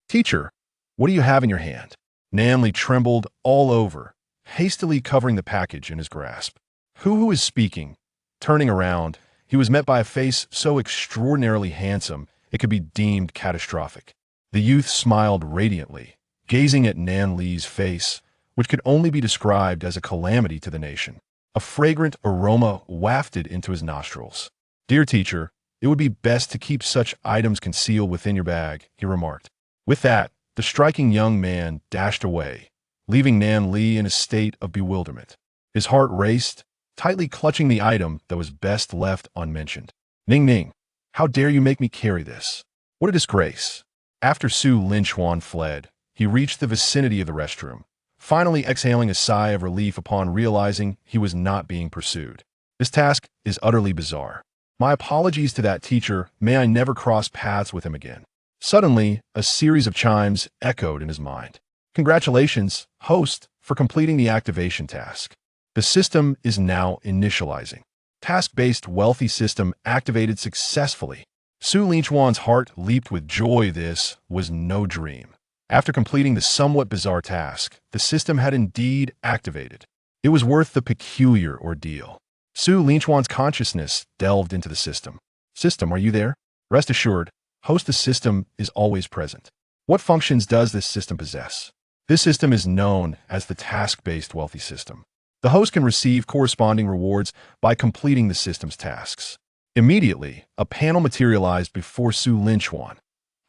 Teacher, what do you have in your hand? Namely trembled all over, hastily covering the package in his grasp. Who is speaking? Turning around, he was met by a face so extraordinarily handsome it could be deemed catastrophic. The youth smiled radiantly, gazing at Nan Li's face, which could only be described as a calamity to the nation. A fragrant aroma wafted into his nostrils. "Dear teacher, it would be best to keep such items concealed within your bag," he remarked. With that, the striking young man dashed away, leaving Nan Li in a state of bewilderment. His heart raced, tightly clutching the item that was best left unmentioned. "Ning Ning, how dare you make me carry this? What a disgrace!" After Su Linchuan fled, he reached the vicinity of the restroom, finally exhaling a sigh of relief upon realizing he was not being pursued. This task is utterly bizarre. My apologies to that teacher. May I never cross paths with him again. Suddenly, a series of chimes echoed in his mind. Congratulations, host, for completing the activation task. The system is now initializing. Task-based wealthy system activated successfully. Su Linchuan's heart leaped with joy. This was no dream. After completing the somewhat bizarre task, the system had indeed activated. It was worth the peculiar ordeal. Su Linchuan's consciousness delved into the system. "System, are you there? Rest assured, host, the system is always present." What functions does this system possess? This system is known as the task-based wealthy system. The host can receive corresponding rewards by completing the system's tasks. Immediately, a panel materialized before Su Linchuan.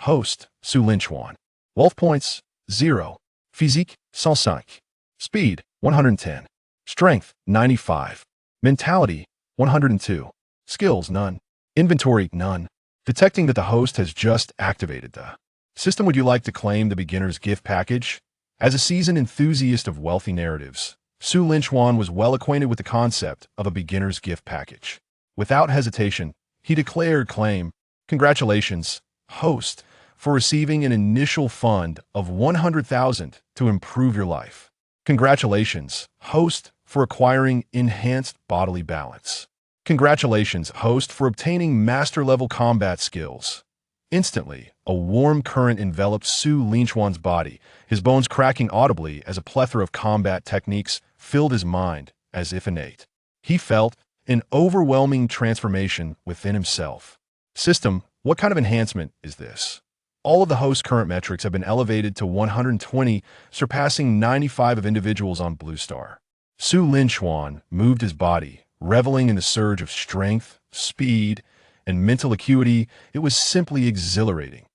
Host, Su Linchuan. Wealth points, 0. Physique, 105. Speed, 110. Strength, 95. Mentality, 102. Skills, none. Inventory, none. Detecting that the host has just activated the system, would you like to claim the beginner's gift package? As a seasoned enthusiast of wealthy narratives, Su Linchuan was well acquainted with the concept of a beginner's gift package. Without hesitation, he declared claim. "Congratulations, host, for receiving an initial fund of 100,000 to improve your life. Congratulations, host, for acquiring enhanced bodily balance. Congratulations, host, for obtaining master-level combat skills." Instantly, a warm current enveloped Su Linchuan's body, his bones cracking audibly as a plethora of combat techniques filled his mind as if innate. He felt an overwhelming transformation within himself. System, what kind of enhancement is this? All of the host's current metrics have been elevated to 120, surpassing 95 of individuals on Blue Star. Su Linchuan moved his body, reveling in the surge of strength, speed, and mental acuity. It was simply exhilarating.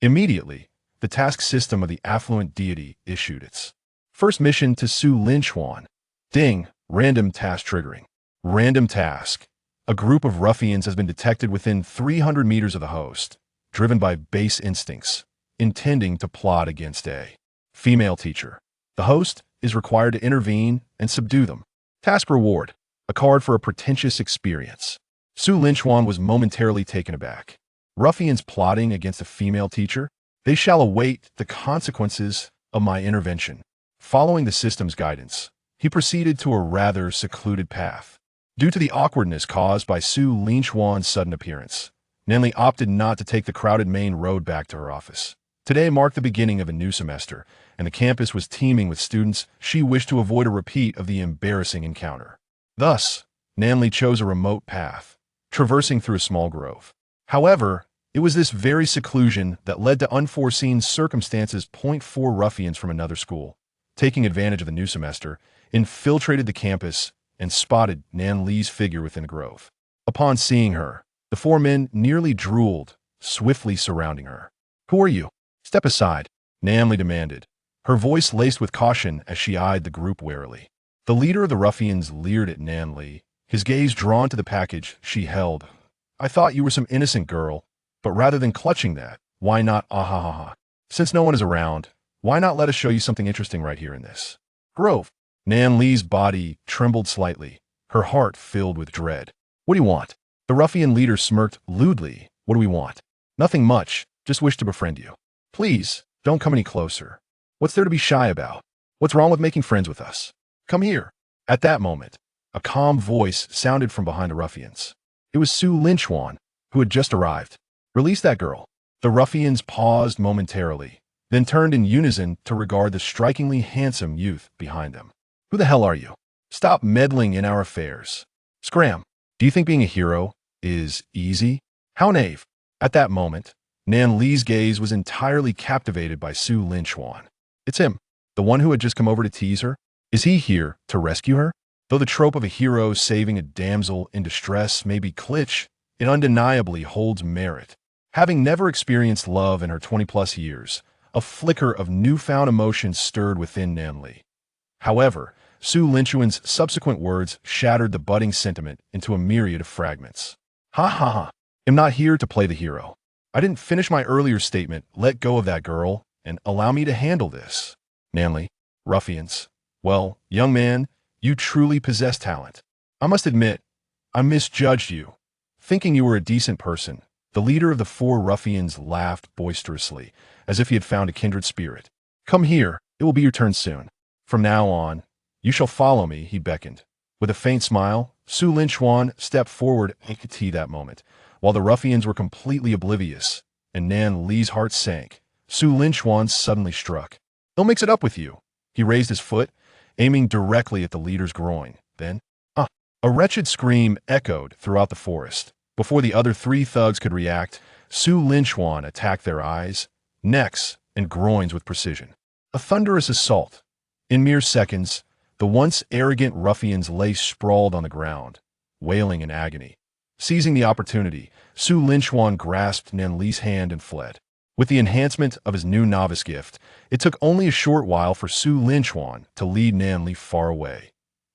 Immediately, the task system of the affluent deity issued its first mission to Su Linchuan. Ding, random task triggering. Random task. A group of ruffians has been detected within 300 meters of the host, driven by base instincts, intending to plot against a female teacher. The host is required to intervene and subdue them. Task reward. A card for a pretentious experience. Su Linchuan was momentarily taken aback. Ruffians plotting against a female teacher? They shall await the consequences of my intervention. Following the system's guidance, he proceeded to a rather secluded path. Due to the awkwardness caused by Su Linchuan's sudden appearance, Nan Li opted not to take the crowded main road back to her office. Today marked the beginning of a new semester, and the campus was teeming with students. She wished to avoid a repeat of the embarrassing encounter. Thus, Nan Li chose a remote path, traversing through a small grove. However, it was this very seclusion that led to unforeseen circumstances. 4 ruffians from another school, taking advantage of the new semester, infiltrated the campus and spotted Nan Li's figure within the grove. Upon seeing her, the 4 men nearly drooled, swiftly surrounding her. "Who are you? Step aside," Nan Li demanded, her voice laced with caution as she eyed the group warily. The leader of the ruffians leered at Nan Li, his gaze drawn to the package she held. "I thought you were some innocent girl, but rather than clutching that, why not ahahaha? Since no one is around, why not let us show you something interesting right here in this grove?" Nan Li's body trembled slightly, her heart filled with dread. "What do you want?" The ruffian leader smirked lewdly. "What do we want?" "Nothing much, just wish to befriend you." "Please, don't come any closer. What's there to be shy about? What's wrong with making friends with us? Come here." At that moment, a calm voice sounded from behind the ruffians. It was Su Linchuan, who had just arrived. "Release that girl." The ruffians paused momentarily, then turned in unison to regard the strikingly handsome youth behind them. Who the hell are you? Stop meddling in our affairs. Scram. Do you think being a hero is easy? How naive. At that moment, Nan Li's gaze was entirely captivated by Su Lin-chuan. It's him, the one who had just come over to tease her. Is he here to rescue her? Though the trope of a hero saving a damsel in distress may be kitsch, it undeniably holds merit. Having never experienced love in her 20-plus years, a flicker of newfound emotion stirred within Nan Li. However, Su Lin-chuan's subsequent words shattered the budding sentiment into a myriad of fragments. Ha ha ha. I'm not here to play the hero. I didn't finish my earlier statement, let go of that girl, and allow me to handle this. Nan Li, ruffians. Well, young man, you truly possess talent. I must admit, I misjudged you. Thinking you were a decent person, the leader of the four ruffians laughed boisterously, as if he had found a kindred spirit. Come here, it will be your turn soon. From now on, you shall follow me, he beckoned. With a faint smile, Su Lin-chuan stepped forward at that moment. While the ruffians were completely oblivious, and Nan Li's heart sank, Su Lin-chuan suddenly struck. He'll mix it up with you. He raised his foot, aiming directly at the leader's groin. Then, a wretched scream echoed throughout the forest. Before the other three thugs could react, Su Lin-chuan attacked their eyes, necks, and groins with precision. A thunderous assault. In mere seconds, the once arrogant ruffians lay sprawled on the ground, wailing in agony. Seizing the opportunity, Su Lin-chuan grasped Nan Li's hand and fled. With the enhancement of his new novice gift, it took only a short while for Su Lin-chuan to lead Nan Li far away.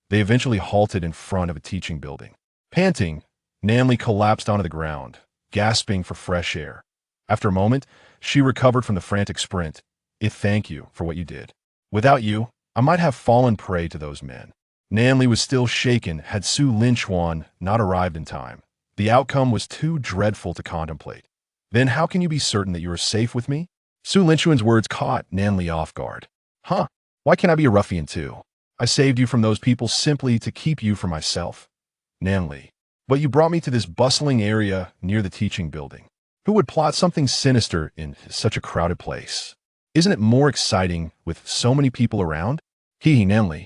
They eventually halted in front of a teaching building. Panting, Nan Li collapsed onto the ground, gasping for fresh air. After a moment, she recovered from the frantic sprint. Thank you for what you did. Without you, I might have fallen prey to those men. Nan Li was still shaken had Su Lin-chuan not arrived in time. The outcome was too dreadful to contemplate. Then how can you be certain that you are safe with me? Su Lin-chuan's words caught Nan Li off guard. Huh? Why can't I be a ruffian too? I saved you from those people simply to keep you for myself. Nan Li. But you brought me to this bustling area near the teaching building. Who would plot something sinister in such a crowded place? Isn't it more exciting with so many people around? Hee Nan Li.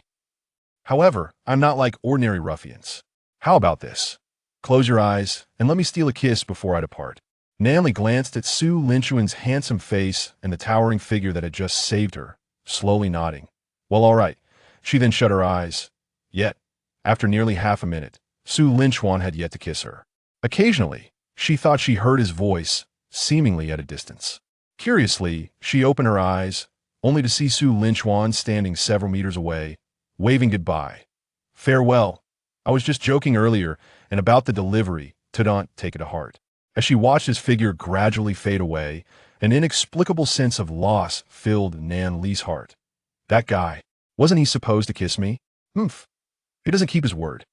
However, I'm not like ordinary ruffians. How about this? Close your eyes and let me steal a kiss before I depart. Nan Li glanced at Su Lin-chuan's handsome face and the towering figure that had just saved her, slowly nodding. Well, all right. She then shut her eyes. Yet, after nearly half a minute, Su Lin-chuan had yet to kiss her. Occasionally, she thought she heard his voice, seemingly at a distance. Curiously, she opened her eyes, only to see Su Lin-chuan standing several meters away, waving goodbye. Farewell. I was just joking earlier, and about the delivery, don't take it to heart. As she watched his figure gradually fade away, an inexplicable sense of loss filled Nan Li's heart. That guy. Wasn't he supposed to kiss me? Humph. He doesn't keep his word.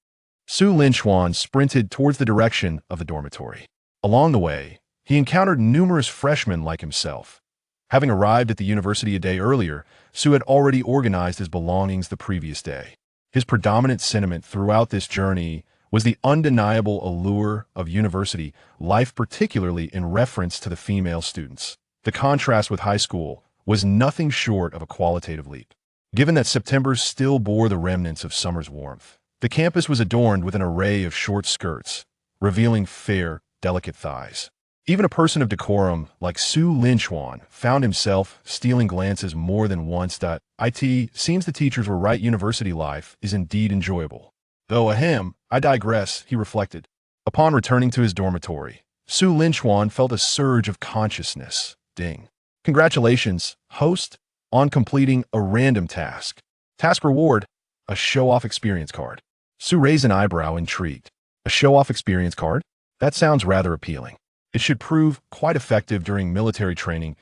Su Lin-chuan sprinted towards the direction of the dormitory. Along the way, he encountered numerous freshmen like himself. Having arrived at the university a day earlier, Su had already organized his belongings the previous day. His predominant sentiment throughout this journey was the undeniable allure of university life, particularly in reference to the female students. The contrast with high school was nothing short of a qualitative leap. Given that September still bore the remnants of summer's warmth, the campus was adorned with an array of short skirts, revealing fair, delicate thighs. Even a person of decorum like Su Lin-chuan found himself stealing glances more than once. It seems the teachers were right. University life is indeed enjoyable. Though ahem, I digress, he reflected. Upon returning to his dormitory, Su Lin-chuan felt a surge of consciousness. Ding. Congratulations, host, on completing a random task. Task reward, a show-off experience card. Su raised an eyebrow, intrigued. A show-off experience card? That sounds rather appealing. It should prove quite effective during military training.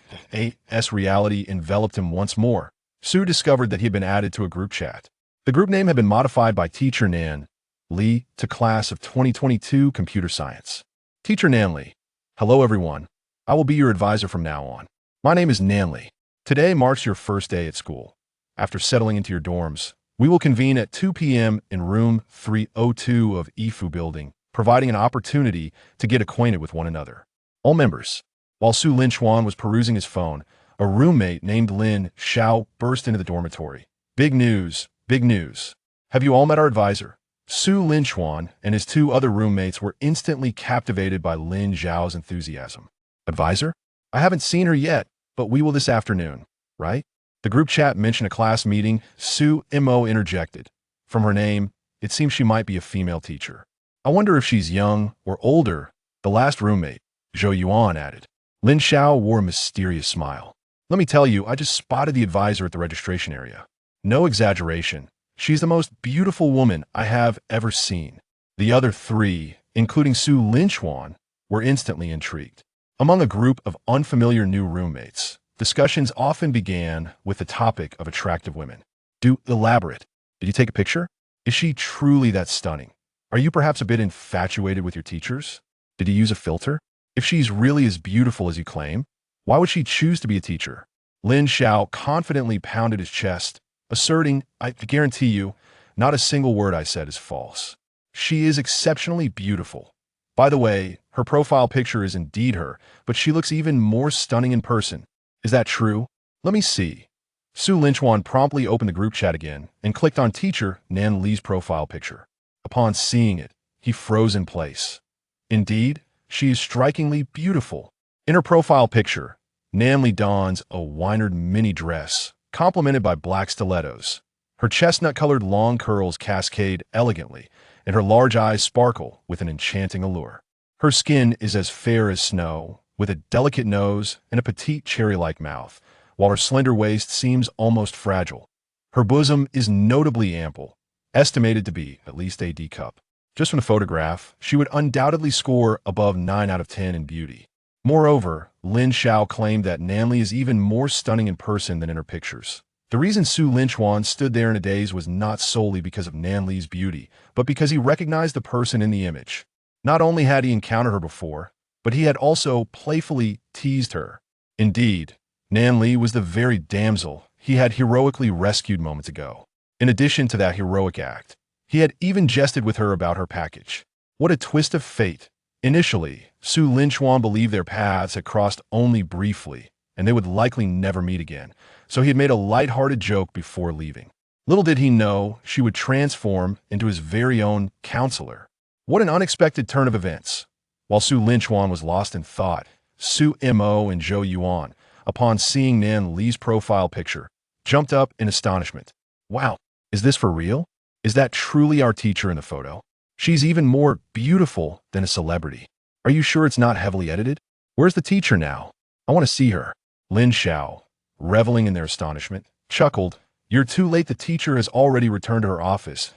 AS reality enveloped him once more. Su discovered that he had been added to a group chat. The group name had been modified by Teacher Nan Li to Class of 2022 Computer Science. Teacher Nan Li. Hello everyone. I will be your advisor from now on. My name is Nan Li. Today marks your first day at school. After settling into your dorms, we will convene at 2 p.m. in room 302 of Ifu building, providing an opportunity to get acquainted with one another. All members. While Su Lin-chuan was perusing his phone, A roommate named Lin Xiao burst into the dormitory. Big news, big news. Have you all met our advisor? Su Linchuan and his two other roommates were instantly captivated by Lin Zhao's enthusiasm. Advisor? I haven't seen her yet, but we will this afternoon, right? The group chat mentioned a class meeting. Su Mo interjected. From her name, it seems she might be a female teacher. I wonder if she's young or older, the last roommate, Zhou Yuan added. Lin Xiao wore a mysterious smile. Let me tell you, I just spotted the advisor at the registration area. No exaggeration. She's the most beautiful woman I have ever seen. The other three, including Su Linchuan, were instantly intrigued. Among a group of unfamiliar new roommates, discussions often began with the topic of attractive women. Do elaborate. Did you take a picture? Is she truly that stunning? Are you perhaps a bit infatuated with your teachers? Did you use a filter? If she's really as beautiful as you claim, why would she choose to be a teacher? Lin Xiao confidently pounded his chest, asserting, I guarantee you, not a single word I said is false. She is exceptionally beautiful. By the way, her profile picture is indeed her, but she looks even more stunning in person. Is that true? Let me see. Su Linchuan promptly opened the group chat again and clicked on teacher Nan Li's profile picture. Upon seeing it, he froze in place. Indeed, she is strikingly beautiful. In her profile picture, Nan Li dons a winered mini dress, complemented by black stilettos. Her chestnut-colored long curls cascade elegantly, and her large eyes sparkle with an enchanting allure. Her skin is as fair as snow, with a delicate nose and a petite cherry-like mouth, while her slender waist seems almost fragile. Her bosom is notably ample, estimated to be at least a D cup. Just from the photograph, she would undoubtedly score above 9 out of 10 in beauty. Moreover, Lin Xiao claimed that Nan Li is even more stunning in person than in her pictures. The reason Su Linchuan stood there in a daze was not solely because of Nan Li's beauty, but because he recognized the person in the image. Not only had he encountered her before, but he had also playfully teased her. Indeed, Nan Li was the very damsel he had heroically rescued moments ago. In addition to that heroic act, he had even jested with her about her package. What a twist of fate. Initially, Su Linchuan believed their paths had crossed only briefly, and they would likely never meet again, so he had made a light-hearted joke before leaving. Little did he know she would transform into his very own counselor. What an unexpected turn of events. While Su Linchuan was lost in thought, Su Mo and Zhou Yuan, upon seeing Nan Li's profile picture, jumped up in astonishment. Wow, is this for real? Is that truly our teacher in the photo? She's even more beautiful than a celebrity. Are you sure it's not heavily edited? Where's the teacher now? I want to see her. Lin Xiao, reveling in their astonishment, chuckled. You're too late. The teacher has already returned to her office.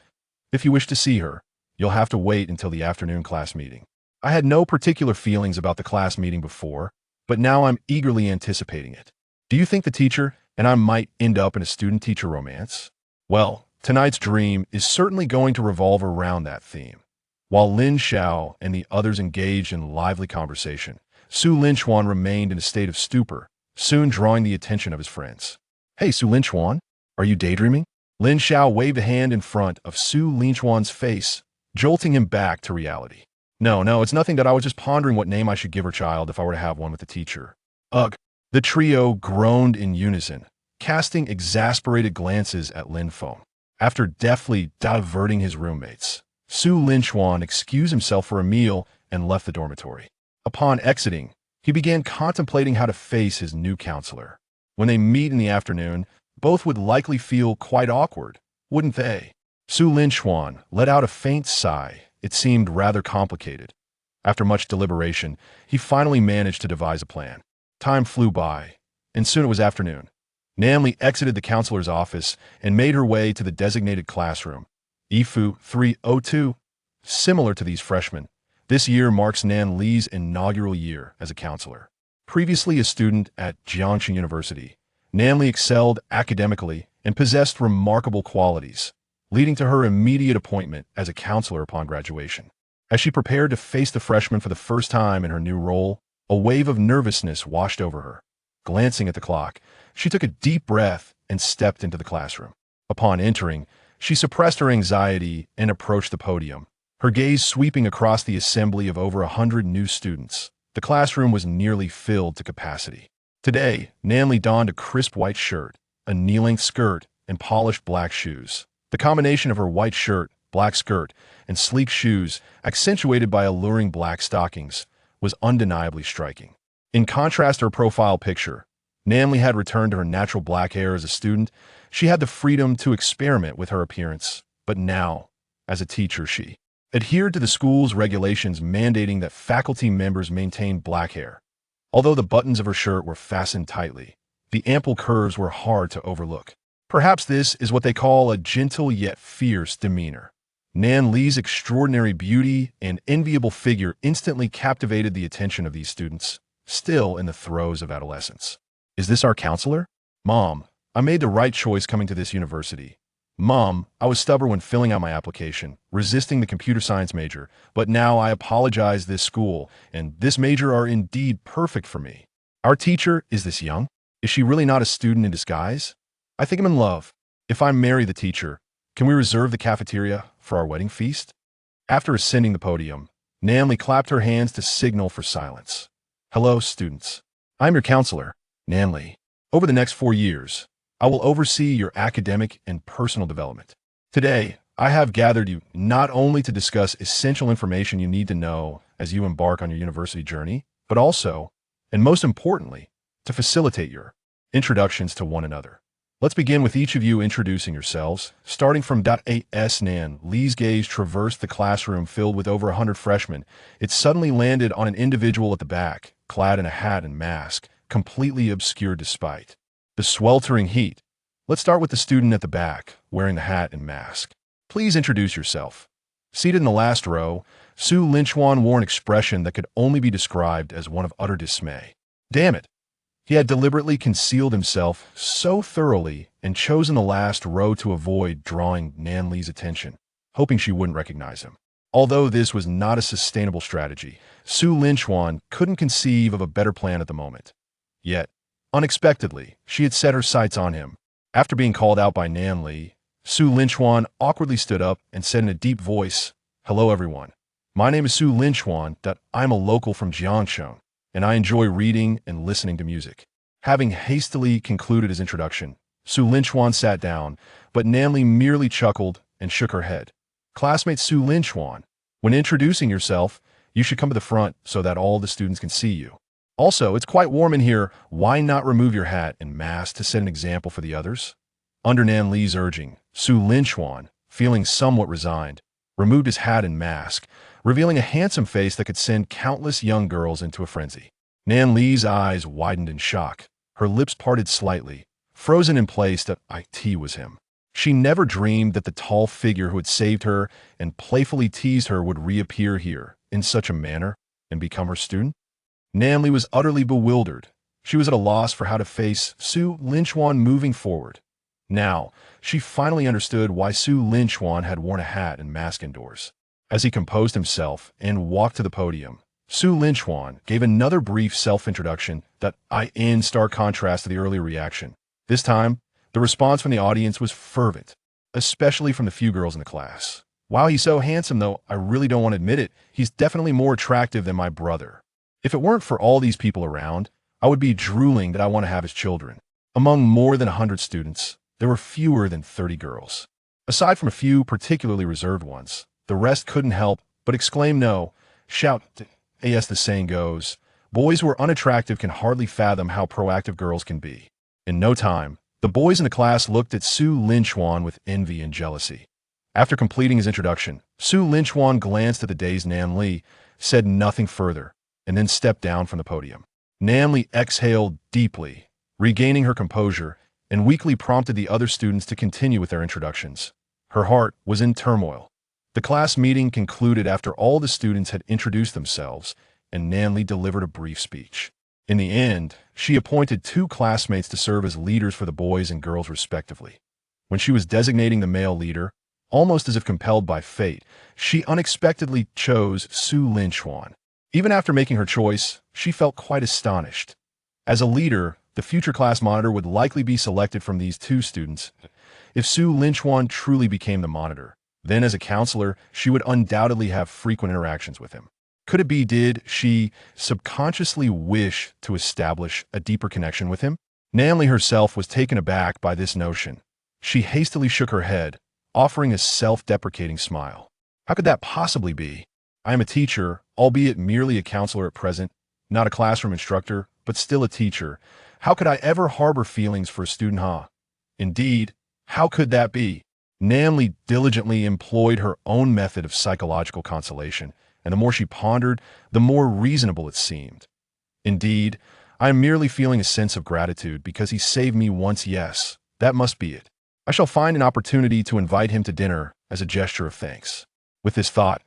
If you wish to see her, you'll have to wait until the afternoon class meeting. I had no particular feelings about the class meeting before, but now I'm eagerly anticipating it. Do you think the teacher and I might end up in a student-teacher romance? Well, tonight's dream is certainly going to revolve around that theme. While Lin Xiao and the others engaged in lively conversation, Su Linchuan remained in a state of stupor, soon drawing the attention of his friends. Hey, Su Linchuan, are you daydreaming? Lin Xiao waved a hand in front of Su Linchuan's face, jolting him back to reality. No, it's nothing. That I was just pondering what name I should give her child if I were to have one with the teacher. Ugh. The trio groaned in unison, casting exasperated glances at Lin Feng. After deftly diverting his roommates, Su Linchuan excused himself for a meal and left the dormitory. Upon exiting, he began contemplating how to face his new counselor. When they meet in the afternoon, both would likely feel quite awkward, wouldn't they? Su Linchuan let out a faint sigh. It seemed rather complicated. After much deliberation, he finally managed to devise a plan. Time flew by, and soon it was afternoon. Nan Li exited the counselor's office and made her way to the designated classroom, Yifu 302. Similar to these freshmen, this year marks Nan Li's inaugural year as a counselor. Previously a student at Jiangxing University, Nan Li excelled academically and possessed remarkable qualities, leading to her immediate appointment as a counselor upon graduation. As she prepared to face the freshmen for the first time in her new role, a wave of nervousness washed over her. Glancing at the clock, she took a deep breath and stepped into the classroom. Upon entering, she suppressed her anxiety and approached the podium, her gaze sweeping across the assembly of over 100 new students. The classroom was nearly filled to capacity. Today, Nanli donned a crisp white shirt, a knee-length skirt, and polished black shoes. The combination of her white shirt, black skirt, and sleek shoes, accentuated by alluring black stockings, was undeniably striking. In contrast to her profile picture, Nanli had returned to her natural black hair as a student. She had the freedom to experiment with her appearance, but now, as a teacher, she adhered to the school's regulations mandating that faculty members maintain black hair. Although the buttons of her shirt were fastened tightly, the ample curves were hard to overlook. Perhaps this is what they call a gentle yet fierce demeanor. Nan Li's extraordinary beauty and enviable figure instantly captivated the attention of these students, still in the throes of adolescence. Is this our counselor? Mom, I made the right choice coming to this university. Mom, I was stubborn when filling out my application, resisting the computer science major, but now I apologize. This school and this major are indeed perfect for me. Our teacher, is this young? Is she really not a student in disguise? I think I'm in love. If I marry the teacher, can we reserve the cafeteria for our wedding feast? After ascending the podium, Nanli clapped her hands to signal for silence. Hello, students. I'm your counselor, Nanli. Over the next 4 years, I will oversee your academic and personal development. Today, I have gathered you not only to discuss essential information you need to know as you embark on your university journey, but also, and most importantly, to facilitate your introductions to one another. Let's begin with each of you introducing yourselves, starting from .as. Nan Li's gaze traversed the classroom filled with over 100 freshmen. It suddenly landed on an individual at the back, clad in a hat and mask, completely obscured despite the sweltering heat. Let's start with the student at the back, wearing the hat and mask. Please introduce yourself. Seated in the last row, Su Linchuan wore an expression that could only be described as one of utter dismay. Damn it! He had deliberately concealed himself so thoroughly and chosen the last row to avoid drawing Nan Li's attention, hoping she wouldn't recognize him. Although this was not a sustainable strategy, Su Linchuan couldn't conceive of a better plan at the moment. Yet, unexpectedly, she had set her sights on him. After being called out by Nan Li, Su Linchuan awkwardly stood up and said in a deep voice, "Hello everyone. My name is Su Linchuan. I'm a local from Jiangsheng, and I enjoy reading and listening to music." Having hastily concluded his introduction, Su Linchuan sat down, but Nan Li merely chuckled and shook her head. Classmate Su Linchuan, when introducing yourself, you should come to the front so that all the students can see you. Also, it's quite warm in here. Why not remove your hat and mask to set an example for the others? Under Nan Li's urging, Su Linchuan, feeling somewhat resigned, removed his hat and mask, revealing a handsome face that could send countless young girls into a frenzy. Nan Li's eyes widened in shock. Her lips parted slightly, frozen in place. That it was him. She never dreamed that the tall figure who had saved her and playfully teased her would reappear here in such a manner and become her student. Nan Li was utterly bewildered. She was at a loss for how to face Su Linchuan moving forward. Now, she finally understood why Su Linchuan had worn a hat and mask indoors. As he composed himself and walked to the podium, Su Linchuan gave another brief self-introduction that in stark contrast to the earlier reaction. This time, the response from the audience was fervent, especially from the few girls in the class. Wow, he's so handsome though, I really don't want to admit it. He's definitely more attractive than my brother. If it weren't for all these people around, I would be drooling that I want to have his children. Among more than 100 students, there were fewer than 30 girls. Aside from a few particularly reserved ones, the rest couldn't help but exclaim no, shout, as the saying goes, boys who are unattractive can hardly fathom how proactive girls can be. In no time, the boys in the class looked at Su Linchuan with envy and jealousy. After completing his introduction, Su Linchuan glanced at the dazed Nan Li, said nothing further, and then stepped down from the podium. Nan Li exhaled deeply, regaining her composure, and weakly prompted the other students to continue with their introductions. Her heart was in turmoil. The class meeting concluded after all the students had introduced themselves, and Nan Li delivered a brief speech. In the end, she appointed 2 classmates to serve as leaders for the boys and girls respectively. When she was designating the male leader, almost as if compelled by fate, she unexpectedly chose Su Linchuan. Even after making her choice, she felt quite astonished. As a leader, the future class monitor would likely be selected from these 2 students. If Su Linchuan truly became the monitor, then as a counselor, she would undoubtedly have frequent interactions with him. Could it be did she subconsciously wish to establish a deeper connection with him? Nanli herself was taken aback by this notion. She hastily shook her head, offering a self-deprecating smile. How could that possibly be? I am a teacher, albeit merely a counselor at present, not a classroom instructor, but still a teacher. How could I ever harbor feelings for a student, huh? Indeed, how could that be? Nanli diligently employed her own method of psychological consolation, and the more she pondered, the more reasonable it seemed. Indeed, I am merely feeling a sense of gratitude because he saved me once. Yes, that must be it. I shall find an opportunity to invite him to dinner as a gesture of thanks. With this thought,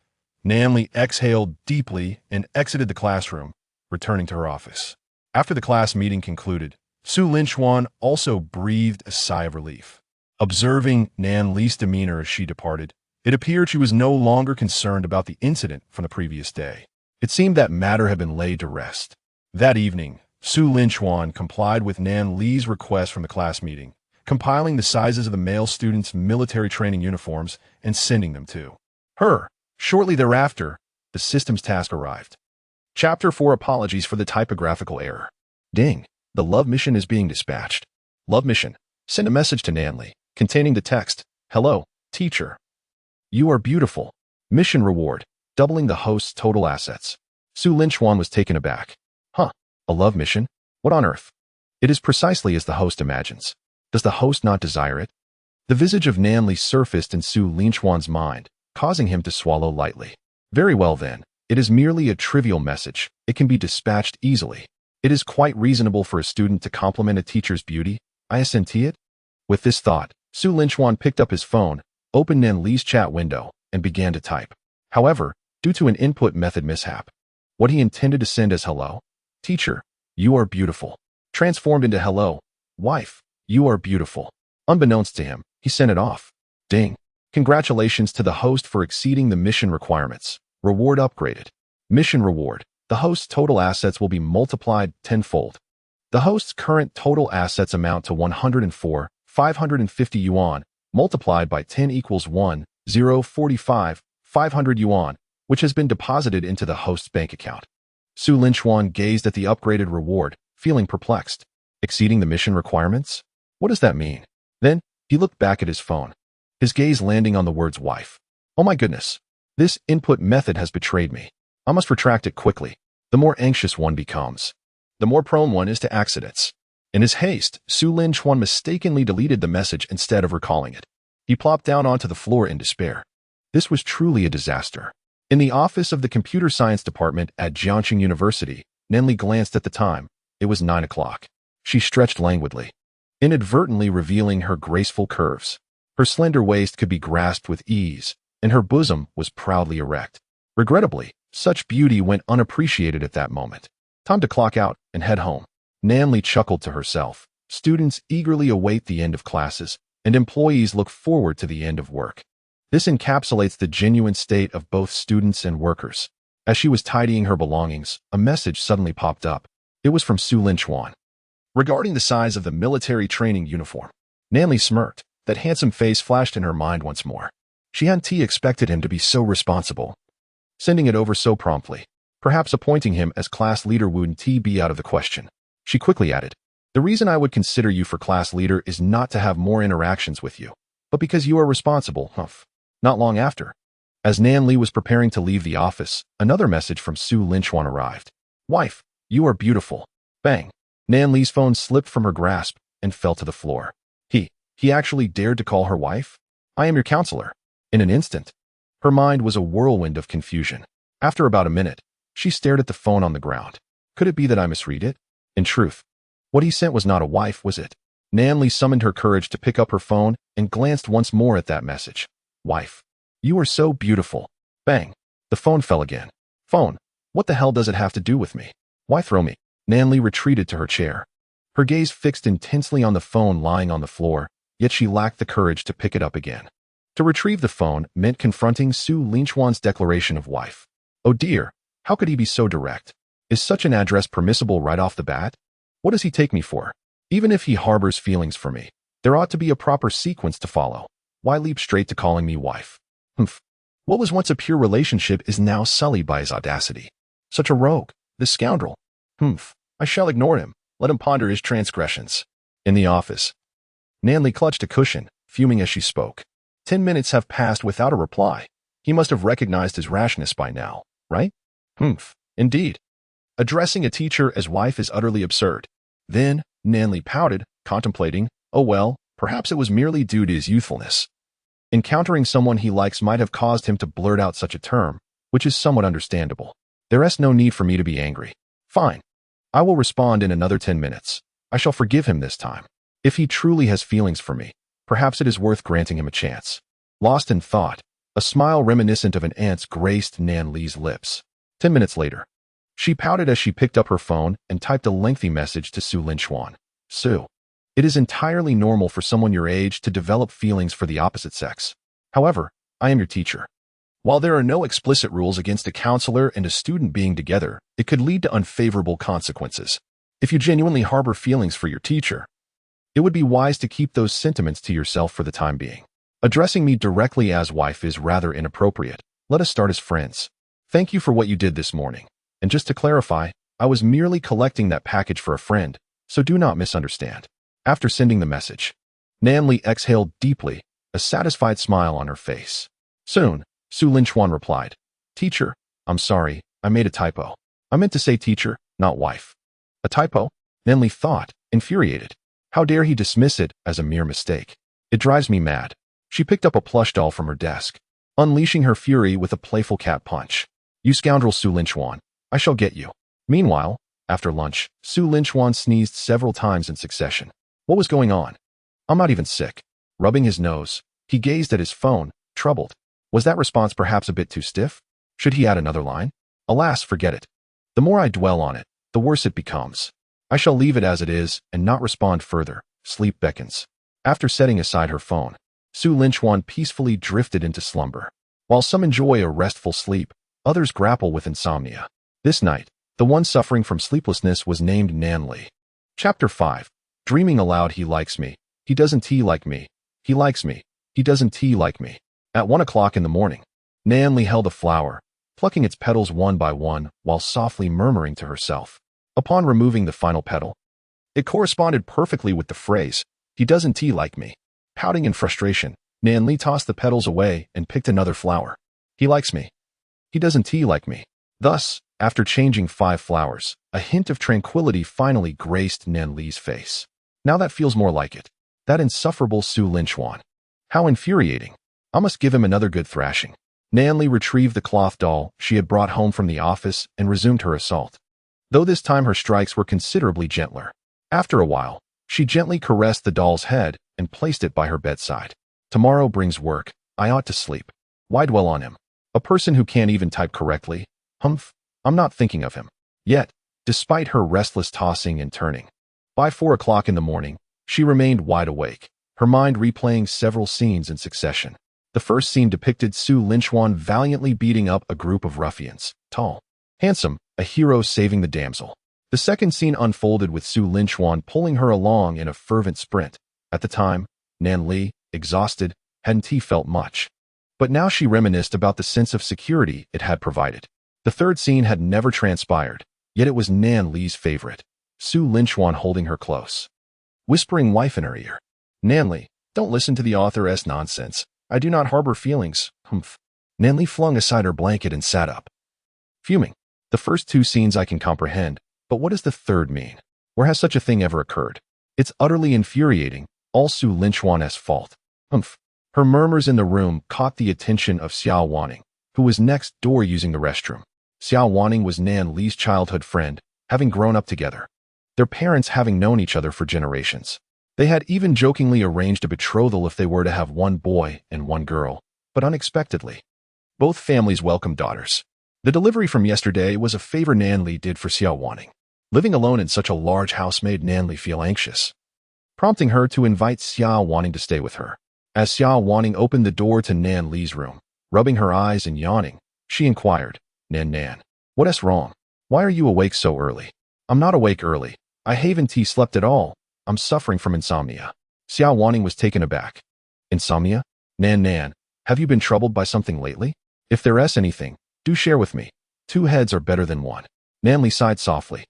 Nanli exhaled deeply and exited the classroom, returning to her office. After the class meeting concluded, Su Linchuan also breathed a sigh of relief. Observing Nanli's demeanor as she departed, it appeared she was no longer concerned about the incident from the previous day. It seemed that matter had been laid to rest. That evening, Su Linchuan complied with Nanli's request from the class meeting, compiling the sizes of the male students' military training uniforms and sending them to her. Shortly thereafter, the systems task arrived. Chapter 4: Apologies for the typographical error. Ding! The love mission is being dispatched. Love mission. Send a message to Nanli, containing the text, "Hello, teacher. You are beautiful." Mission reward, doubling the host's total assets. Su Linchuan was taken aback. Huh, a love mission? What on earth? It is precisely as the host imagines. Does the host not desire it? The visage of Nanli surfaced in Su Linchuan's mind, causing him to swallow lightly. Very well then, it is merely a trivial message. It can be dispatched easily. It is quite reasonable for a student to compliment a teacher's beauty. I assent it. With this thought, Su Linchuan picked up his phone, opened Nanli's chat window, and began to type. However, due to an input method mishap, what he intended to send as "Hello, teacher, you are beautiful," transformed into "Hello, wife, you are beautiful." Unbeknownst to him, he sent it off. Ding! Congratulations to the host for exceeding the mission requirements. Reward upgraded. Mission reward. The host's total assets will be multiplied tenfold. The host's current total assets amount to 104,550 yuan, multiplied by 10 equals 1,045,500 yuan, which has been deposited into the host's bank account. Su Linchuan gazed at the upgraded reward, feeling perplexed. Exceeding the mission requirements? What does that mean? Then, he looked back at his phone, his gaze landing on the words "wife." Oh my goodness. This input method has betrayed me. I must retract it quickly. The more anxious one becomes, the more prone one is to accidents. In his haste, Su Linchuan mistakenly deleted the message instead of recalling it. He plopped down onto the floor in despair. This was truly a disaster. In the office of the computer science department at Jiangxing University, Nanli glanced at the time. It was 9 o'clock. She stretched languidly, inadvertently revealing her graceful curves. Her slender waist could be grasped with ease, and her bosom was proudly erect. Regrettably, such beauty went unappreciated at that moment. Time to clock out and head home. Nanli chuckled to herself. Students eagerly await the end of classes, and employees look forward to the end of work. This encapsulates the genuine state of both students and workers. As she was tidying her belongings, a message suddenly popped up. It was from Su Linchuan. Regarding the size of the military training uniform, Nanli smirked. That handsome face flashed in her mind once more. She hadn't expected him to be so responsible, sending it over so promptly. Perhaps appointing him as class leader wouldn't be out of the question. She quickly added, "The reason I would consider you for class leader is not to have more interactions with you, but because you are responsible." Not long after, as Nanli was preparing to leave the office, another message from Su Linchuan arrived. "Wife, you are beautiful." Bang! Nanli's phone slipped from her grasp and fell to the floor. He actually dared to call her wife? "I am your counselor." In an instant, her mind was a whirlwind of confusion. After about a minute, she stared at the phone on the ground. Could it be that I misread it? In truth, what he sent was not a wife, was it? Nanli summoned her courage to pick up her phone and glanced once more at that message. "Wife, you are so beautiful." Bang! The phone fell again. Phone, what the hell does it have to do with me? Why throw me? Nanli retreated to her chair, her gaze fixed intensely on the phone lying on the floor, yet she lacked the courage to pick it up again. To retrieve the phone meant confronting Su Linchuan's declaration of wife. Oh dear, how could he be so direct? Is such an address permissible right off the bat? What does he take me for? Even if he harbors feelings for me, there ought to be a proper sequence to follow. Why leap straight to calling me wife? Humph. What was once a pure relationship is now sullied by his audacity. Such a rogue, this scoundrel. I shall ignore him. Let him ponder his transgressions. In the office, Nanli clutched a cushion, fuming as she spoke. 10 minutes have passed without a reply. He must have recognized his rashness by now, right? Indeed. Addressing a teacher as wife is utterly absurd. Then, Nanli pouted, contemplating, oh well, perhaps it was merely due to his youthfulness. Encountering someone he likes might have caused him to blurt out such a term, which is somewhat understandable. There is no need for me to be angry. Fine. I will respond in another 10 minutes. I shall forgive him this time. If he truly has feelings for me, perhaps it is worth granting him a chance. Lost in thought, a smile reminiscent of an aunt's graced Nan Li's lips. 10 minutes later, she pouted as she picked up her phone and typed a lengthy message to Su Linchuan. Su. It is entirely normal for someone your age to develop feelings for the opposite sex. However, I am your teacher. While there are no explicit rules against a counselor and a student being together, it could lead to unfavorable consequences. If you genuinely harbor feelings for your teacher, it would be wise to keep those sentiments to yourself for the time being. Addressing me directly as wife is rather inappropriate. Let us start as friends. Thank you for what you did this morning. And just to clarify, I was merely collecting that package for a friend, so do not misunderstand. After sending the message, Nanli exhaled deeply, a satisfied smile on her face. Soon, Su Linchuan replied, Teacher, I'm sorry, I made a typo. I meant to say teacher, not wife. A typo? Nanli thought, infuriated. How dare he dismiss it as a mere mistake? It drives me mad. She picked up a plush doll from her desk, unleashing her fury with a playful cat punch. You scoundrel Su Linchuan, I shall get you. Meanwhile, after lunch, Su Linchuan sneezed several times in succession. What was going on? I'm not even sick. Rubbing his nose, he gazed at his phone, troubled. Was that response perhaps a bit too stiff? Should he add another line? Alas, forget it. The more I dwell on it, the worse it becomes. I shall leave it as it is and not respond further. Sleep beckons. After setting aside her phone, Su Linchuan peacefully drifted into slumber. While some enjoy a restful sleep, others grapple with insomnia. This night, the one suffering from sleeplessness was named Nanli. Chapter 5. Dreaming aloud. He likes me. He doesn't like me. He likes me. He doesn't like me. At 1 o'clock in the morning, Nanli held a flower, plucking its petals one by one while softly murmuring to herself. Upon removing the final petal, it corresponded perfectly with the phrase, he doesn't like me. Pouting in frustration, Nanli tossed the petals away and picked another flower. He likes me. He doesn't like me. Thus, after changing 5 flowers, a hint of tranquility finally graced Nanli's face. Now that feels more like it. That insufferable Su Linchuan. How infuriating. I must give him another good thrashing. Nanli retrieved the cloth doll she had brought home from the office and resumed her assault. Though this time her strikes were considerably gentler. After a while, she gently caressed the doll's head and placed it by her bedside. Tomorrow brings work. I ought to sleep. Why dwell on him? A person who can't even type correctly? I'm not thinking of him. Yet, despite her restless tossing and turning, by 4 o'clock in the morning, she remained wide awake, her mind replaying several scenes in succession. The first scene depicted Su Linchuan valiantly beating up a group of ruffians, tall, handsome, a hero saving the damsel. The second scene unfolded with Su Linchuan pulling her along in a fervent sprint. At the time, Nan Li, exhausted, hadn't felt much. But now she reminisced about the sense of security it had provided. The third scene had never transpired, yet it was Nan Li's favorite. Su Linchuan holding her close, whispering wife in her ear. Nanli, don't listen to the author's nonsense. I do not harbor feelings. Nanli flung aside her blanket and sat up, fuming. The first 2 scenes I can comprehend, but what does the third mean? Where has such a thing ever occurred? It's utterly infuriating, all Su Linchuan's fault. Her murmurs in the room caught the attention of Xiao Wanning, who was next door using the restroom. Xiao Wanning was Nan Li's childhood friend, having grown up together, their parents having known each other for generations. They had even jokingly arranged a betrothal if they were to have one boy and one girl, but unexpectedly, both families welcomed daughters. The delivery from yesterday was a favor Nan Li did for Xiao Wanning. Living alone in such a large house made Nan Li feel anxious, prompting her to invite Xiao Wanning to stay with her. As Xiao Wanning opened the door to Nan Li's room, rubbing her eyes and yawning, she inquired, Nan, what's wrong? Why are you awake so early? I'm not awake early. I haven't slept at all. I'm suffering from insomnia. Xiao Wanning was taken aback. Insomnia? Nan, have you been troubled by something lately? If there's anything, do share with me. Two heads are better than one. Nan Li sighed softly,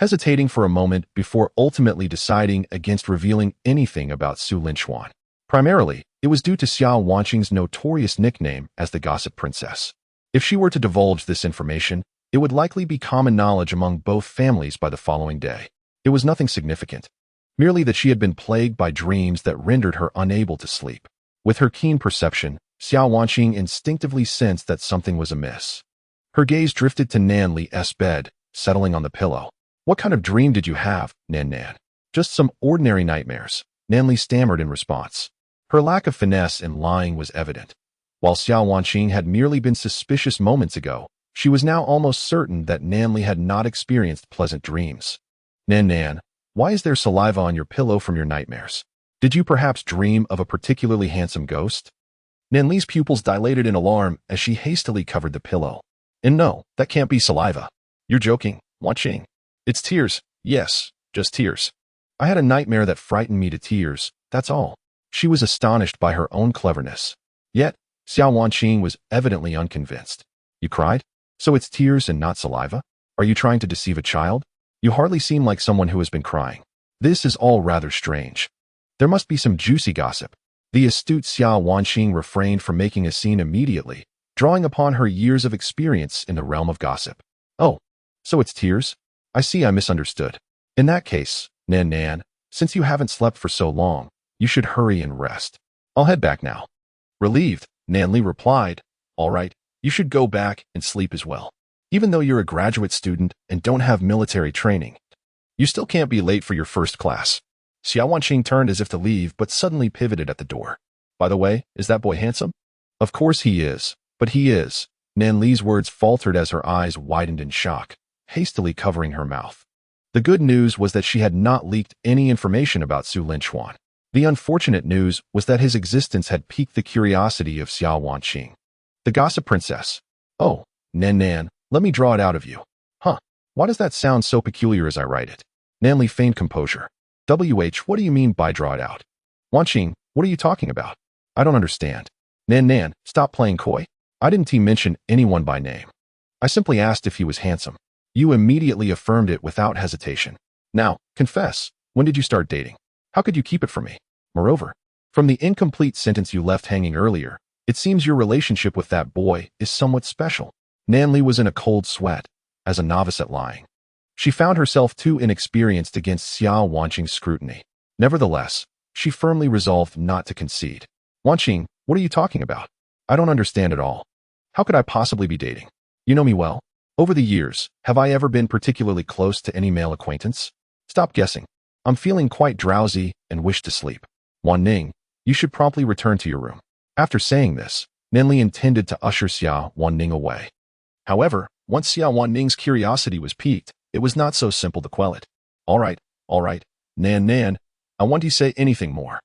hesitating for a moment before ultimately deciding against revealing anything about Su Linchuan. Primarily, it was due to Xiao Wanqing's notorious nickname as the Gossip Princess. If she were to divulge this information, it would likely be common knowledge among both families by the following day. It was nothing significant, merely that she had been plagued by dreams that rendered her unable to sleep. With her keen perception, Xiao Wanqing instinctively sensed that something was amiss. Her gaze drifted to Nan Li's bed, settling on the pillow. "What kind of dream did you have, Nan?" "Just some ordinary nightmares," Nan Li stammered in response. Her lack of finesse in lying was evident. While Xiao Wanqing had merely been suspicious moments ago, she was now almost certain that Nan Li had not experienced pleasant dreams. Nan, why is there saliva on your pillow from your nightmares? Did you perhaps dream of a particularly handsome ghost? Nan Li's pupils dilated in alarm as she hastily covered the pillow. "And no, that can't be saliva. You're joking, Wanqing. It's tears. Yes, just tears. I had a nightmare that frightened me to tears, that's all." She was astonished by her own cleverness. Yet, Xiao Wanqing was evidently unconvinced. "You cried? So it's tears and not saliva? Are you trying to deceive a child? You hardly seem like someone who has been crying. This is all rather strange. There must be some juicy gossip." The astute Xiao Wanqing refrained from making a scene immediately, drawing upon her years of experience in the realm of gossip. "Oh, so it's tears? I see I misunderstood. In that case, Nan, since you haven't slept for so long, you should hurry and rest. I'll head back now." Relieved, Nan Li replied, "All right, you should go back and sleep as well. Even though you're a graduate student and don't have military training, you still can't be late for your first class." Xiao Wanqing turned as if to leave, but suddenly pivoted at the door. "By the way, is that boy handsome?" "Of course he is, but he is." Nan Li's words faltered as her eyes widened in shock, hastily covering her mouth. The good news was that she had not leaked any information about Su Linchuan. The unfortunate news was that his existence had piqued the curiosity of Xiao Wanqing. The Gossip Princess. "Oh, Nan, let me draw it out of you." "Huh, why does that sound so peculiar as I write it?" Nan Li feigned composure. What do you mean by draw it out?" "Wanqing, what are you talking about? I don't understand." Nan, stop playing coy. I didn't mention anyone by name. I simply asked if he was handsome. You immediately affirmed it without hesitation. Now, confess, when did you start dating? How could you keep it from me? Moreover, from the incomplete sentence you left hanging earlier, it seems your relationship with that boy is somewhat special." Nan Li was in a cold sweat, as a novice at lying. She found herself too inexperienced against Xiao Wanqing's scrutiny. Nevertheless, she firmly resolved not to concede. "Wanqing, what are you talking about? I don't understand at all. How could I possibly be dating? You know me well. Over the years, have I ever been particularly close to any male acquaintance? Stop guessing. I'm feeling quite drowsy and wish to sleep. Wanning, you should promptly return to your room." After saying this, Nan Li intended to usher Xiao Wanning away. However, once Xiao Wanning's curiosity was piqued, it was not so simple to quell it. All right, Nan, I want you to say anything more.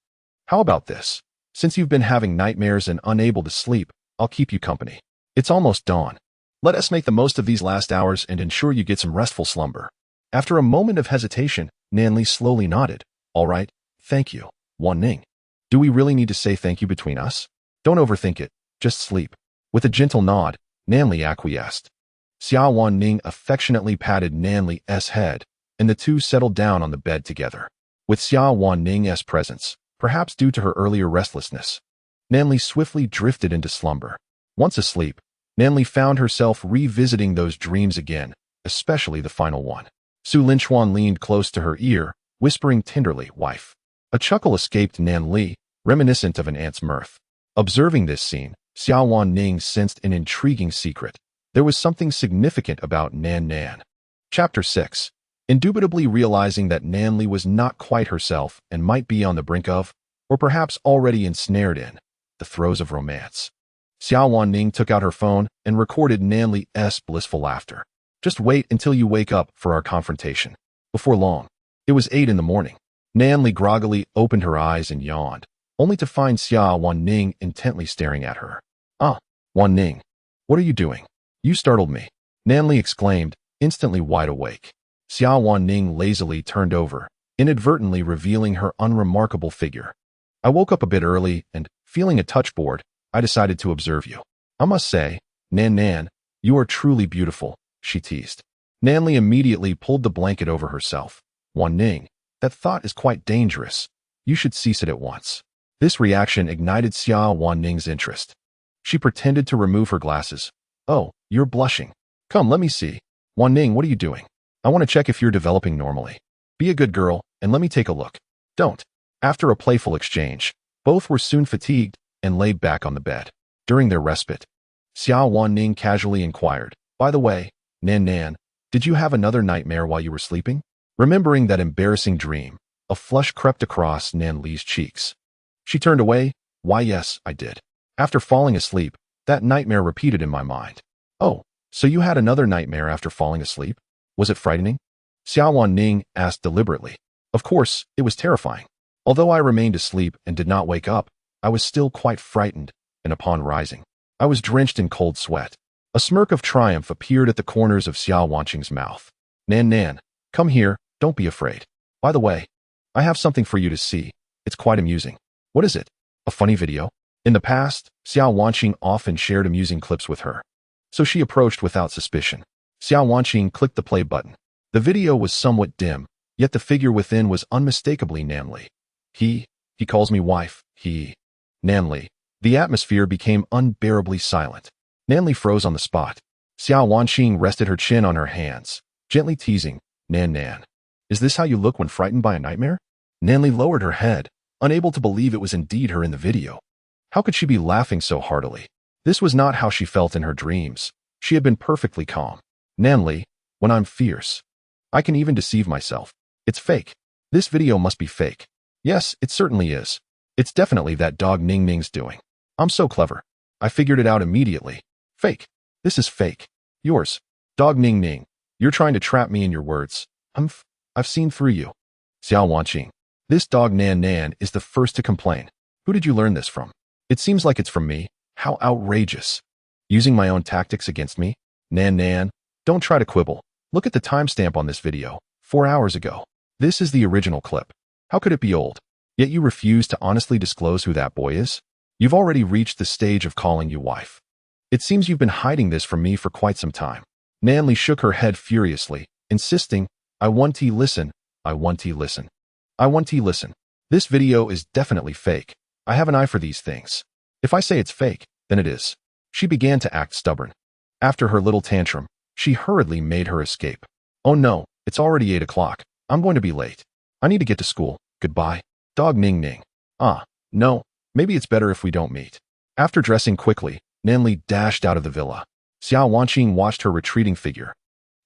How about this? Since you've been having nightmares and unable to sleep, I'll keep you company. It's almost dawn. Let us make the most of these last hours and ensure you get some restful slumber." After a moment of hesitation, Nan Li slowly nodded. "All right, thank you, Wanning. Do we really need to say thank you between us? Don't overthink it, just sleep." With a gentle nod, Nan Li acquiesced. Xiao Wanning affectionately patted Nan Li's head, and the two settled down on the bed together. With Xiao Wanning's presence, perhaps due to her earlier restlessness, Nan Li swiftly drifted into slumber. Once asleep, Nan Li found herself revisiting those dreams again, especially the final one. Su Linchuan leaned close to her ear, whispering tenderly, "Wife." A chuckle escaped Nan Li, reminiscent of an ant's mirth. Observing this scene, Xiao Wanning sensed an intriguing secret. There was something significant about Nan. Chapter 6. Indubitably realizing that Nan Li was not quite herself and might be on the brink of, or perhaps already ensnared in, the throes of romance, Xiao Wanning took out her phone and recorded Nan Li's blissful laughter. "Just wait until you wake up for our confrontation." Before long, it was 8 in the morning. Nan Li groggily opened her eyes and yawned, only to find Xiao Wanning intently staring at her. "Ah, Wanning, what are you doing? You startled me," Nan Li exclaimed, instantly wide awake. Xiao Wanning lazily turned over, inadvertently revealing her unremarkable figure. "I woke up a bit early and, feeling a touch bored, I decided to observe you. I must say, Nan Nan, you are truly beautiful, she teased. Nanli immediately pulled the blanket over herself. Wan Ning, that thought is quite dangerous. You should cease it at once. This reaction ignited Xia Wan Ning's interest. She pretended to remove her glasses. Oh, you're blushing. Come, let me see. Wan Ning, what are you doing? I want to check if you're developing normally. Be a good girl, and let me take a look. Don't. After a playful exchange, both were soon fatigued and laid back on the bed. During their respite, Xia Wan Ning casually inquired, by the way, Nan Nan, did you have another nightmare while you were sleeping? Remembering that embarrassing dream, a flush crept across Nan Li's cheeks. She turned away. Why, yes, I did. After falling asleep, that nightmare repeated in my mind. Oh, so you had another nightmare after falling asleep? Was it frightening? Xia Wan Ning asked deliberately. Of course, it was terrifying. Although I remained asleep and did not wake up, I was still quite frightened, and upon rising, I was drenched in cold sweat. A smirk of triumph appeared at the corners of Xia Wanqing's mouth. Nan Nan, come here, don't be afraid. By the way, I have something for you to see. It's quite amusing. What is it? A funny video? In the past, Xia Wanqing often shared amusing clips with her, so she approached without suspicion. Xia Wanqing clicked the play button. The video was somewhat dim, yet the figure within was unmistakably Nanli. He calls me wife, Nanli. The atmosphere became unbearably silent. Nanli froze on the spot. Xia Wanqing rested her chin on her hands, gently teasing, Nan Nan. Is this how you look when frightened by a nightmare? Nanli lowered her head, unable to believe it was indeed her in the video. How could she be laughing so heartily? This was not how she felt in her dreams. She had been perfectly calm. Nanli, when I'm fierce, I can even deceive myself. It's fake. This video must be fake. Yes, it certainly is. It's definitely that dog Ning Ning's doing. I'm so clever. I figured it out immediately. Fake. This is fake. Yours. Dog Ning Ning. You're trying to trap me in your words. I've seen through you. Xia Wanqing. This dog Nan Nan is the first to complain. Who did you learn this from? It seems like it's from me. How outrageous. Using my own tactics against me? Nan Nan, don't try to quibble. Look at the timestamp on this video. 4 hours ago. This is the original clip. How could it be old? Yet you refuse to honestly disclose who that boy is? You've already reached the stage of calling you wife. It seems you've been hiding this from me for quite some time. Nanli shook her head furiously, insisting, I want to listen. I want to listen. I want to listen. This video is definitely fake. I have an eye for these things. If I say it's fake, then it is. She began to act stubborn. After her little tantrum, she hurriedly made her escape. Oh no, it's already 8 o'clock. I'm going to be late. I need to get to school. Goodbye. Dog Ning Ning. No, maybe it's better if we don't meet. After dressing quickly, Nanli dashed out of the villa. Xia Wanqing watched her retreating figure,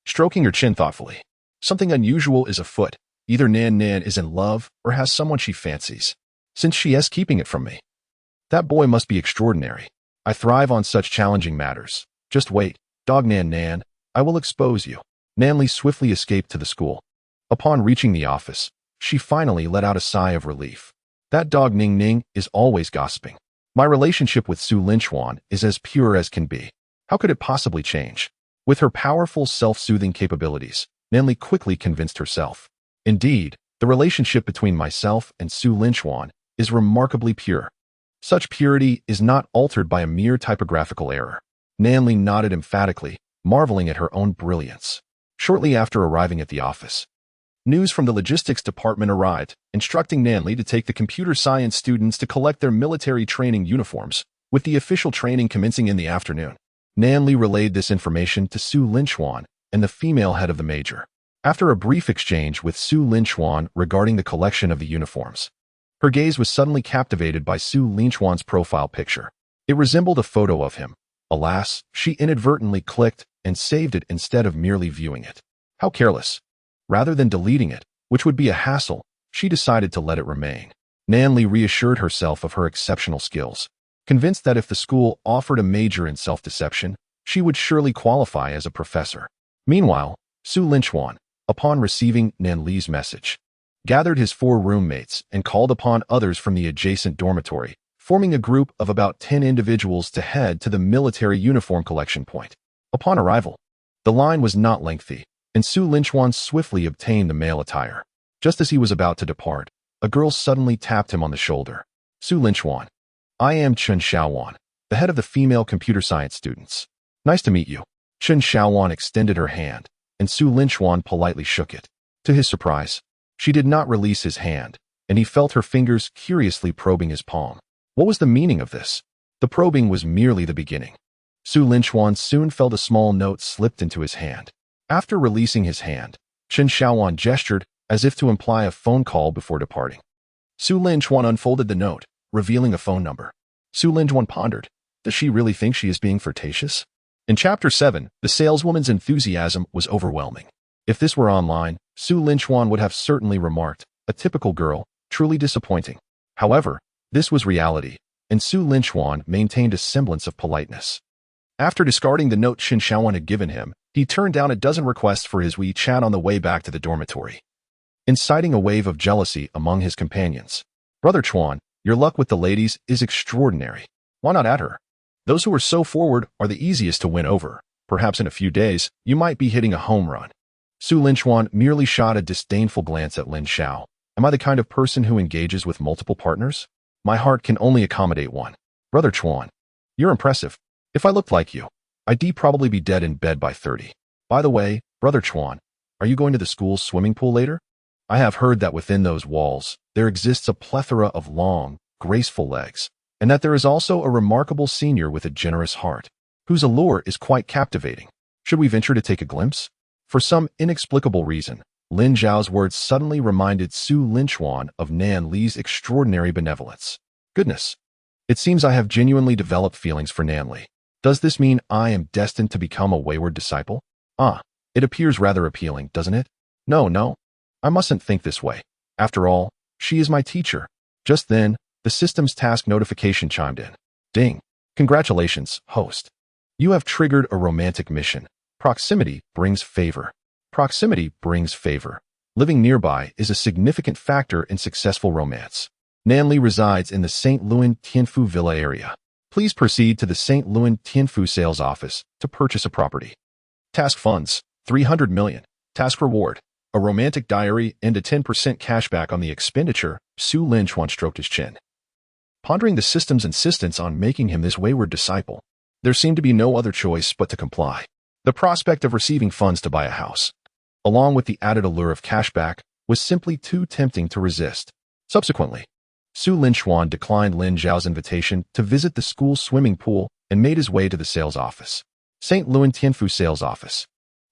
stroking her chin thoughtfully. Something unusual is afoot. Either Nan Nan is in love or has someone she fancies, since she is keeping it from me. That boy must be extraordinary. I thrive on such challenging matters. Just wait, dog Nan Nan, I will expose you. Nanli swiftly escaped to the school. Upon reaching the office, she finally let out a sigh of relief. That dog Ning Ning is always gossiping. My relationship with Su Linchuan is as pure as can be. How could it possibly change? With her powerful self-soothing capabilities, Nanli quickly convinced herself. Indeed, the relationship between myself and Su Linchuan is remarkably pure. Such purity is not altered by a mere typographical error. Nanli nodded emphatically, marveling at her own brilliance. Shortly after arriving at the office, news from the logistics department arrived, instructing Nanli to take the computer science students to collect their military training uniforms, with the official training commencing in the afternoon. Nanli relayed this information to Su Linchuan and the female head of the major. After a brief exchange with Su Linchuan regarding the collection of the uniforms, her gaze was suddenly captivated by Su Linchuan's profile picture. It resembled a photo of him. Alas, she inadvertently clicked and saved it instead of merely viewing it. How careless. Rather than deleting it, which would be a hassle, she decided to let it remain. Nanli reassured herself of her exceptional skills, convinced that if the school offered a major in self-deception, she would surely qualify as a professor. Meanwhile, Su Linchuan, upon receiving Nanli's message, gathered his 4 roommates and called upon others from the adjacent dormitory, forming a group of about 10 individuals to head to the military uniform collection point. Upon arrival, the line was not lengthy, and Su Linchuan swiftly obtained the male attire. Just as he was about to depart, a girl suddenly tapped him on the shoulder. Su Linchuan. I am Chen Xiaowan, the head of the female computer science students. Nice to meet you. Chen Xiaowan extended her hand, and Su Linchuan politely shook it. To his surprise, she did not release his hand, and he felt her fingers curiously probing his palm. What was the meaning of this? The probing was merely the beginning. Su Linchuan soon felt a small note slipped into his hand. After releasing his hand, Chen Xiaowan gestured as if to imply a phone call before departing. Su Linchuan unfolded the note, revealing a phone number. Su Linchuan pondered, does she really think she is being flirtatious? In Chapter 7, the saleswoman's enthusiasm was overwhelming. If this were online, Su Linchuan would have certainly remarked, a typical girl, truly disappointing. However, this was reality, and Su Linchuan maintained a semblance of politeness. After discarding the note Chen Xiaowan had given him, he turned down a dozen requests for his WeChat on the way back to the dormitory, inciting a wave of jealousy among his companions. Brother Chuan, your luck with the ladies is extraordinary. Why not at her? Those who are so forward are the easiest to win over. Perhaps in a few days, you might be hitting a home run. Su Linchuan merely shot a disdainful glance at Lin Xiao. Am I the kind of person who engages with multiple partners? My heart can only accommodate one. Brother Chuan, you're impressive. If I looked like you, I'd probably be dead in bed by 30. By the way, Brother Chuan, are you going to the school's swimming pool later? I have heard that within those walls, there exists a plethora of long, graceful legs, and that there is also a remarkable senior with a generous heart, whose allure is quite captivating. Should we venture to take a glimpse? For some inexplicable reason, Lin Zhao's words suddenly reminded Su Linchuan of Nan Li's extraordinary benevolence. Goodness, it seems I have genuinely developed feelings for Nan Li. Does this mean I am destined to become a wayward disciple? It appears rather appealing, doesn't it? No, I mustn't think this way. After all, she is my teacher. Just then, the system's task notification chimed in. Ding. Congratulations, host. You have triggered a romantic mission. Proximity brings favor. Proximity brings favor. Living nearby is a significant factor in successful romance. Nan Li resides in the St. Luan Tianfu Villa area. Please proceed to the St. Luan Tianfu sales office to purchase a property. Task funds, 300 million. Task reward, a romantic diary and a 10% cashback on the expenditure. Su Linchuan stroked his chin. Pondering the system's insistence on making him this wayward disciple, there seemed to be no other choice but to comply. The prospect of receiving funds to buy a house, along with the added allure of cashback, was simply too tempting to resist. Subsequently, Su Linchuan declined Lin Zhao's invitation to visit the school's swimming pool and made his way to the sales office. St. Luan Tianfu Sales Office.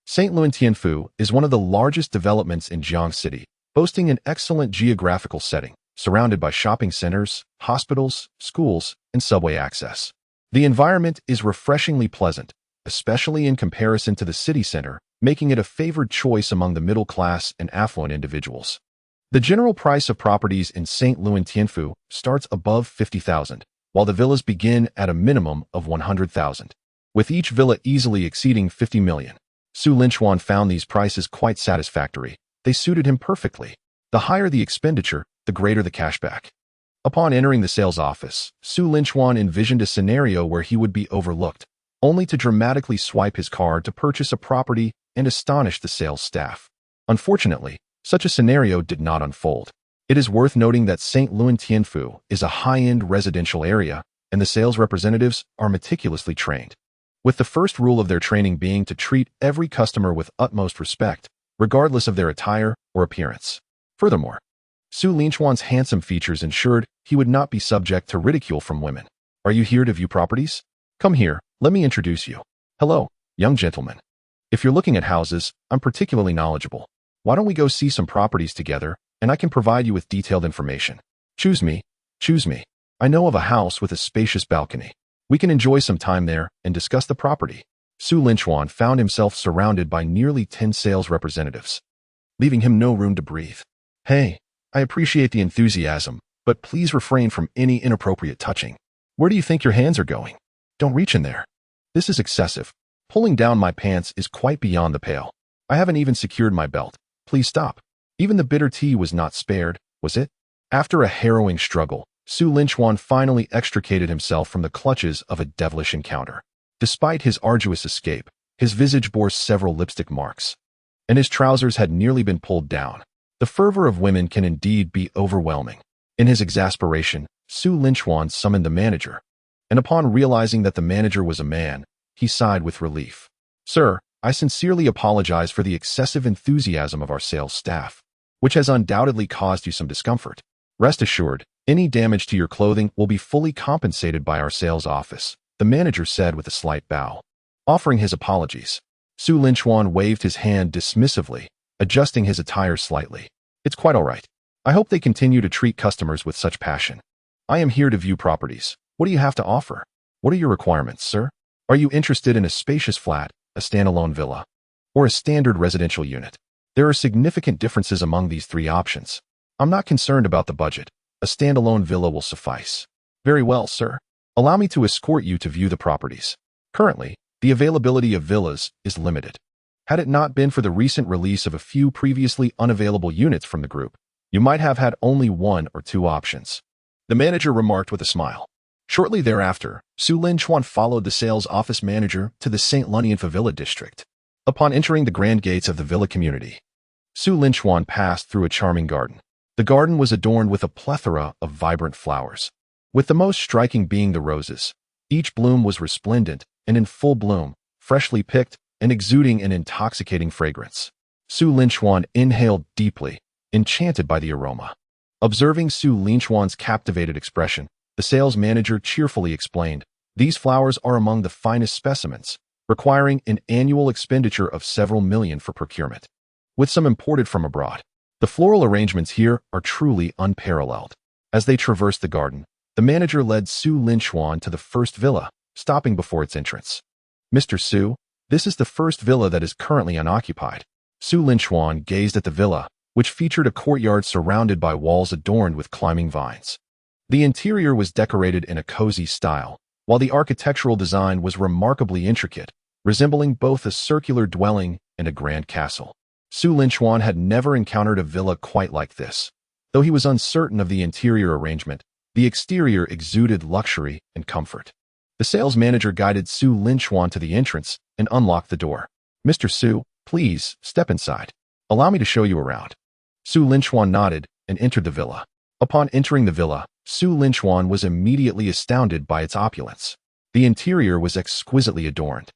St. Luan Tianfu is one of the largest developments in Jiang City, boasting an excellent geographical setting, surrounded by shopping centers, hospitals, schools, and subway access. The environment is refreshingly pleasant, especially in comparison to the city center, making it a favored choice among the middle class and affluent individuals. The general price of properties in St. Luan Tianfu starts above 50,000, while the villas begin at a minimum of 100,000, with each villa easily exceeding 50 million. Su Linchuan found these prices quite satisfactory. They suited him perfectly. The higher the expenditure, the greater the cashback. Upon entering the sales office, Su Linchuan envisioned a scenario where he would be overlooked, only to dramatically swipe his card to purchase a property and astonish the sales staff. Unfortunately, such a scenario did not unfold. It is worth noting that St. Luan Tianfu is a high-end residential area, and the sales representatives are meticulously trained, with the first rule of their training being to treat every customer with utmost respect, regardless of their attire or appearance. Furthermore, Su Linchuan's handsome features ensured he would not be subject to ridicule from women. Are you here to view properties? Come here, let me introduce you. Hello, young gentleman. If you're looking at houses, I'm particularly knowledgeable. Why don't we go see some properties together, and I can provide you with detailed information. Choose me. I know of a house with a spacious balcony. We can enjoy some time there and discuss the property. Su Linchuan found himself surrounded by nearly 10 sales representatives, leaving him no room to breathe. Hey, I appreciate the enthusiasm, but please refrain from any inappropriate touching. Where do you think your hands are going? Don't reach in there. This is excessive. Pulling down my pants is quite beyond the pale. I haven't even secured my belt. Please stop. Even the bitter tea was not spared, was it? After a harrowing struggle, Su Linchuan finally extricated himself from the clutches of a devilish encounter. Despite his arduous escape, his visage bore several lipstick marks, and his trousers had nearly been pulled down. The fervor of women can indeed be overwhelming. In his exasperation, Su Linchuan summoned the manager, and upon realizing that the manager was a man, he sighed with relief. Sir, I sincerely apologize for the excessive enthusiasm of our sales staff, which has undoubtedly caused you some discomfort. Rest assured, any damage to your clothing will be fully compensated by our sales office, the manager said with a slight bow. Offering his apologies, Su Linchuan waved his hand dismissively, adjusting his attire slightly. It's quite all right. I hope they continue to treat customers with such passion. I am here to view properties. What do you have to offer? What are your requirements, sir? Are you interested in a spacious flat, a standalone villa, or a standard residential unit? There are significant differences among these three options. I'm not concerned about the budget. A standalone villa will suffice. Very well, sir. Allow me to escort you to view the properties. Currently, the availability of villas is limited. Had it not been for the recent release of a few previously unavailable units from the group, you might have had only one or two options, the manager remarked with a smile. Shortly thereafter, Su Linchuan followed the sales office manager to the St. Lunianfa Villa district. Upon entering the grand gates of the villa community, Su Linchuan passed through a charming garden. The garden was adorned with a plethora of vibrant flowers, with the most striking being the roses. Each bloom was resplendent and in full bloom, freshly picked and exuding an intoxicating fragrance. Su Linchuan inhaled deeply, enchanted by the aroma. Observing Su Linchuan's captivated expression, the sales manager cheerfully explained, "These flowers are among the finest specimens, requiring an annual expenditure of several million for procurement, with some imported from abroad. The floral arrangements here are truly unparalleled." As they traversed the garden, the manager led Su Linchuan to the first villa, stopping before its entrance. "Mr. Su, this is the first villa that is currently unoccupied." Su Linchuan gazed at the villa, which featured a courtyard surrounded by walls adorned with climbing vines. The interior was decorated in a cozy style, while the architectural design was remarkably intricate, resembling both a circular dwelling and a grand castle. Su Linchuan had never encountered a villa quite like this. Though he was uncertain of the interior arrangement, the exterior exuded luxury and comfort. The sales manager guided Su Linchuan to the entrance and unlocked the door. "Mr. Su, please step inside. Allow me to show you around." Su Linchuan nodded and entered the villa. Upon entering the villa, Su Linchuan was immediately astounded by its opulence. The interior was exquisitely adorned,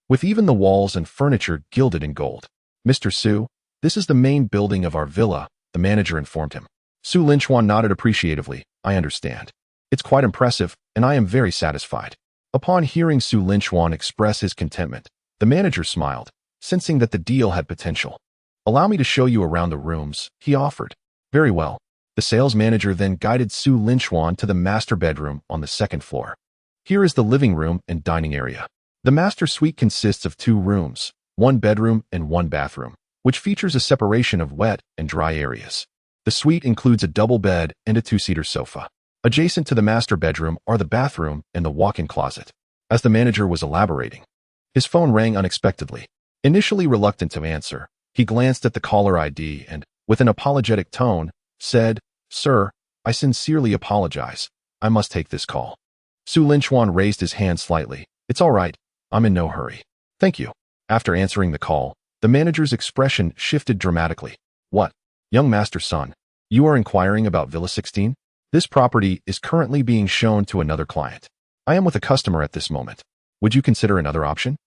with even the walls and furniture gilded in gold. "Mr. Su, this is the main building of our villa," the manager informed him. Su Linchuan nodded appreciatively. "I understand. It's quite impressive, and I am very satisfied." Upon hearing Su Linchuan express his contentment, the manager smiled, sensing that the deal had potential. "Allow me to show you around the rooms," he offered. "Very well." The sales manager then guided Su Linchuan to the master bedroom on the second floor. Here is the living room and dining area. The master suite consists of 2 rooms, 1 bedroom and 1 bathroom, which features a separation of wet and dry areas. The suite includes a double bed and a 2-seater sofa. Adjacent to the master bedroom are the bathroom and the walk-in closet. As the manager was elaborating, his phone rang unexpectedly. Initially reluctant to answer, he glanced at the caller ID and, with an apologetic tone, said, "Sir, I sincerely apologize. I must take this call." Su Linchuan raised his hand slightly. "It's all right. I'm in no hurry. Thank you." After answering the call, the manager's expression shifted dramatically. "What? Young master son, you are inquiring about Villa 16? This property is currently being shown to another client. I am with a customer at this moment. Would you consider another option?"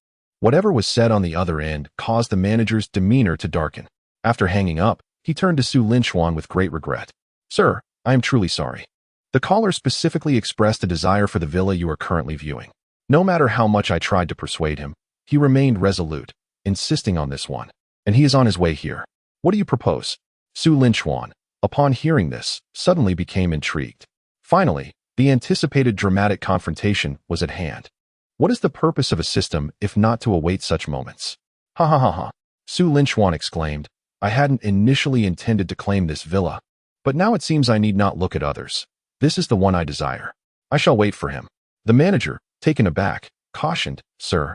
Whatever was said on the other end caused the manager's demeanor to darken. After hanging up, he turned to Su Linchuan with great regret. "Sir, I am truly sorry. The caller specifically expressed a desire for the villa you are currently viewing. No matter how much I tried to persuade him, he remained resolute, insisting on this one, and he is on his way here. What do you propose?" Su Linchuan, upon hearing this, suddenly became intrigued. Finally, the anticipated dramatic confrontation was at hand. What is the purpose of a system if not to await such moments? "Ha ha ha ha," Su Linchuan exclaimed. "I hadn't initially intended to claim this villa, but now it seems I need not look at others. This is the one I desire. I shall wait for him." The manager, taken aback, cautioned, "Sir,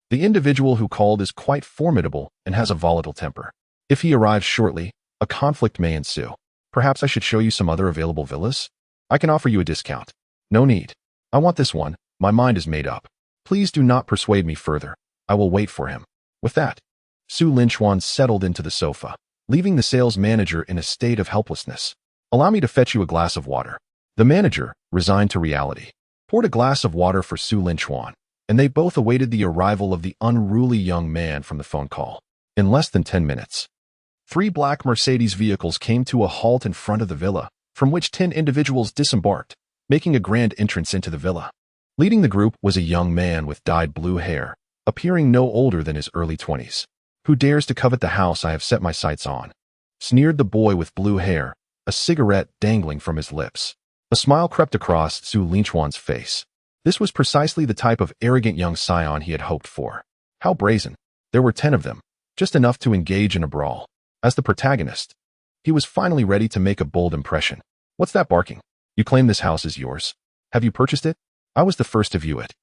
the individual who called is quite formidable and has a volatile temper. If he arrives shortly, a conflict may ensue. Perhaps I should show you some other available villas? I can offer you a discount." "No need. I want this one. My mind is made up. Please do not persuade me further. I will wait for him." With that, Su Linchuan settled into the sofa, leaving the sales manager in a state of helplessness. "Allow me to fetch you a glass of water." The manager, resigned to reality, poured a glass of water for Su Linchuan. and they both awaited the arrival of the unruly young man from the phone call. In less than 10 minutes, 3 black Mercedes vehicles came to a halt in front of the villa, from which 10 individuals disembarked, making a grand entrance into the villa. Leading the group was a young man with dyed blue hair, appearing no older than his early 20s. "Who dares to covet the house I have set my sights on?" sneered the boy with blue hair, a cigarette dangling from his lips. A smile crept across Su Linchuan's face. This was precisely the type of arrogant young scion he had hoped for. How brazen. There were 10 of them, just enough to engage in a brawl. As the protagonist, he was finally ready to make a bold impression. "What's that barking? You claim this house is yours. Have you purchased it? I was the first to view it,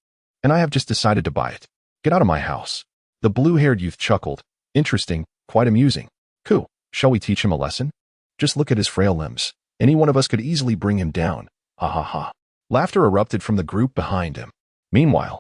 and I have just decided to buy it. Get out of my house." The blue-haired youth chuckled. "Interesting, quite amusing. Cool. Shall we teach him a lesson? Just look at his frail limbs. Any one of us could easily bring him down. Ha ha ha." Laughter erupted from the group behind him. Meanwhile,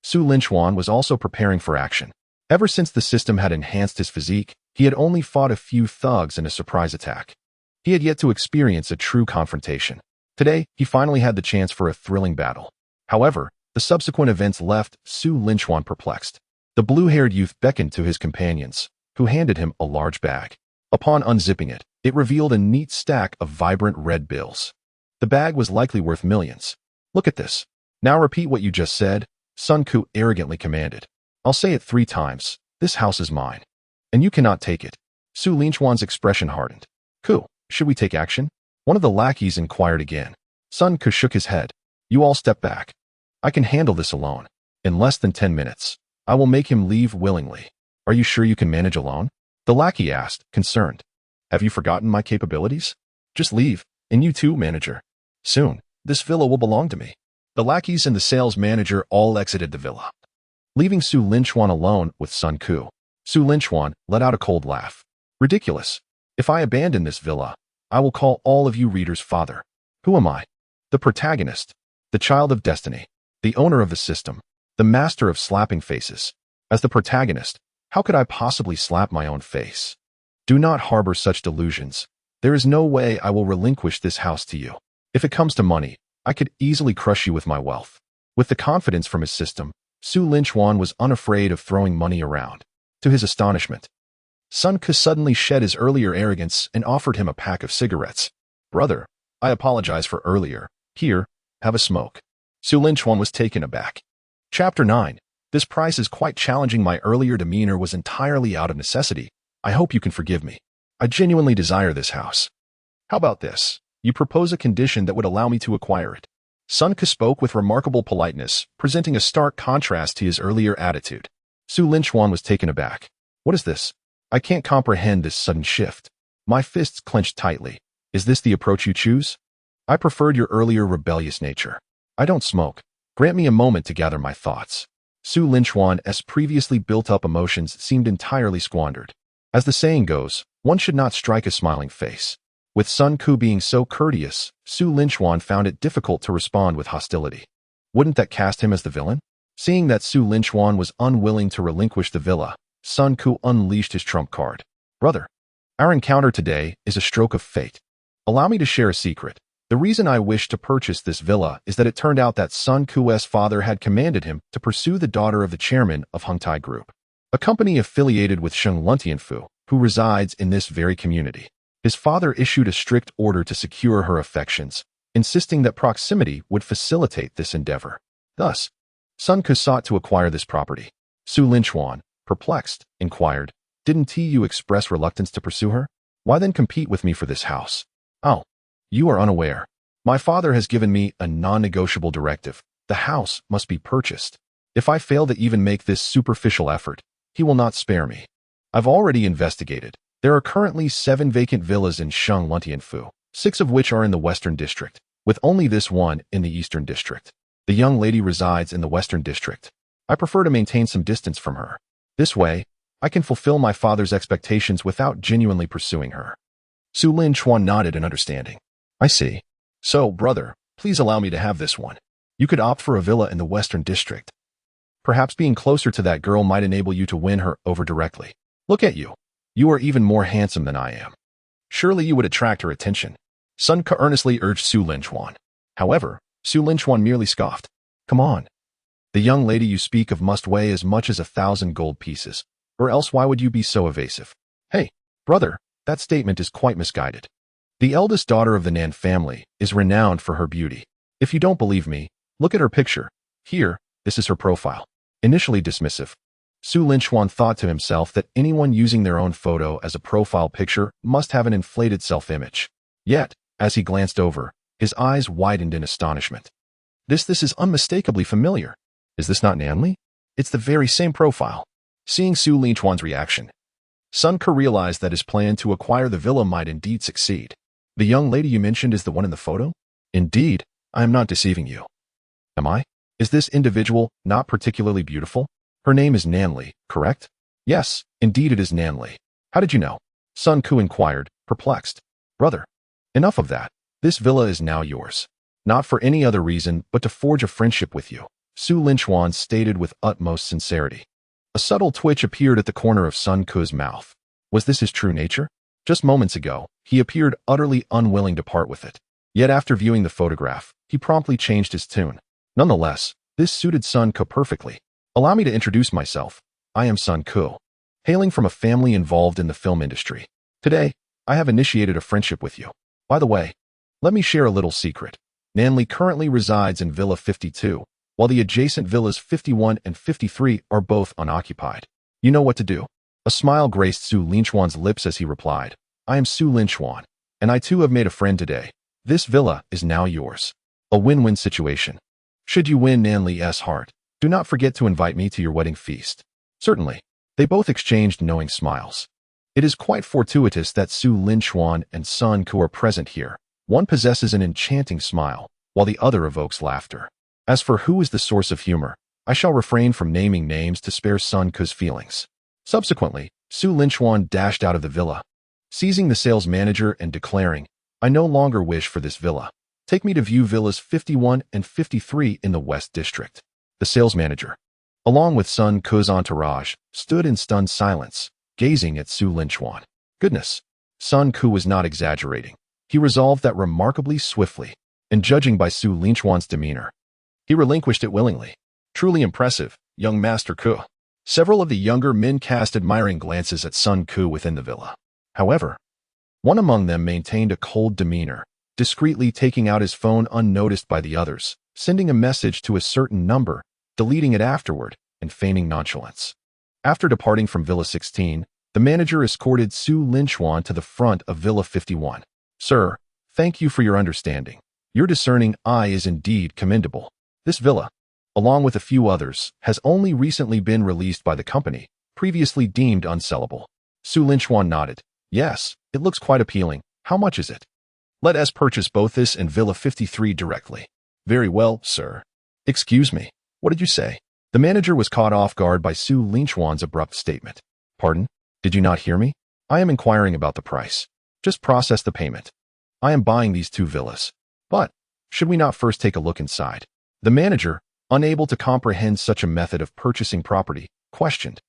Su Linchuan was also preparing for action. Ever since the system had enhanced his physique, he had only fought a few thugs in a surprise attack. He had yet to experience a true confrontation. Today, he finally had the chance for a thrilling battle. However, the subsequent events left Su Linchuan perplexed. The blue-haired youth beckoned to his companions, who handed him a large bag. Upon unzipping it, it revealed a neat stack of vibrant red bills. The bag was likely worth millions. "Look at this. Now repeat what you just said," Sun Ku arrogantly commanded. "I'll say it 3 times. This house is mine, and you cannot take it." Su Linchuan's expression hardened. "Ku, should we take action?" One of the lackeys inquired again. Sun Ku shook his head. "You all step back. I can handle this alone. In less than 10 minutes, I will make him leave willingly." "Are you sure you can manage alone?" the lackey asked, concerned. "Have you forgotten my capabilities? Just leave, and you too, manager. Soon, this villa will belong to me." The lackeys and the sales manager all exited the villa, leaving Su Linchuan alone with Sun Ku. Su Linchuan let out a cold laugh. "Ridiculous. If I abandon this villa, I will call all of you readers father. Who am I? The protagonist, the child of destiny, the owner of the system, the master of slapping faces. As the protagonist, how could I possibly slap my own face? Do not harbor such delusions. There is no way I will relinquish this house to you. If it comes to money, I could easily crush you with my wealth." With the confidence from his system, Su Linchuan was unafraid of throwing money around. To his astonishment, Sun Ku suddenly shed his earlier arrogance and offered him a pack of cigarettes. "Brother, I apologize for earlier. Here, have a smoke." Su Linchuan was taken aback. Chapter 9. This price is quite challenging. My earlier demeanor was entirely out of necessity. I hope you can forgive me. I genuinely desire this house. How about this? You propose a condition that would allow me to acquire it. Sun Ku spoke with remarkable politeness, presenting a stark contrast to his earlier attitude. Su Linchuan was taken aback. "What is this? I can't comprehend this sudden shift." My fists clenched tightly. "Is this the approach you choose? I preferred your earlier rebellious nature. I don't smoke. Grant me a moment to gather my thoughts." Su Linchuan's previously built-up emotions seemed entirely squandered. As the saying goes, one should not strike a smiling face. With Sun Ku being so courteous, Su Linchuan found it difficult to respond with hostility. Wouldn't that cast him as the villain? Seeing that Su Linchuan was unwilling to relinquish the villa, Sun Ku unleashed his trump card. "Brother, our encounter today is a stroke of fate. Allow me to share a secret. The reason I wished to purchase this villa is that it turned out that Sun Ku's father had commanded him to pursue the daughter of the chairman of Hengtai Group, a company affiliated with Sheng Luntianfu, who resides in this very community. His father issued a strict order to secure her affections, insisting that proximity would facilitate this endeavor. Thus, Sun Ku sought to acquire this property." Su Linchuan, perplexed, inquired, "Didn't you express reluctance to pursue her? Why then compete with me for this house?" "Oh, you are unaware. My father has given me a non-negotiable directive. The house must be purchased. If I fail to even make this superficial effort, he will not spare me. I've already investigated. There are currently 7 vacant villas in Sheng Luntianfu, 6 of which are in the Western District, with only this one in the Eastern District. The young lady resides in the Western District. I prefer to maintain some distance from her. This way, I can fulfill my father's expectations without genuinely pursuing her." Su Linchuan nodded in understanding. "I see. So, brother, please allow me to have this one. You could opt for a villa in the Western District. Perhaps being closer to that girl might enable you to win her over directly. Look at you. You are even more handsome than I am. Surely you would attract her attention." Sun Ku earnestly urged Su Linchuan. However, Su Linchuan merely scoffed. "Come on. The young lady you speak of must weigh as much as 1,000 gold pieces, or else why would you be so evasive? Hey, brother, that statement is quite misguided. The eldest daughter of the Nan family is renowned for her beauty. If you don't believe me, look at her picture. Here, this is her profile. Initially dismissive, Su Linchuan thought to himself that anyone using their own photo as a profile picture must have an inflated self-image. Yet, as he glanced over, his eyes widened in astonishment. This is unmistakably familiar. Is this not Nanli? It's the very same profile. Seeing Su Linchuan's reaction, Sun Ke realized that his plan to acquire the villa might indeed succeed. The young lady you mentioned is the one in the photo? Indeed, I am not deceiving you. Am I? Is this individual not particularly beautiful? Her name is Nanli, correct? Yes, indeed it is Nanli. How did you know? Sun Ke inquired, perplexed. Brother, enough of that. This villa is now yours. Not for any other reason but to forge a friendship with you, Su Linchuan stated with utmost sincerity. A subtle twitch appeared at the corner of Sun Ke's mouth. Was this his true nature? Just moments ago, he appeared utterly unwilling to part with it. Yet after viewing the photograph, he promptly changed his tune. Nonetheless, this suited Sun Ke perfectly. Allow me to introduce myself. I am Sun Ke, hailing from a family involved in the film industry. Today, I have initiated a friendship with you. By the way, let me share a little secret. Nanli currently resides in Villa 52, while the adjacent villas 51 and 53 are both unoccupied. You know what to do. A smile graced Su Linchuan's lips as he replied, I am Su Linchuan, and I too have made a friend today. This villa is now yours. A win-win situation. Should you win Nanli's heart, do not forget to invite me to your wedding feast. Certainly. They both exchanged knowing smiles. It is quite fortuitous that Su Linchuan and Sun Ke are present here. One possesses an enchanting smile, while the other evokes laughter. As for who is the source of humor, I shall refrain from naming names to spare Sun Ke's feelings. Subsequently, Su Linchuan dashed out of the villa, seizing the sales manager and declaring, I no longer wish for this villa. Take me to view villas 51 and 53 in the West District. The sales manager, along with Sun Ke's entourage, stood in stunned silence, gazing at Su Linchuan. Goodness! Sun Ke was not exaggerating. He resolved that remarkably swiftly, and judging by Su Linchuan's demeanor, he relinquished it willingly. Truly impressive, young Master Ke. Several of the younger men cast admiring glances at Sun Ke within the villa. However, one among them maintained a cold demeanor, discreetly taking out his phone unnoticed by the others, sending a message to a certain number, deleting it afterward, and feigning nonchalance. After departing from Villa 16, the manager escorted Su Linchuan to the front of Villa 51. Sir, thank you for your understanding. Your discerning eye is indeed commendable. This villa, along with a few others, has only recently been released by the company, previously deemed unsellable. Su Linchuan nodded. Yes, it looks quite appealing. How much is it? Let us purchase both this and Villa 53 directly. Very well, sir. Excuse me, what did you say? The manager was caught off guard by Su Linchuan's abrupt statement. Pardon? Did you not hear me? I am inquiring about the price. Just process the payment. I am buying these 2 villas. But, should we not first take a look inside? The manager, unable to comprehend such a method of purchasing property, questioned.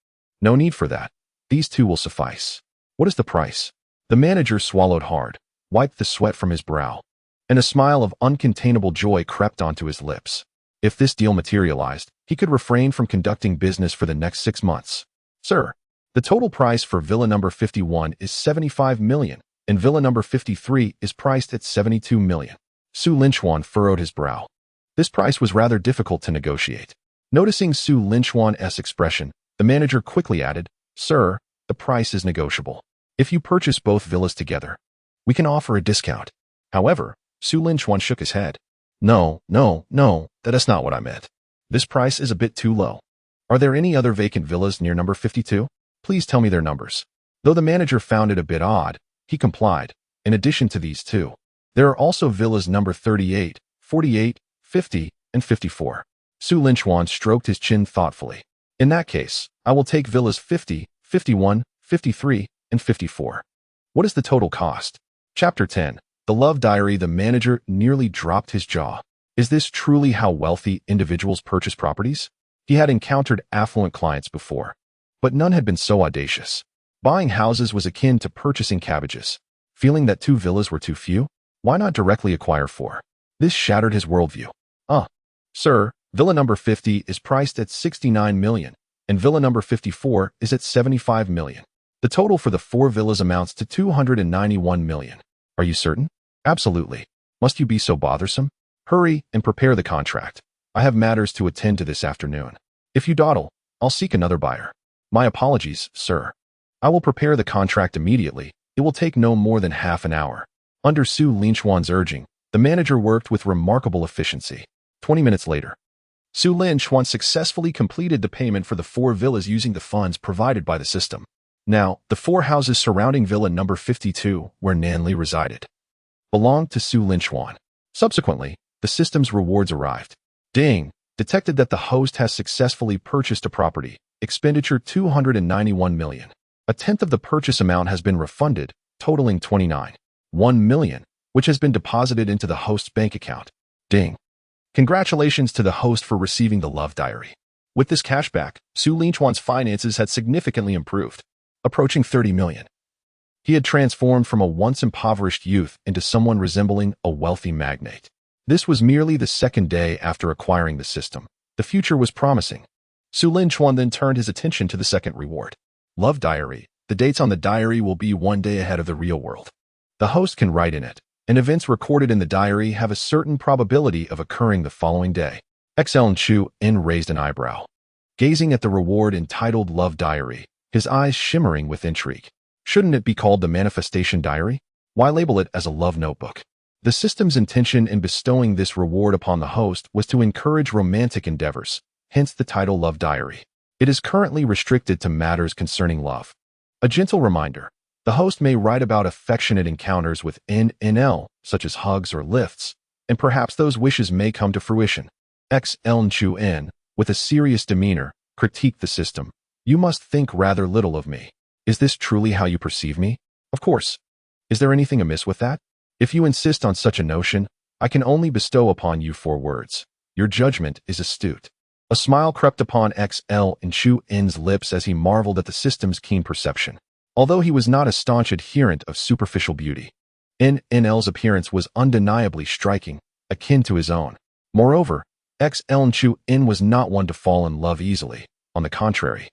No need for that. These 2 will suffice. What is the price? The manager swallowed hard, wiped the sweat from his brow, and a smile of uncontainable joy crept onto his lips. If this deal materialized, he could refrain from conducting business for the next 6 months. Sir, the total price for Villa number 51 is 75 million, and Villa number 53 is priced at 72 million. Su Linchuan furrowed his brow. This price was rather difficult to negotiate. Noticing Su Linchuan's expression, the manager quickly added, Sir, the price is negotiable. If you purchase both villas together, we can offer a discount. However, Su Linchuan shook his head. No, that is not what I meant. This price is a bit too low. Are there any other vacant villas near number 52? Please tell me their numbers. Though the manager found it a bit odd, he complied. In addition to these 2, there are also villas number 38, 48, 50, and 54. Su Linchuan stroked his chin thoughtfully. In that case, I will take villas 50, 51, 53, and 54. What is the total cost? Chapter 10. The Love Diary. The manager nearly dropped his jaw. Is this truly how wealthy individuals purchase properties? He had encountered affluent clients before, but none had been so audacious. Buying houses was akin to purchasing cabbages. Feeling that 2 villas were too few, why not directly acquire 4? This shattered his worldview. Sir, Villa number 50 is priced at 69 million, and villa number 54 is at 75 million. The total for the 4 villas amounts to 291 million. Are you certain? Absolutely. Must you be so bothersome? Hurry and prepare the contract. I have matters to attend to this afternoon. If you dawdle, I'll seek another buyer. My apologies, sir. I will prepare the contract immediately. It will take no more than half an hour. Under Su Linchuan's urging, the manager worked with remarkable efficiency. 20 minutes later, Su Linchuan successfully completed the payment for the 4 villas using the funds provided by the system. Now, the 4 houses surrounding villa number 52, where Nanli resided, belonged to Su Linchuan. Subsequently, the system's rewards arrived. Ding! Detected that the host has successfully purchased a property. Expenditure 291 million. A tenth of the purchase amount has been refunded, totaling 29.1 million, which has been deposited into the host's bank account. Ding! Congratulations to the host for receiving the love diary. With this cashback, Su Linchuan's finances had significantly improved, approaching 30 million. He had transformed from a once impoverished youth into someone resembling a wealthy magnate. This was merely the second day after acquiring the system. The future was promising. Su Linchuan then turned his attention to the second reward. Love diary. The dates on the diary will be one day ahead of the real world. The host can write in it, and events recorded in the diary have a certain probability of occurring the following day. XL Chu In raised an eyebrow, gazing at the reward entitled Love Diary, his eyes shimmering with intrigue. Shouldn't it be called the Manifestation Diary? Why label it as a love notebook? The system's intention in bestowing this reward upon the host was to encourage romantic endeavors, hence the title Love Diary. It is currently restricted to matters concerning love. A gentle reminder, the host may write about affectionate encounters with NL, such as hugs or lifts, and perhaps those wishes may come to fruition. XL Chu In, with a serious demeanor, critiqued the system. You must think rather little of me. Is this truly how you perceive me? Of course. Is there anything amiss with that? If you insist on such a notion, I can only bestow upon you 4 words. Your judgment is astute. A smile crept upon XL Chu In's lips as he marveled at the system's keen perception. Although he was not a staunch adherent of superficial beauty, NL's appearance was undeniably striking, akin to his own. Moreover, XL Chu In was not one to fall in love easily. On the contrary,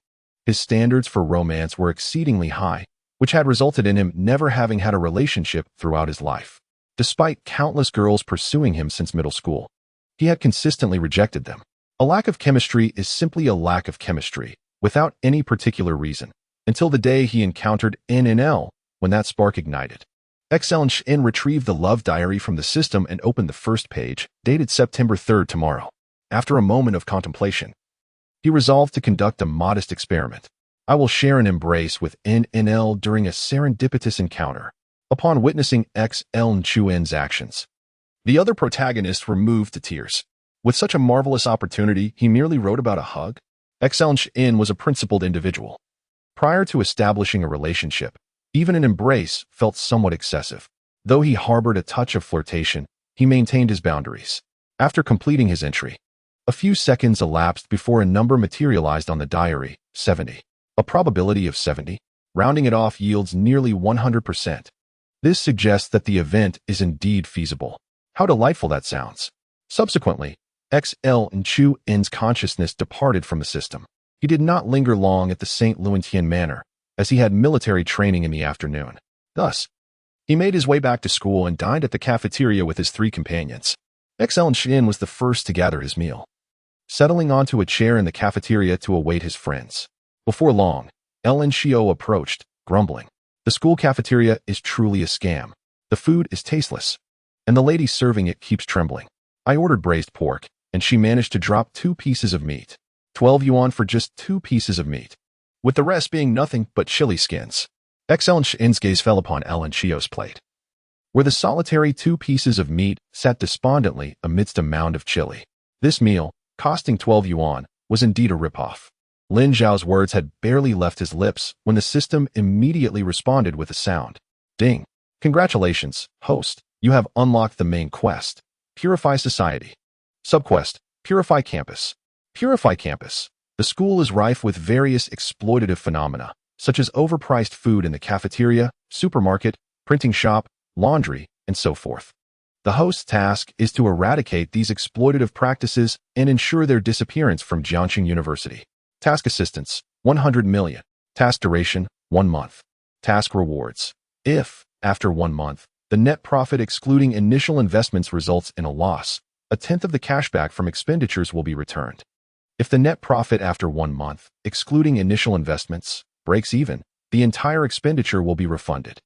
his standards for romance were exceedingly high, which had resulted in him never having had a relationship throughout his life. Despite countless girls pursuing him since middle school, he had consistently rejected them. A lack of chemistry is simply a lack of chemistry, without any particular reason, until the day he encountered NL, when that spark ignited. XL In retrieved the love diary from the system and opened the first page, dated September 3rd tomorrow. After a moment of contemplation, he resolved to conduct a modest experiment. I will share an embrace with NL during a serendipitous encounter. Upon witnessing XL Chu In's actions, the other protagonists were moved to tears. With such a marvelous opportunity, he merely wrote about a hug. XL In was a principled individual. Prior to establishing a relationship, even an embrace felt somewhat excessive. Though he harbored a touch of flirtation, he maintained his boundaries. After completing his entry, a few seconds elapsed before a number materialized on the diary, 70. A probability of 70, rounding it off yields nearly 100%. This suggests that the event is indeed feasible. How delightful that sounds. Subsequently, XL Chu In's consciousness departed from the system. He did not linger long at the St. Louis Manor, as he had military training in the afternoon. Thus, he made his way back to school and dined at the cafeteria with his 3 companions. XL In was the first to gather his meal, settling onto a chair in the cafeteria to await his friends. Before long, Ellen Shio approached, grumbling. The school cafeteria is truly a scam. The food is tasteless, and the lady serving it keeps trembling. I ordered braised pork, and she managed to drop 2 pieces of meat. 12 yuan for just 2 pieces of meat, with the rest being nothing but chili skins. XL In's gaze fell upon Ellen Shio's plate, where the solitary 2 pieces of meat sat despondently amidst a mound of chili. This meal, costing 12 yuan, was indeed a ripoff. Lin Zhao's words had barely left his lips when the system immediately responded with a sound. Ding! Congratulations, host. You have unlocked the main quest. Purify Society. Subquest, Purify Campus. Purify Campus. The school is rife with various exploitative phenomena, such as overpriced food in the cafeteria, supermarket, printing shop, laundry, and so forth. The host's task is to eradicate these exploitative practices and ensure their disappearance from Jiangxing University. Task assistance, 100 million. Task duration, 1 month. Task rewards. If, after 1 month, the net profit excluding initial investments results in a loss, a tenth of the cashback from expenditures will be returned. If the net profit after 1 month, excluding initial investments, breaks even, the entire expenditure will be refunded.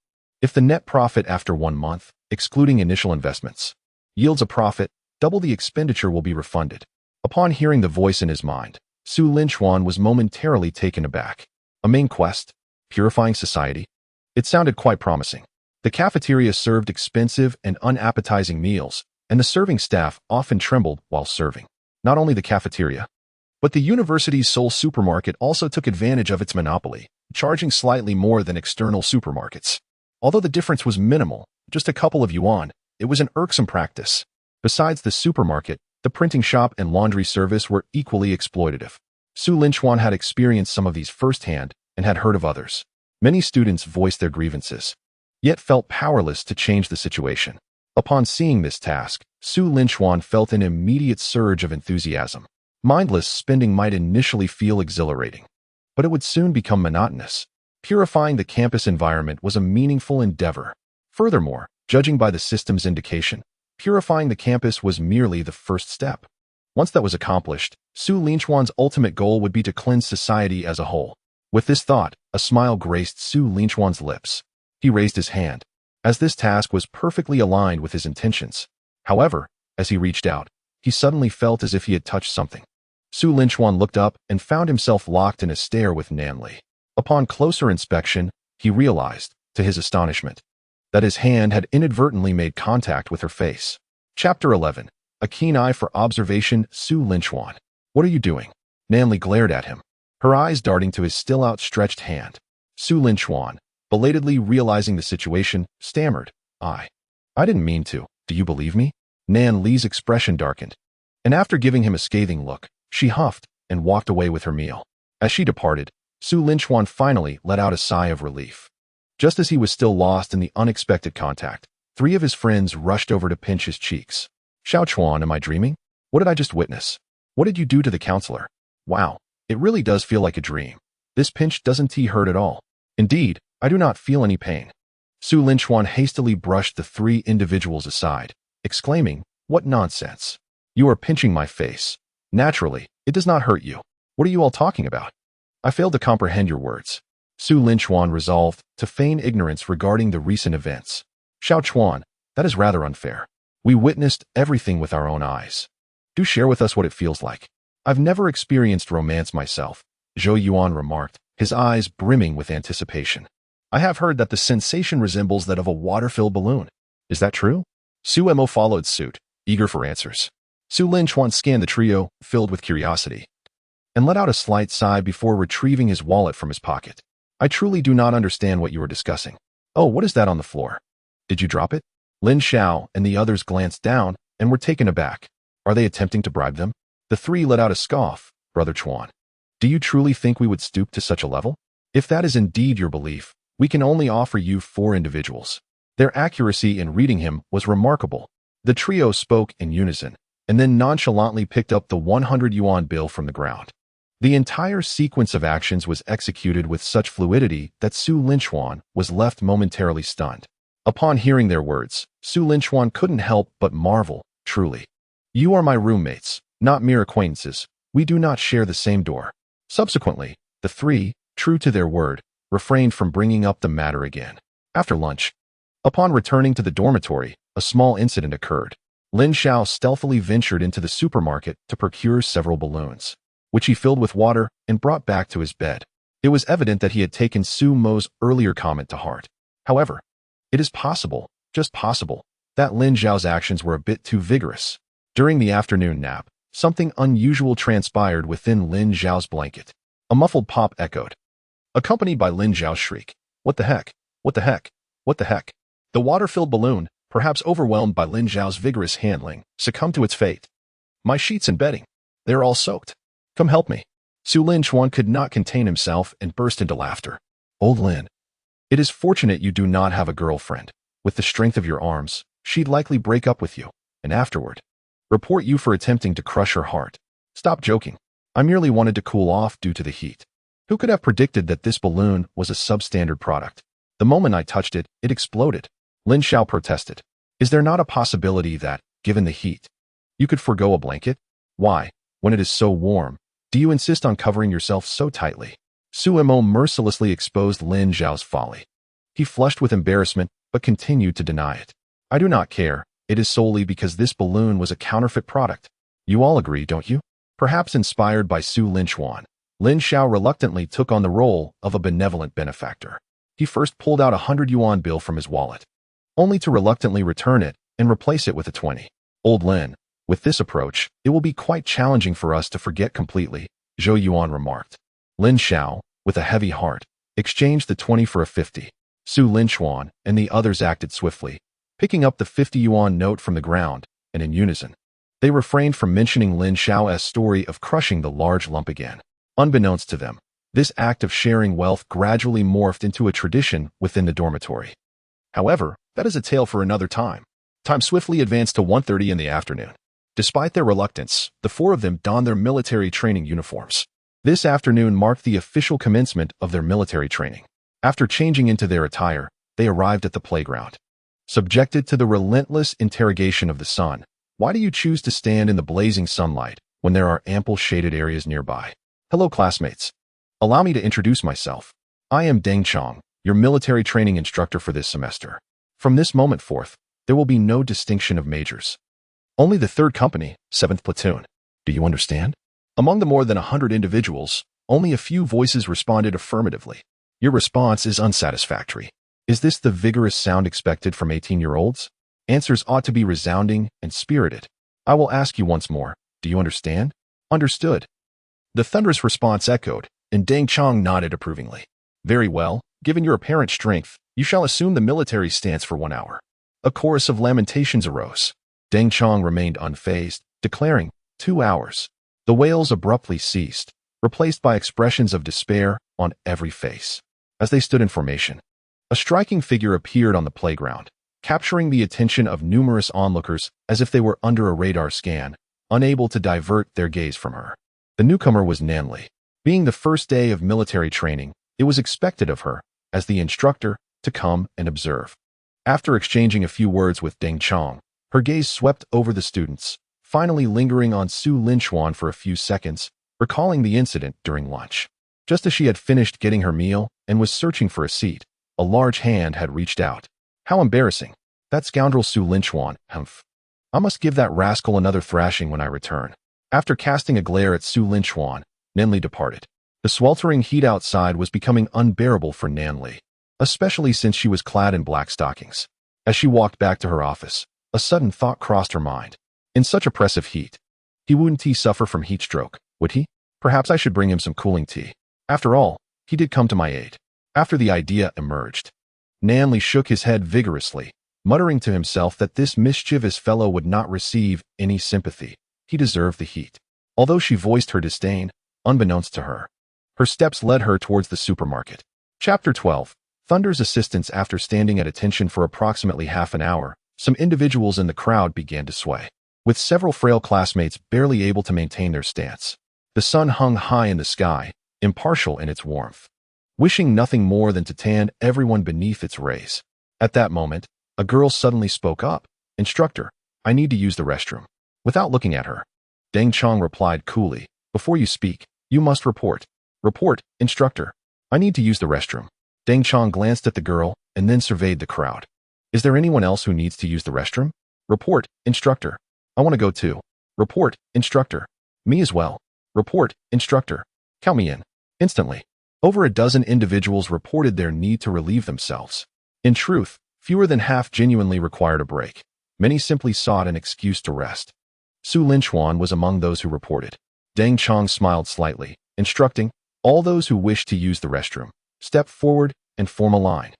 If the net profit after 1 month, excluding initial investments, yields a profit, double the expenditure will be refunded. Upon hearing the voice in his mind, Su Linchuan was momentarily taken aback. A main quest? Purifying society? It sounded quite promising. The cafeteria served expensive and unappetizing meals, and the serving staff often trembled while serving. Not only the cafeteria, but the university's sole supermarket also took advantage of its monopoly, charging slightly more than external supermarkets. Although the difference was minimal, just a couple of yuan, it was an irksome practice. Besides the supermarket, the printing shop and laundry service were equally exploitative. Su Linchuan had experienced some of these firsthand and had heard of others. Many students voiced their grievances, yet felt powerless to change the situation. Upon seeing this task, Su Linchuan felt an immediate surge of enthusiasm. Mindless spending might initially feel exhilarating, but it would soon become monotonous. Purifying the campus environment was a meaningful endeavor. Furthermore, judging by the system's indication, purifying the campus was merely the first step. Once that was accomplished, Su Linchuan's ultimate goal would be to cleanse society as a whole. With this thought, a smile graced Su Linchuan's lips. He raised his hand, as this task was perfectly aligned with his intentions. However, as he reached out, he suddenly felt as if he had touched something. Su Linchuan looked up and found himself locked in a stare with Nanli. Upon closer inspection, he realized, to his astonishment, that his hand had inadvertently made contact with her face. Chapter 11. A keen eye for observation. Su Linchuan. What are you doing? Nanli glared at him, her eyes darting to his still outstretched hand. Su Linchuan, belatedly realizing the situation, stammered, I didn't mean to. Do you believe me? Nan Li's expression darkened, and after giving him a scathing look, she huffed and walked away with her meal. As she departed, Su Linchuan finally let out a sigh of relief. Just as he was still lost in the unexpected contact, 3 of his friends rushed over to pinch his cheeks. Xiao Chuan, am I dreaming? What did I just witness? What did you do to the counselor? Wow, it really does feel like a dream. This pinch doesn't hurt at all. Indeed, I do not feel any pain. Su Linchuan hastily brushed the 3 individuals aside, exclaiming, what nonsense. You are pinching my face. Naturally, it does not hurt you. What are you all talking about? I failed to comprehend your words. Su Linchuan resolved to feign ignorance regarding the recent events. Xiao Chuan, that is rather unfair. We witnessed everything with our own eyes. Do share with us what it feels like. I've never experienced romance myself, Zhou Yuan remarked, his eyes brimming with anticipation. I have heard that the sensation resembles that of a water-filled balloon. Is that true? Su Mo followed suit, eager for answers. Su Linchuan scanned the trio, filled with curiosity, and let out a slight sigh before retrieving his wallet from his pocket. I truly do not understand what you are discussing. Oh, what is that on the floor? Did you drop it? Lin Xiao and the others glanced down and were taken aback. Are they attempting to bribe them? The 3 let out a scoff. Brother Chuan, do you truly think we would stoop to such a level? If that is indeed your belief, we can only offer you 4 individuals. Their accuracy in reading him was remarkable. The trio spoke in unison, and then nonchalantly picked up the 100 yuan bill from the ground. The entire sequence of actions was executed with such fluidity that Su Linchuan was left momentarily stunned. Upon hearing their words, Su Linchuan couldn't help but marvel, truly. You are my roommates, not mere acquaintances. We do not share the same door. Subsequently, the 3, true to their word, refrained from bringing up the matter again. After lunch, upon returning to the dormitory, a small incident occurred. Lin Xiao stealthily ventured into the supermarket to procure several balloons, which he filled with water and brought back to his bed. It was evident that he had taken Su Mo's earlier comment to heart. However, it is possible, just possible, that Lin Xiao's actions were a bit too vigorous. During the afternoon nap, something unusual transpired within Lin Xiao's blanket. A muffled pop echoed, accompanied by Lin Xiao's shriek. What the heck? What the heck? What the heck? The water-filled balloon, perhaps overwhelmed by Lin Xiao's vigorous handling, succumbed to its fate. My sheets and bedding, they're all soaked. Come help me. Su Linchuan could not contain himself and burst into laughter. Old Lin, it is fortunate you do not have a girlfriend. With the strength of your arms, she'd likely break up with you, and afterward, report you for attempting to crush her heart. Stop joking. I merely wanted to cool off due to the heat. Who could have predicted that this balloon was a substandard product? The moment I touched it, it exploded. Lin Xiao protested. Is there not a possibility that, given the heat, you could forgo a blanket? Why, when it is so warm, do you insist on covering yourself so tightly? Su Mo mercilessly exposed Lin Xiao's folly. He flushed with embarrassment, but continued to deny it. I do not care. It is solely because this balloon was a counterfeit product. You all agree, don't you? Perhaps inspired by Su Linchuan, Lin Xiao reluctantly took on the role of a benevolent benefactor. He first pulled out a 100 yuan bill from his wallet, only to reluctantly return it and replace it with a 20. Old Lin, with this approach, it will be quite challenging for us to forget completely, Zhou Yuan remarked. Lin Xiao, with a heavy heart, exchanged the 20 for a 50. Su Linchuan and the others acted swiftly, picking up the 50 yuan note from the ground, and in unison, they refrained from mentioning Lin Xiao's story of crushing the large lump again. Unbeknownst to them, this act of sharing wealth gradually morphed into a tradition within the dormitory. However, that is a tale for another time. Time swiftly advanced to 1:30 in the afternoon. Despite their reluctance, the four of them donned their military training uniforms. This afternoon marked the official commencement of their military training. After changing into their attire, they arrived at the playground. Subjected to the relentless interrogation of the sun, why do you choose to stand in the blazing sunlight when there are ample shaded areas nearby? Hello, classmates. Allow me to introduce myself. I am Deng Chong, your military training instructor for this semester. From this moment forth, there will be no distinction of majors. Only the 3rd Company, 7th Platoon. Do you understand? Among the more than 100 individuals, only a few voices responded affirmatively. Your response is unsatisfactory. Is this the vigorous sound expected from 18-year-olds? Answers ought to be resounding and spirited. I will ask you once more. Do you understand? Understood. The thunderous response echoed, and Deng Chong nodded approvingly. Very well. Given your apparent strength, you shall assume the military stance for 1 hour. A chorus of lamentations arose. Deng Chong remained unfazed, declaring, 2 hours. The wails abruptly ceased, replaced by expressions of despair on every face. As they stood in formation, a striking figure appeared on the playground, capturing the attention of numerous onlookers as if they were under a radar scan, unable to divert their gaze from her. The newcomer was Nanli. Being the first day of military training, it was expected of her, as the instructor, to come and observe. After exchanging a few words with Deng Chong, her gaze swept over the students, finally lingering on Su Linchuan for a few seconds, recalling the incident during lunch. Just as she had finished getting her meal and was searching for a seat, a large hand had reached out. How embarrassing. That scoundrel Su Linchuan, humph. I must give that rascal another thrashing when I return. After casting a glare at Su Linchuan, Nanli departed. The sweltering heat outside was becoming unbearable for Nanli, especially since she was clad in black stockings. As she walked back to her office, a sudden thought crossed her mind. In such oppressive heat, he wouldn't suffer from heat stroke, would he? Perhaps I should bring him some cooling tea. After all, he did come to my aid. After the idea emerged, Nanli shook his head vigorously, muttering to himself that this mischievous fellow would not receive any sympathy. He deserved the heat. Although she voiced her disdain, unbeknownst to her, her steps led her towards the supermarket. Chapter 12. Thunder's assistance. After standing at attention for approximately half an hour, some individuals in the crowd began to sway, with several frail classmates barely able to maintain their stance. The sun hung high in the sky, impartial in its warmth, wishing nothing more than to tan everyone beneath its rays. At that moment, a girl suddenly spoke up. Instructor, I need to use the restroom. Without looking at her, Deng Chong replied coolly, before you speak, you must report. Report, instructor. I need to use the restroom. Deng Chong glanced at the girl and then surveyed the crowd. Is there anyone else who needs to use the restroom? Report, instructor. I want to go too. Report, instructor. Me as well. Report, instructor. Count me in. Instantly, over a dozen individuals reported their need to relieve themselves. In truth, fewer than half genuinely required a break. Many simply sought an excuse to rest. Su Linchuan was among those who reported. Deng Chong smiled slightly, instructing, all those who wish to use the restroom, step forward and form a line.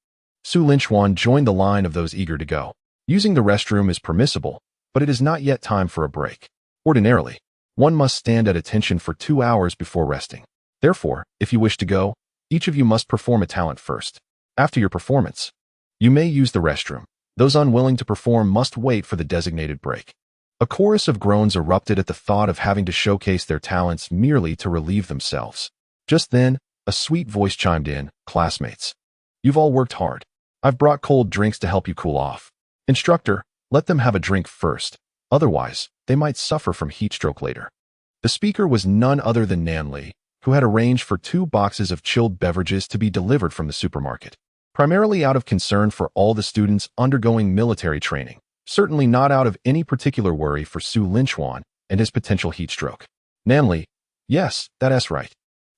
Su Linchuan joined the line of those eager to go. Using the restroom is permissible, but it is not yet time for a break. Ordinarily, one must stand at attention for 2 hours before resting. Therefore, if you wish to go, each of you must perform a talent first. After your performance, you may use the restroom. Those unwilling to perform must wait for the designated break. A chorus of groans erupted at the thought of having to showcase their talents merely to relieve themselves. Just then, a sweet voice chimed in, "Classmates, you've all worked hard. I've brought cold drinks to help you cool off. Instructor, let them have a drink first. Otherwise, they might suffer from heat stroke later." The speaker was none other than Nanli, who had arranged for 2 boxes of chilled beverages to be delivered from the supermarket, primarily out of concern for all the students undergoing military training, certainly not out of any particular worry for Su Linchuan and his potential heat stroke. Nanli, yes, that's right.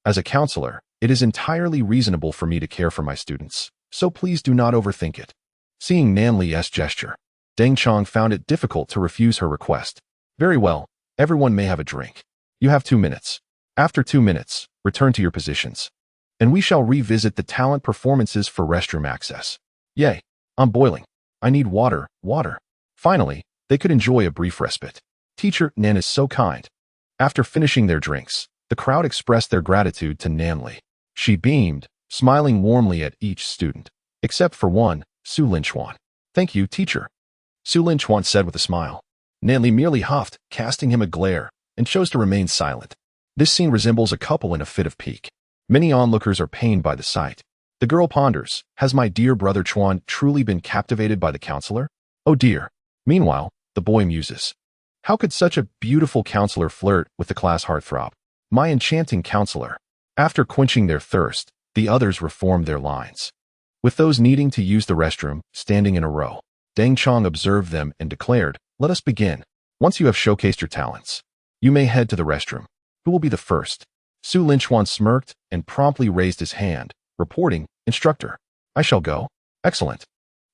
As a counselor, it is entirely reasonable for me to care for my students, so please do not overthink it. Seeing Nanli's gesture, Deng Chong found it difficult to refuse her request. Very well, everyone may have a drink. You have 2 minutes. After 2 minutes, return to your positions, and we shall revisit the talent performances for restroom access. Yay, I'm boiling. I need water. Finally, they could enjoy a brief respite. Teacher Nan is so kind. After finishing their drinks, the crowd expressed their gratitude to Nanli. She beamed, smiling warmly at each student, except for one, Su Linchuan. Thank you, teacher, Su Linchuan said with a smile. Nanli merely huffed, casting him a glare, and chose to remain silent. This scene resembles a couple in a fit of pique. Many onlookers are pained by the sight. The girl ponders, has my dear brother Chuan truly been captivated by the counselor? Oh dear. Meanwhile, the boy muses. How could such a beautiful counselor flirt with the class heartthrob? My enchanting counselor. After quenching their thirst, the others reformed their lines, with those needing to use the restroom standing in a row. Deng Chong observed them and declared, "Let us begin. Once you have showcased your talents, you may head to the restroom. Who will be the first?" Su Linchuan smirked and promptly raised his hand, reporting, "Instructor, I shall go." "Excellent."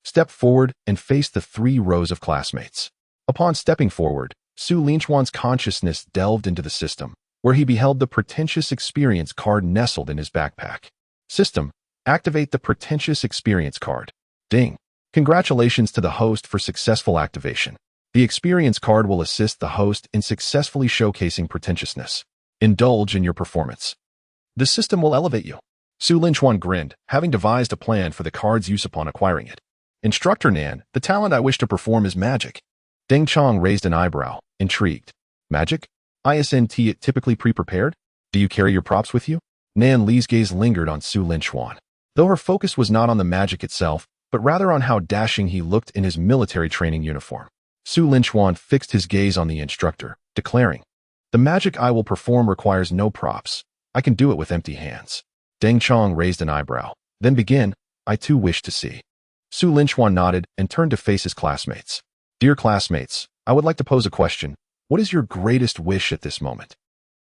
Step forward and face the 3 rows of classmates. Upon stepping forward, Su Linchuan's consciousness delved into the system, where he beheld the pretentious experience card nestled in his backpack. System, activate the pretentious experience card. Ding. Congratulations to the host for successful activation. The experience card will assist the host in successfully showcasing pretentiousness. Indulge in your performance. The system will elevate you. Su Linchuan grinned, having devised a plan for the card's use upon acquiring it. Instructor Nan, the talent I wish to perform is magic. Deng Chong raised an eyebrow, intrigued. Magic? Isn't it typically pre-prepared? Do you carry your props with you? Nan Li's gaze lingered on Su Linchuan, though her focus was not on the magic itself, but rather on how dashing he looked in his military training uniform. Su Linchuan fixed his gaze on the instructor, declaring, "The magic I will perform requires no props. I can do it with empty hands." Deng Chong raised an eyebrow. "Then begin. I too wish to see." Su Linchuan nodded and turned to face his classmates. "Dear classmates, I would like to pose a question. What is your greatest wish at this moment?"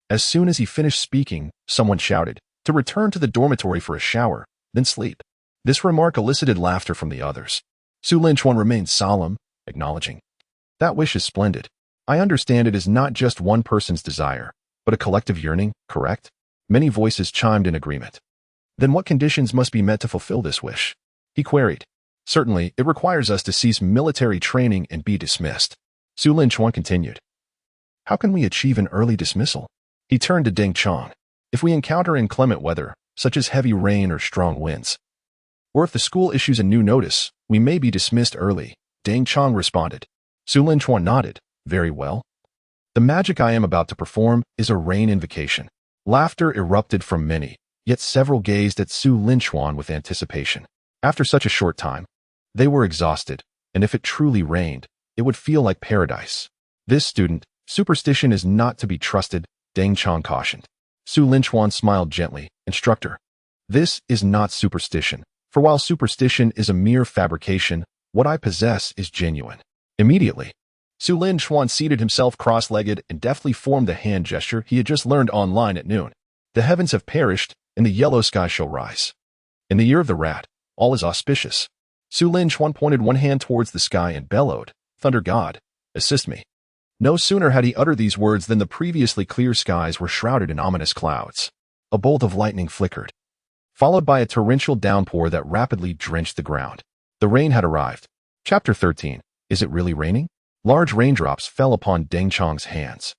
As soon as he finished speaking, someone shouted, "To return to the dormitory for a shower, then sleep." This remark elicited laughter from the others. Su Linchuan remained solemn, acknowledging, "That wish is splendid. I understand it is not just one person's desire, but a collective yearning, correct?" Many voices chimed in agreement. "Then what conditions must be met to fulfill this wish?" he queried. "Certainly, it requires us to cease military training and be dismissed." Su Linchuan continued. "How can we achieve an early dismissal?" He turned to Deng Chong. "If we encounter inclement weather, such as heavy rain or strong winds, or if the school issues a new notice, we may be dismissed early," Deng Chong responded. Su Linchuan nodded. "Very well. The magic I am about to perform is a rain invocation." Laughter erupted from many, yet several gazed at Su Linchuan with anticipation. After such a short time, they were exhausted, and if it truly rained, it would feel like paradise. "This student, superstition is not to be trusted," Deng Chong cautioned. Su Linchuan smiled gently. "Instructor, this is not superstition, for while superstition is a mere fabrication, what I possess is genuine." Immediately, Su Linchuan seated himself cross-legged and deftly formed the hand gesture he had just learned online at noon. The heavens have perished, and the yellow sky shall rise. In the year of the rat, all is auspicious. Su Linchuan pointed one hand towards the sky and bellowed, "Thunder God, assist me." No sooner had he uttered these words than the previously clear skies were shrouded in ominous clouds. A bolt of lightning flickered, followed by a torrential downpour that rapidly drenched the ground. The rain had arrived. Chapter 13. Is it really raining? Large raindrops fell upon Deng Chong's hands,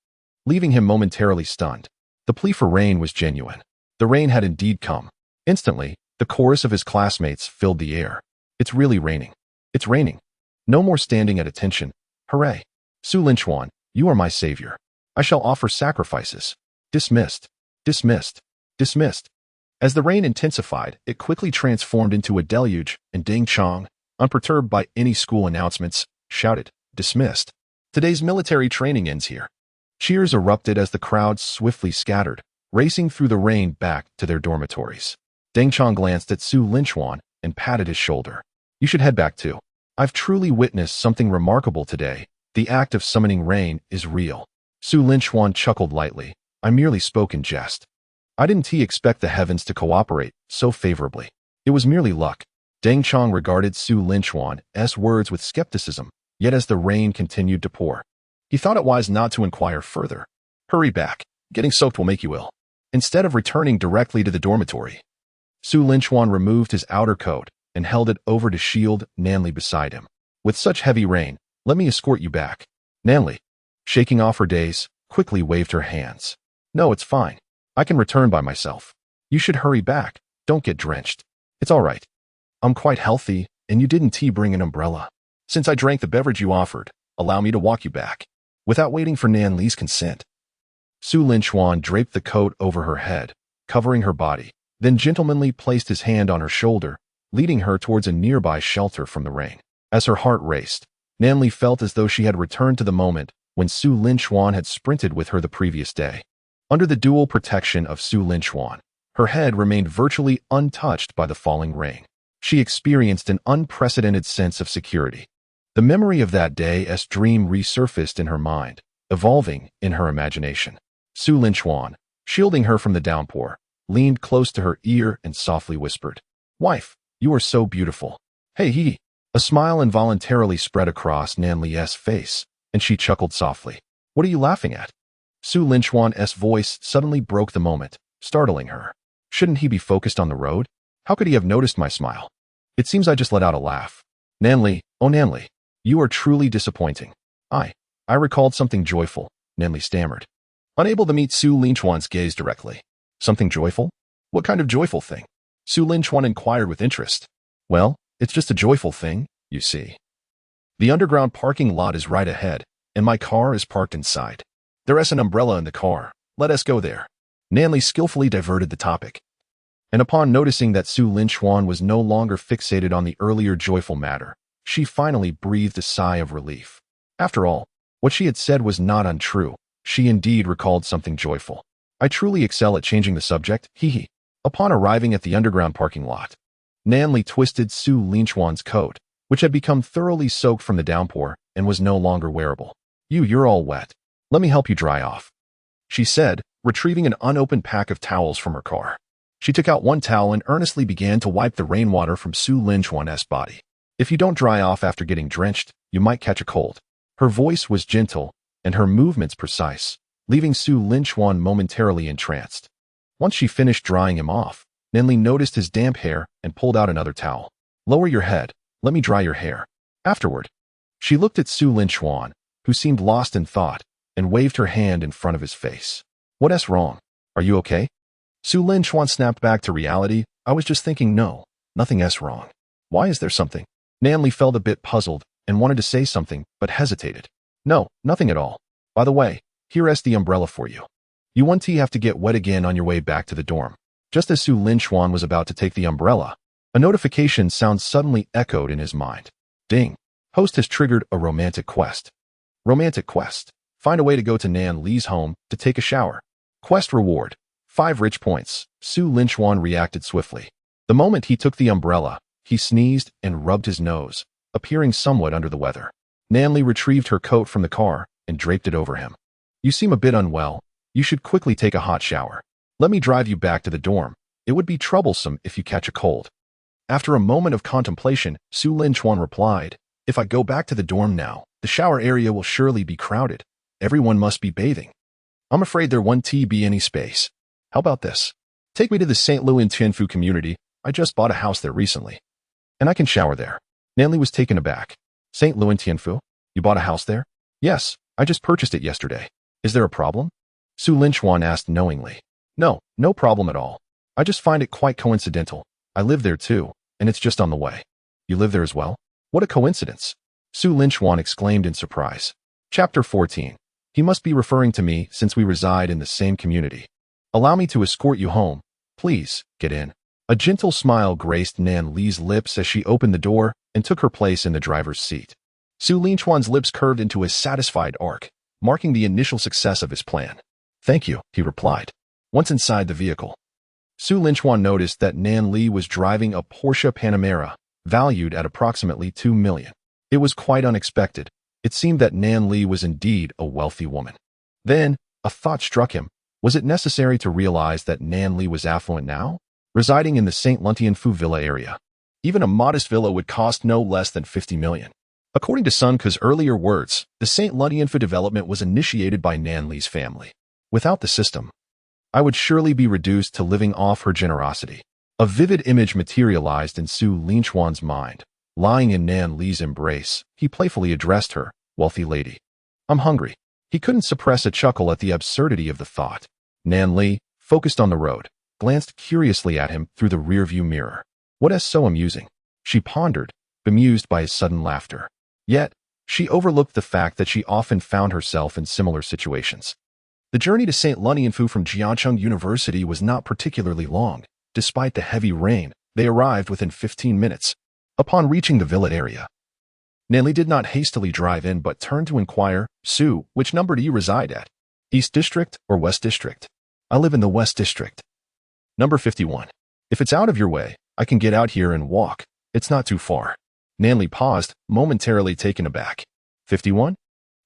leaving him momentarily stunned. The plea for rain was genuine. The rain had indeed come. Instantly, the chorus of his classmates filled the air. "It's really raining. It's raining." No more standing at attention. Hooray. Su Linchuan, you are my savior. I shall offer sacrifices. Dismissed. Dismissed. Dismissed. As the rain intensified, it quickly transformed into a deluge, and Ding Chong, unperturbed by any school announcements, shouted, "Dismissed. Today's military training ends here." Cheers erupted as the crowd swiftly scattered, racing through the rain back to their dormitories. Ding Chong glanced at Su Linchuan and patted his shoulder. "You should head back too. I've truly witnessed something remarkable today. The act of summoning rain is real." Su Linchuan chuckled lightly. "I merely spoke in jest. I didn't expect the heavens to cooperate so favorably. It was merely luck." Ding Chong regarded Su Linchuan's words with skepticism, yet as the rain continued to pour, he thought it wise not to inquire further. "Hurry back. Getting soaked will make you ill." Instead of returning directly to the dormitory, Su Linchuan removed his outer coat and held it over to shield Nanli beside him. "With such heavy rain, let me escort you back." Nanli, shaking off her daze, quickly waved her hands. "No, it's fine. I can return by myself. You should hurry back. Don't get drenched." "It's all right. I'm quite healthy, and you didn't bring an umbrella. Since I drank the beverage you offered, allow me to walk you back." Without waiting for Nanli's consent, Su Linchuan draped the coat over her head, covering her body, then gentlemanly placed his hand on her shoulder, leading her towards a nearby shelter from the rain. As her heart raced, Nanli felt as though she had returned to the moment when Su Linchuan had sprinted with her the previous day. Under the dual protection of Su Linchuan, her head remained virtually untouched by the falling rain. She experienced an unprecedented sense of security. The memory of that day's dream resurfaced in her mind, evolving in her imagination. Su Linchuan, shielding her from the downpour, leaned close to her ear and softly whispered, "Wife, you are so beautiful." "Hey he." A smile involuntarily spread across Nanli's face, and she chuckled softly. "What are you laughing at?" Su Linchuan's voice suddenly broke the moment, startling her. Shouldn't he be focused on the road? How could he have noticed my smile? It seems I just let out a laugh. "Nanli, oh Nanli, you are truly disappointing." I recalled something joyful," Nanli stammered, unable to meet Su Linchuan's gaze directly. "Something joyful? What kind of joyful thing?" Su Linchuan inquired with interest. "Well, it's just a joyful thing, you see. The underground parking lot is right ahead, and my car is parked inside. There's an umbrella in the car. Let us go there." Nanli skillfully diverted the topic. And upon noticing that Su Linchuan was no longer fixated on the earlier joyful matter, she finally breathed a sigh of relief. After all, what she had said was not untrue. She indeed recalled something joyful. "I truly excel at changing the subject, hee." Upon arriving at the underground parking lot, Nanli twisted Su Linchuan's coat, which had become thoroughly soaked from the downpour and was no longer wearable. You're all wet. Let me help you dry off," she said, retrieving an unopened pack of towels from her car. She took out one towel and earnestly began to wipe the rainwater from Su Linchuan's body. "If you don't dry off after getting drenched, you might catch a cold." Her voice was gentle and her movements precise, leaving Su Linchuan momentarily entranced. Once she finished drying him off, Nanli noticed his damp hair and pulled out another towel. "Lower your head. Let me dry your hair. Afterward." She looked at Su Linchuan, who seemed lost in thought, and waved her hand in front of his face. "What's wrong? Are you okay?" Su Linchuan snapped back to reality. "I was just thinking nothing's wrong." "Why is there something?" Nanli felt a bit puzzled and wanted to say something, but hesitated. "No, nothing at all. By the way, here's the umbrella for you. You won't have to get wet again on your way back to the dorm." Just as Su Linchuan was about to take the umbrella, a notification sound suddenly echoed in his mind. Ding. Host has triggered a romantic quest. Romantic quest. Find a way to go to Nan Li's home to take a shower. Quest reward. 5 rich points. Su Linchuan reacted swiftly. The moment he took the umbrella, he sneezed and rubbed his nose, appearing somewhat under the weather. Nanli retrieved her coat from the car and draped it over him. "You seem a bit unwell. You should quickly take a hot shower. Let me drive you back to the dorm. It would be troublesome if you catch a cold." After a moment of contemplation, Su Linchuan replied, "If I go back to the dorm now, the shower area will surely be crowded. Everyone must be bathing. I'm afraid there won't be any space. How about this? Take me to the St. Louis Tianfu community. I just bought a house there recently, and I can shower there." Nanli was taken aback. "St. Louis Tianfu? You bought a house there?" "Yes, I just purchased it yesterday. Is there a problem?" Su Linchuan asked knowingly. No problem at all. I just find it quite coincidental. I live there too, and it's just on the way." "You live there as well? What a coincidence." Su Linchuan exclaimed in surprise. Chapter 14. He must be referring to me since we reside in the same community. Allow me to escort you home. Please, get in. A gentle smile graced Nan Li's lips as she opened the door and took her place in the driver's seat. Su Linchuan's lips curved into a satisfied arc, marking the initial success of his plan. Thank you, he replied. Once inside the vehicle, Su Linchuan noticed that Nan Li was driving a Porsche Panamera, valued at approximately $2 million. It was quite unexpected. It seemed that Nan Li was indeed a wealthy woman. Then, a thought struck him. Was it necessary to realize that Nan Li was affluent now? Residing in the St. Luntianfu Villa area. Even a modest villa would cost no less than $50 million. According to Sun Ke's earlier words, the St. Luntianfu development was initiated by Nan Li's family. Without the system, I would surely be reduced to living off her generosity. A vivid image materialized in Su Linchuan's mind. Lying in Nan Li's embrace, he playfully addressed her, wealthy lady. I'm hungry. He couldn't suppress a chuckle at the absurdity of the thought. Nan Li, focused on the road, glanced curiously at him through the rearview mirror. What is so amusing? She pondered, bemused by his sudden laughter. Yet, she overlooked the fact that she often found herself in similar situations. The journey to St. Luntianfu from Jiangcheng University was not particularly long. Despite the heavy rain, they arrived within 15 minutes. Upon reaching the villa area, Nan Li did not hastily drive in but turned to inquire, Su, which number do you reside at? East District or West District? I live in the West District. Number 51. If it's out of your way, I can get out here and walk. It's not too far. Nan Li paused, momentarily taken aback. 51?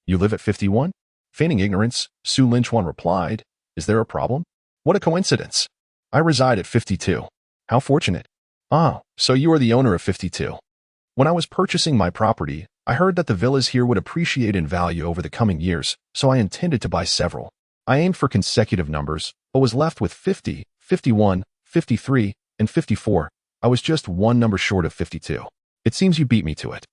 You live at 51? Feigning ignorance, Su Linchuan replied, Is there a problem? What a coincidence. I reside at 52. How fortunate. Ah, so you are the owner of 52. When I was purchasing my property, I heard that the villas here would appreciate in value over the coming years, so I intended to buy several. I aimed for consecutive numbers, but was left with 50, 51, 53, and 54. I was just one number short of 52. It seems you beat me to it.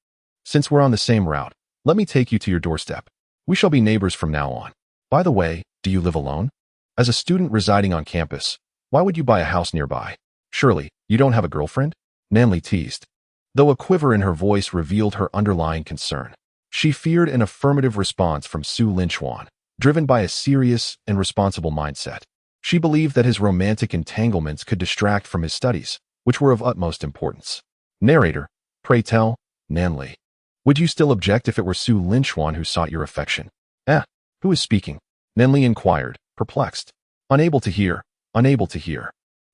Since we're on the same route, let me take you to your doorstep. We shall be neighbors from now on. By the way, do you live alone? As a student residing on campus, why would you buy a house nearby? Surely, you don't have a girlfriend? Nan Li teased, though a quiver in her voice revealed her underlying concern. She feared an affirmative response from Su Linchuan, driven by a serious and responsible mindset. She believed that his romantic entanglements could distract from his studies, which were of utmost importance. Narrator, pray tell, Nan Li. Would you still object if it were Su Linchuan who sought your affection? Who is speaking? Nan Li inquired, perplexed. Unable to hear.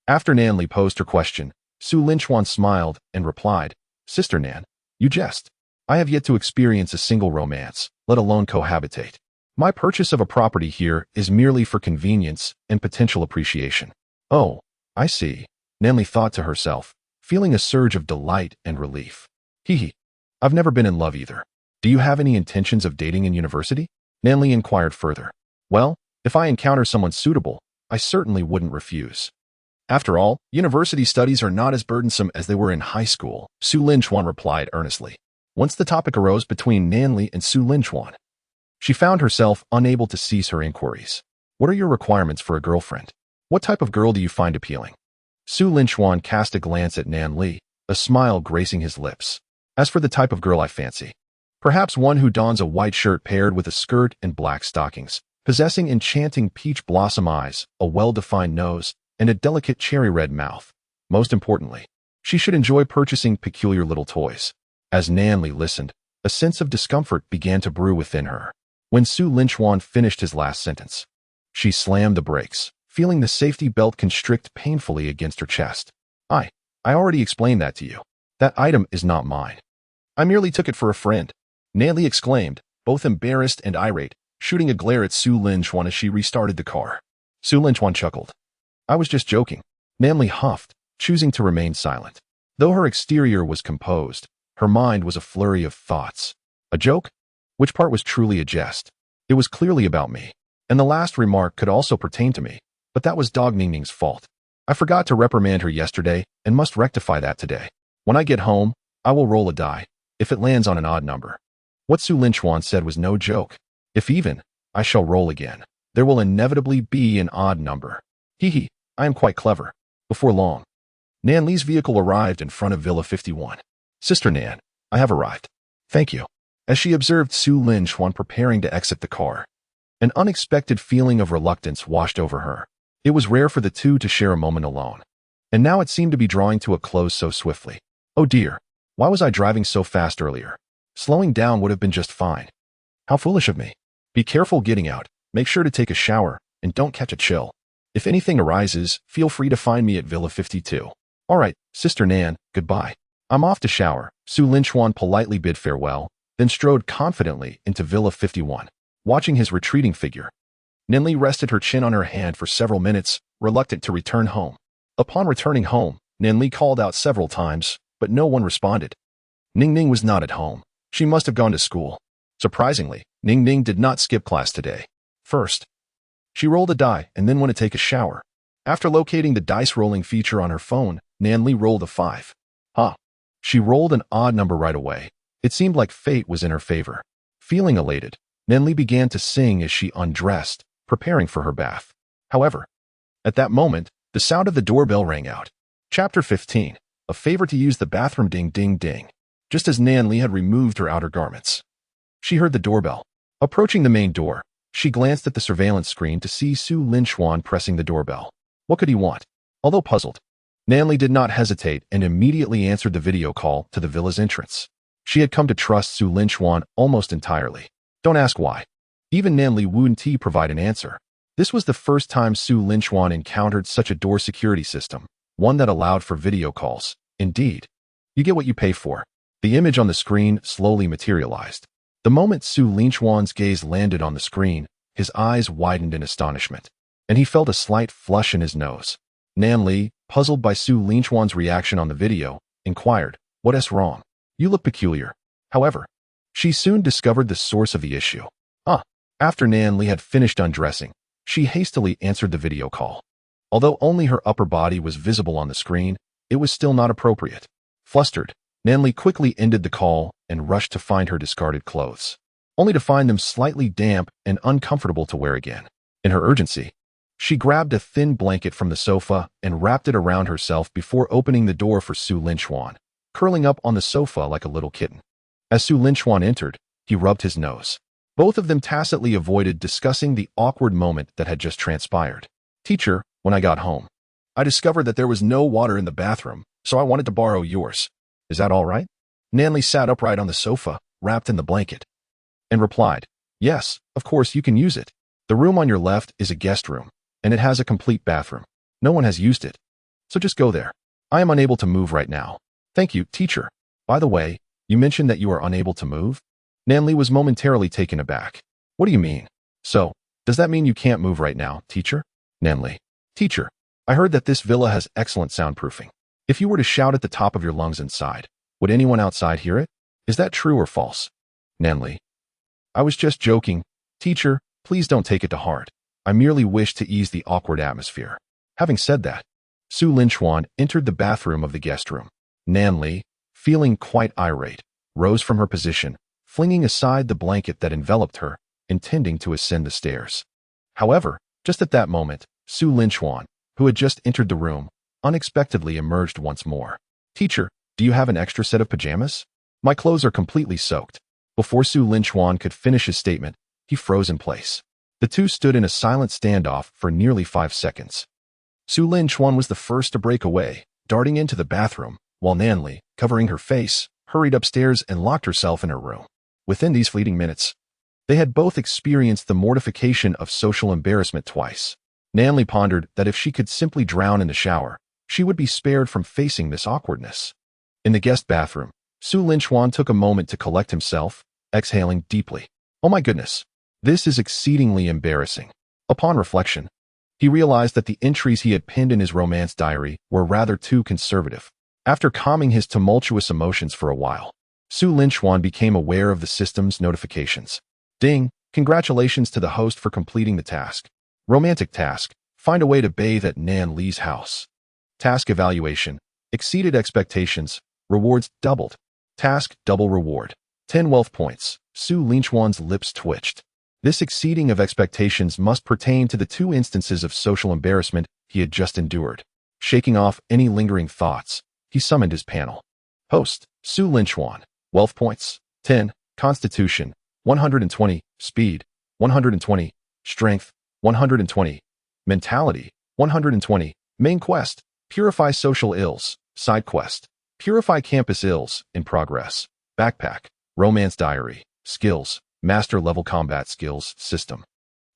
After Nan Li posed her question, Su Linchuan smiled and replied, Sister Nan, you jest. I have yet to experience a single romance, let alone cohabitate. My purchase of a property here is merely for convenience and potential appreciation. Oh, I see, Nan Li thought to herself, feeling a surge of delight and relief. I've never been in love either. Do you have any intentions of dating in university? Nan Li inquired further. Well, if I encounter someone suitable, I certainly wouldn't refuse. After all, university studies are not as burdensome as they were in high school, Su Linchuan replied earnestly. Once the topic arose between Nan Li and Su Linchuan, she found herself unable to cease her inquiries. What are your requirements for a girlfriend? What type of girl do you find appealing? Su Linchuan cast a glance at Nan Li, a smile gracing his lips. As for the type of girl I fancy, perhaps one who dons a white shirt paired with a skirt and black stockings, possessing enchanting peach blossom eyes, a well-defined nose, and a delicate cherry-red mouth. Most importantly, she should enjoy purchasing peculiar little toys. As Nan Li listened, a sense of discomfort began to brew within her. When Su Linchuan finished his last sentence, she slammed the brakes, feeling the safety belt constrict painfully against her chest. I already explained that to you. That item is not mine. I merely took it for a friend. Nan Li exclaimed, both embarrassed and irate, shooting a glare at Su Linchuan as she restarted the car. Su Linchuan chuckled. I was just joking. Nan Li huffed, choosing to remain silent. Though her exterior was composed, her mind was a flurry of thoughts. A joke? Which part was truly a jest? It was clearly about me, and the last remark could also pertain to me, but that was Dog Ning Ning's fault. I forgot to reprimand her yesterday and must rectify that today. When I get home, I will roll a die, if it lands on an odd number. What Su Linchuan said was no joke. If even, I shall roll again. There will inevitably be an odd number. I am quite clever. Before long, Nan Li's vehicle arrived in front of Villa 51. Sister Nan, I have arrived. Thank you. as she observed Su Linchuan preparing to exit the car. An unexpected feeling of reluctance washed over her. It was rare for the two to share a moment alone. And now it seemed to be drawing to a close so swiftly. Oh dear, why was I driving so fast earlier? Slowing down would have been just fine. How foolish of me. Be careful getting out, make sure to take a shower, and don't catch a chill. If anything arises, feel free to find me at Villa 52. All right, Sister Nan, goodbye. I'm off to shower. Su Linchuan politely bid farewell, then strode confidently into Villa 51. Watching his retreating figure, Ninli rested her chin on her hand for several minutes, reluctant to return home. Upon returning home, Ninli called out several times, but no one responded. Ning Ning was not at home. She must have gone to school. Surprisingly, Ning Ning did not skip class today. First, she rolled a die and then went to take a shower. After locating the dice rolling feature on her phone, Nanli rolled a 5. She rolled an odd number right away. It seemed like fate was in her favor. Feeling elated, Nanli began to sing as she undressed, preparing for her bath. However, at that moment, the sound of the doorbell rang out. Chapter 15. A favor to use the bathroom. Ding ding ding. Just as Nanli had removed her outer garments, she heard the doorbell. Approaching the main door, she glanced at the surveillance screen to see Su Linchuan pressing the doorbell. What could he want? Although puzzled, Nanli did not hesitate and immediately answered the video call to the villa's entrance. She had come to trust Su Linchuan almost entirely. Don't ask why. Even Nanli wouldn't provide an answer. This was the first time Su Linchuan encountered such a door security system, one that allowed for video calls. Indeed, you get what you pay for. The image on the screen slowly materialized. The moment Su Linchuan's gaze landed on the screen, his eyes widened in astonishment, and he felt a slight flush in his nose. Nanli, puzzled by Su Linchuan's reaction on the video, inquired, "What's wrong? You look peculiar." However, she soon discovered the source of the issue. After Nanli had finished undressing, she hastily answered the video call. Although only her upper body was visible on the screen, it was still not appropriate. Flustered, Nanli quickly ended the call and rushed to find her discarded clothes, only to find them slightly damp and uncomfortable to wear again. In her urgency, she grabbed a thin blanket from the sofa and wrapped it around herself before opening the door for Su Linchuan, curling up on the sofa like a little kitten. As Su Linchuan entered, he rubbed his nose. Both of them tacitly avoided discussing the awkward moment that had just transpired. "Teacher, when I got home, I discovered that there was no water in the bathroom, so I wanted to borrow yours. Is that all right?" Nanli sat upright on the sofa, wrapped in the blanket, and replied, "Yes, of course you can use it. The room on your left is a guest room, and it has a complete bathroom. No one has used it, so just go there. I am unable to move right now." "Thank you, teacher. By the way, you mentioned that you are unable to move?" Nanli was momentarily taken aback. "What do you mean? So, does that mean you can't move right now, teacher?" Nanli, "Teacher, I heard that this villa has excellent soundproofing. If you were to shout at the top of your lungs inside, would anyone outside hear it? Is that true or false?" Nanli, "I was just joking. Teacher, please don't take it to heart. I merely wish to ease the awkward atmosphere." Having said that, Su Linchuan entered the bathroom of the guest room. Nanli, feeling quite irate, rose from her position, flinging aside the blanket that enveloped her, intending to ascend the stairs. However, just at that moment, Su Linchuan, who had just entered the room, unexpectedly emerged once more. "Teacher, do you have an extra set of pajamas? My clothes are completely soaked." Before Su Linchuan could finish his statement, he froze in place. The two stood in a silent standoff for nearly 5 seconds. Su Linchuan was the first to break away, darting into the bathroom, while Nanli, covering her face, hurried upstairs and locked herself in her room. Within these fleeting minutes, they had both experienced the mortification of social embarrassment twice. Nanli pondered that if she could simply drown in the shower, she would be spared from facing this awkwardness. In the guest bathroom, Su Linchuan took a moment to collect himself, exhaling deeply. "Oh my goodness, this is exceedingly embarrassing." Upon reflection, he realized that the entries he had pinned in his romance diary were rather too conservative. After calming his tumultuous emotions for a while, Su Linchuan became aware of the system's notifications. "Ding, congratulations to the host for completing the task. Romantic task, find a way to bathe at Nan Li's house. Task evaluation, exceeded expectations, rewards doubled. Task double reward, 10 wealth points." Su Linchuan's lips twitched. This exceeding of expectations must pertain to the 2 instances of social embarrassment he had just endured. Shaking off any lingering thoughts, he summoned his panel. "Host, Su Linchuan. Wealth points, 10. Constitution, 120. Speed, 120. Strength, 120. Mentality, 120. Main quest, purify social ills. Side quest, purify campus ills. In progress. Backpack, romance diary. Skills, master level combat skills system.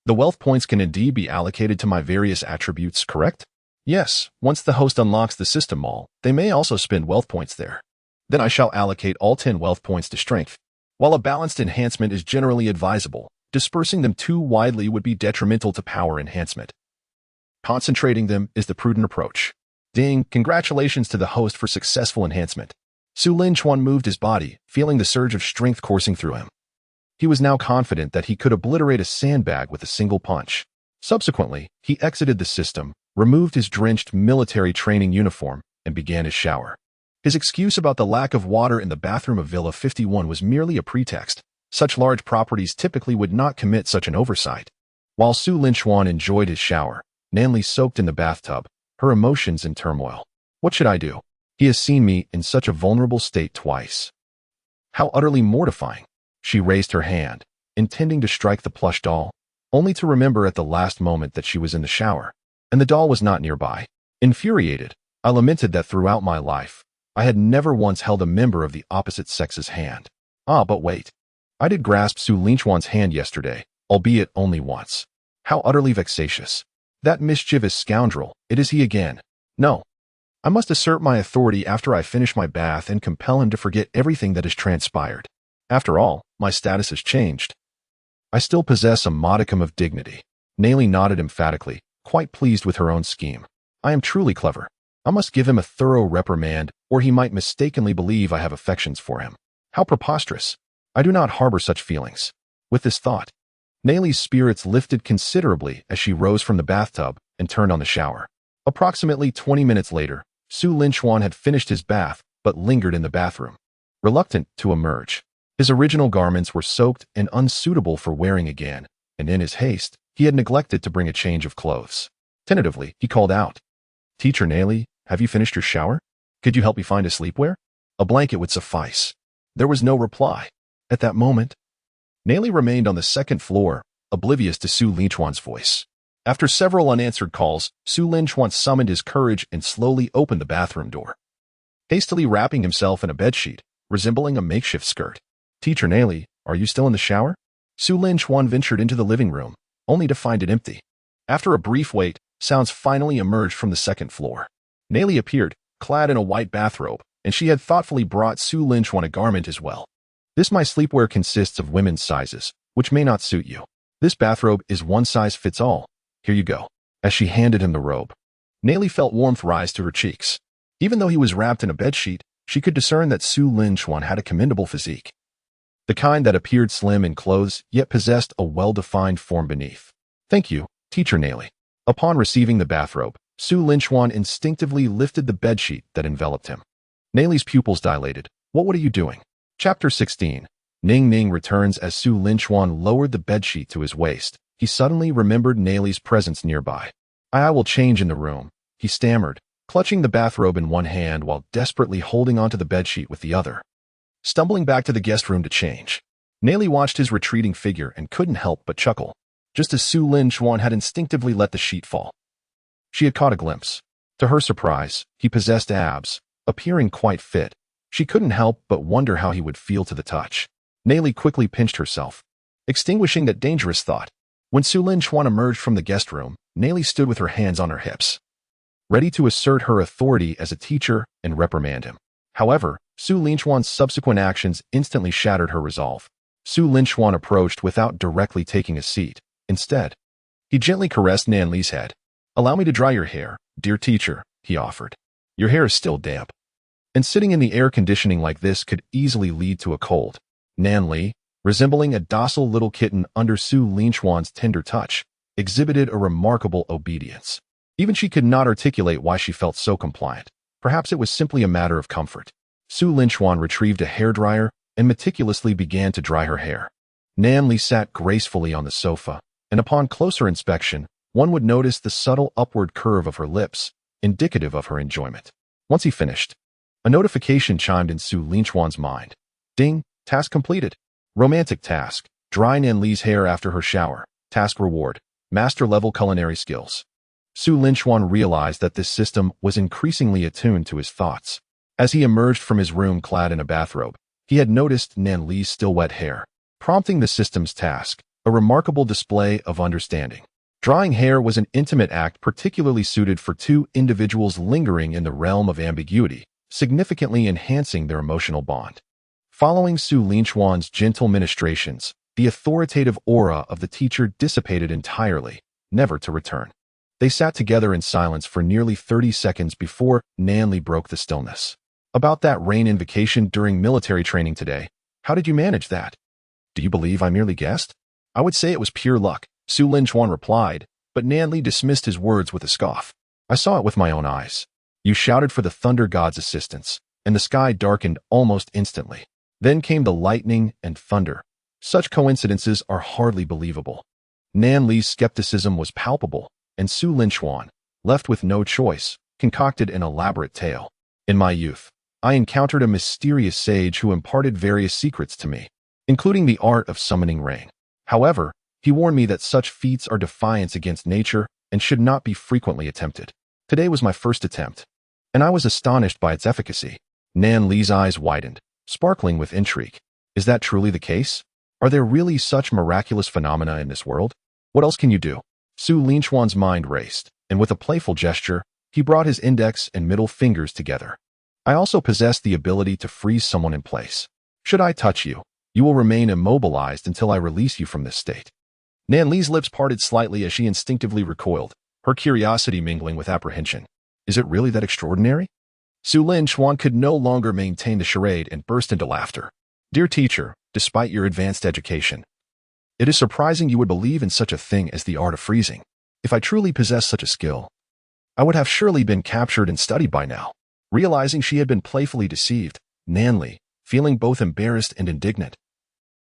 The wealth points can indeed be allocated to my various attributes, correct? Yes, once the host unlocks the system mall, they may also spend wealth points there. Then I shall allocate all 10 wealth points to strength. While a balanced enhancement is generally advisable, dispersing them too widely would be detrimental to power enhancement. Concentrating them is the prudent approach. Ding, congratulations to the host for successful enhancement. Su Linchuan moved his body, feeling the surge of strength coursing through him. He was now confident that he could obliterate a sandbag with a single punch. Subsequently, he exited the system, removed his drenched military training uniform, and began his shower. His excuse about the lack of water in the bathroom of Villa 51 was merely a pretext. Such large properties typically would not commit such an oversight. While Su Linchuan enjoyed his shower, Nanli soaked in the bathtub, her emotions in turmoil. What should I do? He has seen me in such a vulnerable state twice. How utterly mortifying. She raised her hand, intending to strike the plush doll, only to remember at the last moment that she was in the shower, and the doll was not nearby. Infuriated, I lamented that throughout my life, I had never once held a member of the opposite sex's hand. Ah, but wait. I did grasp Su Linchuan's hand yesterday, albeit only once. How utterly vexatious. That mischievous scoundrel, it is he again. No. I must assert my authority after I finish my bath and compel him to forget everything that has transpired. After all, my status has changed. I still possess a modicum of dignity. Nanli nodded emphatically, quite pleased with her own scheme. I am truly clever. I must give him a thorough reprimand, or he might mistakenly believe I have affections for him. How preposterous. I do not harbor such feelings. With this thought, Nanli's spirits lifted considerably as she rose from the bathtub and turned on the shower. Approximately 20 minutes later, Su Linchuan had finished his bath but lingered in the bathroom, reluctant to emerge. His original garments were soaked and unsuitable for wearing again, and in his haste, he had neglected to bring a change of clothes. Tentatively, he called out, "Teacher Nanli, have you finished your shower? Could you help me find a sleepwear? A blanket would suffice." There was no reply. At that moment, Nanli remained on the second floor, oblivious to Su Linchuan's voice. After several unanswered calls, Su Linchuan summoned his courage and slowly opened the bathroom door. Hastily wrapping himself in a bedsheet, resembling a makeshift skirt. "Teacher Nanli, are you still in the shower?" Su Linchuan ventured into the living room, only to find it empty. After a brief wait, sounds finally emerged from the second floor. Nanli appeared, clad in a white bathrobe, and she had thoughtfully brought Su Linchuan a garment as well. "This my sleepwear consists of women's sizes, which may not suit you. This bathrobe is one size fits all. Here you go." As she handed him the robe, Nanli felt warmth rise to her cheeks. Even though he was wrapped in a bedsheet, she could discern that Su Linchuan had a commendable physique. The kind that appeared slim in clothes, yet possessed a well-defined form beneath. "Thank you, Teacher Nanli." Upon receiving the bathrobe, Su Linchuan instinctively lifted the bedsheet that enveloped him. Nanli's pupils dilated. "What are you doing?" Chapter 16. Ning Ning returns. As Su Linchuan lowered the bedsheet to his waist, he suddenly remembered Nanli's presence nearby. I will change in the room," he stammered, clutching the bathrobe in one hand while desperately holding onto the bedsheet with the other. Stumbling back to the guest room to change, Nanli watched his retreating figure and couldn't help but chuckle, just as Su Linchuan had instinctively let the sheet fall. She had caught a glimpse. To her surprise, he possessed abs, appearing quite fit. She couldn't help but wonder how he would feel to the touch. Nanli quickly pinched herself, extinguishing that dangerous thought. When Su Linchuan emerged from the guest room, Nanli stood with her hands on her hips, ready to assert her authority as a teacher and reprimand him. However, Su Linchuan's subsequent actions instantly shattered her resolve. Su Linchuan approached without directly taking a seat. Instead, he gently caressed Nanli's head. "Allow me to dry your hair, dear teacher," he offered. "Your hair is still damp, and sitting in the air conditioning like this could easily lead to a cold." Nanli, resembling a docile little kitten under Su Linchuan's tender touch, exhibited a remarkable obedience. Even she could not articulate why she felt so compliant. Perhaps it was simply a matter of comfort. Su Linchuan retrieved a hairdryer and meticulously began to dry her hair. Nanli sat gracefully on the sofa, and upon closer inspection, one would notice the subtle upward curve of her lips, indicative of her enjoyment. Once he finished, a notification chimed in Su Linchuan's mind. "Ding, task completed. Romantic task. Dry Nan Li's hair after her shower. Task reward. Master-level culinary skills. Su Linchuan realized that this system was increasingly attuned to his thoughts. As he emerged from his room clad in a bathrobe, he had noticed Nan Li's still wet hair, prompting the system's task, a remarkable display of understanding. Drying hair was an intimate act particularly suited for two individuals lingering in the realm of ambiguity, significantly enhancing their emotional bond. Following Su Linchuan's gentle ministrations, the authoritative aura of the teacher dissipated entirely, never to return. They sat together in silence for nearly 30 seconds before Nan Li broke the stillness. About that rain invocation during military training today, how did you manage that? Do you believe I merely guessed? I would say it was pure luck, Su Linchuan replied, but Nan Li dismissed his words with a scoff. I saw it with my own eyes. You shouted for the thunder god's assistance, and the sky darkened almost instantly. Then came the lightning and thunder. Such coincidences are hardly believable. Nan Li's skepticism was palpable, and Su Linchuan, left with no choice, concocted an elaborate tale. In my youth, I encountered a mysterious sage who imparted various secrets to me, including the art of summoning rain. However, he warned me that such feats are defiance against nature and should not be frequently attempted. Today was my first attempt, and I was astonished by its efficacy. Nan Li's eyes widened, sparkling with intrigue. Is that truly the case? Are there really such miraculous phenomena in this world? What else can you do? Su Linchuan's mind raced, and with a playful gesture, he brought his index and middle fingers together. I also possess the ability to freeze someone in place. Should I touch you, you will remain immobilized until I release you from this state. Nan Li's lips parted slightly as she instinctively recoiled, her curiosity mingling with apprehension. Is it really that extraordinary? Su Linchuan could no longer maintain the charade and burst into laughter. Dear teacher, despite your advanced education, it is surprising you would believe in such a thing as the art of freezing. If I truly possessed such a skill, I would have surely been captured and studied by now. Realizing she had been playfully deceived, Nan Li, feeling both embarrassed and indignant,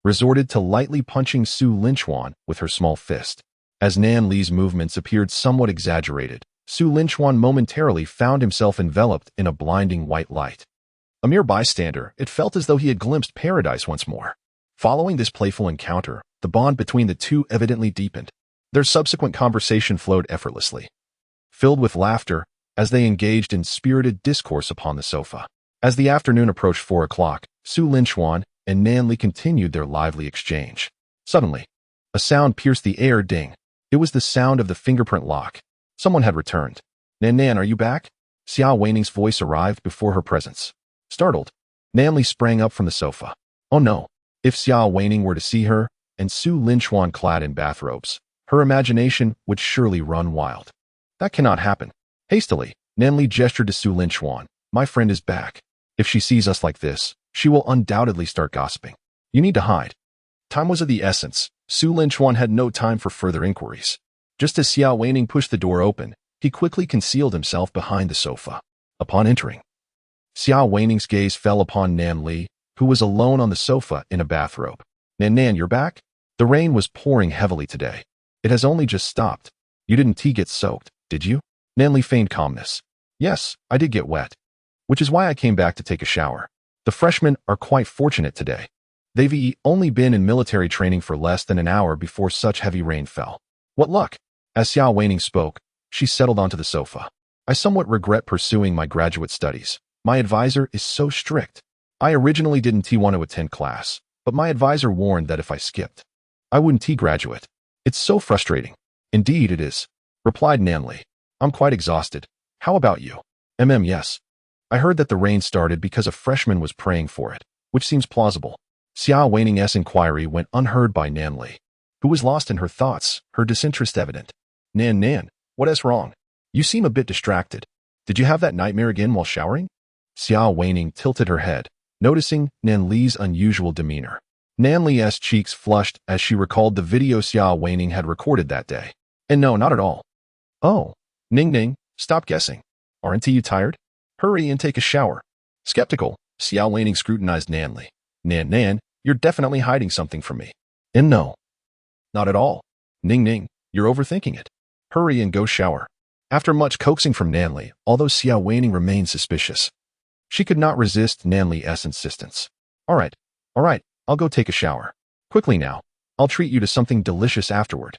resorted to lightly punching Su Linchuan with her small fist. As Nan Li's movements appeared somewhat exaggerated, Su Linchuan momentarily found himself enveloped in a blinding white light. A mere bystander, it felt as though he had glimpsed paradise once more. Following this playful encounter, the bond between the two evidently deepened. Their subsequent conversation flowed effortlessly, filled with laughter, as they engaged in spirited discourse upon the sofa. As the afternoon approached 4 o'clock, Su Linchuan and Nan Li continued their lively exchange. Suddenly, a sound pierced the air. Ding. It was the sound of the fingerprint lock. Someone had returned. Nan, are you back? Xiao Weining's voice arrived before her presence. Startled, Nan Li sprang up from the sofa. Oh no. If Xiao Weining were to see her, and Su Linchuan clad in bathrobes, her imagination would surely run wild. That cannot happen. Hastily, Nan Li gestured to Su Linchuan. My friend is back. If she sees us like this, she will undoubtedly start gossiping. You need to hide. Time was of the essence. Su Linchuan had no time for further inquiries. Just as Xiao Weining pushed the door open, he quickly concealed himself behind the sofa. Upon entering, Xiao Weining's gaze fell upon Nan Li, who was alone on the sofa in a bathrobe. Nan, you're back? The rain was pouring heavily today. It has only just stopped. You didn't get soaked, did you? Nan Li feigned calmness. Yes, I did get wet, which is why I came back to take a shower. The freshmen are quite fortunate today. They've only been in military training for less than an hour before such heavy rain fell. What luck! As Xiao Weining spoke, she settled onto the sofa. I somewhat regret pursuing my graduate studies. My advisor is so strict. I originally didn't want to attend class, but my advisor warned that if I skipped, I wouldn't graduate. It's so frustrating. Indeed it is, replied Nan Li. I'm quite exhausted. How about you? Yes. I heard that the rain started because a freshman was praying for it, which seems plausible. Xiao Weining's inquiry went unheard by Nan Li, who was lost in her thoughts, her disinterest evident. Nan, what is wrong? You seem a bit distracted. Did you have that nightmare again while showering? Xiao Weining tilted her head, noticing Nan Li's unusual demeanor. Nan Li's cheeks flushed as she recalled the video Xiao Weining had recorded that day. And no, not at all. Oh, Ning, stop guessing. Aren't you tired? Hurry and take a shower. Skeptical, Xiao Weining scrutinized Nan Li. Nan, you're definitely hiding something from me. And no, not at all. Ning, you're overthinking it. Hurry and go shower. After much coaxing from Nan Li, although Xiao Weining remained suspicious, she could not resist Nan Li's insistence. All right, I'll go take a shower. Quickly now, I'll treat you to something delicious afterward.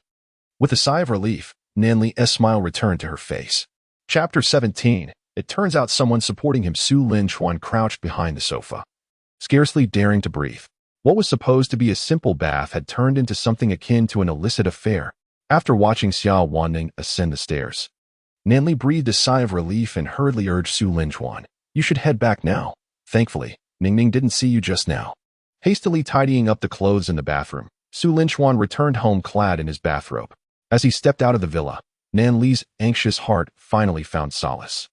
With a sigh of relief, Nanli's smile returned to her face. Chapter 17. It turns out someone supporting him. Su Lin Chuan crouched behind the sofa, scarcely daring to breathe. What was supposed to be a simple bath had turned into something akin to an illicit affair. After watching Xiao Wanning ascend the stairs, Nanli breathed a sigh of relief and hurriedly urged Su Lin Chuan, "You should head back now." Thankfully, Ningning didn't see you just now. Hastily tidying up the clothes in the bathroom, Su Lin Chuan returned home clad in his bathrobe. As he stepped out of the villa, Nanli's anxious heart finally found solace.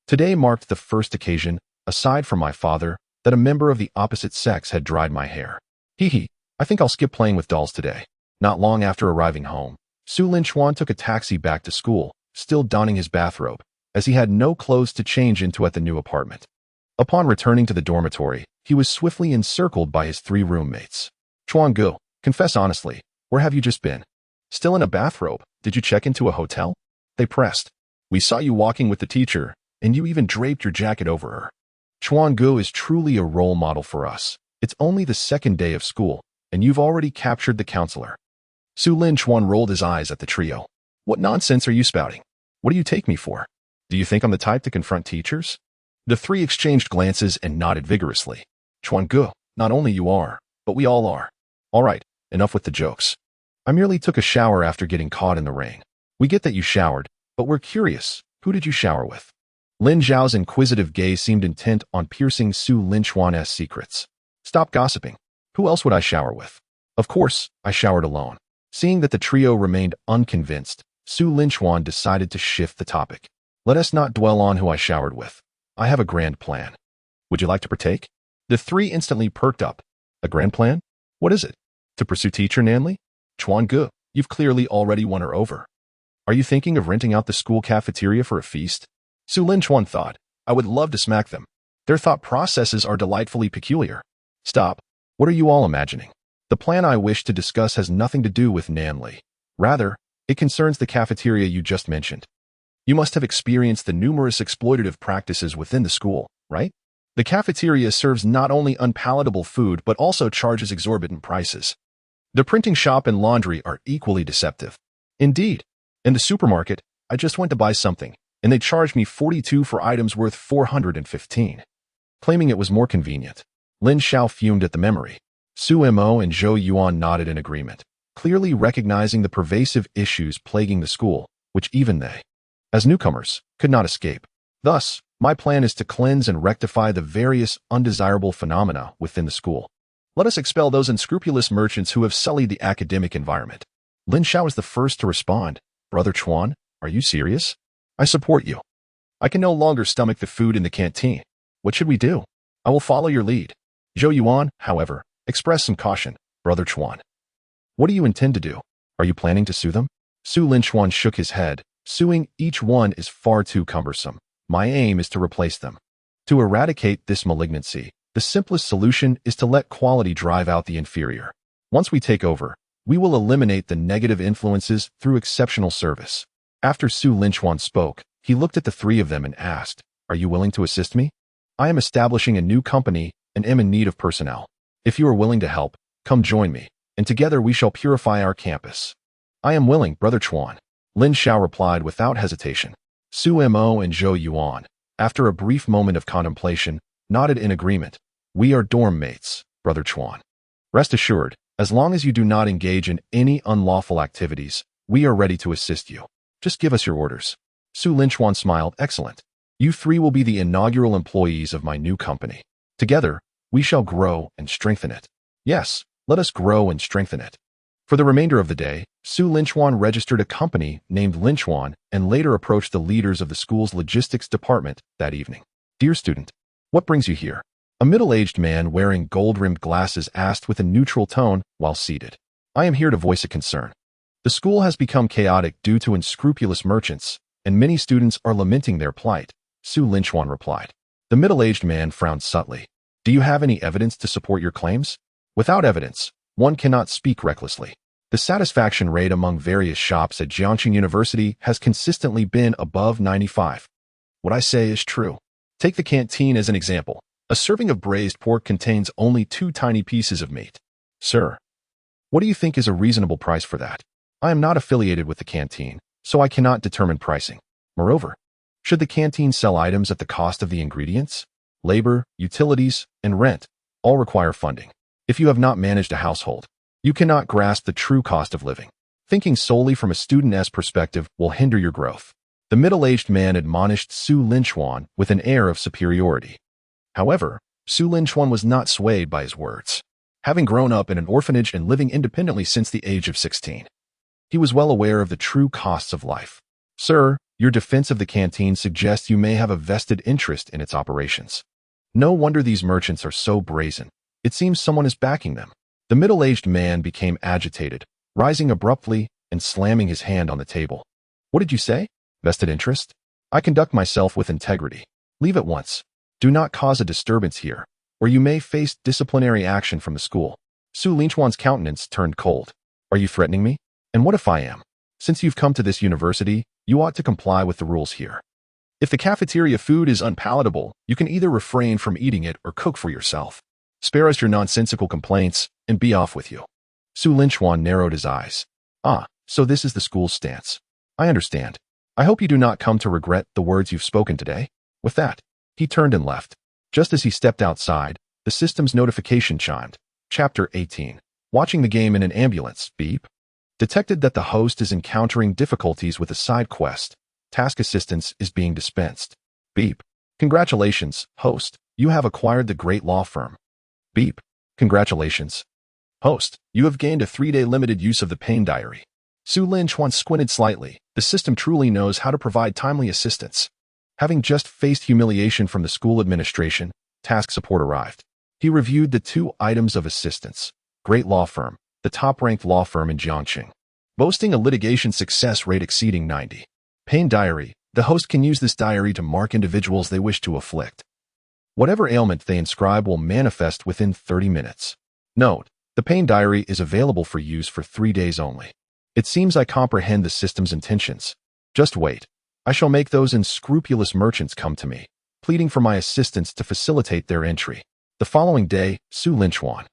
Today marked the first occasion, aside from my father, that a member of the opposite sex had dried my hair. Hee, I think I'll skip playing with dolls today. Not long after arriving home, Su Lin Chuan took a taxi back to school, still donning his bathrobe, as he had no clothes to change into at the new apartment. Upon returning to the dormitory, he was swiftly encircled by his 3 roommates. "Chuan Gu, confess honestly, where have you just been? Still in a bathrobe? Did you check into a hotel?" They pressed. "We saw you walking with the teacher, and you even draped your jacket over her." Chuan Gu is truly a role model for us. It's only the 2nd day of school, and you've already captured the counselor. Su Lin Chuan rolled his eyes at the trio. "What nonsense are you spouting? What do you take me for? Do you think I'm the type to confront teachers?" The 3 exchanged glances and nodded vigorously. "Chuan Gu, not only you are, but we all are. All right, enough with the jokes. I merely took a shower after getting caught in the rain. We get that you showered, but we're curious. Who did you shower with?" Lin Zhao's inquisitive gaze seemed intent on piercing Su Lin Chuan's secrets. "Stop gossiping. Who else would I shower with? Of course, I showered alone." Seeing that the trio remained unconvinced, Su Lin Chuan decided to shift the topic. "Let us not dwell on who I showered with. I have a grand plan. Would you like to partake?" The 3 instantly perked up. "A grand plan? What is it? To pursue teacher Nanli? Chuan Gu, you've clearly already won her over. Are you thinking of renting out the school cafeteria for a feast?" Su Lin Chuan thought, "I would love to smack them. Their thought processes are delightfully peculiar." "Stop. What are you all imagining? The plan I wish to discuss has nothing to do with Nanli. Rather, it concerns the cafeteria you just mentioned. You must have experienced the numerous exploitative practices within the school, right? The cafeteria serves not only unpalatable food but also charges exorbitant prices. The printing shop and laundry are equally deceptive. Indeed, in the supermarket, I just went to buy something, and they charged me 42 for items worth 415, claiming it was more convenient." Lin Xiao fumed at the memory. Su Mo and Zhou Yuan nodded in agreement, clearly recognizing the pervasive issues plaguing the school, which even they, as newcomers, could not escape. Thus, my plan is to cleanse and rectify the various undesirable phenomena within the school. Let us expel those unscrupulous merchants who have sullied the academic environment. Lin Xiao was the first to respond. "Brother Chuan, are you serious? I support you. I can no longer stomach the food in the canteen. What should we do? I will follow your lead." Zhou Yuan, however, expressed some caution. "Brother Chuan, what do you intend to do? Are you planning to sue them?" Su Lin Chuan shook his head. "Suing each one is far too cumbersome. My aim is to replace them. To eradicate this malignancy, the simplest solution is to let quality drive out the inferior. Once we take over, we will eliminate the negative influences through exceptional service." After Su Lin Chuan spoke, he looked at the 3 of them and asked, "Are you willing to assist me? I am establishing a new company and am in need of personnel. If you are willing to help, come join me, and together we shall purify our campus." "I am willing, Brother Chuan," Lin Xiao replied without hesitation. Su Mo and Zhou Yuan, after a brief moment of contemplation, nodded in agreement. "We are dorm mates, Brother Chuan. Rest assured, as long as you do not engage in any unlawful activities, we are ready to assist you. Just give us your orders." Su Lin Chuan smiled. "Excellent. You 3 will be the inaugural employees of my new company. Together, we shall grow and strengthen it. Yes, let us grow and strengthen it." For the remainder of the day, Su Lin Chuan registered a company named Lin Chuan and later approached the leaders of the school's logistics department that evening. "Dear student, what brings you here?" A middle-aged man wearing gold-rimmed glasses asked with a neutral tone while seated. "I am here to voice a concern. The school has become chaotic due to unscrupulous merchants, and many students are lamenting their plight," Su Lin Chuan replied. The middle-aged man frowned subtly. "Do you have any evidence to support your claims?" "Without evidence, one cannot speak recklessly. The satisfaction rate among various shops at Jiangxing University has consistently been above 95. What I say is true. Take the canteen as an example. A serving of braised pork contains only 2 tiny pieces of meat. Sir, What do you think is a reasonable price for that? I am not affiliated with the canteen, so I cannot determine pricing. Moreover, should the canteen sell items at the cost of the ingredients? Labor, utilities, and rent all require funding. If you have not managed a household, you cannot grasp the true cost of living. Thinking solely from a student's perspective will hinder your growth. The middle-aged man admonished Su Linchuan with an air of superiority. However, Su Linchuan was not swayed by his words. Having grown up in an orphanage and living independently since the age of 16, he was well aware of the true costs of life. Sir, your defense of the canteen suggests you may have a vested interest in its operations. No wonder these merchants are so brazen. It seems someone is backing them. The middle-aged man became agitated, rising abruptly and slamming his hand on the table. What did you say? Vested interest? I conduct myself with integrity. Leave at once. Do not cause a disturbance here, or you may face disciplinary action from the school. Su Linchuan's countenance turned cold. Are you threatening me? And what if I am? Since you've come to this university, you ought to comply with the rules here. If the cafeteria food is unpalatable, you can either refrain from eating it or cook for yourself. Spare us your nonsensical complaints and be off with you. Su Linchuan narrowed his eyes. Ah, so this is the school's stance. I understand. I hope you do not come to regret the words you've spoken today. With that, he turned and left. Just as he stepped outside, the system's notification chimed. Chapter 18. Watching the game in an ambulance, beep. Detected that the host is encountering difficulties with a side quest. Task assistance is being dispensed. Beep. Congratulations, host. You have acquired the great law firm. Beep. Congratulations. Host, you have gained a 3-day limited use of the pain diary. Su Linchuan squinted slightly. The system truly knows how to provide timely assistance. Having just faced humiliation from the school administration, task support arrived. He reviewed the 2 items of assistance. Great law firm, the top-ranked law firm in Jiangqing, boasting a litigation success rate exceeding 90. Pain diary, the host can use this diary to mark individuals they wish to afflict. Whatever ailment they inscribe will manifest within 30 minutes. Note, the pain diary is available for use for 3 days only. It seems I comprehend the system's intentions. Just wait. I shall make those unscrupulous merchants come to me, pleading for my assistance to facilitate their entry. The following day, Su Linchuan,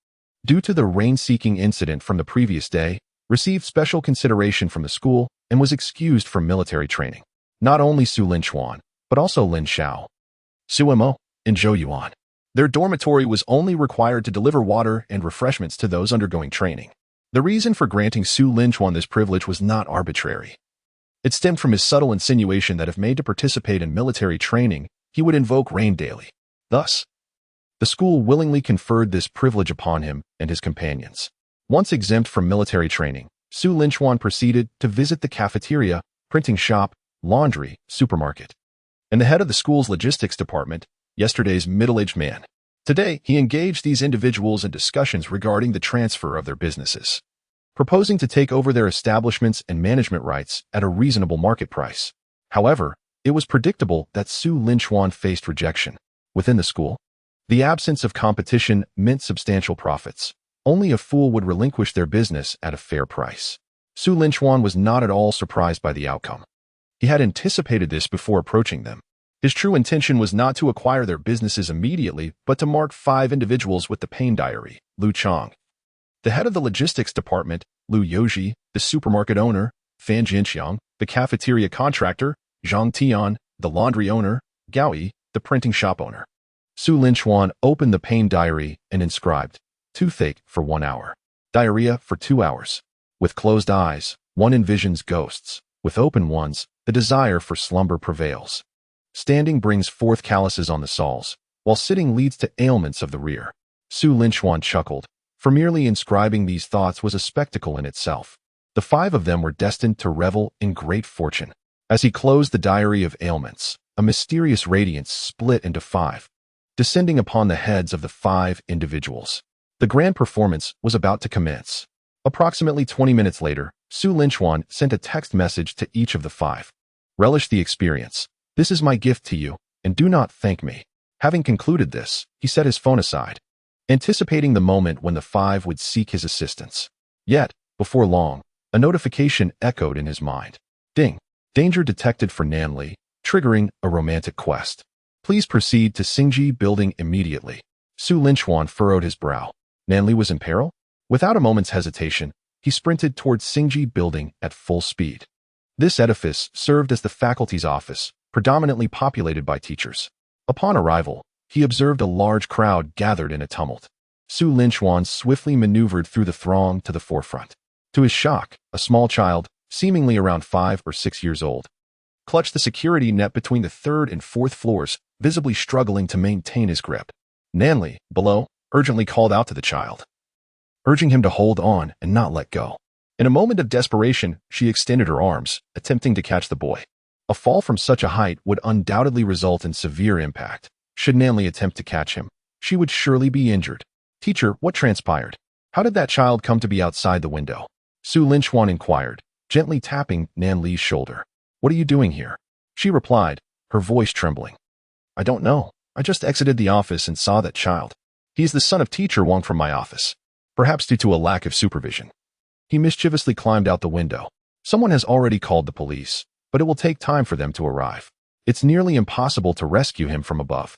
due to the rain-seeking incident from the previous day, received special consideration from the school and was excused from military training. Not only Su Linchuan, but also Lin Xiao, Su Mo, and Zhou Yuan. Their dormitory was only required to deliver water and refreshments to those undergoing training. The reason for granting Su Linchuan this privilege was not arbitrary. It stemmed from his subtle insinuation that if made to participate in military training, he would invoke rain daily. Thus, the school willingly conferred this privilege upon him and his companions. Once exempt from military training, Su Linchuan proceeded to visit the cafeteria, printing shop, laundry, supermarket, and the head of the school's logistics department, yesterday's middle-aged man. Today, he engaged these individuals in discussions regarding the transfer of their businesses, proposing to take over their establishments and management rights at a reasonable market price. However, it was predictable that Su Linchuan faced rejection. Within the school, the absence of competition meant substantial profits. Only a fool would relinquish their business at a fair price. Su Linchuan was not at all surprised by the outcome. He had anticipated this before approaching them. His true intention was not to acquire their businesses immediately, but to mark 5 individuals with the pain diary: Lu Chang, the head of the logistics department; Lu Youji, the supermarket owner; Fan Jinxiang, the cafeteria contractor; Zhang Tian, the laundry owner; Gao Yi, the printing shop owner. Su Linchuan opened the pain diary and inscribed, toothache for 1 hour, diarrhea for 2 hours. With closed eyes, one envisions ghosts. With open ones, the desire for slumber prevails. Standing brings forth calluses on the soles, while sitting leads to ailments of the rear. Su Linchuan chuckled, for merely inscribing these thoughts was a spectacle in itself. The 5 of them were destined to revel in great fortune. As he closed the diary of ailments, a mysterious radiance split into 5, descending upon the heads of the 5 individuals. The grand performance was about to commence. Approximately 20 minutes later, Su Linchuan sent a text message to each of the 5. Relish the experience. This is my gift to you, and do not thank me. Having concluded this, he set his phone aside, anticipating the moment when the 5 would seek his assistance. Yet, before long, a notification echoed in his mind. Ding! Danger detected for Nanli, triggering a romantic quest. Please proceed to Xingji building immediately. Su Linchuan furrowed his brow. Nanli was in peril? Without a moment's hesitation, he sprinted towards Singji building at full speed. This edifice served as the faculty's office, predominantly populated by teachers. Upon arrival, he observed a large crowd gathered in a tumult. Su Linchuan swiftly maneuvered through the throng to the forefront. To his shock, a small child, seemingly around 5 or 6 years old, clutched the security net between the 3rd and 4th floors, visibly struggling to maintain his grip. Nanli, below, urgently called out to the child, urging him to hold on and not let go. In a moment of desperation, she extended her arms, attempting to catch the boy. A fall from such a height would undoubtedly result in severe impact. Should Nanli attempt to catch him, she would surely be injured. Teacher, what transpired? How did that child come to be outside the window? Su Linchuan inquired, gently tapping Nanli's shoulder. What are you doing here? She replied, her voice trembling. I don't know. I just exited the office and saw that child. He is the son of Teacher Wang from my office. Perhaps due to a lack of supervision. He mischievously climbed out the window. Someone has already called the police, but it will take time for them to arrive. It's nearly impossible to rescue him from above.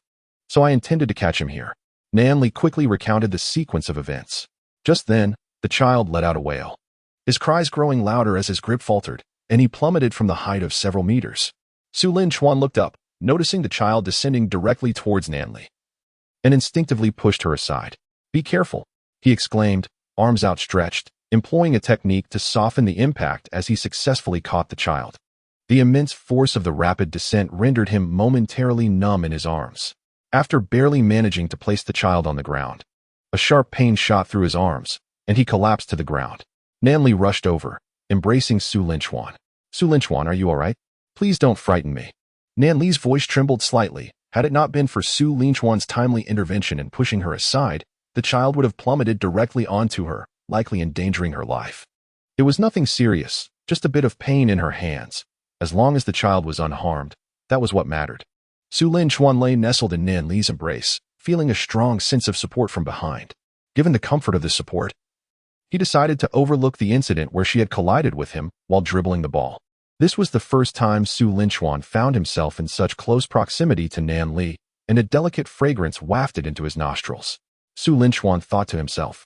So I intended to catch him here. Nanli quickly recounted the sequence of events. Just then, the child let out a wail. His cries growing louder as his grip faltered, and he plummeted from the height of several meters. Su Linchuan looked up, noticing the child descending directly towards Nanli, and instinctively pushed her aside. Be careful, he exclaimed, arms outstretched, employing a technique to soften the impact as he successfully caught the child. The immense force of the rapid descent rendered him momentarily numb in his arms. After barely managing to place the child on the ground, a sharp pain shot through his arms, and he collapsed to the ground. Nanli rushed over, embracing Su Linchuan. Su Linchuan, are you all right? Please don't frighten me. Nanli's voice trembled slightly. Had it not been for Su Linchuan's timely intervention in pushing her aside, the child would have plummeted directly onto her, likely endangering her life. It was nothing serious, just a bit of pain in her hands. As long as the child was unharmed, that was what mattered. Su Linchuan lay nestled in Nanli's embrace, feeling a strong sense of support from behind. Given the comfort of this support, he decided to overlook the incident where she had collided with him while dribbling the ball. This was the first time Su Linchuan found himself in such close proximity to Nanli, and a delicate fragrance wafted into his nostrils. Su Linchuan thought to himself,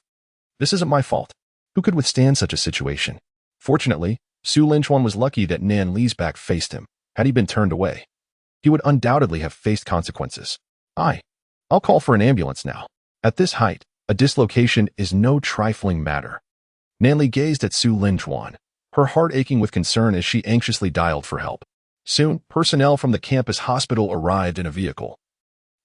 this isn't my fault. Who could withstand such a situation? Fortunately, Su Linchuan was lucky that Nanli's back faced him. Had he been turned away, he would undoubtedly have faced consequences. I'll call for an ambulance now. At this height, a dislocation is no trifling matter. Nanli gazed at Su Linchuan, her heart aching with concern as she anxiously dialed for help. Soon, personnel from the campus hospital arrived in a vehicle,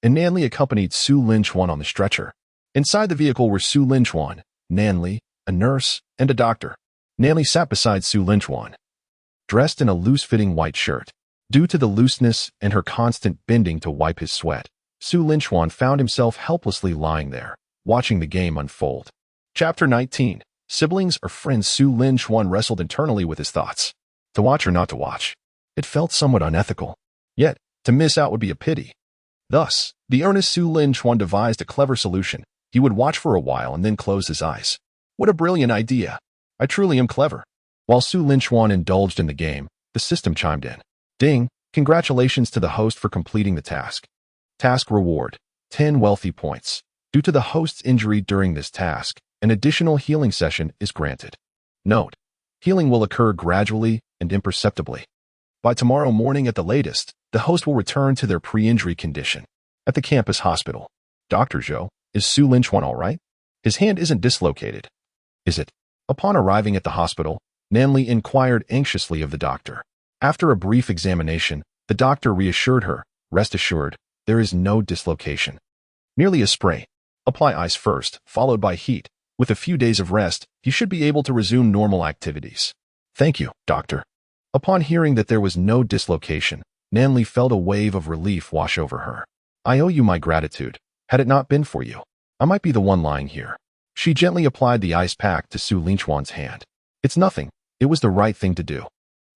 and Nanli accompanied Su Linchuan on the stretcher. Inside the vehicle were Su Linchuan, Nanli, a nurse, and a doctor. Nanli sat beside Su Linchuan, dressed in a loose-fitting white shirt. Due to the looseness and her constant bending to wipe his sweat, Su Linchuan found himself helplessly lying there, watching the game unfold. Chapter 19. Siblings or friends? Su Linchuan wrestled internally with his thoughts. To watch or not to watch? It felt somewhat unethical. Yet, to miss out would be a pity. Thus, the earnest Su Linchuan devised a clever solution. He would watch for a while and then close his eyes. What a brilliant idea! I truly am clever. While Su Linchuan indulged in the game, the system chimed in. Ding! Congratulations to the host for completing the task. Task reward: 10 wealthy points. Due to the host's injury during this task, an additional healing session is granted. Note: healing will occur gradually and imperceptibly. By tomorrow morning at the latest, the host will return to their pre-injury condition. At the campus hospital. Dr. Zhou, is Su Linchuan all right? His hand isn't dislocated, is it? Upon arriving at the hospital, Nanli inquired anxiously of the doctor. After a brief examination, the doctor reassured her, rest assured, there is no dislocation. Merely a spray. Apply ice first, followed by heat. With a few days of rest, he should be able to resume normal activities. Thank you, doctor. Upon hearing that there was no dislocation, Nanli felt a wave of relief wash over her. I owe you my gratitude. Had it not been for you, I might be the one lying here. She gently applied the ice pack to Su Linchuan's hand. It's nothing. It was the right thing to do.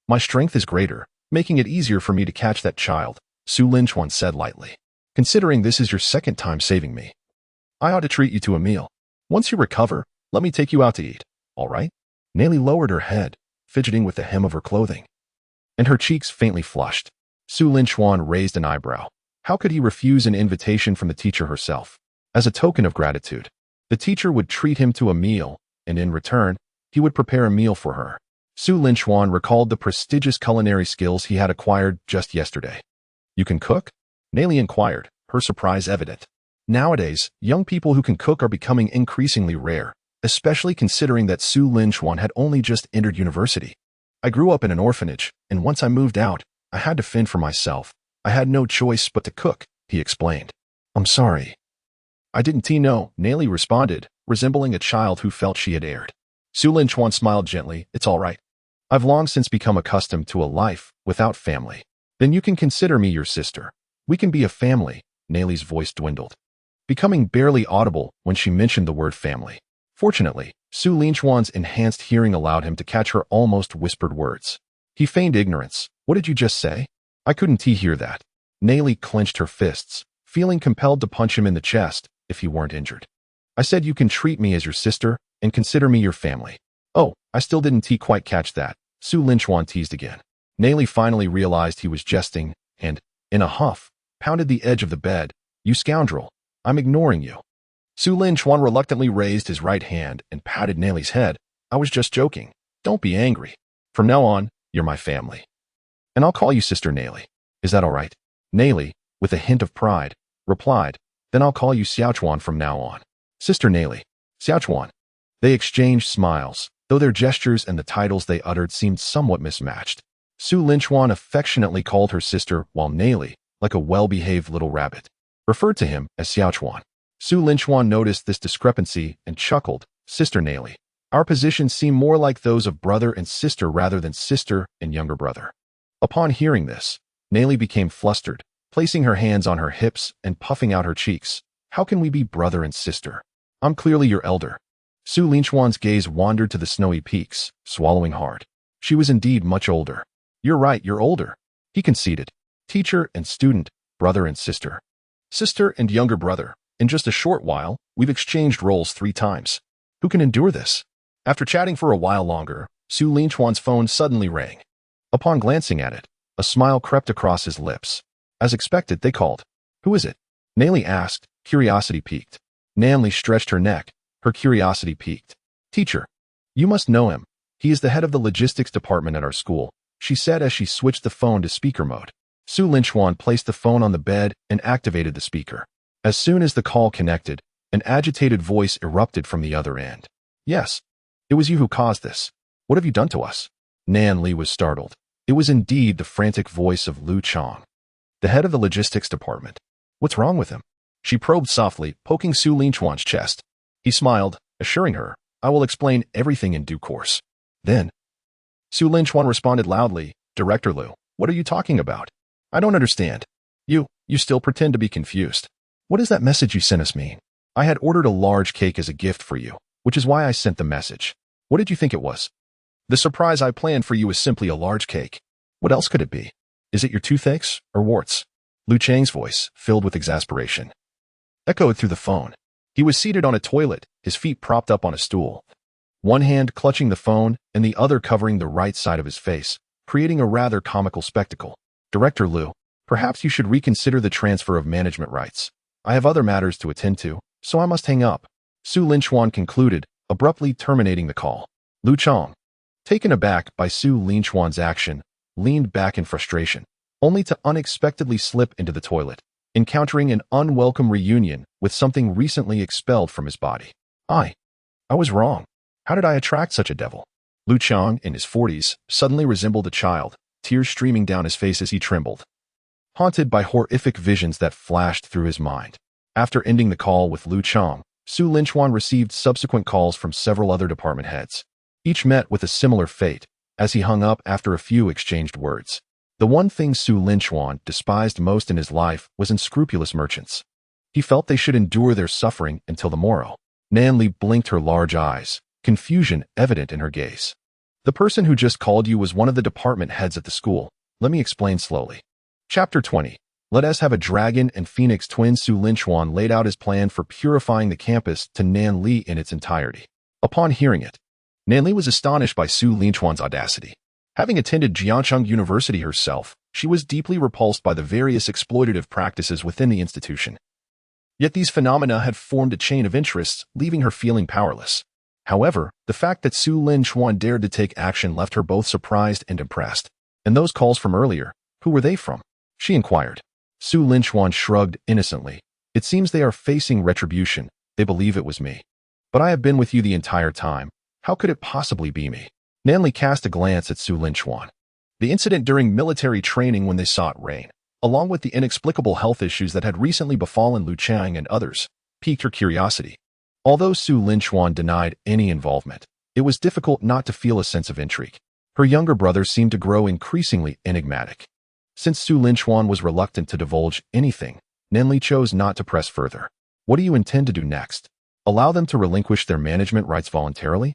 My strength is greater, making it easier for me to catch that child, Su Linchuan said lightly. Considering this is your second time saving me, I ought to treat you to a meal. Once you recover, let me take you out to eat, all right? Nanli lowered her head, fidgeting with the hem of her clothing, and her cheeks faintly flushed. Su Linchuan raised an eyebrow. How could he refuse an invitation from the teacher herself? As a token of gratitude, the teacher would treat him to a meal, and in return, he would prepare a meal for her. Su Linchuan recalled the prestigious culinary skills he had acquired just yesterday. You can cook? Nayli inquired, her surprise evident. Nowadays, young people who can cook are becoming increasingly rare, especially considering that Su Linchuan had only just entered university. I grew up in an orphanage, and once I moved out, I had to fend for myself. I had no choice but to cook, he explained. I'm sorry. I didn't know, Nayli responded, resembling a child who felt she had erred. Su Linchuan smiled gently. It's all right. I've long since become accustomed to a life without family. Then you can consider me your sister. We can be a family, Nayli's voice dwindled, becoming barely audible when she mentioned the word family. Fortunately, Su Linchuan's enhanced hearing allowed him to catch her almost whispered words. He feigned ignorance. What did you just say? I couldn't hear that. Nayli clenched her fists, feeling compelled to punch him in the chest if he weren't injured. I said you can treat me as your sister and consider me your family. Oh, I still didn't quite catch that, Su Linchuan teased again. Nayli finally realized he was jesting and, in a huff, pounded the edge of the bed. You scoundrel, I'm ignoring you. Su Linchuan reluctantly raised his right hand and patted Nayli's head. I was just joking. Don't be angry. From now on, you're my family. And I'll call you Sister Nayli. Is that all right? Nayli, with a hint of pride, replied, Then I'll call you Xiaochuan from now on. Sister Nayli. Xiaochuan. They exchanged smiles, though their gestures and the titles they uttered seemed somewhat mismatched. Su Linchuan affectionately called her sister, while Nayli, like a well-behaved little rabbit, referred to him as Xiaochuan. Su Linchuan noticed this discrepancy and chuckled. Sister Nayli. Our positions seem more like those of brother and sister rather than sister and younger brother. Upon hearing this, Nayli became flustered, placing her hands on her hips and puffing out her cheeks. How can we be brother and sister? I'm clearly your elder. Su Linchuan's gaze wandered to the snowy peaks, swallowing hard. She was indeed much older. You're right, you're older, he conceded. Teacher and student, brother and sister. Sister and younger brother. In just a short while, we've exchanged roles 3 times. Who can endure this? After chatting for a while longer, Su Linchuan's phone suddenly rang. Upon glancing at it, a smile crept across his lips. As expected, they called. Who is it? Nayli asked, curiosity piqued. Nayli stretched her neck, her curiosity piqued. Teacher. You must know him. He is the head of the logistics department at our school, she said as she switched the phone to speaker mode. Su Linchuan placed the phone on the bed and activated the speaker. As soon as the call connected, an agitated voice erupted from the other end. Yes. It was you who caused this. What have you done to us? Nayli was startled. It was indeed the frantic voice of Lu Chang, the head of the logistics department. What's wrong with him? She probed softly, poking Su Linchuan's chest. He smiled, assuring her, I will explain everything in due course. Then, Su Linchuan responded loudly, Director Lu, what are you talking about? I don't understand. You still pretend to be confused. What does that message you sent us mean? I had ordered a large cake as a gift for you, which is why I sent the message. What did you think it was? The surprise I planned for you is simply a large cake. What else could it be? Is it your toothaches or warts? Lu Chang's voice, filled with exasperation, echoed through the phone. He was seated on a toilet, his feet propped up on a stool, one hand clutching the phone and the other covering the right side of his face, creating a rather comical spectacle. Director Lu, perhaps you should reconsider the transfer of management rights. I have other matters to attend to, so I must hang up. Su Linchuan concluded, abruptly terminating the call. Lu Chang, taken aback by Su Linchuan's action, leaned back in frustration, only to unexpectedly slip into the toilet, encountering an unwelcome reunion with something recently expelled from his body. I was wrong. How did I attract such a devil? Lu Chang, in his 40s, suddenly resembled a child, tears streaming down his face as he trembled, haunted by horrific visions that flashed through his mind. After ending the call with Lu Chang, Su Linchuan received subsequent calls from several other department heads. Each met with a similar fate, as he hung up after a few exchanged words. The one thing Su Linchuan despised most in his life was unscrupulous merchants. He felt they should endure their suffering until the morrow. Nayli blinked her large eyes, confusion evident in her gaze. The person who just called you was one of the department heads at the school. Let me explain slowly. Chapter 20. Let us have a dragon and phoenix twin. Su Linchuan laid out his plan for purifying the campus to Nayli in its entirety. Upon hearing it, Nayli was astonished by Su Linchuan's audacity. Having attended Jiangcheng University herself, she was deeply repulsed by the various exploitative practices within the institution. Yet these phenomena had formed a chain of interests, leaving her feeling powerless. However, the fact that Su Lin Chuan dared to take action left her both surprised and impressed. And those calls from earlier, who were they from? She inquired. Su Lin Chuan shrugged innocently. It seems they are facing retribution. They believe it was me. But I have been with you the entire time. How could it possibly be me? Nanli cast a glance at Su Lin Chuan. The incident during military training when they sought rain, along with the inexplicable health issues that had recently befallen Lu Chang and others, piqued her curiosity. Although Su Lin Chuan denied any involvement, it was difficult not to feel a sense of intrigue. Her younger brother seemed to grow increasingly enigmatic. Since Su Lin Chuan was reluctant to divulge anything, Nanli chose not to press further. What do you intend to do next? Allow them to relinquish their management rights voluntarily?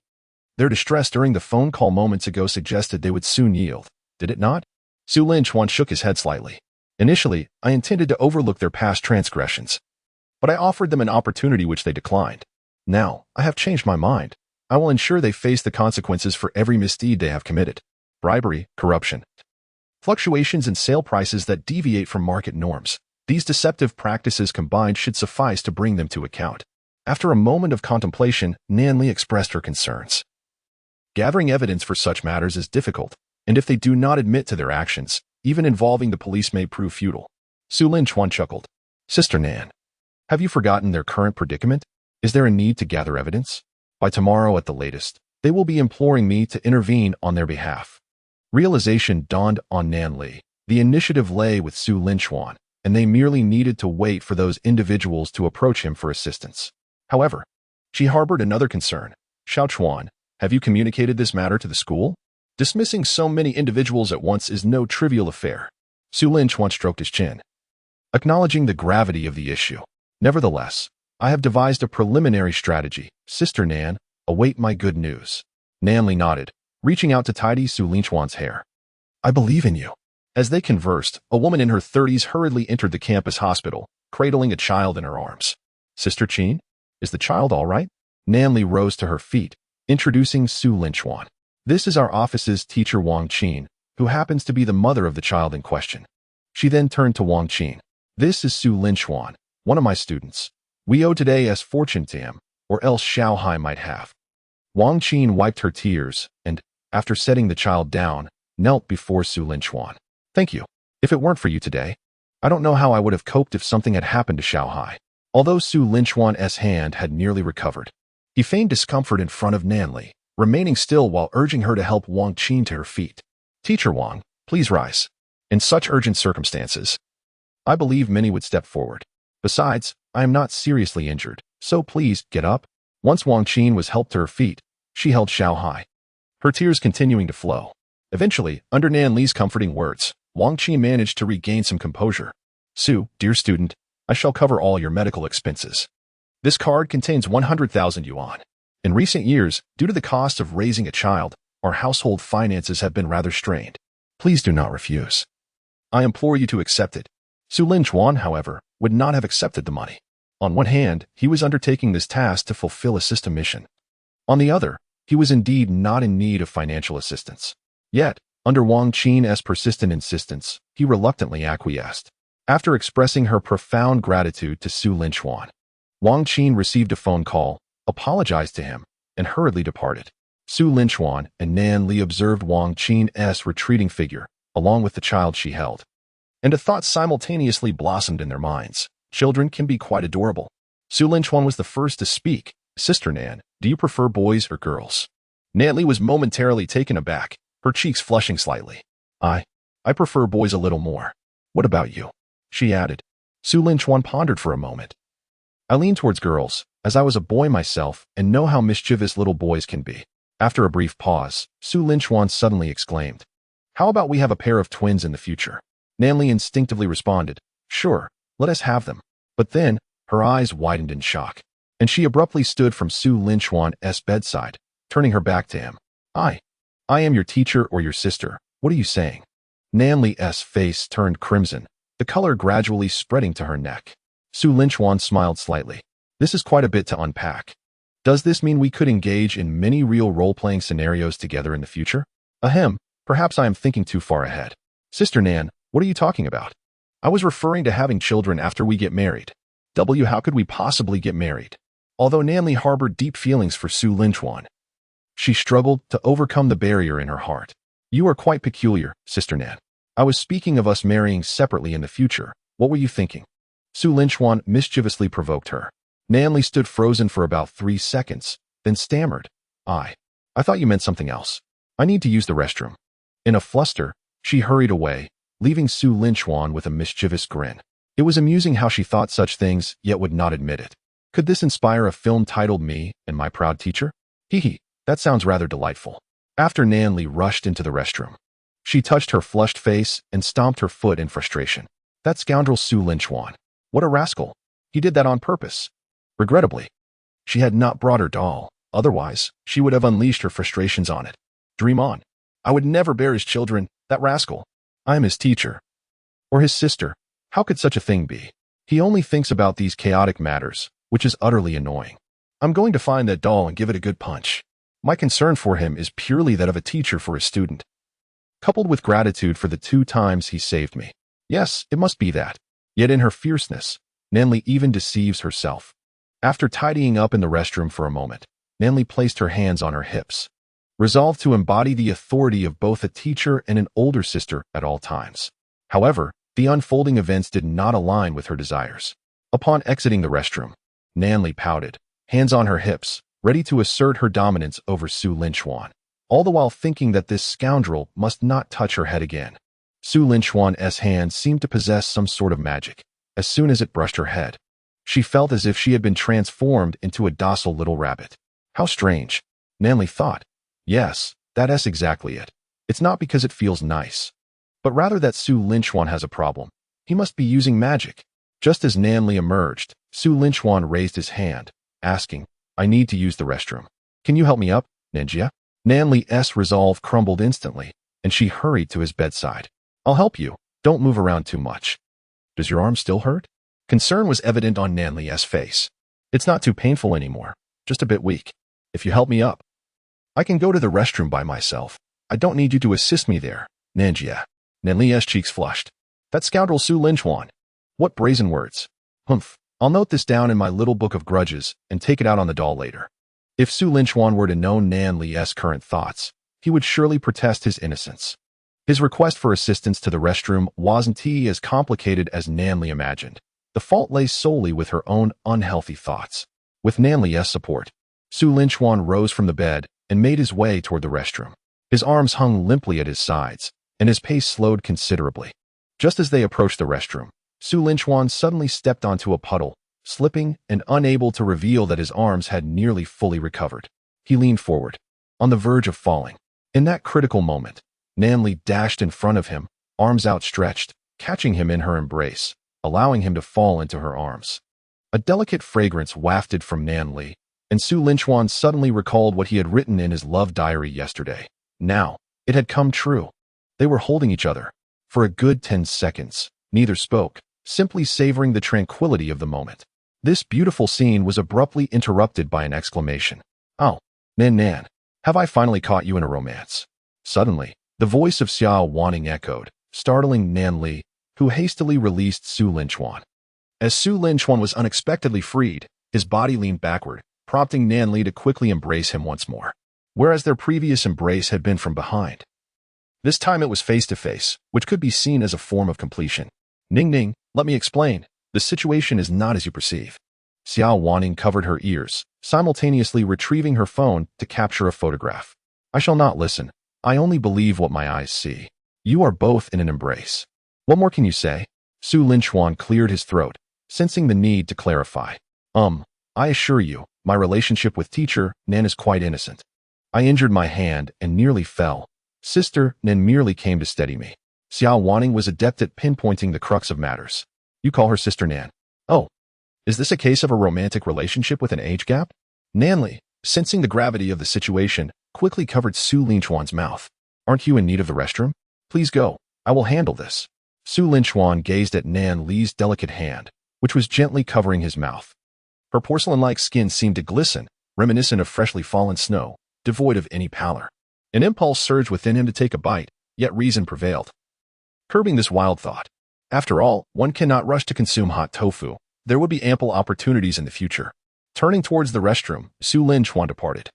Their distress during the phone call moments ago suggested they would soon yield, did it not? Su Lin Chuan shook his head slightly. Initially, I intended to overlook their past transgressions, but I offered them an opportunity which they declined. Now, I have changed my mind. I will ensure they face the consequences for every misdeed they have committed. Bribery, corruption, fluctuations in sale prices that deviate from market norms. These deceptive practices combined should suffice to bring them to account. After a moment of contemplation, Nanli expressed her concerns. Gathering evidence for such matters is difficult, and if they do not admit to their actions, even involving the police may prove futile. Su Lin Chuan chuckled. Sister Nan, have you forgotten their current predicament? Is there a need to gather evidence? By tomorrow at the latest, they will be imploring me to intervene on their behalf. Realization dawned on Nanli. The initiative lay with Su Lin Chuan, and they merely needed to wait for those individuals to approach him for assistance. However, she harbored another concern. Xiao Chuan, have you communicated this matter to the school? Dismissing so many individuals at once is no trivial affair. Su Lin Chuan stroked his chin, acknowledging the gravity of the issue. Nevertheless, I have devised a preliminary strategy. Sister Nan, await my good news. Nanli nodded, reaching out to tidy Su Lin Chuan's hair. I believe in you. As they conversed, a woman in her 30s hurriedly entered the campus hospital, cradling a child in her arms. Sister Qin, is the child all right? Nanli rose to her feet, introducing Su Lin Chuan. This is our office's teacher Wang Qin, who happens to be the mother of the child in question. She then turned to Wang Qin. This is Su Lin Chuan, one of my students. We owe today's fortune to him, or else Xiaohai might have. Wang Qin wiped her tears and, after setting the child down, knelt before Su Lin Chuan. Thank you. If it weren't for you today, I don't know how I would have coped if something had happened to Xiaohai. Although Su Lin Chuan's hand had nearly recovered, he feigned discomfort in front of Nanli, remaining still while urging her to help Wang Qin to her feet. Teacher Wang, please rise. In such urgent circumstances, I believe many would step forward. Besides, I am not seriously injured, so please get up. Once Wang Qin was helped to her feet, she held Xiaohai, her tears continuing to flow. Eventually, under Nanli's comforting words, Wang Qin managed to regain some composure. Su, dear student, I shall cover all your medical expenses. This card contains 100,000 yuan. In recent years, due to the cost of raising a child, our household finances have been rather strained. Please do not refuse. I implore you to accept it. Su Lin Chuan, however, would not have accepted the money. On one hand, he was undertaking this task to fulfill a system mission. On the other, he was indeed not in need of financial assistance. Yet, under Wang Qin's persistent insistence, he reluctantly acquiesced. After expressing her profound gratitude to Su Lin Chuan, Wang Qin received a phone call, apologized to him, and hurriedly departed. Su Lin Chuan and Nanli observed Wang Qin's retreating figure, along with the child she held. And a thought simultaneously blossomed in their minds. Children can be quite adorable. Su Lin Chuan was the first to speak. Sister Nan, do you prefer boys or girls? Nanli was momentarily taken aback, her cheeks flushing slightly. I prefer boys a little more. What about you? She added. Su Lin Chuan pondered for a moment. I lean towards girls, as I was a boy myself and know how mischievous little boys can be. After a brief pause, Su Lin Chuan suddenly exclaimed, how about we have a pair of twins in the future? Nanli instinctively responded, sure, let us have them. But then, her eyes widened in shock, and she abruptly stood from Su Lin Chuan's bedside, turning her back to him. I am your teacher or your sister. What are you saying? Nanli's face turned crimson, the color gradually spreading to her neck. Su Lin Chuan smiled slightly. This is quite a bit to unpack. Does this mean we could engage in many real role-playing scenarios together in the future? Ahem, perhaps I am thinking too far ahead. Sister Nan, what are you talking about? I was referring to having children after we get married. How could we possibly get married? Although Nan Li harbored deep feelings for Su Linchuan, she struggled to overcome the barrier in her heart. You are quite peculiar, Sister Nan. I was speaking of us marrying separately in the future. What were you thinking? Su Linchuan mischievously provoked her. Nan Li stood frozen for about 3 seconds, then stammered. I thought you meant something else. I need to use the restroom. In a fluster, she hurried away, leaving Su Linchuan with a mischievous grin. It was amusing how she thought such things, yet would not admit it. Could this inspire a film titled Me and My Proud Teacher? Hee, that sounds rather delightful. After Nan Li rushed into the restroom, she touched her flushed face and stomped her foot in frustration. That scoundrel Su Linchuan. What a rascal. He did that on purpose. Regrettably, she had not brought her doll. Otherwise, she would have unleashed her frustrations on it. Dream on. I would never bear his children, that rascal. I am his teacher. Or his sister. How could such a thing be? He only thinks about these chaotic matters, which is utterly annoying. I'm going to find that doll and give it a good punch. My concern for him is purely that of a teacher for a student, coupled with gratitude for the 2 times he saved me. Yes, it must be that. Yet in her fierceness, Nan Li even deceives herself. After tidying up in the restroom for a moment, Nan Li placed her hands on her hips, resolved to embody the authority of both a teacher and an older sister at all times. However, the unfolding events did not align with her desires. Upon exiting the restroom, Nan Li pouted, hands on her hips, ready to assert her dominance over Su Linchuan, all the while thinking that this scoundrel must not touch her head again. Su Linchuan's hand seemed to possess some sort of magic. As soon as it brushed her head, she felt as if she had been transformed into a docile little rabbit. How strange, Nan Li thought. Yes, that's exactly it. It's not because it feels nice, but rather that Su Linchuan has a problem. He must be using magic. Just as Nan Li emerged, Su Linchuan raised his hand, asking, I need to use the restroom. Can you help me up, Ninja? Nan Li's resolve crumbled instantly, and she hurried to his bedside. I'll help you. Don't move around too much. Does your arm still hurt? Concern was evident on Nan Li's face. It's not too painful anymore, just a bit weak. If you help me up, I can go to the restroom by myself. I don't need you to assist me there, Nanjia. Nan Li's cheeks flushed. That scoundrel Su Linchuan. What brazen words. Humph. I'll note this down in my little book of grudges and take it out on the doll later. If Su Linchuan were to know Nan Li's current thoughts, he would surely protest his innocence. His request for assistance to the restroom wasn't as complicated as Nan Li imagined. The fault lay solely with her own unhealthy thoughts. With Nan Li's support, Su Linchuan rose from the bed and made his way toward the restroom. His arms hung limply at his sides, and his pace slowed considerably. Just as they approached the restroom, Su Linchuan suddenly stepped onto a puddle, slipping and unable to reveal that his arms had nearly fully recovered. He leaned forward, on the verge of falling. In that critical moment, Nan Li dashed in front of him, arms outstretched, catching him in her embrace, allowing him to fall into her arms. A delicate fragrance wafted from Nan Li, and Su Linchuan suddenly recalled what he had written in his love diary yesterday. Now, it had come true. They were holding each other. For a good 10 seconds, neither spoke, simply savoring the tranquility of the moment. This beautiful scene was abruptly interrupted by an exclamation. Oh, Nan, have I finally caught you in a romance? Suddenly, the voice of Xiao Wanning echoed, startling Nan Li, who hastily released Su Linchuan. As Su Linchuan was unexpectedly freed, his body leaned backward, prompting Nan Li to quickly embrace him once more, whereas their previous embrace had been from behind. This time it was face-to-face, which could be seen as a form of completion. Ning, let me explain. The situation is not as you perceive. Xiao Wanning covered her ears, simultaneously retrieving her phone to capture a photograph. I shall not listen. I only believe what my eyes see. You are both in an embrace. What more can you say? Su Linchuan cleared his throat, sensing the need to clarify. I assure you, my relationship with teacher Nan is quite innocent. I injured my hand and nearly fell. Sister Nan merely came to steady me. Xiao Wanning was adept at pinpointing the crux of matters. You call her Sister Nan. Oh, is this a case of a romantic relationship with an age gap? Nan Li, sensing the gravity of the situation, quickly covered Su Linchuan's mouth. Aren't you in need of the restroom? Please go. I will handle this. Su Linchuan gazed at Nan Li's delicate hand, which was gently covering his mouth. Her porcelain-like skin seemed to glisten, reminiscent of freshly fallen snow, devoid of any pallor. An impulse surged within him to take a bite, yet reason prevailed, curbing this wild thought. After all, one cannot rush to consume hot tofu. There would be ample opportunities in the future. Turning towards the restroom, Su Lin Chuan departed,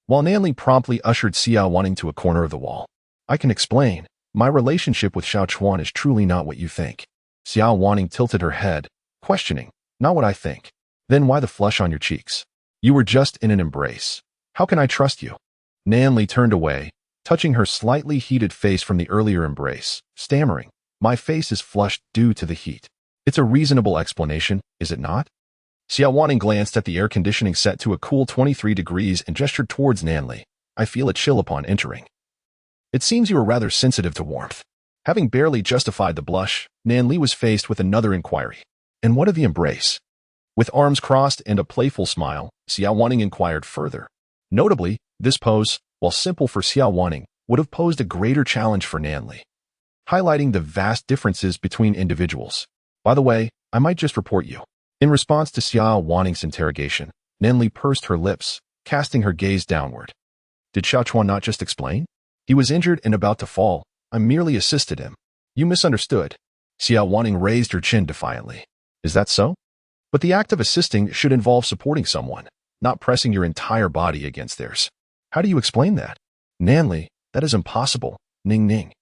while Nanli promptly ushered Xiao Wanning to a corner of the wall. I can explain. My relationship with Xiao Chuan is truly not what you think. Xiao Wanning tilted her head, questioning. Not what I think. Then why the flush on your cheeks? You were just in an embrace. How can I trust you? Nanli turned away, touching her slightly heated face from the earlier embrace, stammering. My face is flushed due to the heat. It's a reasonable explanation, is it not? Xiao Wanning glanced at the air conditioning set to a cool 23 degrees and gestured towards Nanli. I feel a chill upon entering. It seems you are rather sensitive to warmth. Having barely justified the blush, Nanli was faced with another inquiry. And what of the embrace? With arms crossed and a playful smile, Xiao Wanning inquired further. Notably, this pose, while simple for Xiao Wanning, would have posed a greater challenge for Nanli, highlighting the vast differences between individuals. By the way, I might just report you. In response to Xiao Wanning's interrogation, Nanli pursed her lips, casting her gaze downward. Did Xiao Chuan not just explain? He was injured and about to fall. I merely assisted him. You misunderstood. Xiao Wanning raised her chin defiantly. Is that so? But the act of assisting should involve supporting someone, not pressing your entire body against theirs. How do you explain that? Nanli, that is impossible. Ning Ning.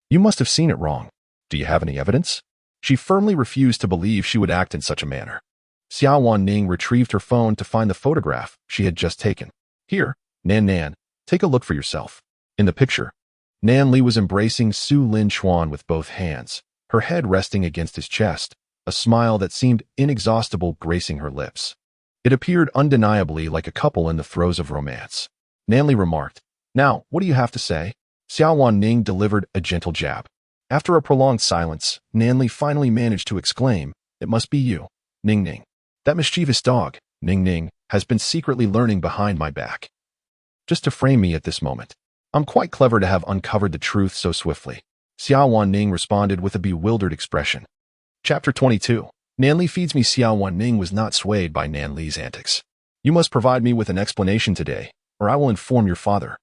You must have seen it wrong. Do you have any evidence? She firmly refused to believe she would act in such a manner. Xiao Wanning retrieved her phone to find the photograph she had just taken. Here, Nan, take a look for yourself. In the picture, Nanli was embracing Su Lin Chuan with both hands, her head resting against his chest, a smile that seemed inexhaustible gracing her lips. It appeared undeniably like a couple in the throes of romance. Nanli remarked, Now, what do you have to say? Xiao Wanning delivered a gentle jab. After a prolonged silence, Nanli finally managed to exclaim, It must be you, Ning Ning. That mischievous dog, Ning Ning, has been secretly learning behind my back, just to frame me at this moment. I'm quite clever to have uncovered the truth so swiftly. Xiao Wanning responded with a bewildered expression. Chapter 22. Nanli feeds me. Xiao Wanning was not swayed by Nanli's antics. You must provide me with an explanation today, or I will inform your father.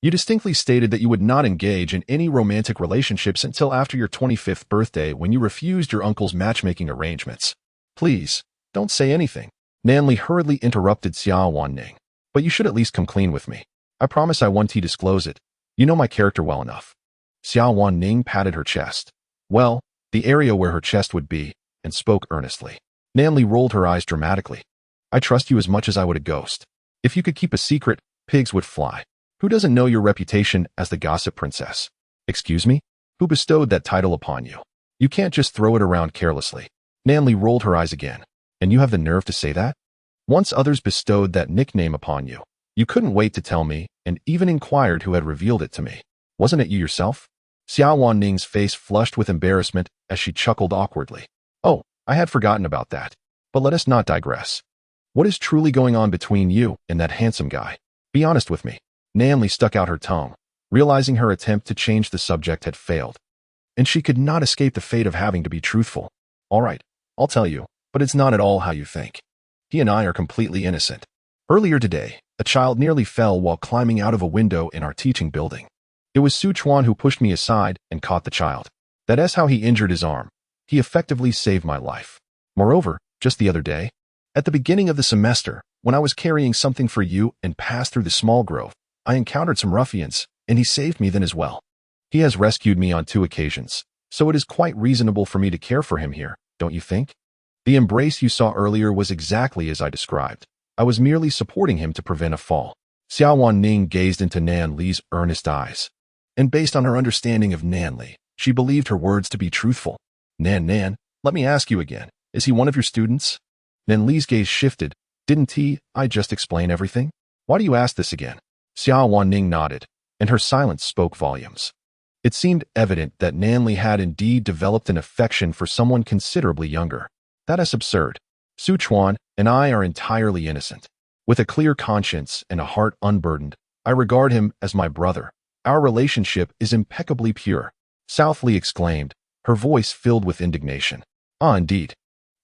You distinctly stated that you would not engage in any romantic relationships until after your 25th birthday when you refused your uncle's matchmaking arrangements. Please, don't say anything. Nanli hurriedly interrupted Xiao Wanning. But you should at least come clean with me. I promise I won't disclose it. You know my character well enough. Xiao Wanning patted her chest. Well, the area where her chest would be, and spoke earnestly. Nanli rolled her eyes dramatically. I trust you as much as I would a ghost. If you could keep a secret, pigs would fly. Who doesn't know your reputation as the gossip princess? Excuse me? Who bestowed that title upon you? You can't just throw it around carelessly. Nanli rolled her eyes again. And you have the nerve to say that? Once others bestowed that nickname upon you. You couldn't wait to tell me, and even inquired who had revealed it to me. Wasn't it you yourself? Xiao Wanning's face flushed with embarrassment as she chuckled awkwardly. Oh, I had forgotten about that. But let us not digress. What is truly going on between you and that handsome guy? Be honest with me. Nanli stuck out her tongue, realizing her attempt to change the subject had failed. And she could not escape the fate of having to be truthful. All right, I'll tell you, but it's not at all how you think. He and I are completely innocent. Earlier today, a child nearly fell while climbing out of a window in our teaching building. It was Su Chuan who pushed me aside and caught the child. That is how he injured his arm. He effectively saved my life. Moreover, just the other day, at the beginning of the semester, when I was carrying something for you and passed through the small grove, I encountered some ruffians, and he saved me then as well. He has rescued me on 2 occasions, so it is quite reasonable for me to care for him here, don't you think? The embrace you saw earlier was exactly as I described. I was merely supporting him to prevent a fall. Xiao Wanning gazed into Nanli's earnest eyes. And based on her understanding of Nanli, she believed her words to be truthful. Nan, let me ask you again. Is he one of your students? Nanli's gaze shifted. Didn't I just explain everything? Why do you ask this again? Xiao Wanning nodded, and her silence spoke volumes. It seemed evident that Nanli had indeed developed an affection for someone considerably younger. That is absurd. Su Chuan and I are entirely innocent. With a clear conscience and a heart unburdened, I regard him as my brother. Our relationship is impeccably pure. Southly exclaimed, her voice filled with indignation. Ah, indeed.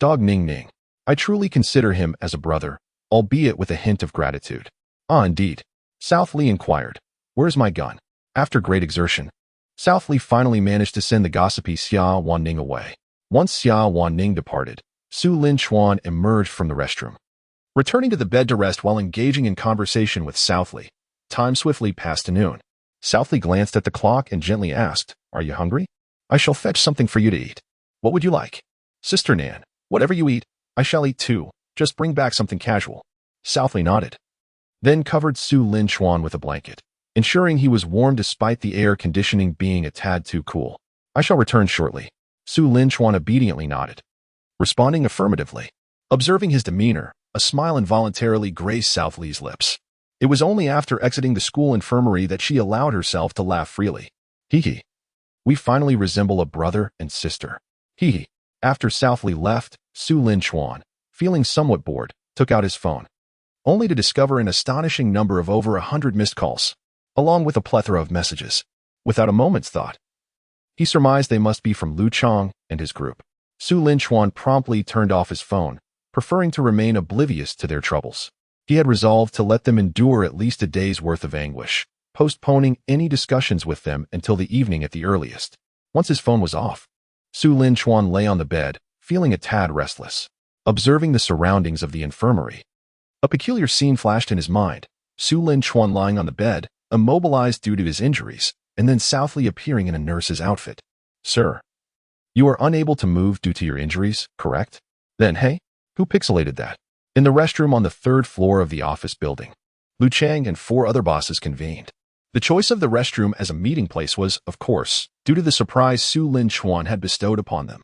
Dog Ning Ning. I truly consider him as a brother, albeit with a hint of gratitude. Ah, indeed. Southly inquired, where's my gun? After great exertion, Southly finally managed to send the gossipy Xiao Wanning away. Once Xiao Wanning departed, Su Lin Chuan emerged from the restroom. Returning to the bed to rest while engaging in conversation with Southly, time swiftly passed to noon. Southly glanced at the clock and gently asked, "Are you hungry? I shall fetch something for you to eat. What would you like?" "Sister Nan, whatever you eat, I shall eat too. Just bring back something casual." Southly nodded, then covered Su Lin Chuan with a blanket, ensuring he was warm despite the air conditioning being a tad too cool. "I shall return shortly." Su Lin Chuan obediently nodded, responding affirmatively. Observing his demeanor, a smile involuntarily graced Southly's lips. It was only after exiting the school infirmary that she allowed herself to laugh freely. "Hee. We finally resemble a brother and sister." Hee. After Southly left, Su Lin Chuan, feeling somewhat bored, took out his phone, only to discover an astonishing number of over 100 missed calls, along with a plethora of messages. Without a moment's thought, he surmised they must be from Lu Chang and his group. Su Lin Chuan promptly turned off his phone, preferring to remain oblivious to their troubles. He had resolved to let them endure at least a day's worth of anguish, postponing any discussions with them until the evening at the earliest. Once his phone was off, Su Lin Chuan lay on the bed, feeling a tad restless. Observing the surroundings of the infirmary, a peculiar scene flashed in his mind. Su Lin Chuan lying on the bed, immobilized due to his injuries, and then Southly appearing in a nurse's outfit. "Sir, you are unable to move due to your injuries, correct?" Then, hey, who pixelated that? In the restroom on the 3rd floor of the office building, Lu Chang and 4 other bosses convened. The choice of the restroom as a meeting place was, of course, due to the surprise Su Lin Chuan had bestowed upon them.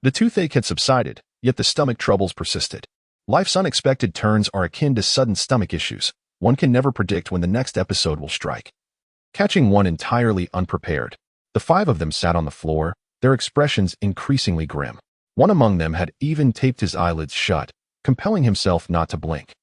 The toothache had subsided, yet the stomach troubles persisted. Life's unexpected turns are akin to sudden stomach issues. One can never predict when the next episode will strike. Catching one entirely unprepared, the 5 of them sat on the floor, their expressions increasingly grim. One among them had even taped his eyelids shut, compelling himself not to blink.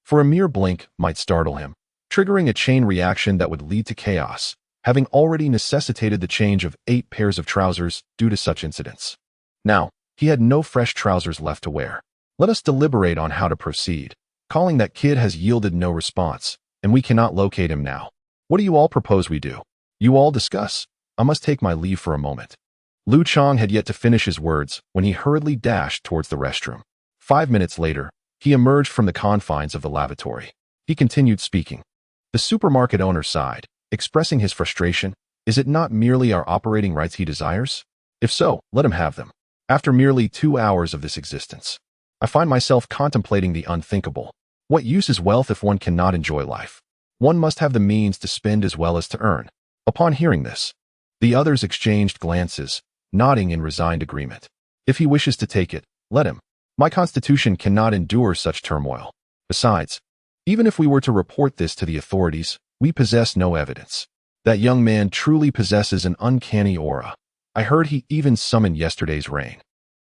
For a mere blink might startle him, triggering a chain reaction that would lead to chaos, having already necessitated the change of 8 pairs of trousers due to such incidents. Now, he had no fresh trousers left to wear. Let us deliberate on how to proceed. Calling that kid has yielded no response, and we cannot locate him now. What do you all propose we do? You all discuss. I must take my leave for a moment." Lu Chang had yet to finish his words when he hurriedly dashed towards the restroom. 5 minutes later, he emerged from the confines of the lavatory. He continued speaking. The supermarket owner sighed, expressing his frustration. "Is it not merely our operating rights he desires? If so, let him have them. After merely 2 hours of this existence, I find myself contemplating the unthinkable. What use is wealth if one cannot enjoy life? One must have the means to spend as well as to earn." Upon hearing this, the others exchanged glances, nodding in resigned agreement. "If he wishes to take it, let him. My constitution cannot endure such turmoil. Besides, even if we were to report this to the authorities, we possess no evidence. That young man truly possesses an uncanny aura. I heard he even summoned yesterday's rain.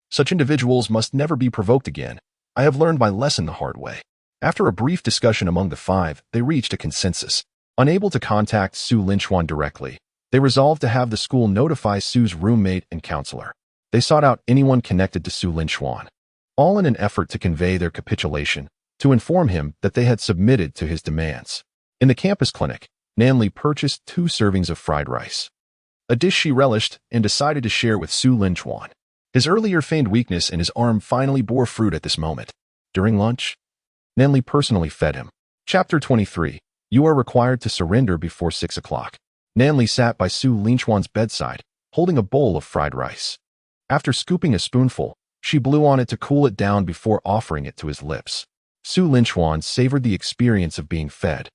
Such individuals must never be provoked again. I have learned my lesson the hard way." After a brief discussion among the 5, they reached a consensus. Unable to contact Su Lin Chuan directly, they resolved to have the school notify Su's roommate and counselor. They sought out anyone connected to Su Lin Chuan, all in an effort to convey their capitulation, to inform him that they had submitted to his demands. In the campus clinic, Nanli purchased 2 servings of fried rice, a dish she relished and decided to share with Su Lin Chuan. His earlier feigned weakness in his arm finally bore fruit at this moment. During lunch, Nanli personally fed him. Chapter 23. You are required to surrender before 6 o'clock. Nanli sat by Su Lin Chuan's bedside, holding a bowl of fried rice. After scooping a spoonful, she blew on it to cool it down before offering it to his lips. Su Lin Chuan savored the experience of being fed.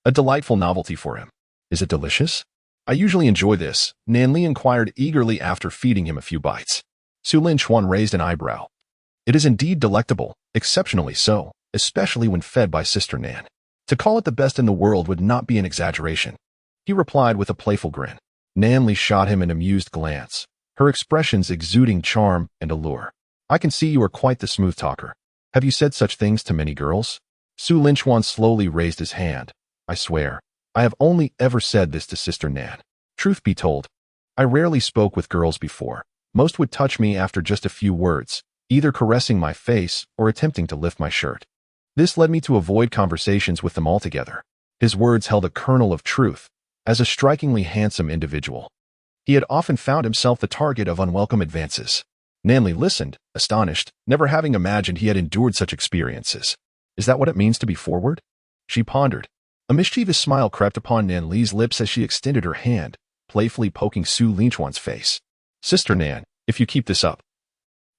A delightful novelty for him. "Is it delicious?" "I usually enjoy this," Nanli inquired eagerly after feeding him a few bites. Su Lin Chuan raised an eyebrow. "It is indeed delectable, exceptionally so, especially when fed by Sister Nan. To call it the best in the world would not be an exaggeration," he replied with a playful grin. Nanli shot him an amused glance, her expressions exuding charm and allure. "I can see you are quite the smooth talker. Have you said such things to many girls?" Su Lin Chuan slowly raised his hand. "I swear, I have only ever said this to Sister Nan. Truth be told, I rarely spoke with girls before. Most would touch me after just a few words, either caressing my face or attempting to lift my shirt. This led me to avoid conversations with them altogether." His words held a kernel of truth. As a strikingly handsome individual, he had often found himself the target of unwelcome advances. Nanli listened, astonished, never having imagined he had endured such experiences. Is that what it means to be forward? She pondered. A mischievous smile crept upon Nan Li's lips as she extended her hand, playfully poking Su Linchuan's face. Sister Nan, if you keep this up,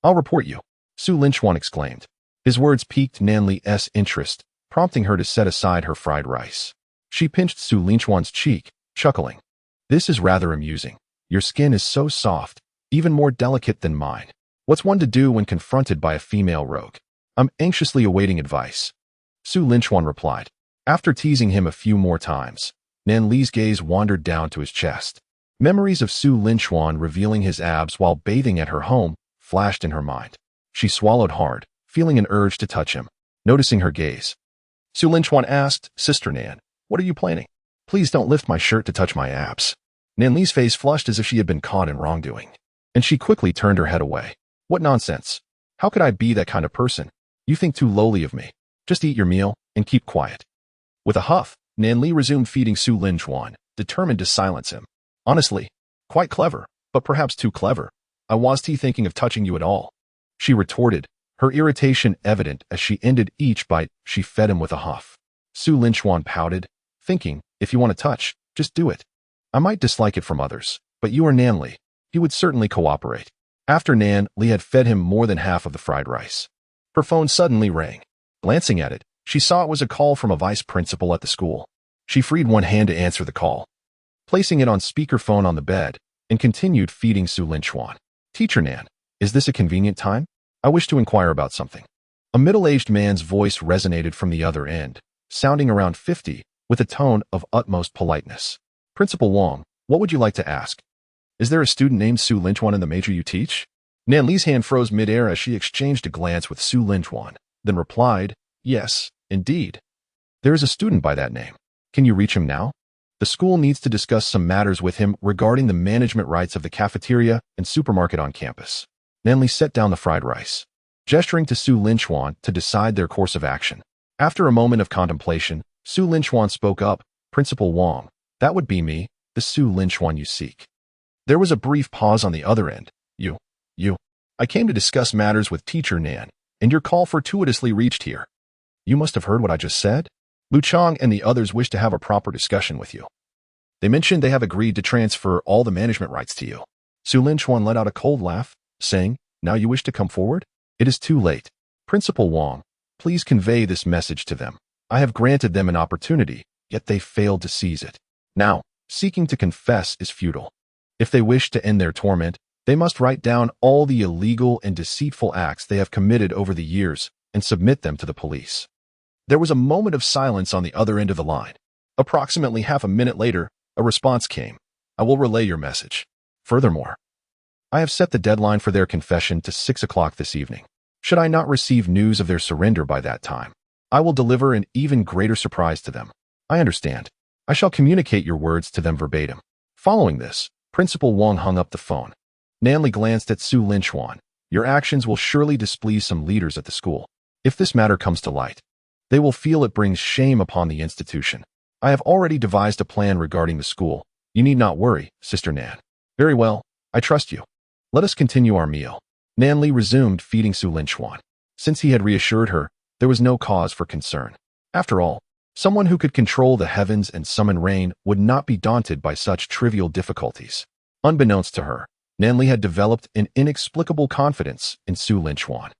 I'll report you, Su Linchuan exclaimed. His words piqued Nan Li's interest, prompting her to set aside her fried rice. She pinched Su Linchuan's cheek, chuckling. This is rather amusing. Your skin is so soft, even more delicate than mine. What's one to do when confronted by a female rogue? I'm anxiously awaiting advice. Su Linchuan replied. After teasing him a few more times, Nan Li's gaze wandered down to his chest. Memories of Su Linchuan revealing his abs while bathing at her home flashed in her mind. She swallowed hard, feeling an urge to touch him. Noticing her gaze, Su Linchuan asked, Sister Nan, what are you planning? Please don't lift my shirt to touch my abs. Nan Li's face flushed as if she had been caught in wrongdoing, and she quickly turned her head away. What nonsense! How could I be that kind of person? You think too lowly of me. Just eat your meal and keep quiet. With a huff, Nan Li resumed feeding Su Linchuan, determined to silence him. Honestly, quite clever, but perhaps too clever. I wasn't thinking of touching you at all, she retorted, her irritation evident as she ended each bite she fed him with a huff. Su Linchuan pouted, thinking, if you want to touch, just do it. I might dislike it from others, but you are Nan Li. He would certainly cooperate. After Nan Li had fed him more than half of the fried rice, her phone suddenly rang. Glancing at it, she saw it was a call from a vice principal at the school. She freed one hand to answer the call, placing it on speakerphone on the bed, and continued feeding Su Linchuan. Teacher Nan, is this a convenient time? I wish to inquire about something. A middle-aged man's voice resonated from the other end, sounding around 50, with a tone of utmost politeness. Principal Wong, what would you like to ask? Is there a student named Su Linchuan in the major you teach? Nan Li's hand froze midair as she exchanged a glance with Su Linchuan, then replied, yes, indeed. There is a student by that name. Can you reach him now? The school needs to discuss some matters with him regarding the management rights of the cafeteria and supermarket on campus. Nan Li set down the fried rice, gesturing to Su Linchuan to decide their course of action. After a moment of contemplation, Su Linchuan spoke up, Principal Wong, that would be me, the Su Linchuan you seek. There was a brief pause on the other end. You. I came to discuss matters with Teacher Nan, and your call fortuitously reached here. You must have heard what I just said. Lu Chang and the others wish to have a proper discussion with you. They mentioned they have agreed to transfer all the management rights to you. Su Linchuan let out a cold laugh, saying, now you wish to come forward? It is too late. Principal Wong, please convey this message to them. I have granted them an opportunity, yet they failed to seize it. Now, seeking to confess is futile. If they wish to end their torment, they must write down all the illegal and deceitful acts they have committed over the years and submit them to the police. There was a moment of silence on the other end of the line. Approximately half a minute later, a response came. I will relay your message. Furthermore, I have set the deadline for their confession to 6 o'clock this evening. Should I not receive news of their surrender by that time, I will deliver an even greater surprise to them. I understand. I shall communicate your words to them verbatim. Following this, Principal Wong hung up the phone. Nan Li glanced at Su Linchuan. Your actions will surely displease some leaders at the school. If this matter comes to light, they will feel it brings shame upon the institution. I have already devised a plan regarding the school. You need not worry, Sister Nan. Very well, I trust you. Let us continue our meal. Nan Li resumed feeding Su Linchuan. Since he had reassured her, there was no cause for concern. After all, someone who could control the heavens and summon rain would not be daunted by such trivial difficulties. Unbeknownst to her, Nan Li had developed an inexplicable confidence in Su Linchuan.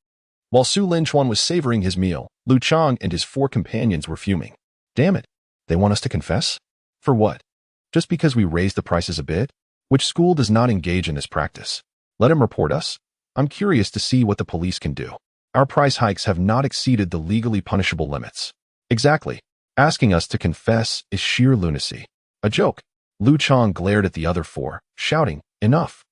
While Su Linchuan was savoring his meal, Lu Chang and his 4 companions were fuming. Damn it, they want us to confess? For what? Just because we raised the prices a bit? Which school does not engage in this practice? Let him report us. I'm curious to see what the police can do. Our price hikes have not exceeded the legally punishable limits. Exactly. Asking us to confess is sheer lunacy. A joke. Lu Chang glared at the other 4, shouting, enough.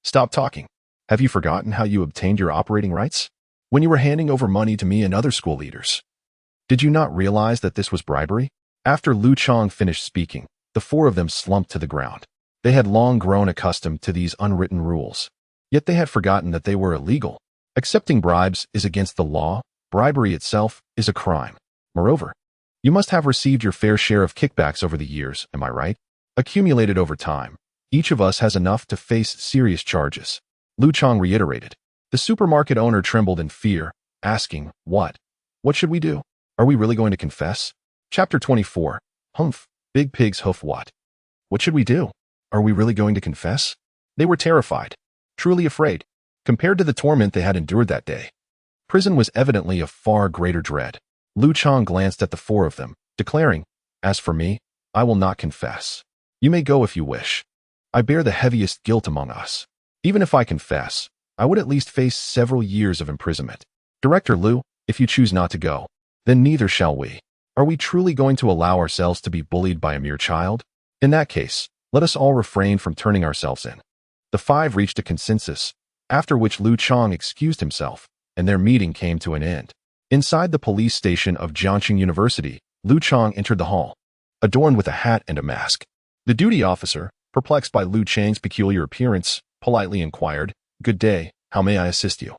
Stop talking. Have you forgotten how you obtained your operating rights? When you were handing over money to me and other school leaders. Did you not realize that this was bribery? After Lu Chang finished speaking, the 4 of them slumped to the ground. They had long grown accustomed to these unwritten rules. Yet they had forgotten that they were illegal. Accepting bribes is against the law. Bribery itself is a crime. Moreover, you must have received your fair share of kickbacks over the years, am I right? Accumulated over time. Each of us has enough to face serious charges. Lu Chang reiterated. The supermarket owner trembled in fear, asking, What should we do? Are we really going to confess? Chapter 24. Humph. Big Pig's Hoof. What? What should we do? Are we really going to confess? They were terrified, truly afraid, compared to the torment they had endured that day. Prison was evidently a far greater dread. Lu Chang glanced at the four of them, declaring, "As for me, I will not confess. You may go if you wish. I bear the heaviest guilt among us. Even if I confess, I would at least face several years of imprisonment. Director Lu, if you choose not to go, then neither shall we. Are we truly going to allow ourselves to be bullied by a mere child? In that case, let us all refrain from turning ourselves in." The five reached a consensus, after which Lu Chang excused himself, and their meeting came to an end. Inside the police station of Jiangxing University, Lu Chang entered the hall, adorned with a hat and a mask. The duty officer, perplexed by Lu Chang's peculiar appearance, politely inquired, "Good day, how may I assist you?"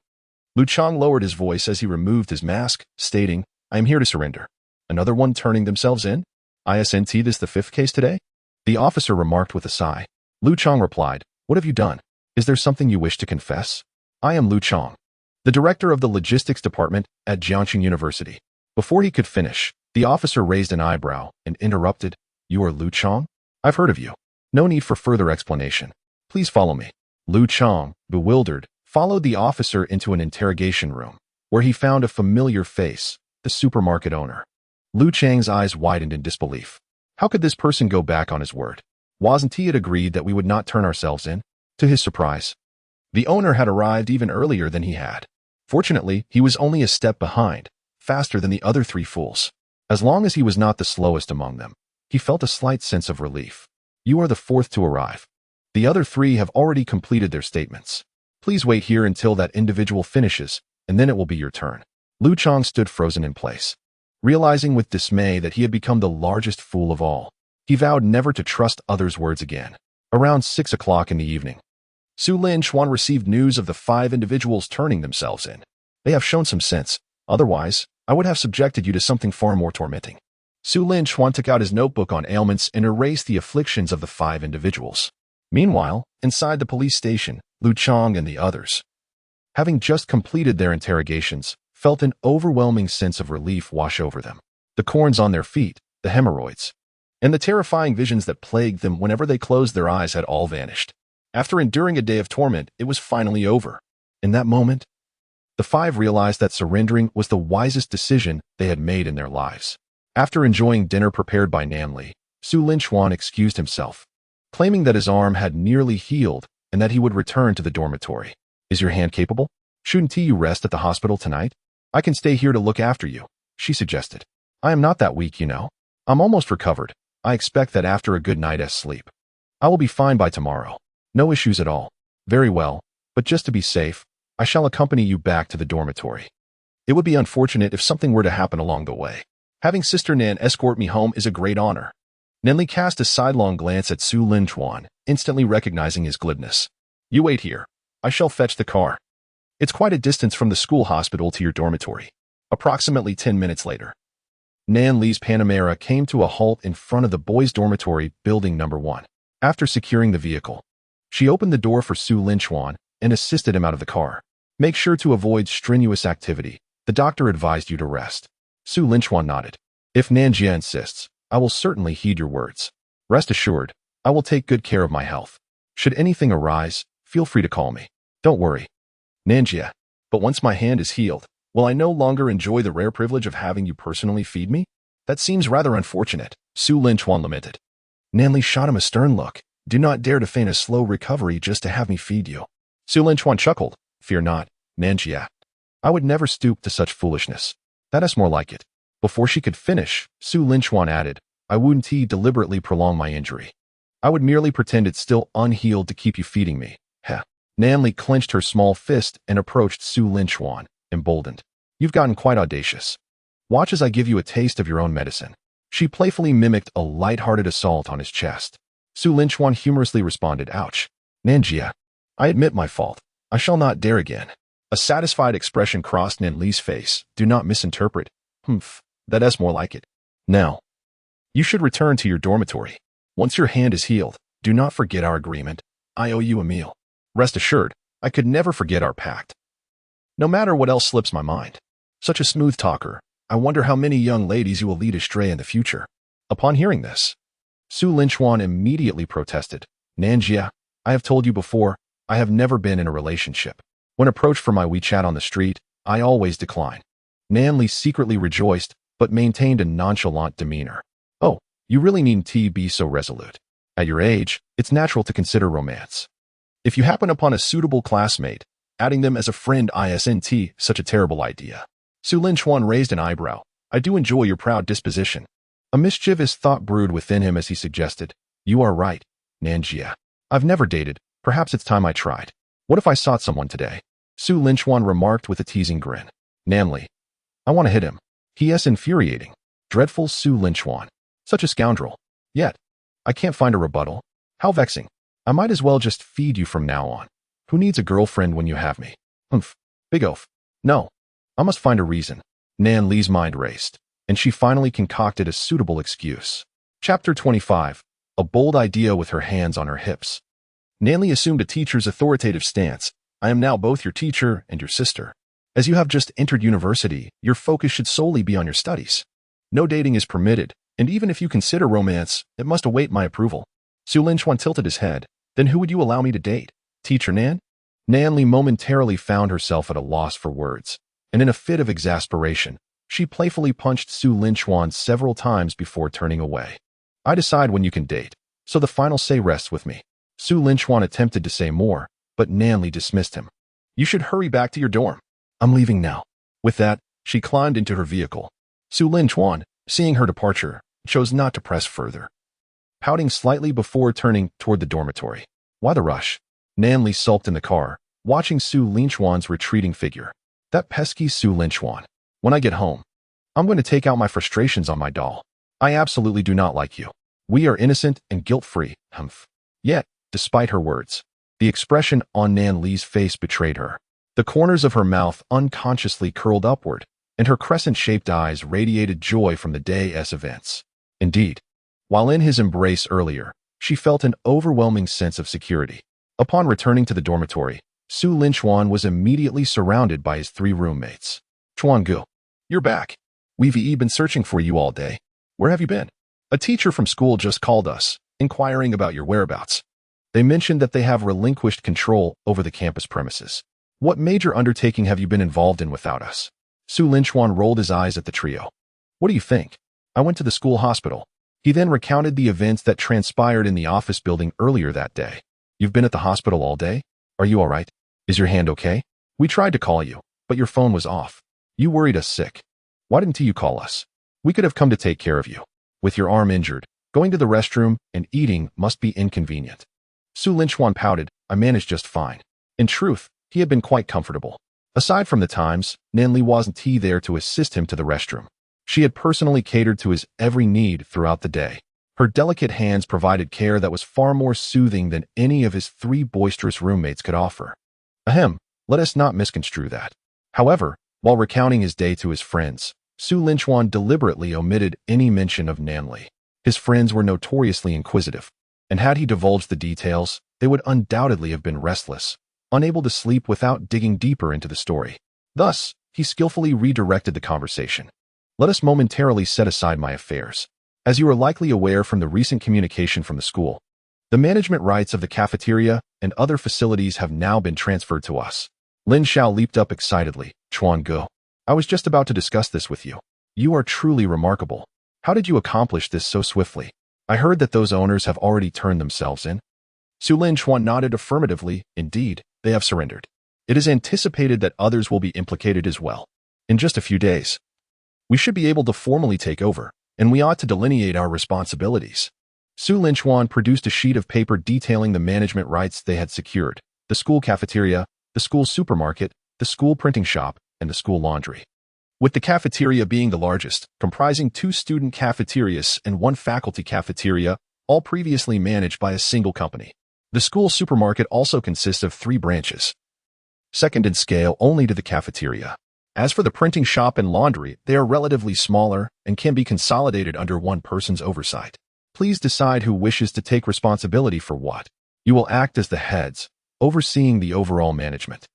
Lu Chang lowered his voice as he removed his mask, stating, "I am here to surrender." Another one turning themselves in? "Isn't this the fifth case today?" The officer remarked with a sigh. Lu Chang replied, "What have you done? Is there something you wish to confess?" "I am Lu Chang, the director of the logistics department at Jiangxing University." Before he could finish, the officer raised an eyebrow and interrupted, "You are Lu Chang? I've heard of you. No need for further explanation. Please follow me." Lu Chang, bewildered, followed the officer into an interrogation room, where he found a familiar face, the supermarket owner. Lu Chang's eyes widened in disbelief. How could this person go back on his word? Wasn't he had agreed that we would not turn ourselves in? To his surprise, the owner had arrived even earlier than he had. Fortunately, he was only a step behind, faster than the other three fools. As long as he was not the slowest among them, he felt a slight sense of relief. "You are the fourth to arrive. The other three have already completed their statements. Please wait here until that individual finishes, and then it will be your turn." Lu Chang stood frozen in place, realizing with dismay that he had become the largest fool of all. He vowed never to trust others' words again. Around 6 o'clock in the evening, Su Lin Chuan received news of the 5 individuals turning themselves in. "They have shown some sense. Otherwise, I would have subjected you to something far more tormenting." Su Lin Chuan took out his notebook on ailments and erased the afflictions of the 5 individuals. Meanwhile, inside the police station, Lu Chang and the others, having just completed their interrogations, felt an overwhelming sense of relief wash over them. The corns on their feet, the hemorrhoids, and the terrifying visions that plagued them whenever they closed their eyes had all vanished. After enduring a day of torment, it was finally over. In that moment, the 5 realized that surrendering was the wisest decision they had made in their lives. After enjoying dinner prepared by Nanli, Su Lin Chuan excused himself, claiming that his arm had nearly healed and that he would return to the dormitory. "Is your hand capable? Shouldn't you rest at the hospital tonight? I can stay here to look after you," she suggested. "I am not that weak, you know. I'm almost recovered. I expect that after a good night's sleep, I will be fine by tomorrow. No issues at all." "Very well, but just to be safe, I shall accompany you back to the dormitory. It would be unfortunate if something were to happen along the way. Having Sister Nan escort me home is a great honor." Nanli cast a sidelong glance at Su Lin Chuan, instantly recognizing his glibness. "You wait here. I shall fetch the car. It's quite a distance from the school hospital to your dormitory." Approximately 10 minutes later, Nan Li's Panamera came to a halt in front of the boys' dormitory, building number 1. After securing the vehicle, she opened the door for Su Lin Chuan and assisted him out of the car. "Make sure to avoid strenuous activity. The doctor advised you to rest." Su Lin Chuan nodded. "If Nanjia insists, I will certainly heed your words. Rest assured, I will take good care of my health. Should anything arise, feel free to call me. Don't worry." "Nanjia, but once my hand is healed, will I no longer enjoy the rare privilege of having you personally feed me? That seems rather unfortunate," Su Lin Chuan lamented. Nanli shot him a stern look. "Do not dare to feign a slow recovery just to have me feed you." Su Lin Chuan chuckled. "Fear not, Nanjia. I would never stoop to such foolishness. That is more like it." Before she could finish, Su Lin Chuan added, "I wouldn't deliberately prolong my injury. I would merely pretend it's still unhealed to keep you feeding me." Heh. Nanli clenched her small fist and approached Su Lin Chuan, emboldened. "You've gotten quite audacious. Watch as I give you a taste of your own medicine." She playfully mimicked a light-hearted assault on his chest. Su Lin Chuan humorously responded, "Ouch. Nanjia, I admit my fault. I shall not dare again." A satisfied expression crossed Nan Li's face. "Do not misinterpret. Humph, that is more like it. Now, you should return to your dormitory. Once your hand is healed, do not forget our agreement. I owe you a meal. Rest assured, I could never forget our pact. No matter what else slips my mind." Such a smooth talker, I wonder how many young ladies you will lead astray in the future. Upon hearing this, Su Linchuan immediately protested. Nanjia, I have told you before, I have never been in a relationship. When approached for my WeChat on the street, I always decline. Nanli secretly rejoiced, but maintained a nonchalant demeanor. Oh, you really needn't be so resolute. At your age, it's natural to consider romance. If you happen upon a suitable classmate, adding them as a friend isn't such a terrible idea. Su Linchuan raised an eyebrow. I do enjoy your proud disposition. A mischievous thought brewed within him as he suggested, You are right, Nanjia. I've never dated. Perhaps it's time I tried. What if I sought someone today? Su Linchuan remarked with a teasing grin. Nanli, I want to hit him. He is infuriating. Dreadful Su Linchuan. Such a scoundrel. Yet, I can't find a rebuttal. How vexing. I might as well just feed you from now on. Who needs a girlfriend when you have me? Humph. Big oaf. No. I must find a reason. Nan Li's mind raced, and she finally concocted a suitable excuse. Chapter 25. A bold idea with her hands on her hips. Nanli assumed a teacher's authoritative stance. I am now both your teacher and your sister. As you have just entered university, your focus should solely be on your studies. No dating is permitted, and even if you consider romance, it must await my approval. Su Linchuan tilted his head. Then who would you allow me to date? Teacher Nan? Nanli momentarily found herself at a loss for words, and in a fit of exasperation, she playfully punched Su Linchuan several times before turning away. I decide when you can date, so the final say rests with me. Su Linchuan attempted to say more, but Nanli dismissed him. You should hurry back to your dorm. I'm leaving now. With that, she climbed into her vehicle. Su Linchuan, seeing her departure, chose not to press further, pouting slightly before turning toward the dormitory. Why the rush? Nanli sulked in the car, watching Su Linchuan's retreating figure. That pesky Su Linchuan. When I get home, I'm going to take out my frustrations on my doll. I absolutely do not like you. We are innocent and guilt-free, humph. Yet, despite her words, the expression on Nan Li's face betrayed her. The corners of her mouth unconsciously curled upward, and her crescent-shaped eyes radiated joy from the day's events. Indeed, while in his embrace earlier, she felt an overwhelming sense of security. Upon returning to the dormitory, Su Linchuan was immediately surrounded by his 3 roommates. Chuangu, you're back. We've been searching for you all day. Where have you been? A teacher from school just called us, inquiring about your whereabouts. They mentioned that they have relinquished control over the campus premises. What major undertaking have you been involved in without us? Su Linchuan rolled his eyes at the trio. What do you think? I went to the school hospital. He then recounted the events that transpired in the office building earlier that day. You've been at the hospital all day? Are you all right? Is your hand okay? We tried to call you, but your phone was off. You worried us sick. Why didn't you call us? We could have come to take care of you. With your arm injured, going to the restroom and eating must be inconvenient. Su Linchuan pouted. I managed just fine. In truth, he had been quite comfortable. Aside from the times, Nanli wasn't there to assist him to the restroom. She had personally catered to his every need throughout the day. Her delicate hands provided care that was far more soothing than any of his 3 boisterous roommates could offer. Ahem, let us not misconstrue that. However, while recounting his day to his friends, Su Linchuan deliberately omitted any mention of Nanli. His friends were notoriously inquisitive, and had he divulged the details, they would undoubtedly have been restless, unable to sleep without digging deeper into the story. Thus, he skillfully redirected the conversation. Let us momentarily set aside my affairs. As you are likely aware from the recent communication from the school, the management rights of the cafeteria and other facilities have now been transferred to us. Lin Xiao leaped up excitedly. Chuangu, I was just about to discuss this with you. You are truly remarkable. How did you accomplish this so swiftly? I heard that those owners have already turned themselves in. Su Linchuan nodded affirmatively. Indeed, they have surrendered. It is anticipated that others will be implicated as well. In just a few days, we should be able to formally take over, and we ought to delineate our responsibilities. Su Linchuan produced a sheet of paper detailing the management rights they had secured: the school cafeteria, the school supermarket, the school printing shop, and the school laundry. With the cafeteria being the largest, comprising 2 student cafeterias and 1 faculty cafeteria, all previously managed by a single company. The school supermarket also consists of 3 branches, second in scale only to the cafeteria. As for the printing shop and laundry, they are relatively smaller and can be consolidated under one person's oversight. Please decide who wishes to take responsibility for what. You will act as the heads, overseeing the overall management.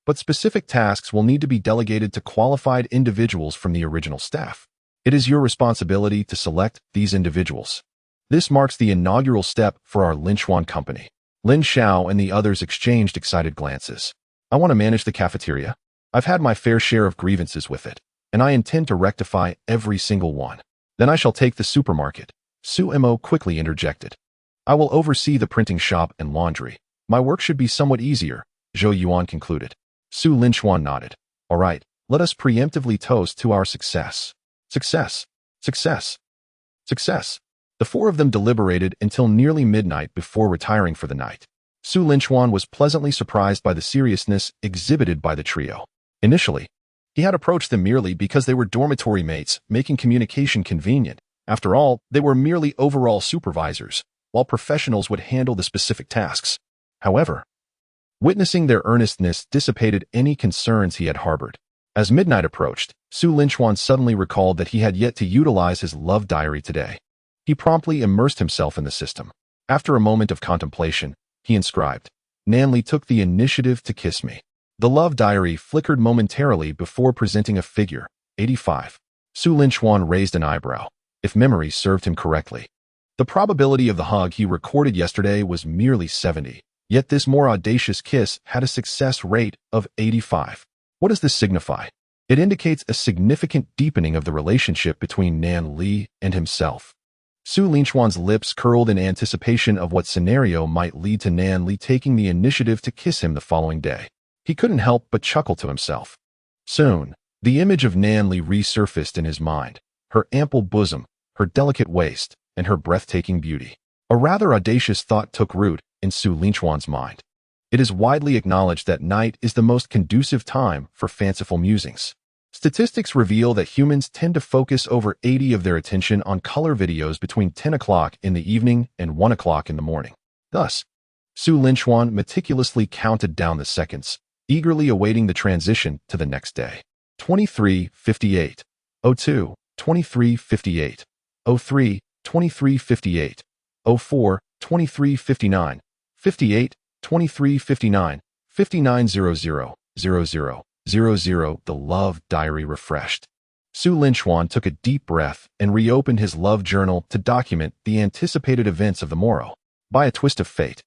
but specific tasks will need to be delegated to qualified individuals from the original staff. It is your responsibility to select these individuals. This marks the inaugural step for our Linchuan company. Lin Xiao and the others exchanged excited glances. I want to manage the cafeteria. I've had my fair share of grievances with it, and I intend to rectify every single one. Then I shall take the supermarket. Su Mo quickly interjected. I will oversee the printing shop and laundry. My work should be somewhat easier, Zhou Yuan concluded. Su Linchuan nodded. All right, let us preemptively toast to our success. Success. Success. Success. The four of them deliberated until nearly midnight before retiring for the night. Su Linchuan was pleasantly surprised by the seriousness exhibited by the trio. Initially, he had approached them merely because they were dormitory mates, making communication convenient. After all, they were merely overall supervisors, while professionals would handle the specific tasks. However, witnessing their earnestness dissipated any concerns he had harbored. As midnight approached, Su Linchuan suddenly recalled that he had yet to utilize his love diary today. He promptly immersed himself in the system. After a moment of contemplation, he inscribed, Nanli took the initiative to kiss me. The love diary flickered momentarily before presenting a figure, 85. Su Linchuan raised an eyebrow. If memory served him correctly, the probability of the hug he recorded yesterday was merely 70. Yet this more audacious kiss had a success rate of 85. What does this signify? It indicates a significant deepening of the relationship between Nan Li and himself. Su Linchuan's lips curled in anticipation of what scenario might lead to Nan Li taking the initiative to kiss him the following day. He couldn't help but chuckle to himself. Soon, the image of Nan Li resurfaced in his mind, her ample bosom, her delicate waist, and her breathtaking beauty. A rather audacious thought took root in Su Linchuan's mind. It is widely acknowledged that night is the most conducive time for fanciful musings. Statistics reveal that humans tend to focus over 80% of their attention on color videos between 10 o'clock in the evening and 1 o'clock in the morning. Thus, Su Linchuan meticulously counted down the seconds, eagerly awaiting the transition to the next day. 23:58, 02, 23:58, 03, 23:58, 04, 23:59, 58, 23:59, 59:00, 00:00. The love diary refreshed. Su Linchuan took a deep breath and reopened his love journal to document the anticipated events of the morrow. By a twist of fate.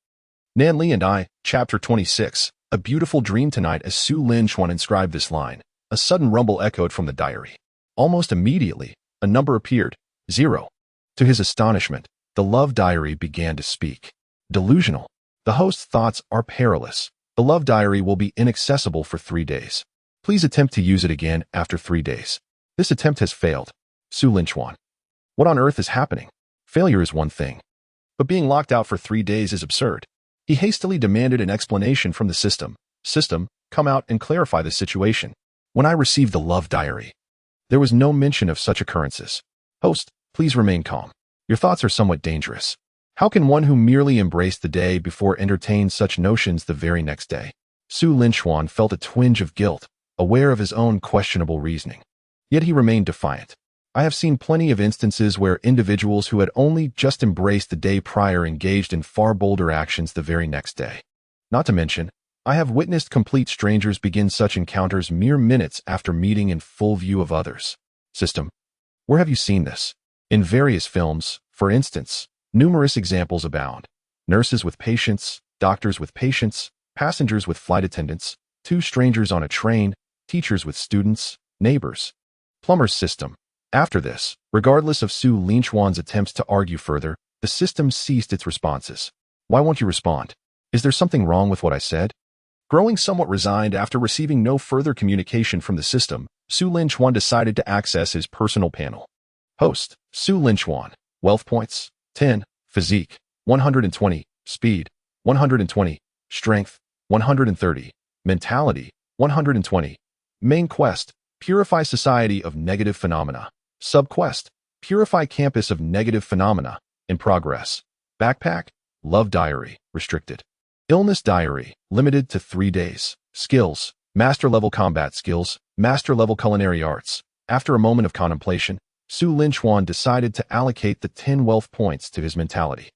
Nan Li and I, Chapter 26, A Beautiful Dream Tonight. As Su Linchuan inscribed this line, a sudden rumble echoed from the diary. Almost immediately, a number appeared, 0. To his astonishment, the love diary began to speak. Delusional. The host's thoughts are perilous. The love diary will be inaccessible for 3 days. Please attempt to use it again after 3 days. This attempt has failed. Su Linchuan. What on earth is happening? Failure is one thing, but being locked out for 3 days is absurd. He hastily demanded an explanation from the system. System, come out and clarify the situation. When I received the love diary, there was no mention of such occurrences. Host, please remain calm. Your thoughts are somewhat dangerous. How can one who merely embraced the day before entertain such notions the very next day? Su Linchuan felt a twinge of guilt, aware of his own questionable reasoning. Yet he remained defiant. I have seen plenty of instances where individuals who had only just embraced the day prior engaged in far bolder actions the very next day. Not to mention, I have witnessed complete strangers begin such encounters mere minutes after meeting in full view of others. System. Where have you seen this? In various films, for instance. Numerous examples abound. Nurses with patients, doctors with patients, passengers with flight attendants, 2 strangers on a train, teachers with students, neighbors. Plumber's system. After this, regardless of Su Linchuan's attempts to argue further, the system ceased its responses. Why won't you respond? Is there something wrong with what I said? Growing somewhat resigned after receiving no further communication from the system, Su Linchuan decided to access his personal panel. Host, Su Linchuan. Wealth points, 10. Physique, 120. Speed, 120. Strength, 130. Mentality, 120. Main quest, purify society of negative phenomena. Subquest, purify campus of negative phenomena. In progress. Backpack, love diary, restricted. Illness diary, limited to 3 days. Skills, master-level combat skills, master-level culinary arts. After a moment of contemplation, Su Linchuan decided to allocate the 10 wealth points to his mentality.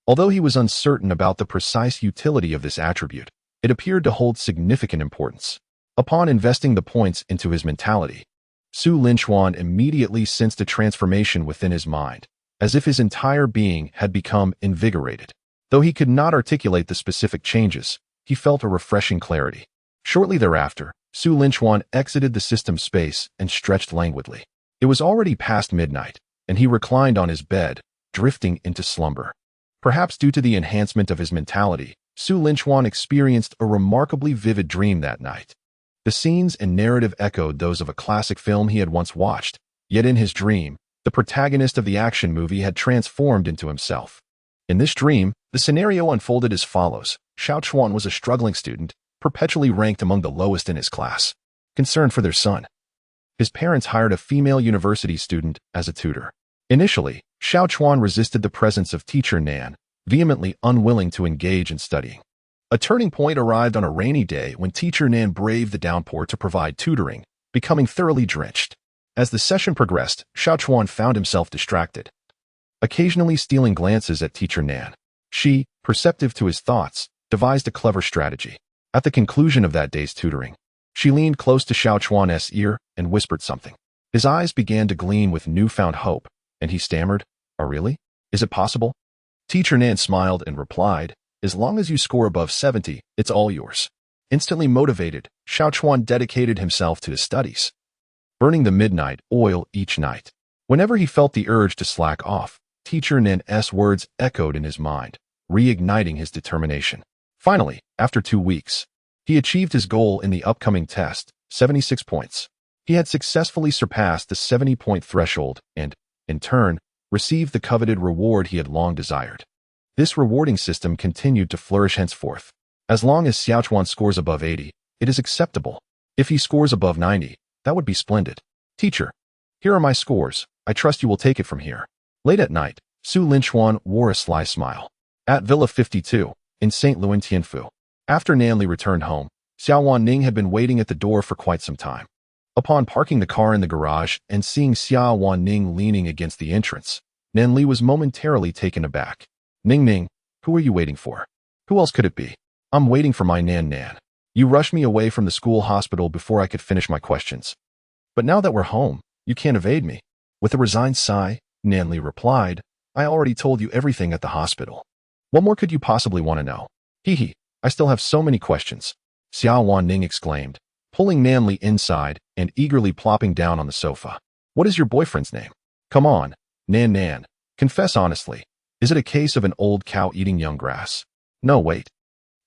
Although he was uncertain about the precise utility of this attribute, it appeared to hold significant importance. Upon investing the points into his mentality, Su Linchuan immediately sensed a transformation within his mind, as if his entire being had become invigorated. Though he could not articulate the specific changes, he felt a refreshing clarity. Shortly thereafter, Su Linchuan exited the system space and stretched languidly. It was already past midnight, and he reclined on his bed, drifting into slumber. Perhaps due to the enhancement of his mentality, Su Linchuan experienced a remarkably vivid dream that night. The scenes and narrative echoed those of a classic film he had once watched, yet in his dream, the protagonist of the action movie had transformed into himself. In this dream, the scenario unfolded as follows. Xiao Chuan was a struggling student, perpetually ranked among the lowest in his class. Concerned for their son, his parents hired a female university student as a tutor. Initially, Xiao Chuan resisted the presence of teacher Nan, vehemently unwilling to engage in studying. A turning point arrived on a rainy day when teacher Nan braved the downpour to provide tutoring, becoming thoroughly drenched. As the session progressed, Xiao Chuan found himself distracted, occasionally stealing glances at teacher Nan. She, perceptive to his thoughts, devised a clever strategy. At the conclusion of that day's tutoring, she leaned close to Xiao Chuan's ear and whispered something. His eyes began to gleam with newfound hope, and he stammered, "Oh, really? Is it possible?" Teacher Nan smiled and replied, "As long as you score above 70, it's all yours." Instantly motivated, Xiao Chuan dedicated himself to his studies, burning the midnight oil each night. Whenever he felt the urge to slack off, teacher Nan's words echoed in his mind, reigniting his determination. Finally, after 2 weeks, he achieved his goal in the upcoming test, 76 points. He had successfully surpassed the 70-point threshold and, in turn, received the coveted reward he had long desired. This rewarding system continued to flourish henceforth. As long as Xiao Chuan scores above 80, it is acceptable. If he scores above 90, that would be splendid. "Teacher, here are my scores. I trust you will take it from here." Late at night, Su Linchuan wore a sly smile. At Villa 52, in St. Louis Tianfu. After Nanli returned home, Xiao Wanning had been waiting at the door for quite some time. Upon parking the car in the garage and seeing Xiao Wanning leaning against the entrance, Nanli was momentarily taken aback. "Ning, who are you waiting for?" "Who else could it be?" "I'm waiting for my Nan. You rushed me away from the school hospital before I could finish my questions. But now that we're home, you can't evade me." With a resigned sigh, Nanli replied, "I already told you everything at the hospital. What more could you possibly want to know?" "Hee, I still have so many questions," Xiao Wanning exclaimed, pulling Nanli inside and eagerly plopping down on the sofa. "What is your boyfriend's name?" "Come on, Nan, confess honestly. Is it a case of an old cow eating young grass?" "No, wait.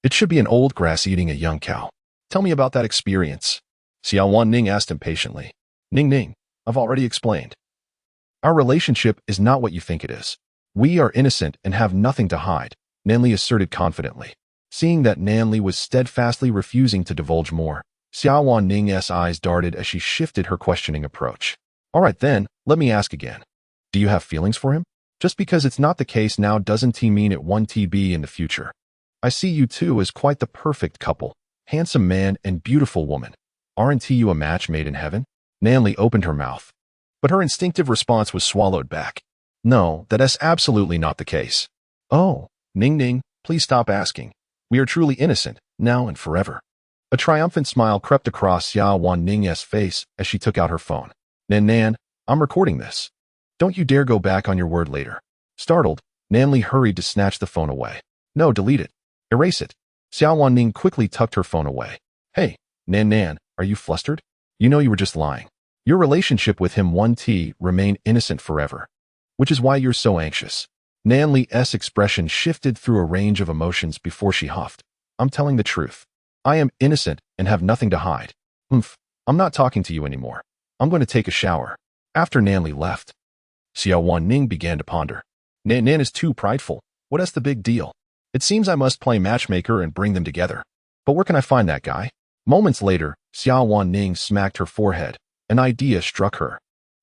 It should be an old grass eating a young cow. Tell me about that experience," Xiao Wanning asked impatiently. Ning, I've already explained. Our relationship is not what you think it is. We are innocent and have nothing to hide, Nanli asserted confidently. Seeing that Nanli was steadfastly refusing to divulge more, Xiao Wanning's eyes darted as she shifted her questioning approach. "All right then, let me ask again. Do you have feelings for him? Just because it's not the case now doesn't mean it won't be in the future. I see you two as quite the perfect couple, handsome man and beautiful woman. Aren't you a match made in heaven?" Nanli opened her mouth, but her instinctive response was swallowed back. "No, that is absolutely not the case." "Oh, Ning, please stop asking. We are truly innocent, now and forever." A triumphant smile crept across Xiao Wanning's face as she took out her phone. Nan, I'm recording this. Don't you dare go back on your word later." Startled, Nanli hurried to snatch the phone away. "No, delete it. Erase it." Xiao Wanning quickly tucked her phone away. "Hey, Nan, are you flustered? You know you were just lying. Your relationship with him won't remain innocent forever, which is why you're so anxious." Nanli's expression shifted through a range of emotions before she huffed. "I'm telling the truth. I am innocent and have nothing to hide. I'm not talking to you anymore. I'm going to take a shower." After Nanli left, Xiao Wanning began to ponder. Nan is too prideful. What is the big deal? It seems I must play matchmaker and bring them together. But where can I find that guy? Moments later, Xiao Wanning smacked her forehead. An idea struck her.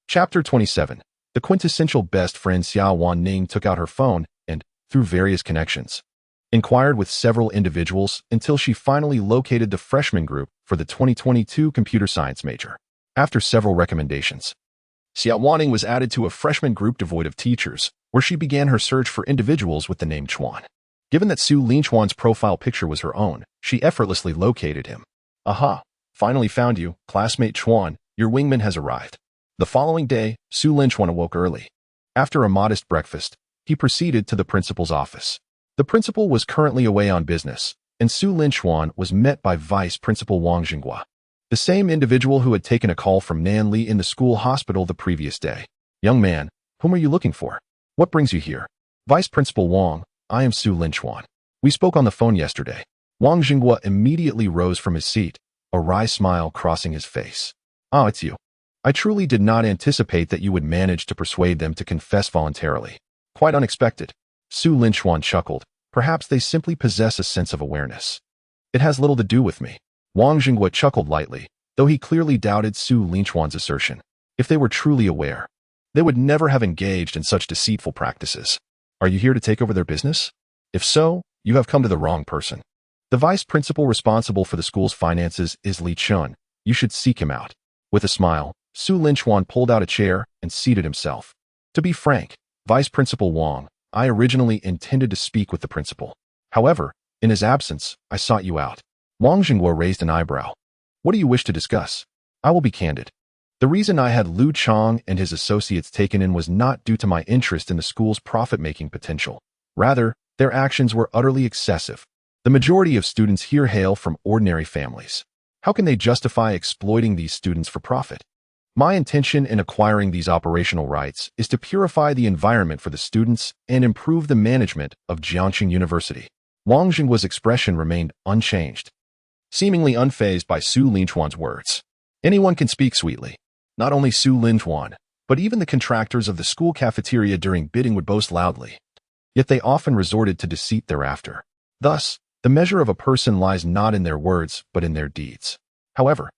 Chapter 27. The quintessential best friend. Xiao Wanning took out her phone and, through various connections, inquired with several individuals until she finally located the freshman group for the 2022 computer science major. After several recommendations, Xiao Wanning was added to a freshman group devoid of teachers, where she began her search for individuals with the name Chuan. Given that Su Linchuan's profile picture was her own, she effortlessly located him. Aha! Finally found you, classmate Chuan. Your wingman has arrived. The following day, Su Linchuan awoke early. After a modest breakfast, he proceeded to the principal's office. The principal was currently away on business, and Su Linchuan was met by Vice Principal Wang Jinghua, the same individual who had taken a call from Nan Li in the school hospital the previous day. Young man, whom are you looking for? What brings you here? Vice Principal Wang, I am Su Linchuan. We spoke on the phone yesterday. Wang Jinghua immediately rose from his seat, a wry smile crossing his face. Ah, it's you. I truly did not anticipate that you would manage to persuade them to confess voluntarily. Quite unexpected. Su Linchuan chuckled. Perhaps they simply possess a sense of awareness. It has little to do with me. Wang Jinghua chuckled lightly, though he clearly doubted Su Linchuan's assertion. If they were truly aware, they would never have engaged in such deceitful practices. Are you here to take over their business? If so, you have come to the wrong person. The vice principal responsible for the school's finances is Li Chun. You should seek him out. With a smile, Su Linchuan pulled out a chair and seated himself. To be frank, Vice Principal Wang, I originally intended to speak with the principal. However, in his absence, I sought you out. Wang Jinghua raised an eyebrow. What do you wish to discuss? I will be candid. The reason I had Lu Chang and his associates taken in was not due to my interest in the school's profit-making potential. Rather, their actions were utterly excessive. The majority of students here hail from ordinary families. How can they justify exploiting these students for profit? My intention in acquiring these operational rights is to purify the environment for the students and improve the management of Jiangxing University. Wang Jinghua's expression remained unchanged, seemingly unfazed by Su Linchuan's words. Anyone can speak sweetly. Not only Su Linchuan, but even the contractors of the school cafeteria during bidding would boast loudly. Yet they often resorted to deceit thereafter. Thus, the measure of a person lies not in their words, but in their deeds. However,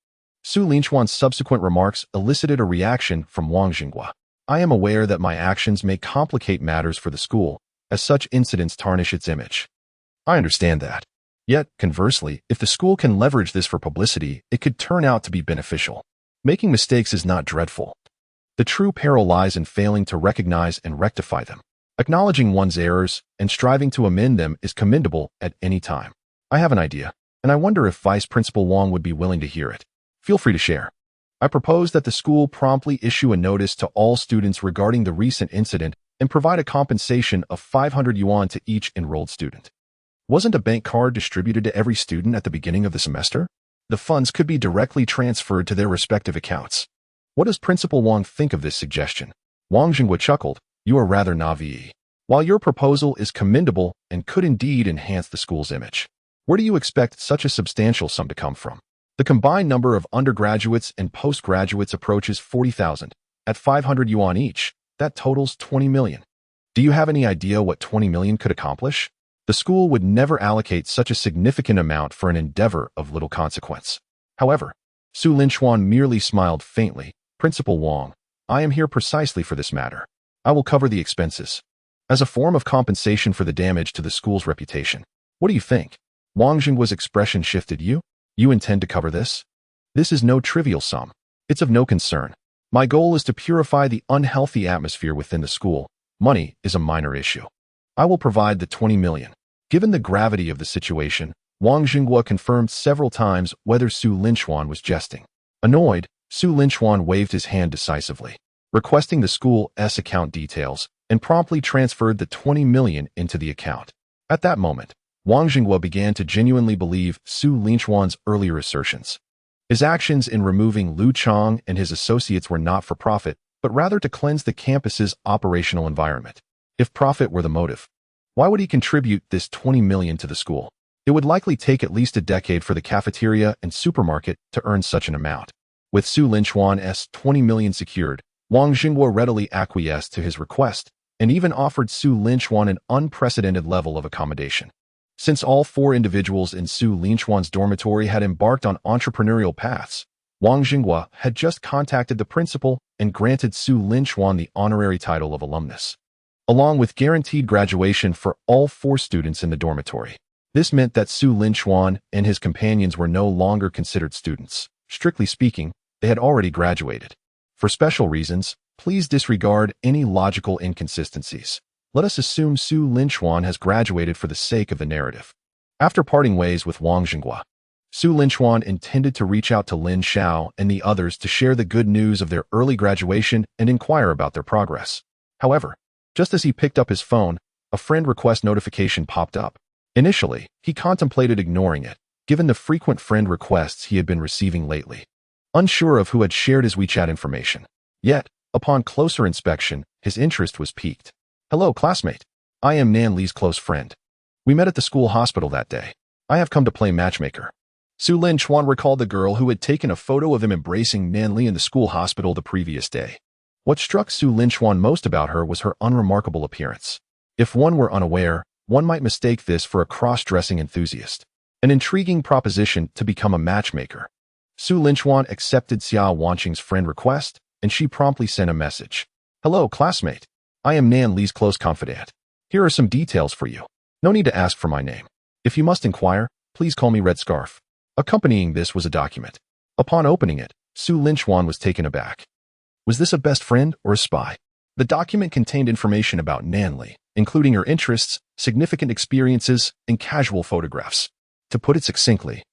Su Linchuan's subsequent remarks elicited a reaction from Wang Jinghua. I am aware that my actions may complicate matters for the school, as such incidents tarnish its image. I understand that. Yet, conversely, if the school can leverage this for publicity, it could turn out to be beneficial. Making mistakes is not dreadful. The true peril lies in failing to recognize and rectify them. Acknowledging one's errors and striving to amend them is commendable at any time. I have an idea, and I wonder if Vice Principal Wang would be willing to hear it. Feel free to share. I propose that the school promptly issue a notice to all students regarding the recent incident and provide a compensation of 500 yuan to each enrolled student. Wasn't a bank card distributed to every student at the beginning of the semester? The funds could be directly transferred to their respective accounts. What does Principal Wang think of this suggestion? Wang Jinghua chuckled. You are rather naive. While your proposal is commendable and could indeed enhance the school's image, where do you expect such a substantial sum to come from? The combined number of undergraduates and postgraduates approaches 40,000. At 500 yuan each, that totals 20 million. Do you have any idea what 20 million could accomplish? The school would never allocate such a significant amount for an endeavor of little consequence. However, Su Linchuan merely smiled faintly. Principal Wang, I am here precisely for this matter. I will cover the expenses as a form of compensation for the damage to the school's reputation. What do you think? Wang Jinghua's expression shifted. You intend to cover this? This is no trivial sum. It's of no concern. My goal is to purify the unhealthy atmosphere within the school. Money is a minor issue. I will provide the 20 million. Given the gravity of the situation, Wang Jinghua confirmed several times whether Su Linchuan was jesting. Annoyed, Su Linchuan waved his hand decisively, requesting the school's account details, and promptly transferred the 20 million into the account. At that moment, Wang Jinghua began to genuinely believe Su Linchuan's earlier assertions. His actions in removing Lu Chang and his associates were not for profit, but rather to cleanse the campus's operational environment. If profit were the motive, why would he contribute this 20 million to the school? It would likely take at least a decade for the cafeteria and supermarket to earn such an amount. With Su Linchuan's 20 million secured, Wang Jinghua readily acquiesced to his request and even offered Su Linchuan an unprecedented level of accommodation. Since all four individuals in Su Linchuan's dormitory had embarked on entrepreneurial paths, Wang Jinghua had just contacted the principal and granted Su Linchuan the honorary title of alumnus, along with guaranteed graduation for all four students in the dormitory. This meant that Su Linchuan and his companions were no longer considered students. Strictly speaking, they had already graduated. For special reasons, please disregard any logical inconsistencies. Let us assume Su Linchuan has graduated for the sake of the narrative. After parting ways with Wang Jinghua, Su Linchuan intended to reach out to Lin Xiao and the others to share the good news of their early graduation and inquire about their progress. However, just as he picked up his phone, a friend request notification popped up. Initially, he contemplated ignoring it, given the frequent friend requests he had been receiving lately, unsure of who had shared his WeChat information. Yet, upon closer inspection, his interest was piqued. "Hello, classmate. I am Nan Li's close friend. We met at the school hospital that day. I have come to play matchmaker." Su Linchuan recalled the girl who had taken a photo of him embracing Nan Li in the school hospital the previous day. What struck Su Linchuan most about her was her unremarkable appearance. If one were unaware, one might mistake this for a cross-dressing enthusiast. An intriguing proposition to become a matchmaker. Su Linchuan accepted Xia Wanqing's friend request, and she promptly sent a message. "Hello, classmate. I am Nan Li's close confidant. Here are some details for you. No need to ask for my name. If you must inquire, please call me Red Scarf." Accompanying this was a document. Upon opening it, Su Linchuan was taken aback. Was this a best friend or a spy? The document contained information about Nan Li, including her interests, significant experiences, and casual photographs. To put it succinctly,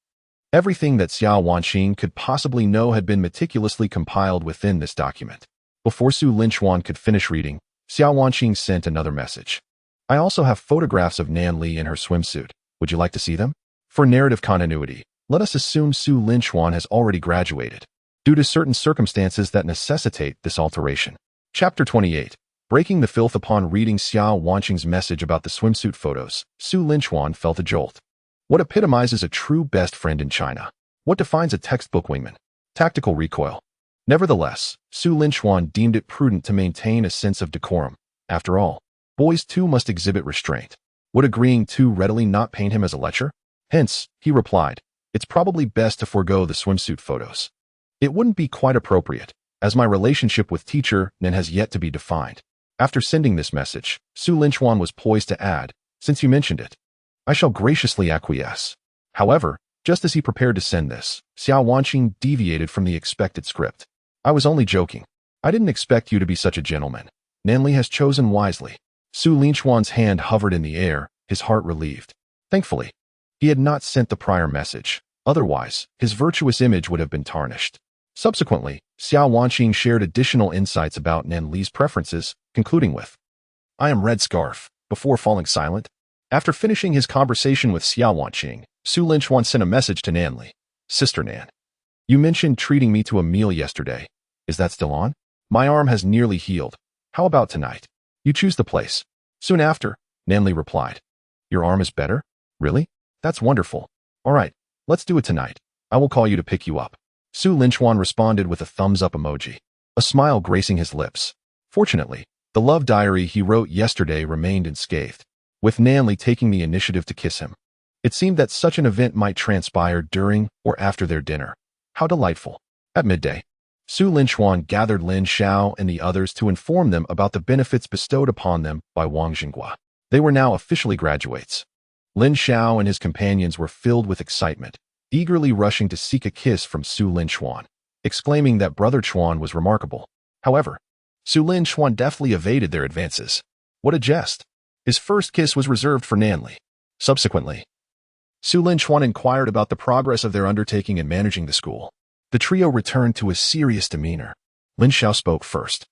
everything that Xia Wanqing could possibly know had been meticulously compiled within this document. Before Su Linchuan could finish reading, Xia Wanqing sent another message. "I also have photographs of Nan Li in her swimsuit. Would you like to see them?" For narrative continuity, let us assume Su Linchuan has already graduated, due to certain circumstances that necessitate this alteration. Chapter 28. Breaking the filth. Upon reading Xia Wanqing's message about the swimsuit photos, Su Linchuan felt a jolt. What epitomizes a true best friend in China? What defines a textbook wingman? Tactical recoil. Nevertheless, Su Linchuan deemed it prudent to maintain a sense of decorum. After all, boys too must exhibit restraint. Would agreeing too readily not paint him as a lecher? Hence, he replied, "It's probably best to forego the swimsuit photos. It wouldn't be quite appropriate, as my relationship with teacher Nan has yet to be defined." After sending this message, Su Linchuan was poised to add, "Since you mentioned it, I shall graciously acquiesce." However, just as he prepared to send this, Xia Wanqing deviated from the expected script. "I was only joking. I didn't expect you to be such a gentleman. Nan Li has chosen wisely." Su Linchuan's hand hovered in the air, his heart relieved. Thankfully, he had not sent the prior message. Otherwise, his virtuous image would have been tarnished. Subsequently, Xia Wanqing shared additional insights about Nan Li's preferences, concluding with, "I am Red Scarf," before falling silent. After finishing his conversation with Xia Wanqing, Su Linchuan sent a message to Nan Li. "Sister Nan, you mentioned treating me to a meal yesterday. Is that still on? My arm has nearly healed. How about tonight? You choose the place." Soon after, Nan Li replied, "Your arm is better? Really? That's wonderful. All right, let's do it tonight. I will call you to pick you up." Su Linchuan responded with a thumbs-up emoji, a smile gracing his lips. Fortunately, the love diary he wrote yesterday remained unscathed, with Nan Li taking the initiative to kiss him. It seemed that such an event might transpire during or after their dinner. How delightful. At midday, Su Linchuan gathered Lin Xiao and the others to inform them about the benefits bestowed upon them by Wang Xinghua. They were now officially graduates. Lin Xiao and his companions were filled with excitement, eagerly rushing to seek a kiss from Su Linchuan, exclaiming that Brother Chuan was remarkable. However, Su Linchuan deftly evaded their advances. What a jest! His first kiss was reserved for Nan Li. Subsequently, Su Linchuan inquired about the progress of their undertaking in managing the school. The trio returned to a serious demeanor. Lin Xiao spoke first,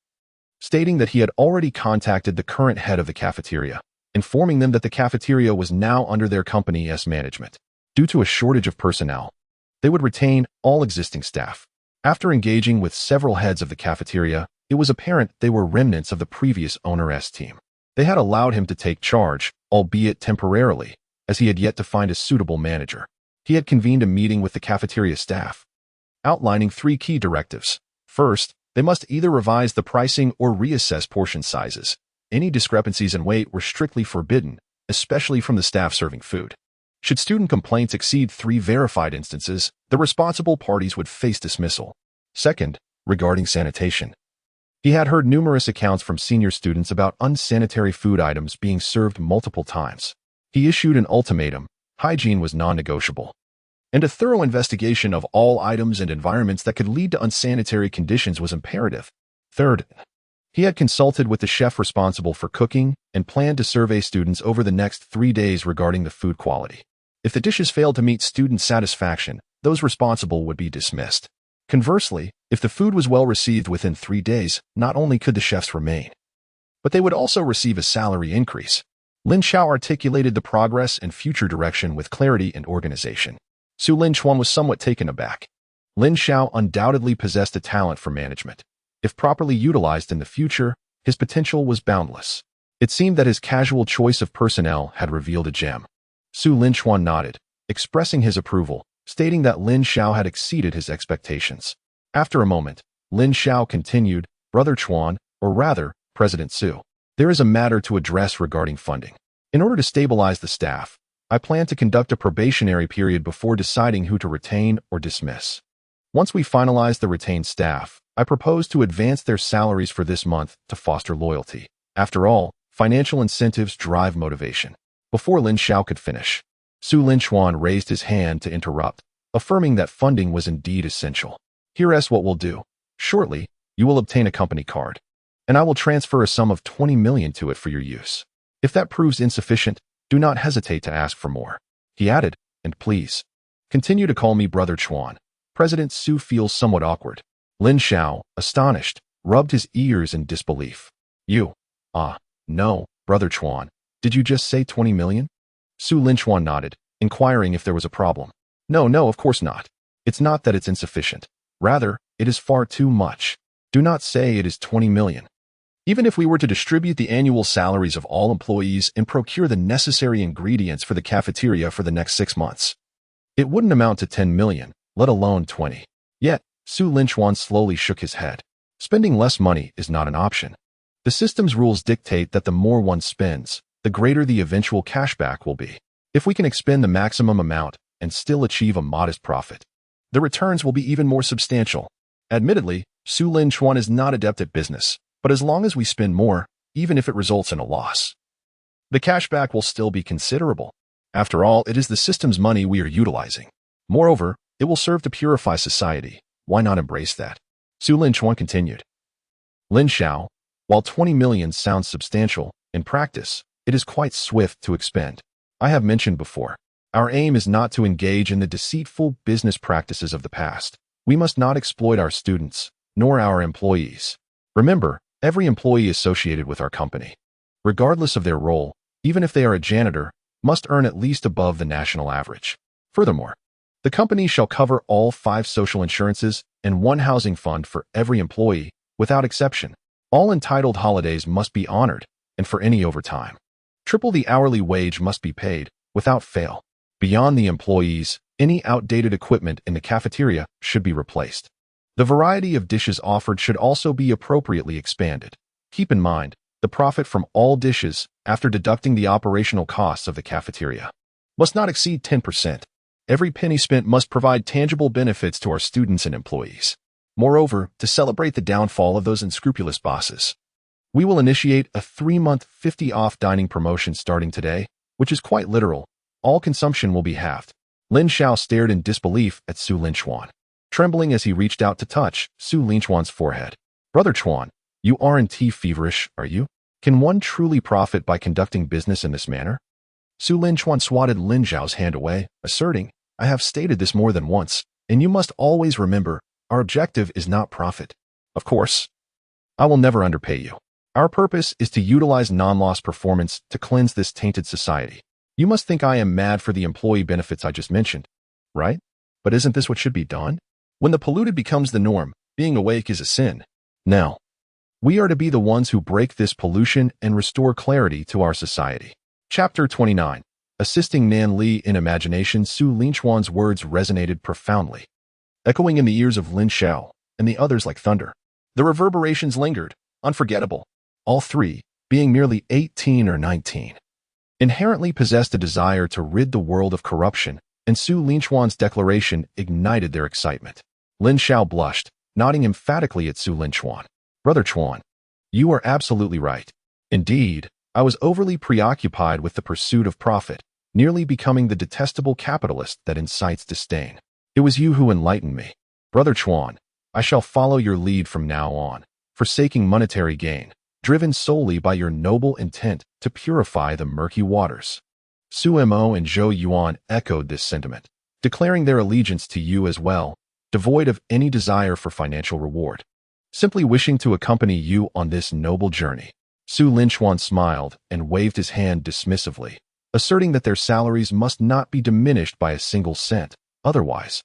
stating that he had already contacted the current head of the cafeteria, informing them that the cafeteria was now under their company's management. Due to a shortage of personnel, they would retain all existing staff. After engaging with several heads of the cafeteria, it was apparent they were remnants of the previous owner's team. They had allowed him to take charge, albeit temporarily, as he had yet to find a suitable manager. He had convened a meeting with the cafeteria staff, outlining 3 key directives. First, they must either revise the pricing or reassess portion sizes. Any discrepancies in weight were strictly forbidden, especially from the staff serving food. Should student complaints exceed 3 verified instances, the responsible parties would face dismissal. Second, regarding sanitation. He had heard numerous accounts from senior students about unsanitary food items being served multiple times. He issued an ultimatum: hygiene was non-negotiable, and a thorough investigation of all items and environments that could lead to unsanitary conditions was imperative. Third, he had consulted with the chef responsible for cooking and planned to survey students over the next 3 days regarding the food quality. If the dishes failed to meet student satisfaction, those responsible would be dismissed. Conversely, if the food was well received within 3 days, not only could the chefs remain, but they would also receive a salary increase. Lin Xiao articulated the progress and future direction with clarity and organization. Su Linchuan was somewhat taken aback. Lin Xiao undoubtedly possessed a talent for management. If properly utilized in the future, his potential was boundless. It seemed that his casual choice of personnel had revealed a gem. Su Linchuan nodded, expressing his approval, stating that Lin Xiao had exceeded his expectations. After a moment, Lin Xiao continued, "Brother Chuan, or rather, President Su, there is a matter to address regarding funding. In order to stabilize the staff, I plan to conduct a probationary period before deciding who to retain or dismiss. Once we finalize the retained staff, I propose to advance their salaries for this month to foster loyalty. After all, financial incentives drive motivation." Before Lin Xiao could finish, Su Linchuan raised his hand to interrupt, affirming that funding was indeed essential. "Here's what we'll do. Shortly, you will obtain a company card, and I will transfer a sum of 20 million to it for your use. If that proves insufficient, do not hesitate to ask for more," he added, "and please, continue to call me Brother Chuan." President Su feels somewhat awkward. Lin Xiao, astonished, rubbed his ears in disbelief. No, Brother Chuan, did you just say 20 million? Su Linchuan nodded, inquiring if there was a problem. No, of course not. It's not that it's insufficient. Rather, it is far too much. Do not say it is 20 million. Even if we were to distribute the annual salaries of all employees and procure the necessary ingredients for the cafeteria for the next 6 months, it wouldn't amount to 10 million, let alone 20. Yet, Su Linchuan slowly shook his head. Spending less money is not an option. The system's rules dictate that the more one spends, the greater the eventual cashback will be. If we can expend the maximum amount and still achieve a modest profit, the returns will be even more substantial. Admittedly, Su Linchuan is not adept at business, but as long as we spend more, even if it results in a loss, the cashback will still be considerable. After all, it is the system's money we are utilizing. Moreover, it will serve to purify society. Why not embrace that? Su Linchuan continued. Lin Xiao, while 20 million sounds substantial, in practice, it is quite swift to expend. I have mentioned before, our aim is not to engage in the deceitful business practices of the past. We must not exploit our students, nor our employees. Remember, every employee associated with our company, regardless of their role, even if they are a janitor, must earn at least above the national average. Furthermore, the company shall cover all 5 social insurances and 1 housing fund for every employee, without exception. All entitled holidays must be honored, and for any overtime, triple the hourly wage must be paid, without fail. Beyond the employees, any outdated equipment in the cafeteria should be replaced. The variety of dishes offered should also be appropriately expanded. Keep in mind, the profit from all dishes, after deducting the operational costs of the cafeteria, must not exceed 10%. Every penny spent must provide tangible benefits to our students and employees. Moreover, to celebrate the downfall of those unscrupulous bosses, we will initiate a 3-month 50-off dining promotion starting today, which is quite literal. All consumption will be halved. Lin Xiao stared in disbelief at Su Linchuan, trembling as he reached out to touch Su Linchuan's forehead. Brother Chuan, you aren't feverish, are you? Can one truly profit by conducting business in this manner? Su Linchuan swatted Lin Xiao's hand away, asserting, I have stated this more than once, and you must always remember, our objective is not profit. Of course, I will never underpay you. Our purpose is to utilize non-loss performance to cleanse this tainted society. You must think I am mad for the employee benefits I just mentioned, right? But isn't this what should be done? When the polluted becomes the norm, being awake is a sin. Now, we are to be the ones who break this pollution and restore clarity to our society. Chapter 29. Assisting Nan Li in imagination. Su Linchuan's words resonated profoundly, echoing in the ears of Lin Xiao and the others like thunder. The reverberations lingered, unforgettable. All 3, being merely 18 or 19, inherently possessed a desire to rid the world of corruption, and Su Linchuan's declaration ignited their excitement. Lin Xiao blushed, nodding emphatically at Su Linchuan. Brother Chuan, you are absolutely right. Indeed, I was overly preoccupied with the pursuit of profit, nearly becoming the detestable capitalist that incites disdain. It was you who enlightened me. Brother Chuan, I shall follow your lead from now on, forsaking monetary gain, driven solely by your noble intent to purify the murky waters. Su Mo and Zhou Yuan echoed this sentiment, declaring their allegiance to you as well, devoid of any desire for financial reward. Simply wishing to accompany you on this noble journey. Su Linchuan smiled and waved his hand dismissively, asserting that their salaries must not be diminished by a single cent, otherwise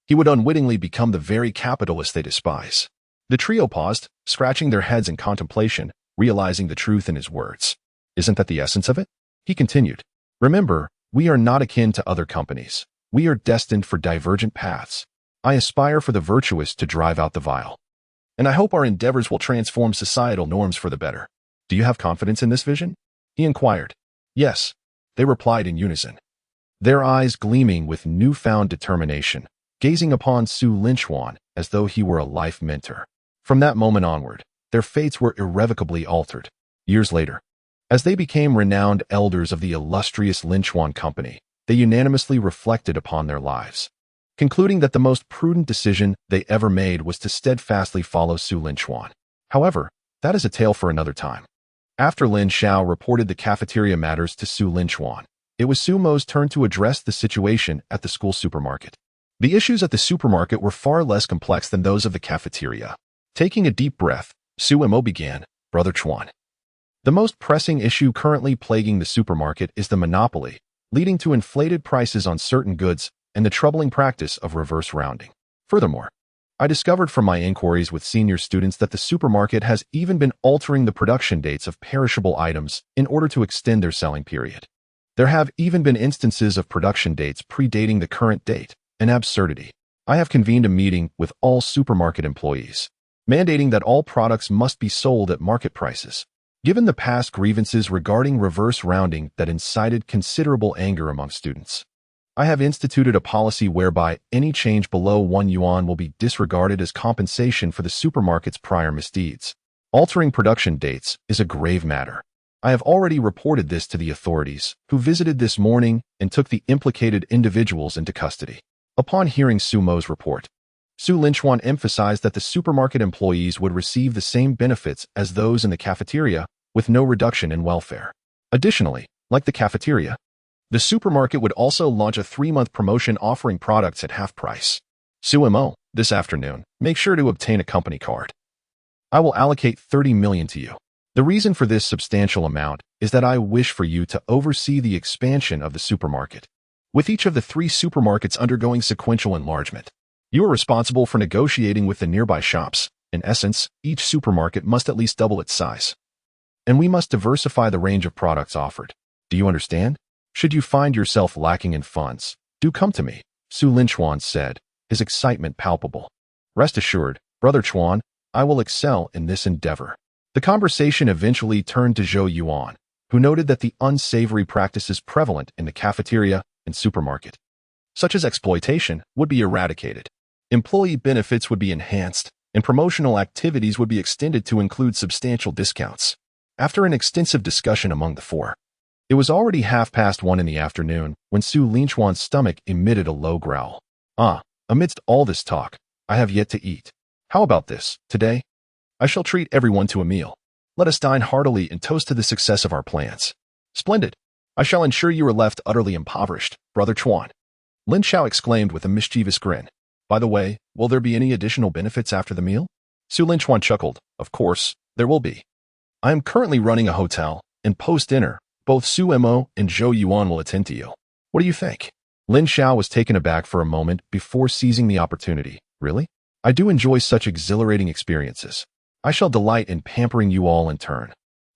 he would unwittingly become the very capitalist they despise. The trio paused, scratching their heads in contemplation, realizing the truth in his words. Isn't that the essence of it? He continued. Remember, we are not akin to other companies. We are destined for divergent paths. I aspire for the virtuous to drive out the vile. And I hope our endeavors will transform societal norms for the better. Do you have confidence in this vision? He inquired. Yes, they replied in unison, their eyes gleaming with newfound determination, gazing upon Su Linchuan as though he were a life mentor. From that moment onward, their fates were irrevocably altered. Years later, as they became renowned elders of the illustrious Linchuan Company, they unanimously reflected upon their lives, concluding that the most prudent decision they ever made was to steadfastly follow Su Linchuan. However, that is a tale for another time. After Lin Xiao reported the cafeteria matters to Su Linchuan, it was Su Mo's turn to address the situation at the school supermarket. The issues at the supermarket were far less complex than those of the cafeteria. Taking a deep breath, Su Mo began, Brother Chuan. The most pressing issue currently plaguing the supermarket is the monopoly, leading to inflated prices on certain goods and the troubling practice of reverse rounding. Furthermore, I discovered from my inquiries with senior students that the supermarket has even been altering the production dates of perishable items in order to extend their selling period. There have even been instances of production dates predating the current date, an absurdity. I have convened a meeting with all supermarket employees, mandating that all products must be sold at market prices. Given the past grievances regarding reverse rounding that incited considerable anger among students, I have instituted a policy whereby any change below 1 yuan will be disregarded as compensation for the supermarket's prior misdeeds. Altering production dates is a grave matter. I have already reported this to the authorities, who visited this morning and took the implicated individuals into custody. Upon hearing Su Mo's report, Su Linchuan emphasized that the supermarket employees would receive the same benefits as those in the cafeteria, with no reduction in welfare. Additionally, like the cafeteria, the supermarket would also launch a 3-month promotion offering products at half price. Su Mo, this afternoon, make sure to obtain a company card. I will allocate 30 million to you. The reason for this substantial amount is that I wish for you to oversee the expansion of the supermarket. With each of the 3 supermarkets undergoing sequential enlargement, you are responsible for negotiating with the nearby shops. In essence, each supermarket must at least double its size. And we must diversify the range of products offered. Do you understand? Should you find yourself lacking in funds, do come to me, Su Linchuan said, his excitement palpable. Rest assured, Brother Chuan, I will excel in this endeavor. The conversation eventually turned to Zhou Yuan, who noted that the unsavory practices prevalent in the cafeteria and supermarket, such as exploitation, would be eradicated. Employee benefits would be enhanced, and promotional activities would be extended to include substantial discounts. After an extensive discussion among the 4, it was already 1:30 in the afternoon when Su Linchuan's stomach emitted a low growl. Amidst all this talk, I have yet to eat. How about this? Today, I shall treat everyone to a meal. Let us dine heartily and toast to the success of our plans. Splendid. I shall ensure you are left utterly impoverished, Brother Chuan. Lin Xiao exclaimed with a mischievous grin. By the way, will there be any additional benefits after the meal? Su Linchuan chuckled. Of course, there will be. I am currently running a hotel, and post-dinner, both Su Mo and Zhou Yuan will attend to you. What do you think? Lin Xiao was taken aback for a moment before seizing the opportunity. Really? I do enjoy such exhilarating experiences. I shall delight in pampering you all in turn.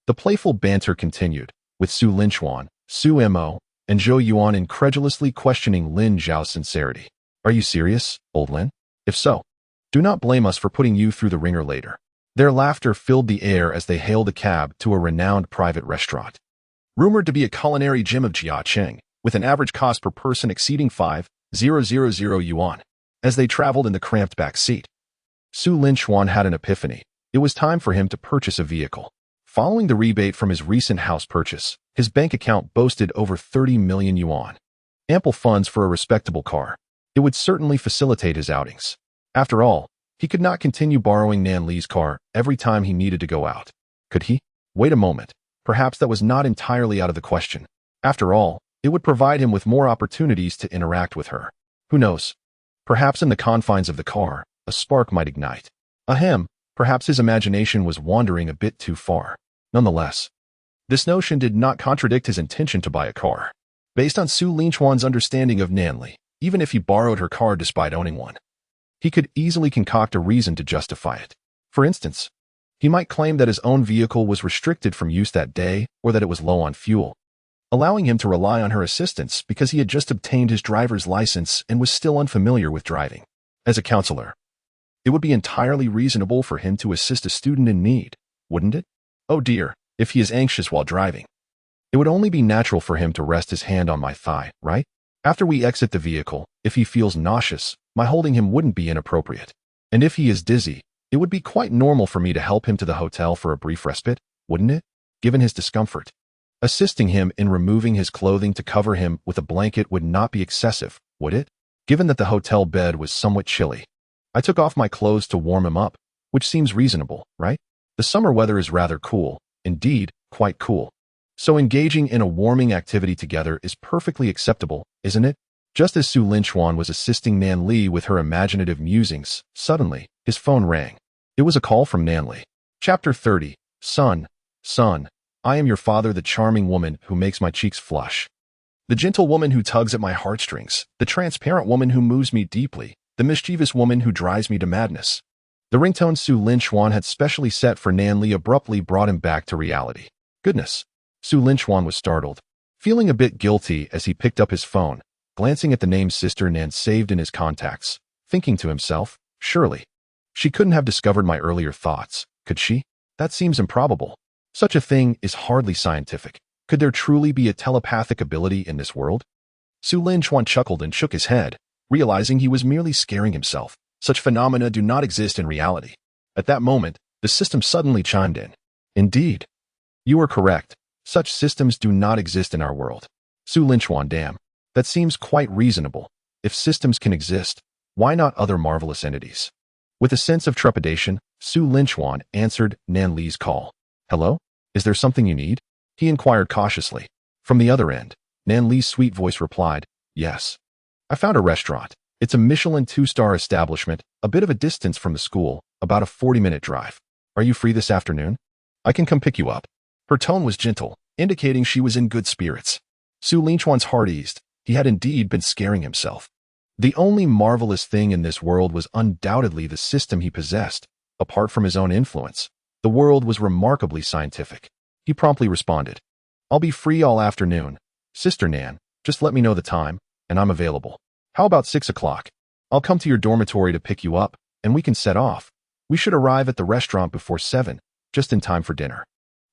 The playful banter continued, with Su Linchuan, Su Mo, and Zhou Yuan incredulously questioning Lin Xiao's sincerity. Are you serious, old Lin? If so, do not blame us for putting you through the ringer later. Their laughter filled the air as they hailed a cab to a renowned private restaurant, rumored to be a culinary gem of Jiacheng, with an average cost per person exceeding 5,000 yuan. As they traveled in the cramped back seat, Su Linchuan had an epiphany. It was time for him to purchase a vehicle. Following the rebate from his recent house purchase, his bank account boasted over 30 million yuan. Ample funds for a respectable car. It would certainly facilitate his outings. After all, he could not continue borrowing Nan Li's car every time he needed to go out. Could he? Wait a moment. Perhaps that was not entirely out of the question. After all, It would provide him with more opportunities to interact with her. Who knows? Perhaps in the confines of the car, a spark might ignite. Ahem, perhaps his imagination was wandering a bit too far. Nonetheless, this notion did not contradict his intention to buy a car. Based on Su Linchuan's understanding of Nanli, even if he borrowed her car despite owning one, he could easily concoct a reason to justify it. For instance, he might claim that his own vehicle was restricted from use that day or that it was low on fuel, allowing him to rely on her assistance because he had just obtained his driver's license and was still unfamiliar with driving. As a counselor, it would be entirely reasonable for him to assist a student in need, wouldn't it? Oh dear, if he is anxious while driving, it would only be natural for him to rest his hand on my thigh, right? After we exit the vehicle, if he feels nauseous, my holding him wouldn't be inappropriate. And if he is dizzy, it would be quite normal for me to help him to the hotel for a brief respite, wouldn't it? Given his discomfort, assisting him in removing his clothing to cover him with a blanket would not be excessive, would it? Given that the hotel bed was somewhat chilly, I took off my clothes to warm him up, which seems reasonable, right? The summer weather is rather cool, indeed, quite cool. So engaging in a warming activity together is perfectly acceptable, isn't it? Just as Su Linchuan was assisting Nanli with her imaginative musings, suddenly, his phone rang. It was a call from Nanli. Chapter 30. Son, I am your father, the charming woman who makes my cheeks flush. The gentle woman who tugs at my heartstrings, the transparent woman who moves me deeply, the mischievous woman who drives me to madness. The ringtone Su Linchuan had specially set for Nanli abruptly brought him back to reality. Goodness. Su Linchuan was startled, feeling a bit guilty as he picked up his phone, glancing at the name Sister Nan saved in his contacts, thinking to himself, surely, she couldn't have discovered my earlier thoughts, could she? That seems improbable. Such a thing is hardly scientific. Could there truly be a telepathic ability in this world? Su Linchuan chuckled and shook his head, realizing he was merely scaring himself. Such phenomena do not exist in reality. At that moment, the system suddenly chimed in. Indeed. You are correct. Such systems do not exist in our world. Su Linchuan, damn. That seems quite reasonable. If systems can exist, why not other marvelous entities? With a sense of trepidation, Su Linchuan answered Nanli's call. Hello? Is there something you need? He inquired cautiously. From the other end, Nanli's sweet voice replied, yes. I found a restaurant. It's a Michelin 2-star establishment, a bit of a distance from the school, about a 40-minute drive. Are you free this afternoon? I can come pick you up. Her tone was gentle, indicating she was in good spirits. Su Linchuan's heart eased. He had indeed been scaring himself. The only marvelous thing in this world was undoubtedly the system he possessed. Apart from his own influence, the world was remarkably scientific. He promptly responded, I'll be free all afternoon. Sister Nan, just let me know the time, and I'm available. How about 6 o'clock? I'll come to your dormitory to pick you up, and we can set off. We should arrive at the restaurant before 7, just in time for dinner.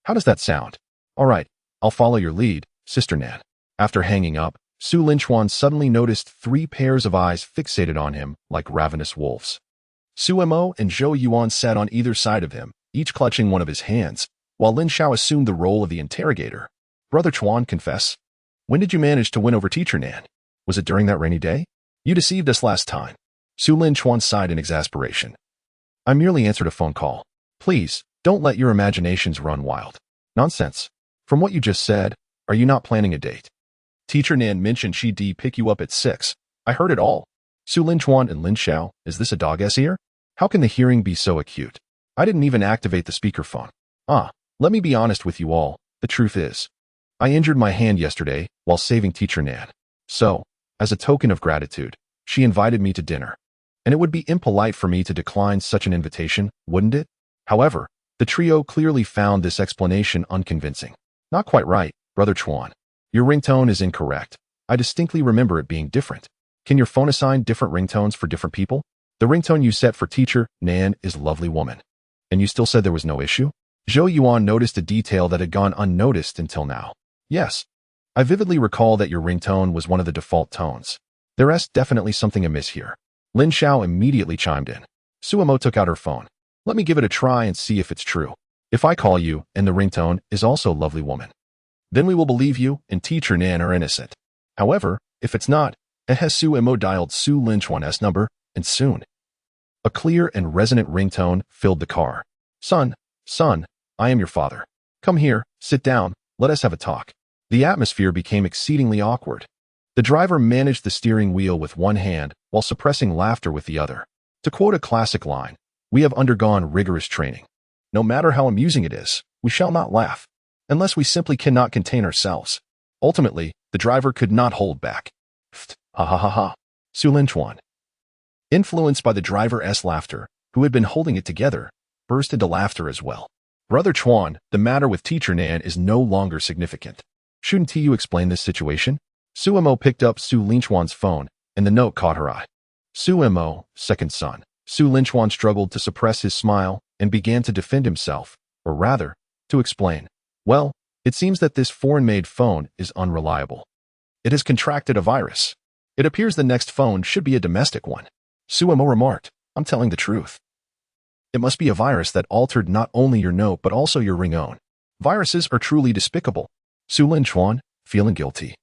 How does that sound? All right, I'll follow your lead, Sister Nan. After hanging up, Su Linchuan suddenly noticed 3 pairs of eyes fixated on him like ravenous wolves. Su Mo and Zhou Yuan sat on either side of him, each clutching one of his hands, while Lin Xiao assumed the role of the interrogator. Brother Chuan, confess. When did you manage to win over Teacher Nan? Was it during that rainy day? You deceived us last time. Su Linchuan sighed in exasperation. I merely answered a phone call. Please, don't let your imaginations run wild. Nonsense. From what you just said, are you not planning a date? Teacher Nan mentioned she'd pick you up at 6. I heard it all. Su Linchuan and Lin Xiao, is this a dog's ear? How can the hearing be so acute? I didn't even activate the speakerphone. Let me be honest with you all. The truth is, I injured my hand yesterday while saving Teacher Nan. So, as a token of gratitude, she invited me to dinner. And it would be impolite for me to decline such an invitation, wouldn't it? However, the trio clearly found this explanation unconvincing. Not quite right, Brother Chuan. Your ringtone is incorrect. I distinctly remember it being different. Can your phone assign different ringtones for different people? The ringtone you set for Teacher Nan is Lovely Woman. And you still said there was no issue? Zhou Yuan noticed a detail that had gone unnoticed until now. Yes. I vividly recall that your ringtone was one of the default tones. There's definitely something amiss here. Lin Xiao immediately chimed in. Su Mo took out her phone. Let me give it a try and see if it's true. If I call you and the ringtone is also Lovely Woman, then we will believe you and Teacher Nan are innocent. However, if it's not, Su Mo dialed Su Linchuan's number, and soon, a clear and resonant ringtone filled the car. Son, I am your father. Come here, sit down, let us have a talk. The atmosphere became exceedingly awkward. The driver managed the steering wheel with one hand while suppressing laughter with the other. To quote a classic line, "We have undergone rigorous training. No matter how amusing it is, we shall not laugh, unless we simply cannot contain ourselves." Ultimately, the driver could not hold back. Ha ha ha ha. Su Linchuan, influenced by the driver's laughter, who had been holding it together, burst into laughter as well. "Brother Chuan, the matter with Teacher Nan is no longer significant. Shouldn't you explain this situation?" Su Mo picked up Su Linchuan's phone, and the note caught her eye. Su Mo, second son. Su Linchuan struggled to suppress his smile and began to defend himself, or rather, to explain. "Well, it seems that this foreign-made phone is unreliable. It has contracted a virus. It appears the next phone should be a domestic one." Su Mo remarked, "I'm telling the truth. It must be a virus that altered not only your note but also your ringtone. Viruses are truly despicable." Su Linchuan, feeling guilty,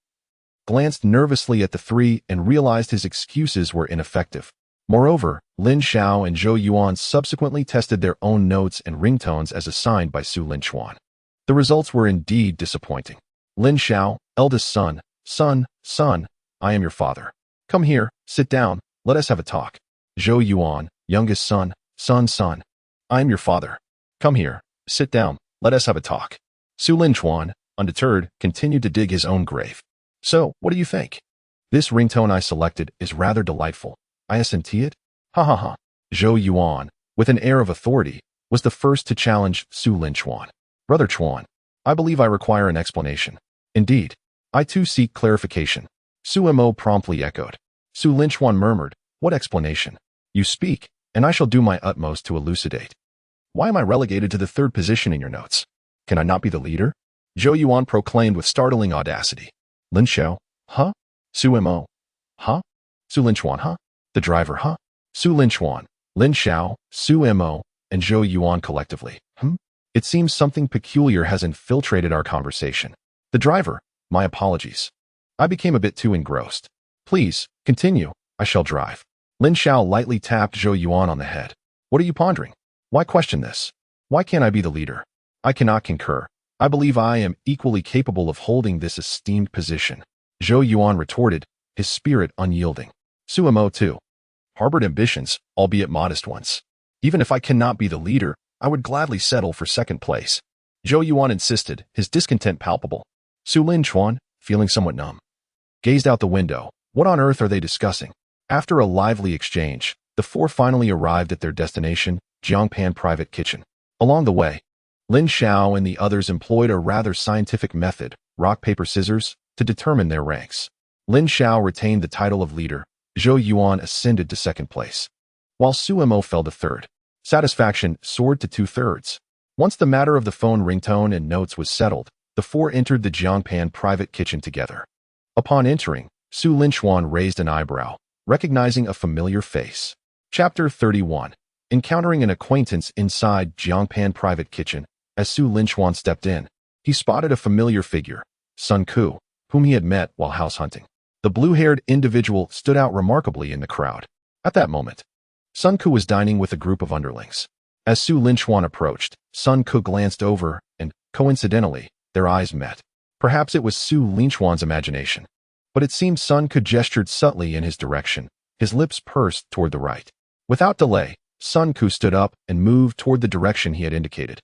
glanced nervously at the three and realized his excuses were ineffective. Moreover, Lin Xiao and Zhou Yuan subsequently tested their own notes and ringtones as assigned by Su Linchuan. The results were indeed disappointing. Lin Xiao, eldest son, son, I am your father. Come here, sit down, let us have a talk. Zhou Yuan, youngest son, son, I am your father. Come here, sit down, let us have a talk. Su Linchuan, undeterred, continued to dig his own grave. "So, what do you think? This ringtone I selected is rather delightful. I assent it? Ha ha ha." Zhou Yuan, with an air of authority, was the first to challenge Su Linchuan. "Brother Chuan, I believe I require an explanation. Indeed, I too seek clarification." Su Mo promptly echoed. Su Linchuan murmured, "What explanation? You speak, and I shall do my utmost to elucidate. Why am I relegated to the third position in your notes? Can I not be the leader?" Zhou Yuan proclaimed with startling audacity. "Lin Xiao, huh? Su Mo, huh? Su Linchuan, huh? The driver, huh?" Su Linchuan, Lin Xiao, Su Mo, and Zhou Yuan collectively. It seems something peculiar has infiltrated our conversation. The driver, my apologies. I became a bit too engrossed. Please, continue, I shall drive. Lin Xiao lightly tapped Zhou Yuan on the head. What are you pondering? Why question this? Why can't I be the leader? I cannot concur. I believe I am equally capable of holding this esteemed position. Zhou Yuan retorted, his spirit unyielding. Su Mo too harbored ambitions, albeit modest ones. Even if I cannot be the leader, I would gladly settle for second place. Zhou Yuan insisted, his discontent palpable. Su Linchuan, feeling somewhat numb, gazed out the window. What on earth are they discussing? After a lively exchange, the four finally arrived at their destination, Jiangpan Private Kitchen. Along the way, Lin Xiao and the others employed a rather scientific method, rock, paper, scissors, to determine their ranks. Lin Xiao retained the title of leader. Zhou Yuan ascended to second place, while Su Mo fell to third. Satisfaction soared to 2/3. Once the matter of the phone ringtone and notes was settled, the four entered the Jiangpan Private Kitchen together. Upon entering, Su Linchuan raised an eyebrow, recognizing a familiar face. Chapter 31. Encountering an acquaintance inside Jiangpan Private Kitchen. As Su Linchuan stepped in, he spotted a familiar figure, Sun Ku, whom he had met while house hunting. The blue-haired individual stood out remarkably in the crowd. At that moment, Sun Ku was dining with a group of underlings. As Su Linchuan approached, Sun Ku glanced over, and, coincidentally, their eyes met. Perhaps it was Su Linchuan's imagination, but it seemed Sun Ku gestured subtly in his direction, his lips pursed toward the right. Without delay, Sun Ku stood up and moved toward the direction he had indicated,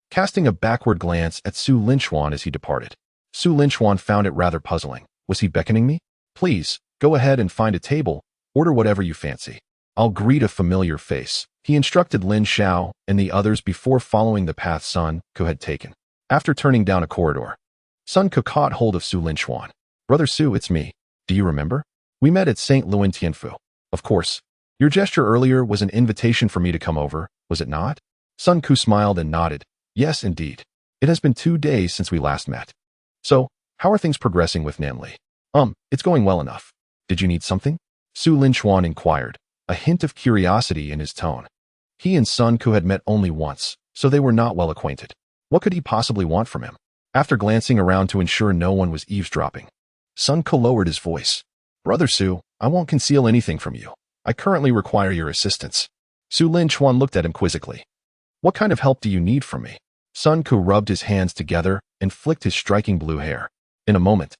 casting a backward glance at Su Linchuan as he departed. Su Linchuan found it rather puzzling. Was he beckoning me? Please, go ahead and find a table, order whatever you fancy. I'll greet a familiar face, he instructed Lin Xiao and the others before following the path Sun Ku had taken. After turning down a corridor, Sun Ku caught hold of Su Linchuan. Brother Su, it's me. Do you remember? We met at St. Louis Tianfu. Of course. Your gesture earlier was an invitation for me to come over, was it not? Sun Ku smiled and nodded. Yes, indeed. It has been 2 days since we last met. So, how are things progressing with Nanli? It's going well enough. Did you need something? Su Linchuan inquired, a hint of curiosity in his tone. He and Sun Ku had met only once, so they were not well acquainted. What could he possibly want from him? After glancing around to ensure no one was eavesdropping, Sun Ku lowered his voice. Brother Su, I won't conceal anything from you. I currently require your assistance. Su Linchuan looked at him quizzically. What kind of help do you need from me? Sun Ku rubbed his hands together and flicked his striking blue hair. In a moment,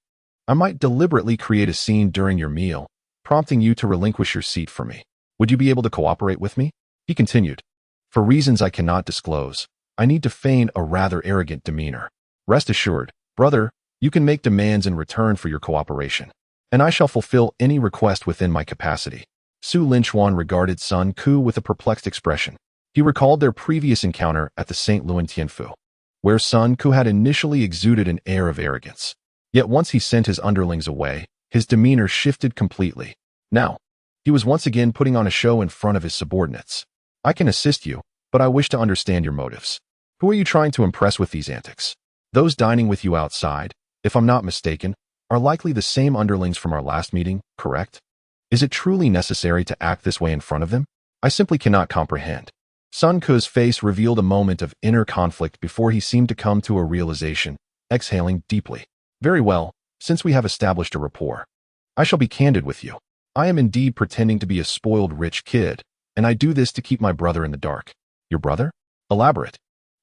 I might deliberately create a scene during your meal, prompting you to relinquish your seat for me. Would you be able to cooperate with me? He continued. For reasons I cannot disclose, I need to feign a rather arrogant demeanor. Rest assured, brother, you can make demands in return for your cooperation, and I shall fulfill any request within my capacity. Su Linchuan regarded Sun Ku with a perplexed expression. He recalled their previous encounter at the St. Louis Tianfu, where Sun Ku had initially exuded an air of arrogance. Yet once he sent his underlings away, his demeanor shifted completely. Now, he was once again putting on a show in front of his subordinates. I can assist you, but I wish to understand your motives. Who are you trying to impress with these antics? Those dining with you outside, if I'm not mistaken, are likely the same underlings from our last meeting, correct? Is it truly necessary to act this way in front of them? I simply cannot comprehend. Sun Ku's face revealed a moment of inner conflict before he seemed to come to a realization, exhaling deeply. Very well, since we have established a rapport, I shall be candid with you. I am indeed pretending to be a spoiled rich kid, and I do this to keep my brother in the dark. Your brother? Elaborate.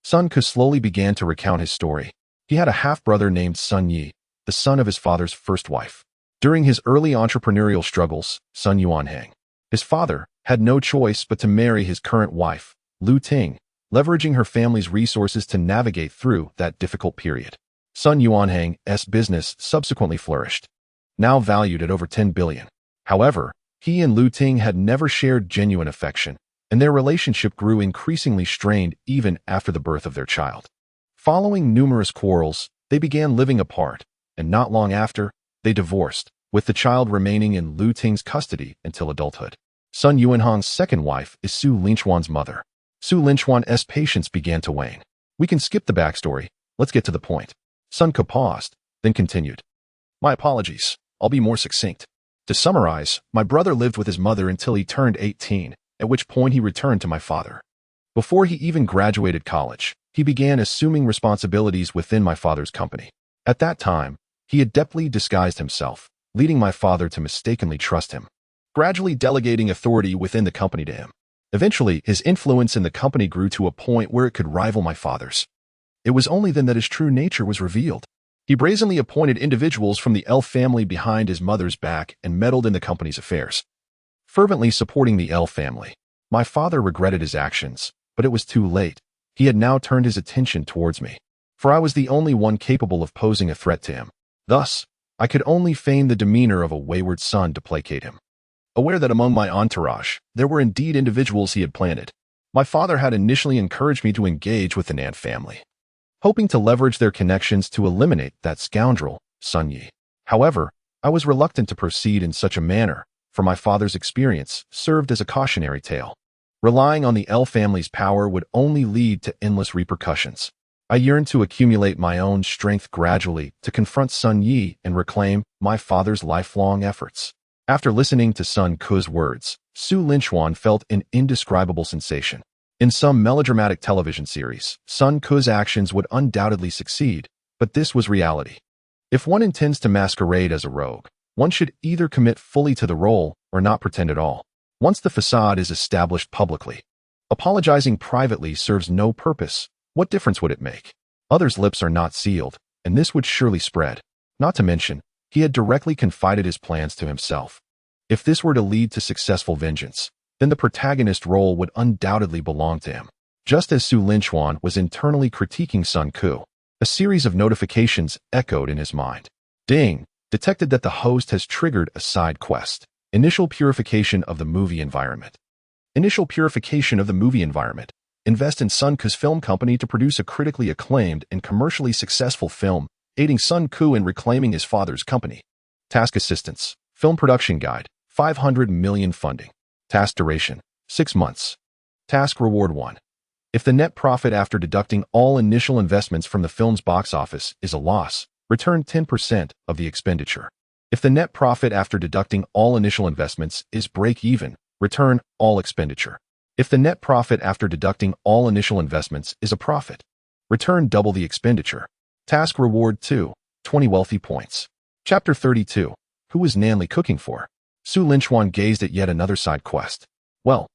Sun Ku slowly began to recount his story. He had a half-brother named Sun Yi, the son of his father's first wife. During his early entrepreneurial struggles, Sun Yuanhang, his father, had no choice but to marry his current wife, Lu Ting, leveraging her family's resources to navigate through that difficult period. Sun Yuanhang's business subsequently flourished, now valued at over 10 billion. However, he and Lu Ting had never shared genuine affection, and their relationship grew increasingly strained even after the birth of their child. Following numerous quarrels, they began living apart, and not long after, they divorced, with the child remaining in Lu Ting's custody until adulthood. Sun Yuanhang's second wife is Su Linchuan's mother. Su Linchuan's patience began to wane. We can skip the backstory, let's get to the point. Sun Ku paused, then continued. My apologies, I'll be more succinct. To summarize, my brother lived with his mother until he turned 18, at which point he returned to my father. Before he even graduated college, he began assuming responsibilities within my father's company. At that time, he adeptly disguised himself, leading my father to mistakenly trust him, gradually delegating authority within the company to him. Eventually, his influence in the company grew to a point where it could rival my father's. It was only then that his true nature was revealed. He brazenly appointed individuals from the L family behind his mother's back and meddled in the company's affairs, fervently supporting the L family. My father regretted his actions, but it was too late. He had now turned his attention towards me, for I was the only one capable of posing a threat to him. Thus, I could only feign the demeanor of a wayward son to placate him. Aware that among my entourage, there were indeed individuals he had planted, my father had initially encouraged me to engage with the Nan family, hoping to leverage their connections to eliminate that scoundrel, Sun Yi. However, I was reluctant to proceed in such a manner, for my father's experience served as a cautionary tale. Relying on the L family's power would only lead to endless repercussions. I yearned to accumulate my own strength gradually to confront Sun Yi and reclaim my father's lifelong efforts. After listening to Sun Ku's words, Su Linchuan felt an indescribable sensation. In some melodramatic television series, Sun Ku's actions would undoubtedly succeed, but this was reality. If one intends to masquerade as a rogue, one should either commit fully to the role or not pretend at all. Once the facade is established publicly, apologizing privately serves no purpose. What difference would it make? Others' lips are not sealed, and this would surely spread. Not to mention, he had directly confided his plans to himself. If this were to lead to successful vengeance, then the protagonist role would undoubtedly belong to him. Just as Su Linchuan was internally critiquing Sun Ku, a series of notifications echoed in his mind. Ding! Detected that the host has triggered a side quest. Initial purification of the movie environment. Initial purification of the movie environment. Invest in Sun Ku's film company to produce a critically acclaimed and commercially successful film, aiding Sun Ku in reclaiming his father's company. Task assistance. Film production guide. 500 million funding. Task duration. 6 months. Task reward 1. If the net profit after deducting all initial investments from the film's box office is a loss, return 10% of the expenditure. If the net profit after deducting all initial investments is break-even, return all expenditure. If the net profit after deducting all initial investments is a profit, return double the expenditure. Task reward 2, 20 wealthy points. Chapter 32. Who was Nanli cooking for? Su Linchuan gazed at yet another side quest. Well,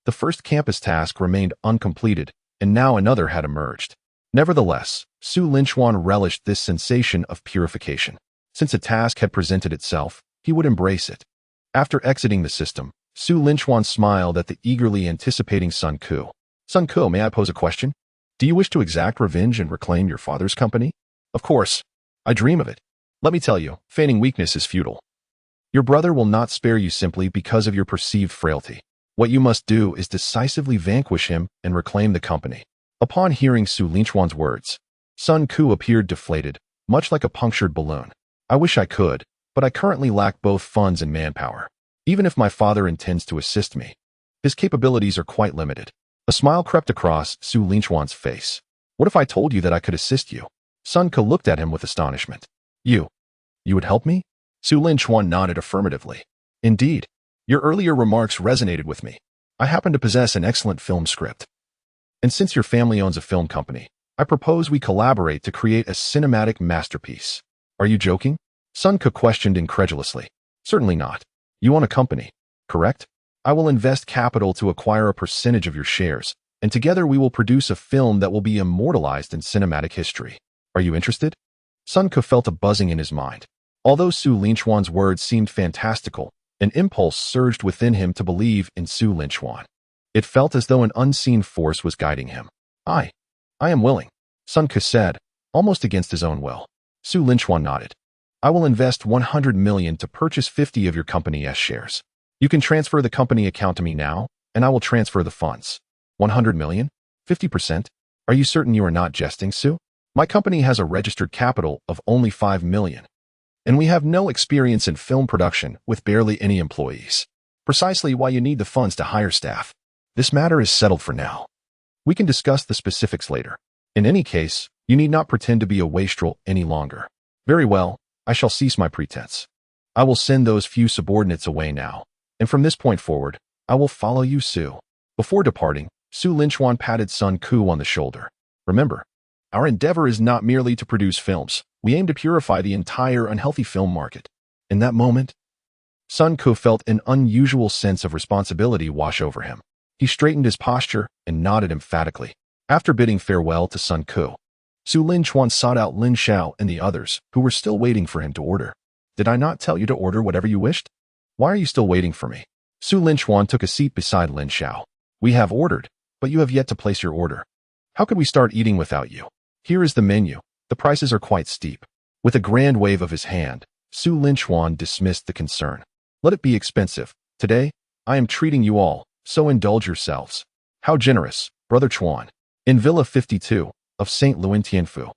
the first campus task remained uncompleted, and now another had emerged. Nevertheless, Su Linchuan relished this sensation of purification. Since a task had presented itself, he would embrace it. After exiting the system, Su Linchuan smiled at the eagerly anticipating Sun Ku. Sun Ku, may I pose a question? Do you wish to exact revenge and reclaim your father's company? Of course. I dream of it. Let me tell you, feigning weakness is futile. Your brother will not spare you simply because of your perceived frailty. What you must do is decisively vanquish him and reclaim the company. Upon hearing Su Linchuan's words, Sun Ku appeared deflated, much like a punctured balloon. I wish I could, but I currently lack both funds and manpower. Even if my father intends to assist me, his capabilities are quite limited. A smile crept across Su Linchuan's face. What if I told you that I could assist you? Sun Ku looked at him with astonishment. You would help me? Su Linchuan nodded affirmatively. Indeed. Your earlier remarks resonated with me. I happen to possess an excellent film script. And since your family owns a film company, I propose we collaborate to create a cinematic masterpiece. Are you joking? Sun Ku questioned incredulously. Certainly not. You own a company, correct? I will invest capital to acquire a percentage of your shares, and together we will produce a film that will be immortalized in cinematic history. Are you interested? Sun Ku felt a buzzing in his mind. Although Su Linchuan's words seemed fantastical, an impulse surged within him to believe in Su Linchuan. It felt as though an unseen force was guiding him. I am willing, Sun Ku said, almost against his own will. Su Linchuan nodded. I will invest 100 million to purchase 50 of your company's shares. You can transfer the company account to me now, and I will transfer the funds. 100 million? 50%? Are you certain you are not jesting, Su? My company has a registered capital of only 5 million. And we have no experience in film production with barely any employees. Precisely why you need the funds to hire staff. This matter is settled for now. We can discuss the specifics later. In any case, you need not pretend to be a wastrel any longer. Very well, I shall cease my pretense. I will send those few subordinates away now, and from this point forward, I will follow you, Su. Before departing, Su Linchuan patted Sun Ku on the shoulder. Remember, our endeavor is not merely to produce films. We aim to purify the entire unhealthy film market. In that moment, Sun Ku felt an unusual sense of responsibility wash over him. He straightened his posture and nodded emphatically. After bidding farewell to Sun Ku, Su Linchuan sought out Lin Xiao and the others, who were still waiting for him to order. Did I not tell you to order whatever you wished? Why are you still waiting for me? Su Linchuan took a seat beside Lin Xiao. We have ordered, but you have yet to place your order. How could we start eating without you? Here is the menu. The prices are quite steep. With a grand wave of his hand, Su Linchuan dismissed the concern. Let it be expensive. Today, I am treating you all, so indulge yourselves. How generous, Brother Chuan. In Villa 52 of St. Louis Tianfu,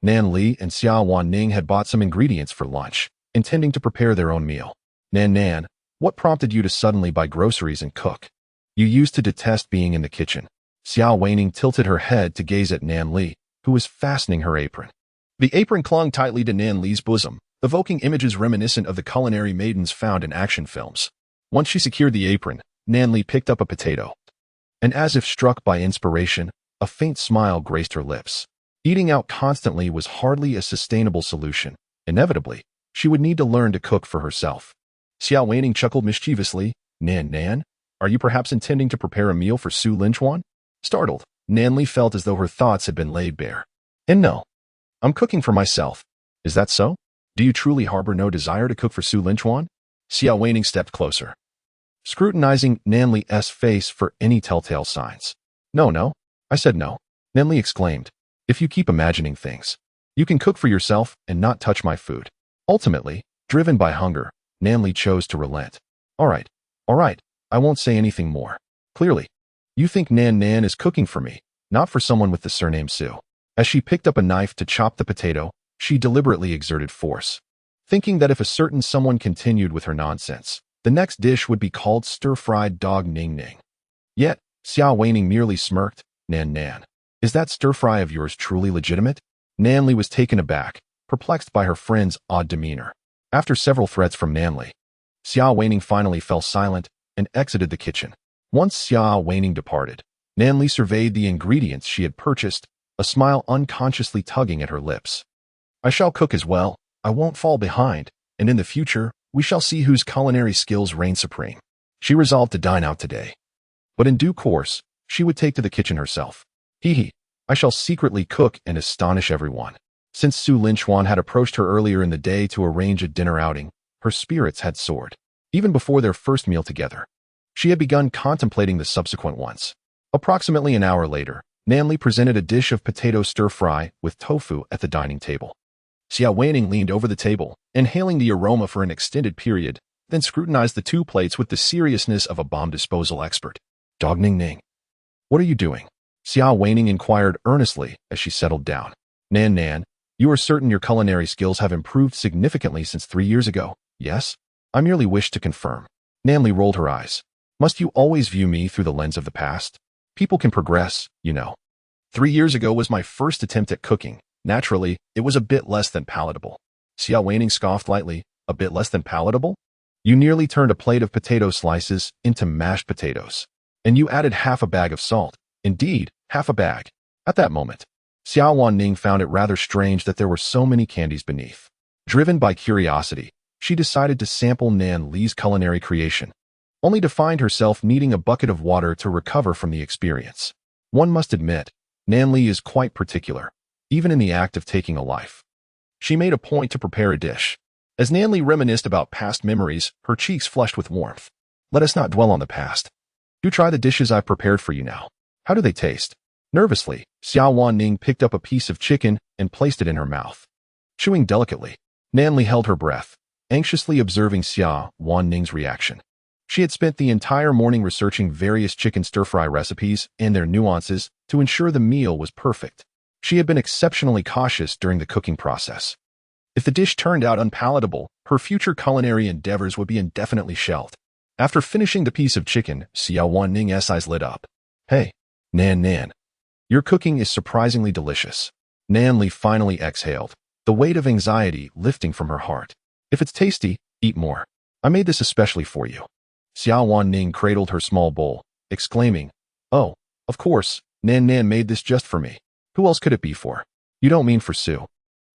Nan Li and Xiao Wan Ning had bought some ingredients for lunch, intending to prepare their own meal. Nan, what prompted you to suddenly buy groceries and cook? You used to detest being in the kitchen. Xiao Weining tilted her head to gaze at Nan Li, who was fastening her apron. The apron clung tightly to Nan Li's bosom, evoking images reminiscent of the culinary maidens found in action films. Once she secured the apron, Nan Li picked up a potato. And as if struck by inspiration, a faint smile graced her lips. Eating out constantly was hardly a sustainable solution. Inevitably, she would need to learn to cook for herself. Xiao Weining chuckled mischievously. Nan, are you perhaps intending to prepare a meal for Su Linchuan? Startled, Nan Li felt as though her thoughts had been laid bare. And no, I'm cooking for myself. Is that so? Do you truly harbor no desire to cook for Su Linchuan? Xiao Weining stepped closer, scrutinizing Nan Li's face for any telltale signs. No, I said no. Nan Li exclaimed. If you keep imagining things, you can cook for yourself and not touch my food. Ultimately, driven by hunger, Nan Li chose to relent. All right, I won't say anything more. Clearly, you think Nan is cooking for me, not for someone with the surname Su. As she picked up a knife to chop the potato, she deliberately exerted force, thinking that if a certain someone continued with her nonsense, the next dish would be called stir-fried dog Ning Ning. Yet, Xiao Weining merely smirked. Nan, is that stir-fry of yours truly legitimate? Nan Li was taken aback, perplexed by her friend's odd demeanor. After several threats from Nan Li, Xiao Weining finally fell silent and exited the kitchen. Once Xiao Weining departed, Nan Li surveyed the ingredients she had purchased, a smile unconsciously tugging at her lips. I shall cook as well, I won't fall behind, and in the future, we shall see whose culinary skills reign supreme. She resolved to dine out today. But in due course, she would take to the kitchen herself. I shall secretly cook and astonish everyone. Since Su Linchuan had approached her earlier in the day to arrange a dinner outing, her spirits had soared. Even before their first meal together, she had begun contemplating the subsequent ones. Approximately an hour later, Nanli presented a dish of potato stir-fry with tofu at the dining table. Xiao Weining leaned over the table, inhaling the aroma for an extended period, then scrutinized the two plates with the seriousness of a bomb disposal expert. Dog Ning Ning. What are you doing? Xiao Weining inquired earnestly as she settled down. Nan, you are certain your culinary skills have improved significantly since 3 years ago, yes? I merely wish to confirm. Nanli rolled her eyes. Must you always view me through the lens of the past? People can progress, you know. 3 years ago was my first attempt at cooking. Naturally, it was a bit less than palatable. Xiao Weining scoffed lightly. A bit less than palatable? You nearly turned a plate of potato slices into mashed potatoes. And you added half a bag of salt. Indeed, half a bag. At that moment, Xiao Wanning found it rather strange that there were so many candies beneath. Driven by curiosity, she decided to sample Nan Li's culinary creation, only to find herself needing a bucket of water to recover from the experience. One must admit, Nan Li is quite particular, even in the act of taking a life. She made a point to prepare a dish. As Nan Li reminisced about past memories, her cheeks flushed with warmth. Let us not dwell on the past. Do try the dishes I've prepared for you now. How do they taste? Nervously, Xiao Wanning picked up a piece of chicken and placed it in her mouth. Chewing delicately, Nan Li held her breath, anxiously observing Xiao Wanning's reaction. She had spent the entire morning researching various chicken stir-fry recipes and their nuances to ensure the meal was perfect. She had been exceptionally cautious during the cooking process. If the dish turned out unpalatable, her future culinary endeavors would be indefinitely shelved. After finishing the piece of chicken, Xiao Wanning's eyes lit up. Hey, Nan. Your cooking is surprisingly delicious. Nan Li finally exhaled, the weight of anxiety lifting from her heart. If it's tasty, eat more. I made this especially for you. Xiao Wanning cradled her small bowl, exclaiming, Oh, of course, Nan made this just for me. Who else could it be for? You don't mean for Sue,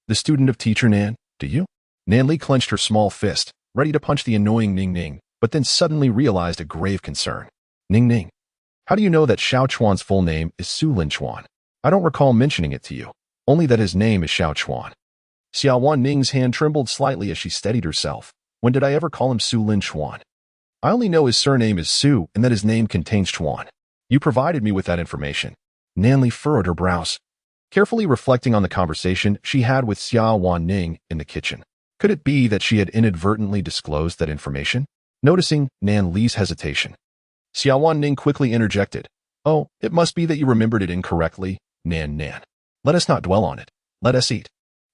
the student of teacher Nan, do you? Nan Li clenched her small fist, ready to punch the annoying Ning, but then suddenly realized a grave concern. Ning, how do you know that Xiao Chuan's full name is Su Linchuan? I don't recall mentioning it to you, only that his name is Xiao Chuan. Xiao Wanning's hand trembled slightly as she steadied herself. When did I ever call him Su Linchuan? I only know his surname is Su and that his name contains Chuan. You provided me with that information. Nan Li furrowed her brows, carefully reflecting on the conversation she had with Xiao Wanning in the kitchen. Could it be that she had inadvertently disclosed that information? Noticing Nan Li's hesitation, Xiao Wanning quickly interjected. Oh, it must be that you remembered it incorrectly, Nan. Let us not dwell on it. Let us eat.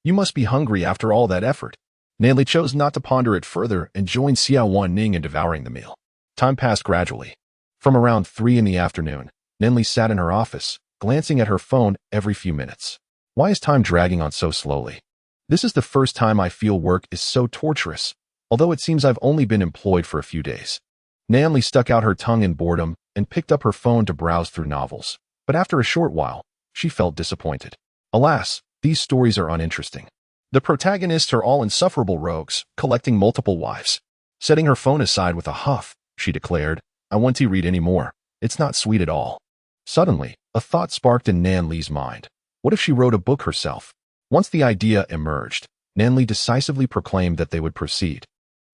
You must be hungry after all that effort. Nan Li chose not to ponder it further and joined Xiao Wanning in devouring the meal. Time passed gradually. From around 3 in the afternoon, Nan Li sat in her office, glancing at her phone every few minutes. Why is time dragging on so slowly? This is the first time I feel work is so torturous, although it seems I've only been employed for a few days. Nan Li stuck out her tongue in boredom and picked up her phone to browse through novels. But after a short while, she felt disappointed. Alas, these stories are uninteresting. The protagonists are all insufferable rogues, collecting multiple wives. Setting her phone aside with a huff, she declared, I want to read any more. It's not sweet at all. Suddenly, a thought sparked in Nan Li's mind. What if she wrote a book herself? Once the idea emerged, Nan Li decisively proclaimed that they would proceed.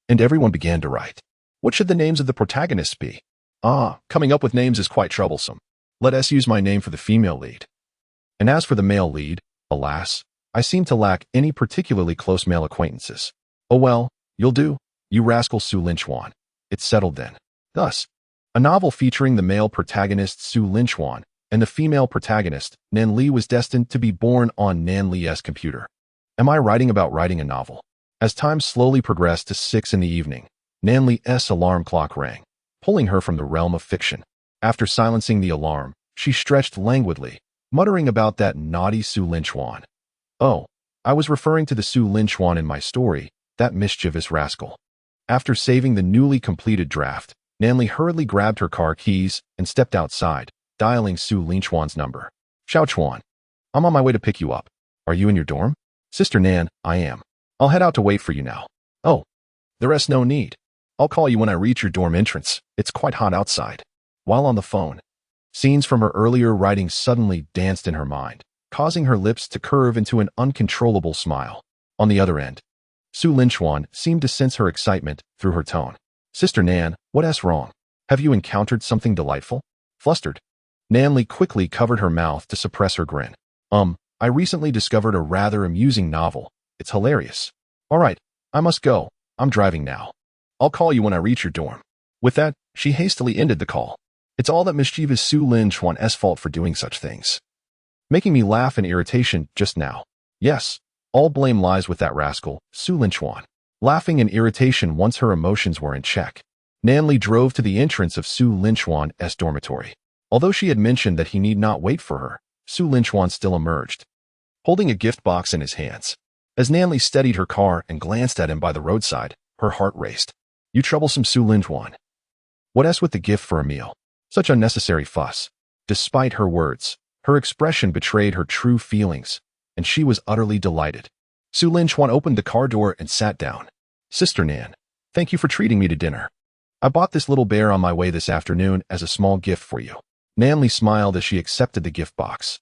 And everyone began to write. What should the names of the protagonists be? Coming up with names is quite troublesome. Let us use my name for the female lead. And as for the male lead, alas, I seem to lack any particularly close male acquaintances. Oh well, you'll do, you rascal Su Linchuan. It's settled then. Thus, a novel featuring the male protagonist Su Linchuan and the female protagonist, Nan Li, was destined to be born on Nan Li's computer. Am I writing about writing a novel? As time slowly progressed to 6 in the evening, Nan Li's alarm clock rang, pulling her from the realm of fiction. After silencing the alarm, she stretched languidly, muttering about that naughty Su Linchuan. Oh, I was referring to the Su Linchuan in my story, that mischievous rascal. After saving the newly completed draft, Nan Li hurriedly grabbed her car keys and stepped outside, dialing Su Linchuan's number. Xiao Chuan, I'm on my way to pick you up. Are you in your dorm? Sister Nan, I am. I'll head out to wait for you now. Oh, the rest no need. I'll call you when I reach your dorm entrance. It's quite hot outside. While on the phone, scenes from her earlier writing suddenly danced in her mind. causing her lips to curve into an uncontrollable smile. On the other end, Su Linchuan seemed to sense her excitement through her tone. Sister Nan, what's wrong? Have you encountered something delightful? Flustered, Nanli quickly covered her mouth to suppress her grin. I recently discovered a rather amusing novel. It's hilarious. All right, I must go. I'm driving now. I'll call you when I reach your dorm. With that, she hastily ended the call. It's all that mischievous Su Linchuan's fault for doing such things. Making me laugh in irritation just now. Yes, all blame lies with that rascal, Su Linchuan. Laughing in irritation once her emotions were in check, Nanli drove to the entrance of Su Linchuan's dormitory. Although she had mentioned that he need not wait for her, Su Linchuan still emerged, holding a gift box in his hands. As Nanli steadied her car and glanced at him by the roadside, her heart raced. You troublesome Su Linchuan. What's with the gift for a meal? Such unnecessary fuss. Despite her words, her expression betrayed her true feelings, and she was utterly delighted. Su Linchuan opened the car door and sat down. Sister Nan, thank you for treating me to dinner. I bought this little bear on my way this afternoon as a small gift for you. Nanli smiled as she accepted the gift box,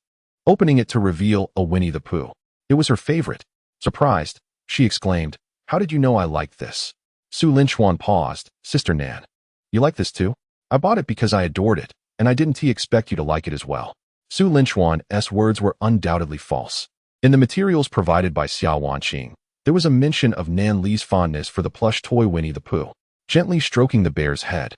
opening it to reveal a Winnie the Pooh. It was her favorite. Surprised, she exclaimed, How did you know I liked this? Su Linchuan paused. Sister Nan, you like this too? I bought it because I adored it, and I didn't expect you to like it as well. Su Linchuan's words were undoubtedly false. In the materials provided by Xiao Wanqing, there was a mention of Nanli's fondness for the plush toy Winnie the Pooh. Gently stroking the bear's head,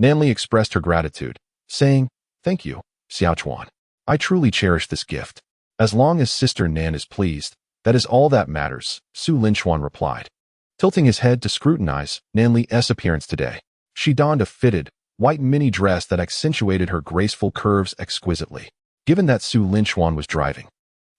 Nanli expressed her gratitude, saying, Thank you, Xiao Chuan. I truly cherish this gift. As long as Sister Nan is pleased, that is all that matters, Su Linchuan replied. Tilting his head to scrutinize Nanli's appearance today, she donned a fitted, white mini dress that accentuated her graceful curves exquisitely. Given that Su Linchuan was driving,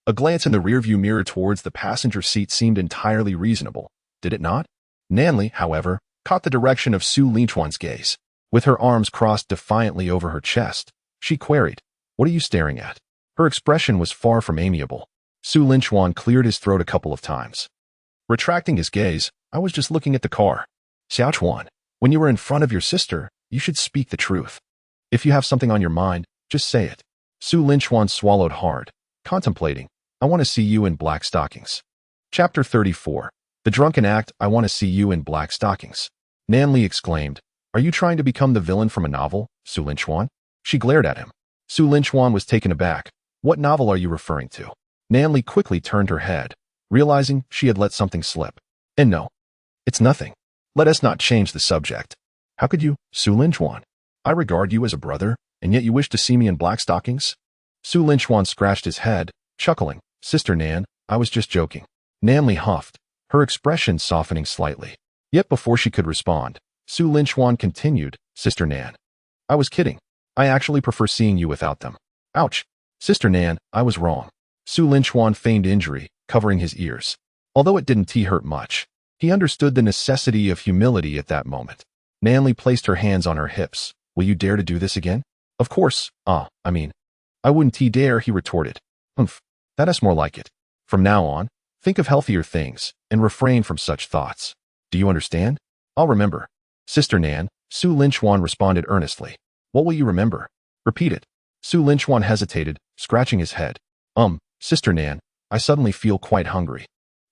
a glance in the rearview mirror towards the passenger seat seemed entirely reasonable, did it not? Nanli, however, caught the direction of Su Linchuan's gaze. With her arms crossed defiantly over her chest, she queried, What are you staring at? Her expression was far from amiable. Su Linchuan cleared his throat a couple of times. Retracting his gaze, I was just looking at the car. Xiao Chuan, when you were in front of your sister, you should speak the truth. If you have something on your mind, just say it. Su Linchuan swallowed hard, contemplating, I want to see you in black stockings. Chapter 34. The Drunken Act. I want to see you in black stockings. Nanli exclaimed, Are you trying to become the villain from a novel, Su Linchuan? She glared at him. Su Linchuan was taken aback. What novel are you referring to? Nanli quickly turned her head, realizing she had let something slip. And no, it's nothing. Let us not change the subject. How could you, Su Linchuan? I regard you as a brother, and yet you wish to see me in black stockings? Su Linchuan scratched his head, chuckling. Sister Nan, I was just joking. Nanli huffed, her expression softening slightly. Yet before she could respond, Su Linchuan continued, Sister Nan, I was kidding. I actually prefer seeing you without them. Ouch. Sister Nan, I was wrong. Su Linchuan feigned injury, covering his ears. Although it didn't hurt much, he understood the necessity of humility at that moment. Nanli placed her hands on her hips. Will you dare to do this again? Of course, I wouldn't dare, he retorted. That's more like it. From now on, think of healthier things, and refrain from such thoughts. Do you understand? I'll remember. Sister Nan, Su Linchuan responded earnestly. What will you remember? Repeat it. Su Linchuan hesitated, scratching his head. Sister Nan, I suddenly feel quite hungry.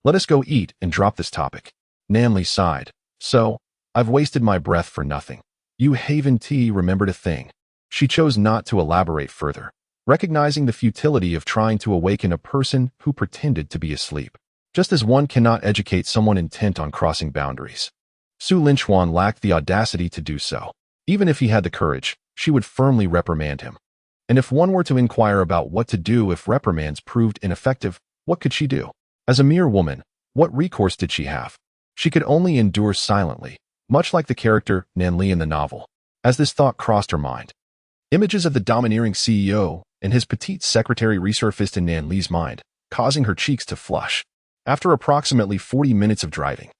Let us go eat and drop this topic. Nanli sighed. So, I've wasted my breath for nothing. You haven't remembered a thing. She chose not to elaborate further, recognizing the futility of trying to awaken a person who pretended to be asleep. Just as one cannot educate someone intent on crossing boundaries, Su Linchuan lacked the audacity to do so. Even if he had the courage, she would firmly reprimand him. And if one were to inquire about what to do if reprimands proved ineffective, what could she do? As a mere woman, what recourse did she have? She could only endure silently, much like the character Nanli in the novel. As this thought crossed her mind, images of the domineering CEO and his petite secretary resurfaced in Nanli's mind, causing her cheeks to flush. After approximately 40 minutes of driving,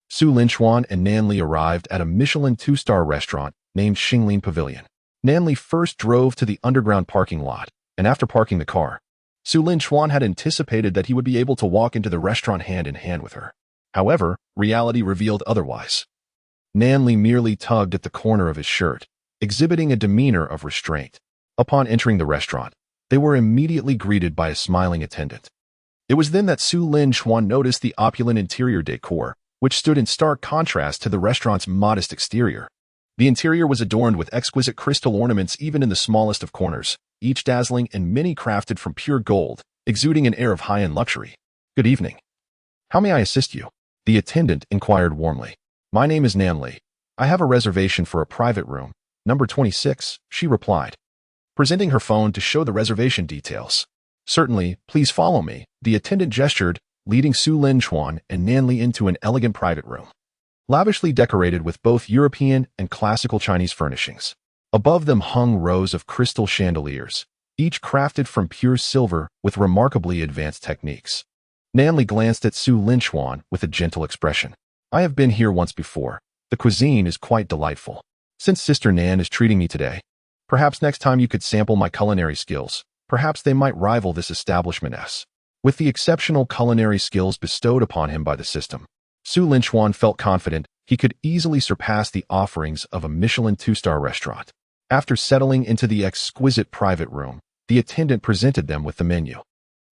Su Linchuan and Nanli arrived at a Michelin 2-star restaurant named Xinglin Pavilion. Nanli first drove to the underground parking lot, and after parking the car, Su Linchuan had anticipated that he would be able to walk into the restaurant hand in hand with her. However, reality revealed otherwise. Nanli merely tugged at the corner of his shirt, exhibiting a demeanor of restraint. Upon entering the restaurant, They were immediately greeted by a smiling attendant. It was then that Su Lin Chuan noticed the opulent interior decor, which stood in stark contrast to the restaurant's modest exterior. The interior was adorned with exquisite crystal ornaments even in the smallest of corners, each dazzling and many crafted from pure gold, exuding an air of high-end luxury. "Good evening. How may I assist you?" the attendant inquired warmly. "My name is Nan Li. I have a reservation for a private room, number 26, she replied, presenting her phone to show the reservation details. "Certainly, please follow me," the attendant gestured, leading Su Lin Chuan and Nan Li into an elegant private room, lavishly decorated with both European and classical Chinese furnishings. Above them hung rows of crystal chandeliers, each crafted from pure silver with remarkably advanced techniques. Nan Li glanced at Su Lin Chuan with a gentle expression. "I have been here once before. The cuisine is quite delightful. Since Sister Nan is treating me today, perhaps next time you could sample my culinary skills. Perhaps they might rival this establishment's." With the exceptional culinary skills bestowed upon him by the system, Su Lin Chuan felt confident he could easily surpass the offerings of a Michelin 2-star restaurant. After settling into the exquisite private room, the attendant presented them with the menu.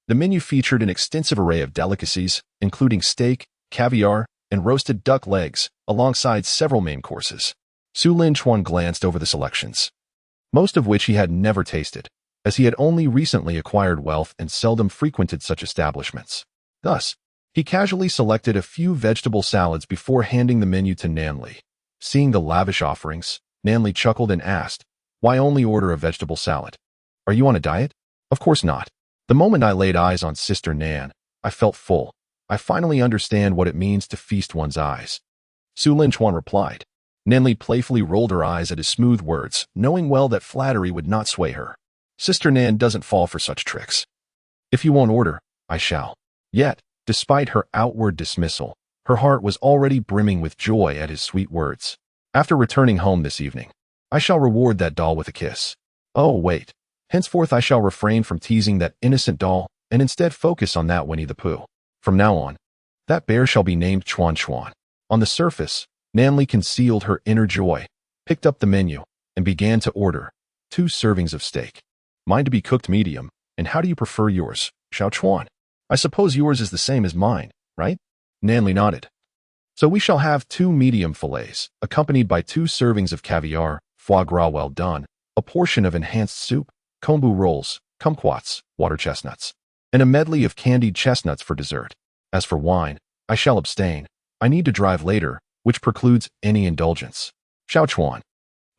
The menu featured an extensive array of delicacies, including steak, caviar, and roasted duck legs, alongside several main courses. Su Lin Chuan glanced over the selections, most of which he had never tasted, as he had only recently acquired wealth and seldom frequented such establishments. Thus, he casually selected a few vegetable salads before handing the menu to Nan Li. Seeing the lavish offerings, Nan Li chuckled and asked, "Why only order a vegetable salad? Are you on a diet?" "Of course not. The moment I laid eyes on Sister Nan, I felt full. I finally understand what it means to feast one's eyes," Su Lin Chuan replied. Nan Li playfully rolled her eyes at his smooth words, knowing well that flattery would not sway her. Sister Nan doesn't fall for such tricks. "If you won't order, I shall." Yet, despite her outward dismissal, her heart was already brimming with joy at his sweet words. "After returning home this evening, I shall reward that doll with a kiss. Oh, wait. Henceforth I shall refrain from teasing that innocent doll and instead focus on that Winnie the Pooh. From now on, that bear shall be named Chuan Chuan." On the surface, Nan Li concealed her inner joy, picked up the menu, and began to order 2 servings of steak. "Mine to be cooked medium, and how do you prefer yours, Xiao Chuan? I suppose yours is the same as mine, right?" Nan Li nodded. "So we shall have 2 medium fillets, accompanied by 2 servings of caviar, foie gras well done, a portion of enhanced soup, kombu rolls, kumquats, water chestnuts, and a medley of candied chestnuts for dessert. As for wine, I shall abstain. I need to drive later, which precludes any indulgence. Xiao Chuan,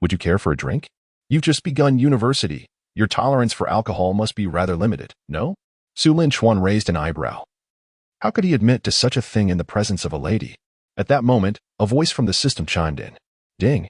would you care for a drink? You've just begun university. Your tolerance for alcohol must be rather limited, no?" Su Lin Chuan raised an eyebrow. How could he admit to such a thing in the presence of a lady? At that moment, a voice from the system chimed in. "Ding.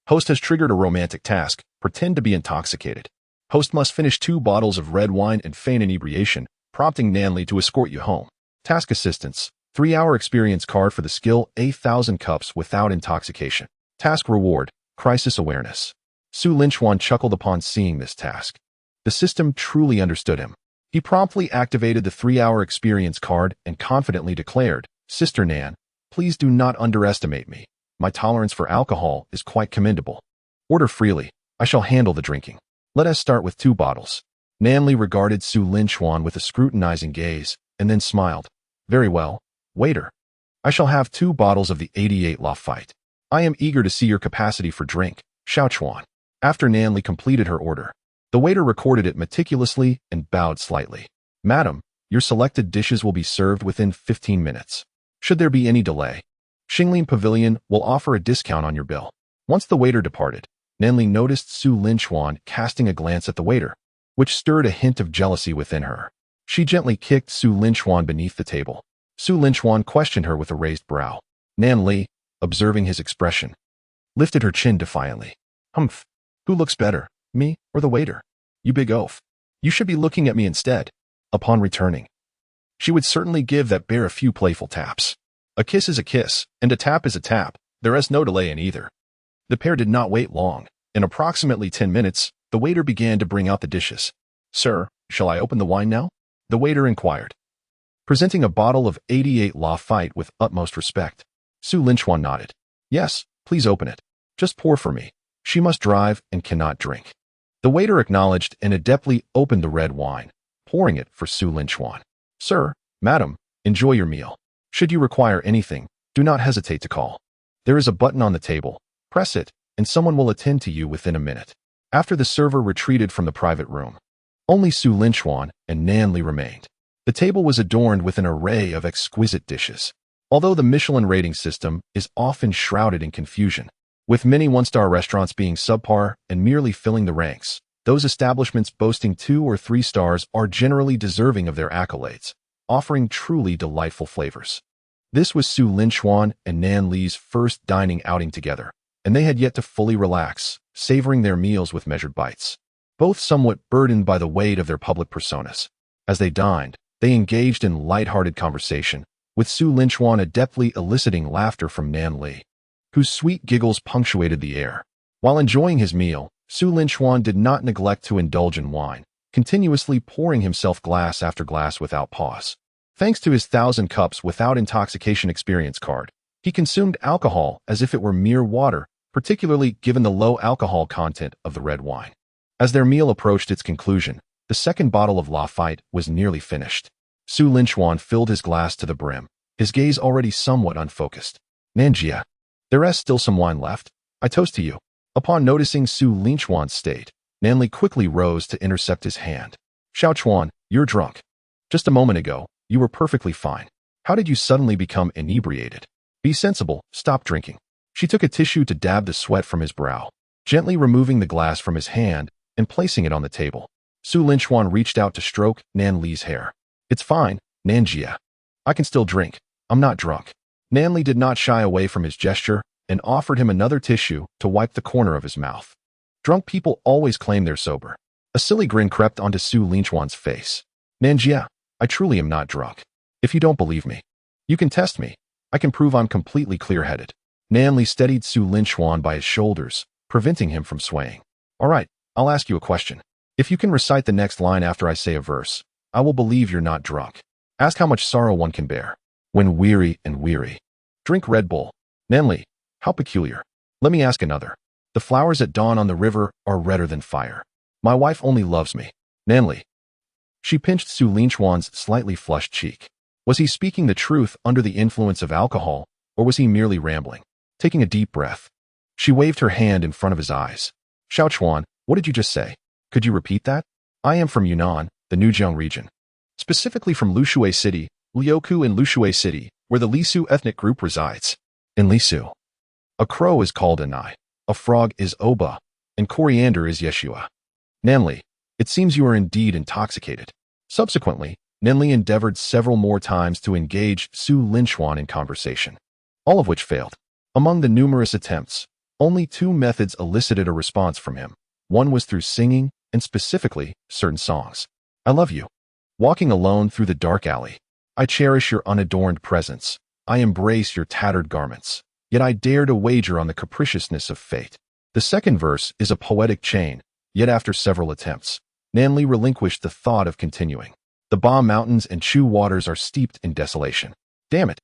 Host has triggered a romantic task. Pretend to be intoxicated. Host must finish 2 bottles of red wine and feign inebriation, prompting Nan Li to escort you home. Task assistance. 3-hour experience card for the skill 8,000 cups without intoxication. Task reward. Crisis awareness." Su Lin Chuan chuckled upon seeing this task. The system truly understood him. He promptly activated the 3-hour experience card and confidently declared, "Sister Nan, please do not underestimate me. My tolerance for alcohol is quite commendable. Order freely. I shall handle the drinking. Let us start with 2 bottles." Nan Li regarded Su Lin Chuan with a scrutinizing gaze, and then smiled. "Very well, waiter. I shall have 2 bottles of the 88 Lafite. I am eager to see your capacity for drink, Xiao Chuan." After Nan Li completed her order, the waiter recorded it meticulously and bowed slightly. "Madam, your selected dishes will be served within 15 minutes. Should there be any delay, Xinglin Pavilion will offer a discount on your bill." Once the waiter departed, Nan Li noticed Su Lin Chuan casting a glance at the waiter, which stirred a hint of jealousy within her. She gently kicked Su Lin Chuan beneath the table. Su Lin Chuan questioned her with a raised brow. Nan Li, observing his expression, lifted her chin defiantly. "Humph. Who looks better, me or the waiter? You big oaf. You should be looking at me instead." Upon returning, she would certainly give that bear a few playful taps. A kiss is a kiss, and a tap is a tap. There is no delay in either. The pair did not wait long. In approximately 10 minutes, the waiter began to bring out the dishes. "Sir, shall I open the wine now?" the waiter inquired, presenting a bottle of 88 Lafite with utmost respect. Su Lin Chuan nodded. "Yes, please open it. Just pour for me. She must drive and cannot drink." The waiter acknowledged and adeptly opened the red wine, pouring it for Su Linchuan. Sir, madam, enjoy your meal. Should you require anything, do not hesitate to call. There is a button on the table. Press it, and someone will attend to you within a minute. After the server retreated from the private room, only Su Linchuan and Nan Li remained. The table was adorned with an array of exquisite dishes. Although the Michelin rating system is often shrouded in confusion, with many one-star restaurants being subpar and merely filling the ranks, those establishments boasting 2 or 3 stars are generally deserving of their accolades, offering truly delightful flavors. This was Su Linchuan and Nan Li's first dining outing together, and they had yet to fully relax, savoring their meals with measured bites. Both somewhat burdened by the weight of their public personas. As they dined, they engaged in light-hearted conversation, with Su Linchuan adeptly eliciting laughter from Nan Li, whose sweet giggles punctuated the air. While enjoying his meal, Su Linchuan did not neglect to indulge in wine, continuously pouring himself glass after glass without pause. Thanks to his 1,000 cups without intoxication experience card, he consumed alcohol as if it were mere water, particularly given the low alcohol content of the red wine. As their meal approached its conclusion, the second bottle of Lafite was nearly finished. Su Linchuan filled his glass to the brim, his gaze already somewhat unfocused. Nanjia, there is still some wine left. I toast to you. Upon noticing Su Linchuan's state, Nan Li quickly rose to intercept his hand. Xiaochuan, you're drunk. Just a moment ago, you were perfectly fine. How did you suddenly become inebriated? Be sensible, stop drinking. She took a tissue to dab the sweat from his brow, gently removing the glass from his hand and placing it on the table. Su Linchuan reached out to stroke Nan Li's hair. It's fine, Nanjia. I can still drink. I'm not drunk. Nan Li did not shy away from his gesture and offered him another tissue to wipe the corner of his mouth. Drunk people always claim they're sober. A silly grin crept onto Su Linchuan's face. Nanjia, I truly am not drunk. If you don't believe me, you can test me. I can prove I'm completely clear-headed. Nan Li steadied Su Linchuan by his shoulders, preventing him from swaying. All right, I'll ask you a question. If you can recite the next line after I say a verse, I will believe you're not drunk. Ask how much sorrow one can bear when weary and weary. Drink Red Bull. Nan Li, how peculiar. Let me ask another. The flowers at dawn on the river are redder than fire. My wife only loves me. Nan Li. She pinched Su Linchuan's slightly flushed cheek. Was he speaking the truth under the influence of alcohol, or was he merely rambling? Taking a deep breath, she waved her hand in front of his eyes. Xiaochuan, what did you just say? Could you repeat that? I am from Yunnan, the Nujiang region. Specifically from Lushui City, Liuku in Lushui City, where the Lisu ethnic group resides. In Lisu, a crow is called Anai, a frog is Oba, and coriander is Yeshua. Nan Li, it seems you are indeed intoxicated. Subsequently, Nan Li endeavored several more times to engage Su Linchuan in conversation, all of which failed. Among the numerous attempts, only 2 methods elicited a response from him. One was through singing, and specifically, certain songs. I love you. Walking alone through the dark alley. I cherish your unadorned presence. I embrace your tattered garments. Yet I dare to wager on the capriciousness of fate. The second verse is a poetic chain, yet after several attempts, Nan Li relinquished the thought of continuing. The Ba Mountains and Chu waters are steeped in desolation. Damn it.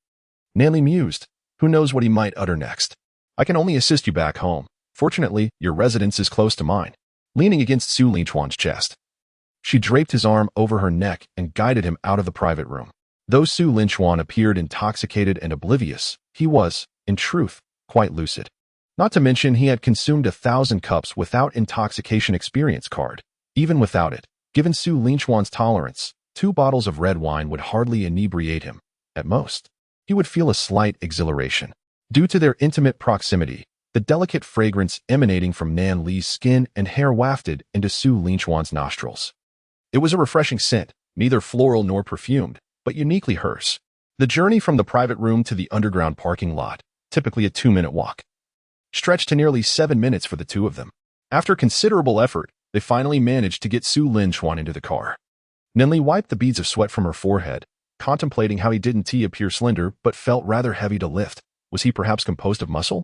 Nan Li mused. Who knows what he might utter next? I can only assist you back home. Fortunately, your residence is close to mine. Leaning against Su Linchuan's chest, she draped his arm over her neck and guided him out of the private room. Though Su Linchuan appeared intoxicated and oblivious, he was, in truth, quite lucid. Not to mention he had consumed 1,000 cups without intoxication experience card. Even without it, given Su Linchuan's tolerance, 2 bottles of red wine would hardly inebriate him. At most, he would feel a slight exhilaration. Due to their intimate proximity, the delicate fragrance emanating from Nan Li's skin and hair wafted into Su Linchuan's nostrils. It was a refreshing scent, neither floral nor perfumed, but uniquely hers. The journey from the private room to the underground parking lot, typically a 2-minute walk, stretched to nearly 7 minutes for the two of them. After considerable effort, they finally managed to get Su Linchuan into the car. Nan Li wiped the beads of sweat from her forehead, contemplating how he didn't appear slender but felt rather heavy to lift. Was he perhaps composed of muscle?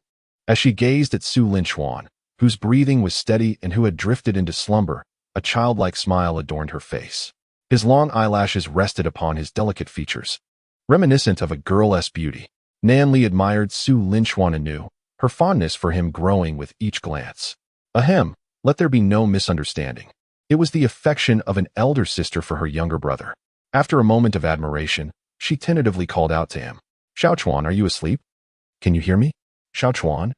As she gazed at Su Linchuan, whose breathing was steady and who had drifted into slumber, a childlike smile adorned her face. His long eyelashes rested upon his delicate features, reminiscent of a girl's beauty. Nan Li admired Su Linchuan anew, her fondness for him growing with each glance. Ahem, Let there be no misunderstanding. It was the affection of an elder sister for her younger brother. After a moment of admiration, she tentatively called out to him. Xiaochuan, are you asleep? Can you hear me? Xiaochuan,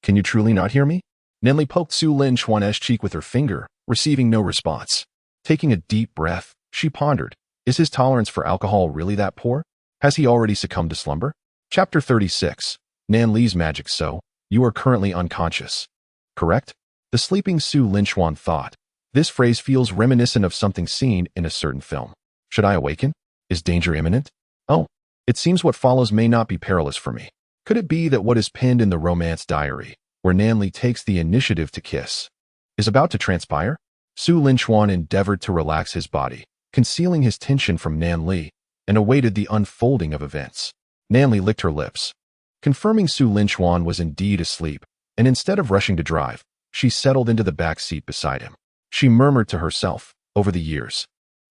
can you truly not hear me? Nanli poked Su Linchuan's cheek with her finger, receiving no response. Taking a deep breath, she pondered, is his tolerance for alcohol really that poor? Has he already succumbed to slumber? Chapter 36. Nanli's magic. So, you are currently unconscious. Correct? The sleeping Su Linchuan thought. This phrase feels reminiscent of something seen in a certain film. Should I awaken? Is danger imminent? Oh, it seems what follows may not be perilous for me. Could it be that what is penned in the romance diary, where Nanli takes the initiative to kiss, is about to transpire? Su Linchuan endeavored to relax his body, concealing his tension from Nanli, and awaited the unfolding of events. Nanli licked her lips, confirming Su Linchuan was indeed asleep, and instead of rushing to drive, she settled into the back seat beside him. She murmured to herself, over the years,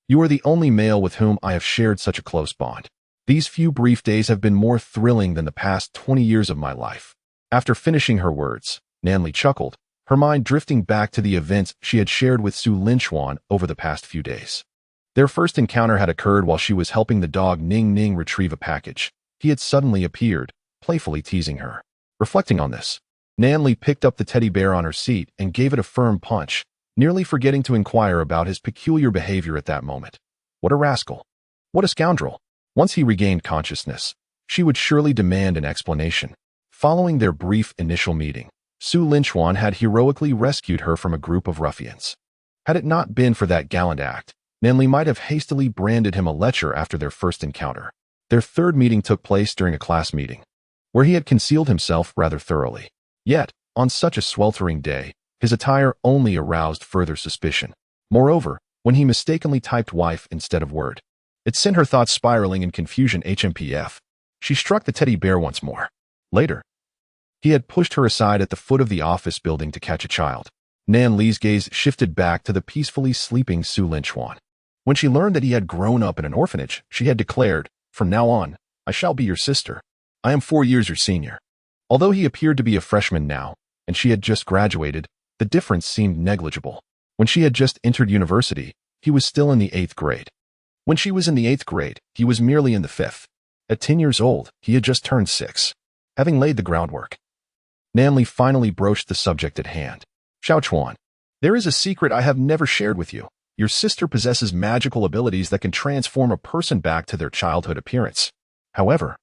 you are the only male with whom I have shared such a close bond. These few brief days have been more thrilling than the past 20 years of my life. After finishing her words, Nanli chuckled, her mind drifting back to the events she had shared with Su Linchuan over the past few days. Their first encounter had occurred while she was helping the dog Ning Ning retrieve a package. He had suddenly appeared, playfully teasing her. Reflecting on this, Nanli picked up the teddy bear on her seat and gave it a firm punch, nearly forgetting to inquire about his peculiar behavior at that moment. What a rascal! What a scoundrel! Once he regained consciousness, she would surely demand an explanation. Following their brief initial meeting, Su Linchuan had heroically rescued her from a group of ruffians. Had it not been for that gallant act, Nanli might have hastily branded him a lecher after their first encounter. Their third meeting took place during a class meeting, where he had concealed himself rather thoroughly. Yet, on such a sweltering day, his attire only aroused further suspicion. Moreover, when he mistakenly typed wife instead of word, it sent her thoughts spiraling in confusion. HMPF. She struck the teddy bear once more. Later, he had pushed her aside at the foot of the office building to catch a child. Nanli's gaze shifted back to the peacefully sleeping Su Linchuan. When she learned that he had grown up in an orphanage, she had declared, from now on, I shall be your sister. I am 4 years your senior. Although he appeared to be a freshman now, and she had just graduated, the difference seemed negligible. When she had just entered university, he was still in the 8th grade. When she was in the 8th grade, he was merely in the 5th. At 10 years old, he had just turned 6. Having laid the groundwork, Nanli finally broached the subject at hand. Xiaochuan, there is a secret I have never shared with you. Your sister possesses magical abilities that can transform a person back to their childhood appearance. However,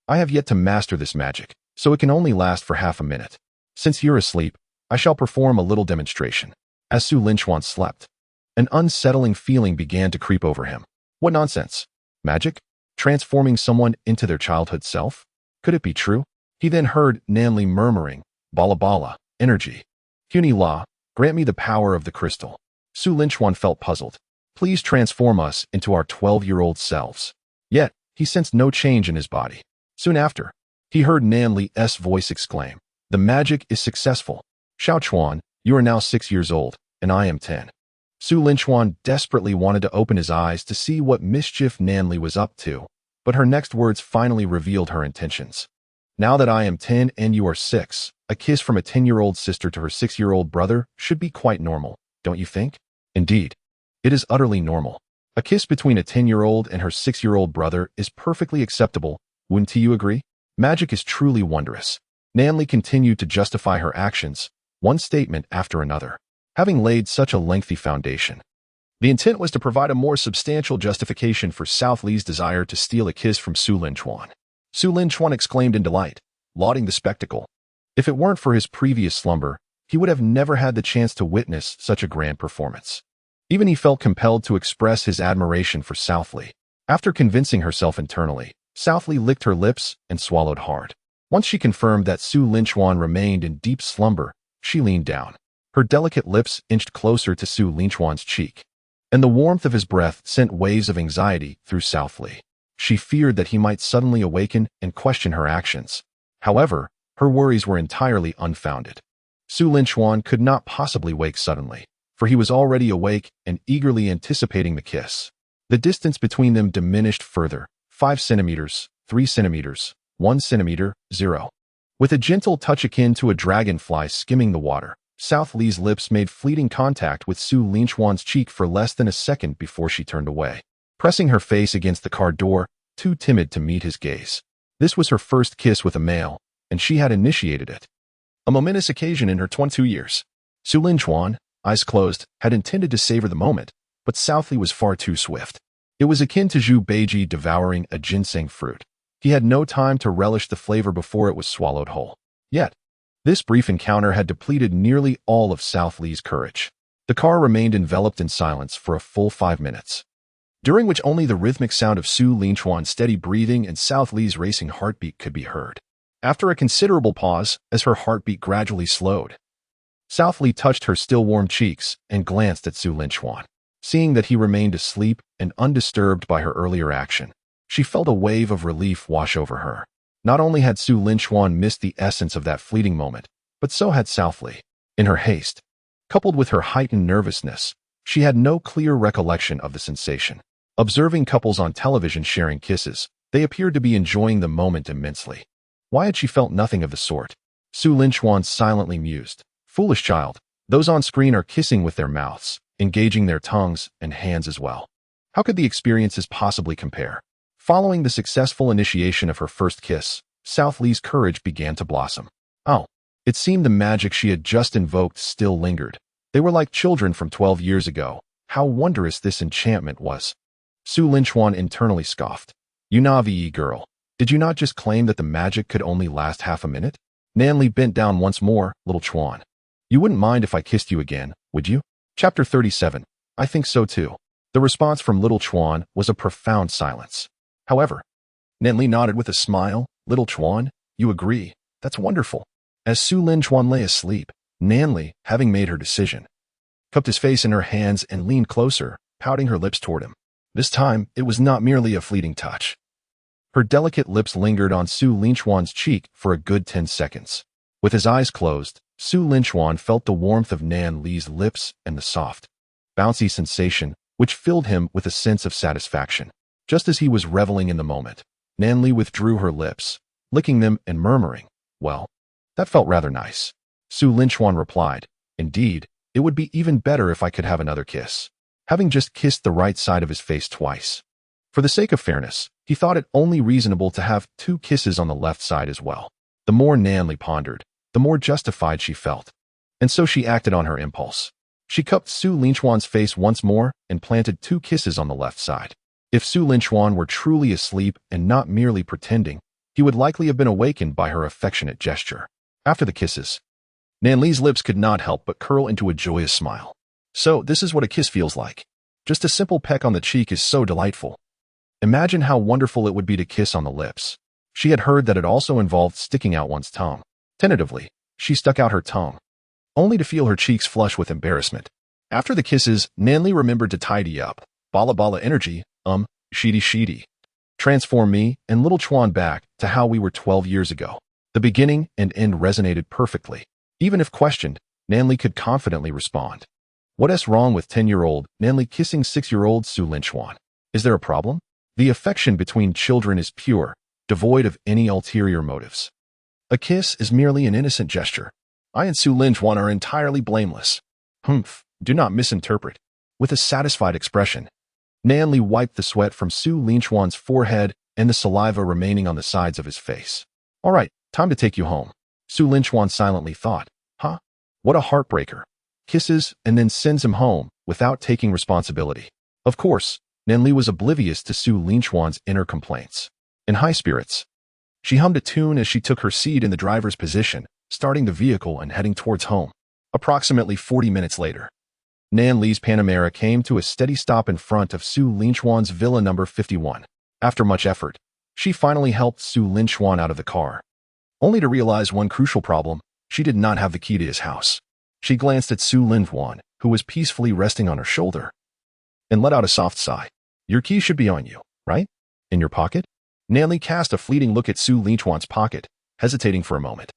I have yet to master this magic, so it can only last for half a minute. Since you're asleep, I shall perform a little demonstration. As Su Linchuan slept, an unsettling feeling began to creep over him. What nonsense? Magic? Transforming someone into their childhood self? Could it be true? He then heard Nanli murmuring, Bala Bala, energy. Huni La, grant me the power of the crystal. Su Linchuan felt puzzled. Please transform us into our 12-year-old selves. Yet, he sensed no change in his body. Soon after, he heard Nanli's voice exclaim, the magic is successful. Xiaochuan, you are now 6 years old, and I am 10. Su Linchuan desperately wanted to open his eyes to see what mischief Nanli was up to, but her next words finally revealed her intentions. Now that I am 10 and you are 6, a kiss from a 10-year-old sister to her 6-year-old brother should be quite normal, don't you think? Indeed, it is utterly normal. A kiss between a 10-year-old and her 6-year-old brother is perfectly acceptable, wouldn't you agree? Magic is truly wondrous. Nanli continued to justify her actions, one statement after another. Having laid such a lengthy foundation, the intent was to provide a more substantial justification for South Li's desire to steal a kiss from Su Linchuan. Su Linchuan exclaimed in delight, lauding the spectacle. If it weren't for his previous slumber, he would have never had the chance to witness such a grand performance. Even he felt compelled to express his admiration for South Li. After convincing herself internally, South Li licked her lips and swallowed hard. Once she confirmed that Su Linchuan remained in deep slumber, she leaned down. Her delicate lips inched closer to Su Linchuan's cheek, and the warmth of his breath sent waves of anxiety through South Li. She feared that he might suddenly awaken and question her actions. However, her worries were entirely unfounded. Su Linchuan could not possibly wake suddenly, for he was already awake and eagerly anticipating the kiss. The distance between them diminished further, 5 centimeters, 3 centimeters, 1 centimeter, 0. With a gentle touch akin to a dragonfly skimming the water, South Li's lips made fleeting contact with Su Linchuan's cheek for less than a second before she turned away, pressing her face against the car door, too timid to meet his gaze. This was her first kiss with a male, and she had initiated it. A momentous occasion in her 22 years. Su Linchuan, eyes closed, had intended to savor the moment, but South Li was far too swift. It was akin to Zhu Beiji devouring a ginseng fruit. He had no time to relish the flavor before it was swallowed whole. Yet, this brief encounter had depleted nearly all of South Li's courage. The car remained enveloped in silence for a full 5 minutes, during which only the rhythmic sound of Su Linchuan's steady breathing and South Li's racing heartbeat could be heard. After a considerable pause, as her heartbeat gradually slowed, South Li touched her still warm cheeks and glanced at Su Linchuan. Seeing that he remained asleep and undisturbed by her earlier action, she felt a wave of relief wash over her. Not only had Su Linchuan missed the essence of that fleeting moment, but so had South Li. In her haste, coupled with her heightened nervousness, she had no clear recollection of the sensation. Observing couples on television sharing kisses, they appeared to be enjoying the moment immensely. Why had she felt nothing of the sort? Su Linchuan silently mused. Foolish child, those on screen are kissing with their mouths, engaging their tongues and hands as well. How could the experiences possibly compare? Following the successful initiation of her first kiss, South Li's courage began to blossom. Oh, it seemed the magic she had just invoked still lingered. They were like children from 12 years ago. How wondrous this enchantment was. Su Linchuan internally scoffed. You Navi girl, did you not just claim that the magic could only last half a minute? Nan Li bent down once more, little Chuan. You wouldn't mind if I kissed you again, would you? Chapter 37. I think so too. The response from little Chuan was a profound silence. However, Nan Li nodded with a smile. Little Chuan, you agree? That's wonderful. As Su Linchuan lay asleep, Nan Li, having made her decision, cupped his face in her hands and leaned closer, pouting her lips toward him. This time, it was not merely a fleeting touch. Her delicate lips lingered on Su Linchuan's cheek for a good 10 seconds. With his eyes closed, Su Linchuan felt the warmth of Nan Li's lips and the soft, bouncy sensation, which filled him with a sense of satisfaction. Just as he was reveling in the moment, Nan Li withdrew her lips, licking them and murmuring, well, that felt rather nice. Su Linchuan replied, indeed, it would be even better if I could have another kiss. Having just kissed the right side of his face twice. For the sake of fairness, he thought it only reasonable to have 2 kisses on the left side as well. The more Nan Li pondered, the more justified she felt. And so she acted on her impulse. She cupped Su Linchuan's face once more and planted 2 kisses on the left side. If Su Linchuan were truly asleep and not merely pretending, he would likely have been awakened by her affectionate gesture. After the kisses, Nan Li's lips could not help but curl into a joyous smile. So, this is what a kiss feels like. Just a simple peck on the cheek is so delightful. Imagine how wonderful it would be to kiss on the lips. She had heard that it also involved sticking out one's tongue. Tentatively, she stuck out her tongue, only to feel her cheeks flush with embarrassment. After the kisses, Nan Li remembered to tidy up. Bala bala energy, sheety sheety. Transform me and little Chuan back to how we were 12 years ago. The beginning and end resonated perfectly. Even if questioned, Nan Li could confidently respond. What's wrong with 10-year-old Nan Li kissing 6-year-old Su Linchuan? Is there a problem? The affection between children is pure, devoid of any ulterior motives. A kiss is merely an innocent gesture. I and Su Linchuan are entirely blameless. Humph, do not misinterpret. With a satisfied expression, Nan Li wiped the sweat from Su Linchuan's forehead and the saliva remaining on the sides of his face. All right, time to take you home. Su Linchuan silently thought, huh? What a heartbreaker. Kisses and then sends him home without taking responsibility. Of course, Nan Li was oblivious to Su Linchuan's inner complaints. In high spirits, she hummed a tune as she took her seat in the driver's position, starting the vehicle and heading towards home. Approximately 40 minutes later, Nan Li's Panamera came to a steady stop in front of Su Linchuan's villa number 51. After much effort, she finally helped Su Linchuan out of the car, only to realize one crucial problem: she did not have the key to his house. She glanced at Su Linchuan, who was peacefully resting on her shoulder, and let out a soft sigh. Your key should be on you, right? In your pocket? Nan Li cast a fleeting look at Su Linchuan's pocket, hesitating for a moment.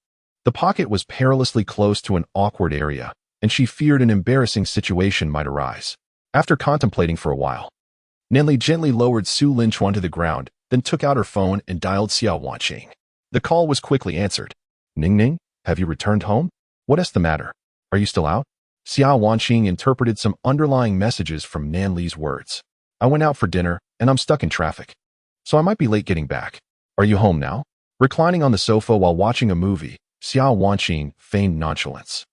The pocket was perilously close to an awkward area, and she feared an embarrassing situation might arise. After contemplating for a while, Nan Li gently lowered Su Linchuan to the ground, then took out her phone and dialed Xiao Wanqing. The call was quickly answered. Ning Ning, have you returned home? What's the matter? Are you still out? Xiao Wanqing interpreted some underlying messages from Nan Li's words. I went out for dinner, and I'm stuck in traffic. So I might be late getting back. Are you home now? Reclining on the sofa while watching a movie, Xiao Wanqing feigned nonchalance.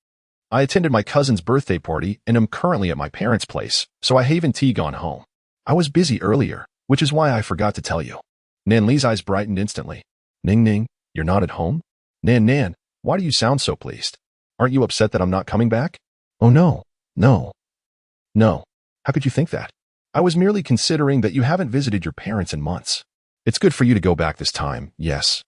I attended my cousin's birthday party and am currently at my parents' place, so I haven't gone home. I was busy earlier, which is why I forgot to tell you. Nan Li's eyes brightened instantly. Ning Ning, you're not at home? Nan, why do you sound so pleased? Aren't you upset that I'm not coming back? Oh no. How could you think that? I was merely considering that you haven't visited your parents in months. It's good for you to go back this time, yes.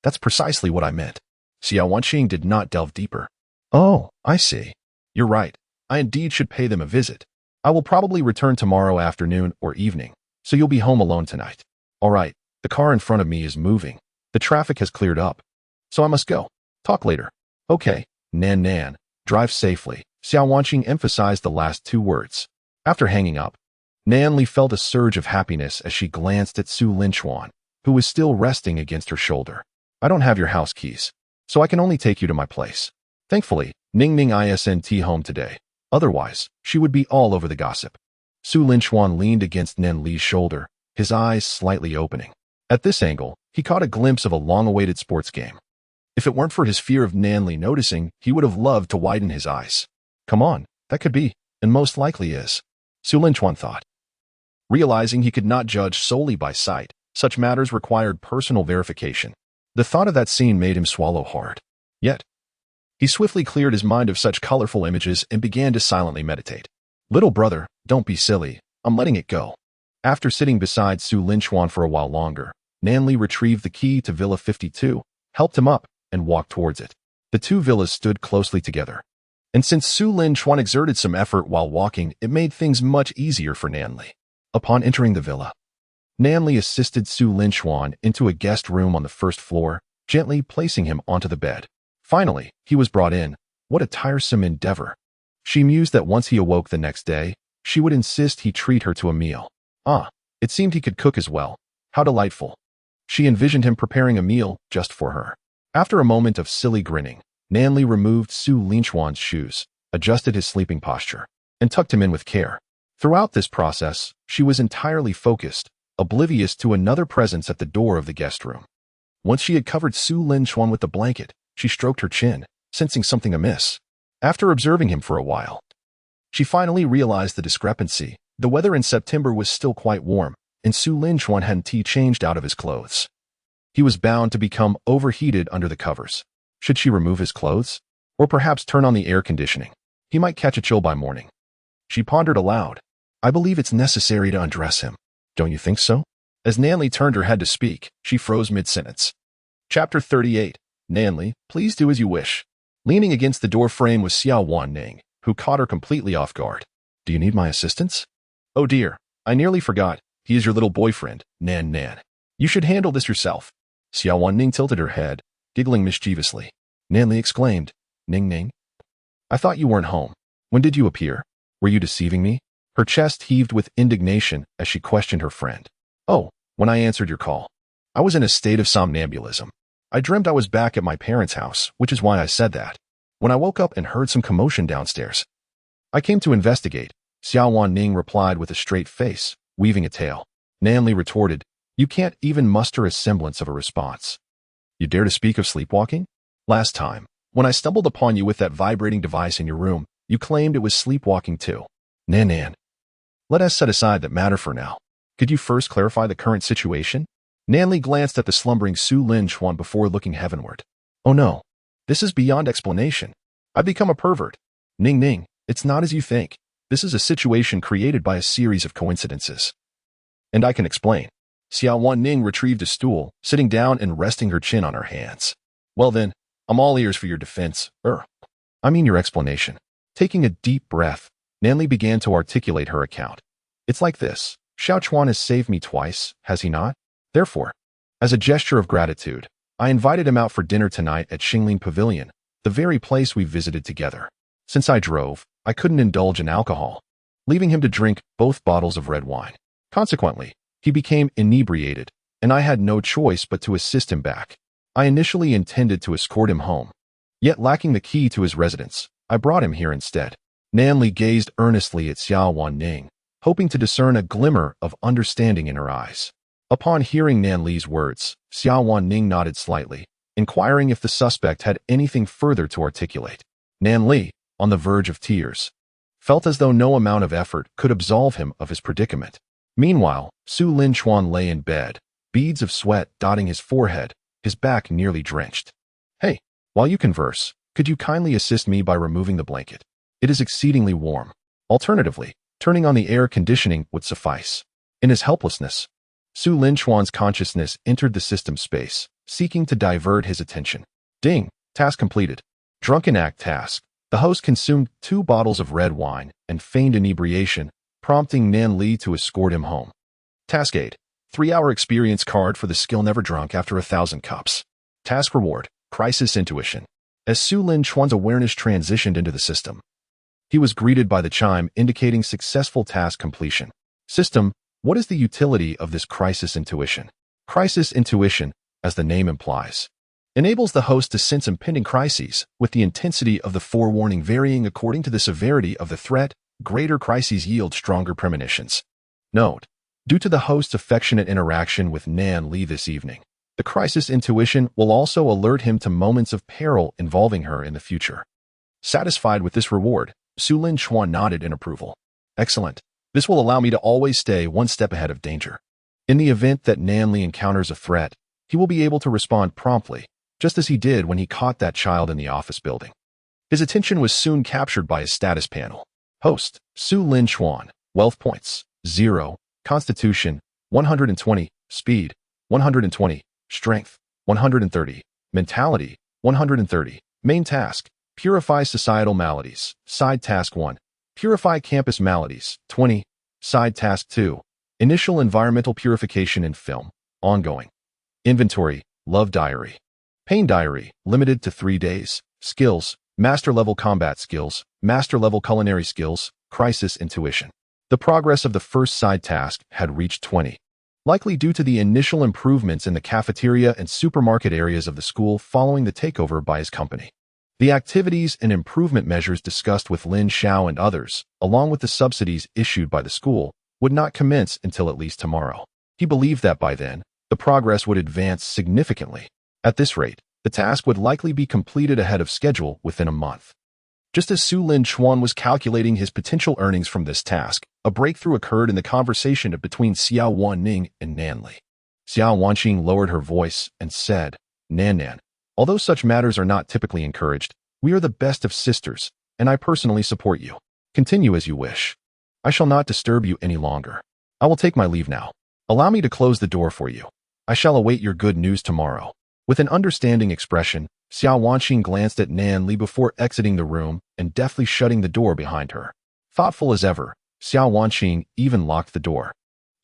That's precisely what I meant. Xiao Wanqing did not delve deeper. Oh, I see. You're right. I indeed should pay them a visit. I will probably return tomorrow afternoon or evening, so you'll be home alone tonight. All right, the car in front of me is moving. The traffic has cleared up, so I must go. Talk later. Okay, Nan, drive safely. Xiao Wanqing emphasized the last two words. After hanging up, Nan Li felt a surge of happiness as she glanced at Su Linchuan, who was still resting against her shoulder. I don't have your house keys, so I can only take you to my place. Thankfully, Ning isn't home today. Otherwise, she would be all over the gossip. Su Linchuan leaned against Nan Li's shoulder, his eyes slightly opening. At this angle, he caught a glimpse of a long-awaited sports game. If it weren't for his fear of Nan Li noticing, he would have loved to widen his eyes. Come on, that could be, and most likely is. Su Linchuan thought. Realizing he could not judge solely by sight, such matters required personal verification. The thought of that scene made him swallow hard. Yet, he swiftly cleared his mind of such colorful images and began to silently meditate. Little brother, don't be silly. I'm letting it go. After sitting beside Su Linchuan for a while longer, Nan Li retrieved the key to Villa 52, helped him up, and walked towards it. The two villas stood closely together. And since Su Linchuan exerted some effort while walking, it made things much easier for Nan Li. Upon entering the villa, Nan Li assisted Su Linchuan into a guest room on the first floor, gently placing him onto the bed. Finally, he was brought in. What a tiresome endeavor. She mused that once he awoke the next day, she would insist he treat her to a meal. It seemed he could cook as well. How delightful. She envisioned him preparing a meal just for her. After a moment of silly grinning, Nan Li removed Su Linchuan's shoes, adjusted his sleeping posture, and tucked him in with care. Throughout this process, she was entirely focused, oblivious to another presence at the door of the guest room. Once she had covered Su Linchuan with the blanket, she stroked her chin, sensing something amiss. After observing him for a while, she finally realized the discrepancy. The weather in September was still quite warm, and Su Linchuan hadn't changed out of his clothes. He was bound to become overheated under the covers. Should she remove his clothes? Or perhaps turn on the air conditioning? He might catch a chill by morning. She pondered aloud. I believe it's necessary to undress him. Don't you think so? As Nan Li turned her head to speak, she froze mid-sentence. Chapter 38. Nan Li, please do as you wish. Leaning against the door frame was Xiao Wanning, who caught her completely off guard. Do you need my assistance? Oh dear, I nearly forgot. He is your little boyfriend, Nan. You should handle this yourself. Xiao Wanning tilted her head, giggling mischievously. Nan Li exclaimed, Ning. I thought you weren't home. When did you appear? Were you deceiving me? Her chest heaved with indignation as she questioned her friend. Oh, when I answered your call. I was in a state of somnambulism. I dreamt I was back at my parents' house, which is why I said that. When I woke up and heard some commotion downstairs, I came to investigate. Xiao Wanning replied with a straight face, weaving a tale. Nan Li retorted, you can't even muster a semblance of a response. You dare to speak of sleepwalking? Last time, when I stumbled upon you with that vibrating device in your room, you claimed it was sleepwalking too. Nan. Let us set aside that matter for now. Could you first clarify the current situation? Nan Li glanced at the slumbering Su Linchuan before looking heavenward. Oh no, this is beyond explanation. I've become a pervert. Ning, it's not as you think. This is a situation created by a series of coincidences. And I can explain. Xiao Wanning retrieved a stool, sitting down and resting her chin on her hands. Well then, I'm all ears for your defense, I mean your explanation. Taking a deep breath, Nan Li began to articulate her account. It's like this. Xiao Chuan has saved me twice, has he not? Therefore, as a gesture of gratitude, I invited him out for dinner tonight at Xingling Pavilion, the very place we visited together. Since I drove, I couldn't indulge in alcohol, leaving him to drink both bottles of red wine. Consequently, he became inebriated, and I had no choice but to assist him back. I initially intended to escort him home. Yet lacking the key to his residence, I brought him here instead. Nan Li gazed earnestly at Xiao Wanning, hoping to discern a glimmer of understanding in her eyes. Upon hearing Nan Li's words, Xiao Wanning nodded slightly, inquiring if the suspect had anything further to articulate. Nan Li, on the verge of tears, felt as though no amount of effort could absolve him of his predicament. Meanwhile, Su Lin Chuan lay in bed, beads of sweat dotting his forehead, his back nearly drenched. Hey, while you converse, could you kindly assist me by removing the blanket? It is exceedingly warm. Alternatively, turning on the air conditioning would suffice. In his helplessness, Su Lin Chuan's consciousness entered the system space, seeking to divert his attention. Ding! Task completed. Drunken act task. The host consumed 2 bottles of red wine and feigned inebriation, prompting Nan Li to escort him home. Task 8. 3-hour experience card for the skill never drunk after 1,000 cups. Task reward. Crisis intuition. As Su Lin Chuan's awareness transitioned into the system, he was greeted by the chime indicating successful task completion. System, what is the utility of this crisis intuition? Crisis intuition, as the name implies, enables the host to sense impending crises, with the intensity of the forewarning varying according to the severity of the threat. Greater crises yield stronger premonitions. Note: due to the host's affectionate interaction with Nan Li this evening, the crisis intuition will also alert him to moments of peril involving her in the future. Satisfied with this reward, Su Lin Chuan nodded in approval. Excellent. This will allow me to always stay one step ahead of danger. In the event that Nan Li encounters a threat, he will be able to respond promptly, just as he did when he caught that child in the office building. His attention was soon captured by his status panel. Host, Su Lin Chuan. Wealth points, 0. Constitution, 120. Speed, 120. Strength, 130. Mentality, 130. Main task, purify societal maladies. Side task 1. Purify campus maladies, 20. Side task 2. Initial environmental purification in film, ongoing. Inventory, love diary. Pain diary, limited to 3 days. Skills, master-level combat skills, master-level culinary skills, crisis intuition. The progress of the first side task had reached 20. Likely due to the initial improvements in the cafeteria and supermarket areas of the school following the takeover by his company. The activities and improvement measures discussed with Lin Xiao and others, along with the subsidies issued by the school, would not commence until at least tomorrow. He believed that by then, the progress would advance significantly. At this rate, the task would likely be completed ahead of schedule within a month. Just as Su Lin Chuan was calculating his potential earnings from this task, a breakthrough occurred in the conversation between Xiao Wanning and Nan Li. Xiao Wanqing lowered her voice and said, Nan, although such matters are not typically encouraged, we are the best of sisters, and I personally support you. Continue as you wish. I shall not disturb you any longer. I will take my leave now. Allow me to close the door for you. I shall await your good news tomorrow. With an understanding expression, Xiao Wanqing glanced at Nan Li before exiting the room and deftly shutting the door behind her. Thoughtful as ever, Xiao Wanqing even locked the door,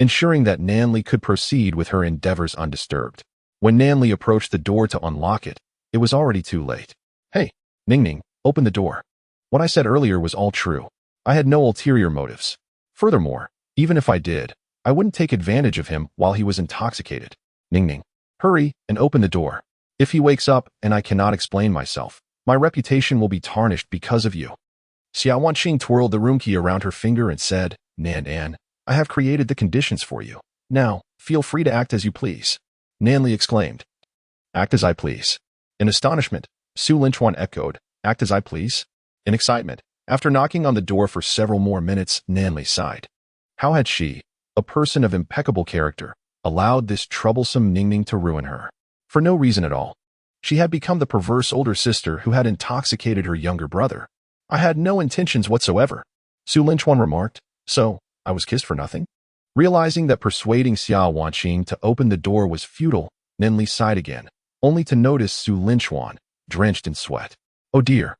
ensuring that Nan Li could proceed with her endeavors undisturbed. When Nan Li approached the door to unlock it, it was already too late. Hey, Ning, open the door. What I said earlier was all true. I had no ulterior motives. Furthermore, even if I did, I wouldn't take advantage of him while he was intoxicated. Ning, hurry and open the door. If he wakes up and I cannot explain myself, my reputation will be tarnished because of you. Xiao Wanqing twirled the room key around her finger and said, Nan, I have created the conditions for you. Now, feel free to act as you please. Nan Li exclaimed. Act as I please. In astonishment, Su Lin Chuan echoed, act as I please? In excitement, after knocking on the door for several more minutes, Nan Li sighed. How had she, a person of impeccable character, allowed this troublesome Ning to ruin her? For no reason at all. She had become the perverse older sister who had intoxicated her younger brother. I had no intentions whatsoever, Su Lin Chuan remarked. So, I was kissed for nothing? Realizing that persuading Xiao Wanqing to open the door was futile, Nan Li sighed again, only to notice Su Lin Chuan, drenched in sweat. Oh dear.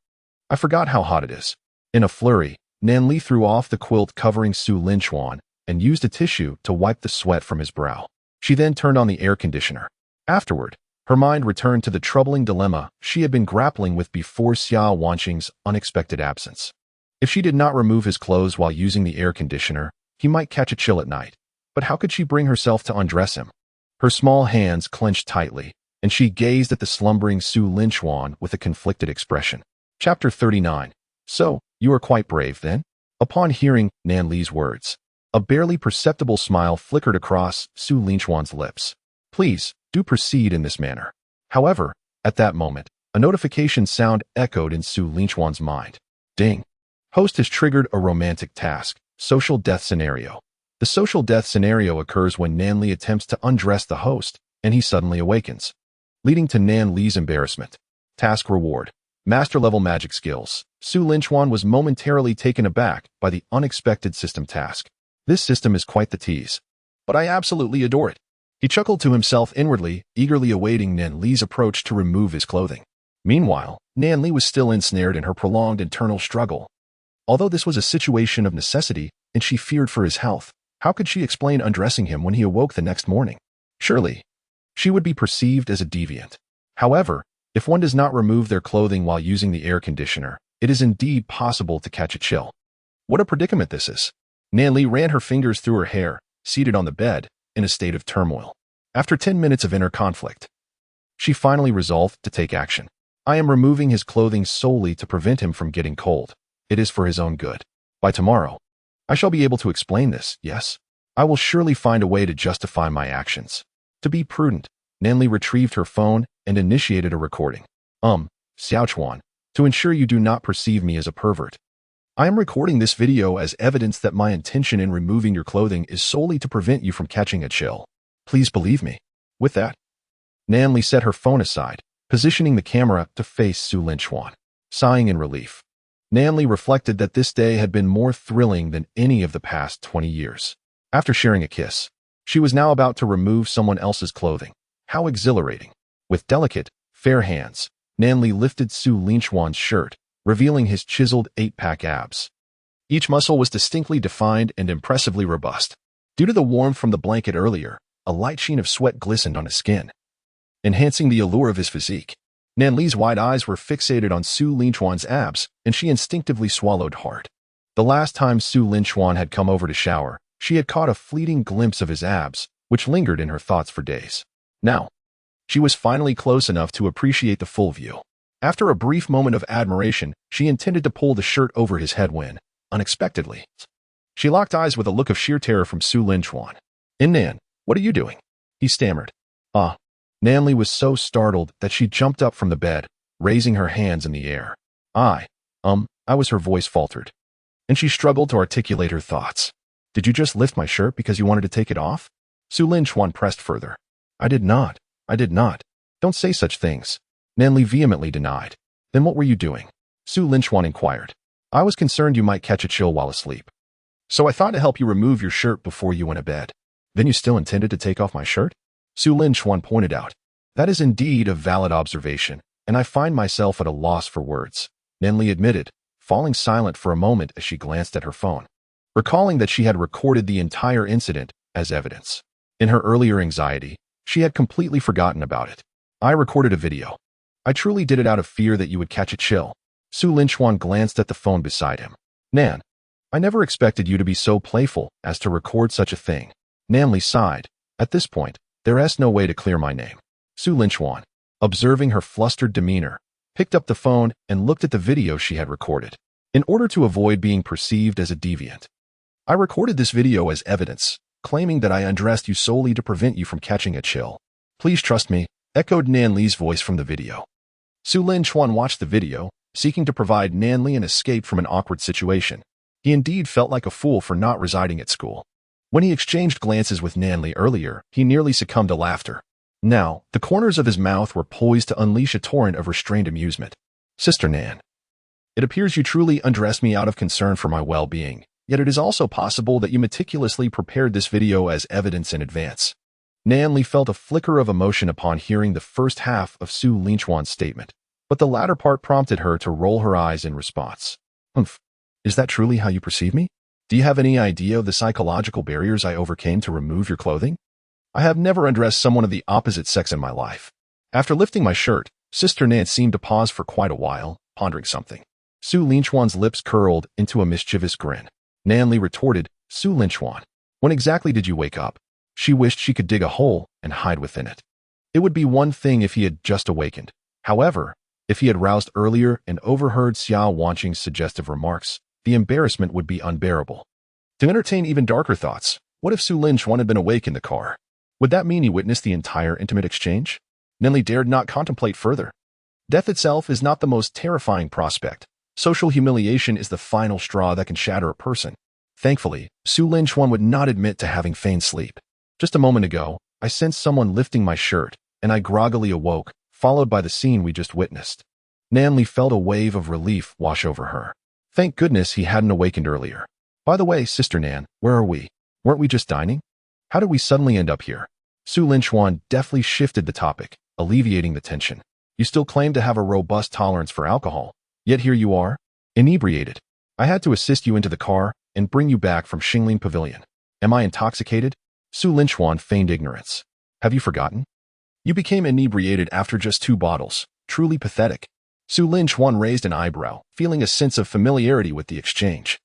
I forgot how hot it is. In a flurry, Nan Li threw off the quilt covering Su Lin Chuan and used a tissue to wipe the sweat from his brow. She then turned on the air conditioner. Afterward, her mind returned to the troubling dilemma she had been grappling with before Xiao Wanqing's unexpected absence. If she did not remove his clothes while using the air conditioner, he might catch a chill at night. But how could she bring herself to undress him? Her small hands clenched tightly, and she gazed at the slumbering Su Lin Chuan with a conflicted expression. Chapter 39. So, you are quite brave, then? Upon hearing Nan Li's words, a barely perceptible smile flickered across Su Linchuan's lips. Please, do proceed in this manner. However, at that moment, a notification sound echoed in Su Linchuan's mind. Ding. Host has triggered a romantic task, social death scenario. The social death scenario occurs when Nan Li attempts to undress the host, and he suddenly awakens, leading to Nan Li's embarrassment. Task reward. Master-level magic skills. Su Linchuan was momentarily taken aback by the unexpected system task. This system is quite the tease, but I absolutely adore it. He chuckled to himself inwardly, eagerly awaiting Nan Li's approach to remove his clothing. Meanwhile, Nan Li was still ensnared in her prolonged internal struggle. Although this was a situation of necessity and she feared for his health, how could she explain undressing him when he awoke the next morning? Surely, she would be perceived as a deviant. However, if one does not remove their clothing while using the air conditioner, it is indeed possible to catch a chill. What a predicament this is. Nan Li ran her fingers through her hair, seated on the bed, in a state of turmoil. After 10 minutes of inner conflict, she finally resolved to take action. I am removing his clothing solely to prevent him from getting cold. It is for his own good. By tomorrow, I shall be able to explain this, yes? I will surely find a way to justify my actions. To be prudent, Nan Li retrieved her phone and initiated a recording. Xiaochuan, to ensure you do not perceive me as a pervert, I am recording this video as evidence that my intention in removing your clothing is solely to prevent you from catching a chill. Please believe me. With that, Nan Li set her phone aside, positioning the camera to face Su Linchuan. Sighing in relief, Nan Li reflected that this day had been more thrilling than any of the past 20 years. After sharing a kiss, she was now about to remove someone else's clothing. How exhilarating. With delicate, fair hands, Nan Li lifted Su Linchuan's shirt, revealing his chiseled 8-pack abs. Each muscle was distinctly defined and impressively robust. Due to the warmth from the blanket earlier, a light sheen of sweat glistened on his skin, enhancing the allure of his physique. Nan Li's wide eyes were fixated on Su Linchuan's abs, and she instinctively swallowed hard. The last time Su Linchuan had come over to shower, she had caught a fleeting glimpse of his abs, which lingered in her thoughts for days. Now, she was finally close enough to appreciate the full view. After a brief moment of admiration, she intended to pull the shirt over his head when, unexpectedly, she locked eyes with a look of sheer terror from Su Linchuan. Nan, what are you doing? He stammered. Nan Li was so startled that she jumped up from the bed, raising her hands in the air. I was her voice faltered, and she struggled to articulate her thoughts. Did you just lift my shirt because you wanted to take it off? Su Linchuan pressed further. I did not. Don't say such things. Nan Li vehemently denied. Then what were you doing? Su Linchuan inquired. I was concerned you might catch a chill while asleep, so I thought to help you remove your shirt before you went to bed. Then you still intended to take off my shirt? Su Linchuan pointed out. That is indeed a valid observation, and I find myself at a loss for words, Nan Li admitted, falling silent for a moment as she glanced at her phone, recalling that she had recorded the entire incident as evidence. In her earlier anxiety, she had completely forgotten about it. I recorded a video. I truly did it out of fear that you would catch a chill. Su Linchuan glanced at the phone beside him. Nan, I never expected you to be so playful as to record such a thing. Nan Li sighed. At this point, there is no way to clear my name. Su Linchuan, observing her flustered demeanor, picked up the phone and looked at the video she had recorded. In order to avoid being perceived as a deviant, I recorded this video as evidence, claiming that I undressed you solely to prevent you from catching a chill. Please trust me, echoed Nan Li's voice from the video. Su Linchuan watched the video, seeking to provide Nan Li an escape from an awkward situation. He indeed felt like a fool for not residing at school. When he exchanged glances with Nan Li earlier, he nearly succumbed to laughter. Now, the corners of his mouth were poised to unleash a torrent of restrained amusement. Sister Nan, it appears you truly undressed me out of concern for my well-being, yet it is also possible that you meticulously prepared this video as evidence in advance. Nan Li felt a flicker of emotion upon hearing the first half of Su Linchuan's statement, but the latter part prompted her to roll her eyes in response. Is that truly how you perceive me? Do you have any idea of the psychological barriers I overcame to remove your clothing? I have never undressed someone of the opposite sex in my life. After lifting my shirt, Sister Nan seemed to pause for quite a while, pondering something. Su Linchuan's lips curled into a mischievous grin. Nan Li retorted, Su Linchuan, when exactly did you wake up? She wished she could dig a hole and hide within it. It would be one thing if he had just awakened. However, If he had roused earlier and overheard Xiao Wanqing's suggestive remarks, the embarrassment would be unbearable. To entertain even darker thoughts, what if Su Linchuan had been awake in the car? Would that mean he witnessed the entire intimate exchange? Nenli dared not contemplate further. Death itself is not the most terrifying prospect. Social humiliation is the final straw that can shatter a person. Thankfully, Su Linchuan would not admit to having feigned sleep. Just a moment ago, I sensed someone lifting my shirt, and I groggily awoke, followed by the scene we just witnessed. Nanli felt a wave of relief wash over her. Thank goodness he hadn't awakened earlier. By the way, Sister Nan, where are we? Weren't we just dining? How did we suddenly end up here? Su Linchuan deftly shifted the topic, alleviating the tension. You still claim to have a robust tolerance for alcohol, yet here you are, inebriated. I had to assist you into the car and bring you back from Xingling Pavilion. Am I intoxicated? Su Linchuan feigned ignorance. Have you forgotten? You became inebriated after just 2 bottles. Truly pathetic. Su Linchuan raised an eyebrow, feeling a sense of familiarity with the exchange.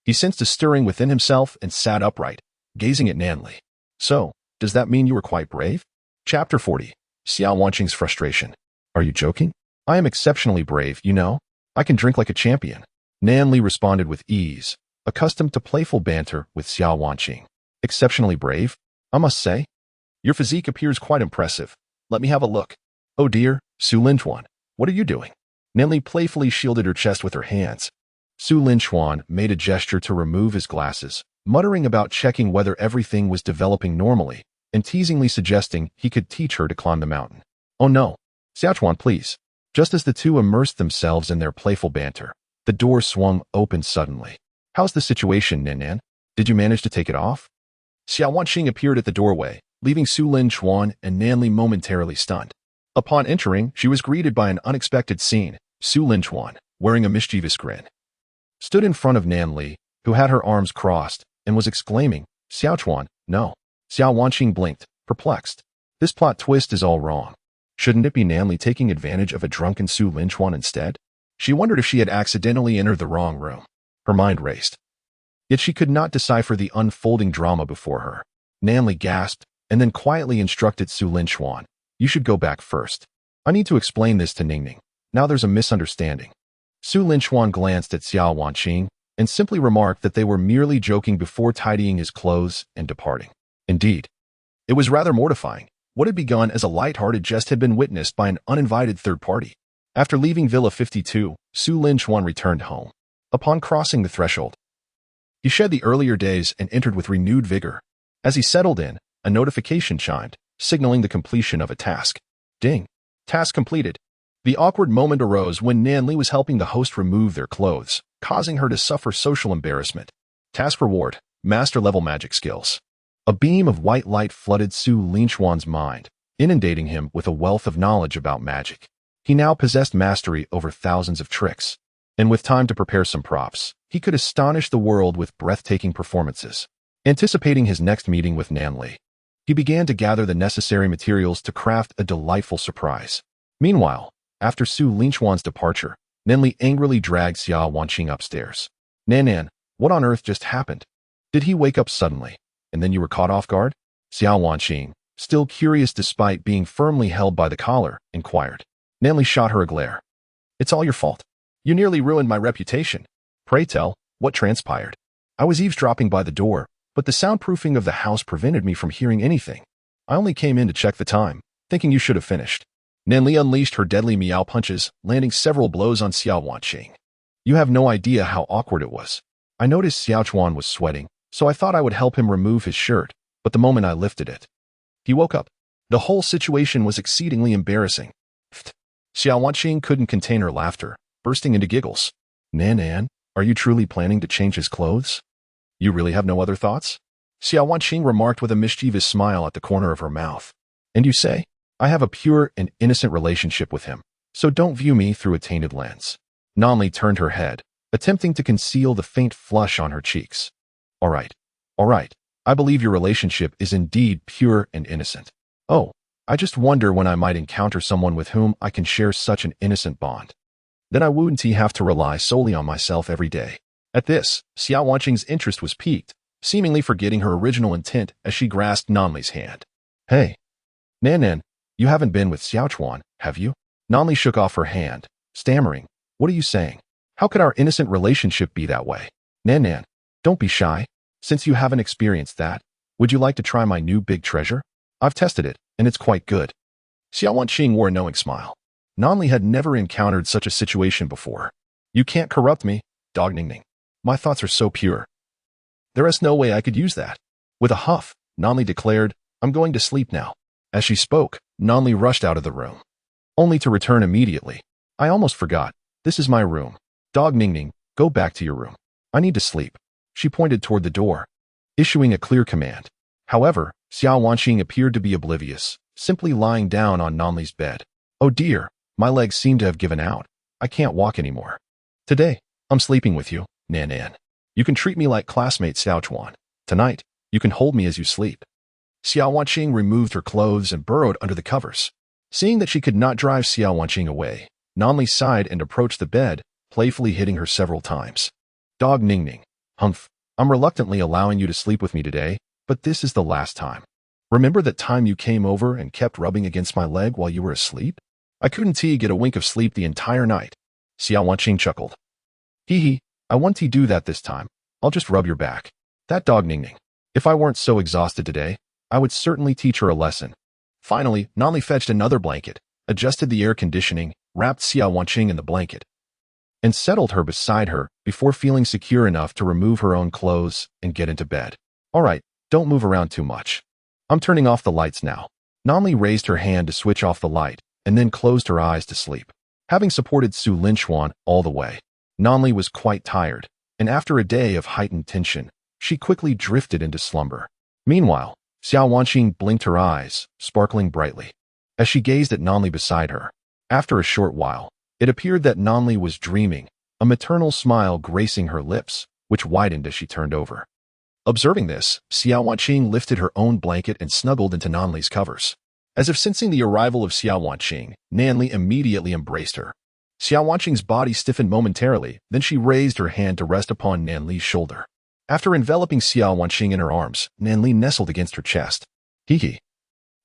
He sensed a stirring within himself and sat upright, gazing at Nanli. So, does that mean you were quite brave? Chapter 40. Xiao Wanqing's frustration. Are you joking? I am exceptionally brave, you know. I can drink like a champion. Nanli responded with ease, accustomed to playful banter with Xiao Wanqing. Exceptionally brave, I must say. Your physique appears quite impressive. Let me have a look. Oh dear, Su Linchuan, what are you doing? Nanli playfully shielded her chest with her hands. Su Linchuan made a gesture to remove his glasses, muttering about checking whether everything was developing normally, and teasingly suggesting he could teach her to climb the mountain. Oh no. Xiaochuan, please. Just as the two immersed themselves in their playful banter, the door swung open suddenly. How's the situation, Nan? Did you manage to take it off? Xiao Wanqing appeared at the doorway, leaving Su Linchuan and Nanli momentarily stunned. Upon entering, she was greeted by an unexpected scene. Su Linchuan, wearing a mischievous grin, stood in front of Nanli, who had her arms crossed, and was exclaiming, Xiaochuan, no. Xiao Wanqing blinked, perplexed. This plot twist is all wrong. Shouldn't it be Nanli taking advantage of a drunken Su Linchuan instead? She wondered if she had accidentally entered the wrong room. Her mind raced. Yet she could not decipher the unfolding drama before her. Nanli gasped, and then quietly instructed Su Linchuan, you should go back first. I need to explain this to Ningning. Now there's a misunderstanding. Su Linchuan glanced at Xiao Wanqing and simply remarked that they were merely joking before tidying his clothes and departing. Indeed, it was rather mortifying. What had begun as a light-hearted jest had been witnessed by an uninvited third party. After leaving Villa 52, Su Linchuan returned home. Upon crossing the threshold, he shed the earlier days and entered with renewed vigor. As he settled in, a notification chimed, signaling the completion of a task. Ding. Task completed. The awkward moment arose when Nanli was helping the host remove their clothes, causing her to suffer social embarrassment. Task reward, master-level magic skills. A beam of white light flooded Su Linchuan's mind, inundating him with a wealth of knowledge about magic. He now possessed mastery over thousands of tricks, and with time to prepare some props, he could astonish the world with breathtaking performances. Anticipating his next meeting with Nanli, he began to gather the necessary materials to craft a delightful surprise. Meanwhile, after Su Linchuan's departure, Nanli angrily dragged Xiao Wanqing upstairs. Nan, what on earth just happened? Did he wake up suddenly, and then you were caught off guard? Xiao Wanqing, still curious despite being firmly held by the collar, inquired. Nanli shot her a glare. It's all your fault. You nearly ruined my reputation. Pray tell, what transpired? I was eavesdropping by the door, but the soundproofing of the house prevented me from hearing anything. I only came in to check the time, thinking you should have finished. Nanli unleashed her deadly meow punches, landing several blows on Xiao Wanqing. You have no idea how awkward it was. I noticed Xiaochuan was sweating, so I thought I would help him remove his shirt, but the moment I lifted it, he woke up. The whole situation was exceedingly embarrassing. Pfft. Xiao Wanqing couldn't contain her laughter, bursting into giggles. Nan, are you truly planning to change his clothes? You really have no other thoughts? Xiao Wanqing remarked with a mischievous smile at the corner of her mouth. And you say, I have a pure and innocent relationship with him, so don't view me through a tainted lens. Nanli turned her head, attempting to conceal the faint flush on her cheeks. All right. I believe your relationship is indeed pure and innocent. Oh, I just wonder when I might encounter someone with whom I can share such an innocent bond. Then I wouldn't have to rely solely on myself every day. At this, Xiao Wanqing's interest was piqued, seemingly forgetting her original intent as she grasped Nanli's hand. Hey, Nan, you haven't been with Xiaochuan, have you? Nanli shook off her hand, stammering, "What are you saying? How could our innocent relationship be that way? Nan, don't be shy. Since you haven't experienced that, would you like to try my new big treasure? I've tested it, and it's quite good." Xiao Wanqing wore a knowing smile. Nanli had never encountered such a situation before. "You can't corrupt me, dog Ningning. My thoughts are so pure. There is no way I could use that." With a huff, Nanli declared, "I'm going to sleep now." As she spoke, Nanli rushed out of the room, only to return immediately. "I almost forgot. This is my room. Dog Ningning, go back to your room. I need to sleep." She pointed toward the door, issuing a clear command. However, Xiao Wanqing appeared to be oblivious, simply lying down on Nanli's bed. "Oh dear, my legs seem to have given out. I can't walk anymore. Today, I'm sleeping with you, Nan. You can treat me like classmate Xiao Chuan. Tonight, you can hold me as you sleep." Xiao Wanqing removed her clothes and burrowed under the covers. Seeing that she could not drive Xiao Wanqing away, Nanli sighed and approached the bed, playfully hitting her several times. "Dog Ningning, humph, I'm reluctantly allowing you to sleep with me today, but this is the last time. Remember that time you came over and kept rubbing against my leg while you were asleep? I couldn't get a wink of sleep the entire night." Xiao Wanqing chuckled. "Hee, I won't do that this time. I'll just rub your back. That dog Ningning. If I weren't so exhausted today, I would certainly teach her a lesson." Finally, Nanli fetched another blanket, adjusted the air conditioning, wrapped Xiao Wanqing in the blanket, and settled her beside her before feeling secure enough to remove her own clothes and get into bed. "All right, don't move around too much. I'm turning off the lights now." Nanli raised her hand to switch off the light and then closed her eyes to sleep. Having supported Su Linchuan all the way, Nanli was quite tired, and after a day of heightened tension, she quickly drifted into slumber. Meanwhile, Xiao Wanqing blinked her eyes, sparkling brightly, as she gazed at Nanli beside her. After a short while, it appeared that Nanli was dreaming, a maternal smile gracing her lips, which widened as she turned over. Observing this, Xiao Wanqing lifted her own blanket and snuggled into Nanli's covers. As if sensing the arrival of Xiao Wanqing, Nanli immediately embraced her. Xiao Wanqing's body stiffened momentarily, then she raised her hand to rest upon Nanli's shoulder. After enveloping Xiao Wanqing in her arms, Nanli nestled against her chest. "Hee.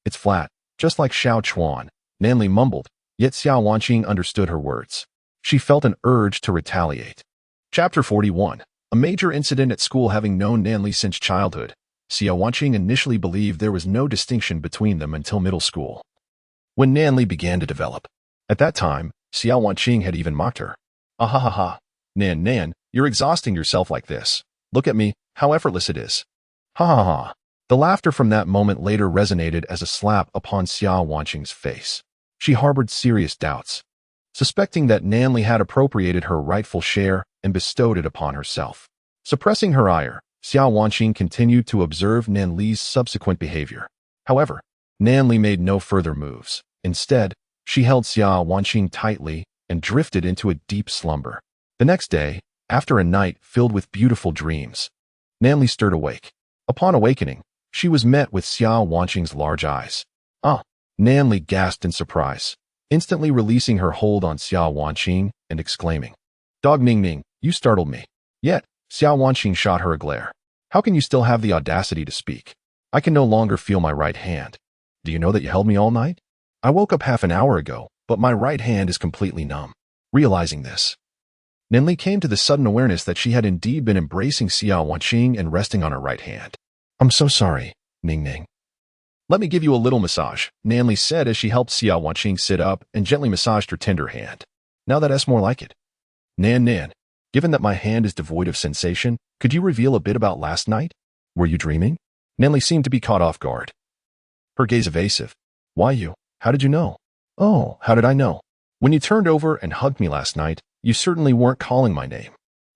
It's flat, just like Xiao Chuan," Nanli mumbled, yet Xiao Wanqing understood her words. She felt an urge to retaliate. Chapter 41. A major incident at school. Having known Nanli since childhood, Xiao Wanqing initially believed there was no distinction between them until middle school, when Nanli began to develop. At that time, Xiao Wanqing had even mocked her. "Ah, Nan, you're exhausting yourself like this. Look at me, how effortless it is." Ha. The laughter from that moment later resonated as a slap upon Xiao Wanqing's face. She harbored serious doubts, suspecting that Nanli had appropriated her rightful share and bestowed it upon herself. Suppressing her ire, Xiao Wanqing continued to observe Nanli's subsequent behavior. However, Nanli made no further moves. Instead, she held Xiao Wanqing tightly and drifted into a deep slumber. The next day, after a night filled with beautiful dreams, Nanli stirred awake. Upon awakening, she was met with Xiao Wanqing's large eyes. "Ah!" Nanli gasped in surprise, instantly releasing her hold on Xiao Wanqing and exclaiming, "Dog Ningning, you startled me." Yet, Xiao Wanqing shot her a glare. "How can you still have the audacity to speak? I can no longer feel my right hand. Do you know that you held me all night? I woke up half an hour ago, but my right hand is completely numb." Realizing this, Nanli came to the sudden awareness that she had indeed been embracing Xiao Wanqing and resting on her right hand. "I'm so sorry, Ningning. Let me give you a little massage," Nanli said as she helped Xiao Wanqing sit up and gently massaged her tender hand. "Now that's more like it. Nan, given that my hand is devoid of sensation, could you reveal a bit about last night? Were you dreaming?" Nanli seemed to be caught off guard, her gaze evasive. "Why you? How did you know?" "Oh, how did I know? When you turned over and hugged me last night, you certainly weren't calling my name,"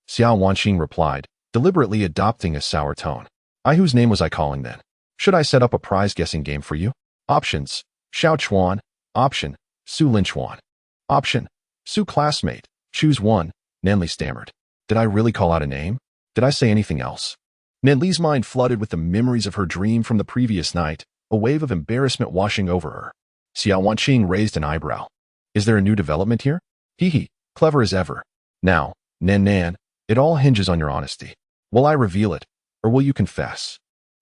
Xiao Wanqing replied, deliberately adopting a sour tone. "I whose name was I calling then? Should I set up a prize-guessing game for you? Options: Xiao Chuan. Option: Su Linchuan. Option: Su classmate. Choose one," Nanli stammered. "Did I really call out a name? Did I say anything else?" Nanli's mind flooded with the memories of her dream from the previous night, a wave of embarrassment washing over her. Xiao Wanqing raised an eyebrow. "Is there a new development here?" "Hee, clever as ever. Now, Nan, it all hinges on your honesty. Will I reveal it, or will you confess?"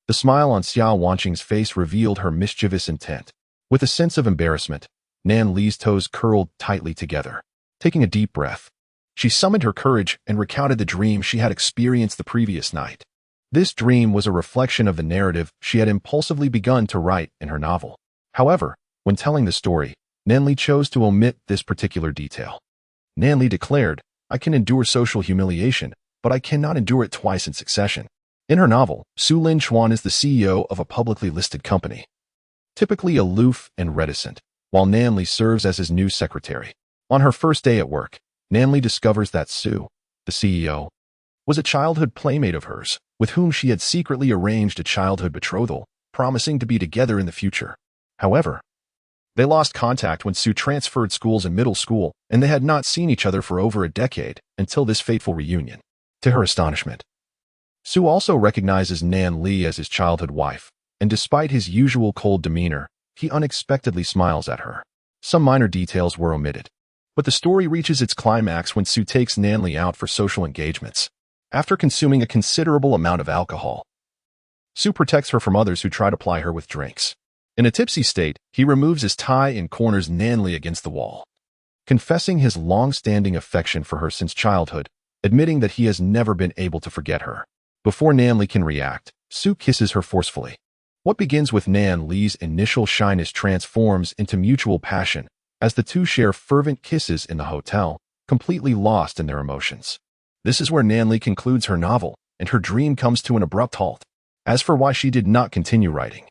The smile on Xiao Wanqing's face revealed her mischievous intent. With a sense of embarrassment, Nan Li's toes curled tightly together. Taking a deep breath, she summoned her courage and recounted the dream she had experienced the previous night. This dream was a reflection of the narrative she had impulsively begun to write in her novel. However, when telling the story, Nan Li chose to omit this particular detail. Nan Li declared, "I can endure social humiliation, but I cannot endure it twice in succession." In her novel, Su Lin Chuan is the CEO of a publicly listed company. Typically aloof and reticent, while Nan Li serves as his new secretary. On her first day at work, Nan Li discovers that Su, the CEO, was a childhood playmate of hers, with whom she had secretly arranged a childhood betrothal, promising to be together in the future. However, they lost contact when Su transferred schools in middle school, and they had not seen each other for over a decade until this fateful reunion. To her astonishment, Su also recognizes Nan Li as his childhood wife, and despite his usual cold demeanor, he unexpectedly smiles at her. Some minor details were omitted, but the story reaches its climax when Su takes Nan Li out for social engagements. After consuming a considerable amount of alcohol, Su protects her from others who try to ply her with drinks. In a tipsy state, he removes his tie and corners Nan Li against the wall, confessing his long-standing affection for her since childhood, admitting that he has never been able to forget her. Before Nan Li can react, Su kisses her forcefully. What begins with Nan Li's initial shyness transforms into mutual passion as the two share fervent kisses in the hotel, completely lost in their emotions. This is where Nan Li concludes her novel, and her dream comes to an abrupt halt. As for why she did not continue writing,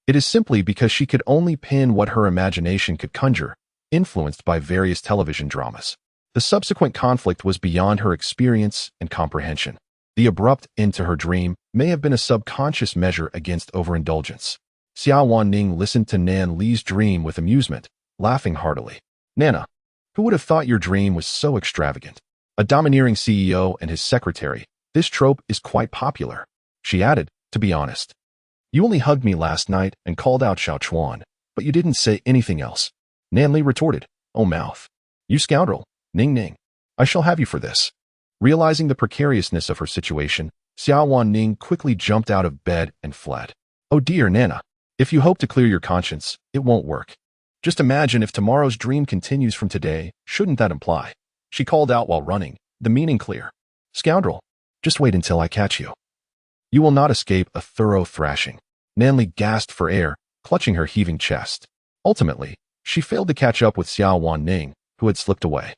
it is simply because she could only pin what her imagination could conjure, influenced by various television dramas. The subsequent conflict was beyond her experience and comprehension. The abrupt end to her dream may have been a subconscious measure against overindulgence. Xiao Wanning listened to Nan Li's dream with amusement, laughing heartily. "Nana, who would have thought your dream was so extravagant? A domineering CEO and his secretary, this trope is quite popular." She added, "To be honest, you only hugged me last night and called out Xiao Chuan, but you didn't say anything else." Nan Li retorted, "Oh mouth. You scoundrel, Ning Ning. I shall have you for this." Realizing the precariousness of her situation, Xiao Wanning quickly jumped out of bed and fled. "Oh dear, Nana. If you hope to clear your conscience, it won't work. Just imagine if tomorrow's dream continues from today, shouldn't that imply?" She called out while running, the meaning clear. "Scoundrel, just wait until I catch you. You will not escape a thorough thrashing." Nan Li gasped for air, clutching her heaving chest. Ultimately, she failed to catch up with Xiao Wanning, who had slipped away.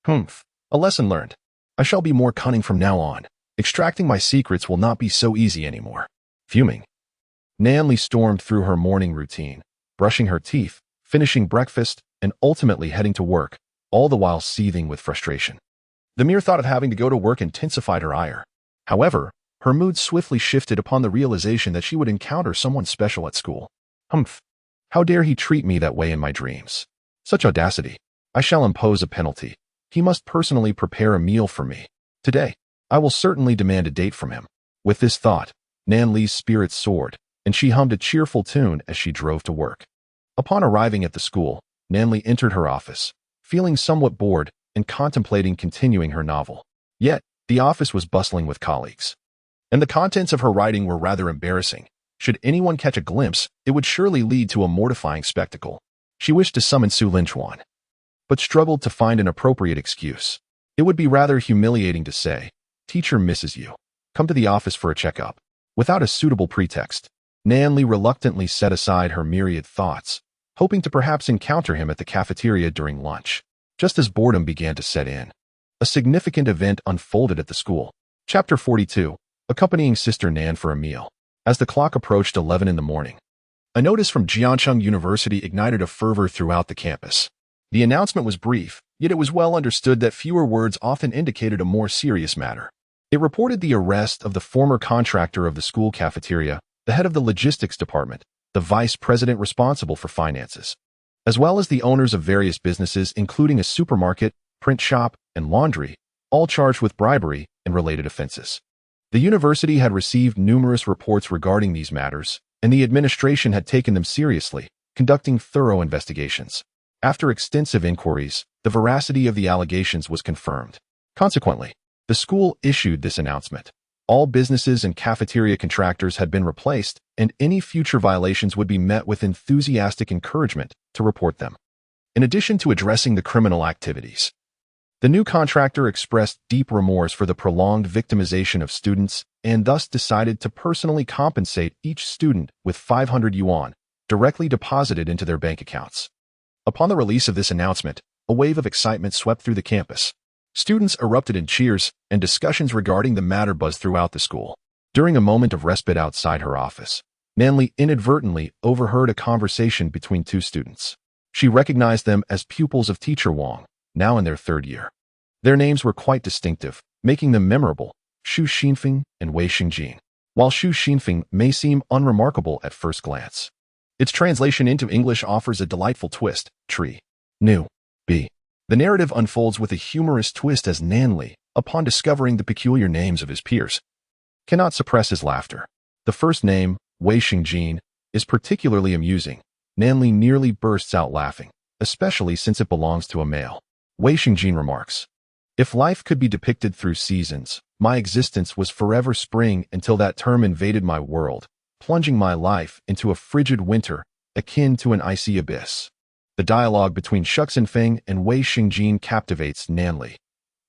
"Humph, a lesson learned. I shall be more cunning from now on. Extracting my secrets will not be so easy anymore." Fuming, Nan Li stormed through her morning routine, brushing her teeth, finishing breakfast, and ultimately heading to work, all the while seething with frustration. The mere thought of having to go to work intensified her ire. However, her mood swiftly shifted upon the realization that she would encounter someone special at school. "Humph! How dare he treat me that way in my dreams? Such audacity! I shall impose a penalty. He must personally prepare a meal for me. Today, I will certainly demand a date from him." With this thought, Nan Li's spirits soared, and she hummed a cheerful tune as she drove to work. Upon arriving at the school, Nan Li entered her office, feeling somewhat bored and contemplating continuing her novel. Yet, the office was bustling with colleagues, and the contents of her writing were rather embarrassing. Should anyone catch a glimpse, it would surely lead to a mortifying spectacle. She wished to summon Su Linchuan, but struggled to find an appropriate excuse. It would be rather humiliating to say, "Teacher misses you. Come to the office for a checkup." Without a suitable pretext, Nan Li reluctantly set aside her myriad thoughts, hoping to perhaps encounter him at the cafeteria during lunch. Just as boredom began to set in, a significant event unfolded at the school. Chapter 42, Accompanying Sister Nan for a Meal. As the clock approached 11 in the morning, a notice from Jiancheng University ignited a fervor throughout the campus. The announcement was brief, yet it was well understood that fewer words often indicated a more serious matter. It reported the arrest of the former contractor of the school cafeteria, the head of the logistics department, the vice president responsible for finances, as well as the owners of various businesses including a supermarket, print shop, and laundry, all charged with bribery and related offenses. The university had received numerous reports regarding these matters, and the administration had taken them seriously, conducting thorough investigations. After extensive inquiries, the veracity of the allegations was confirmed. Consequently, the school issued this announcement. All businesses and cafeteria contractors had been replaced, and any future violations would be met with enthusiastic encouragement to report them. in addition to addressing the criminal activities. The new contractor expressed deep remorse for the prolonged victimization of students and thus decided to personally compensate each student with 500 yuan directly deposited into their bank accounts. Upon the release of this announcement, a wave of excitement swept through the campus. Students erupted in cheers, and discussions regarding the matter buzzed throughout the school. During a moment of respite outside her office, Nanli inadvertently overheard a conversation between two students. She recognized them as pupils of teacher Wang, now in their third year. Their names were quite distinctive, making them memorable: Xu Xinfeng and Wei Xingjin. While Xu Xinfeng may seem unremarkable at first glance, its translation into English offers a delightful twist. Tree. New. B. The narrative unfolds with a humorous twist as Nanli, upon discovering the peculiar names of his peers, cannot suppress his laughter. The first name, Wei Xingjin, is particularly amusing. Nanli nearly bursts out laughing, especially since it belongs to a male. Wei Xingjin remarks, "If life could be depicted through seasons, my existence was forever spring until that term invaded my world, plunging my life into a frigid winter, akin to an icy abyss." The dialogue between Xu Xinfeng and Wei Xingjin captivates Nanli.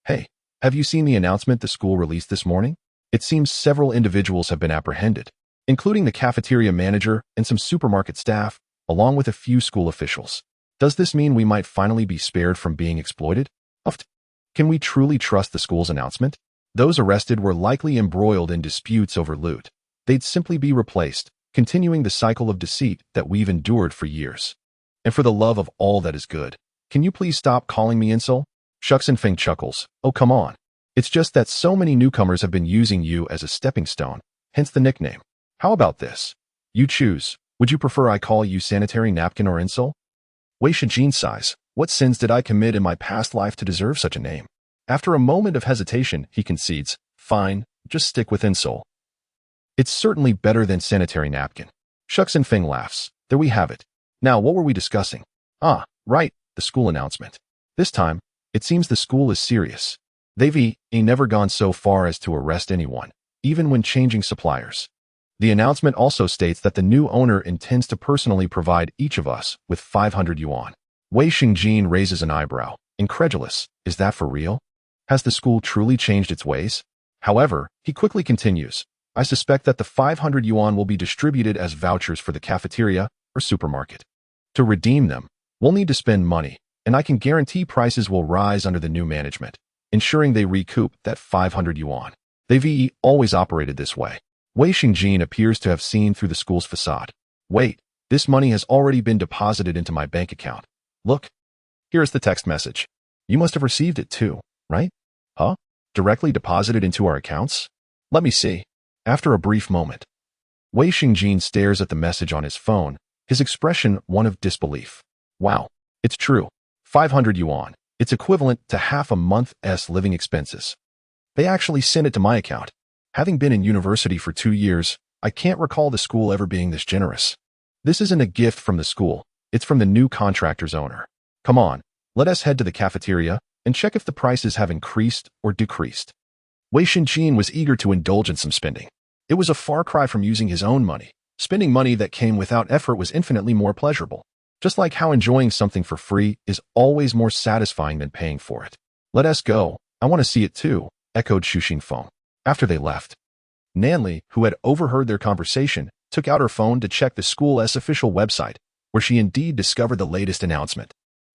"Hey, have you seen the announcement the school released this morning? It seems several individuals have been apprehended, including the cafeteria manager and some supermarket staff, along with a few school officials. Does this mean we might finally be spared from being exploited? Can we truly trust the school's announcement? Those arrested were likely embroiled in disputes over loot. They'd simply be replaced, continuing the cycle of deceit that we've endured for years. And for the love of all that is good, can you please stop calling me Insel?" Xu Xinfeng chuckles. "Oh, come on. It's just that so many newcomers have been using you as a stepping stone, hence the nickname. How about this? You choose. Would you prefer I call you sanitary napkin or Insel?" Wei Xingjin sighs. "What sins did I commit in my past life to deserve such a name?" After a moment of hesitation, he concedes, "Fine, just stick with Insel. It's certainly better than sanitary napkin." Xu Xinfeng laughs. "There we have it. Now, what were we discussing? Ah, right, the school announcement. This time, it seems the school is serious. They've never gone so far as to arrest anyone, even when changing suppliers. The announcement also states that the new owner intends to personally provide each of us with 500 yuan. Wei Xingjin raises an eyebrow, incredulous. Is that for real? Has the school truly changed its ways? However, he quickly continues, I suspect that the 500 yuan will be distributed as vouchers for the cafeteria or supermarket. To redeem them, we'll need to spend money, and I can guarantee prices will rise under the new management, ensuring they recoup that 500 yuan. They've always operated this way. Wei Xingjin appears to have seen through the school's facade. Wait, this money has already been deposited into my bank account. Look, here is the text message. You must have received it too, right? Huh? Directly deposited into our accounts? Let me see. After a brief moment, Wei Xingjin stares at the message on his phone, his expression one of disbelief. Wow, it's true. 500 yuan. It's equivalent to half a month's living expenses. They actually sent it to my account. Having been in university for 2 years, I can't recall the school ever being this generous. This isn't a gift from the school, it's from the new contractor's owner. Come on, let us head to the cafeteria and check if the prices have increased or decreased. Wei Xingjin was eager to indulge in some spending. It was a far cry from using his own money. Spending money that came without effort was infinitely more pleasurable. Just like how enjoying something for free is always more satisfying than paying for it. Let us go. I want to see it too, echoed Xu Xinfeng. After they left, Nanli, who had overheard their conversation, took out her phone to check the school's official website, where she indeed discovered the latest announcement.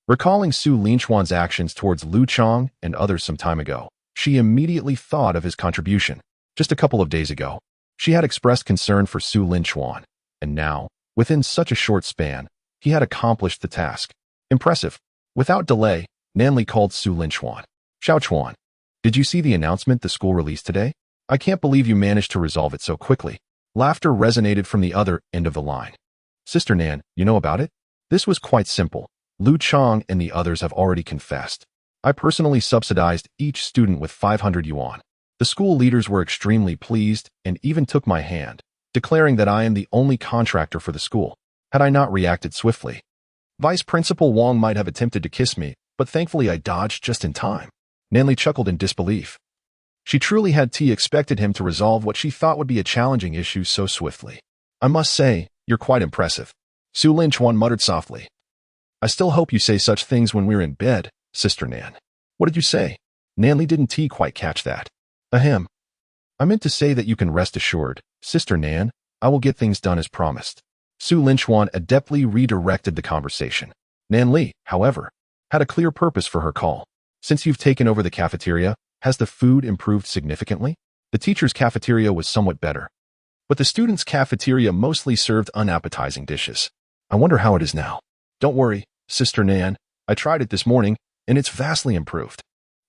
Recalling Su Linchuan's actions towards Lu Chang and others some time ago, she immediately thought of his contribution. Just a couple of days ago, she had expressed concern for Su Linchuan, and now, within such a short span, he had accomplished the task. Impressive. Without delay, Nanli called Su Linchuan. Xiaochuan, did you see the announcement the school released today? I can't believe you managed to resolve it so quickly. Laughter resonated from the other end of the line. Sister Nan, you know about it? This was quite simple. Lu Chang and the others have already confessed. I personally subsidized each student with 500 yuan. The school leaders were extremely pleased and even took my hand, declaring that I am the only contractor for the school. Had I not reacted swiftly, Vice Principal Wang might have attempted to kiss me, but thankfully I dodged just in time. Nanli chuckled in disbelief. She truly had expected him to resolve what she thought would be a challenging issue so swiftly. I must say, you're quite impressive. Su Linchuan muttered softly. I still hope you say such things when we're in bed, Sister Nan. What did you say? Nanli didn't quite catch that. Ahem. I meant to say that you can rest assured, Sister Nan, I will get things done as promised. Su Linchuan adeptly redirected the conversation. Nan Li, however, had a clear purpose for her call. Since you've taken over the cafeteria, has the food improved significantly? The teacher's cafeteria was somewhat better, but the students' cafeteria mostly served unappetizing dishes. I wonder how it is now. Don't worry, Sister Nan, I tried it this morning, and it's vastly improved.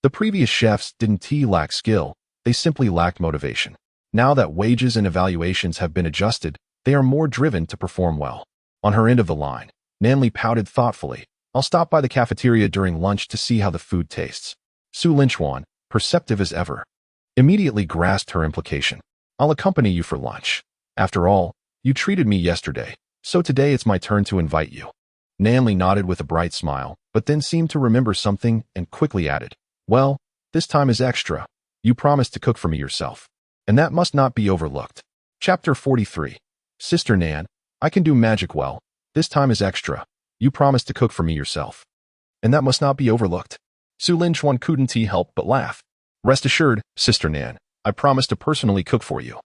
The previous chefs didn't lack skill, they simply lacked motivation. Now that wages and evaluations have been adjusted, they are more driven to perform well. On her end of the line, Nanli pouted thoughtfully. I'll stop by the cafeteria during lunch to see how the food tastes. Su Linchuan, perceptive as ever, immediately grasped her implication. I'll accompany you for lunch. After all, you treated me yesterday, so today it's my turn to invite you. Nanli nodded with a bright smile, but then seemed to remember something and quickly added, well, this time is extra. You promised to cook for me yourself, and that must not be overlooked. Chapter 43. Sister Nan, I can do magic well. This time is extra. You promised to cook for me yourself, and that must not be overlooked. Su Linchuan couldn't help but laugh. Rest assured, Sister Nan, I promise to personally cook for you,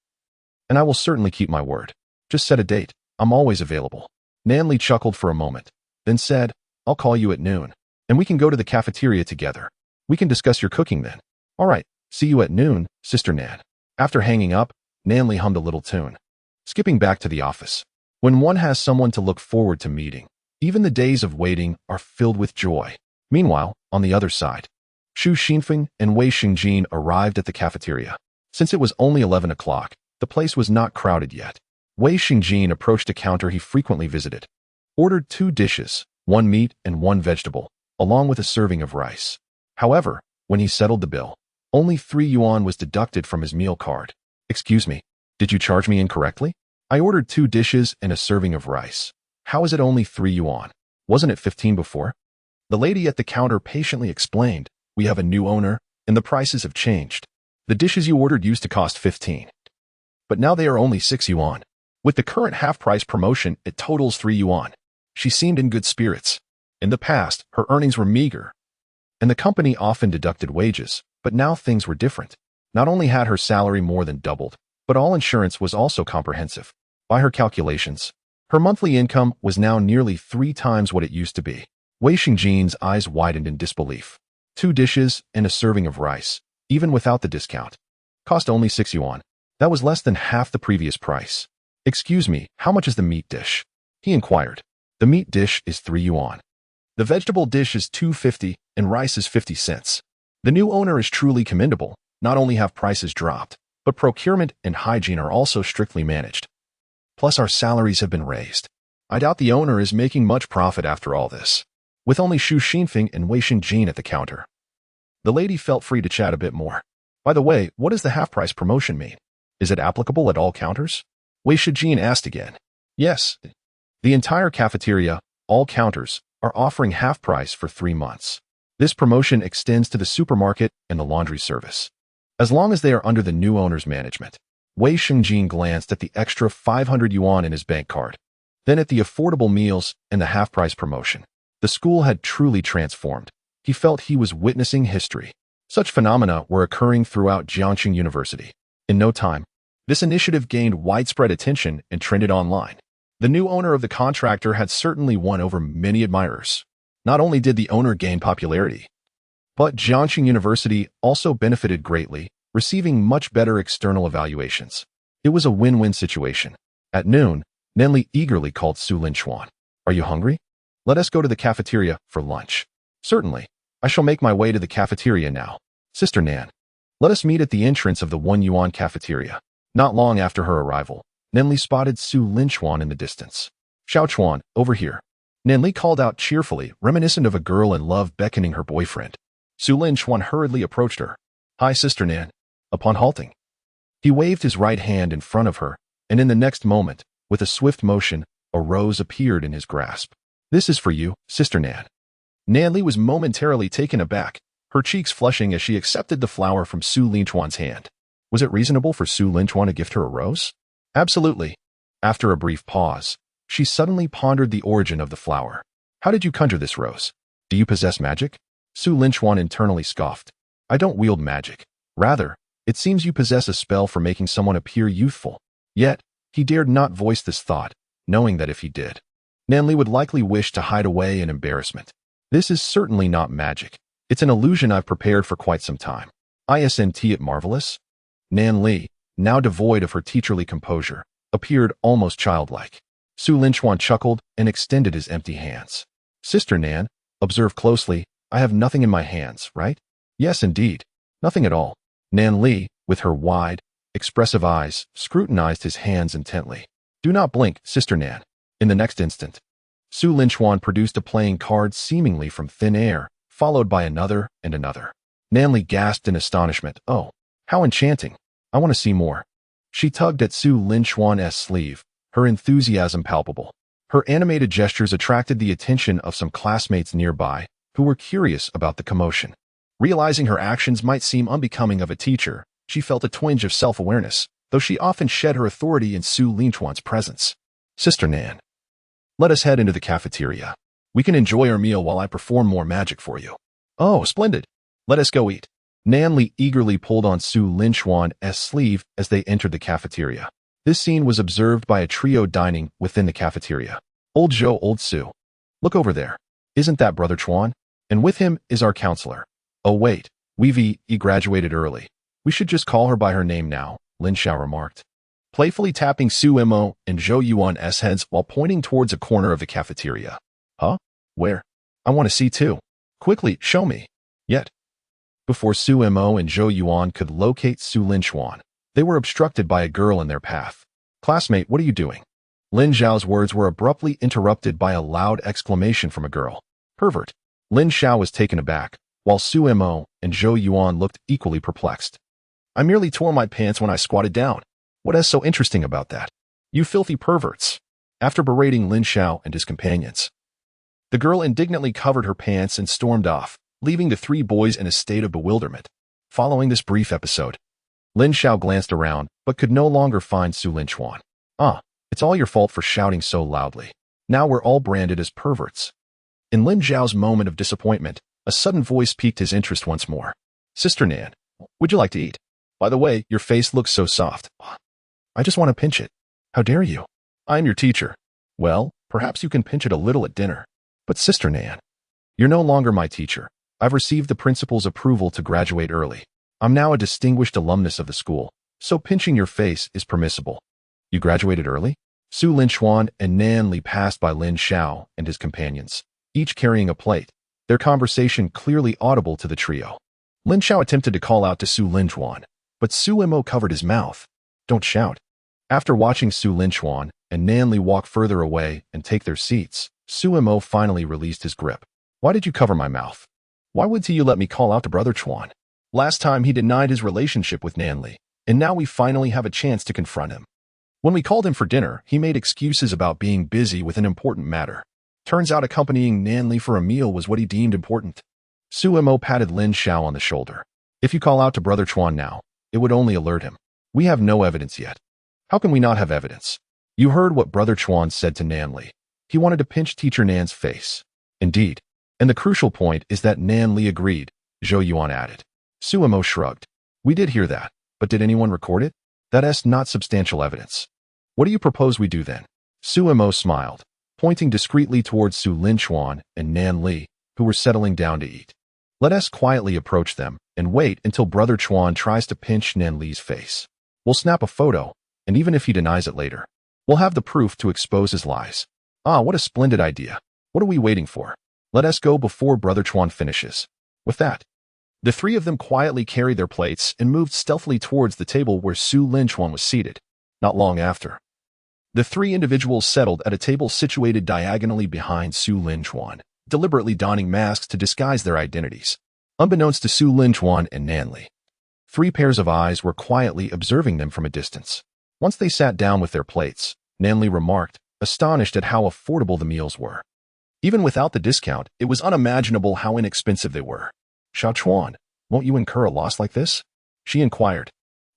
and I will certainly keep my word. Just set a date. I'm always available. Nanli chuckled for a moment, then said, I'll call you at noon, and we can go to the cafeteria together. We can discuss your cooking then. All right, see you at noon, Sister Nan. After hanging up, Nanli hummed a little tune. Skipping back to the office. When one has someone to look forward to meeting, even the days of waiting are filled with joy. Meanwhile, on the other side, Xu Xinfeng and Wei Xingjin arrived at the cafeteria. Since it was only 11 o'clock, the place was not crowded yet. Wei Xingjin approached a counter he frequently visited, ordered 2 dishes, 1 meat and 1 vegetable, along with a serving of rice. However, when he settled the bill, only 3 yuan was deducted from his meal card. Excuse me, did you charge me incorrectly? I ordered 2 dishes and a serving of rice. How is it only 3 yuan? Wasn't it 15 before? The lady at the counter patiently explained, we have a new owner, and the prices have changed. The dishes you ordered used to cost 15, but now they are only 6 yuan. With the current half-price promotion, it totals 3 yuan. She seemed in good spirits. In the past, her earnings were meager, and the company often deducted wages, but now things were different. Not only had her salary more than doubled, but all insurance was also comprehensive. By her calculations, her monthly income was now nearly 3 times what it used to be. Wei Xingjin's eyes widened in disbelief. 2 dishes and a serving of rice, even without the discount, cost only 6 yuan. That was less than half the previous price. Excuse me, how much is the meat dish? He inquired. The meat dish is 3 yuan. The vegetable dish is 2.50 and rice is 50 cents. The new owner is truly commendable. Not only have prices dropped, but procurement and hygiene are also strictly managed. Plus our salaries have been raised. I doubt the owner is making much profit after all this. With only Xu Xinfeng and Wei Xingjin at the counter, the lady felt free to chat a bit more. By the way, what does the half-price promotion mean? Is it applicable at all counters? Wei Xingjin asked again. Yes. The entire cafeteria, all counters, are offering half price for 3 months. This promotion extends to the supermarket and the laundry service, as long as they are under the new owner's management. Wei Xingjin glanced at the extra 500 yuan in his bank card, then at the affordable meals and the half-price promotion. The school had truly transformed. He felt he was witnessing history. Such phenomena were occurring throughout Jiangxing University. In no time, this initiative gained widespread attention and trended online. The new owner of the contractor had certainly won over many admirers. Not only did the owner gain popularity, but Jiangxing University also benefited greatly, receiving much better external evaluations. It was a win-win situation. At noon, Nanli eagerly called Su Linchuan. Are you hungry? Let us go to the cafeteria for lunch. Certainly. I shall make my way to the cafeteria now. Sister Nan, let us meet at the entrance of the 1 yuan cafeteria. Not long after her arrival, Nanli spotted Su Linchuan in the distance. Xiaochuan, over here. Nanli called out cheerfully, reminiscent of a girl in love beckoning her boyfriend. Su Linchuan hurriedly approached her. Hi, Sister Nan. Upon halting, he waved his right hand in front of her, and in the next moment, with a swift motion, a rose appeared in his grasp. This is for you, Sister Nan. Nanli was momentarily taken aback, her cheeks flushing as she accepted the flower from Su Linchuan's hand. Was it reasonable for Su Linchuan to gift her a rose? Absolutely. After a brief pause, she suddenly pondered the origin of the flower. How did you conjure this rose? Do you possess magic? Su Linchuan internally scoffed. I don't wield magic. Rather, it seems you possess a spell for making someone appear youthful. Yet, he dared not voice this thought, knowing that if he did, Nanli would likely wish to hide away in embarrassment. This is certainly not magic. It's an illusion I've prepared for quite some time. Isn't it marvelous? Nanli, now devoid of her teacherly composure, appeared almost childlike. Su Linchuan chuckled and extended his empty hands. Sister Nan, observe closely, I have nothing in my hands, right? Yes, indeed. Nothing at all. Nanli, with her wide, expressive eyes, scrutinized his hands intently. Do not blink, Sister Nan. In the next instant, Su Linchuan produced a playing card seemingly from thin air, followed by another and another. Nanli gasped in astonishment. Oh, how enchanting. I want to see more. She tugged at Su Linchuan's sleeve, her enthusiasm palpable. Her animated gestures attracted the attention of some classmates nearby, who were curious about the commotion. Realizing her actions might seem unbecoming of a teacher, she felt a twinge of self-awareness, though she often shed her authority in Su Linchuan's presence. Sister Nan, let us head into the cafeteria. We can enjoy our meal while I perform more magic for you. Oh, splendid. Let us go eat. Nanli eagerly pulled on Su Linchuan's sleeve as they entered the cafeteria. This scene was observed by a trio dining within the cafeteria. Old Zhou, Old Su. Look over there. Isn't that Brother Chuan? And with him is our counselor. Oh wait, he graduated early. We should just call her by her name now, Lin Xiao remarked, playfully tapping Su Mo and Zhou Yuan's heads while pointing towards a corner of the cafeteria. Huh? Where? I want to see too. Quickly, show me. Yet, before Su Mo and Zhou Yuan could locate Su Linchuan, they were obstructed by a girl in their path. Classmate, what are you doing? Lin Xiao's words were abruptly interrupted by a loud exclamation from a girl. Pervert. Lin Xiao was taken aback, while Su Mo and Zhou Yuan looked equally perplexed. I merely tore my pants when I squatted down. What is so interesting about that? You filthy perverts. After berating Lin Xiao and his companions, the girl indignantly covered her pants and stormed off, leaving the three boys in a state of bewilderment. Following this brief episode, Lin Xiao glanced around, but could no longer find Su Linchuan. It's all your fault for shouting so loudly. Now we're all branded as perverts. In Lin Xiao's moment of disappointment, a sudden voice piqued his interest once more. Sister Nan, would you like to eat? By the way, your face looks so soft. I just want to pinch it. How dare you? I'm your teacher. Well, perhaps you can pinch it a little at dinner. But Sister Nan, you're no longer my teacher. I've received the principal's approval to graduate early. I'm now a distinguished alumnus of the school, so pinching your face is permissible. You graduated early? Su Linchuan and Nanli passed by Lin Xiao and his companions, each carrying a plate, their conversation clearly audible to the trio. Lin Xiao attempted to call out to Su Linchuan, but Su Mo covered his mouth. Don't shout. After watching Su Linchuan and Nanli walk further away and take their seats, Su Mo finally released his grip. Why did you cover my mouth? Why would you let me call out to Brother Chuan? Last time he denied his relationship with Nanli, and now we finally have a chance to confront him. When we called him for dinner, he made excuses about being busy with an important matter. Turns out accompanying Nanli for a meal was what he deemed important. Su Mo patted Lin Xiao on the shoulder. If you call out to Brother Chuan now, it would only alert him. We have no evidence yet. How can we not have evidence? You heard what Brother Chuan said to Nanli. He wanted to pinch Teacher Nan's face. Indeed. And the crucial point is that Nanli agreed, Zhou Yuan added. Su Mo shrugged. We did hear that, but did anyone record it? That is not substantial evidence. What do you propose we do then? Su Mo smiled, pointing discreetly towards Su Linchuan and Nanli, who were settling down to eat. Let us quietly approach them and wait until Brother Chuan tries to pinch Nanli's face. We'll snap a photo, and even if he denies it later, we'll have the proof to expose his lies. What a splendid idea. What are we waiting for? Let us go before Brother Chuan finishes. With that, the three of them quietly carried their plates and moved stealthily towards the table where Su Linchuan was seated. Not long after, the three individuals settled at a table situated diagonally behind Su Linchuan, deliberately donning masks to disguise their identities. Unbeknownst to Su Linchuan and Nanli, 3 pairs of eyes were quietly observing them from a distance. Once they sat down with their plates, Nanli remarked, astonished at how affordable the meals were. Even without the discount, it was unimaginable how inexpensive they were. Xiao Chuan, won't you incur a loss like this? She inquired.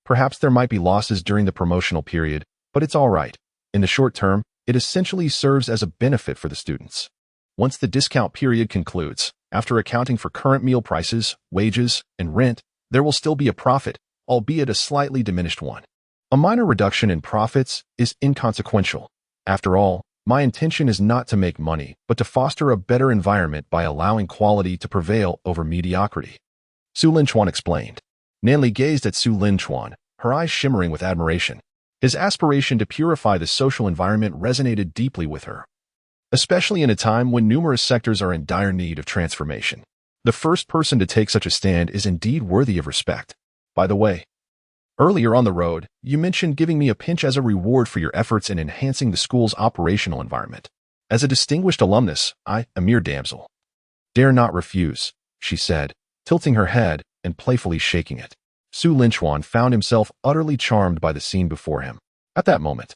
Perhaps there might be losses during the promotional period, but it's all right. In the short term, it essentially serves as a benefit for the students. Once the discount period concludes, after accounting for current meal prices, wages, and rent, there will still be a profit, albeit a slightly diminished one. A minor reduction in profits is inconsequential. After all, my intention is not to make money, but to foster a better environment by allowing quality to prevail over mediocrity. Su Linchuan explained. Nanli gazed at Su Linchuan, her eyes shimmering with admiration. His aspiration to purify the social environment resonated deeply with her, especially in a time when numerous sectors are in dire need of transformation. The first person to take such a stand is indeed worthy of respect. By the way, earlier on the road, you mentioned giving me a pinch as a reward for your efforts in enhancing the school's operational environment. As a distinguished alumnus, I, a mere damsel, dare not refuse, she said, tilting her head and playfully shaking it. Su Linchuan found himself utterly charmed by the scene before him. At that moment,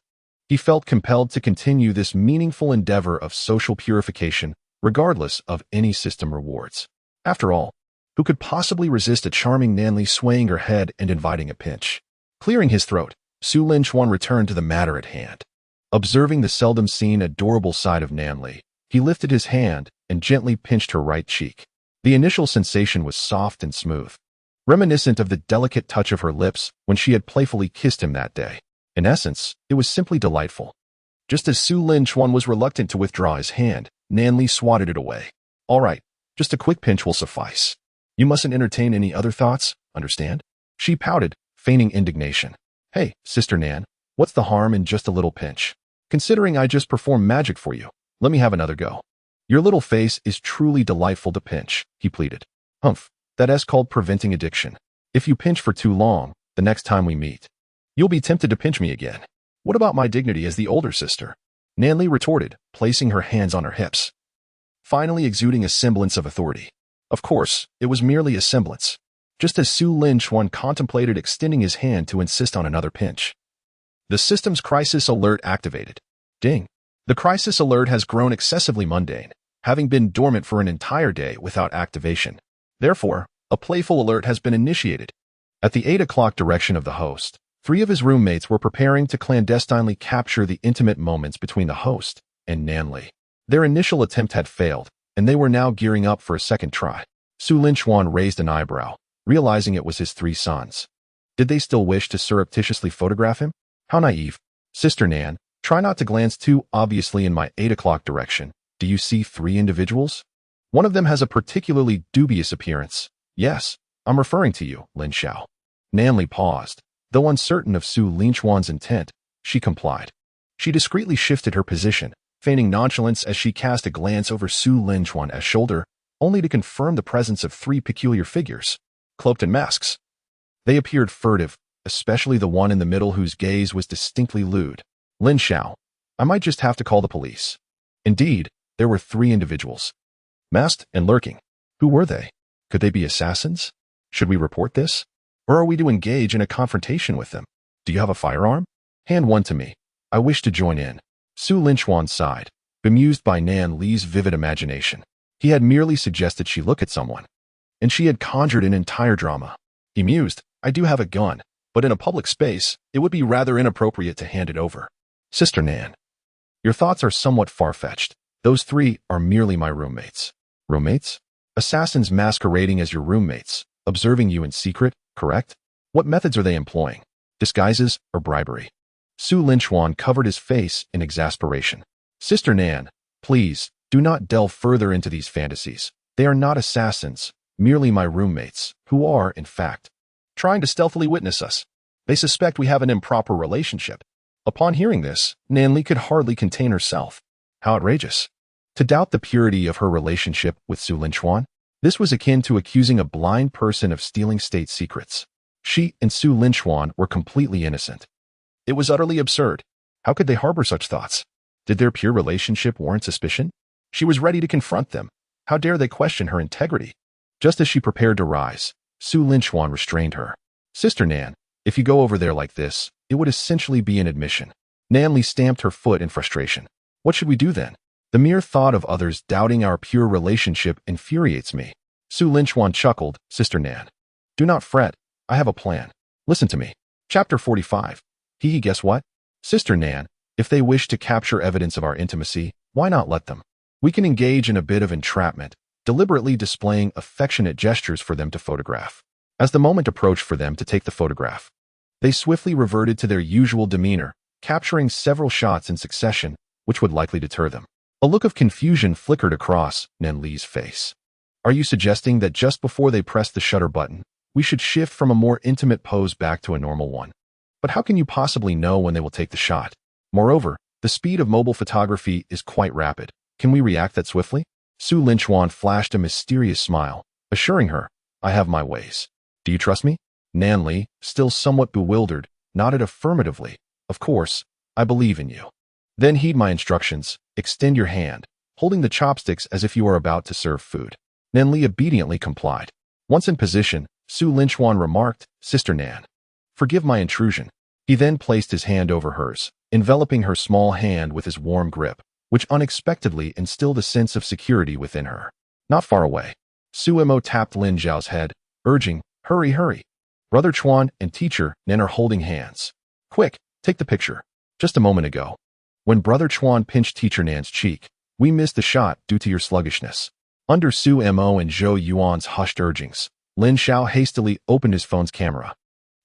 he felt compelled to continue this meaningful endeavor of social purification, regardless of any system rewards. After all, who could possibly resist a charming Nanli swaying her head and inviting a pinch? Clearing his throat, Su Linchuan returned to the matter at hand. Observing the seldom seen adorable side of Nanli, he lifted his hand and gently pinched her right cheek. The initial sensation was soft and smooth, reminiscent of the delicate touch of her lips when she had playfully kissed him that day. In essence, it was simply delightful. Just as Su Linchuan was reluctant to withdraw his hand, Nanli swatted it away. All right, just a quick pinch will suffice. You mustn't entertain any other thoughts, understand? She pouted, feigning indignation. Hey, Sister Nan, what's the harm in just a little pinch? Considering I just performed magic for you, let me have another go. Your little face is truly delightful to pinch, he pleaded. Humph. That's called preventing addiction. If you pinch for too long, the next time we meet, you'll be tempted to pinch me again. What about my dignity as the older sister? Nanli retorted, placing her hands on her hips, finally exuding a semblance of authority. Of course, it was merely a semblance. Just as Su Linchuan contemplated extending his hand to insist on another pinch, the system's crisis alert activated. Ding. The crisis alert has grown excessively mundane, having been dormant for an entire day without activation. Therefore, a playful alert has been initiated. At the 8 o'clock direction of the host, 3 of his roommates were preparing to clandestinely capture the intimate moments between the host and Nanli. Their initial attempt had failed, and they were now gearing up for a second try. Su Linchuan raised an eyebrow, realizing it was his 3 sons. Did they still wish to surreptitiously photograph him? How naive. Sister Nan, try not to glance too obviously in my 8 o'clock direction. Do you see 3 individuals? One of them has a particularly dubious appearance. Yes, I'm referring to you, Lin Xiao. Nanli paused. Though uncertain of Su Linchuan's intent, she complied. She discreetly shifted her position, feigning nonchalance as she cast a glance over Su Linchuan's shoulder, only to confirm the presence of 3 peculiar figures, cloaked in masks. They appeared furtive, especially the one in the middle whose gaze was distinctly lewd. Lin Xiao, I might just have to call the police. Indeed, there were 3 individuals, masked and lurking. Who were they? Could they be assassins? Should we report this? Or are we to engage in a confrontation with them? Do you have a firearm? Hand one to me. I wish to join in. Su Linchuan sighed, bemused by Nan Li's vivid imagination. He had merely suggested she look at someone, and she had conjured an entire drama. He mused, I do have a gun, but in a public space, it would be rather inappropriate to hand it over. Sister Nan, your thoughts are somewhat far-fetched. Those 3 are merely my roommates. Roommates? Assassins masquerading as your roommates, observing you in secret, correct? What methods are they employing? Disguises or bribery? Su Linchuan covered his face in exasperation. Sister Nan, please, do not delve further into these fantasies. They are not assassins, merely my roommates, who are, in fact, trying to stealthily witness us. They suspect we have an improper relationship. Upon hearing this, Nanli could hardly contain herself. How outrageous. To doubt the purity of her relationship with Su Linchuan, this was akin to accusing a blind person of stealing state secrets. She and Su Linchuan were completely innocent. It was utterly absurd. How could they harbor such thoughts? Did their pure relationship warrant suspicion? She was ready to confront them. How dare they question her integrity? Just as she prepared to rise, Su Linchuan restrained her. Sister Nan, if you go over there like this, it would essentially be an admission. Nanli stamped her foot in frustration. What should we do then? The mere thought of others doubting our pure relationship infuriates me. Su Linchuan chuckled, Sister Nan, do not fret. I have a plan. Listen to me. Chapter 45. Guess what? Sister Nan, if they wish to capture evidence of our intimacy, why not let them? We can engage in a bit of entrapment, deliberately displaying affectionate gestures for them to photograph. As the moment approached for them to take the photograph, they swiftly reverted to their usual demeanor, capturing several shots in succession, which would likely deter them. A look of confusion flickered across Nan Li's face. Are you suggesting that just before they press the shutter button, we should shift from a more intimate pose back to a normal one? But how can you possibly know when they will take the shot? Moreover, the speed of mobile photography is quite rapid. Can we react that swiftly? Su Linchuan flashed a mysterious smile, assuring her, I have my ways. Do you trust me? Nan Li, still somewhat bewildered, nodded affirmatively. Of course, I believe in you. Then heed my instructions. Extend your hand, holding the chopsticks as if you are about to serve food. Nan Li obediently complied. Once in position, Su Linchuan remarked, Sister Nan, forgive my intrusion. He then placed his hand over hers, enveloping her small hand with his warm grip, which unexpectedly instilled a sense of security within her. Not far away, Su Mo tapped Lin Zhao's head, urging, hurry, hurry. Brother Chuan and teacher Nan are holding hands. Quick, take the picture. Just a moment ago, when Brother Chuan pinched teacher Nan's cheek, we missed the shot due to your sluggishness. Under Su Mo and Zhou Yuan's hushed urgings, Lin Xiao hastily opened his phone's camera,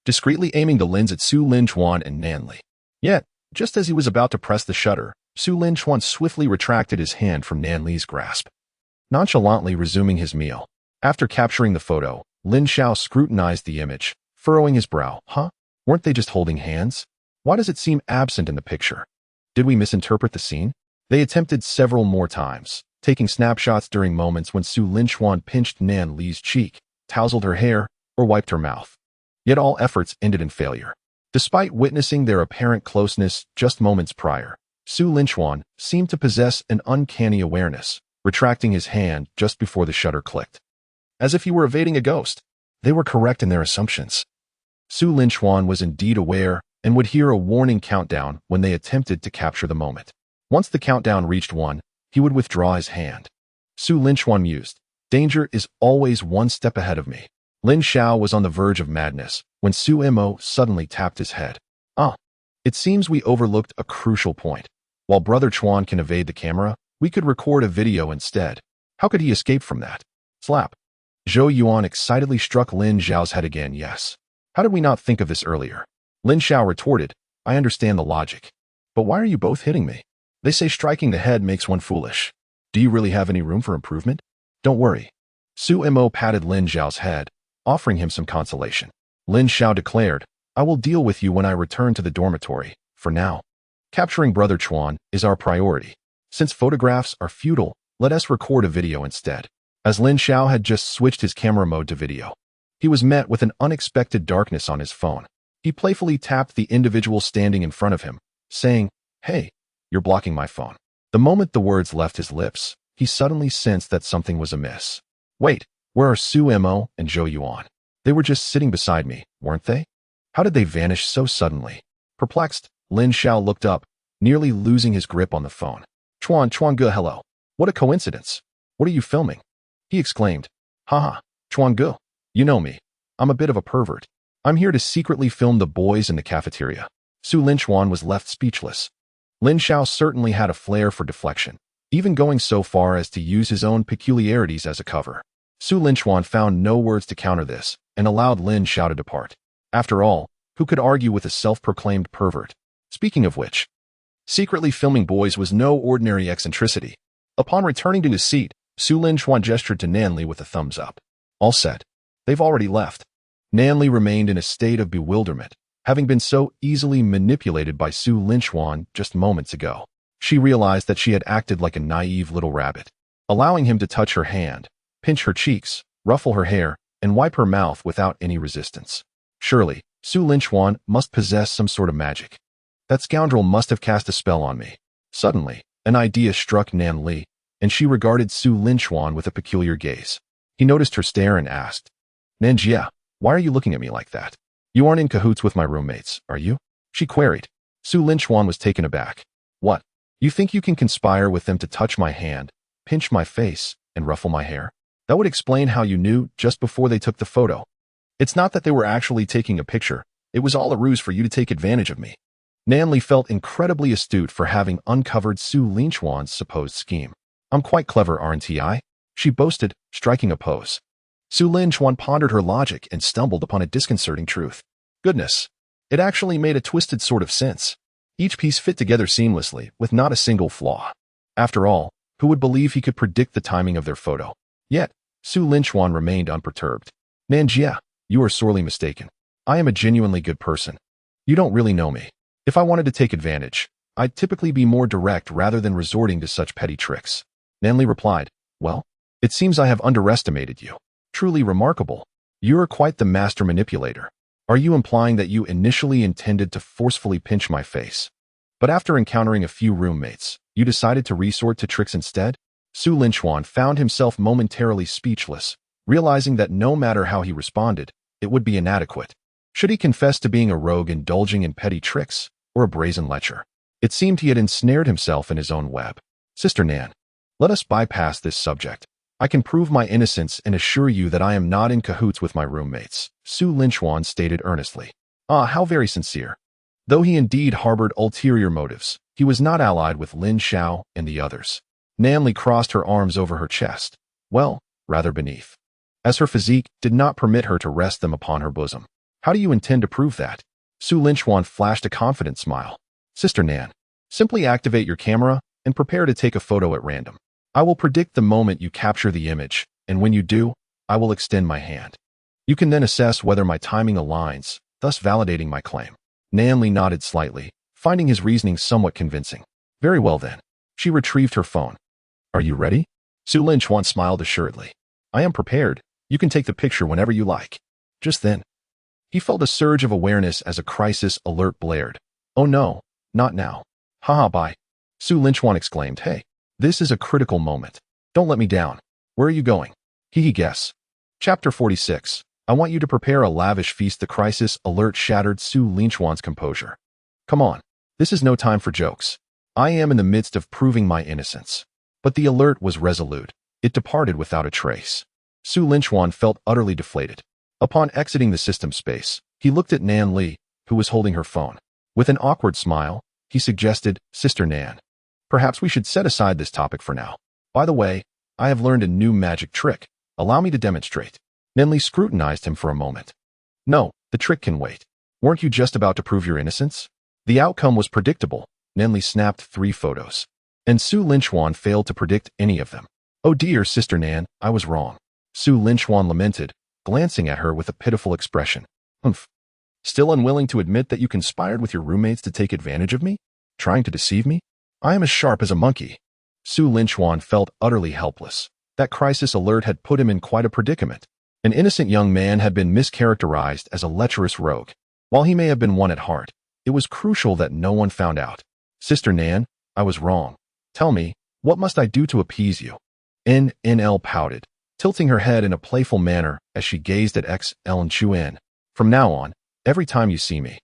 discreetly aiming the lens at Su Linchuan and Nan Li. Yet, just as he was about to press the shutter, Su Linchuan swiftly retracted his hand from Nan Li's grasp, nonchalantly resuming his meal. After capturing the photo, Lin Xiao scrutinized the image, furrowing his brow. Huh? Weren't they just holding hands? Why does it seem absent in the picture? Did we misinterpret the scene? They attempted several more times, taking snapshots during moments when Su Linchuan pinched Nan Li's cheek, tousled her hair, or wiped her mouth. Yet all efforts ended in failure. Despite witnessing their apparent closeness just moments prior, Su Linchuan seemed to possess an uncanny awareness, retracting his hand just before the shutter clicked. As if he were evading a ghost. They were correct in their assumptions. Su Linchuan was indeed aware and would hear a warning countdown when they attempted to capture the moment. Once the countdown reached 1, he would withdraw his hand. Su Linchuan mused, danger is always one step ahead of me. Lin Xiao was on the verge of madness when Su Mo suddenly tapped his head. It seems we overlooked a crucial point. While Brother Chuan can evade the camera, we could record a video instead. How could he escape from that? Slap. Zhou Yuan excitedly struck Lin Xiao's head again. Yes. How did we not think of this earlier? Lin Xiao retorted, I understand the logic. But why are you both hitting me? They say striking the head makes one foolish. Do you really have any room for improvement? Don't worry. Su Mo patted Lin Xiao's head, offering him some consolation. Lin Xiao declared, I will deal with you when I return to the dormitory. For now, capturing Brother Chuan is our priority. Since photographs are futile, let us record a video instead. As Lin Xiao had just switched his camera mode to video, he was met with an unexpected darkness on his phone. He playfully tapped the individual standing in front of him, saying, Hey, you're blocking my phone. The moment the words left his lips, he suddenly sensed that something was amiss. Wait, where are Su Mo and Zhou Yuan? They were just sitting beside me, weren't they? How did they vanish so suddenly? Perplexed, Lin Xiao looked up, nearly losing his grip on the phone. Chuan Ge, hello. What a coincidence. What are you filming? He exclaimed. Haha, Chuan Ge. You know me. I'm a bit of a pervert. I'm here to secretly film the boys in the cafeteria. Su Linchuan was left speechless. Lin Xiao certainly had a flair for deflection, even going so far as to use his own peculiarities as a cover. Su Linchuan found no words to counter this and allowed Lin Xiao to depart. After all, who could argue with a self-proclaimed pervert? Speaking of which, secretly filming boys was no ordinary eccentricity. Upon returning to his seat, Su Linchuan gestured to Nan Li with a thumbs up. All set. They've already left. Nan Li remained in a state of bewilderment, having been so easily manipulated by Su Linchuan just moments ago. She realized that she had acted like a naive little rabbit, allowing him to touch her hand, pinch her cheeks, ruffle her hair, and wipe her mouth without any resistance. Surely, Su Linchuan must possess some sort of magic. That scoundrel must have cast a spell on me. Suddenly, an idea struck Nan Li, and she regarded Su Linchuan with a peculiar gaze. He noticed her stare and asked, Nanjia, why are you looking at me like that? You aren't in cahoots with my roommates, are you? She queried. Su Linchuan was taken aback. What? You think you can conspire with them to touch my hand, pinch my face, and ruffle my hair? That would explain how you knew just before they took the photo. It's not that they were actually taking a picture. It was all a ruse for you to take advantage of me. Nan Li felt incredibly astute for having uncovered Su Linchuan's supposed scheme. I'm quite clever, aren't I? She boasted, striking a pose. Su Linchuan pondered her logic and stumbled upon a disconcerting truth. Goodness, it actually made a twisted sort of sense. Each piece fit together seamlessly, with not a single flaw. After all, who would believe he could predict the timing of their photo? Yet, Su Linchuan remained unperturbed. Nanjia, you are sorely mistaken. I am a genuinely good person. You don't really know me. If I wanted to take advantage, I'd typically be more direct rather than resorting to such petty tricks. Nanli replied, well, it seems I have underestimated you. Truly remarkable. You are quite the master manipulator. Are you implying that you initially intended to forcefully pinch my face, but after encountering a few roommates, you decided to resort to tricks instead? Su Linchuan found himself momentarily speechless, realizing that no matter how he responded, it would be inadequate. Should he confess to being a rogue indulging in petty tricks, or a brazen lecher? It seemed he had ensnared himself in his own web. Sister Nan, let us bypass this subject. I can prove my innocence and assure you that I am not in cahoots with my roommates, Su Linchuan stated earnestly. Ah, how very sincere. Though he indeed harbored ulterior motives, he was not allied with Lin Xiao and the others. Nanli crossed her arms over her chest, well, rather beneath, as her physique did not permit her to rest them upon her bosom. How do you intend to prove that? Su Linchuan flashed a confident smile. Sister Nan, simply activate your camera and prepare to take a photo at random. I will predict the moment you capture the image, and when you do, I will extend my hand. You can then assess whether my timing aligns, thus validating my claim. Nanli nodded slightly, finding his reasoning somewhat convincing. Very well then. She retrieved her phone. Are you ready? Su Linchuan smiled assuredly. I am prepared. You can take the picture whenever you like. Just then, he felt a surge of awareness as a crisis alert blared. Oh no, not now. Haha, bye. Su Linchuan exclaimed, hey, this is a critical moment. Don't let me down. Where are you going? Hee guess. Chapter 46. I want you to prepare a lavish feast. The crisis alert shattered Su Linchuan's composure. Come on. This is no time for jokes. I am in the midst of proving my innocence. But the alert was resolute. It departed without a trace. Su Linchuan felt utterly deflated. Upon exiting the system space, he looked at Nan Li, who was holding her phone. With an awkward smile, he suggested, Sister Nan, perhaps we should set aside this topic for now. By the way, I have learned a new magic trick. Allow me to demonstrate. Nan Li scrutinized him for a moment. No, the trick can wait. Weren't you just about to prove your innocence? The outcome was predictable. Nan Li snapped 3 photos. And Su Linchuan failed to predict any of them. Oh dear, Sister Nan, I was wrong. Su Linchuan lamented, glancing at her with a pitiful expression. Humph. Still unwilling to admit that you conspired with your roommates to take advantage of me? Trying to deceive me? I am as sharp as a monkey. Su Linchuan felt utterly helpless. That crisis alert had put him in quite a predicament. An innocent young man had been mischaracterized as a lecherous rogue. While he may have been one at heart, it was crucial that no one found out. Sister Nan, I was wrong. Tell me, what must I do to appease you? NL pouted, tilting her head in a playful manner as she gazed at XL Chuan. From now on, every time you see me,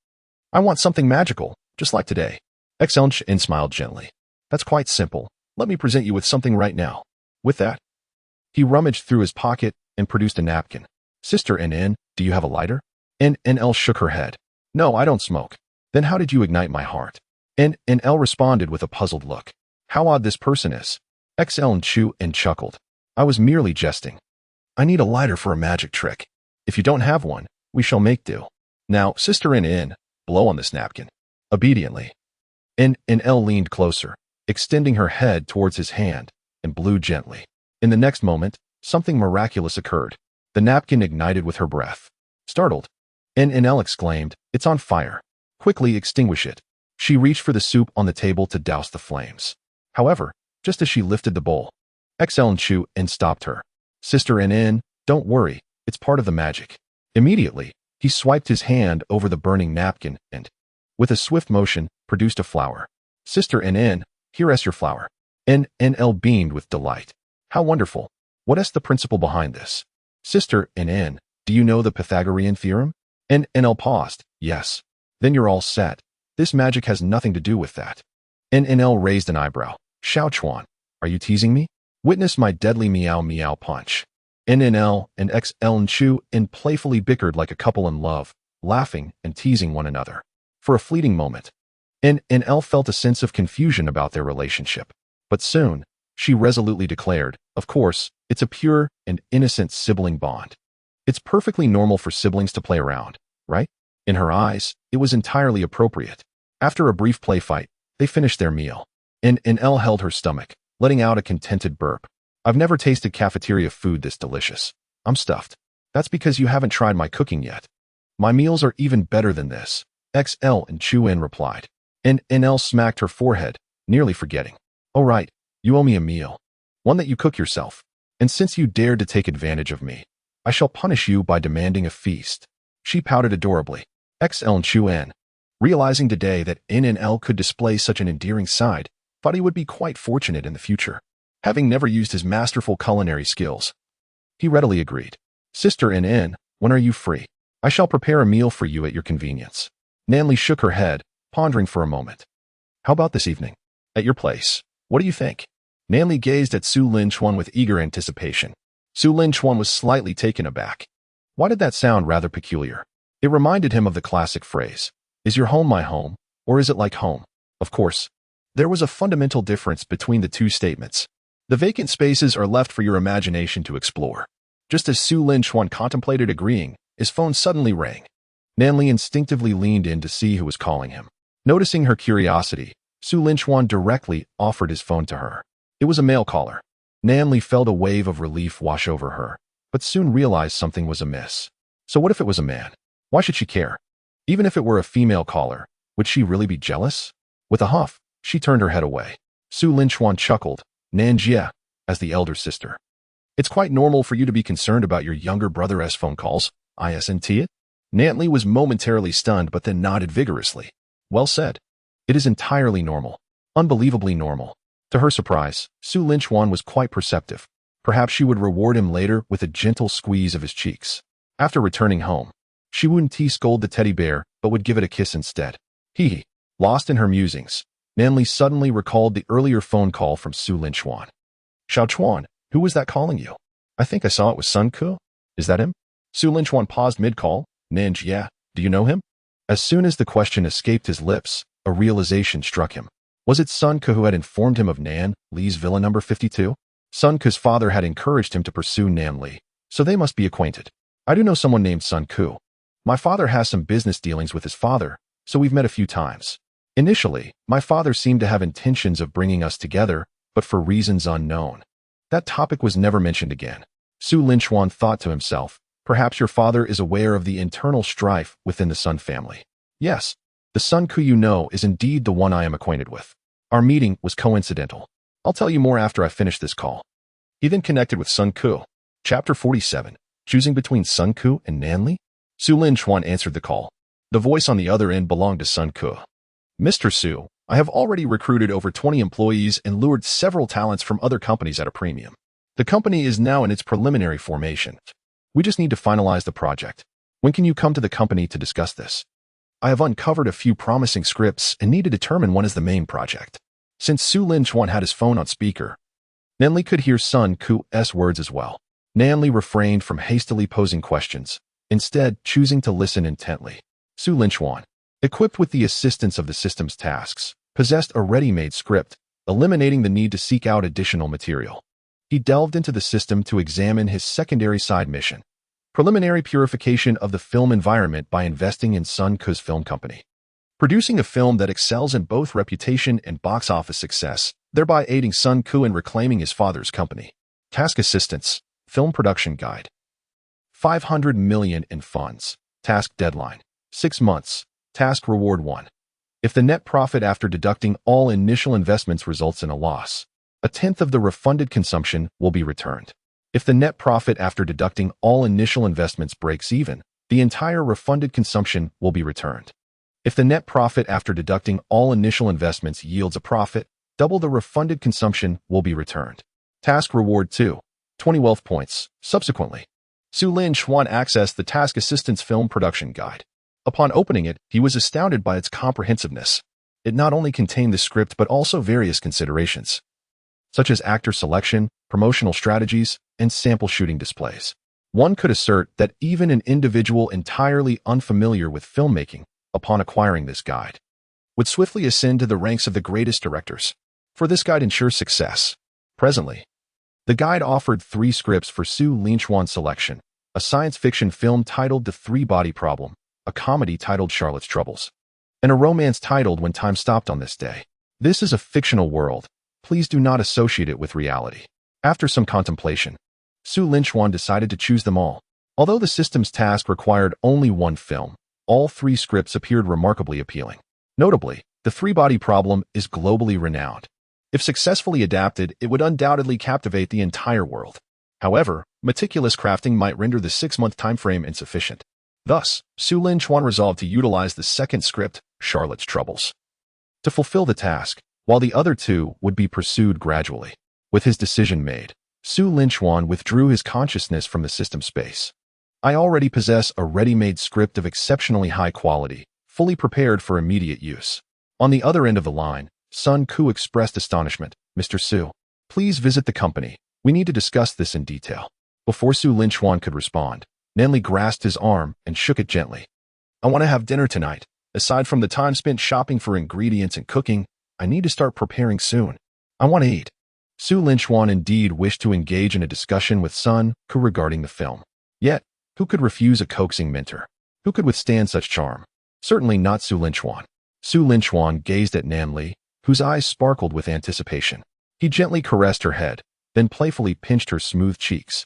I want something magical, just like today. XL Chuan smiled gently. That's quite simple. Let me present you with something right now. With that, he rummaged through his pocket and produced a napkin. Sister NN, do you have a lighter? NL shook her head. No, I don't smoke. Then how did you ignite my heart? NL responded with a puzzled look. How odd this person is. XL Chuan chuckled. I was merely jesting. I need a lighter for a magic trick. If you don't have one, we shall make do. Now, Sister NN, blow on this napkin. Obediently. NL leaned closer, extending her head towards his hand, and blew gently. In the next moment, something miraculous occurred. The napkin ignited with her breath. Startled, NL exclaimed, It's on fire. Quickly extinguish it. She reached for the soup on the table to douse the flames. However, just as she lifted the bowl, XL Chuan stopped her. Sister NN, don't worry, it's part of the magic. Immediately, he swiped his hand over the burning napkin and, with a swift motion, produced a flower. Sister NN, here is your flower. NL beamed with delight. How wonderful. What is the principle behind this? Sister NN, do you know the Pythagorean theorem? NL paused. Yes. Then you're all set. This magic has nothing to do with that. NL raised an eyebrow. Xiao Chuan, are you teasing me? Witness my deadly meow meow punch. NL and XL Chuan playfully bickered like a couple in love, laughing and teasing one another. For a fleeting moment, NL felt a sense of confusion about their relationship. But soon, She resolutely declared, "Of course, it's a pure and innocent sibling bond. It's perfectly normal for siblings to play around, right?" In her eyes, it was entirely appropriate. After a brief play fight, they finished their meal. Elle held her stomach, letting out a contented burp. "I've never tasted cafeteria food this delicious. I'm stuffed." "That's because you haven't tried my cooking yet. My meals are even better than this," XL and Chu-En replied. Elle smacked her forehead, nearly forgetting. "Oh right, you owe me a meal. One that you cook yourself. And since you dared to take advantage of me, I shall punish you by demanding a feast." She pouted adorably. XL and Chu-En, realizing today that Elle could display such an endearing side, thought he would be quite fortunate in the future, having never used his masterful culinary skills. He readily agreed. "Sister N, when are you free? I shall prepare a meal for you at your convenience." Nanli shook her head, pondering for a moment. "How about this evening? At your place? What do you think?" Nanli gazed at Su Lin Chuan with eager anticipation. Su Lin Chuan was slightly taken aback. Why did that sound rather peculiar? It reminded him of the classic phrase, "Is your home my home, or is it like home?" Of course, there was a fundamental difference between the two statements. The vacant spaces are left for your imagination to explore. Just as Su Lin Chuan contemplated agreeing, his phone suddenly rang. Nanli instinctively leaned in to see who was calling him. Noticing her curiosity, Su Lin Chuan directly offered his phone to her. It was a male caller. Nanli felt a wave of relief wash over her, but soon realized something was amiss. So what if it was a man? Why should she care? Even if it were a female caller, would she really be jealous? With a huff, she turned her head away. Su Lin Chuan chuckled, "Nanjie," as the elder sister. "It's quite normal for you to be concerned about your younger brother's phone calls, isn't it?" Nanli was momentarily stunned but then nodded vigorously. "Well said. It is entirely normal. Unbelievably normal." To her surprise, Su Lin Chuan was quite perceptive. Perhaps she would reward him later with a gentle squeeze of his cheeks. After returning home, she wouldn't scold the teddy bear, but would give it a kiss instead. Hee. Lost in her musings, Nanli suddenly recalled the earlier phone call from Su Lin Chuan. "Xiao Chuan, who was that calling you? I think I saw it was Sun Ke. Is that him?" Su Lin Chuan paused mid-call. "Nanjie, do you know him?" As soon as the question escaped his lips, a realization struck him. Was it Sun Ke who had informed him of Nan Li's villa number 52? Sun Ke's father had encouraged him to pursue Nan Li, so they must be acquainted. "I do know someone named Sun Ke. My father has some business dealings with his father, so we've met a few times. Initially, my father seemed to have intentions of bringing us together, but for reasons unknown. That topic was never mentioned again." Su Lin Chuan thought to himself, "Perhaps your father is aware of the internal strife within the Sun family." "Yes, the Sun Ke you know is indeed the one I am acquainted with. Our meeting was coincidental. I'll tell you more after I finish this call." He then connected with Sun Ke. Chapter 47. Choosing between Sun Ke and Nan Li? Su Lin Chuan answered the call. The voice on the other end belonged to Sun Ke. "Mr. Su, I have already recruited over 20 employees and lured several talents from other companies at a premium. The company is now in its preliminary formation. We just need to finalize the project. When can you come to the company to discuss this? I have uncovered a few promising scripts and need to determine one is the main project." Since Su Lin Chuan had his phone on speaker, Nanli could hear Sun Ke's words as well. Nanli refrained from hastily posing questions, instead choosing to listen intently. Su Lin Chuan, equipped with the assistance of the system's tasks, possessed a ready-made script, eliminating the need to seek out additional material. He delved into the system to examine his secondary side mission, preliminary purification of the film environment by investing in Sun Ke's film company, producing a film that excels in both reputation and box office success, thereby aiding Sun Ke in reclaiming his father's company. Task Assistance, Film Production Guide. 500 million in funds. Task deadline, 6 months. Task reward 1. If the net profit after deducting all initial investments results in a loss, 1/10 of the refunded consumption will be returned. If the net profit after deducting all initial investments breaks even, the entire refunded consumption will be returned. If the net profit after deducting all initial investments yields a profit, double the refunded consumption will be returned. Task reward 2. 20 wealth points. Subsequently, Su Lin Chuan accessed the Task Assistance Film Production Guide. Upon opening it, he was astounded by its comprehensiveness. It not only contained the script but also various considerations, such as actor selection, promotional strategies, and sample shooting displays. One could assert that even an individual entirely unfamiliar with filmmaking, upon acquiring this guide, would swiftly ascend to the ranks of the greatest directors. For this guide ensures success. Presently, the guide offered 3 scripts for Su Linchuan's selection: a science fiction film titled The Three-Body Problem, a comedy titled Charlotte's Troubles, and a romance titled When Time Stopped on This Day. This is a fictional world. Please do not associate it with reality. After some contemplation, Su Linchuan decided to choose them all. Although the system's task required only 1 film, all 3 scripts appeared remarkably appealing. Notably, The Three-Body Problem is globally renowned. If successfully adapted, it would undoubtedly captivate the entire world. However, meticulous crafting might render the 6-month timeframe insufficient. Thus, Su Linchuan resolved to utilize the second script, Charlotte's Troubles, to fulfill the task, while the other 2 would be pursued gradually. With his decision made, Su Linchuan withdrew his consciousness from the system space. I already possess a ready-made script of exceptionally high quality, fully prepared for immediate use. On the other end of the line, Sun Ku expressed astonishment. Mr. Su, please visit the company. We need to discuss this in detail. Before Su Linchuan could respond, Nanli grasped his arm and shook it gently. I want to have dinner tonight. Aside from the time spent shopping for ingredients and cooking, I need to start preparing soon. I want to eat. Su Linchuan indeed wished to engage in a discussion with Sun Ku regarding the film. Yet, who could refuse a coaxing mentor? Who could withstand such charm? Certainly not Su Linchuan. Su Linchuan gazed at Nanli, whose eyes sparkled with anticipation. He gently caressed her head, then playfully pinched her smooth cheeks,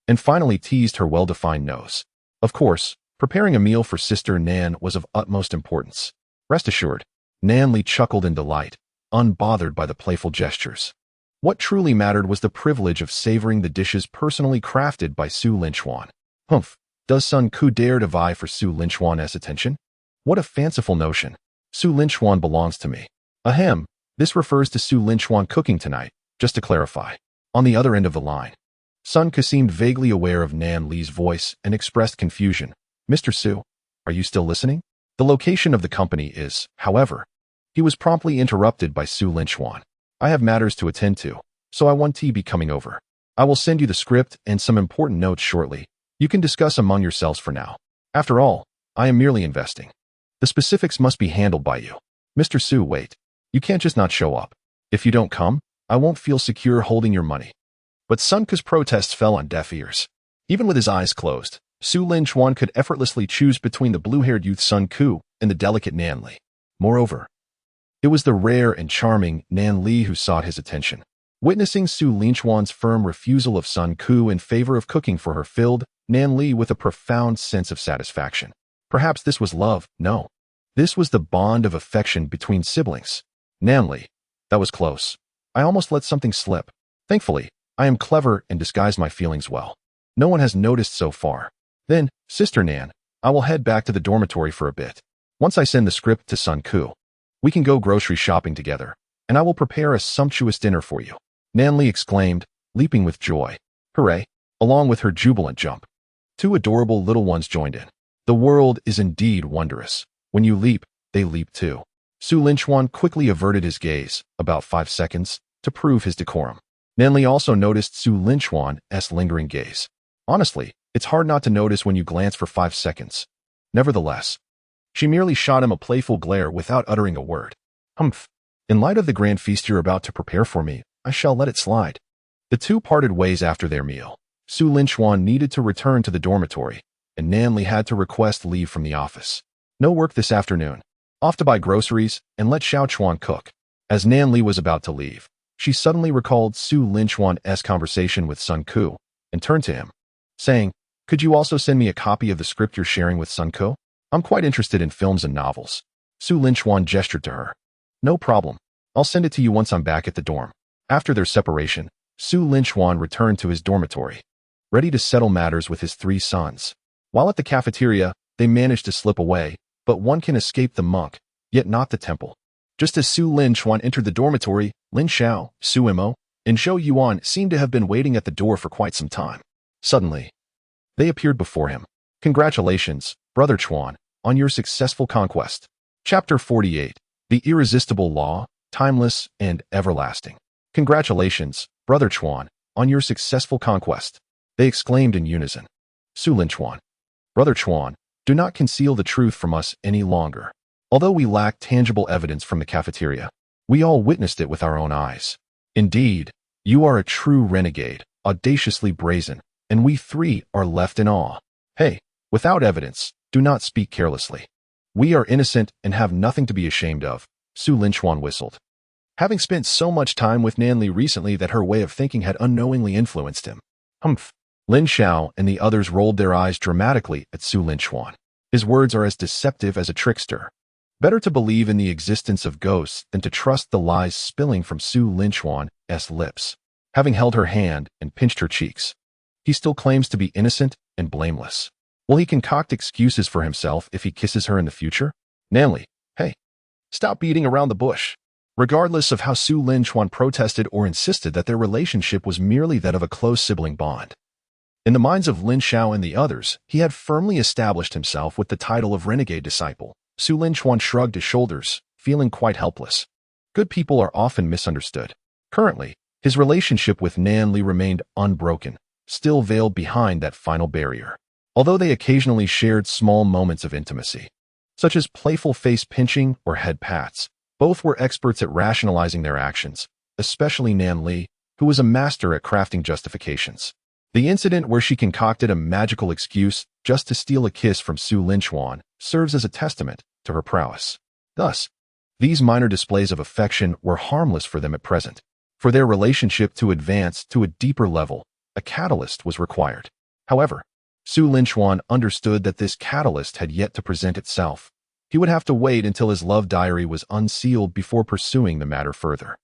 and finally teased her well-defined nose. Of course, preparing a meal for Sister Nan was of utmost importance. Rest assured, Nanli chuckled in delight, unbothered by the playful gestures. What truly mattered was the privilege of savoring the dishes personally crafted by Su Linchuan. Humph, does Sun Ku dare to vie for Su Linchuan's attention? What a fanciful notion. Su Linchuan belongs to me. Ahem, this refers to Su Linchuan cooking tonight, just to clarify. On the other end of the line, Sun Ku seemed vaguely aware of Nan Li's voice and expressed confusion. Mr. Su, are you still listening? The location of the company is, however. He was promptly interrupted by Su Linchuan. I have matters to attend to, so I want to be coming over. I will send you the script and some important notes shortly. You can discuss among yourselves for now. After all, I am merely investing. The specifics must be handled by you. Mr. Su, wait. You can't just not show up. If you don't come, I won't feel secure holding your money. But Sun Ku's protests fell on deaf ears. Even with his eyes closed, Su Linchuan could effortlessly choose between the blue-haired youth Sun Ku and the delicate Nan Li. Moreover, it was the rare and charming Nan Li who sought his attention. Witnessing Su Linchuan's firm refusal of Sun Ku in favor of cooking for her filled Nan Li with a profound sense of satisfaction. Perhaps this was love. No. This was the bond of affection between siblings. Nan Li, that was close. I almost let something slip. Thankfully, I am clever and disguise my feelings well. No one has noticed so far. Then, Sister Nan, I will head back to the dormitory for a bit. Once I send the script to Sun Ku, we can go grocery shopping together, and I will prepare a sumptuous dinner for you. Nan Li exclaimed, leaping with joy. Hooray! Along with her jubilant jump. 2 adorable little ones joined in. The world is indeed wondrous. When you leap, they leap too. Su Linchuan quickly averted his gaze, about 5 seconds, to prove his decorum. Nan Li also noticed Su Linchuan's lingering gaze. Honestly, it's hard not to notice when you glance for 5 seconds. Nevertheless, she merely shot him a playful glare without uttering a word. Humph. In light of the grand feast you're about to prepare for me, I shall let it slide. The 2 parted ways after their meal. Su Linchuan needed to return to the dormitory, and Nan Li had to request leave from the office. No work this afternoon. Off to buy groceries and let Xiao Chuan cook. As Nan Li was about to leave, she suddenly recalled Su Linchuan's conversation with Sun Ku and turned to him, saying, could you also send me a copy of the script you're sharing with Sun Ku? I'm quite interested in films and novels. Su Linchuan gestured to her. No problem. I'll send it to you once I'm back at the dorm. After their separation, Su Linchuan returned to his dormitory, ready to settle matters with his 3 sons. While at the cafeteria, they managed to slip away, but one can escape the monk, yet not the temple. Just as Su Linchuan entered the dormitory, Lin Xiao, Su Imo, and Zhou Yuan seemed to have been waiting at the door for quite some time. Suddenly, they appeared before him. Congratulations, Brother Chuan, on your successful conquest. Chapter 48. The Irresistible Law, Timeless and Everlasting. Congratulations, Brother Chuan, on your successful conquest. They exclaimed in unison. Su Linchuan. Brother Chuan, do not conceal the truth from us any longer. Although we lack tangible evidence from the cafeteria, we all witnessed it with our own eyes. Indeed, You are a true renegade, audaciously brazen, and we three are left in awe. Hey, without evidence, do not speak carelessly. We are innocent and have nothing to be ashamed of, Su Linchuan whistled. Having spent so much time with Nanli recently that her way of thinking had unknowingly influenced him. Humph. Lin Xiao and the others rolled their eyes dramatically at Su Linchuan. His words are as deceptive as a trickster. Better to believe in the existence of ghosts than to trust the lies spilling from Su Linchuan's lips. Having held her hand and pinched her cheeks, he still claims to be innocent and blameless. Will he concoct excuses for himself if he kisses her in the future? Nanli, hey, stop beating around the bush. Regardless of how Su Linchuan protested or insisted that their relationship was merely that of a close sibling bond. In the minds of Lin Xiao and the others, he had firmly established himself with the title of renegade disciple. Su Linchuan shrugged his shoulders, feeling quite helpless. Good people are often misunderstood. Currently, his relationship with Nanli remained unbroken, still veiled behind that final barrier. Although they occasionally shared small moments of intimacy, such as playful face pinching or head pats, both were experts at rationalizing their actions, especially Nanli, who was a master at crafting justifications. The incident where she concocted a magical excuse just to steal a kiss from Su Linchuan serves as a testament to her prowess. Thus, these minor displays of affection were harmless for them at present. For their relationship to advance to a deeper level, a catalyst was required. However, Su Linchuan understood that this catalyst had yet to present itself. He would have to wait until his love diary was unsealed before pursuing the matter further.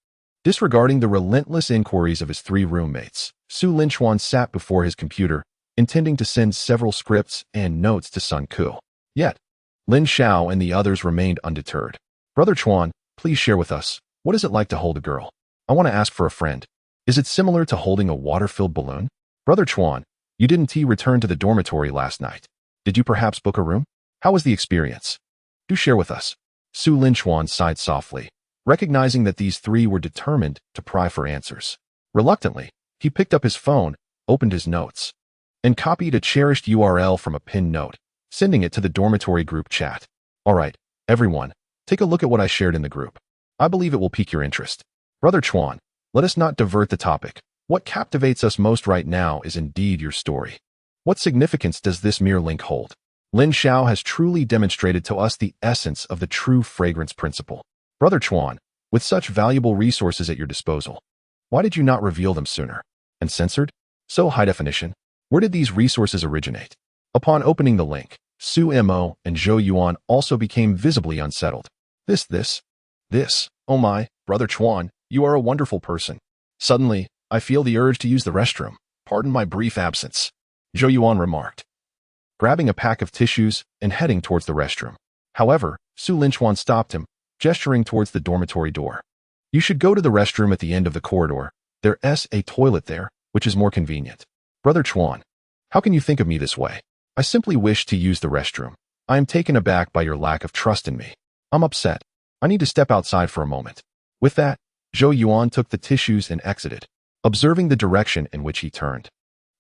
Disregarding the relentless inquiries of his three roommates, Su Linchuan sat before his computer, intending to send several scripts and notes to Sun Ku. Yet, Lin Xiao and the others remained undeterred. Brother Chuan, please share with us, what is it like to hold a girl? I want to ask for a friend. Is it similar to holding a water-filled balloon? Brother Chuan, you didn't return to the dormitory last night. Did you perhaps book a room? How was the experience? Do share with us. Su Linchuan sighed softly, recognizing that these three were determined to pry for answers. Reluctantly, he picked up his phone, opened his notes, and copied a cherished URL from a pinned note, sending it to the dormitory group chat. All right, everyone, take a look at what I shared in the group. I believe it will pique your interest. Brother Chuan, let us not divert the topic. What captivates us most right now is indeed your story. What significance does this mere link hold? Lin Xiao has truly demonstrated to us the essence of the true fragrance principle. Brother Chuan, with such valuable resources at your disposal, why did you not reveal them sooner? And censored? So high definition? Where did these resources originate? Upon opening the link, Su Mo and Zhou Yuan also became visibly unsettled. This. Oh my, Brother Chuan, you are a wonderful person. Suddenly, I feel the urge to use the restroom. Pardon my brief absence, Zhou Yuan remarked, grabbing a pack of tissues and heading towards the restroom. However, Su Linchuan stopped him, gesturing towards the dormitory door. You should go to the restroom at the end of the corridor. There's a toilet there, which is more convenient. Brother Chuan, how can you think of me this way? I simply wish to use the restroom. I am taken aback by your lack of trust in me. I'm upset. I need to step outside for a moment. With that, Zhou Yuan took the tissues and exited, observing the direction in which he turned.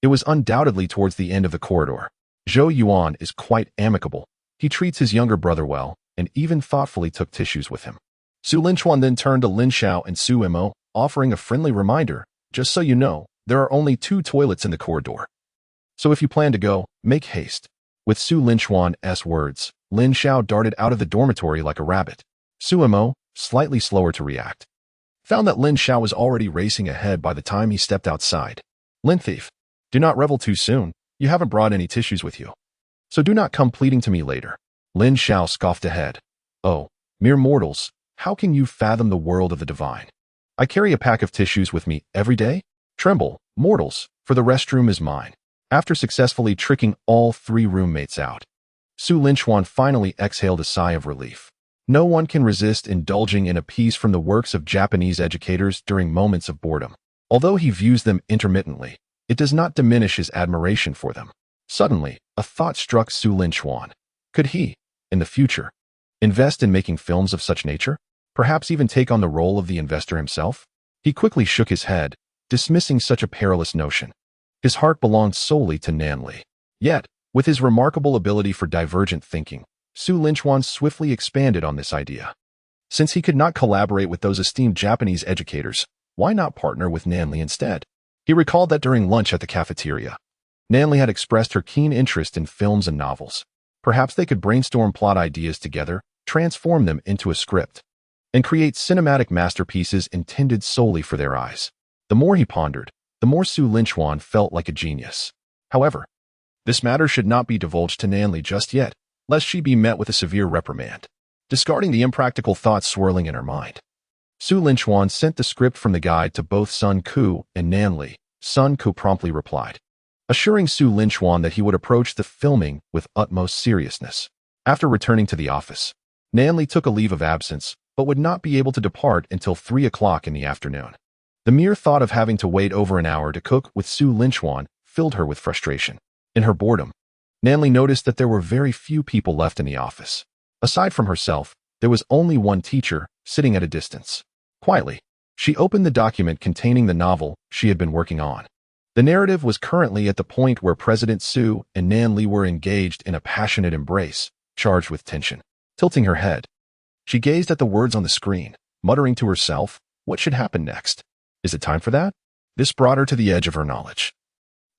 It was undoubtedly towards the end of the corridor. Zhou Yuan is quite amicable. He treats his younger brother well, and even thoughtfully took tissues with him. Su Linchuan then turned to Lin Xiao and Su Mo, offering a friendly reminder, just so you know, there are only 2 toilets in the corridor. So if you plan to go, make haste. With Su Linchuan's words, Lin Xiao darted out of the dormitory like a rabbit. Su Mo, slightly slower to react, found that Lin Xiao was already racing ahead by the time he stepped outside. Lin Thief, do not revel too soon. You haven't brought any tissues with you. So do not come pleading to me later. Lin Xiao scoffed ahead. Oh, mere mortals, how can you fathom the world of the divine? I carry a pack of tissues with me every day? Tremble, mortals, for the restroom is mine. After successfully tricking all 3 roommates out, Su Linchuan finally exhaled a sigh of relief. No one can resist indulging in a piece from the works of Japanese educators during moments of boredom. Although he views them intermittently, it does not diminish his admiration for them. Suddenly, a thought struck Su Linchuan. Could he, in the future, invest in making films of such nature? Perhaps even take on the role of the investor himself? He quickly shook his head, dismissing such a perilous notion. His heart belonged solely to Nanli. Yet, with his remarkable ability for divergent thinking, Su Linchuan swiftly expanded on this idea. Since he could not collaborate with those esteemed Japanese educators, Why not partner with Nanli instead? He recalled that during lunch at the cafeteria, Nanli had expressed her keen interest in films and novels. Perhaps they could brainstorm plot ideas together, transform them into a script, and create cinematic masterpieces intended solely for their eyes. The more he pondered, the more Su Linchuan felt like a genius. However, this matter should not be divulged to Nanli just yet, lest she be met with a severe reprimand. Discarding the impractical thoughts swirling in her mind, Su Linchuan sent the script from the guide to both Sun Ku and Nanli. Sun Ku promptly replied, assuring Su Linchuan that he would approach the filming with utmost seriousness. After returning to the office, Nanli took a leave of absence, but would not be able to depart until 3 o'clock in the afternoon. The mere thought of having to wait over an hour to cook with Su Linchuan filled her with frustration. In her boredom, Nanli noticed that there were very few people left in the office. Aside from herself, there was only one teacher, sitting at a distance. Quietly, she opened the document containing the novel she had been working on. The narrative was currently at the point where President Su and Nanli were engaged in a passionate embrace, charged with tension. Tilting her head, she gazed at the words on the screen, muttering to herself, what should happen next? Is it time for that? This brought her to the edge of her knowledge.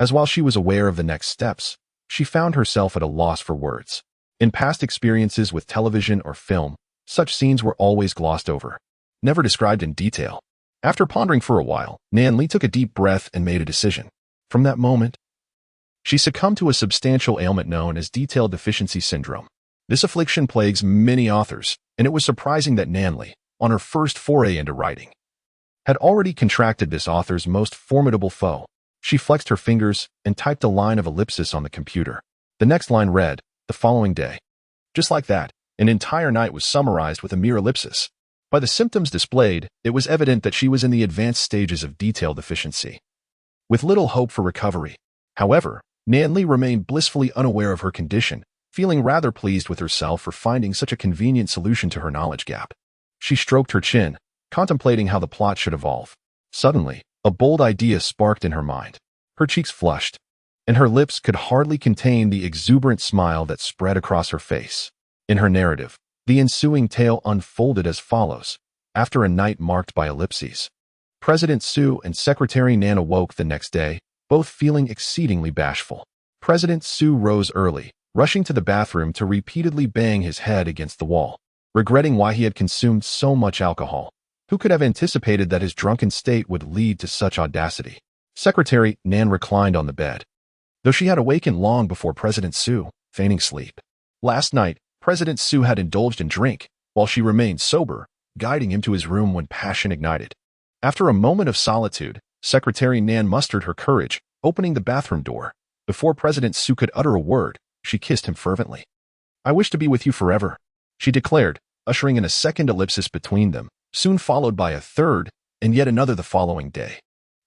As while she was aware of the next steps, she found herself at a loss for words. In past experiences with television or film, such scenes were always glossed over, never described in detail. After pondering for a while, Nanli took a deep breath and made a decision. From that moment, she succumbed to a substantial ailment known as detail deficiency syndrome. This affliction plagues many authors, and it was surprising that Nanli, on her first foray into writing, had already contracted this author's most formidable foe. She flexed her fingers and typed a line of ellipsis on the computer. The next line read, the following day. Just like that, an entire night was summarized with a mere ellipsis. By the symptoms displayed, it was evident that she was in the advanced stages of detail deficiency, with little hope for recovery. However, Nanli remained blissfully unaware of her condition, feeling rather pleased with herself for finding such a convenient solution to her knowledge gap. She stroked her chin, contemplating how the plot should evolve. Suddenly, a bold idea sparked in her mind. Her cheeks flushed, and her lips could hardly contain the exuberant smile that spread across her face. In her narrative, the ensuing tale unfolded as follows. After a night marked by ellipses, President Su and Secretary Nan awoke the next day, both feeling exceedingly bashful. President Su rose early, rushing to the bathroom to repeatedly bang his head against the wall, regretting why he had consumed so much alcohol. Who could have anticipated that his drunken state would lead to such audacity? Secretary Nan reclined on the bed, though she had awakened long before President Su, feigning sleep. Last night, President Su had indulged in drink, while she remained sober, guiding him to his room when passion ignited. After a moment of solitude, Secretary Nan mustered her courage, opening the bathroom door. Before President Su could utter a word, she kissed him fervently. I wish to be with you forever, she declared, ushering in a second ellipsis between them, soon followed by a third, and yet another the following day.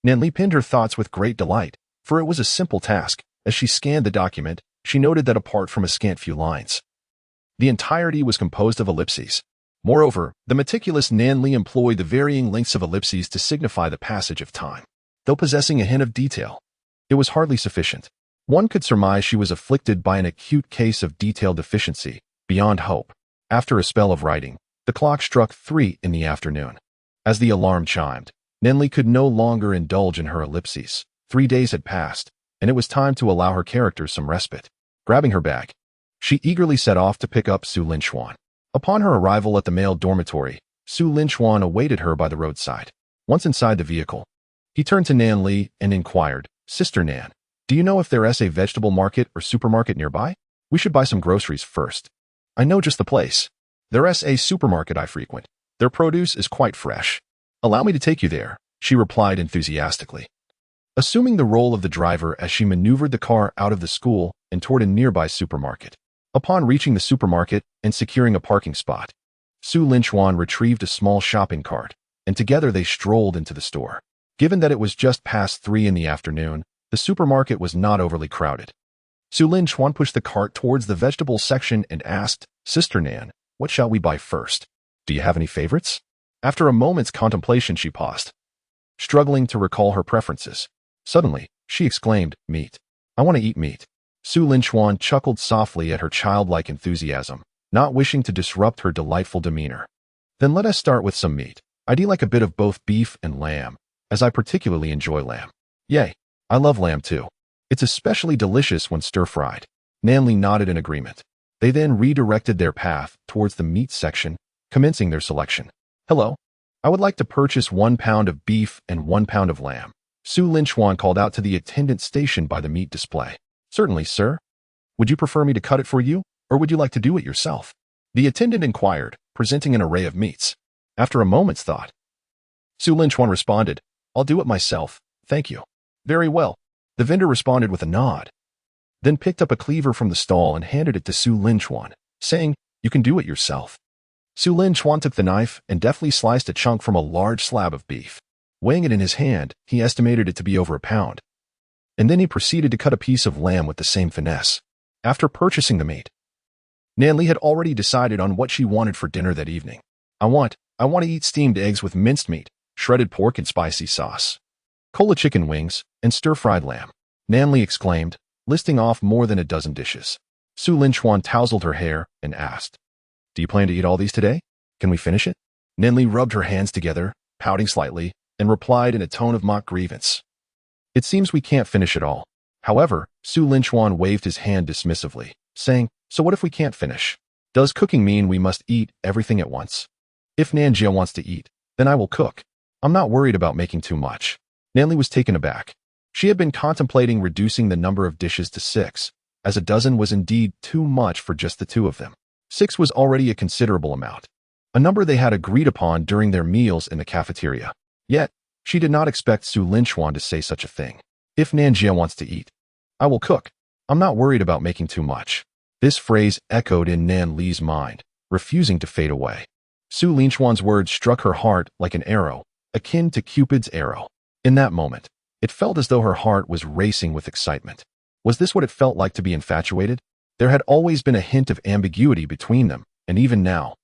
Nanli pinned her thoughts with great delight, for it was a simple task. As she scanned the document, she noted that apart from a scant few lines, the entirety was composed of ellipses. Moreover, the meticulous Nanli employed the varying lengths of ellipses to signify the passage of time. Though possessing a hint of detail, it was hardly sufficient. One could surmise she was afflicted by an acute case of detail deficiency, beyond hope. After a spell of writing, the clock struck 3 in the afternoon. As the alarm chimed, Nanli could no longer indulge in her ellipses. 3 days had passed, and it was time to allow her characters some respite. Grabbing her bag, she eagerly set off to pick up Su Linchuan. Upon her arrival at the male dormitory, Su Linchuan awaited her by the roadside. Once inside the vehicle, he turned to Nanli and inquired, Sister Nan, do you know if there is a vegetable market or supermarket nearby? We should buy some groceries first. I know just the place. There is a supermarket I frequent. Their produce is quite fresh. Allow me to take you there, she replied enthusiastically, assuming the role of the driver as she maneuvered the car out of the school and toward a nearby supermarket. Upon reaching the supermarket and securing a parking spot, Su Linchuan retrieved a small shopping cart, and together they strolled into the store. Given that it was just past 3 in the afternoon, the supermarket was not overly crowded. Su Linchuan pushed the cart towards the vegetable section and asked, Sister Nan, what shall we buy first? Do you have any favorites? After a moment's contemplation, she paused, struggling to recall her preferences. Suddenly, she exclaimed, meat. I want to eat meat. Su Linchuan chuckled softly at her childlike enthusiasm, not wishing to disrupt her delightful demeanor. Then let us start with some meat. I'd eat like a bit of both beef and lamb, as I particularly enjoy lamb. Yay, I love lamb too. It's especially delicious when stir-fried. Nanli nodded in agreement. They then redirected their path towards the meat section, commencing their selection. Hello, I would like to purchase 1 pound of beef and 1 pound of lamb. Su Linchuan called out to the attendant stationed by the meat display. Certainly, sir. Would you prefer me to cut it for you, or would you like to do it yourself? The attendant inquired, presenting an array of meats. After a moment's thought, Su Linchuan responded, I'll do it myself, thank you. Very well. The vendor responded with a nod, then picked up a cleaver from the stall and handed it to Su Linchuan, saying, You can do it yourself. Su Linchuan took the knife and deftly sliced a chunk from a large slab of beef. Weighing it in his hand, he estimated it to be over a pound. And then he proceeded to cut a piece of lamb with the same finesse. After purchasing the meat, Nanli had already decided on what she wanted for dinner that evening. I want to eat steamed eggs with minced meat, shredded pork and spicy sauce, cola chicken wings, and stir-fried lamb, Nanli exclaimed, listing off more than a dozen dishes. Su Linchuan tousled her hair and asked, Do you plan to eat all these today? Can we finish it? Nanli rubbed her hands together, pouting slightly, and replied in a tone of mock grievance. It seems we can't finish it all. However, Su Linchuan waved his hand dismissively, saying, So what if we can't finish? Does cooking mean we must eat everything at once? If Nanjia wants to eat, then I will cook. I'm not worried about making too much. Nanli was taken aback. She had been contemplating reducing the number of dishes to 6, as a dozen was indeed too much for just the two of them. 6 was already a considerable amount, a number they had agreed upon during their meals in the cafeteria. Yet, she did not expect Su Linchuan to say such a thing. If Nanjia wants to eat, I will cook. I'm not worried about making too much. This phrase echoed in Nan Li's mind, refusing to fade away. Su Linchuan's words struck her heart like an arrow, akin to Cupid's arrow. In that moment, it felt as though her heart was racing with excitement. Was this what it felt like to be infatuated? There had always been a hint of ambiguity between them, and even now,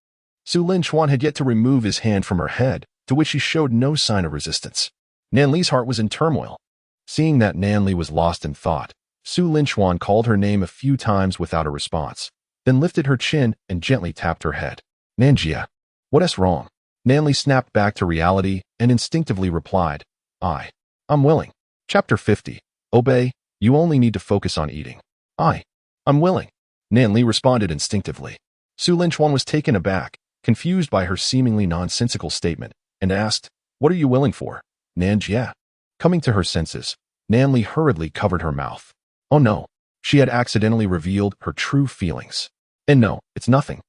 Su Linchuan had yet to remove his hand from her head, to which he showed no sign of resistance. Nan Li's heart was in turmoil. Seeing that Nan Li was lost in thought, Su Linchuan called her name a few times without a response, then lifted her chin and gently tapped her head. Nanjia, what is wrong? Nan Li snapped back to reality and instinctively replied, I'm willing. Chapter 50. Obey, you only need to focus on eating. I'm willing. Nan Li responded instinctively. Su Linchuan was taken aback, confused by her seemingly nonsensical statement, and asked, What are you willing for? Nanjia. Coming to her senses, Nan Li hurriedly covered her mouth. Oh no, she had accidentally revealed her true feelings. And no, it's nothing.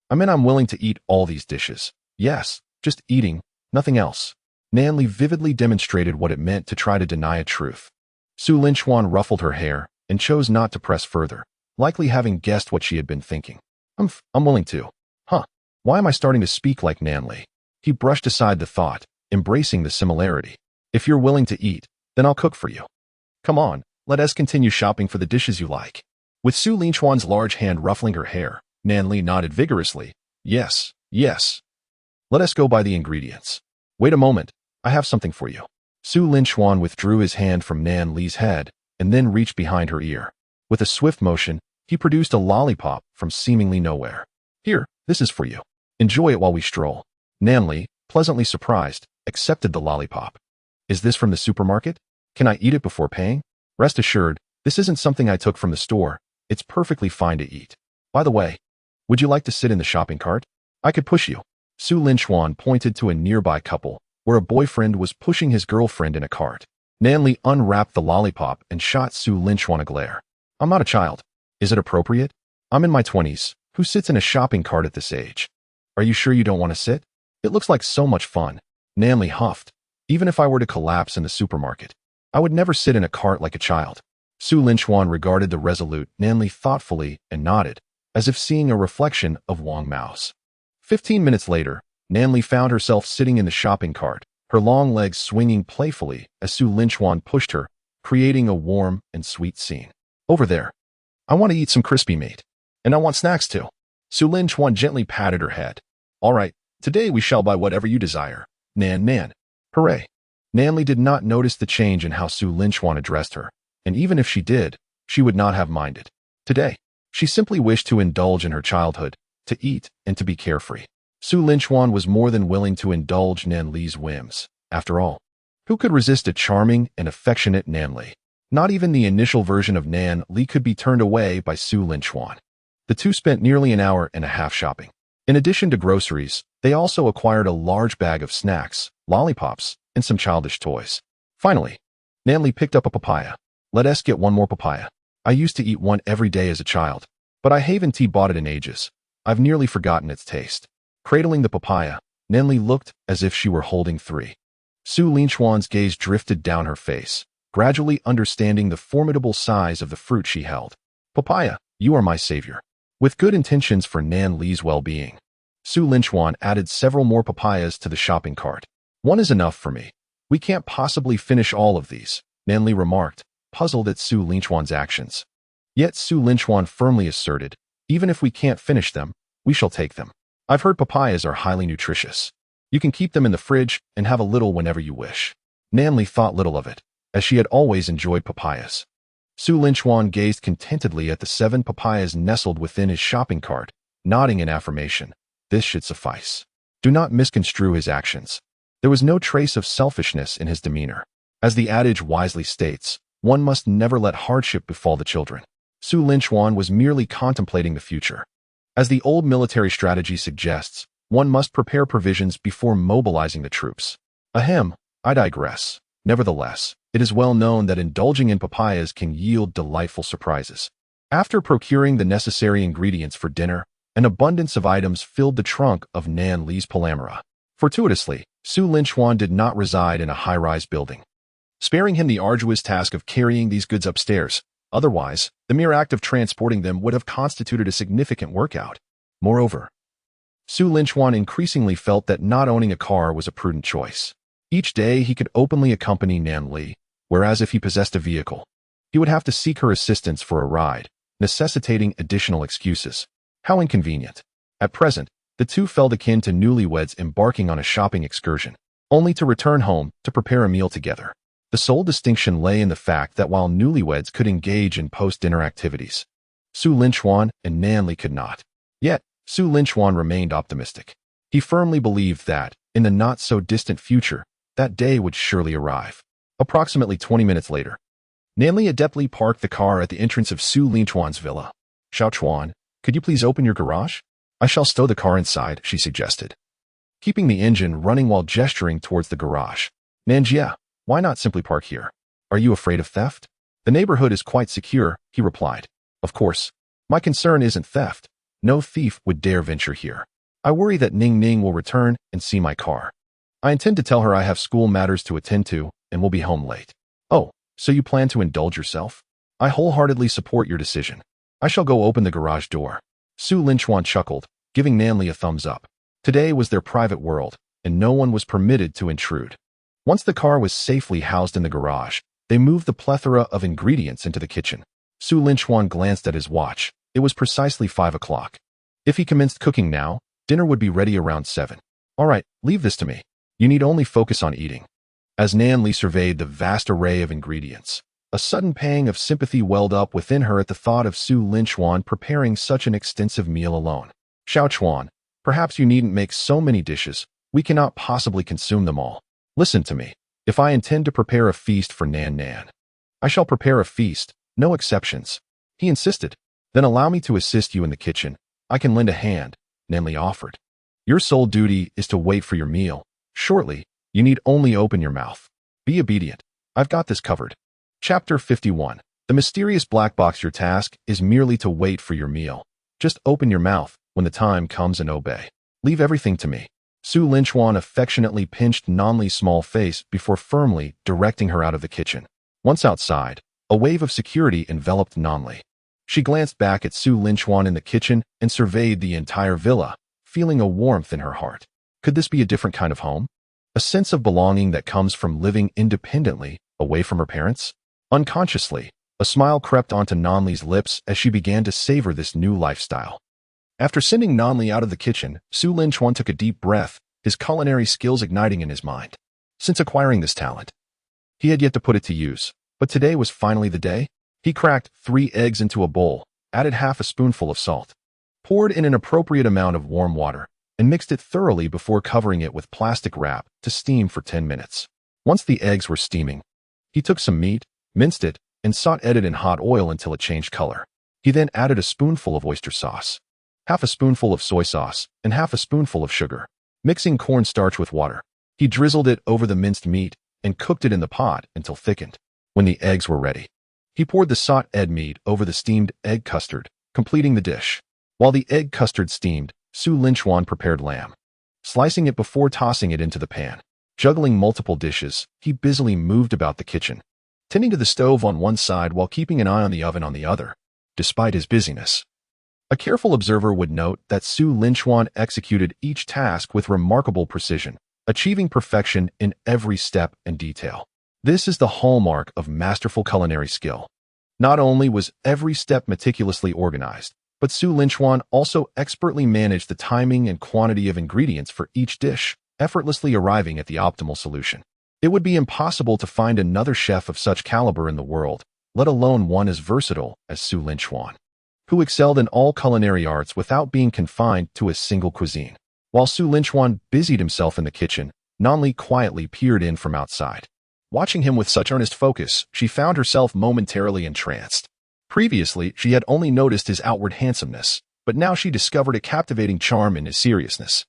I mean, I'm willing to eat all these dishes. Yes, just eating, nothing else. Nan Li vividly demonstrated what it meant to try to deny a truth. Su Linchuan ruffled her hair and chose not to press further, likely having guessed what she had been thinking. I'm willing to. Why am I starting to speak like Nan Li? He brushed aside the thought, embracing the similarity. If you're willing to eat, then I'll cook for you. Come on, let us continue shopping for the dishes you like. With Su Linchuan's large hand ruffling her hair, Nan Li nodded vigorously. Yes. Let us go buy the ingredients. Wait a moment, I have something for you. Su Linchuan withdrew his hand from Nan Li's head and then reached behind her ear. With a swift motion, he produced a lollipop from seemingly nowhere. Here, this is for you. Enjoy it while we stroll. Nan Li, pleasantly surprised, accepted the lollipop. Is this from the supermarket? Can I eat it before paying? Rest assured, this isn't something I took from the store. It's perfectly fine to eat. By the way, would you like to sit in the shopping cart? I could push you. Su Linchuan pointed to a nearby couple, where a boyfriend was pushing his girlfriend in a cart. Nan Li unwrapped the lollipop and shot Su Linchuan a glare. I'm not a child. Is it appropriate? I'm in my 20s. Who sits in a shopping cart at this age? Are you sure you don't want to sit? It looks like so much fun. Nan Li huffed. Even if I were to collapse in the supermarket, I would never sit in a cart like a child. Su Linchuan regarded the resolute Nan Li thoughtfully and nodded, as if seeing a reflection of Wang Mao's. 15 minutes later, Nan Li found herself sitting in the shopping cart, her long legs swinging playfully as Su Linchuan pushed her, creating a warm and sweet scene. Over there. I want to eat some crispy meat. And I want snacks too. Su Linchuan gently patted her head. All right, today we shall buy whatever you desire. Nan. Hooray. Nan Li did not notice the change in how Su Linchuan addressed her, and even if she did, she would not have minded. Today, she simply wished to indulge in her childhood, to eat and to be carefree. Su Linchuan was more than willing to indulge Nan Li's whims. After all, who could resist a charming and affectionate Nan Li? Not even the initial version of Nan Li could be turned away by Su Linchuan. The two spent nearly an hour and a half shopping. In addition to groceries, they also acquired a large bag of snacks, lollipops, and some childish toys. Finally, Nan Li picked up a papaya. Let us get one more papaya. I used to eat one every day as a child, but I haven't bought it in ages. I've nearly forgotten its taste. Cradling the papaya, Nan Li looked as if she were holding three. Su Linchuan's gaze drifted down her face, gradually understanding the formidable size of the fruit she held. Papaya, you are my savior. With good intentions for Nan Li's well-being, Su Linchuan added several more papayas to the shopping cart. One is enough for me. We can't possibly finish all of these, Nan Li remarked, puzzled at Su Linchuan's actions. Yet Su Linchuan firmly asserted, even if we can't finish them, we shall take them. I've heard papayas are highly nutritious. You can keep them in the fridge and have a little whenever you wish. Nan Li thought little of it, as she had always enjoyed papayas. Su Linchuan gazed contentedly at the 7 papayas nestled within his shopping cart, nodding in affirmation. This should suffice. Do not misconstrue his actions. There was no trace of selfishness in his demeanor. As the adage wisely states, one must never let hardship befall the children. Su Linchuan was merely contemplating the future. As the old military strategy suggests, one must prepare provisions before mobilizing the troops. Ahem, I digress. Nevertheless, it is well known that indulging in papayas can yield delightful surprises. After procuring the necessary ingredients for dinner, an abundance of items filled the trunk of Nan Li's Palamara. Fortuitously, Su Linchuan did not reside in a high-rise building, sparing him the arduous task of carrying these goods upstairs. Otherwise, the mere act of transporting them would have constituted a significant workout. Moreover, Su Linchuan increasingly felt that not owning a car was a prudent choice. Each day he could openly accompany Nan Li, whereas if he possessed a vehicle, he would have to seek her assistance for a ride, necessitating additional excuses. How inconvenient. At present, the two felt akin to newlyweds embarking on a shopping excursion, only to return home to prepare a meal together. The sole distinction lay in the fact that while newlyweds could engage in post-dinner activities, Su Linchuan and Nan Li could not. Yet, Su Linchuan remained optimistic. He firmly believed that, in the not-so-distant future, that day would surely arrive. Approximately 20 minutes later, Nan Li adeptly parked the car at the entrance of Su Linchuan's villa. Xiao Chuan, could you please open your garage? I shall stow the car inside, she suggested, keeping the engine running while gesturing towards the garage. Nanjia, why not simply park here? Are you afraid of theft? The neighborhood is quite secure, he replied. Of course. My concern isn't theft. No thief would dare venture here. I worry that Ning Ning will return and see my car. I intend to tell her I have school matters to attend to and will be home late. Oh, so you plan to indulge yourself? I wholeheartedly support your decision. I shall go open the garage door. Su Linchuan chuckled, giving Nan Li a thumbs up. Today was their private world, and no one was permitted to intrude. Once the car was safely housed in the garage, they moved the plethora of ingredients into the kitchen. Su Linchuan glanced at his watch. It was precisely 5 o'clock. If he commenced cooking now, dinner would be ready around 7. All right, leave this to me. You need only focus on eating. As Nan Li surveyed the vast array of ingredients, a sudden pang of sympathy welled up within her at the thought of Su Linchuan preparing such an extensive meal alone. Xiao Chuan, perhaps you needn't make so many dishes. We cannot possibly consume them all. Listen to me. If I intend to prepare a feast for Nan Nan, I shall prepare a feast, no exceptions. He insisted. Then allow me to assist you in the kitchen. I can lend a hand, Nan Li offered. Your sole duty is to wait for your meal. Shortly, you need only open your mouth. Be obedient. I've got this covered. Chapter 51. The mysterious black box. Your task is merely to wait for your meal. Just open your mouth when the time comes and obey. Leave everything to me. Su Linchuan affectionately pinched Nan Li's small face before firmly directing her out of the kitchen. Once outside, a wave of security enveloped Nan Li. She glanced back at Su Linchuan in the kitchen and surveyed the entire villa, feeling a warmth in her heart. Could this be a different kind of home? A sense of belonging that comes from living independently, away from her parents? Unconsciously, a smile crept onto Nan Li's lips as she began to savor this new lifestyle. After sending Nan Li out of the kitchen, Su Linchuan took a deep breath, his culinary skills igniting in his mind. Since acquiring this talent, he had yet to put it to use, but today was finally the day. He cracked 3 eggs into a bowl, added half a spoonful of salt, poured in an appropriate amount of warm water, and mixed it thoroughly before covering it with plastic wrap to steam for 10 minutes. Once the eggs were steaming, he took some meat, minced it, and sauteed it in hot oil until it changed color. He then added a spoonful of oyster sauce, half a spoonful of soy sauce, and half a spoonful of sugar. Mixing cornstarch with water, he drizzled it over the minced meat and cooked it in the pot until thickened. When the eggs were ready, he poured the sauteed meat over the steamed egg custard, completing the dish. While the egg custard steamed, Su Linchuan prepared lamb, slicing it before tossing it into the pan. Juggling multiple dishes, he busily moved about the kitchen, tending to the stove on one side while keeping an eye on the oven on the other, despite his busyness. A careful observer would note that Su Linchuan executed each task with remarkable precision, achieving perfection in every step and detail. This is the hallmark of masterful culinary skill. Not only was every step meticulously organized, but Su Linchuan also expertly managed the timing and quantity of ingredients for each dish, effortlessly arriving at the optimal solution. It would be impossible to find another chef of such caliber in the world, let alone one as versatile as Su Linchuan, who excelled in all culinary arts without being confined to a single cuisine. While Su Linchuan busied himself in the kitchen, Nanli quietly peered in from outside. Watching him with such earnest focus, she found herself momentarily entranced. Previously, she had only noticed his outward handsomeness, but now she discovered a captivating charm in his seriousness.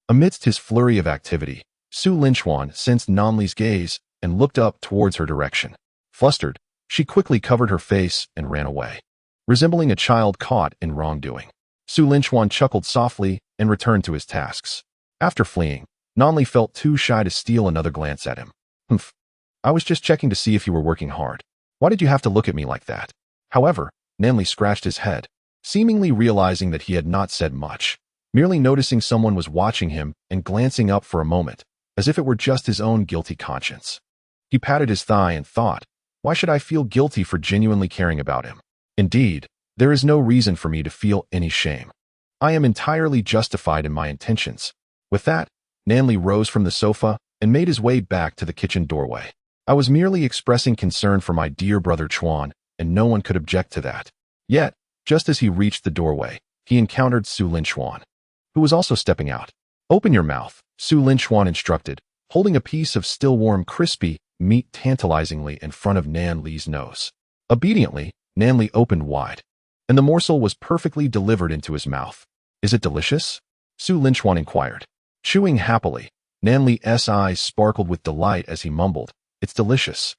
Amidst his flurry of activity, Su Linchuan sensed Nanli's gaze and looked up towards her direction. Flustered, she quickly covered her face and ran away, resembling a child caught in wrongdoing. Su Linchuan chuckled softly and returned to his tasks. After fleeing, Nanli felt too shy to steal another glance at him. Humph. I was just checking to see if you were working hard. Why did you have to look at me like that? However, Nanli scratched his head, seemingly realizing that he had not said much, merely noticing someone was watching him and glancing up for a moment, as if it were just his own guilty conscience. He patted his thigh and thought, why should I feel guilty for genuinely caring about him? Indeed, there is no reason for me to feel any shame. I am entirely justified in my intentions. With that, Nanli rose from the sofa and made his way back to the kitchen doorway. I was merely expressing concern for my dear brother Chuan, and no one could object to that. Yet, just as he reached the doorway, he encountered Su Linchuan, who was also stepping out. Open your mouth, Su Linchuan instructed, holding a piece of still warm crispy meat tantalizingly in front of Nanli's nose. Obediently, Nanli opened wide, and the morsel was perfectly delivered into his mouth. Is it delicious? Su Linchuan inquired. Chewing happily, Nanli's eyes sparkled with delight as he mumbled, it's delicious.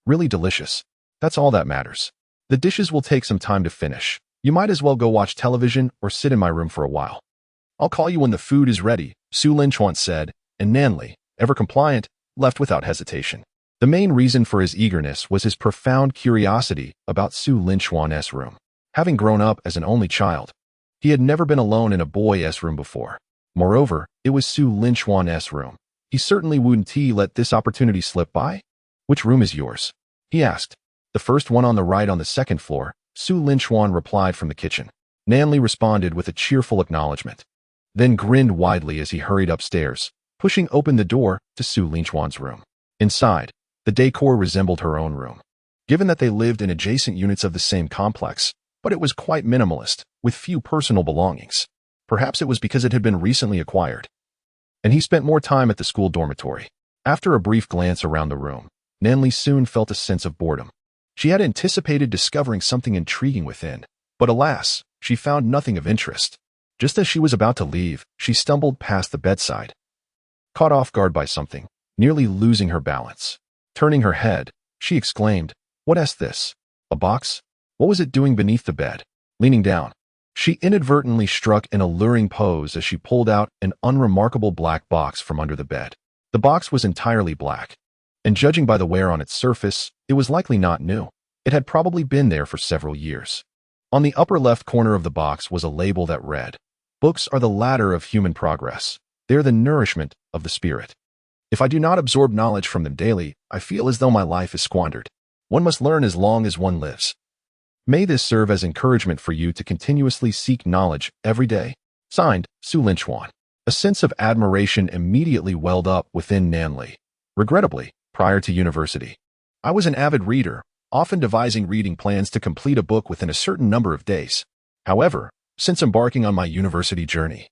Really delicious. That's all that matters. The dishes will take some time to finish. You might as well go watch television or sit in my room for a while. I'll call you when the food is ready, Su Linchuan said, and Nanli, ever compliant, left without hesitation. The main reason for his eagerness was his profound curiosity about Su Linchuan's room. Having grown up as an only child, he had never been alone in a boy's room before. Moreover, it was Su Linchuan's room. He certainly wouldn't let this opportunity slip by. Which room is yours? He asked. The first one on the right on the second floor, Su Linchuan replied from the kitchen. Nanli responded with a cheerful acknowledgement, then grinned widely as he hurried upstairs, pushing open the door to Su Linchuan's room. Inside, the decor resembled her own room, given that they lived in adjacent units of the same complex, but it was quite minimalist, with few personal belongings. Perhaps it was because it had been recently acquired, and he spent more time at the school dormitory. After a brief glance around the room, Nanli soon felt a sense of boredom. She had anticipated discovering something intriguing within, but alas, she found nothing of interest. Just as she was about to leave, she stumbled past the bedside, caught off guard by something, nearly losing her balance. Turning her head, she exclaimed, "What's this? A box? What was it doing beneath the bed?" Leaning down, she inadvertently struck an alluring pose as she pulled out an unremarkable black box from under the bed. The box was entirely black, and judging by the wear on its surface, it was likely not new. It had probably been there for several years. On the upper left corner of the box was a label that read, "Books are the ladder of human progress. They are the nourishment of the spirit. If I do not absorb knowledge from them daily, I feel as though my life is squandered. One must learn as long as one lives. May this serve as encouragement for you to continuously seek knowledge every day." Signed, Su Linchuan. A sense of admiration immediately welled up within Nanli. Regrettably, prior to university, I was an avid reader, often devising reading plans to complete a book within a certain number of days. However, since embarking on my university journey,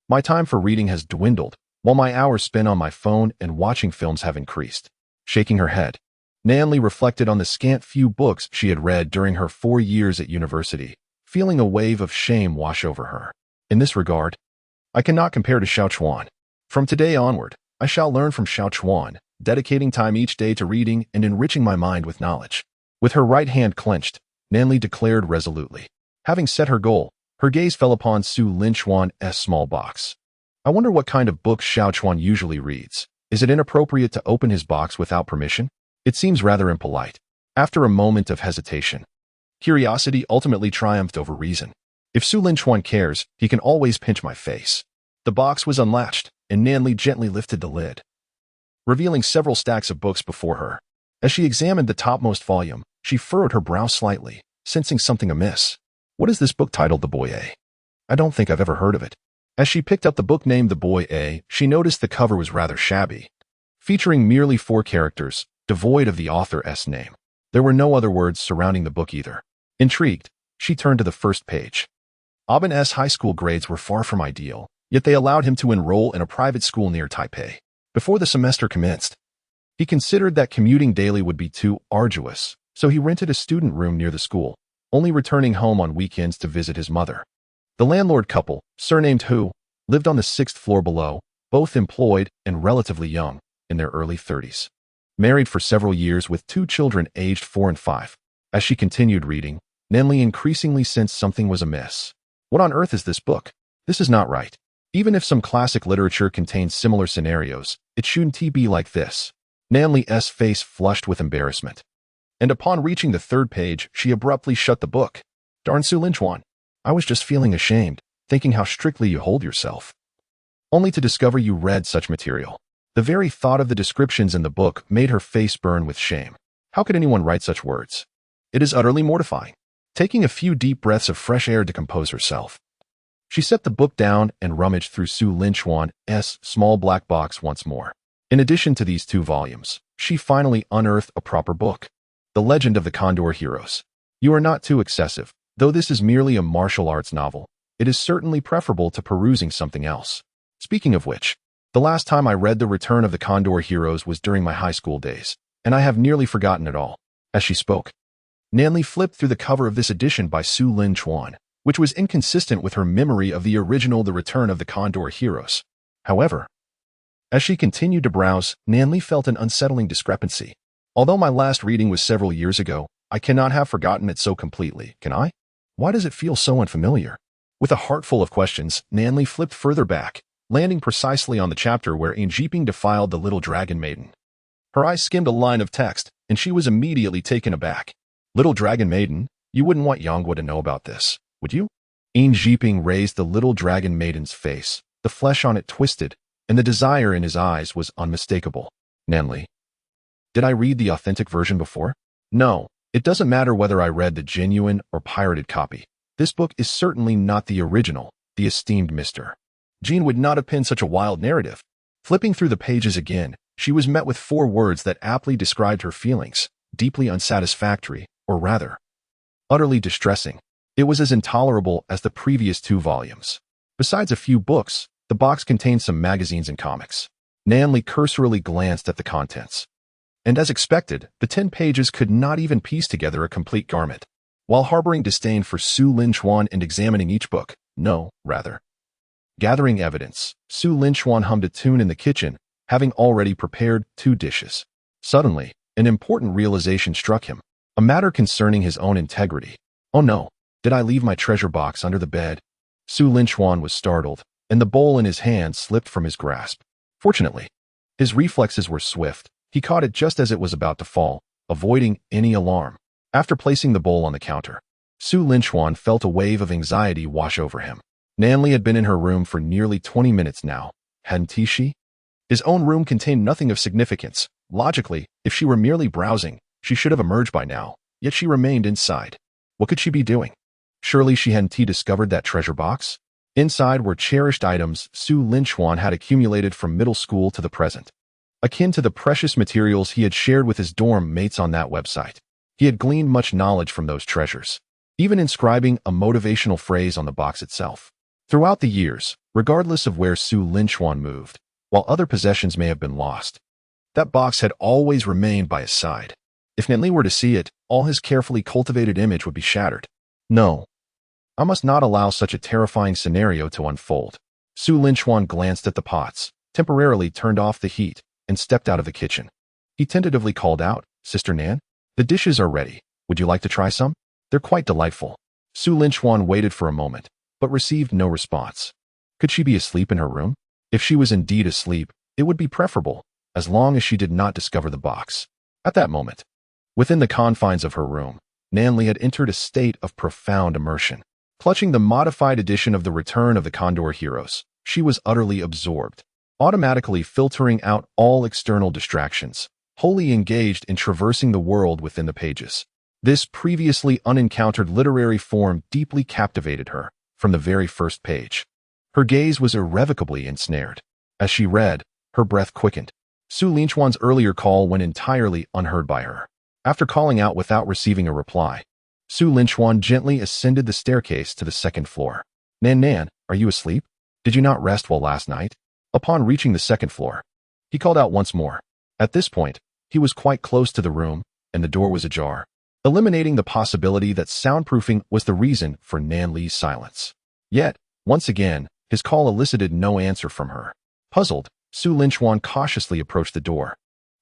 My time for reading has dwindled, while my hours spent on my phone and watching films have increased. Shaking her head, Nanli reflected on the scant few books she had read during her 4 years at university, feeling a wave of shame wash over her. In this regard, I cannot compare to Xiao Chuan. From today onward, I shall learn from Xiao Chuan, dedicating time each day to reading and enriching my mind with knowledge. With her right hand clenched, Nanli declared resolutely. Having set her goal, her gaze fell upon Su Linchuan's small box. I wonder what kind of books Xiao Chuan usually reads. Is it inappropriate to open his box without permission? It seems rather impolite. After a moment of hesitation, curiosity ultimately triumphed over reason. If Su Linchuan cares, he can always pinch my face. The box was unlatched, and Nanli gently lifted the lid, revealing several stacks of books before her. As she examined the topmost volume, she furrowed her brow slightly, sensing something amiss. What is this book titled The Boy A? I don't think I've ever heard of it. As she picked up the book named The Boy A, she noticed the cover was rather shabby, featuring merely 4 characters, devoid of the author's name. There were no other words surrounding the book either. Intrigued, she turned to the first page. Aubin's high school grades were far from ideal, yet they allowed him to enroll in a private school near Taipei. Before the semester commenced, he considered that commuting daily would be too arduous, so he rented a student room near the school, only returning home on weekends to visit his mother. The landlord couple, surnamed Hu, lived on the 6th floor below, both employed and relatively young, in their early 30s. Married for several years with 2 children aged 4 and 5. As she continued reading, Nanli increasingly sensed something was amiss. What on earth is this book? This is not right. Even if some classic literature contains similar scenarios, it shouldn't be like this. Nanli's face flushed with embarrassment. And upon reaching the 3rd page, she abruptly shut the book. Darn Su Linchuan. I was just feeling ashamed, thinking how strictly you hold yourself. Only to discover you read such material. The very thought of the descriptions in the book made her face burn with shame. How could anyone write such words? It is utterly mortifying. Taking a few deep breaths of fresh air to compose herself, she set the book down and rummaged through Su Linchuan's small black box once more. In addition to these 2 volumes, she finally unearthed a proper book. The Legend of the Condor Heroes. You are not too excessive. Though this is merely a martial arts novel, it is certainly preferable to perusing something else. Speaking of which, the last time I read The Return of the Condor Heroes was during my high school days, and I have nearly forgotten it all. As she spoke, Nanli flipped through the cover of this edition by Su Linchuan, which was inconsistent with her memory of the original The Return of the Condor Heroes. However, as she continued to browse, Nanli felt an unsettling discrepancy. Although my last reading was several years ago, I cannot have forgotten it so completely, can I? Why does it feel so unfamiliar? With a heart full of questions, Nanli flipped further back, landing precisely on the chapter where Anjiping defiled the little dragon maiden. Her eyes skimmed a line of text, and she was immediately taken aback. Little dragon maiden? You wouldn't want Yanghua to know about this, would you? Anjiping raised the little dragon maiden's face. The flesh on it twisted, and the desire in his eyes was unmistakable. Nanli, did I read the authentic version before? No. It doesn't matter whether I read the genuine or pirated copy. This book is certainly not the original, the esteemed Mr. Jean would not have penned such a wild narrative. Flipping through the pages again, she was met with 4 words that aptly described her feelings: deeply unsatisfactory, or rather, utterly distressing. It was as intolerable as the previous 2 volumes. Besides a few books, the box contained some magazines and comics. Nanli cursorily glanced at the contents. And as expected, the 10 pages could not even piece together a complete garment. While harboring disdain for Su Linchuan and examining each book, gathering evidence, Su Linchuan hummed a tune in the kitchen, having already prepared 2 dishes. Suddenly, an important realization struck him, a matter concerning his own integrity. Oh no, did I leave my treasure box under the bed? Su Linchuan was startled, and the bowl in his hand slipped from his grasp. Fortunately, his reflexes were swift. He caught it just as it was about to fall, avoiding any alarm. After placing the bowl on the counter, Su Linchuan felt a wave of anxiety wash over him. Nanli had been in her room for nearly 20 minutes now, hadn't she? His own room contained nothing of significance. Logically, if she were merely browsing, she should have emerged by now, yet she remained inside. What could she be doing? Surely she hadn't discovered that treasure box? Inside were cherished items Su Linchuan had accumulated from middle school to the present, akin to the precious materials he had shared with his dorm mates on that website. He had gleaned much knowledge from those treasures, even inscribing a motivational phrase on the box itself. Throughout the years, regardless of where Su Linchuan moved, while other possessions may have been lost. That box had always remained by his side. If Nanli were to see it, all his carefully cultivated image would be shattered. No, I must not allow such a terrifying scenario to unfold. Su Linchuan glanced at the pots, temporarily turned off the heat, and stepped out of the kitchen. He tentatively called out, "Sister Nan, the dishes are ready. Would you like to try some? They're quite delightful." Su Linchuan waited for a moment, but received no response. Could she be asleep in her room? If she was indeed asleep, it would be preferable, as long as she did not discover the box. At that moment, within the confines of her room, Nanli had entered a state of profound immersion. Clutching the modified edition of The Return of the Condor Heroes, she was utterly absorbed, automatically filtering out all external distractions, wholly engaged in traversing the world within the pages. This previously unencountered literary form deeply captivated her from the very first page. Her gaze was irrevocably ensnared. As she read, her breath quickened. Su Linchuan's earlier call went entirely unheard by her. After calling out without receiving a reply, Su Linchuan gently ascended the staircase to the second floor. Nan, are you asleep? Did you not rest well last night?" Upon reaching the second floor, he called out once more. At this point, he was quite close to the room, and the door was ajar, eliminating the possibility that soundproofing was the reason for Nanli's silence. Yet, once again, his call elicited no answer from her. Puzzled, Su Linchuan cautiously approached the door,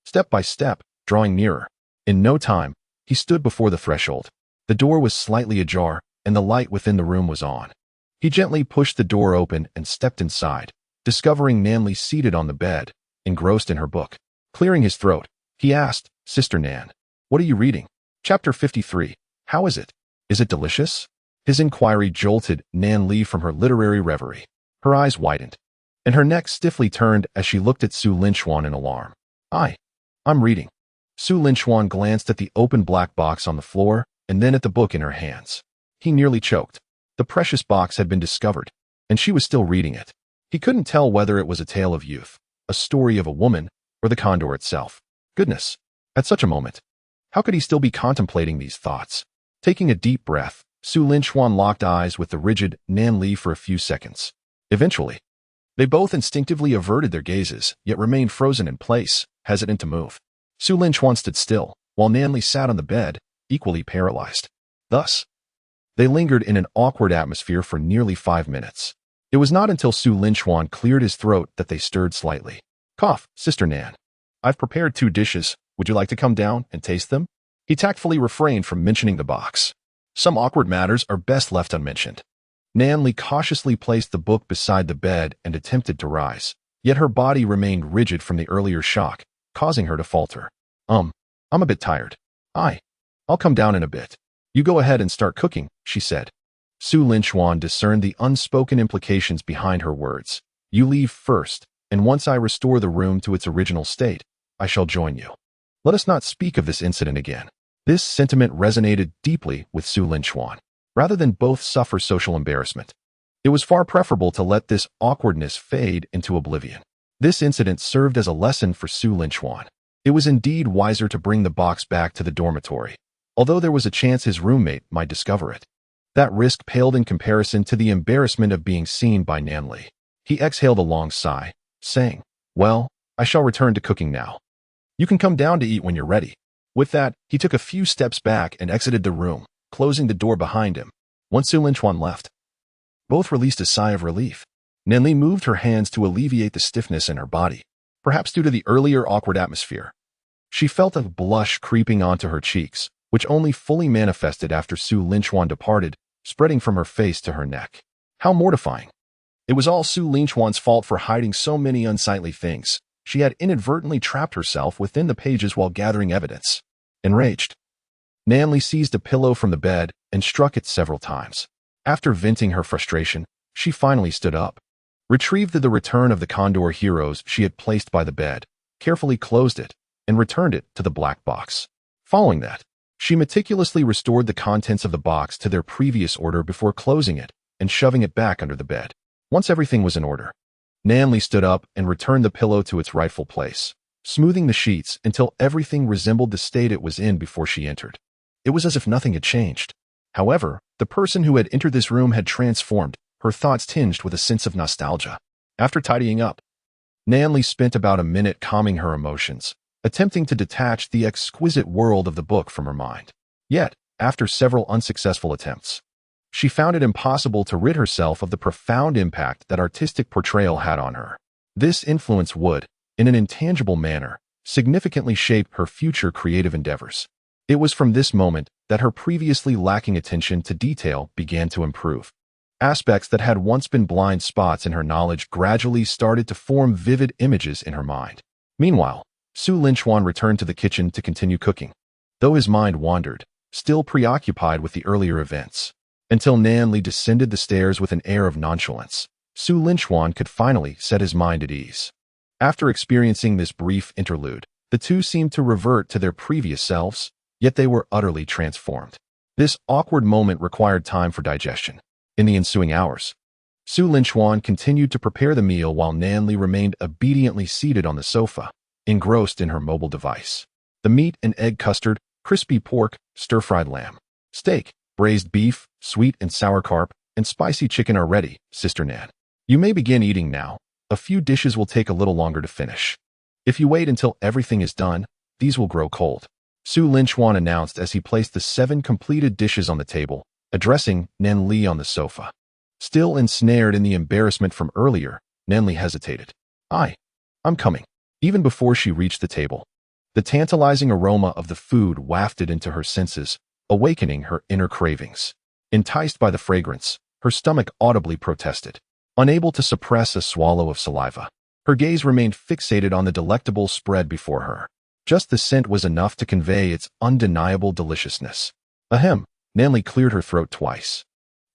step by step, drawing nearer. In no time, he stood before the threshold. The door was slightly ajar, and the light within the room was on. He gently pushed the door open and stepped inside, discovering Nanli seated on the bed, engrossed in her book. Clearing his throat, he asked, "Sister Nan, what are you reading?" Chapter 53. How is it? Is it delicious? His inquiry jolted Nanli from her literary reverie. Her eyes widened, and her neck stiffly turned as she looked at Su Linchuan in alarm. I'm reading." Su Linchuan glanced at the open black box on the floor and then at the book in her hands. He nearly choked. The precious box had been discovered, and she was still reading it. He couldn't tell whether it was a tale of youth, a story of a woman, or the condor itself. Goodness! At such a moment, how could he still be contemplating these thoughts? Taking a deep breath, Su Linchuan locked eyes with the rigid Nanli for a few seconds. Eventually, they both instinctively averted their gazes, yet remained frozen in place, hesitant to move. Su Linchuan stood still, while Nanli sat on the bed, equally paralyzed. Thus, they lingered in an awkward atmosphere for nearly 5 minutes. It was not until Su Linchuan cleared his throat that they stirred slightly. "Cough, Sister Nan. I've prepared 2 dishes. Would you like to come down and taste them?" He tactfully refrained from mentioning the box. Some awkward matters are best left unmentioned. Nanli cautiously placed the book beside the bed and attempted to rise, yet her body remained rigid from the earlier shock, causing her to falter. I'm a bit tired. I'll come down in a bit. You go ahead and start cooking," she said. Su Linchuan discerned the unspoken implications behind her words. "You leave first, and once I restore the room to its original state, I shall join you. Let us not speak of this incident again." This sentiment resonated deeply with Su Linchuan. Rather than both suffer social embarrassment, it was far preferable to let this awkwardness fade into oblivion. This incident served as a lesson for Su Linchuan. It was indeed wiser to bring the box back to the dormitory, although there was a chance his roommate might discover it. That risk paled in comparison to the embarrassment of being seen by Nanli. He exhaled a long sigh, saying, "Well, I shall return to cooking now. You can come down to eat when you're ready." With that, he took a few steps back and exited the room, closing the door behind him. Once Su Linchuan left, both released a sigh of relief. Nanli moved her hands to alleviate the stiffness in her body, perhaps due to the earlier awkward atmosphere. She felt a blush creeping onto her cheeks, which only fully manifested after Su Linchuan departed, spreading from her face to her neck. How mortifying. It was all Su Linchuan's fault for hiding so many unsightly things. She had inadvertently trapped herself within the pages while gathering evidence. Enraged, Nanli seized a pillow from the bed and struck it several times. After venting her frustration, she finally stood up, retrieved the Return of the Condor Heroes she had placed by the bed, carefully closed it, and returned it to the black box. Following that, she meticulously restored the contents of the box to their previous order before closing it and shoving it back under the bed. Once everything was in order, Nanli stood up and returned the pillow to its rightful place, smoothing the sheets until everything resembled the state it was in before she entered. It was as if nothing had changed. However, the person who had entered this room had transformed, her thoughts tinged with a sense of nostalgia. After tidying up, Nanli spent about a minute calming her emotions, attempting to detach the exquisite world of the book from her mind. Yet, after several unsuccessful attempts, she found it impossible to rid herself of the profound impact that artistic portrayal had on her. This influence would, in an intangible manner, significantly shape her future creative endeavors. It was from this moment that her previously lacking attention to detail began to improve. Aspects that had once been blind spots in her knowledge gradually started to form vivid images in her mind. Meanwhile, Su Linchuan returned to the kitchen to continue cooking, though his mind wandered, still preoccupied with the earlier events. Until Nanli descended the stairs with an air of nonchalance, Su Linchuan could finally set his mind at ease. After experiencing this brief interlude, the two seemed to revert to their previous selves, yet they were utterly transformed. This awkward moment required time for digestion. In the ensuing hours, Su Linchuan continued to prepare the meal while Nanli remained obediently seated on the sofa, engrossed in her mobile device. The meat and egg custard, crispy pork, stir-fried lamb, steak, braised beef, sweet and sour carp, and spicy chicken are ready, Sister Nan. You may begin eating now. A few dishes will take a little longer to finish. If you wait until everything is done, these will grow cold, Su Linchuan announced as he placed the 7 completed dishes on the table, addressing Nanli on the sofa. Still ensnared in the embarrassment from earlier, Nanli hesitated. I'm coming. Even before she reached the table, the tantalizing aroma of the food wafted into her senses, awakening her inner cravings. Enticed by the fragrance, her stomach audibly protested. Unable to suppress a swallow of saliva, her gaze remained fixated on the delectable spread before her. Just the scent was enough to convey its undeniable deliciousness. Ahem, Nanli cleared her throat twice,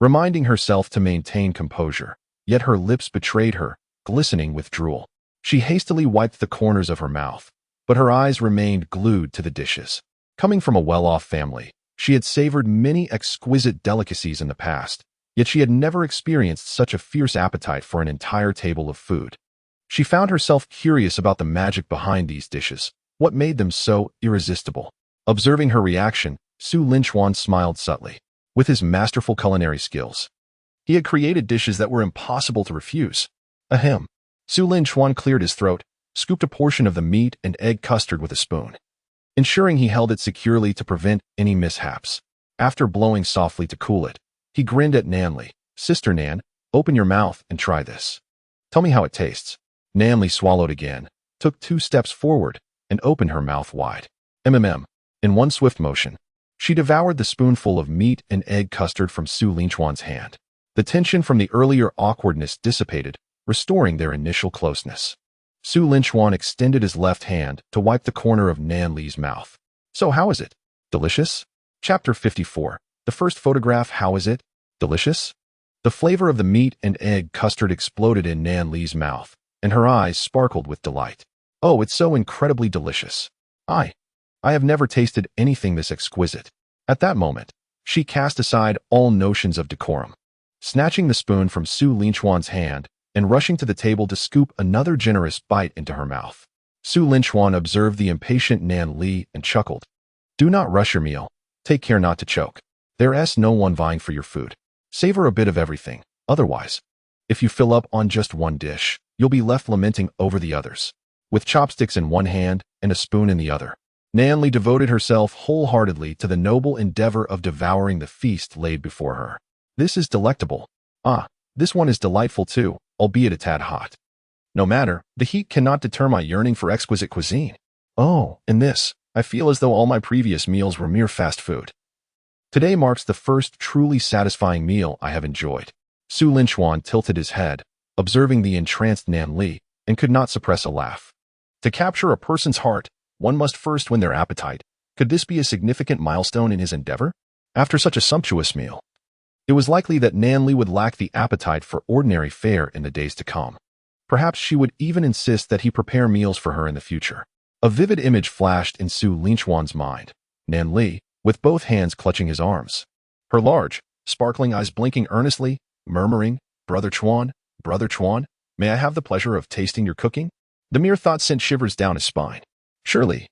reminding herself to maintain composure, yet her lips betrayed her, glistening with drool. She hastily wiped the corners of her mouth, but her eyes remained glued to the dishes. Coming from a well-off family, she had savored many exquisite delicacies in the past, yet she had never experienced such a fierce appetite for an entire table of food. She found herself curious about the magic behind these dishes, what made them so irresistible. Observing her reaction, Su Linchuan smiled subtly. With his masterful culinary skills, he had created dishes that were impossible to refuse. Ahem. Su Linchuan cleared his throat, scooped a portion of the meat and egg custard with a spoon, ensuring he held it securely to prevent any mishaps. After blowing softly to cool it, he grinned at Nanli. Sister Nan, open your mouth and try this. Tell me how it tastes. Nanli swallowed again, took 2 steps forward, and opened her mouth wide. In one swift motion, she devoured the spoonful of meat and egg custard from Su Linchuan's hand. The tension from the earlier awkwardness dissipated, restoring their initial closeness. Su Linchuan extended his left hand to wipe the corner of Nanli's mouth. So how is it? Delicious? Chapter 54. The first photograph. How is it? Delicious? The flavor of the meat and egg custard exploded in Nanli's mouth, and her eyes sparkled with delight. Oh, it's so incredibly delicious. I have never tasted anything this exquisite. At that moment, she cast aside all notions of decorum. Snatching the spoon from Su Linchuan's hand and rushing to the table to scoop another generous bite into her mouth, Su Linchuan observed the impatient Nanli and chuckled. Do not rush your meal. Take care not to choke. There's no one vying for your food. Savor a bit of everything. Otherwise, if you fill up on just one dish, you'll be left lamenting over the others. With chopsticks in one hand and a spoon in the other, Nanli devoted herself wholeheartedly to the noble endeavor of devouring the feast laid before her. This is delectable. This one is delightful too, albeit a tad hot. No matter, the heat cannot deter my yearning for exquisite cuisine. Oh, in this, I feel as though all my previous meals were mere fast food. Today marks the first truly satisfying meal I have enjoyed. Su Linchuan tilted his head, observing the entranced Nanli, and could not suppress a laugh. To capture a person's heart, one must first win their appetite. Could this be a significant milestone in his endeavor? After such a sumptuous meal, it was likely that Nanli would lack the appetite for ordinary fare in the days to come. Perhaps she would even insist that he prepare meals for her in the future. A vivid image flashed in Su Linchuan's mind. Nanli, with both hands clutching his arms, her large, sparkling eyes blinking earnestly, murmuring, Brother Chuan, may I have the pleasure of tasting your cooking? The mere thought sent shivers down his spine. Surely,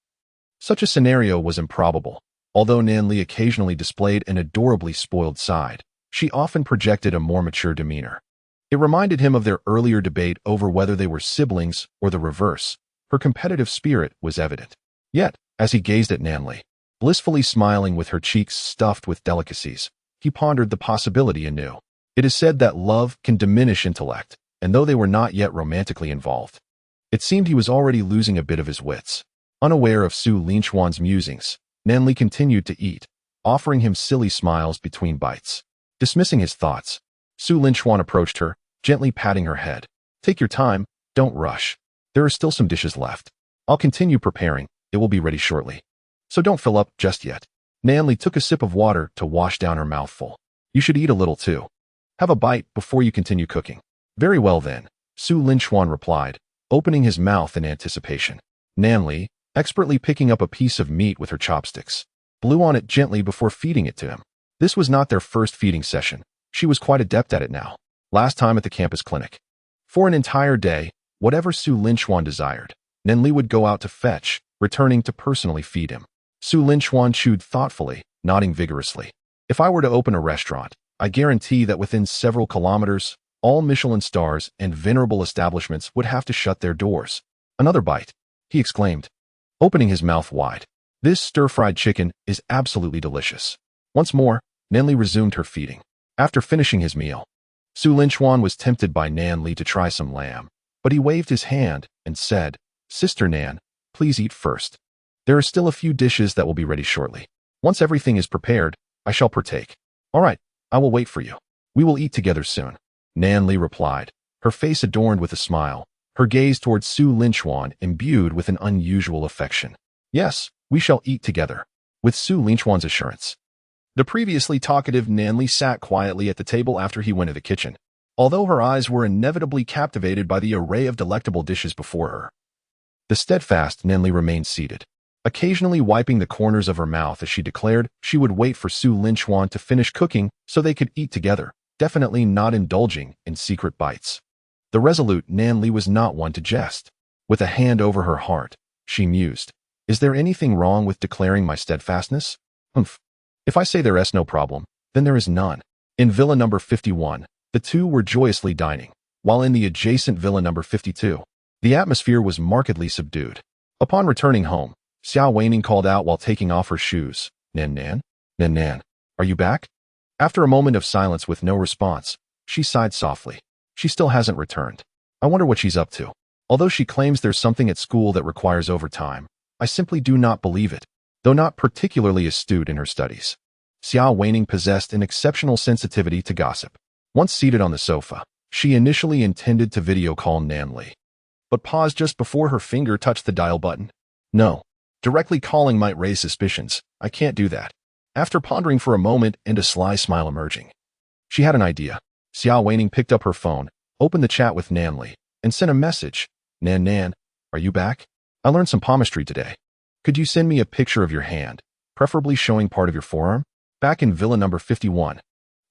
such a scenario was improbable. Although Nanli occasionally displayed an adorably spoiled side, she often projected a more mature demeanor. It reminded him of their earlier debate over whether they were siblings or the reverse. Her competitive spirit was evident. Yet, as he gazed at Nanli, blissfully smiling with her cheeks stuffed with delicacies, he pondered the possibility anew. It is said that love can diminish intellect, and though they were not yet romantically involved, it seemed he was already losing a bit of his wits. Unaware of Su Linchuan's musings, Nanli continued to eat, offering him silly smiles between bites. Dismissing his thoughts, Su Linchuan approached her, gently patting her head. "Take your time, don't rush. There are still some dishes left. I'll continue preparing, it will be ready shortly. So don't fill up just yet." Nanli took a sip of water to wash down her mouthful. "You should eat a little too. Have a bite before you continue cooking." "Very well then," Su Linchuan replied, opening his mouth in anticipation. Nanli, expertly picking up a piece of meat with her chopsticks, blew on it gently before feeding it to him. This was not their first feeding session. She was quite adept at it now. Last time at the campus clinic. For an entire day, whatever Su Linchuan desired, Nanli would go out to fetch, returning to personally feed him. Su Linchuan chewed thoughtfully, nodding vigorously. "If I were to open a restaurant, I guarantee that within several kilometers, all Michelin stars and venerable establishments would have to shut their doors." "Another bite," he exclaimed, opening his mouth wide. "This stir-fried chicken is absolutely delicious." Once more, Nanli resumed her feeding. After finishing his meal, Su Linchuan was tempted by Nanli to try some lamb, but he waved his hand and said, "Sister Nan, please eat first. There are still a few dishes that will be ready shortly. Once everything is prepared, I shall partake." "All right, I will wait for you. We will eat together soon," Nanli replied, her face adorned with a smile, her gaze towards Su Linchuan imbued with an unusual affection. "Yes, we shall eat together," with Su Linchuan's assurance. The previously talkative Nanli sat quietly at the table after he went to the kitchen, although her eyes were inevitably captivated by the array of delectable dishes before her. The steadfast Nanli remained seated, occasionally wiping the corners of her mouth as she declared she would wait for Su Linchuan to finish cooking so they could eat together, definitely not indulging in secret bites. The resolute Nanli was not one to jest. With a hand over her heart, she mused, "Is there anything wrong with declaring my steadfastness? Humph. If I say there is no problem, then there is none." In Villa number 51, the two were joyously dining, while in the adjacent Villa number 52, the atmosphere was markedly subdued. Upon returning home, Xiao Weining called out while taking off her shoes, "Nan Nan? Nan Nan, are you back?" After a moment of silence with no response, she sighed softly. "She still hasn't returned. I wonder what she's up to. Although she claims there's something at school that requires overtime, I simply do not believe it." Though not particularly astute in her studies, Xiao Weining possessed an exceptional sensitivity to gossip. Once seated on the sofa, she initially intended to video call Nanli, but paused just before her finger touched the dial button. "No, directly calling might raise suspicions. I can't do that." After pondering for a moment and a sly smile emerging, she had an idea. Xiao Weining picked up her phone, opened the chat with Nanli, and sent a message. "Nan Nan, are you back? I learned some palmistry today. Could you send me a picture of your hand, preferably showing part of your forearm?" Back in Villa number 51,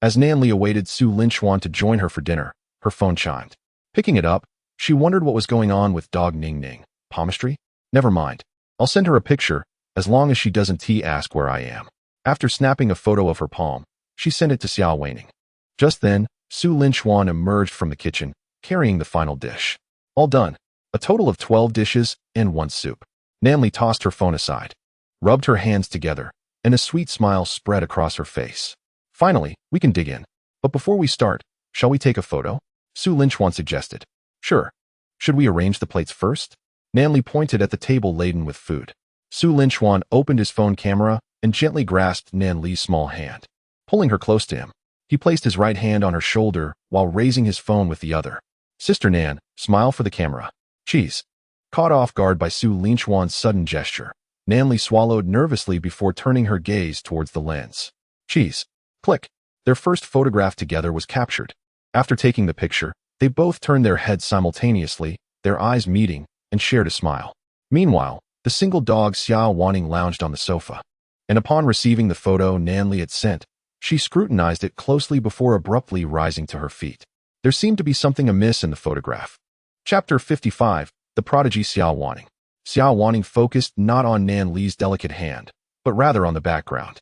as Nanli awaited Su Linchuan to join her for dinner, her phone chimed. Picking it up, she wondered what was going on with dog Ning Ning. Palmistry? Never mind. I'll send her a picture, as long as she doesn't ask where I am. After snapping a photo of her palm, she sent it to Xiao Weining. Just then, Su Linchuan emerged from the kitchen, carrying the final dish. All done. A total of 12 dishes and 1 soup. Nanli tossed her phone aside, rubbed her hands together, and a sweet smile spread across her face. "Finally, we can dig in. But before we start, shall we take a photo?" Su Linchuan suggested. "Sure. Should we arrange the plates first?" Nanli pointed at the table laden with food. Su Linchuan opened his phone camera and gently grasped Nanli's small hand. Pulling her close to him, he placed his right hand on her shoulder while raising his phone with the other. "Sister Nan, smile for the camera. Cheese." Caught off guard by Su Linchuan's sudden gesture, Nanli swallowed nervously before turning her gaze towards the lens. Cheese. Click. Their first photograph together was captured. After taking the picture, they both turned their heads simultaneously, their eyes meeting, and shared a smile. Meanwhile, the single dog Xiao Wanning lounged on the sofa, and upon receiving the photo Nanli had sent, she scrutinized it closely before abruptly rising to her feet. There seemed to be something amiss in the photograph. Chapter 55, The Prodigy Xiao Wanning. Xiao Wanning focused not on Nanli's delicate hand, but rather on the background.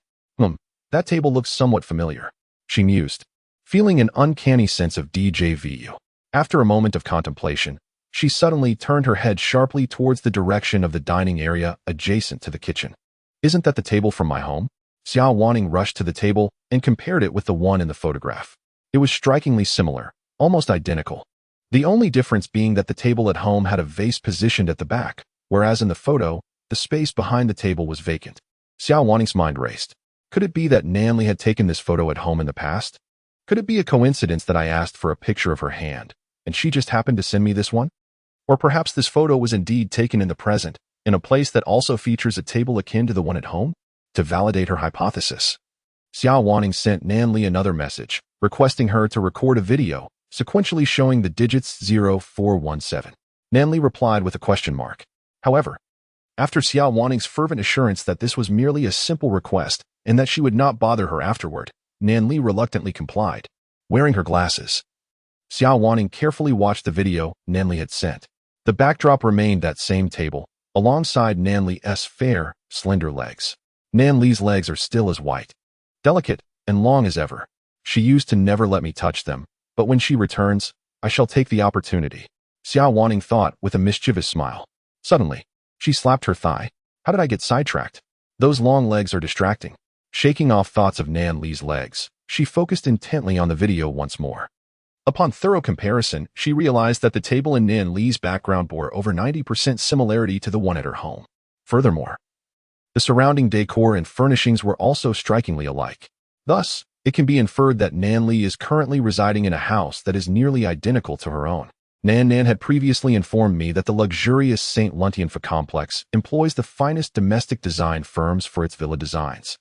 That table looks somewhat familiar," she mused, feeling an uncanny sense of deja vu. After a moment of contemplation, she suddenly turned her head sharply towards the direction of the dining area adjacent to the kitchen. Isn't that the table from my home? Xiao Wanning rushed to the table and compared it with the one in the photograph. It was strikingly similar, almost identical. The only difference being that the table at home had a vase positioned at the back, whereas in the photo, the space behind the table was vacant. Xiao Wanning's mind raced. Could it be that Nanli had taken this photo at home in the past? Could it be a coincidence that I asked for a picture of her hand, and she just happened to send me this one? Or perhaps this photo was indeed taken in the present, in a place that also features a table akin to the one at home? To validate her hypothesis, Xiao Wanning sent Nanli another message, requesting her to record a video, sequentially showing the digits 0417. Nanli replied with a question mark. However, after Xiao Wanning's fervent assurance that this was merely a simple request and that she would not bother her afterward, Nanli reluctantly complied. Wearing her glasses, Xiao Wanning carefully watched the video Nanli had sent. The backdrop remained that same table, alongside Nanli's fair, slender legs. Nanli's legs are still as white, delicate, and long as ever. She used to never let me touch them, but when she returns, I shall take the opportunity, Xiao Wanning thought with a mischievous smile. Suddenly, she slapped her thigh. How did I get sidetracked? Those long legs are distracting. Shaking off thoughts of Nanli's legs, she focused intently on the video once more. Upon thorough comparison, she realized that the table in Nanli's background bore over 90% similarity to the one at her home. Furthermore, the surrounding decor and furnishings were also strikingly alike. Thus, it can be inferred that Nanli is currently residing in a house that is nearly identical to her own. Nan had previously informed me that the luxurious St. Luntianfa complex employs the finest domestic design firms for its villa designs.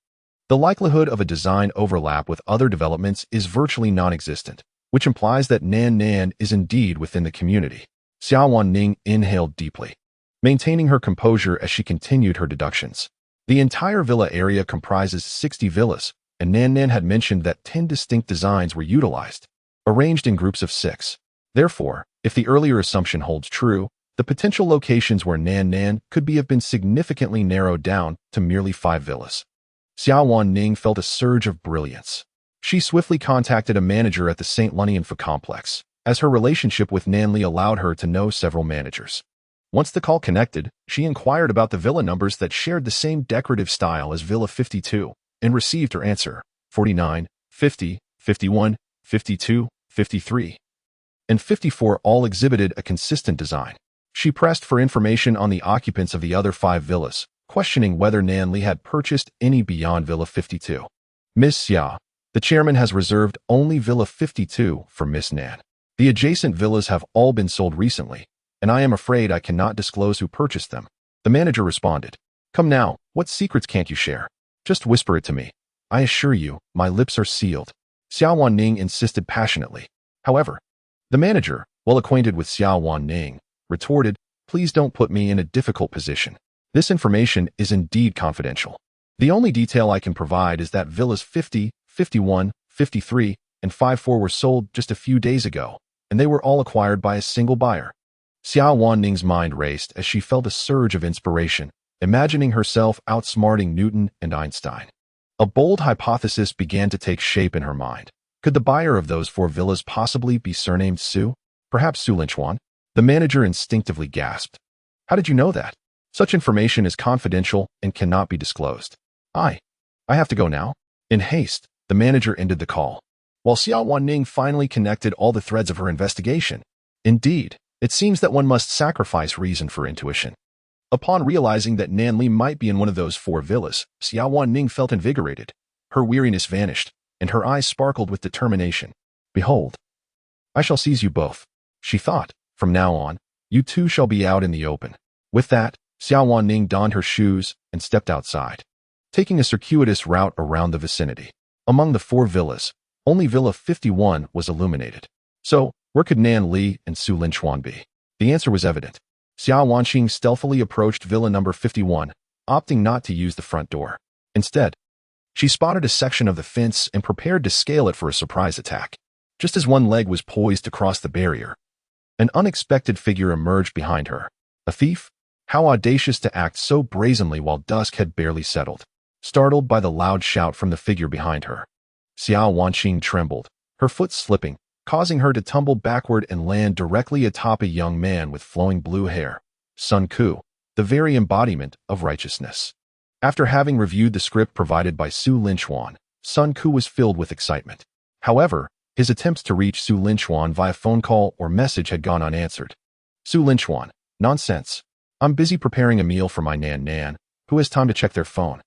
The likelihood of a design overlap with other developments is virtually non-existent, which implies that Nan is indeed within the community. Xiao Wanning inhaled deeply, maintaining her composure as she continued her deductions. The entire villa area comprises 60 villas, and Nan had mentioned that 10 distinct designs were utilized, arranged in groups of 6. Therefore, if the earlier assumption holds true, the potential locations where Nan could be have been significantly narrowed down to merely 5 villas. Xiao Wanning felt a surge of brilliance. She swiftly contacted a manager at the St. Luntianfa complex, as her relationship with Nanli allowed her to know several managers. Once the call connected, she inquired about the villa numbers that shared the same decorative style as Villa 52, and received her answer: 49, 50, 51, 52, 53, and 54 all exhibited a consistent design. She pressed for information on the occupants of the other 5 villas, questioning whether Nanli had purchased any beyond Villa 52. Miss Xia, the chairman has reserved only Villa 52 for Miss Nan. The adjacent villas have all been sold recently, and I am afraid I cannot disclose who purchased them. The manager responded. Come now, what secrets can't you share? Just whisper it to me. I assure you, my lips are sealed. Xiao Wanning insisted passionately. However, the manager, well acquainted with Xiao Wanning, retorted, please don't put me in a difficult position. This information is indeed confidential. The only detail I can provide is that villas 50, 51, 53, and 54 were sold just a few days ago, and they were all acquired by a single buyer. Xiao Wanning's mind raced as she felt a surge of inspiration, imagining herself outsmarting Newton and Einstein. A bold hypothesis began to take shape in her mind. Could the buyer of those 4 villas possibly be surnamed Su? Perhaps Su Linchuan? The manager instinctively gasped. How did you know that? Such information is confidential and cannot be disclosed. I have to go now. In haste, the manager ended the call. While Xiao Wanning finally connected all the threads of her investigation. Indeed, it seems that one must sacrifice reason for intuition. Upon realizing that Nanli might be in one of those 4 villas, Xiao Wanning felt invigorated. Her weariness vanished, and her eyes sparkled with determination. Behold, I shall seize you both, she thought. From now on, you two shall be out in the open. With that, Xiao Wanning donned her shoes and stepped outside, taking a circuitous route around the vicinity. Among the 4 villas, only Villa 51 was illuminated. So, where could Nanli and Su Linchuan be? The answer was evident. Xiao Wanqing stealthily approached Villa number 51, opting not to use the front door. Instead, she spotted a section of the fence and prepared to scale it for a surprise attack. Just as one leg was poised to cross the barrier, an unexpected figure emerged behind her. A thief? How audacious to act so brazenly while dusk had barely settled. Startled by the loud shout from the figure behind her, Xiao Wanqing trembled, her foot slipping, causing her to tumble backward and land directly atop a young man with flowing blue hair. Sun Ku, the very embodiment of righteousness. After having reviewed the script provided by Su Linchuan, Sun Ku was filled with excitement. However, his attempts to reach Su Linchuan via phone call or message had gone unanswered. Su Linchuan, nonsense. I'm busy preparing a meal for my Nan, who has time to check their phone.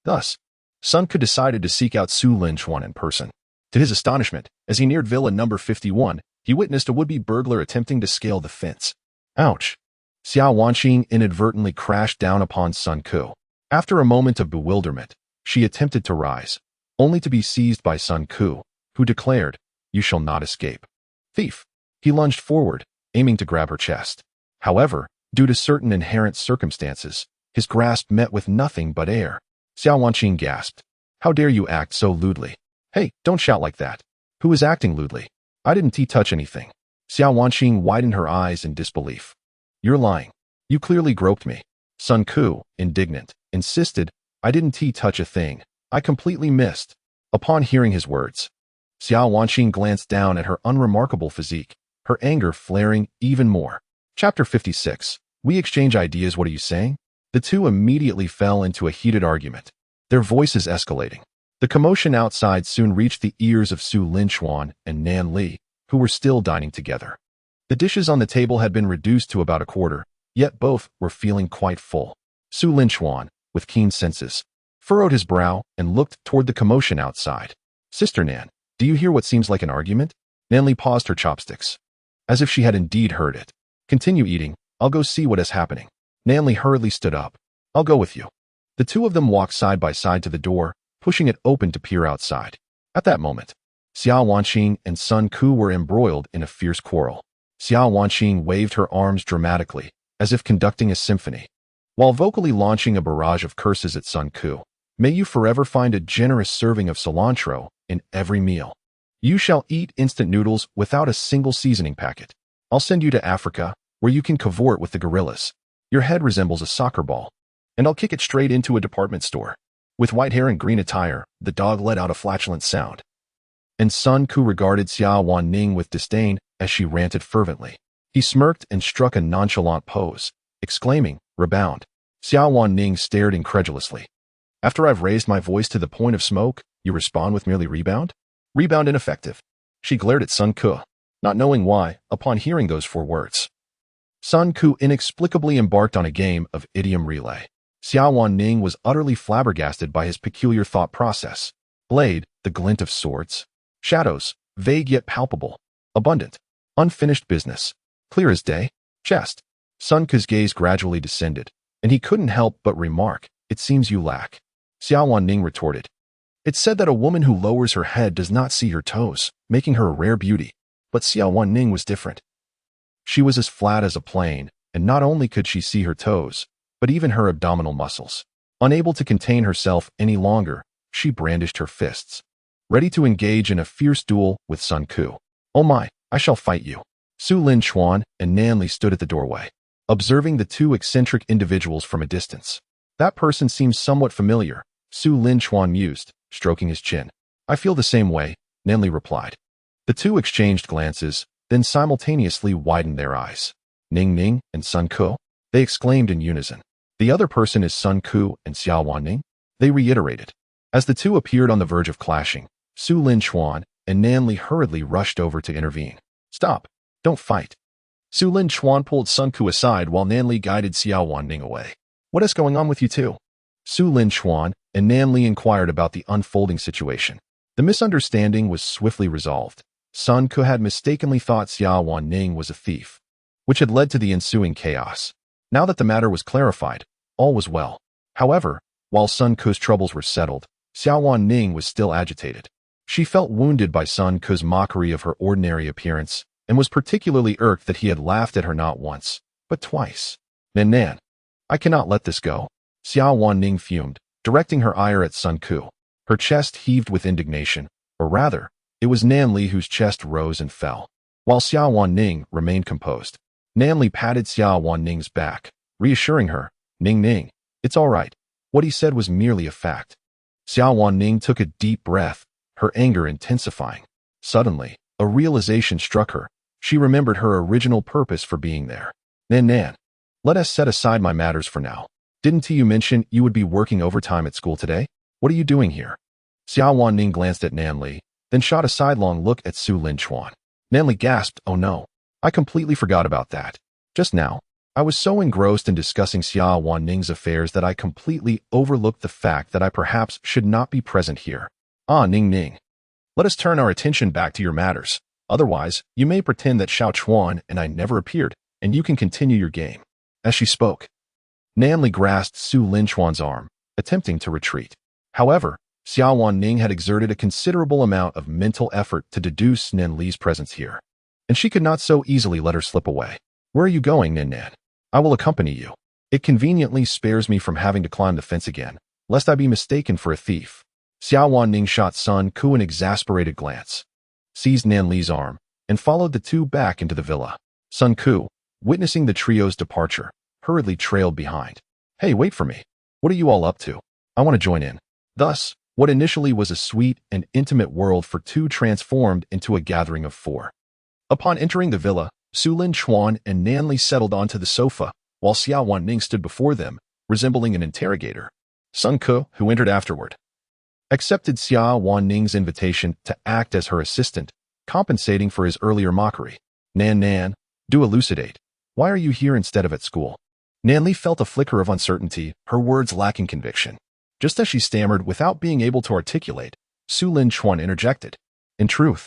Thus, Sun Ku decided to seek out Su Linchuan in person. To his astonishment, as he neared Villa number 51, he witnessed a would-be burglar attempting to scale the fence. Ouch! Xiao Wanqing inadvertently crashed down upon Sun Ku. After a moment of bewilderment, she attempted to rise, only to be seized by Sun Ku, who declared, "You shall not escape." Thief! He lunged forward, aiming to grab her chest. However, due to certain inherent circumstances, his grasp met with nothing but air. Xiao Wanqing gasped. How dare you act so lewdly? Hey, don't shout like that. Who is acting lewdly? I didn't touch anything. Xiao Wanqing widened her eyes in disbelief. You're lying. You clearly groped me. Sun Ku, indignant, insisted, I didn't touch a thing. I completely missed. Upon hearing his words, Xiao Wanqing glanced down at her unremarkable physique, her anger flaring even more. Chapter 56. We exchange ideas, what are you saying? The two immediately fell into a heated argument, their voices escalating. The commotion outside soon reached the ears of Su Linchuan and Nan Li, who were still dining together. The dishes on the table had been reduced to about a quarter, yet both were feeling quite full. Su Linchuan, with keen senses, furrowed his brow and looked toward the commotion outside. Sister Nan, do you hear what seems like an argument? Nan Li paused her chopsticks, as if she had indeed heard it. Continue eating, I'll go see what is happening. Nan Li hurriedly stood up. I'll go with you. The two of them walked side by side to the door, pushing it open to peer outside. At that moment, Xiao Wanqing and Sun Ku were embroiled in a fierce quarrel. Xiao Wanqing waved her arms dramatically, as if conducting a symphony, while vocally launching a barrage of curses at Sun Ku. May you forever find a generous serving of cilantro in every meal. You shall eat instant noodles without a single seasoning packet. I'll send you to Africa, where you can cavort with the gorillas. Your head resembles a soccer ball, and I'll kick it straight into a department store. With white hair and green attire, the dog let out a flatulent sound. And Sun Ku regarded Xiao Wanning with disdain as she ranted fervently. He smirked and struck a nonchalant pose, exclaiming, rebound. Xiao Wanning stared incredulously. After I've raised my voice to the point of smoke, you respond with merely rebound? Rebound ineffective. She glared at Sun Ku, not knowing why, upon hearing those 4 words. Sun Ku inexplicably embarked on a game of idiom relay. Xiao Wanning was utterly flabbergasted by his peculiar thought process. Blade, the glint of swords. Shadows, vague yet palpable. Abundant. Unfinished business. Clear as day. Chest. Sun Ku's gaze gradually descended, and he couldn't help but remark, it seems you lack. Xiao Wanning retorted. It's said that a woman who lowers her head does not see her toes, making her a rare beauty. But Xiao Wanning was different. She was as flat as a plane, and not only could she see her toes, but even her abdominal muscles. Unable to contain herself any longer, she brandished her fists, ready to engage in a fierce duel with Sun Ku. Oh my, I shall fight you. Su Linchuan and Nan Li stood at the doorway, observing the 2 eccentric individuals from a distance. That person seems somewhat familiar, Su Linchuan mused, stroking his chin. I feel the same way, Nan Li replied. The 2 exchanged glances, then simultaneously widened their eyes. Ning Ning and Sun Ku? They exclaimed in unison. The other person is Sun Ku and Xiao Wanning? They reiterated. As the 2 appeared on the verge of clashing, Su Linchuan and Nan Li hurriedly rushed over to intervene. Stop. Don't fight. Su Linchuan pulled Sun Ku aside while Nan Li guided Xiao Wanning away. What is going on with you two? Su Linchuan and Nan Li inquired about the unfolding situation. The misunderstanding was swiftly resolved. Sun Ku had mistakenly thought Xiao Wanning was a thief, which had led to the ensuing chaos. Now that the matter was clarified, all was well. However, while Sun Ku's troubles were settled, Xiao Wanning was still agitated. She felt wounded by Sun Ku's mockery of her ordinary appearance, and was particularly irked that he had laughed at her not once, but twice. Nan, I cannot let this go. Xiao Wanning fumed, directing her ire at Sun Ku. Her chest heaved with indignation, or rather, it was Nan Li whose chest rose and fell, while Xiao Wanning remained composed. Nan Li patted Xiao Wanning's back, reassuring her, Ning Ning, it's all right. What he said was merely a fact. Xiao Wanning took a deep breath, her anger intensifying. Suddenly, a realization struck her. She remembered her original purpose for being there. Nan, let us set aside my matters for now. Didn't you mention you would be working overtime at school today? What are you doing here? Xiao Wanning glanced at Nan Li, then shot a sidelong look at Su Lin Chuan. Nan Li gasped, "Oh no, I completely forgot about that. Just now, I was so engrossed in discussing Xiao Wanning's affairs that I completely overlooked the fact that I perhaps should not be present here. Ah, Ning. Let us turn our attention back to your matters. Otherwise, you may pretend that Xiao Chuan and I never appeared, and you can continue your game." As she spoke, Nan Li grasped Su Lin Chuan's arm, attempting to retreat. However, Xiao Wanning had exerted a considerable amount of mental effort to deduce Nan Li's presence here, and she could not so easily let her slip away. "Where are you going, Nan? I will accompany you. It conveniently spares me from having to climb the fence again, lest I be mistaken for a thief." Xiao Wanning shot Sun Ku an exasperated glance, seized Nan Li's arm, and followed the two back into the villa. Sun Ku, witnessing the trio's departure, hurriedly trailed behind. "Hey, wait for me. What are you all up to? I want to join in." Thus, what initially was a sweet and intimate world for two transformed into a gathering of four. Upon entering the villa, Su Lin Chuan and Nan Li settled onto the sofa, while Xiao Wanning stood before them, resembling an interrogator. Sun Ku, who entered afterward, accepted Xiao Wanning's invitation to act as her assistant, compensating for his earlier mockery. Nan, do elucidate. Why are you here instead of at school?" Nan Li felt a flicker of uncertainty, her words lacking conviction. Just as she stammered without being able to articulate, Su Lin Chuan interjected. "In truth,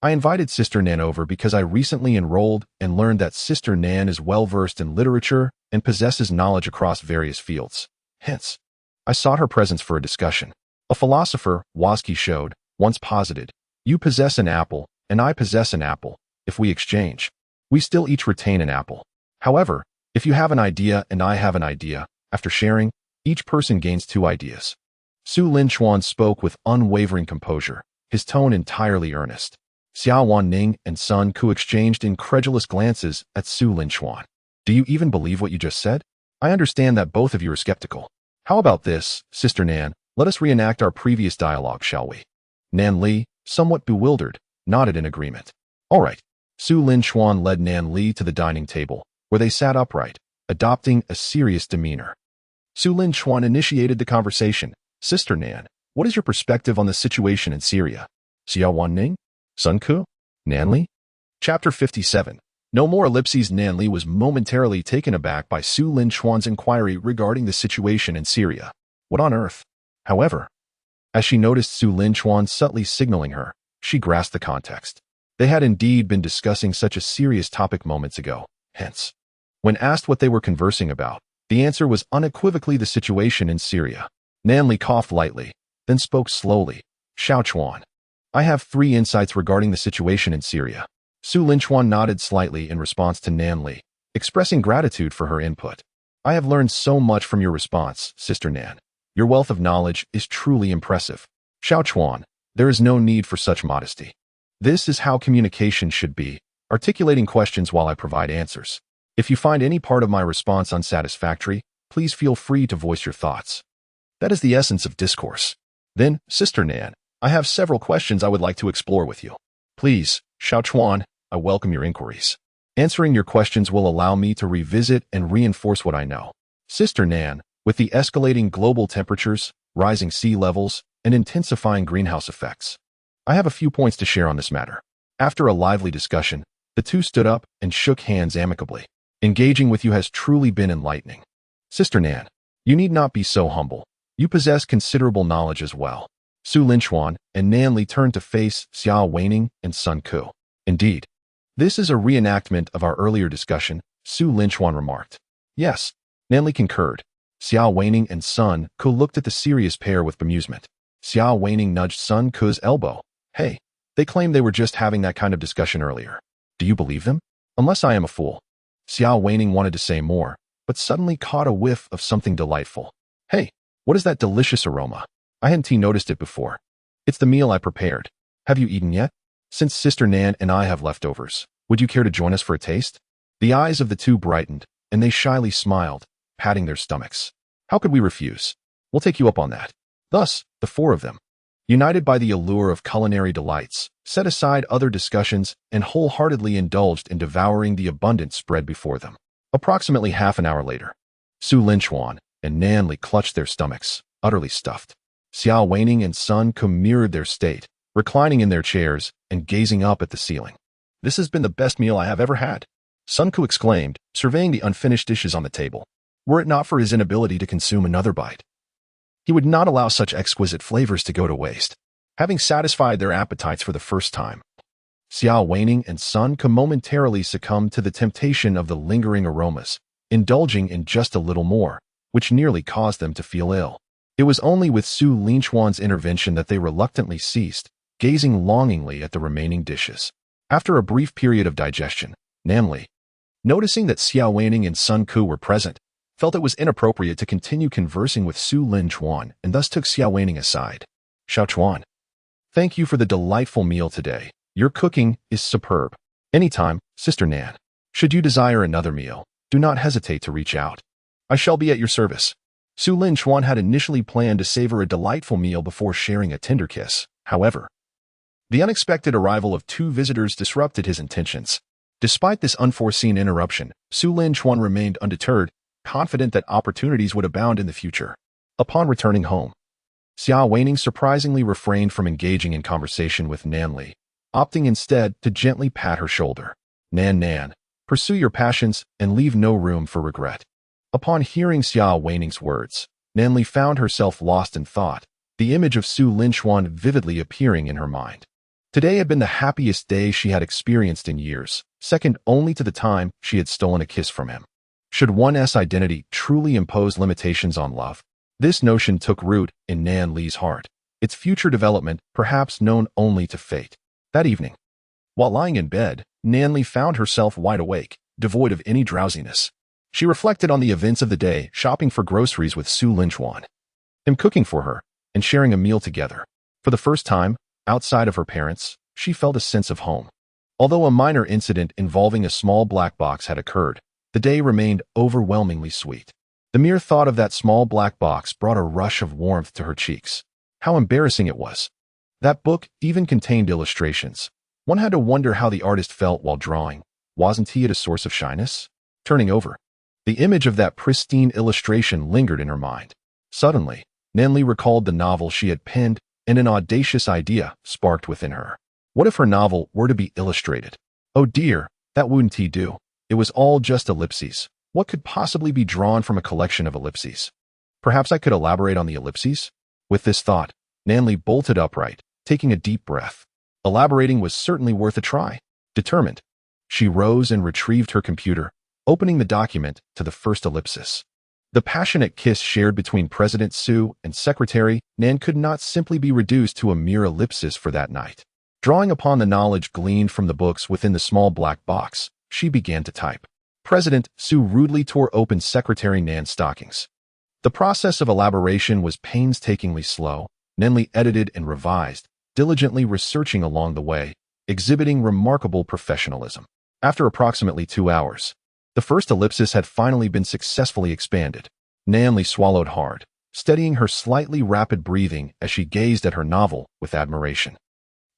I invited Sister Nan over because I recently enrolled and learned that Sister Nan is well-versed in literature and possesses knowledge across various fields. Hence, I sought her presence for a discussion. A philosopher, Waski showed, once posited, you possess an apple and I possess an apple. If we exchange, we still each retain an apple. However, if you have an idea and I have an idea, after sharing, each person gains two ideas." Su Lin Chuan spoke with unwavering composure, his tone entirely earnest. Xiao Wanning and Sun Ku exchanged incredulous glances at Su Lin Chuan. "Do you even believe what you just said? I understand that both of you are skeptical. How about this, Sister Nan? Let us reenact our previous dialogue, shall we?" Nan Li, somewhat bewildered, nodded in agreement. "All right." Su Lin Chuan led Nan Li to the dining table, where they sat upright, adopting a serious demeanor. Su Lin Chuan initiated the conversation. "Sister Nan, what is your perspective on the situation in Syria?" Xiao Wanning? Sun Ku? Nan Li? Chapter 57. No more ellipses. Nan Li was momentarily taken aback by Su Lin Chuan's inquiry regarding the situation in Syria. What on earth? However, as she noticed Su Lin Chuan subtly signaling her, she grasped the context. They had indeed been discussing such a serious topic moments ago. Hence, when asked what they were conversing about, the answer was unequivocally the situation in Syria. Nan Li coughed lightly, then spoke slowly. "Xiao Chuan, I have 3 insights regarding the situation in Syria." Su Lin Chuan nodded slightly in response to Nan Li, expressing gratitude for her input. "I have learned so much from your response, Sister Nan. Your wealth of knowledge is truly impressive." Xiao Chuan, there is no need for such modesty. This is how communication should be, articulating questions while I provide answers. If you find any part of my response unsatisfactory, please feel free to voice your thoughts. That is the essence of discourse. Then, Sister Nan, I have several questions I would like to explore with you. Please, Xiao Chuan, I welcome your inquiries. Answering your questions will allow me to revisit and reinforce what I know. Sister Nan, with the escalating global temperatures, rising sea levels, and intensifying greenhouse effects, I have a few points to share on this matter. After a lively discussion, the two stood up and shook hands amicably. Engaging with you has truly been enlightening. Sister Nan, you need not be so humble. You possess considerable knowledge as well. Su Lin Chuan and Nan Li turned to face Xiao Wanning and Sun Ku. Indeed, this is a reenactment of our earlier discussion, Su Lin Chuan remarked. Yes, Nan Li concurred. Xiao Wanning and Sun Ku looked at the serious pair with bemusement. Xiao Wanning nudged Sun Ku's elbow. Hey, they claimed they were just having that kind of discussion earlier. Do you believe them? Unless I am a fool. Xiao Wanning wanted to say more, but suddenly caught a whiff of something delightful. Hey, what is that delicious aroma? I hadn't noticed it before. It's the meal I prepared. Have you eaten yet? Since Sister Nan and I have leftovers, would you care to join us for a taste? The eyes of the two brightened, and they shyly smiled, patting their stomachs. How could we refuse? We'll take you up on that. Thus, the 4 of them United by the allure of culinary delights, set aside other discussions and wholeheartedly indulged in devouring the abundant spread before them. Approximately half an hour later, Su Linchuan and Nanli clutched their stomachs, utterly stuffed. Xiao Weining and Sun Ke mirrored their state, reclining in their chairs and gazing up at the ceiling. "This has been the best meal I have ever had," Sun Ke exclaimed, surveying the unfinished dishes on the table. Were it not for his inability to consume another bite, he would not allow such exquisite flavors to go to waste. Having satisfied their appetites for the first time, Xiao Weining and Sun Ke momentarily succumbed to the temptation of the lingering aromas, indulging in just a little more, which nearly caused them to feel ill. It was only with Su Linchuan's intervention that they reluctantly ceased, gazing longingly at the remaining dishes. After a brief period of digestion, Nanli, noticing that Xiao Weining and Sun Ke were present, felt it was inappropriate to continue conversing with Su Linchuan and thus took Xiao Weining aside. "Xiao Chuan, thank you for the delightful meal today. Your cooking is superb. Anytime, Sister Nan. Should you desire another meal, do not hesitate to reach out. I shall be at your service." Su Linchuan had initially planned to savor a delightful meal before sharing a tender kiss. However, the unexpected arrival of two visitors disrupted his intentions. Despite this unforeseen interruption, Su Linchuan remained undeterred, confident that opportunities would abound in the future. Upon returning home, Xiao Weining surprisingly refrained from engaging in conversation with Nanli, opting instead to gently pat her shoulder. Nan, pursue your passions and leave no room for regret." Upon hearing Xiao Weining's words, Nanli found herself lost in thought, the image of Su Linchuan vividly appearing in her mind. Today had been the happiest day she had experienced in years, second only to the time she had stolen a kiss from him. Should one's identity truly impose limitations on love? This notion took root in Nan Li's heart, its future development perhaps known only to fate. That evening, while lying in bed, Nan Li found herself wide awake, devoid of any drowsiness. She reflected on the events of the day, shopping for groceries with Su Linchuan, him cooking for her, and sharing a meal together. For the first time, outside of her parents, she felt a sense of home. Although a minor incident involving a small black box had occurred, the day remained overwhelmingly sweet. The mere thought of that small black box brought a rush of warmth to her cheeks. How embarrassing it was. That book even contained illustrations. One had to wonder how the artist felt while drawing. Wasn't he at a source of shyness? Turning over, the image of that pristine illustration lingered in her mind. Suddenly, Nanli recalled the novel she had penned, and an audacious idea sparked within her. What if her novel were to be illustrated? Oh dear, that wouldn't he do? It was all just ellipses. What could possibly be drawn from a collection of ellipses? Perhaps I could elaborate on the ellipses? With this thought, Nanli bolted upright, taking a deep breath. Elaborating was certainly worth a try. Determined, she rose and retrieved her computer, opening the document to the first ellipsis. The passionate kiss shared between President Su and Secretary Nan could not simply be reduced to a mere ellipsis for that night. Drawing upon the knowledge gleaned from the books within the small black box, she began to type. President Su rudely tore open Secretary Nan's stockings. The process of elaboration was painstakingly slow. Nanli edited and revised, diligently researching along the way, exhibiting remarkable professionalism. After approximately 2 hours, the first ellipsis had finally been successfully expanded. Nanli swallowed hard, steadying her slightly rapid breathing as she gazed at her novel with admiration.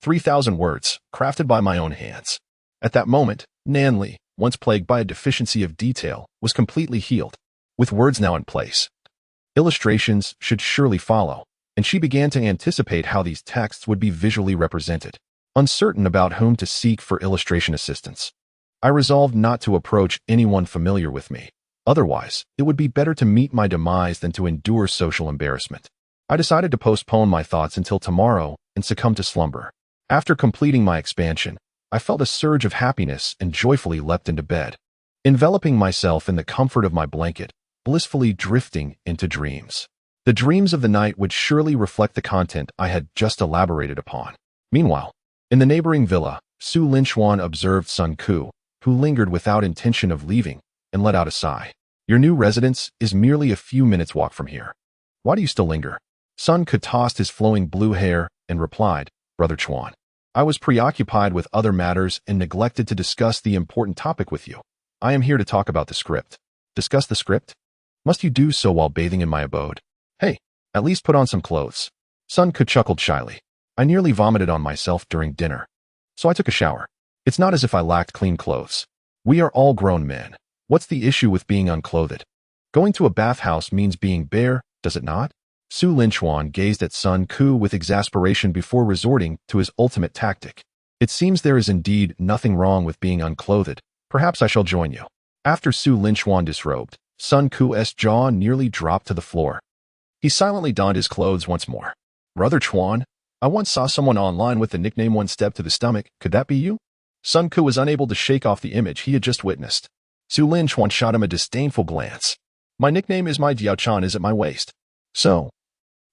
3,000 words, crafted by my own hands. At that moment, Nanli, once plagued by a deficiency of detail, was completely healed. With words now in place, illustrations should surely follow, and she began to anticipate how these texts would be visually represented. Uncertain about whom to seek for illustration assistance, I resolved not to approach anyone familiar with me. Otherwise, it would be better to meet my demise than to endure social embarrassment. I decided to postpone my thoughts until tomorrow and succumb to slumber. After completing my expansion, I felt a surge of happiness and joyfully leapt into bed, enveloping myself in the comfort of my blanket, blissfully drifting into dreams. The dreams of the night would surely reflect the content I had just elaborated upon. Meanwhile, in the neighboring villa, Su Linchuan observed Sun Ke, who lingered without intention of leaving, and let out a sigh. Your new residence is merely a few minutes' walk from here. Why do you still linger? Sun Ke tossed his flowing blue hair and replied, Brother Chuan, I was preoccupied with other matters and neglected to discuss the important topic with you. I am here to talk about the script. Discuss the script? Must you do so while bathing in my abode? Hey, at least put on some clothes. Sun Ke chuckled shyly. I nearly vomited on myself during dinner. So I took a shower. It's not as if I lacked clean clothes. We are all grown men. What's the issue with being unclothed? Going to a bathhouse means being bare, does it not? Su Linchuan gazed at Sun Ke with exasperation before resorting to his ultimate tactic. It seems there is indeed nothing wrong with being unclothed. Perhaps I shall join you. After Su Linchuan disrobed, Sun Ke's jaw nearly dropped to the floor. He silently donned his clothes once more. Brother Chuan, I once saw someone online with the nickname One Step to the Stomach. Could that be you? Sun Ke was unable to shake off the image he had just witnessed. Su Linchuan shot him a disdainful glance. My nickname is my Diao-chan is at my waist. So,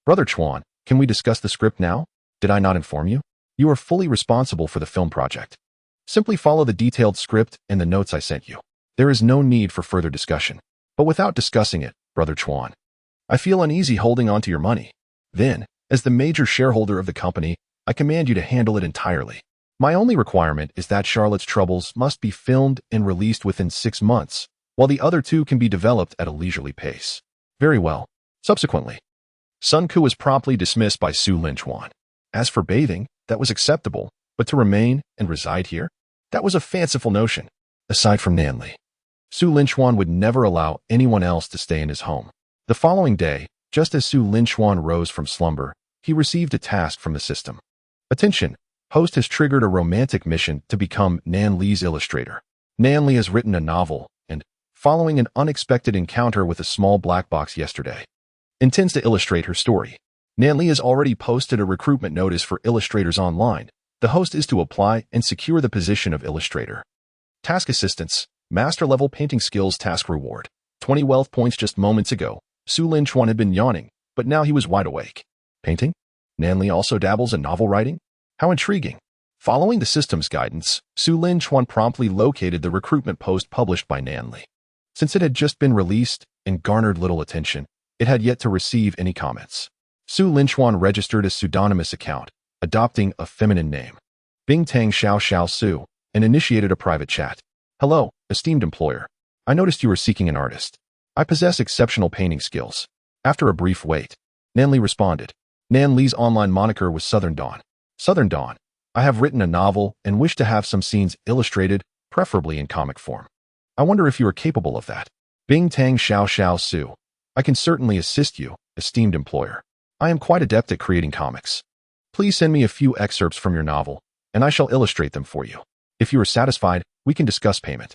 Brother Chuan, can we discuss the script now? Did I not inform you? You are fully responsible for the film project. Simply follow the detailed script and the notes I sent you. There is no need for further discussion. But without discussing it, Brother Chuan, I feel uneasy holding on to your money. Then, as the major shareholder of the company, I command you to handle it entirely. My only requirement is that Charlotte's Troubles must be filmed and released within 6 months, while the other 2 can be developed at a leisurely pace. Very well. Subsequently, Sun Ke was promptly dismissed by Su Linchuan. As for bathing, that was acceptable, but to remain and reside here? That was a fanciful notion. Aside from Nanli, Su Linchuan would never allow anyone else to stay in his home. The following day, just as Su Linchuan rose from slumber, he received a task from the system. Attention! Host has triggered a romantic mission to become Nanli's illustrator. Nanli has written a novel and, following an unexpected encounter with a small black box yesterday, intends to illustrate her story. Nanli has already posted a recruitment notice for illustrators online. The host is to apply and secure the position of illustrator. Task assistance, master-level painting skills task reward. 20 wealth points. Just moments ago, Su Linchuan had been yawning, but now he was wide awake. Painting? Nanli also dabbles in novel writing? How intriguing. Following the system's guidance, Su Linchuan promptly located the recruitment post published by Nanli. Since it had just been released and garnered little attention, it had yet to receive any comments. Su Linchuan registered a pseudonymous account, adopting a feminine name, Bing Tang Xiao Xiao Su, and initiated a private chat. Hello, esteemed employer. I noticed you were seeking an artist. I possess exceptional painting skills. After a brief wait, Nanli responded. Nanli's online moniker was Southern Dawn. Southern Dawn, I have written a novel and wish to have some scenes illustrated, preferably in comic form. I wonder if you are capable of that. Bing Tang Xiao Xiao Su. I can certainly assist you, esteemed employer. I am quite adept at creating comics. Please send me a few excerpts from your novel, and I shall illustrate them for you. If you are satisfied, we can discuss payment.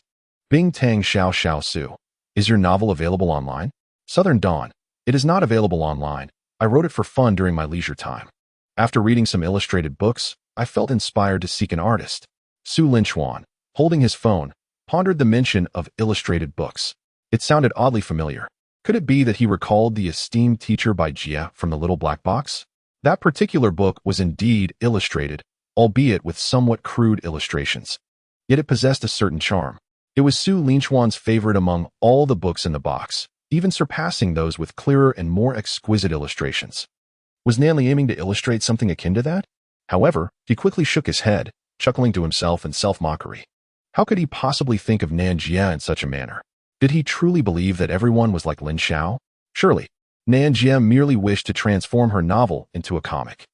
Bing Tang Xiao Xiao Su. Is your novel available online? Southern Dawn. It is not available online. I wrote it for fun during my leisure time. After reading some illustrated books, I felt inspired to seek an artist. Su Linchuan, holding his phone, pondered the mention of illustrated books. It sounded oddly familiar. Could it be that he recalled The Esteemed Teacher by Jia from the Little Black Box? That particular book was indeed illustrated, albeit with somewhat crude illustrations. Yet it possessed a certain charm. It was Su Linchuan's favorite among all the books in the box, even surpassing those with clearer and more exquisite illustrations. Was Nanli aiming to illustrate something akin to that? However, he quickly shook his head, chuckling to himself in self-mockery. How could he possibly think of Nan Jia in such a manner? Did he truly believe that everyone was like Lin Xiao? Surely, Nan Jia merely wished to transform her novel into a comic.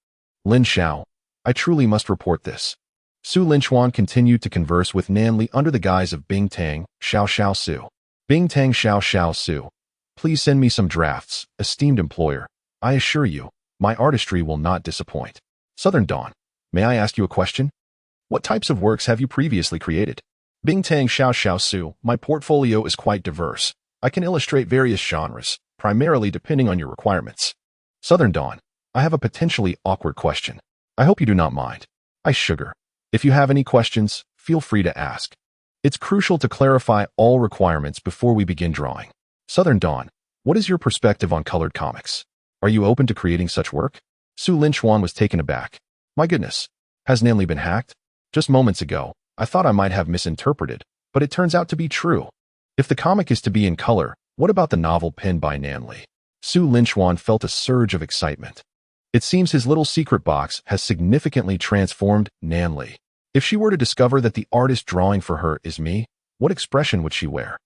Lin Xiao, I truly must report this. Su Linchuan continued to converse with Nanli under the guise of Bing Tang Xiao Xiao Su. Bing Tang Xiao Xiao Su. Please send me some drafts, esteemed employer. I assure you, my artistry will not disappoint. Southern Dawn, may I ask you a question? What types of works have you previously created? Bing Tang Xiao Xiao Su, my portfolio is quite diverse. I can illustrate various genres, primarily depending on your requirements. Southern Dawn, I have a potentially awkward question. I hope you do not mind. Sugar. If you have any questions, feel free to ask. It's crucial to clarify all requirements before we begin drawing. Southern Dawn, what is your perspective on colored comics? Are you open to creating such work? Su Linchuan was taken aback. My goodness, has Nanli been hacked? Just moments ago, I thought I might have misinterpreted, but it turns out to be true. If the comic is to be in color, what about the novel penned by Nanli? Su Linchuan felt a surge of excitement. It seems his little secret box has significantly transformed Nanli. If she were to discover that the artist drawing for her is me, what expression would she wear?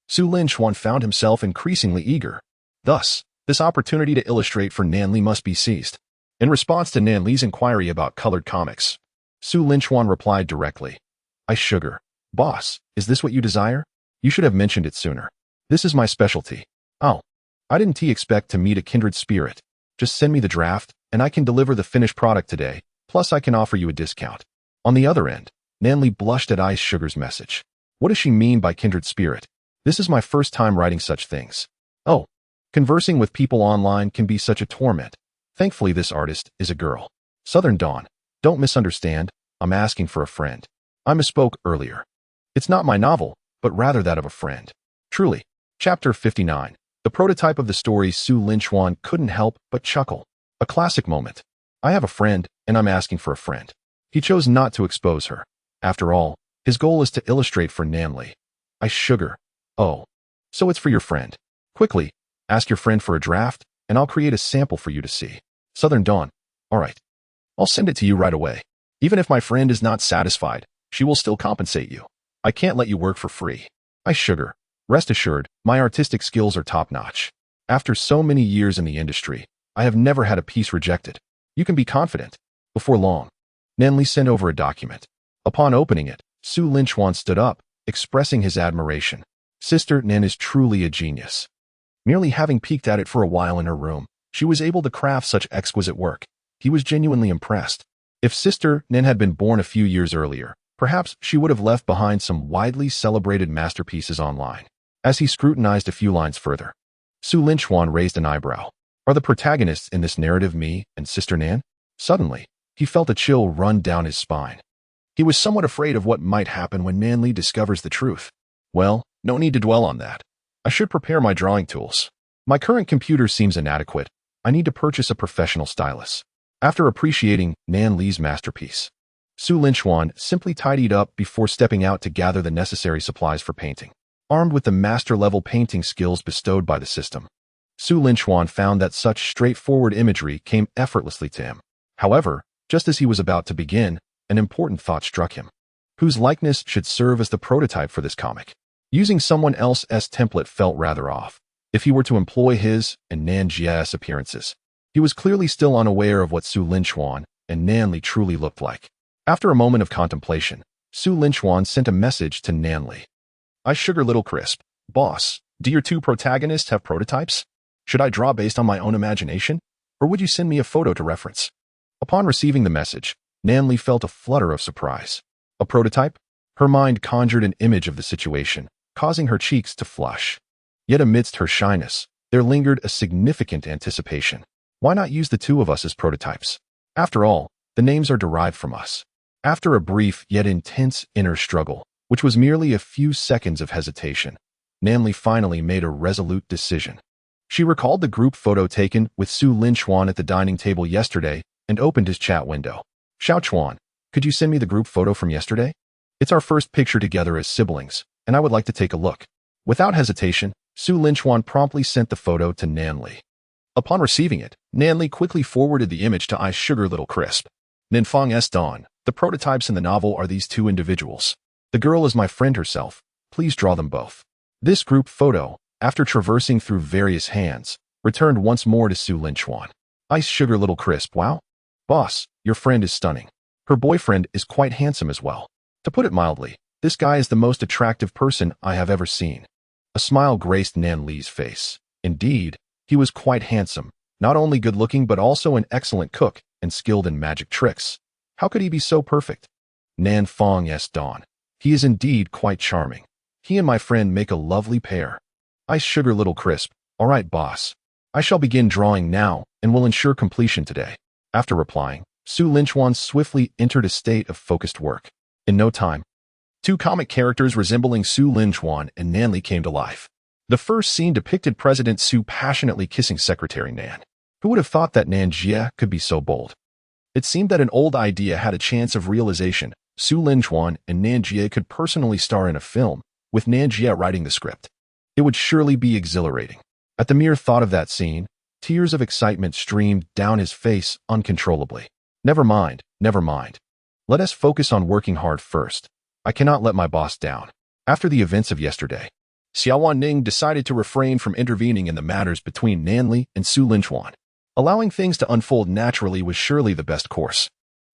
Su Linchuan found himself increasingly eager. Thus, this opportunity to illustrate for Nanli must be seized. In response to Nan Li's inquiry about colored comics, Su Linchuan replied directly, "Ice sugar. Boss, is this what you desire? You should have mentioned it sooner. This is my specialty." "Oh, I didn't expect to meet a kindred spirit. Just send me the draft, and I can deliver the finished product today, plus I can offer you a discount." On the other end, Nan Li blushed at Ice Sugar's message. What does she mean by kindred spirit? This is my first time writing such things. Oh, conversing with people online can be such a torment. Thankfully, this artist is a girl. Southern Dawn, don't misunderstand, I'm asking for a friend. I misspoke earlier. It's not my novel, but rather that of a friend. Truly. Chapter 59. The prototype of the story. Su Linchuan couldn't help but chuckle. A classic moment. I have a friend, and I'm asking for a friend. He chose not to expose her. After all, his goal is to illustrate for Nan Li. Ice sugar. Oh. So it's for your friend. Quickly, ask your friend for a draft, and I'll create a sample for you to see. Southern Dawn. All right. I'll send it to you right away. Even if my friend is not satisfied, she will still compensate you. I can't let you work for free. Ice sugar. Rest assured, my artistic skills are top-notch. After so many years in the industry, I have never had a piece rejected. You can be confident. Before long, Nan Li sent over a document. Upon opening it, Su Linchuan stood up, expressing his admiration. Sister Nan is truly a genius. Merely having peeked at it for a while in her room, she was able to craft such exquisite work. He was genuinely impressed. If Sister Nan had been born a few years earlier, perhaps she would have left behind some widely celebrated masterpieces online. As he scrutinized a few lines further, Su Linchuan raised an eyebrow. Are the protagonists in this narrative me and Sister Nan? Suddenly, he felt a chill run down his spine. He was somewhat afraid of what might happen when Nan Li discovers the truth. Well, no need to dwell on that. I should prepare my drawing tools. My current computer seems inadequate. I need to purchase a professional stylus. After appreciating Nan Li's masterpiece, Su Linchuan simply tidied up before stepping out to gather the necessary supplies for painting. Armed with the master-level painting skills bestowed by the system, Su Linchuan found that such straightforward imagery came effortlessly to him. However, just as he was about to begin, an important thought struck him. Whose likeness should serve as the prototype for this comic? Using someone else's template felt rather off. If he were to employ his and Nan Jia's appearances, he was clearly still unaware of what Su Linchuan and Nan Li truly looked like. After a moment of contemplation, Su Linchuan sent a message to Nan Li. Ice sugar little crisp. Boss, do your two protagonists have prototypes? Should I draw based on my own imagination? Or would you send me a photo to reference? Upon receiving the message, Nan Li felt a flutter of surprise. A prototype? Her mind conjured an image of the situation, causing her cheeks to flush. Yet amidst her shyness, there lingered a significant anticipation. Why not use the two of us as prototypes? After all, the names are derived from us. After a brief yet intense inner struggle, which was merely a few seconds of hesitation, Nan Li finally made a resolute decision. She recalled the group photo taken with Su Linchuan at the dining table yesterday and opened his chat window. Xiao Chuan, could you send me the group photo from yesterday? It's our first picture together as siblings, and I would like to take a look. Without hesitation, Su Linchuan promptly sent the photo to Nan Li. Upon receiving it, Nan Li quickly forwarded the image to Ice Sugar Little Crisp. Ninfang S. Dawn, the prototypes in the novel are these two individuals. The girl is my friend herself. Please draw them both. This group photo, after traversing through various hands, returned once more to Su Linchuan. Ice Sugar Little Crisp, wow. Boss, your friend is stunning. Her boyfriend is quite handsome as well. To put it mildly, this guy is the most attractive person I have ever seen. A smile graced Nan Li's face. Indeed, he was quite handsome, not only good-looking but also an excellent cook and skilled in magic tricks. How could he be so perfect? Nan Fong S. Dawn. He is indeed quite charming. He and my friend make a lovely pair. Ice Sugar Little Crisp. All right, boss. I shall begin drawing now and will ensure completion today. After replying, Su Linchuan swiftly entered a state of focused work. In no time, two comic characters resembling Su Linchuan and Nan Li came to life. The first scene depicted President Su passionately kissing Secretary Nan. Who would have thought that Nan Jie could be so bold? It seemed that an old idea had a chance of realization. Su Linchuan and Nan Jie could personally star in a film, with Nan Jie writing the script. It would surely be exhilarating. At the mere thought of that scene, tears of excitement streamed down his face uncontrollably. Never mind, never mind. Let us focus on working hard first. I cannot let my boss down. After the events of yesterday, Xiao Ning decided to refrain from intervening in the matters between Nan Li and Su Linchuan. Allowing things to unfold naturally was surely the best course.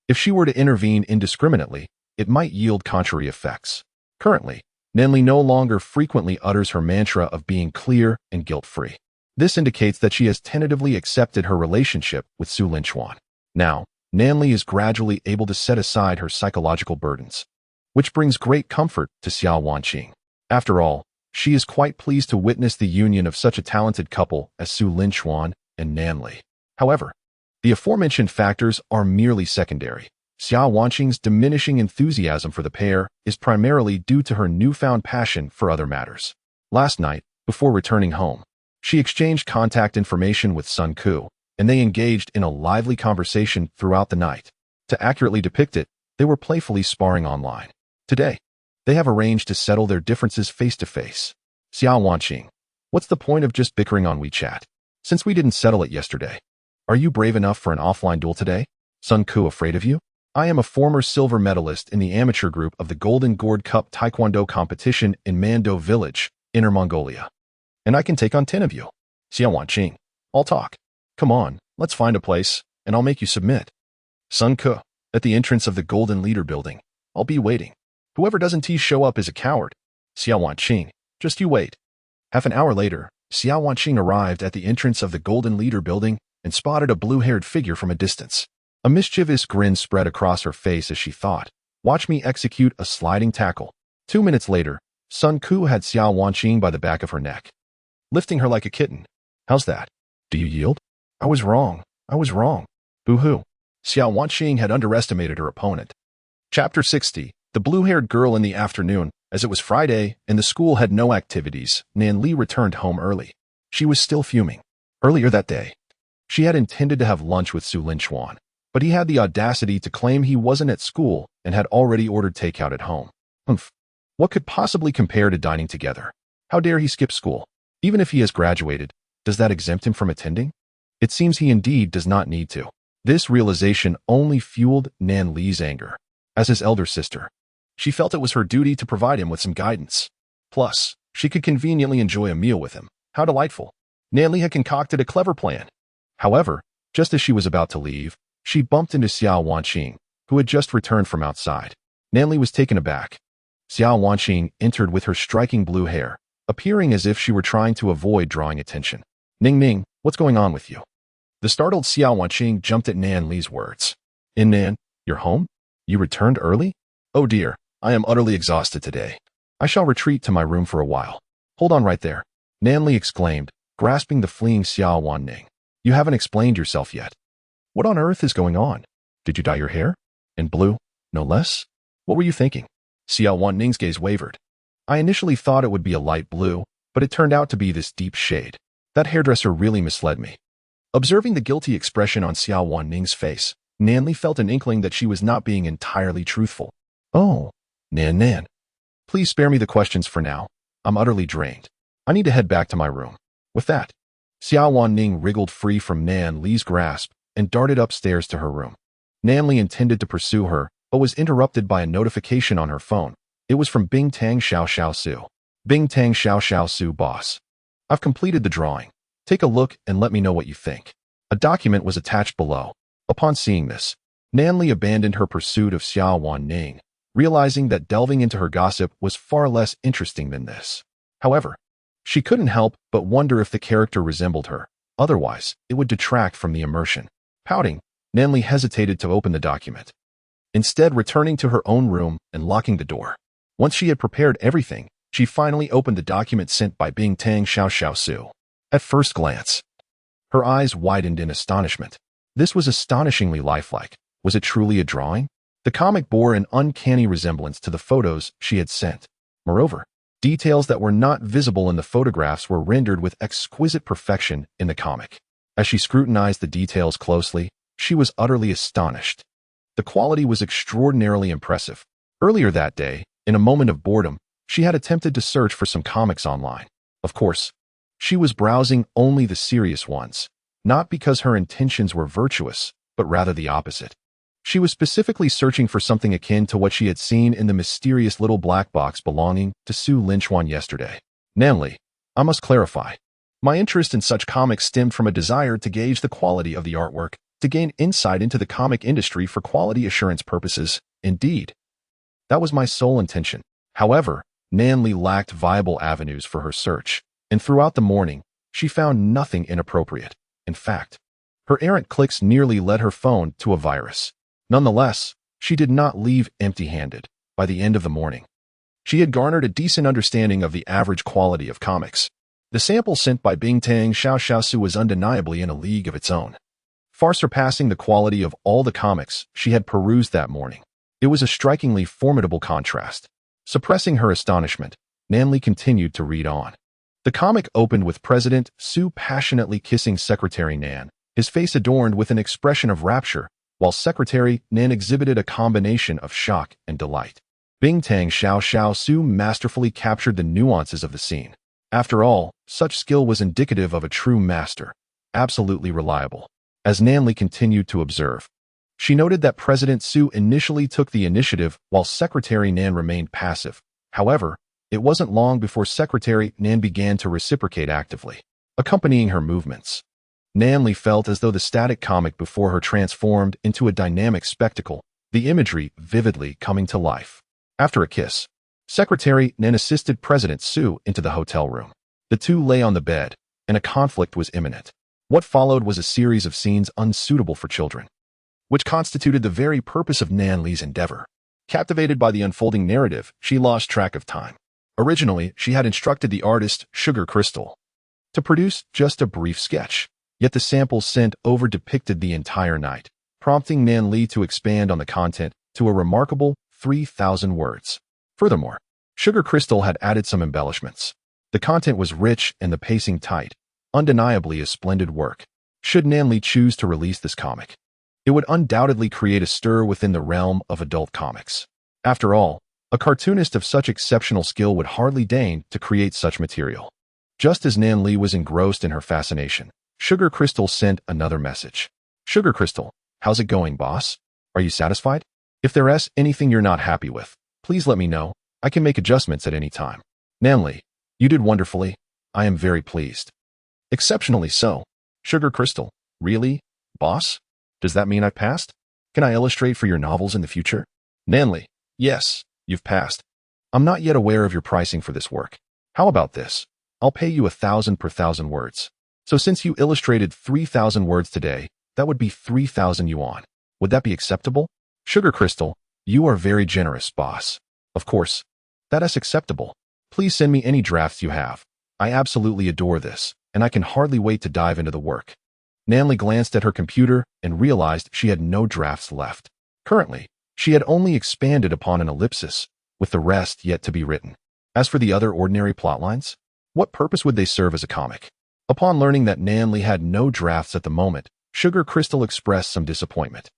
If she were to intervene indiscriminately, it might yield contrary effects. Currently, Nanli no longer frequently utters her mantra of being clear and guilt-free. This indicates that she has tentatively accepted her relationship with Su Linchuan. Now, Nanli is gradually able to set aside her psychological burdens, which brings great comfort to Xiao Wanqing. After all, she is quite pleased to witness the union of such a talented couple as Su Linchuan and Nanli. However, the aforementioned factors are merely secondary. Xiao Wanqing's diminishing enthusiasm for the pair is primarily due to her newfound passion for other matters. Last night, before returning home, she exchanged contact information with Sun Ku, and they engaged in a lively conversation throughout the night. To accurately depict it, they were playfully sparring online. Today, they have arranged to settle their differences face-to-face. Xiao Wanqing, what's the point of just bickering on WeChat? Since we didn't settle it yesterday, are you brave enough for an offline duel today? Sun Ku afraid of you? I am a former silver medalist in the amateur group of the Golden Gourd Cup Taekwondo competition in Mando Village, Inner Mongolia. And I can take on 10 of you. Xiao Wanqing, I'll talk. Come on, let's find a place, and I'll make you submit. Sun Ku, at the entrance of the Golden Leader building. I'll be waiting. Whoever doesn't show up is a coward. Xiao Wanqing, just you wait. Half an hour later, Xiao Wanqing arrived at the entrance of the Golden Leader building and spotted a blue-haired figure from a distance. A mischievous grin spread across her face as she thought, watch me execute a sliding tackle. 2 minutes later, Sun Ku had Xiao Wanqing by the back of her neck, lifting her like a kitten. How's that? Do you yield? I was wrong. Boo-hoo. Xiao Wanqing had underestimated her opponent. Chapter 60. The blue-haired girl in the afternoon. As it was Friday and the school had no activities, Nanli returned home early. She was still fuming. Earlier that day, she had intended to have lunch with Su Linchuan, but he had the audacity to claim he wasn't at school and had already ordered takeout at home. Humph. What could possibly compare to dining together? How dare he skip school? Even if he has graduated, does that exempt him from attending? It seems he indeed does not need to. This realization only fueled Nanli's anger. As his elder sister, she felt it was her duty to provide him with some guidance. Plus, she could conveniently enjoy a meal with him. How delightful. Nanli had concocted a clever plan. However, just as she was about to leave, she bumped into Xiao Wanqing, who had just returned from outside. Nanli was taken aback. Xiao Wanqing entered with her striking blue hair, appearing as if she were trying to avoid drawing attention. Ning Ning, what's going on with you? The startled Xiao Wanqing jumped at Nanli's words. Nan, you're home? You returned early? Oh dear, I am utterly exhausted today. I shall retreat to my room for a while. Hold on right there, Nanli exclaimed, grasping the fleeing Xiao Wanning. You haven't explained yourself yet. What on earth is going on? Did you dye your hair? In blue, no less? What were you thinking? Xiao Wanning's gaze wavered. I initially thought it would be a light blue, but it turned out to be this deep shade. That hairdresser really misled me. Observing the guilty expression on Xiao Wanning's face, Nanli felt an inkling that she was not being entirely truthful. Oh, Nan. Please spare me the questions for now. I'm utterly drained. I need to head back to my room. With that, Xiao Wanning wriggled free from Nanli's grasp and darted upstairs to her room. Nanli intended to pursue her, but was interrupted by a notification on her phone. It was from Bing Tang Xiao Su. Bing Tang Xiao Su, boss. I've completed the drawing. Take a look and let me know what you think. A document was attached below. Upon seeing this, Nanli abandoned her pursuit of Xiao Wanning, realizing that delving into her gossip was far less interesting than this. However, she couldn't help but wonder if the character resembled her. Otherwise, it would detract from the immersion. Pouting, Nanli hesitated to open the document, instead returning to her own room and locking the door. Once she had prepared everything, she finally opened the document sent by Bing Tang Xiao Su. At first glance, her eyes widened in astonishment. This was astonishingly lifelike. Was it truly a drawing? The comic bore an uncanny resemblance to the photos she had sent. Moreover, details that were not visible in the photographs were rendered with exquisite perfection in the comic. As she scrutinized the details closely, she was utterly astonished. The quality was extraordinarily impressive. Earlier that day, in a moment of boredom, she had attempted to search for some comics online. Of course, she was browsing only the serious ones, not because her intentions were virtuous, but rather the opposite. She was specifically searching for something akin to what she had seen in the mysterious little black box belonging to Su Linchuan yesterday. Nanli, I must clarify. My interest in such comics stemmed from a desire to gauge the quality of the artwork, to gain insight into the comic industry for quality assurance purposes. Indeed, that was my sole intention. However, Nan Li lacked viable avenues for her search, and throughout the morning, she found nothing inappropriate. In fact, her errant clicks nearly led her phone to a virus. Nonetheless, she did not leave empty-handed. By the end of the morning, she had garnered a decent understanding of the average quality of comics. The sample sent by Bingtang Xiaoxiaosu was undeniably in a league of its own, far surpassing the quality of all the comics she had perused that morning. It was a strikingly formidable contrast. Suppressing her astonishment, Nan Li continued to read on. The comic opened with President Su passionately kissing Secretary Nan, his face adorned with an expression of rapture, while Secretary Nan exhibited a combination of shock and delight. Bingtang Xiaoxiaosu masterfully captured the nuances of the scene. After all, such skill was indicative of a true master, absolutely reliable. As Nan Li continued to observe, she noted that President Su initially took the initiative while Secretary Nan remained passive. However, it wasn't long before Secretary Nan began to reciprocate actively, accompanying her movements. Nan Li felt as though the static comic before her transformed into a dynamic spectacle, the imagery vividly coming to life. After a kiss, Secretary Nan assisted President Su into the hotel room. The two lay on the bed, and a conflict was imminent. What followed was a series of scenes unsuitable for children, which constituted the very purpose of Nan Li's endeavor. Captivated by the unfolding narrative, she lost track of time. Originally, she had instructed the artist, Sugar Crystal, to produce just a brief sketch, yet the samples sent over depicted the entire night, prompting Nan Li to expand on the content to a remarkable 3,000 words. Furthermore, Sugar Crystal had added some embellishments. The content was rich and the pacing tight, undeniably a splendid work. Should Nan Li choose to release this comic, it would undoubtedly create a stir within the realm of adult comics. After all, a cartoonist of such exceptional skill would hardly deign to create such material. Just as Nan Li was engrossed in her fascination, Sugar Crystal sent another message. Sugar Crystal, how's it going, boss? Are you satisfied? If there's anything you're not happy with, please let me know. I can make adjustments at any time. Nan Li, you did wonderfully. I am very pleased. Exceptionally so. Sugar Crystal, really? Boss? Does that mean I've passed? Can I illustrate for your novels in the future? Nan Li, yes, you've passed. I'm not yet aware of your pricing for this work. How about this? I'll pay you 1,000 per 1,000 words. So since you illustrated 3,000 words today, that would be 3,000 yuan. Would that be acceptable? Sugar Crystal, you are very generous, boss. Of course, that is acceptable. Please send me any drafts you have. I absolutely adore this, and I can hardly wait to dive into the work. Nan Li glanced at her computer and realized she had no drafts left. Currently, she had only expanded upon an ellipsis, with the rest yet to be written. As for the other ordinary plotlines, what purpose would they serve as a comic? Upon learning that Nan Li had no drafts at the moment, Sugar Crystal expressed some disappointment.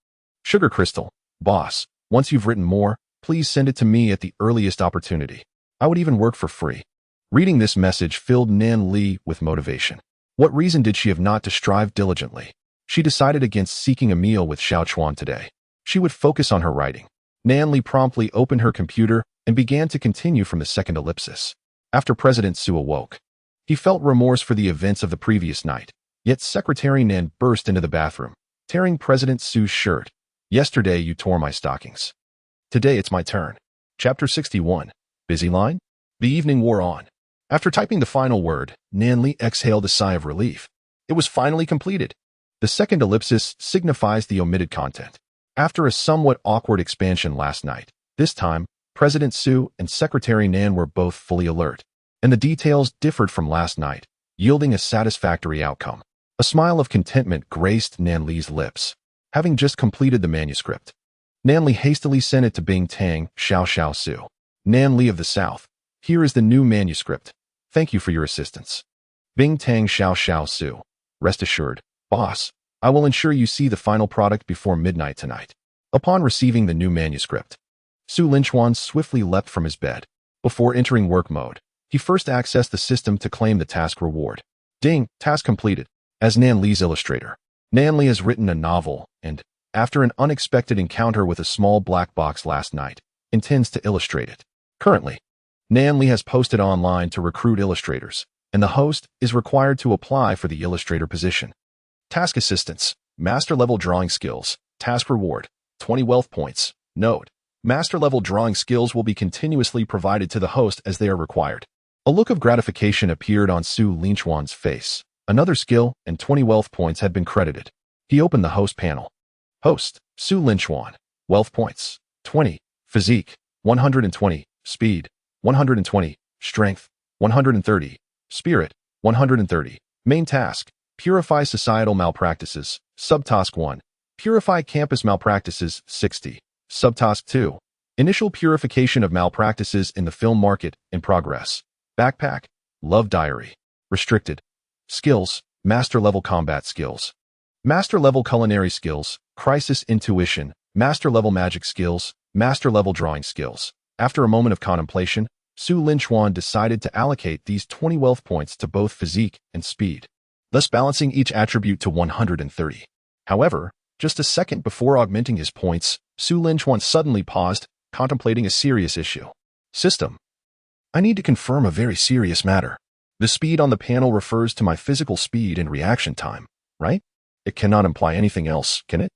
Sugar Crystal, boss, once you've written more, please send it to me at the earliest opportunity. I would even work for free. Reading this message filled Nan Li with motivation. What reason did she have not to strive diligently? She decided against seeking a meal with Xiao Chuan today. She would focus on her writing. Nan Li promptly opened her computer and began to continue from the second ellipsis. After President Su awoke, he felt remorse for the events of the previous night. Yet Secretary Nan burst into the bathroom, tearing President Su's shirt. Yesterday you tore my stockings. Today it's my turn. Chapter 61. Busy line? The evening wore on. After typing the final word, Nan Li exhaled a sigh of relief. It was finally completed. The second ellipsis signifies the omitted content. After a somewhat awkward expansion last night, this time, President Su and Secretary Nan were both fully alert, and the details differed from last night, yielding a satisfactory outcome. A smile of contentment graced Nan Li's lips. Having just completed the manuscript, Nan Li hastily sent it to Bingtang Xiaoxiaosu. Nan Li of the South, here is the new manuscript. Thank you for your assistance. Bingtang Xiaoxiaosu. Rest assured, boss, I will ensure you see the final product before midnight tonight. Upon receiving the new manuscript, Su Linchuan swiftly leapt from his bed. Before entering work mode, he first accessed the system to claim the task reward. Ding, task completed. As Nan Li's illustrator, Nan Li has written a novel and, after an unexpected encounter with a small black box last night, intends to illustrate it. Currently, Nan Li has posted online to recruit illustrators. and the host is required to apply for the illustrator position. Task Assistance, Master Level Drawing Skills, Task Reward, 20 Wealth Points. Note: Master Level Drawing Skills will be continuously provided to the host as they are required. A look of gratification appeared on Su Linchuan's face. Another skill and 20 wealth points had been credited. He opened the host panel. Host, Su Linchuan. Wealth points, 20. Physique, 120. Speed, 120. Strength, 130. Spirit, 130. Main task, Purify Societal Malpractices. Subtask 1. Purify Campus Malpractices, 60. Subtask 2. Initial Purification of Malpractices in the Film Market, in progress. Backpack, Love Diary. Restricted. Skills, Master Level Combat Skills. Master Level Culinary Skills, Crisis Intuition, Master Level Magic Skills, Master Level Drawing Skills. After a moment of contemplation, Su Linchuan decided to allocate these 20 wealth points to both physique and speed, thus balancing each attribute to 130. However, just a second before augmenting his points, Su Linchuan suddenly paused, contemplating a serious issue. System. I need to confirm a very serious matter. The speed on the panel refers to my physical speed and reaction time, right? It cannot imply anything else, can it?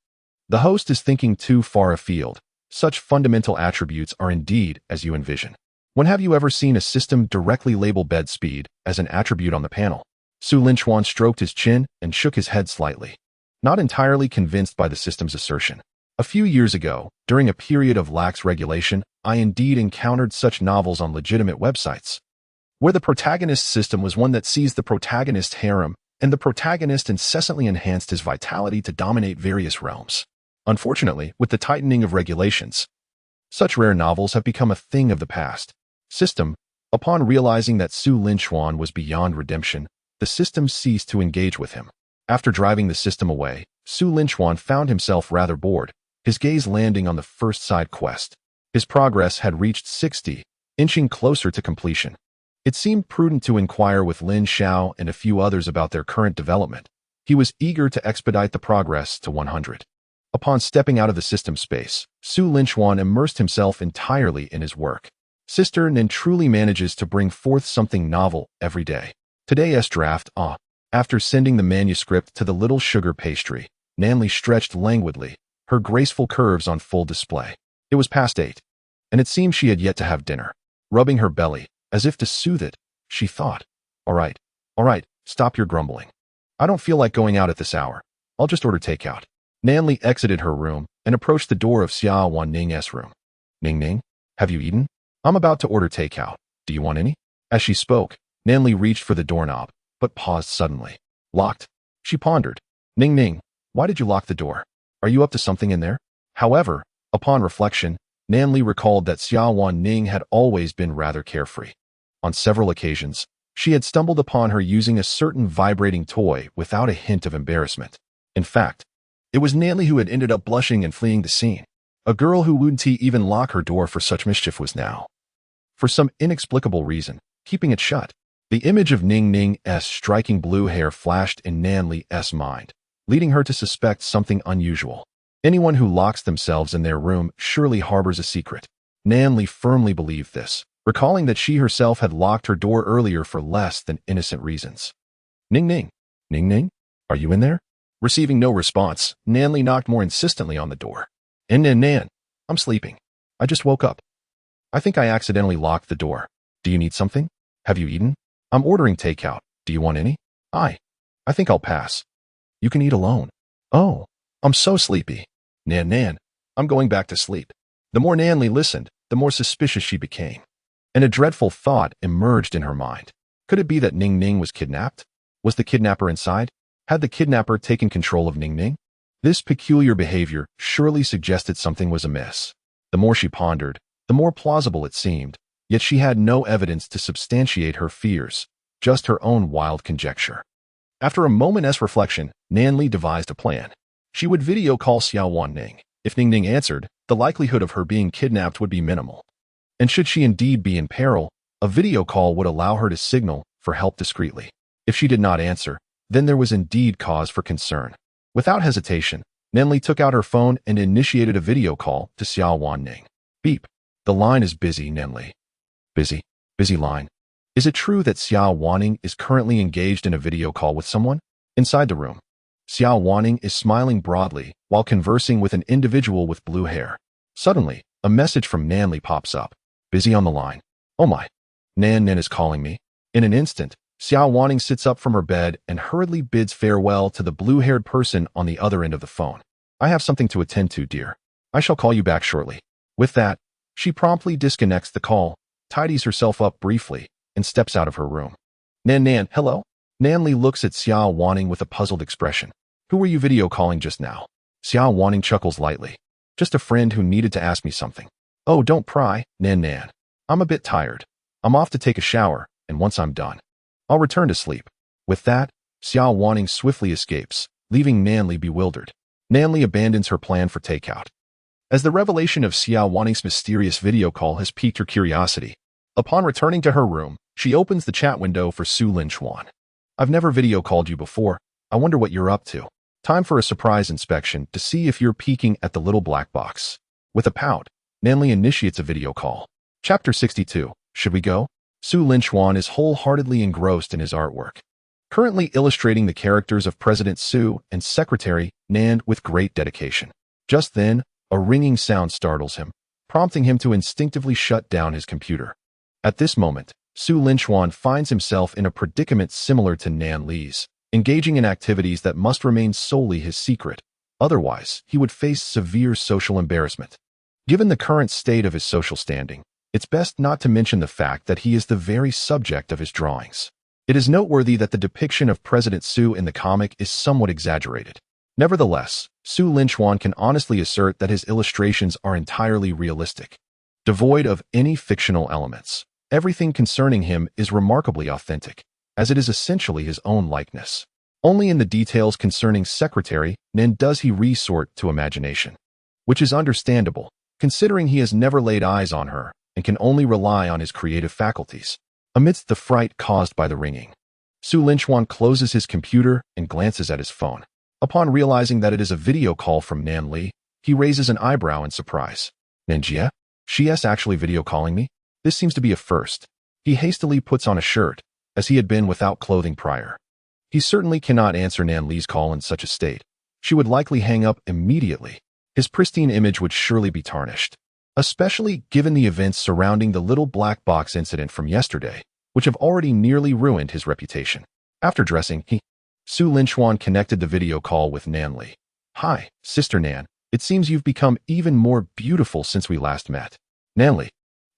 The host is thinking too far afield. Such fundamental attributes are indeed as you envision. When have you ever seen a system directly label bed speed as an attribute on the panel? Su Linchuan stroked his chin and shook his head slightly, not entirely convinced by the system's assertion. A few years ago, during a period of lax regulation, I indeed encountered such novels on legitimate websites, where the protagonist system was one that seized the protagonist's harem, and the protagonist incessantly enhanced his vitality to dominate various realms. Unfortunately, with the tightening of regulations, such rare novels have become a thing of the past. System. Upon realizing that Su Linchuan was beyond redemption, the system ceased to engage with him. After driving the system away, Su Linchuan found himself rather bored, his gaze landing on the first side quest. His progress had reached 60, inching closer to completion. It seemed prudent to inquire with Lin Xiao and a few others about their current development. He was eager to expedite the progress to 100. Upon stepping out of the system space, Su Linchuan immersed himself entirely in his work. Sister Nin truly manages to bring forth something novel every day. Today's draft, After sending the manuscript to the little sugar pastry, Nanli stretched languidly, her graceful curves on full display. It was past 8, and it seemed she had yet to have dinner. Rubbing her belly, as if to soothe it, she thought, all right, stop your grumbling. I don't feel like going out at this hour. I'll just order takeout. Nanli exited her room and approached the door of Xia Wan Ning's room. Ning Ning, have you eaten? I'm about to order takeout. Do you want any? As she spoke, Nanli reached for the doorknob, but paused suddenly. Locked. She pondered. Ning Ning, why did you lock the door? Are you up to something in there? However, upon reflection, Nanli recalled that Xia Wan Ning had always been rather carefree. On several occasions, she had stumbled upon her using a certain vibrating toy without a hint of embarrassment. In fact, it was Nanli who had ended up blushing and fleeing the scene. A girl who wouldn't even lock her door for such mischief was now, for some inexplicable reason, keeping it shut. The image of Ning Ning's striking blue hair flashed in Nanli's mind, leading her to suspect something unusual. Anyone who locks themselves in their room surely harbors a secret. Nanli firmly believed this, recalling that she herself had locked her door earlier for less than innocent reasons. Ning Ning, are you in there? Receiving no response, Nanli knocked more insistently on the door. Nan, I'm sleeping. I just woke up. I think I accidentally locked the door. Do you need something? Have you eaten? I'm ordering takeout. Do you want any? I think I'll pass. You can eat alone. Oh, I'm so sleepy. Nan, I'm going back to sleep. The more Nanli listened, the more suspicious she became. And a dreadful thought emerged in her mind. Could it be that Ning Ning was kidnapped? Was the kidnapper inside? Had the kidnapper taken control of Ning Ning? This peculiar behavior surely suggested something was amiss. The more she pondered, the more plausible it seemed, yet she had no evidence to substantiate her fears, just her own wild conjecture. After a moment's reflection, Nanli devised a plan. She would video call Xia Wan Ning. If Ning Ning answered, the likelihood of her being kidnapped would be minimal. And should she indeed be in peril, a video call would allow her to signal for help discreetly. If she did not answer, then there was indeed cause for concern. Without hesitation, Nanli took out her phone and initiated a video call to Xia Wan Ning. Beep. The line is busy, Nanli. Busy line. Is it true that Xiao Wanning is currently engaged in a video call with someone? Inside the room, Xiao Wanning is smiling broadly while conversing with an individual with blue hair. Suddenly, a message from Nanli pops up. Busy on the line. Oh my. Nan is calling me. In an instant, Xiao Wanning sits up from her bed and hurriedly bids farewell to the blue-haired person on the other end of the phone. I have something to attend to, dear. I shall call you back shortly. With that, she promptly disconnects the call, tidies herself up briefly, and steps out of her room. Nan, hello? Nanli looks at Xiao Wanning with a puzzled expression. Who were you video calling just now? Xiao Wanning chuckles lightly. Just a friend who needed to ask me something. Oh, don't pry, Nan. I'm a bit tired. I'm off to take a shower, and once I'm done, I'll return to sleep. With that, Xiao Wanning swiftly escapes, leaving Nanli bewildered. Nanli abandons her plan for takeout. As the revelation of Xiao Wanning's mysterious video call has piqued her curiosity, upon returning to her room, she opens the chat window for Su Linchuan. I've never video called you before. I wonder what you're up to. Time for a surprise inspection to see if you're peeking at the little black box. With a pout, Nanli initiates a video call. Chapter 62. Should we go? Su Linchuan is wholeheartedly engrossed in his artwork, currently illustrating the characters of President Su and Secretary Nan with great dedication. Just then, a ringing sound startles him, prompting him to instinctively shut down his computer. At this moment, Su Linchuan finds himself in a predicament similar to Nan Li's, engaging in activities that must remain solely his secret. Otherwise, he would face severe social embarrassment. Given the current state of his social standing, it's best not to mention the fact that he is the very subject of his drawings. It is noteworthy that the depiction of President Su in the comic is somewhat exaggerated. Nevertheless, Su Linchuan can honestly assert that his illustrations are entirely realistic, devoid of any fictional elements. Everything concerning him is remarkably authentic, as it is essentially his own likeness. Only in the details concerning Secretary Nan does he resort to imagination, which is understandable, considering he has never laid eyes on her and can only rely on his creative faculties. Amidst the fright caused by the ringing, Su Linchuan closes his computer and glances at his phone. Upon realizing that it is a video call from Nan Li, he raises an eyebrow in surprise. Nanjia? She is actually video calling me? This seems to be a first. He hastily puts on a shirt, as he had been without clothing prior. He certainly cannot answer Nan Li's call in such a state. She would likely hang up immediately. His pristine image would surely be tarnished, especially given the events surrounding the little black box incident from yesterday, which have already nearly ruined his reputation. After dressing, Su Linchuan connected the video call with Nan Li. Hi, Sister Nan. It seems you've become even more beautiful since we last met. Nan Li,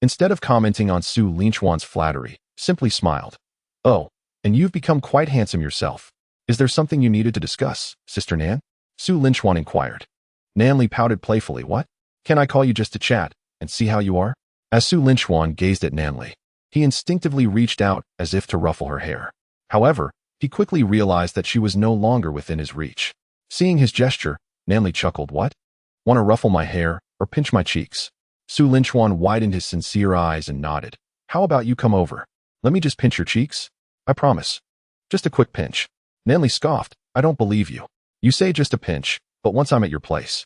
instead of commenting on Su Linchuan's flattery, simply smiled. Oh, and you've become quite handsome yourself. Is there something you needed to discuss, Sister Nan? Su Linchuan inquired. Nan Li pouted playfully. What? Can I call you just to chat and see how you are? As Su Linchuan gazed at Nan Li, he instinctively reached out as if to ruffle her hair. However, he quickly realized that she was no longer within his reach. Seeing his gesture, Nan Li chuckled. What? Want to ruffle my hair or pinch my cheeks? Su Linchuan widened his sincere eyes and nodded. How about you come over? Let me just pinch your cheeks? I promise. Just a quick pinch. Nan Li scoffed. I don't believe you. You say just a pinch, but once I'm at your place,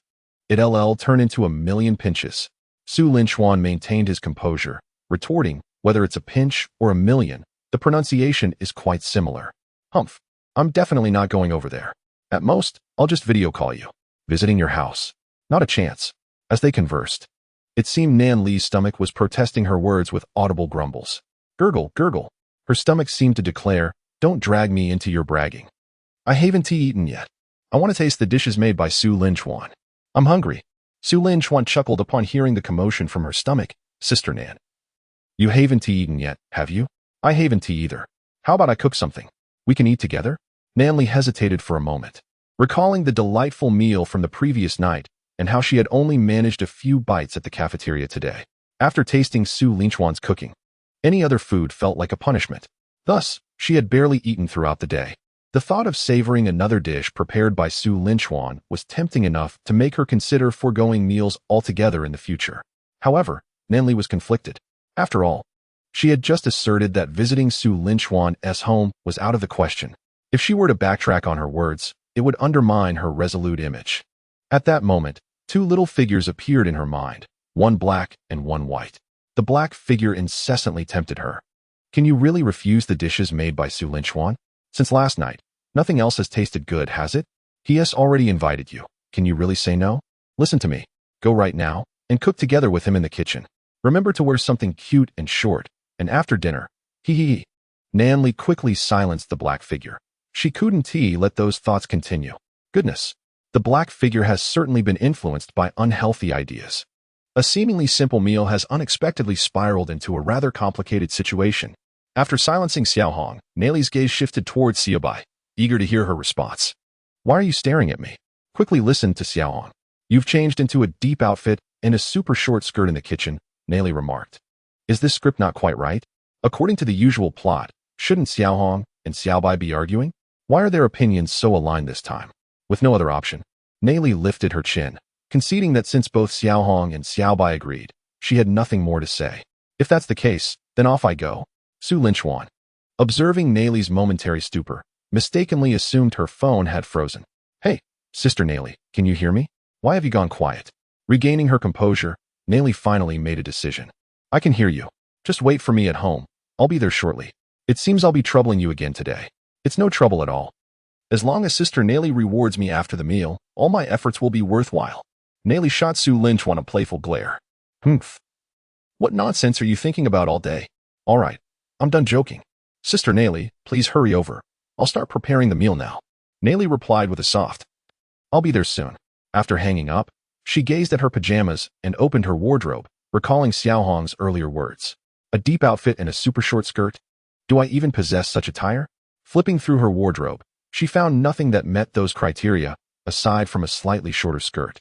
it'll turn into a million pinches. Su Linchuan maintained his composure, retorting, whether it's a pinch or a million, the pronunciation is quite similar. Humph. I'm definitely not going over there. At most, I'll just video call you. Visiting your house. Not a chance. As they conversed, it seemed Nan Li's stomach was protesting her words with audible grumbles. Gurgle, gurgle. Her stomach seemed to declare, don't drag me into your bragging. I haven't eaten yet. I want to taste the dishes made by Su Linchuan. I'm hungry. Su Linchuan chuckled upon hearing the commotion from her stomach. Sister Nan. You haven't eaten yet, have you? I haven't either. How about I cook something? We can eat together? Nan Li hesitated for a moment, recalling the delightful meal from the previous night and how she had only managed a few bites at the cafeteria today. After tasting Su Linchuan's cooking, any other food felt like a punishment. Thus, she had barely eaten throughout the day. The thought of savoring another dish prepared by Su Linchuan was tempting enough to make her consider foregoing meals altogether in the future. However, Nan Li was conflicted. After all, she had just asserted that visiting Su Linchuan's home was out of the question. If she were to backtrack on her words, it would undermine her resolute image. At that moment, two little figures appeared in her mind, one black and one white. The black figure incessantly tempted her, Can you really refuse the dishes made by Su Linchuan? Since last night, nothing else has tasted good, has it? He has already invited you. Can you really say no? Listen to me. Go right now and cook together with him in the kitchen. Remember to wear something cute and short, and after dinner, hee. Nanli quickly silenced the black figure. She couldn't let those thoughts continue. Goodness, the black figure has certainly been influenced by unhealthy ideas. A seemingly simple meal has unexpectedly spiraled into a rather complicated situation. After silencing Xiao Hong, Nali's gaze shifted towards Xiaobai, eager to hear her response. Why are you staring at me? Quickly listened to Xiao Hong. You've changed into a deep outfit and a super short skirt in the kitchen, Nali remarked. Is this script not quite right? According to the usual plot, shouldn't Xiao Hong and Xiaobai be arguing? Why are their opinions so aligned this time? With no other option, Nali lifted her chin, conceding that since both Xiao Hong and Xiaobai agreed, she had nothing more to say. If that's the case, then off I go. Su Linchuan, observing Nali's momentary stupor, mistakenly assumed her phone had frozen. Hey, Sister Nali, can you hear me? Why have you gone quiet? Regaining her composure, Nali finally made a decision. I can hear you. Just wait for me at home. I'll be there shortly. It seems I'll be troubling you again today. It's no trouble at all. As long as Sister Nali rewards me after the meal, all my efforts will be worthwhile. Nali shot Su Linchuan a playful glare. Humph. What nonsense are you thinking about all day? All right, I'm done joking. Sister Nali, please hurry over. I'll start preparing the meal now. Nali replied with a soft, I'll be there soon. After hanging up, she gazed at her pajamas and opened her wardrobe, recalling Xiao Hong's earlier words. A deep outfit and a super short skirt? Do I even possess such attire? Flipping through her wardrobe, she found nothing that met those criteria, aside from a slightly shorter skirt.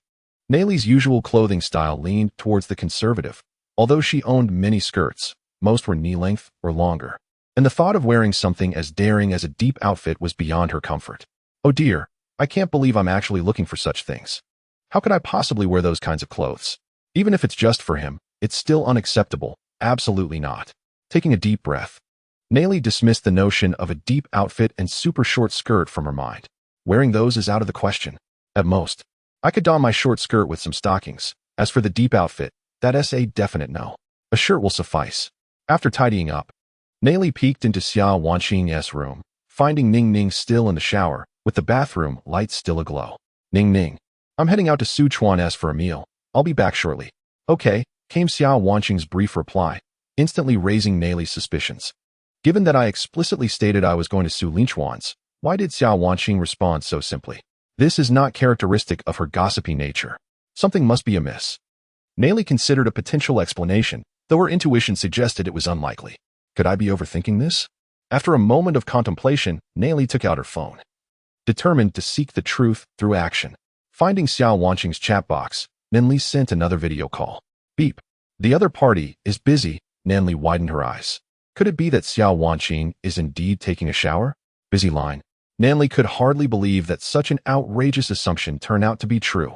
Nali's usual clothing style leaned towards the conservative. Although she owned many skirts, most were knee-length or longer, and the thought of wearing something as daring as a deep outfit was beyond her comfort. Oh dear, I can't believe I'm actually looking for such things. How could I possibly wear those kinds of clothes? Even if it's just for him, it's still unacceptable. Absolutely not. Taking a deep breath, Nali dismissed the notion of a deep outfit and super short skirt from her mind. Wearing those is out of the question. At most, I could don my short skirt with some stockings. As for the deep outfit, that's a definite no. A shirt will suffice. After tidying up, Nali peeked into Xia Wanqing's room, finding Ning Ning still in the shower, with the bathroom lights still aglow. Ning Ning, I'm heading out to Su Chuan's for a meal. I'll be back shortly. Okay, came Xia Wanqing's brief reply, instantly raising Nali's suspicions. Given that I explicitly stated I was going to Su Linchuan's, why did Xia Wanqing respond so simply? This is not characteristic of her gossipy nature. Something must be amiss. Nali considered a potential explanation, though her intuition suggested it was unlikely. Could I be overthinking this? After a moment of contemplation, Nali took out her phone, determined to seek the truth through action. Finding Xiao Wanqing's chat box, Nanli sent another video call. Beep. The other party is busy. Nanli widened her eyes. Could it be that Xiao Wanqing is indeed taking a shower? Busy line. Nanli could hardly believe that such an outrageous assumption turned out to be true.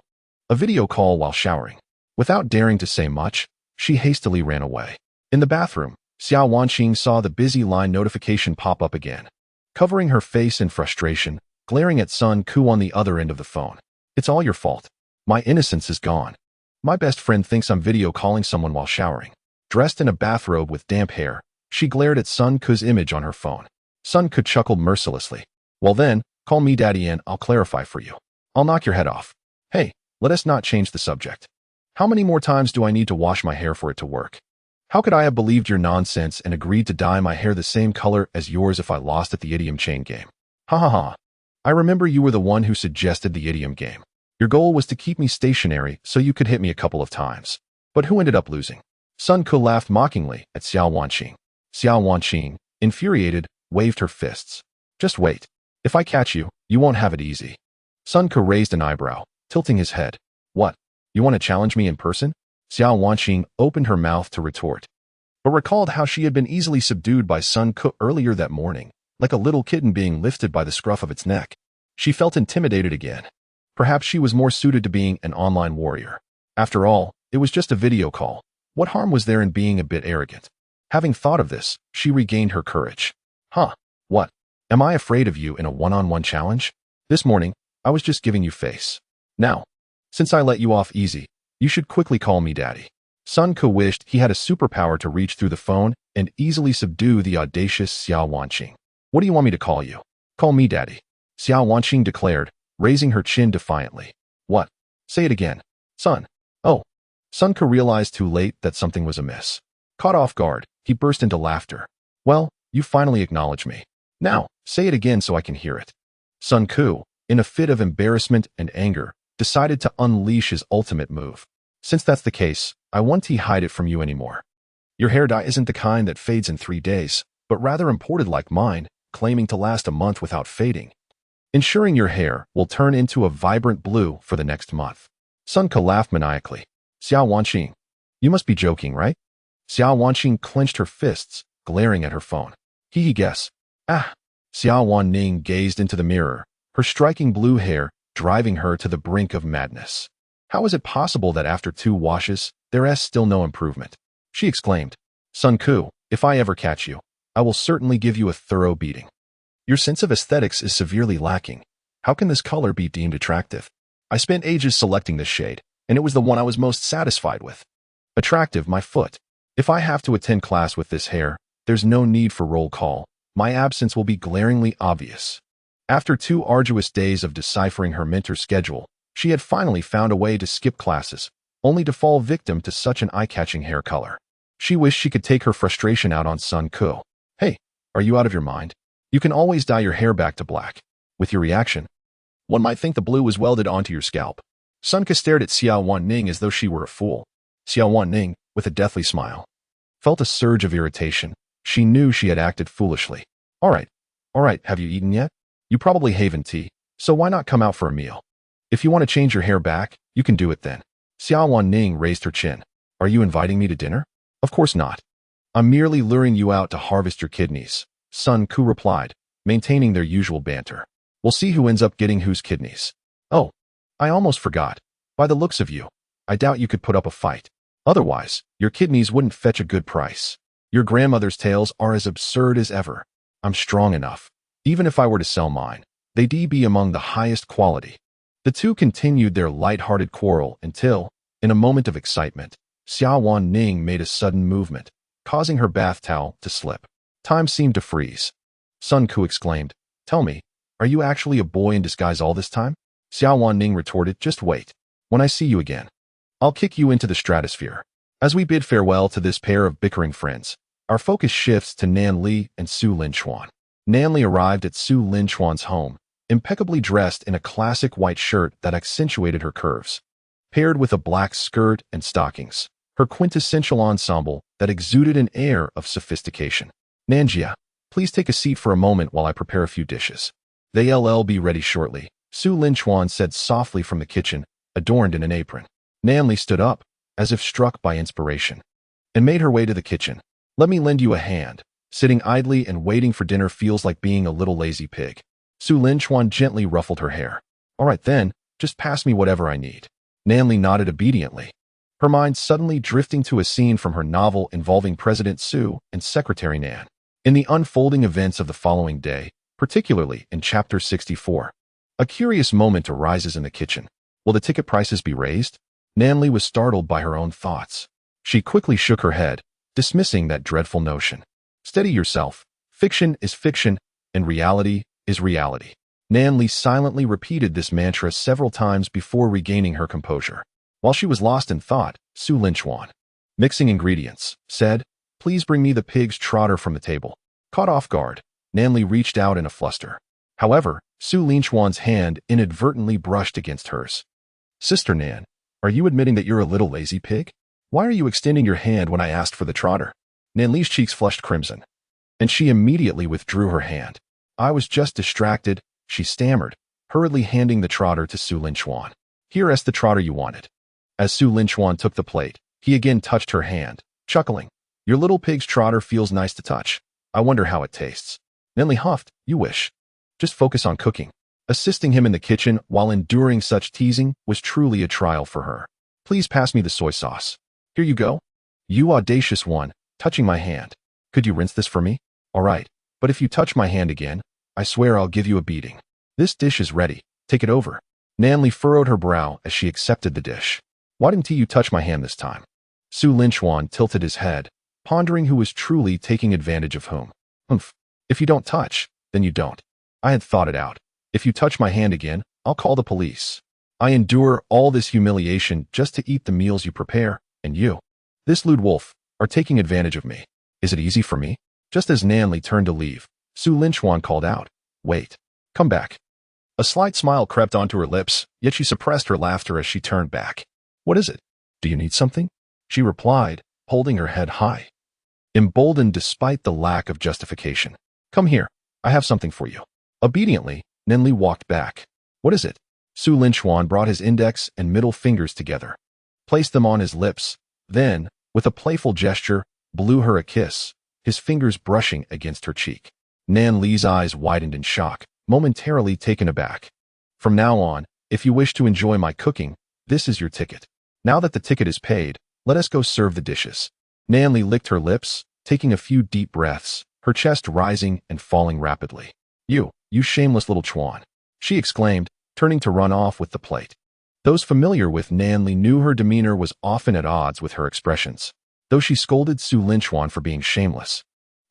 A video call while showering. Without daring to say much, she hastily ran away. In the bathroom, Xiao Wanqing saw the busy line notification pop up again. Covering her face in frustration, glaring at Sun Ku on the other end of the phone. It's all your fault. My innocence is gone. My best friend thinks I'm video calling someone while showering. Dressed in a bathrobe with damp hair, she glared at Sun Ku's image on her phone. Sun Ku chuckled mercilessly. Well then, call me daddy and I'll clarify for you. I'll knock your head off. Hey, let us not change the subject. How many more times do I need to wash my hair for it to work? How could I have believed your nonsense and agreed to dye my hair the same color as yours if I lost at the idiom chain game? Ha ha ha. I remember you were the one who suggested the idiom game. Your goal was to keep me stationary so you could hit me a couple of times. But who ended up losing? Sun Ku laughed mockingly at Xiao Wanqing. Xiao Wanqing, infuriated, waved her fists. Just wait. If I catch you, you won't have it easy. Sun Ku raised an eyebrow, tilting his head. What? You want to challenge me in person? Xiao Wanqing opened her mouth to retort, but recalled how she had been easily subdued by Sun Ku earlier that morning, like a little kitten being lifted by the scruff of its neck. She felt intimidated again. Perhaps she was more suited to being an online warrior. After all, it was just a video call. What harm was there in being a bit arrogant? Having thought of this, she regained her courage. Huh, what? Am I afraid of you in a one-on-one challenge? This morning, I was just giving you face. Now, since I let you off easy, you should quickly call me daddy. Sun Ke wished he had a superpower to reach through the phone and easily subdue the audacious Xiao Wanqing. What do you want me to call you? Call me Daddy, Xiao Wanqing declared, raising her chin defiantly. What? Say it again. Sun. Oh. Sun Ke realized too late that something was amiss. Caught off guard, he burst into laughter. Well, you finally acknowledge me. Now, say it again so I can hear it. Sun Ke, in a fit of embarrassment and anger, decided to unleash his ultimate move. Since that's the case, I won't hide it from you anymore. Your hair dye isn't the kind that fades in 3 days, but rather imported like mine, claiming to last a month without fading, ensuring your hair will turn into a vibrant blue for the next month. Sun Ke laughed maniacally. Xiao Wanqing, you must be joking, right? Xiao Wanqing clenched her fists, glaring at her phone. Guess. Ah. Xiao Wanning gazed into the mirror, her striking blue hair driving her to the brink of madness. How is it possible that after 2 washes, there is still no improvement? She exclaimed. Sun Ke, if I ever catch you, I will certainly give you a thorough beating. Your sense of aesthetics is severely lacking. How can this color be deemed attractive? I spent ages selecting this shade, and it was the one I was most satisfied with. Attractive, my foot. If I have to attend class with this hair, there's no need for roll call. My absence will be glaringly obvious. After 2 arduous days of deciphering her mentor's schedule, she had finally found a way to skip classes, only to fall victim to such an eye-catching hair color. She wished she could take her frustration out on Sun Ke. Hey, are you out of your mind? You can always dye your hair back to black. With your reaction, one might think the blue was welded onto your scalp. Sun Ke stared at Xiao Wanning as though she were a fool. Xiao Wanning, with a deathly smile, felt a surge of irritation. She knew she had acted foolishly. All right, have you eaten yet? You probably haven't tea, so why not come out for a meal? If you want to change your hair back, you can do it then. Xiao Wanning raised her chin. Are you inviting me to dinner? Of course not. I'm merely luring you out to harvest your kidneys, Sun Ke replied, maintaining their usual banter. We'll see who ends up getting whose kidneys. Oh, I almost forgot. By the looks of you, I doubt you could put up a fight. Otherwise, your kidneys wouldn't fetch a good price. Your grandmother's tales are as absurd as ever. I'm strong enough. Even if I were to sell mine, they'd be among the highest quality. The two continued their light-hearted quarrel until, in a moment of excitement, Xiao Wanning made a sudden movement, causing her bath towel to slip. Time seemed to freeze. Sun Ke exclaimed, Tell me, are you actually a boy in disguise all this time? Xiao Wanning retorted, Just wait. When I see you again, I'll kick you into the stratosphere. As we bid farewell to this pair of bickering friends, our focus shifts to Nan Li and Su Linchuan. Nan Li arrived at Su Linchuan's home, impeccably dressed in a classic white shirt that accentuated her curves, paired with a black skirt and stockings, her quintessential ensemble that exuded an air of sophistication. Nanjia, please take a seat for a moment while I prepare a few dishes. They'll be ready shortly, Su Linchuan said softly from the kitchen, adorned in an apron. Nan Li stood up, as if struck by inspiration, and made her way to the kitchen. Let me lend you a hand. Sitting idly and waiting for dinner feels like being a little lazy pig. Su Linchuan gently ruffled her hair. All right then, just pass me whatever I need. Nan Li nodded obediently, her mind suddenly drifting to a scene from her novel involving President Su and Secretary Nan. In the unfolding events of the following day, particularly in Chapter 64, a curious moment arises in the kitchen. Will the ticket prices be raised? Nan Li was startled by her own thoughts. She quickly shook her head, dismissing that dreadful notion. Steady yourself. Fiction is fiction, and reality is reality. Nan Li silently repeated this mantra several times before regaining her composure. While she was lost in thought, Su Linchuan, mixing ingredients, said, Please bring me the pig's trotter from the table. Caught off guard, Nan Li reached out in a fluster. However, Su Linchuan's hand inadvertently brushed against hers. Sister Nan, are you admitting that you're a little lazy pig? Why are you extending your hand when I asked for the trotter? Nan Li's cheeks flushed crimson, and she immediately withdrew her hand. I was just distracted, she stammered, hurriedly handing the trotter to Su Linchuan. Here is the trotter you wanted. As Su Linchuan took the plate, he again touched her hand, chuckling. Your little pig's trotter feels nice to touch. I wonder how it tastes. Nan Li huffed, You wish. Just focus on cooking. Assisting him in the kitchen while enduring such teasing was truly a trial for her. Please pass me the soy sauce. Here you go. You audacious one, touching my hand. Could you rinse this for me? All right, but if you touch my hand again, I swear I'll give you a beating. This dish is ready. Take it over. Nan Li furrowed her brow as she accepted the dish. Why didn't you touch my hand this time? Su Linchuan tilted his head, pondering who was truly taking advantage of whom. Humph. If you don't touch, then you don't. I had thought it out. If you touch my hand again, I'll call the police. I endure all this humiliation just to eat the meals you prepare, and you, this lewd wolf, are taking advantage of me. Is it easy for me? Just as Nanli turned to leave, Su Linchuan called out, "Wait. Come back." A slight smile crept onto her lips, yet she suppressed her laughter as she turned back. "What is it? Do you need something?" she replied, holding her head high. Emboldened despite the lack of justification. "Come here. I have something for you." Obediently, Nanli walked back. "What is it?" Su Linchuan brought his index and middle fingers together, placed them on his lips, then, with a playful gesture, blew her a kiss, his fingers brushing against her cheek. Nan Li's eyes widened in shock, momentarily taken aback. "From now on, if you wish to enjoy my cooking, this is your ticket. Now that the ticket is paid, let us go serve the dishes." Nan Li licked her lips, taking a few deep breaths, her chest rising and falling rapidly. You shameless little Chuan," she exclaimed, turning to run off with the plate. Those familiar with Nan Li knew her demeanor was often at odds with her expressions, though she scolded Su Linchuan for being shameless.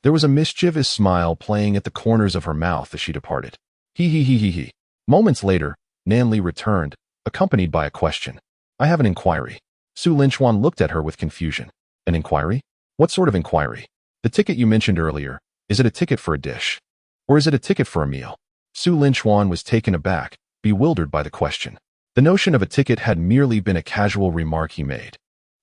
There was a mischievous smile playing at the corners of her mouth as she departed. He. Moments later, Nan Li returned, accompanied by a question. "I have an inquiry." Su Linchuan looked at her with confusion. "An inquiry? What sort of inquiry? The ticket you mentioned earlier, is it a ticket for a dish? Or is it a ticket for a meal?" Su Linchuan was taken aback, bewildered by the question. The notion of a ticket had merely been a casual remark he made,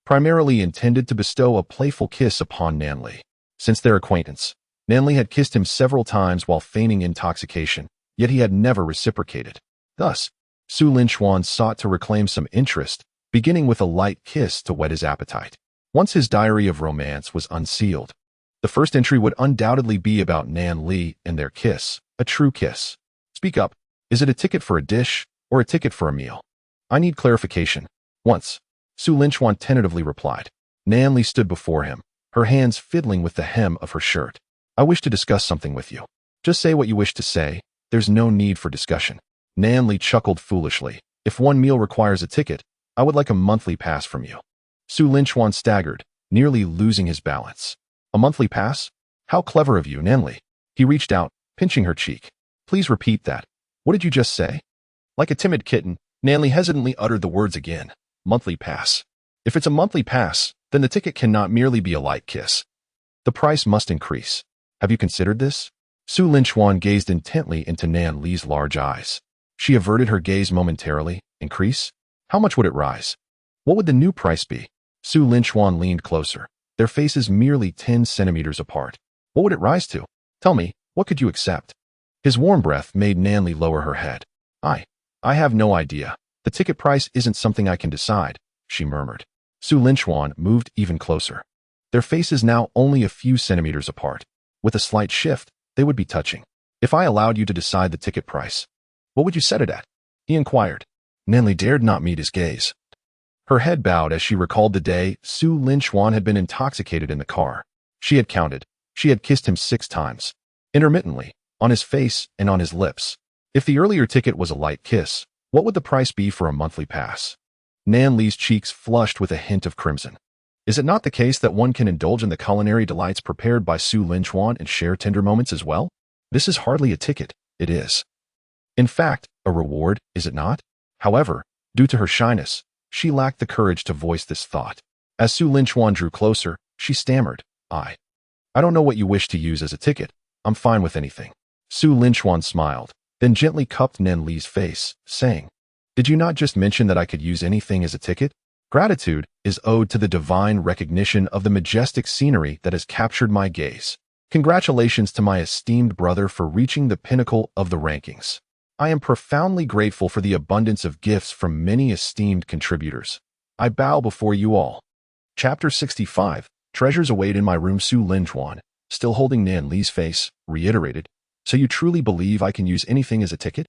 primarily intended to bestow a playful kiss upon Nan Li. Since their acquaintance, Nan Li had kissed him several times while feigning intoxication, yet he had never reciprocated. Thus, Su Linchuan sought to reclaim some interest, beginning with a light kiss to whet his appetite. Once his diary of romance was unsealed, the first entry would undoubtedly be about Nan Li and their kiss, a true kiss. "Speak up. Is it a ticket for a dish or a ticket for a meal? I need clarification." "Once," Su Linchuan tentatively replied. Nan Li stood before him, her hands fiddling with the hem of her shirt. "I wish to discuss something with you. Just say what you wish to say. There's no need for discussion." Nan Li chuckled foolishly. "If one meal requires a ticket, I would like a monthly pass from you." Su Linchuan staggered, nearly losing his balance. "A monthly pass? How clever of you, Nan Li." He reached out, pinching her cheek. "Please repeat that. What did you just say?" Like a timid kitten, Nan Li hesitantly uttered the words again. "Monthly pass. If it's a monthly pass, then the ticket cannot merely be a light kiss. The price must increase. Have you considered this?" Su Linchuan gazed intently into Nan Li's large eyes. She averted her gaze momentarily. "Increase? How much would it rise? What would the new price be?" Su Linchuan leaned closer, their faces merely 10 centimeters apart. "What would it rise to? Tell me, what could you accept?" His warm breath made Nan Li lower her head. I have no idea. The ticket price isn't something I can decide," she murmured. Su Linchuan moved even closer, their faces now only a few centimeters apart. With a slight shift, they would be touching. "If I allowed you to decide the ticket price, what would you set it at?" he inquired. Nan Li dared not meet his gaze. Her head bowed as she recalled the day Su Linchuan had been intoxicated in the car. She had counted. She had kissed him 6 times, intermittently, on his face and on his lips. If the earlier ticket was a light kiss, what would the price be for a monthly pass? Nan Li's cheeks flushed with a hint of crimson. Is it not the case that one can indulge in the culinary delights prepared by Su Linchuan and share tender moments as well? This is hardly a ticket, it is. In fact, a reward, is it not? However, due to her shyness, she lacked the courage to voice this thought. As Su Linchuan drew closer, she stammered, I don't know what you wish to use as a ticket. I'm fine with anything." Su Linchuan smiled, then gently cupped Nan Li's face, saying, "Did you not just mention that I could use anything as a ticket? Gratitude is owed to the divine recognition of the majestic scenery that has captured my gaze. Congratulations to my esteemed brother for reaching the pinnacle of the rankings. I am profoundly grateful for the abundance of gifts from many esteemed contributors. I bow before you all." Chapter 65, Treasures Await in My Room. Su Linchuan, still holding Nan Li's face, reiterated, "So you truly believe I can use anything as a ticket?"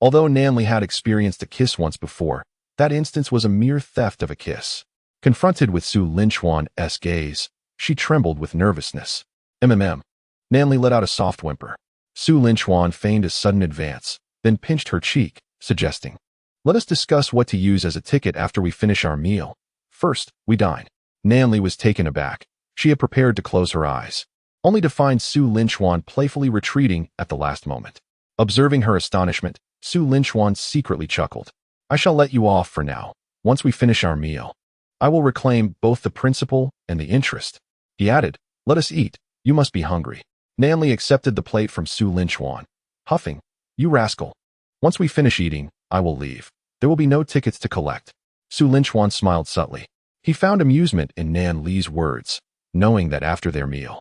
Although Nan Li had experienced a kiss once before, that instance was a mere theft of a kiss. Confronted with Su Linchuan's gaze, she trembled with nervousness. Nan Li let out a soft whimper. Su Linchuan feigned a sudden advance, then pinched her cheek, suggesting, "Let us discuss what to use as a ticket after we finish our meal. First, we dine." Nanli was taken aback. She had prepared to close her eyes, only to find Su Linchuan playfully retreating at the last moment. Observing her astonishment, Su Linchuan secretly chuckled. I shall let you off for now. Once we finish our meal, I will reclaim both the principal and the interest. He added, let us eat. You must be hungry. Nanli accepted the plate from Su Linchuan, huffing, you rascal. Once we finish eating, I will leave. There will be no tickets to collect. Su Linchuan smiled subtly. He found amusement in Nan Li's words, knowing that after their meal,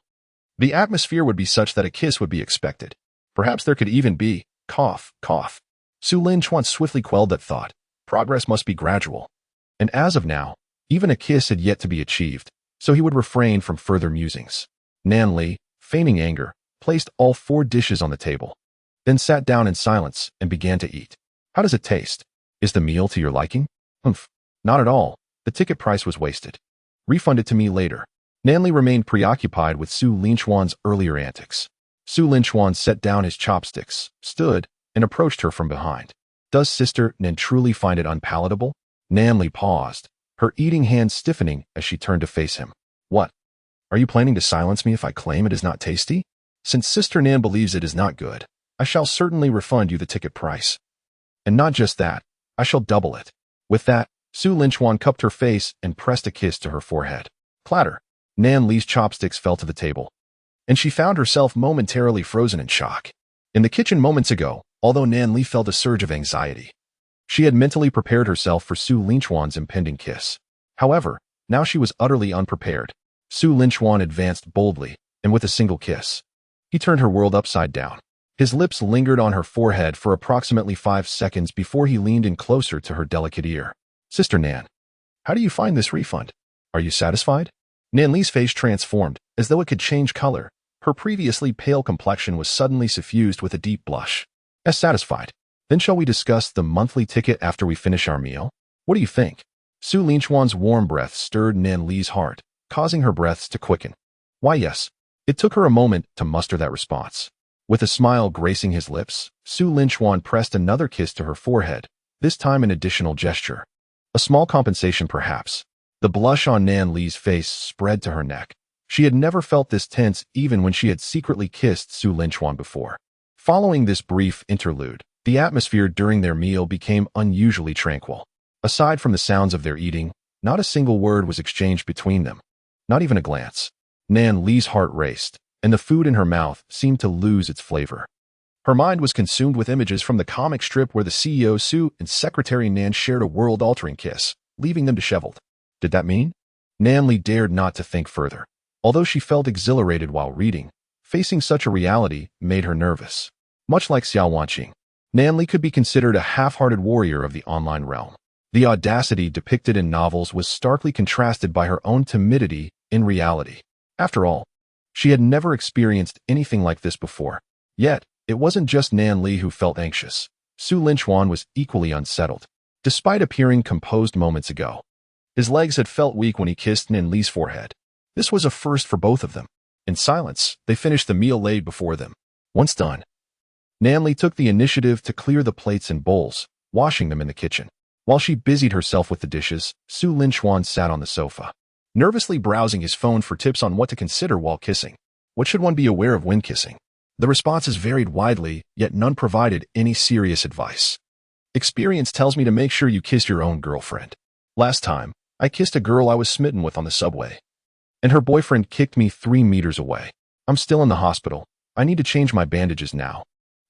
the atmosphere would be such that a kiss would be expected. Perhaps there could even be, cough, cough. Su Linchuan swiftly quelled that thought. Progress must be gradual. And as of now, even a kiss had yet to be achieved, so he would refrain from further musings. Nan Li, feigning anger, placed all 4 dishes on the table, then sat down in silence and began to eat. How does it taste? Is the meal to your liking? Humph. Not at all. The ticket price was wasted. Refund it to me later. Nanli remained preoccupied with Su Linchuan's earlier antics. Su Linchuan set down his chopsticks, stood, and approached her from behind. Does Sister Nan truly find it unpalatable? Nanli paused, her eating hand stiffening as she turned to face him. What? Are you planning to silence me if I claim it is not tasty? Since Sister Nan believes it is not good, I shall certainly refund you the ticket price. And not just that, I shall double it. With that, Su Linchuan cupped her face and pressed a kiss to her forehead. Clatter. Nan Li's chopsticks fell to the table, and she found herself momentarily frozen in shock. In the kitchen moments ago, although Nan Li felt a surge of anxiety, she had mentally prepared herself for Su Linchuan's impending kiss. However, now she was utterly unprepared. Su Linchuan advanced boldly, and with a single kiss, he turned her world upside down. His lips lingered on her forehead for approximately 5 seconds before he leaned in closer to her delicate ear. Sister Nan, how do you find this refund? Are you satisfied? Nan Li's face transformed, as though it could change color. Her previously pale complexion was suddenly suffused with a deep blush. As satisfied. Then shall we discuss the monthly ticket after we finish our meal? What do you think? Su Linchuan's warm breath stirred Nan Li's heart, causing her breaths to quicken. Why yes. It took her a moment to muster that response. With a smile gracing his lips, Su Linchuan pressed another kiss to her forehead, this time an additional gesture. A small compensation perhaps. The blush on Nan Li's face spread to her neck. She had never felt this tense even when she had secretly kissed Su Linchuan before. Following this brief interlude, the atmosphere during their meal became unusually tranquil. Aside from the sounds of their eating, not a single word was exchanged between them. Not even a glance. Nan Li's heart raced, and the food in her mouth seemed to lose its flavor. Her mind was consumed with images from the comic strip where the CEO Su and Secretary Nan shared a world-altering kiss, leaving them disheveled. Did that mean? Nan Li dared not to think further. Although she felt exhilarated while reading, facing such a reality made her nervous. Much like Xiao Wanqing, Nan Li could be considered a half-hearted warrior of the online realm. The audacity depicted in novels was starkly contrasted by her own timidity in reality. After all, she had never experienced anything like this before. Yet, it wasn't just Nan Li who felt anxious. Su Linchuan was equally unsettled. Despite appearing composed moments ago, his legs had felt weak when he kissed Nan Li's forehead. This was a first for both of them. In silence, they finished the meal laid before them. Once done, Nan Li took the initiative to clear the plates and bowls, washing them in the kitchen. While she busied herself with the dishes, Su Linchuan sat on the sofa, nervously browsing his phone for tips on what to consider while kissing. What should one be aware of when kissing? The responses varied widely, yet none provided any serious advice. Experience tells me to make sure you kiss your own girlfriend. Last time, I kissed a girl I was smitten with on the subway, and her boyfriend kicked me 3 meters away. I'm still in the hospital. I need to change my bandages now.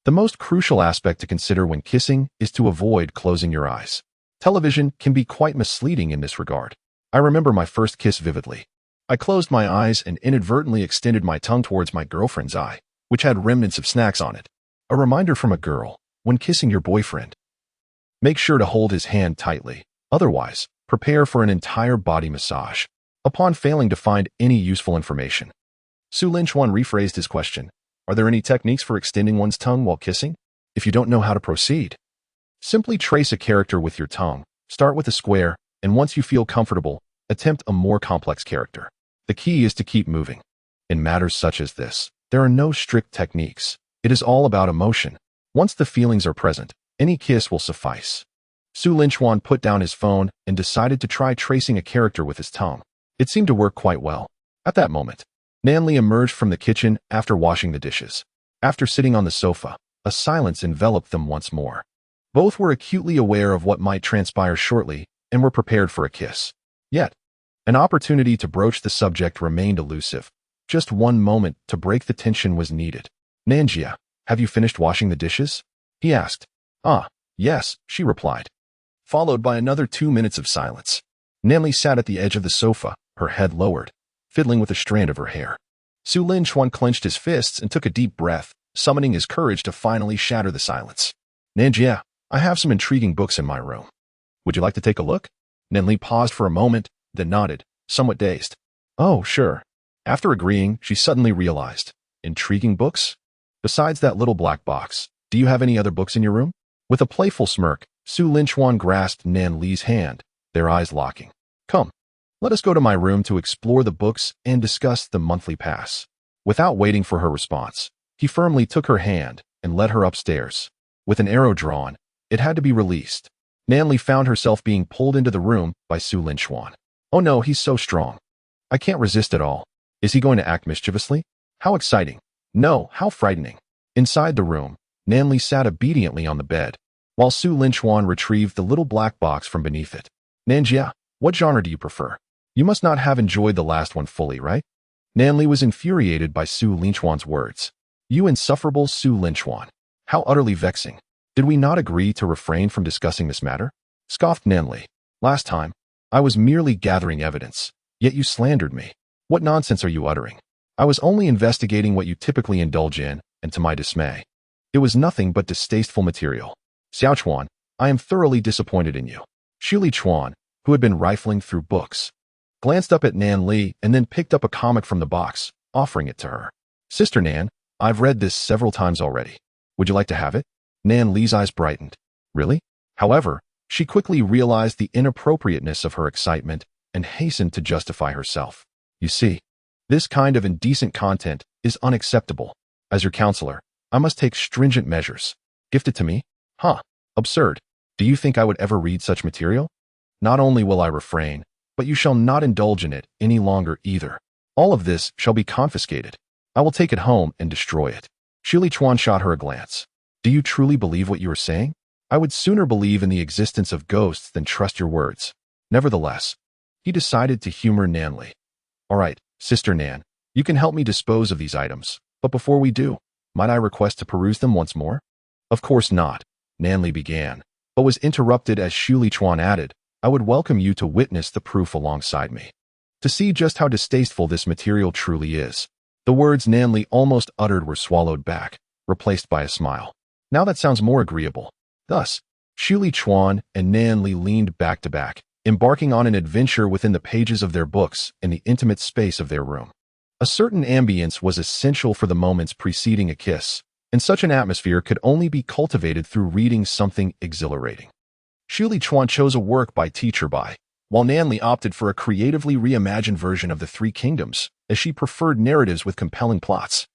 The most crucial aspect to consider when kissing is to avoid closing your eyes. Television can be quite misleading in this regard. I remember my first kiss vividly. I closed my eyes and inadvertently extended my tongue towards my girlfriend's eye, which had remnants of snacks on it. A reminder from a girl: when kissing your boyfriend, make sure to hold his hand tightly. Otherwise, prepare for an entire body massage. Upon failing to find any useful information, Su Linchuan rephrased his question. Are there any techniques for extending one's tongue while kissing? If you don't know how to proceed, simply trace a character with your tongue. Start with a square, and once you feel comfortable, attempt a more complex character. The key is to keep moving. In matters such as this, there are no strict techniques. It is all about emotion. Once the feelings are present, any kiss will suffice. Su Linchuan put down his phone and decided to try tracing a character with his tongue. It seemed to work quite well. At that moment, Nanli emerged from the kitchen after washing the dishes. After sitting on the sofa, a silence enveloped them once more. Both were acutely aware of what might transpire shortly and were prepared for a kiss. Yet, an opportunity to broach the subject remained elusive. Just one moment to break the tension was needed. "Nanjia, have you finished washing the dishes?" he asked. "Ah, yes," she replied, followed by another 2 minutes of silence. Nanli sat at the edge of the sofa, her head lowered, fiddling with a strand of her hair. Su Linchuan clenched his fists and took a deep breath, summoning his courage to finally shatter the silence. "Nanjia, I have some intriguing books in my room. Would you like to take a look?" Nanli paused for a moment, then nodded, somewhat dazed. "Oh, sure." After agreeing, she suddenly realized. "Intriguing books? Besides that little black box, do you have any other books in your room?" With a playful smirk, Su Linchuan grasped Nan Li's hand, their eyes locking. "Come, let us go to my room to explore the books and discuss the monthly pass." Without waiting for her response, he firmly took her hand and led her upstairs. With an arrow drawn, it had to be released. Nanli found herself being pulled into the room by Su Linchuan. "Oh no, he's so strong. I can't resist at all. Is he going to act mischievously? How exciting. No, how frightening." Inside the room, Nanli sat obediently on the bed, while Su Linchuan retrieved the little black box from beneath it. "Nanjia, what genre do you prefer? You must not have enjoyed the last one fully, right?" Nanli was infuriated by Su Linchuan's words. "You insufferable Su Linchuan. How utterly vexing. Did we not agree to refrain from discussing this matter?" Scoffed Nanli. "Last time, I was merely gathering evidence, yet you slandered me. What nonsense are you uttering? I was only investigating what you typically indulge in, and to my dismay, it was nothing but distasteful material. Xiaochuan, I am thoroughly disappointed in you." Shuli Chuan, who had been rifling through books, glanced up at Nan Li and then picked up a comic from the box, offering it to her. "Sister Nan, I've read this several times already. Would you like to have it?" Nan Li's eyes brightened. "Really?" However, she quickly realized the inappropriateness of her excitement and hastened to justify herself. "You see, this kind of indecent content is unacceptable. As your counselor, I must take stringent measures. Gift it to me? Huh, absurd. Do you think I would ever read such material? Not only will I refrain, but you shall not indulge in it any longer either. All of this shall be confiscated. I will take it home and destroy it." Shuli Chuan shot her a glance. "Do you truly believe what you are saying? I would sooner believe in the existence of ghosts than trust your words." Nevertheless, he decided to humor Nanli. "All right, Sister Nan, you can help me dispose of these items, but before we do, might I request to peruse them once more?" "Of course not," Nanli began, but was interrupted as Shuli Chuan added, "I would welcome you to witness the proof alongside me, to see just how distasteful this material truly is." The words Nanli almost uttered were swallowed back, replaced by a smile. "Now that sounds more agreeable." Thus, Shuli Chuan and Nanli leaned back to back, embarking on an adventure within the pages of their books in the intimate space of their room. A certain ambience was essential for the moments preceding a kiss, and such an atmosphere could only be cultivated through reading something exhilarating. Shuli Chuan chose a work by Teacher Bai, while Nanli opted for a creatively reimagined version of the Three Kingdoms, as she preferred narratives with compelling plots.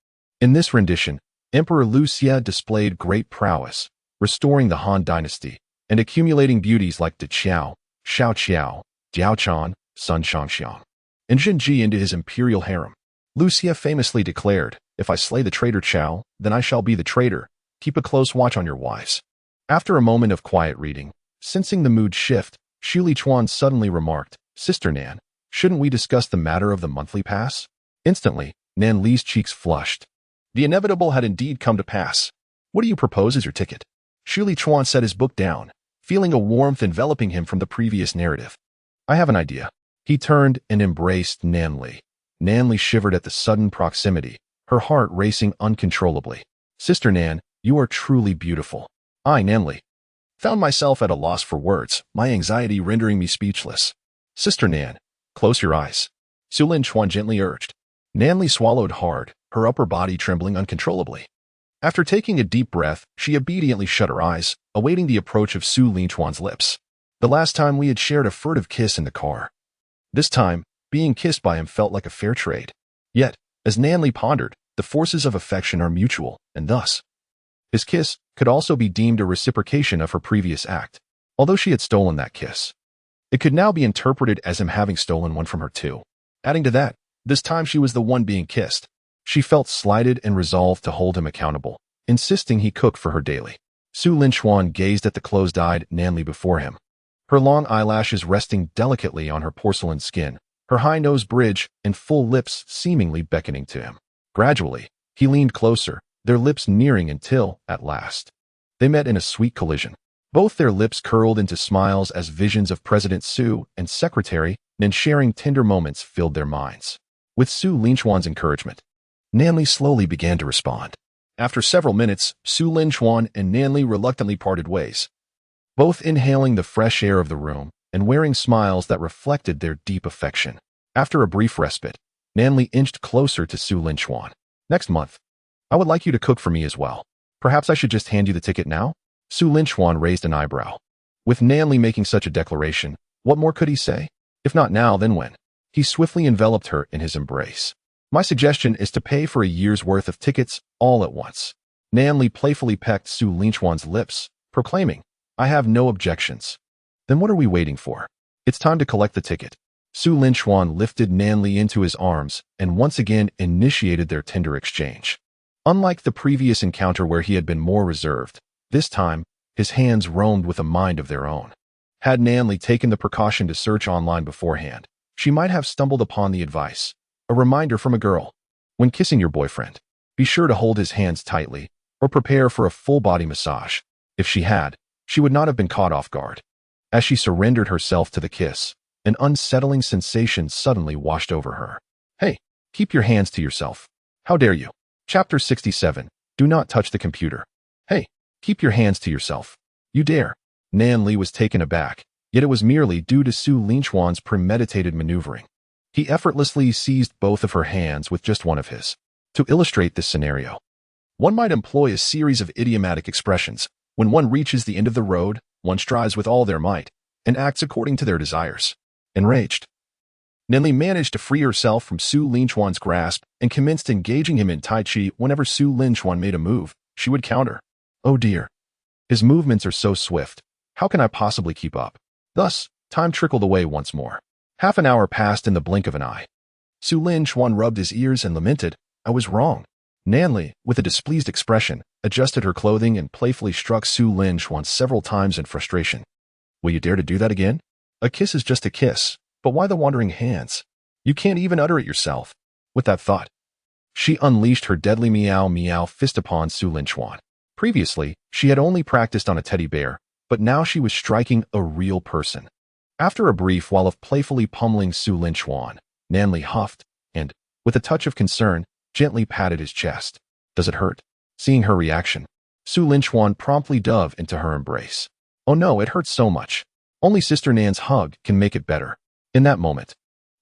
In this rendition, Emperor Lu Xie displayed great prowess, restoring the Han dynasty, and accumulating beauties like De Qiao, Xiao Qiao, Diao Chan, Sun Shangxiang, and Jin Ji into his imperial harem. Lu Xie famously declared, "If I slay the traitor Qiao, then I shall be the traitor. Keep a close watch on your wives." After a moment of quiet reading, sensing the mood shift, Shuli Chuan suddenly remarked, "Sister Nan, shouldn't we discuss the matter of the monthly pass?" Instantly, Nan Li's cheeks flushed. The inevitable had indeed come to pass. "What do you propose as your ticket?" Shuli Chuan set his book down, feeling a warmth enveloping him from the previous narrative. "I have an idea." He turned and embraced Nan Li. Nan Li shivered at the sudden proximity, her heart racing uncontrollably. "Sister Nan, you are truly beautiful." I, Nan Li, found myself at a loss for words, my anxiety rendering me speechless. "Sister Nan, close your eyes," Su Linchuan gently urged. Nan Li swallowed hard, her upper body trembling uncontrollably. After taking a deep breath, she obediently shut her eyes, awaiting the approach of Su Linchuan's lips. The last time we had shared a furtive kiss in the car. This time, being kissed by him felt like a fair trade. Yet, as Nanli pondered, the forces of affection are mutual, and thus, his kiss could also be deemed a reciprocation of her previous act. Although she had stolen that kiss, it could now be interpreted as him having stolen one from her too. Adding to that, this time she was the one being kissed. She felt slighted and resolved to hold him accountable, insisting he cook for her daily. Su Lin-chuan gazed at the closed-eyed Nanli before him, her long eyelashes resting delicately on her porcelain skin, her high nose bridge and full lips seemingly beckoning to him. Gradually, he leaned closer, their lips nearing until, at last, they met in a sweet collision. Both their lips curled into smiles as visions of President Su and Secretary Nen sharing tender moments filled their minds. With Su Lin-chuan's encouragement, Nanli slowly began to respond. After several minutes, Su Lin-chuan and Nanli reluctantly parted ways, both inhaling the fresh air of the room and wearing smiles that reflected their deep affection. After a brief respite, Nanli inched closer to Su Lin-chuan. Next month, I would like you to cook for me as well. Perhaps I should just hand you the ticket now? Su Lin-chuan raised an eyebrow. With Nanli making such a declaration, what more could he say? If not now, then when? He swiftly enveloped her in his embrace. My suggestion is to pay for a year's worth of tickets all at once. Nanli playfully pecked Su Lin-chuan's lips, proclaiming, I have no objections. Then what are we waiting for? It's time to collect the ticket. Su Lin-chuan lifted Nanli into his arms and once again initiated their tender exchange. Unlike the previous encounter where he had been more reserved, this time, his hands roamed with a mind of their own. Had Nanli taken the precaution to search online beforehand, she might have stumbled upon the advice, a reminder from a girl. When kissing your boyfriend, be sure to hold his hands tightly or prepare for a full-body massage. If she had, she would not have been caught off guard. As she surrendered herself to the kiss, an unsettling sensation suddenly washed over her. Hey, keep your hands to yourself. How dare you? Chapter 67. Do not touch the computer. Hey, keep your hands to yourself. You dare. Nanli was taken aback, yet it was merely due to Su Lin-chuan's premeditated maneuvering. He effortlessly seized both of her hands with just one of his. To illustrate this scenario, one might employ a series of idiomatic expressions. When one reaches the end of the road, one strives with all their might and acts according to their desires. Enraged, Nanli managed to free herself from Su Lin-chuan's grasp and commenced engaging him in Tai Chi. Whenever Su Lin-chuan made a move, she would counter. Oh dear. His movements are so swift. How can I possibly keep up? Thus, time trickled away once more. Half an hour passed in the blink of an eye. Su Lin-chuan rubbed his ears and lamented, I was wrong. Nanli, with a displeased expression, adjusted her clothing and playfully struck Su Lin-chuan several times in frustration. Will you dare to do that again? A kiss is just a kiss, but why the wandering hands? You can't even utter it yourself. With that thought, she unleashed her deadly meow fist upon Su Lin-chuan. Previously, she had only practiced on a teddy bear, but now she was striking a real person. After a brief while of playfully pummeling Su Lin-chuan, Nanli huffed and, with a touch of concern, gently patted his chest. Does it hurt? Seeing her reaction, Su Lin-chuan promptly dove into her embrace. Oh no, it hurts so much. Only Sister Nan's hug can make it better. In that moment,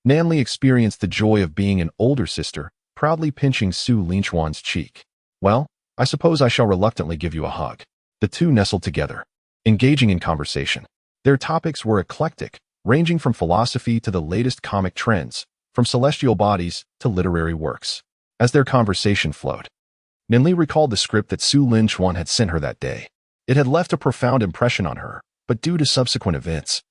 Nanli experienced the joy of being an older sister, proudly pinching Su Lin-chuan's cheek. Well, I suppose I shall reluctantly give you a hug. The two nestled together, engaging in conversation. Their topics were eclectic, ranging from philosophy to the latest comic trends, from celestial bodies to literary works. As their conversation flowed, Nanli recalled the script that Su Lin-chuan had sent her that day. It had left a profound impression on her, but due to subsequent events,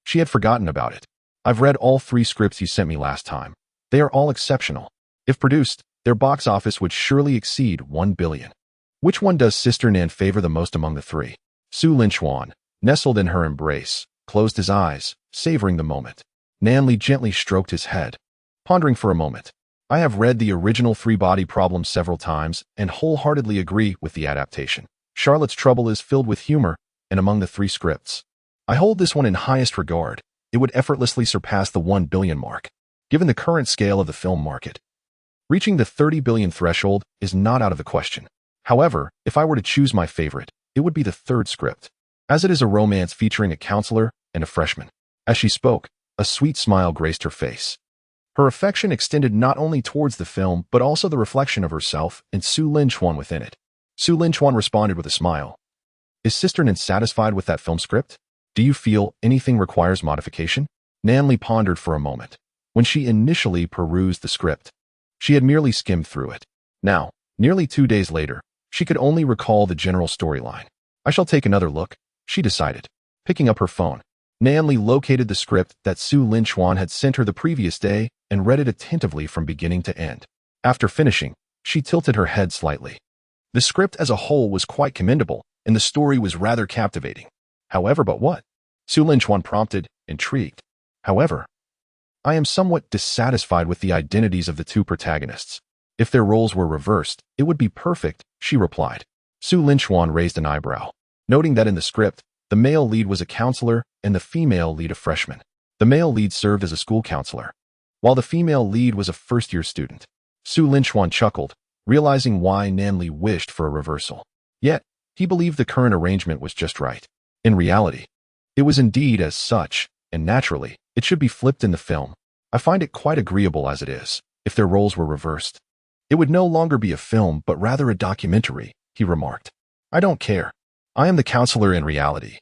she had forgotten about it. I've read all 3 scripts you sent me last time. They are all exceptional. If produced, their box office would surely exceed 1 billion. Which one does Sister Nan favor the most among the 3? Su Lin-chuan, nestled in her embrace, closed his eyes, savoring the moment. Nanli gently stroked his head, pondering for a moment. I have read the original 3-body problem several times and wholeheartedly agree with the adaptation. Charlotte's Trouble is filled with humor, and among the 3 scripts, I hold this one in highest regard. It would effortlessly surpass the 1 billion mark. Given the current scale of the film market, reaching the 30 billion threshold is not out of the question. However, if I were to choose my favorite, it would be the 3rd script, as it is a romance featuring a counselor and a freshman. As she spoke, a sweet smile graced her face. Her affection extended not only towards the film, but also the reflection of herself and Su Lin-chuan within it. Su Lin-chuan responded with a smile. Is Sister Nan satisfied with that film script? Do you feel anything requires modification? Nanli pondered for a moment. When she initially perused the script, she had merely skimmed through it. Now, nearly 2 days later, she could only recall the general storyline. I shall take another look, she decided. Picking up her phone, Nan Li located the script that Su Linchuan had sent her the previous day and read it attentively from beginning to end. After finishing, she tilted her head slightly. The script as a whole was quite commendable, and the story was rather captivating. However, but what? Su Linchuan prompted, intrigued. However, I am somewhat dissatisfied with the identities of the two protagonists. If their roles were reversed, it would be perfect, she replied. Su Linchuan raised an eyebrow, noting that in the script, the male lead was a counselor and the female lead a freshman. The male lead served as a school counselor, while the female lead was a first-year student. Su Linchuan chuckled, realizing why Nan Li wished for a reversal. Yet, he believed the current arrangement was just right. In reality, it was indeed as such, and naturally, it should be flipped in the film. I find it quite agreeable as it is. If their roles were reversed, it would no longer be a film but rather a documentary, he remarked. I don't care. I am the counselor in reality,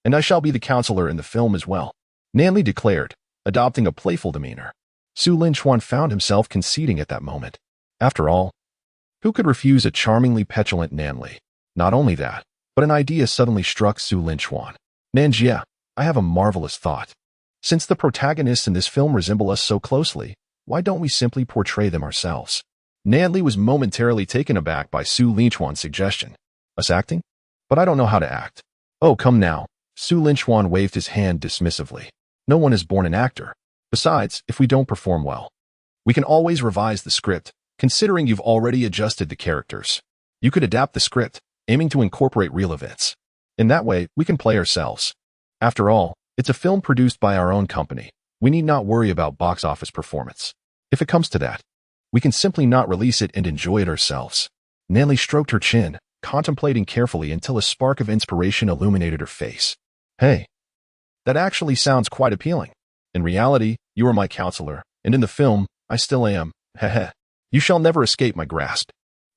and I shall be the counselor in the film as well, Nan Li declared, adopting a playful demeanor. Su Linchuan found himself conceding at that moment. After all, who could refuse a charmingly petulant Nan Li? Not only that, but an idea suddenly struck Su Linchuan. Nanjia, I have a marvelous thought. Since the protagonists in this film resemble us so closely, why don't we simply portray them ourselves? Nan Li was momentarily taken aback by Su Linchuan's suggestion. Us acting? But I don't know how to act. Oh, come now. Su Linchuan waved his hand dismissively. No one is born an actor. Besides, if we don't perform well, we can always revise the script, considering you've already adjusted the characters. You could adapt the script, aiming to incorporate real events. In that way, we can play ourselves. After all, it's a film produced by our own company. We need not worry about box office performance. If it comes to that, we can simply not release it and enjoy it ourselves. Nan Li stroked her chin, contemplating carefully until a spark of inspiration illuminated her face. Hey, that actually sounds quite appealing. In reality, you are my counselor, and in the film, I still am. Heh. You shall never escape my grasp.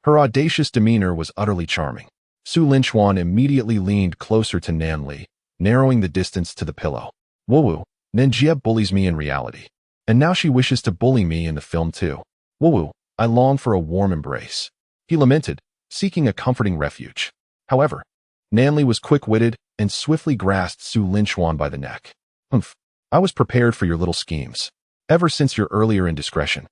Her audacious demeanor was utterly charming. Su Linchuan immediately leaned closer to Nan Li, narrowing the distance to the pillow. Woo-woo, Nanjia bullies me in reality. And now she wishes to bully me in the film too. Woo-woo, I long for a warm embrace. He lamented, seeking a comforting refuge. However, Nan Li was quick-witted and swiftly grasped Su Linchuan by the neck. Humph, I was prepared for your little schemes. Ever since your earlier indiscretion,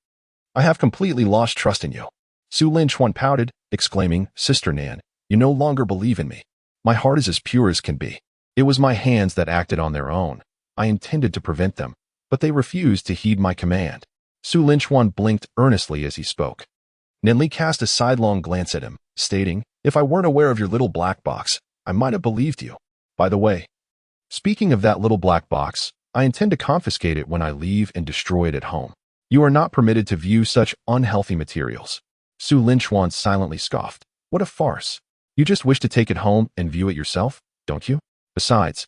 I have completely lost trust in you. Su Linchuan pouted, exclaiming, Sister Nan, you no longer believe in me. My heart is as pure as can be. It was my hands that acted on their own. I intended to prevent them, but they refused to heed my command. Su Linchuan blinked earnestly as he spoke. Nan Li cast a sidelong glance at him, stating, If I weren't aware of your little black box, I might have believed you. By the way, speaking of that little black box, I intend to confiscate it when I leave and destroy it at home. You are not permitted to view such unhealthy materials. Su Linchuan silently scoffed. What a farce. You just wish to take it home and view it yourself, don't you? Besides,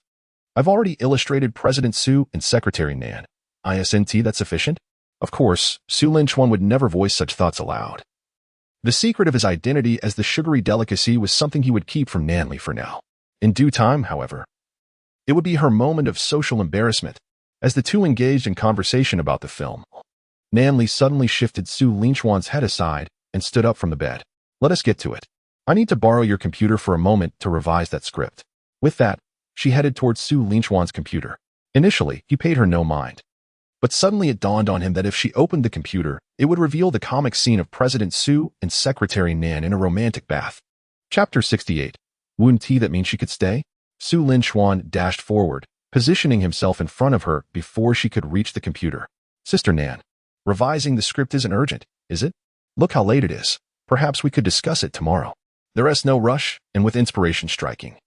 I've already illustrated President Su and Secretary Nan. Isn't that sufficient? Of course, Su Linchuan would never voice such thoughts aloud. The secret of his identity as the sugary delicacy was something he would keep from Nan Li for now. In due time, however, it would be her moment of social embarrassment. As the two engaged in conversation about the film, Nan Li suddenly shifted Su Linchuan's head aside and stood up from the bed. Let us get to it. I need to borrow your computer for a moment to revise that script. With that, she headed towards Su Linchuan's computer. Initially, he paid her no mind. But suddenly it dawned on him that if she opened the computer, it would reveal the comic scene of President Su and Secretary Nan in a romantic bath. Chapter 68. Wouldn't that mean she could stay? Su Linchuan dashed forward, positioning himself in front of her before she could reach the computer. Sister Nan, revising the script isn't urgent, is it? Look how late it is. Perhaps we could discuss it tomorrow. There is no rush, and with inspiration striking,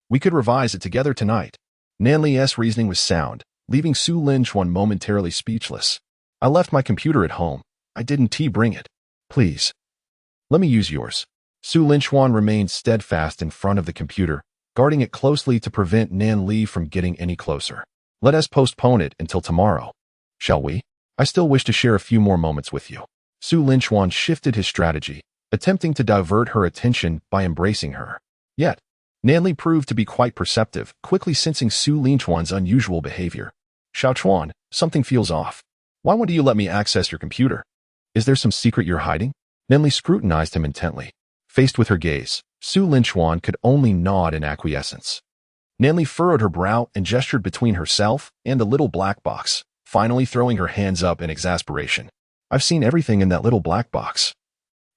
we could revise it together tonight. Nan Li's reasoning was sound, leaving Su Linchuan momentarily speechless. I left my computer at home. I didn't bring it. Please, let me use yours. Su Linchuan remained steadfast in front of the computer, guarding it closely to prevent Nan Li from getting any closer. Let us postpone it until tomorrow. Shall we? I still wish to share a few more moments with you. Su Linchuan shifted his strategy, attempting to divert her attention by embracing her. Yet, Nan Li proved to be quite perceptive, quickly sensing Su Linchuan's unusual behavior. Xiaochuan, something feels off. Why won't you let me access your computer? Is there some secret you're hiding? Nan Li scrutinized him intently. Faced with her gaze, Su Linchuan could only nod in acquiescence. Nanli furrowed her brow and gestured between herself and the little black box, finally throwing her hands up in exasperation. I've seen everything in that little black box.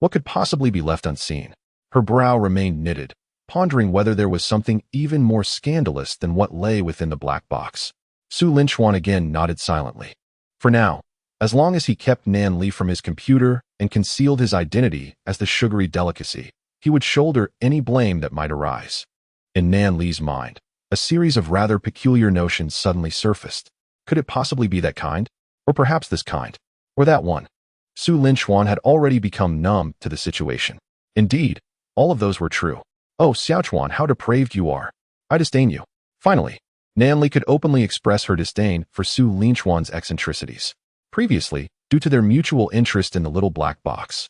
What could possibly be left unseen? Her brow remained knitted, pondering whether there was something even more scandalous than what lay within the black box. Su Linchuan again nodded silently. For now, as long as he kept Nan Li from his computer and concealed his identity as the sugary delicacy, he would shoulder any blame that might arise. In Nan Li's mind, a series of rather peculiar notions suddenly surfaced. Could it possibly be that kind? Or perhaps this kind? Or that one? Su Linchuan had already become numb to the situation. Indeed, all of those were true. Oh, Xiaochuan, how depraved you are. I disdain you. Finally, Nan Li could openly express her disdain for Su Linchuan's eccentricities. Previously, due to their mutual interest in the little black box,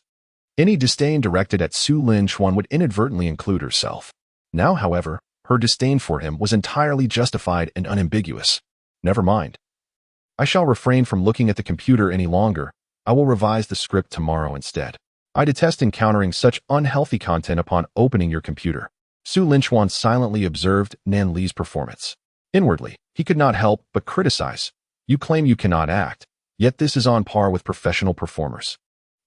any disdain directed at Su Linchuan would inadvertently include herself. Now, however, her disdain for him was entirely justified and unambiguous. Never mind. I shall refrain from looking at the computer any longer. I will revise the script tomorrow instead. I detest encountering such unhealthy content upon opening your computer. Su Linchuan silently observed Nan Li's performance. Inwardly, he could not help but criticize. You claim you cannot act, yet this is on par with professional performers.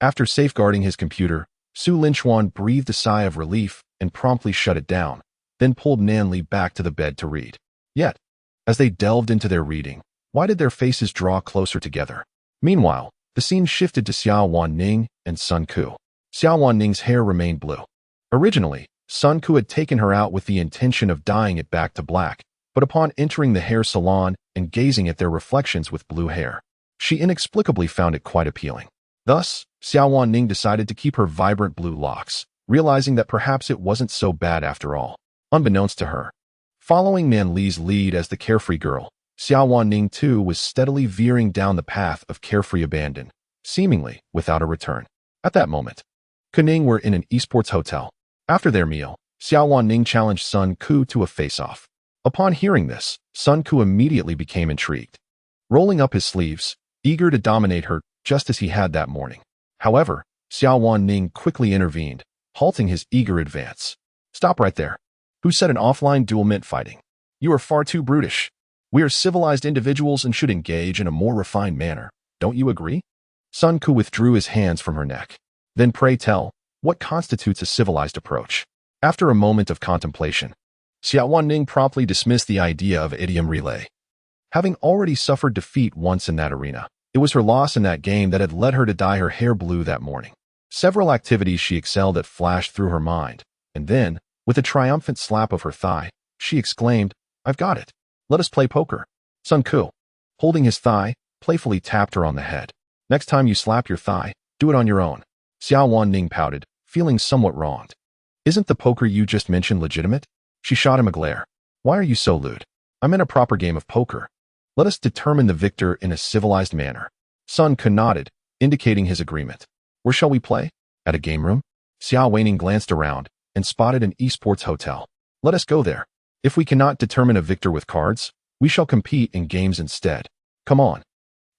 After safeguarding his computer, Su Linchuan breathed a sigh of relief and promptly shut it down, then pulled Nan Li back to the bed to read. Yet, as they delved into their reading, why did their faces draw closer together? Meanwhile, the scene shifted to Xiao Wanning and Sun Ku. Xiao Wanning's hair remained blue. Originally, Sun Ku had taken her out with the intention of dyeing it back to black, but upon entering the hair salon and gazing at their reflections with blue hair, she inexplicably found it quite appealing. Thus, Xiao Wanning decided to keep her vibrant blue locks, realizing that perhaps it wasn't so bad after all. Unbeknownst to her, following Nan Li's lead as the carefree girl, Xiao Wanning too was steadily veering down the path of carefree abandon, seemingly without a return. At that moment, Kuning were in an esports hotel. After their meal, Xiao Wanning challenged Sun Ku to a face-off. Upon hearing this, Sun Ku immediately became intrigued, rolling up his sleeves, eager to dominate her just as he had that morning. However, Xiao Wanning quickly intervened, halting his eager advance. Stop right there. Who said an offline duel meant fighting? You are far too brutish. We are civilized individuals and should engage in a more refined manner. Don't you agree? Sun Ku withdrew his hands from her neck. Then pray tell, what constitutes a civilized approach? After a moment of contemplation, Xiao Wanning promptly dismissed the idea of idiom relay. Having already suffered defeat once in that arena, it was her loss in that game that had led her to dye her hair blue that morning. Several activities she excelled at flashed through her mind, and then, with a triumphant slap of her thigh, she exclaimed, I've got it. Let us play poker. Sun Ku, holding his thigh, playfully tapped her on the head. Next time you slap your thigh, do it on your own. Xiao Wanning pouted, feeling somewhat wronged. Isn't the poker you just mentioned legitimate? She shot him a glare. Why are you so lewd? I'm in a proper game of poker. Let us determine the victor in a civilized manner. Sun Ku nodded, indicating his agreement. Where shall we play? At a game room? Xiao Wanning glanced around and spotted an esports hotel. Let us go there. If we cannot determine a victor with cards, we shall compete in games instead. Come on.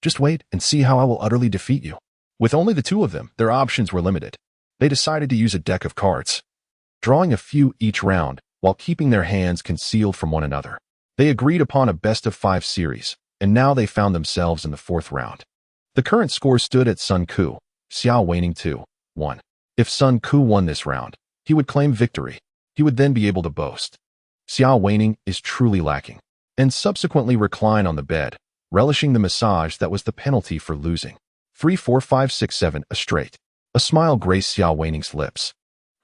Just wait and see how I will utterly defeat you. With only the two of them, their options were limited. They decided to use a deck of cards, drawing a few each round while keeping their hands concealed from one another. They agreed upon a best-of-5 series, and now they found themselves in the 4th round. The current score stood at Sun Ku, Xiao Wanning 2-1. If Sun Ku won this round, he would claim victory. He would then be able to boast. Xiao Wanning is truly lacking, and subsequently recline on the bed, relishing the massage that was the penalty for losing. 3, 4, 5, 6, 7, a straight. A smile graced Xiao Wanning's lips.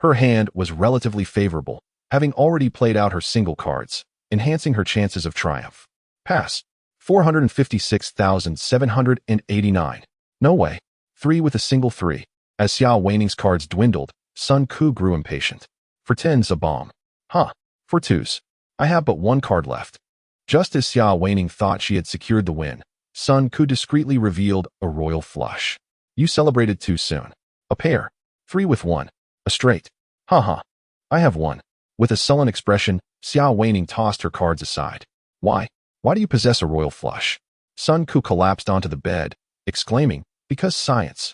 Her hand was relatively favorable, having already played out her single cards, enhancing her chances of triumph. Pass. 456,789. No way. 3 with a single 3. As Xiao Wanning's cards dwindled, Sun Ku grew impatient. For 10s, a bomb. Huh. For 2s. I have but 1 card left. Just as Xiao Wanning thought she had secured the win, Sun Ku discreetly revealed a royal flush. You celebrated too soon. A pair. 3 with 1. A straight. Haha. I have 1. With a sullen expression, Xiao Wanning tossed her cards aside. Why? Why do you possess a royal flush? Sun Ku collapsed onto the bed, exclaiming, because science.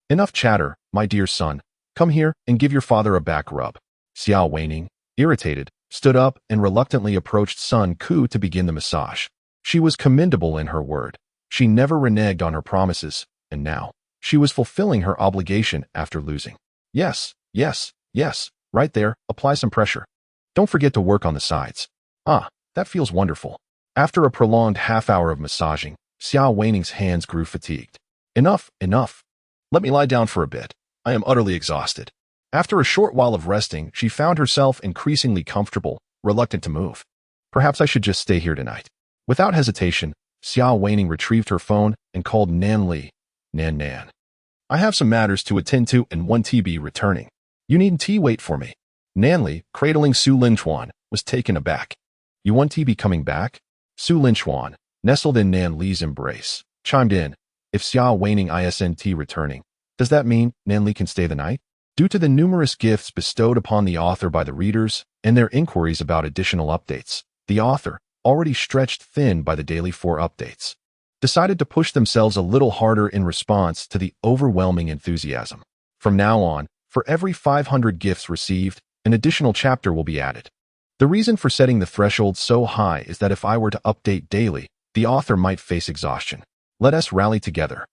Enough chatter, my dear son. Come here and give your father a back rub. Xiao Wanning, irritated, stood up and reluctantly approached Sun Ku to begin the massage. She was commendable in her word. She never reneged on her promises, and now she was fulfilling her obligation after losing. Yes, yes, yes, right there, apply some pressure. Don't forget to work on the sides. Ah, that feels wonderful. After a prolonged half-hour of massaging, Xiao Weining's hands grew fatigued. Enough, enough. Let me lie down for a bit. I am utterly exhausted. After a short while of resting, she found herself increasingly comfortable, reluctant to move. Perhaps I should just stay here tonight. Without hesitation, Xiao Weining retrieved her phone and called Nan Li. Nan. I have some matters to attend to and 1TB returning. You needn't wait for me. Nan Li, cradling Su Linchuan, was taken aback. You 1TB coming back? Su Linchuan, nestled in Nan Li's embrace, chimed in. If Xiao Weining isn't returning, does that mean Nan Li can stay the night? Due to the numerous gifts bestowed upon the author by the readers and their inquiries about additional updates, the author, already stretched thin by the daily 4 updates, decided to push themselves a little harder in response to the overwhelming enthusiasm. From now on, for every 500 gifts received, an additional chapter will be added. The reason for setting the threshold so high is that if I were to update daily, the author might face exhaustion. Let us rally together.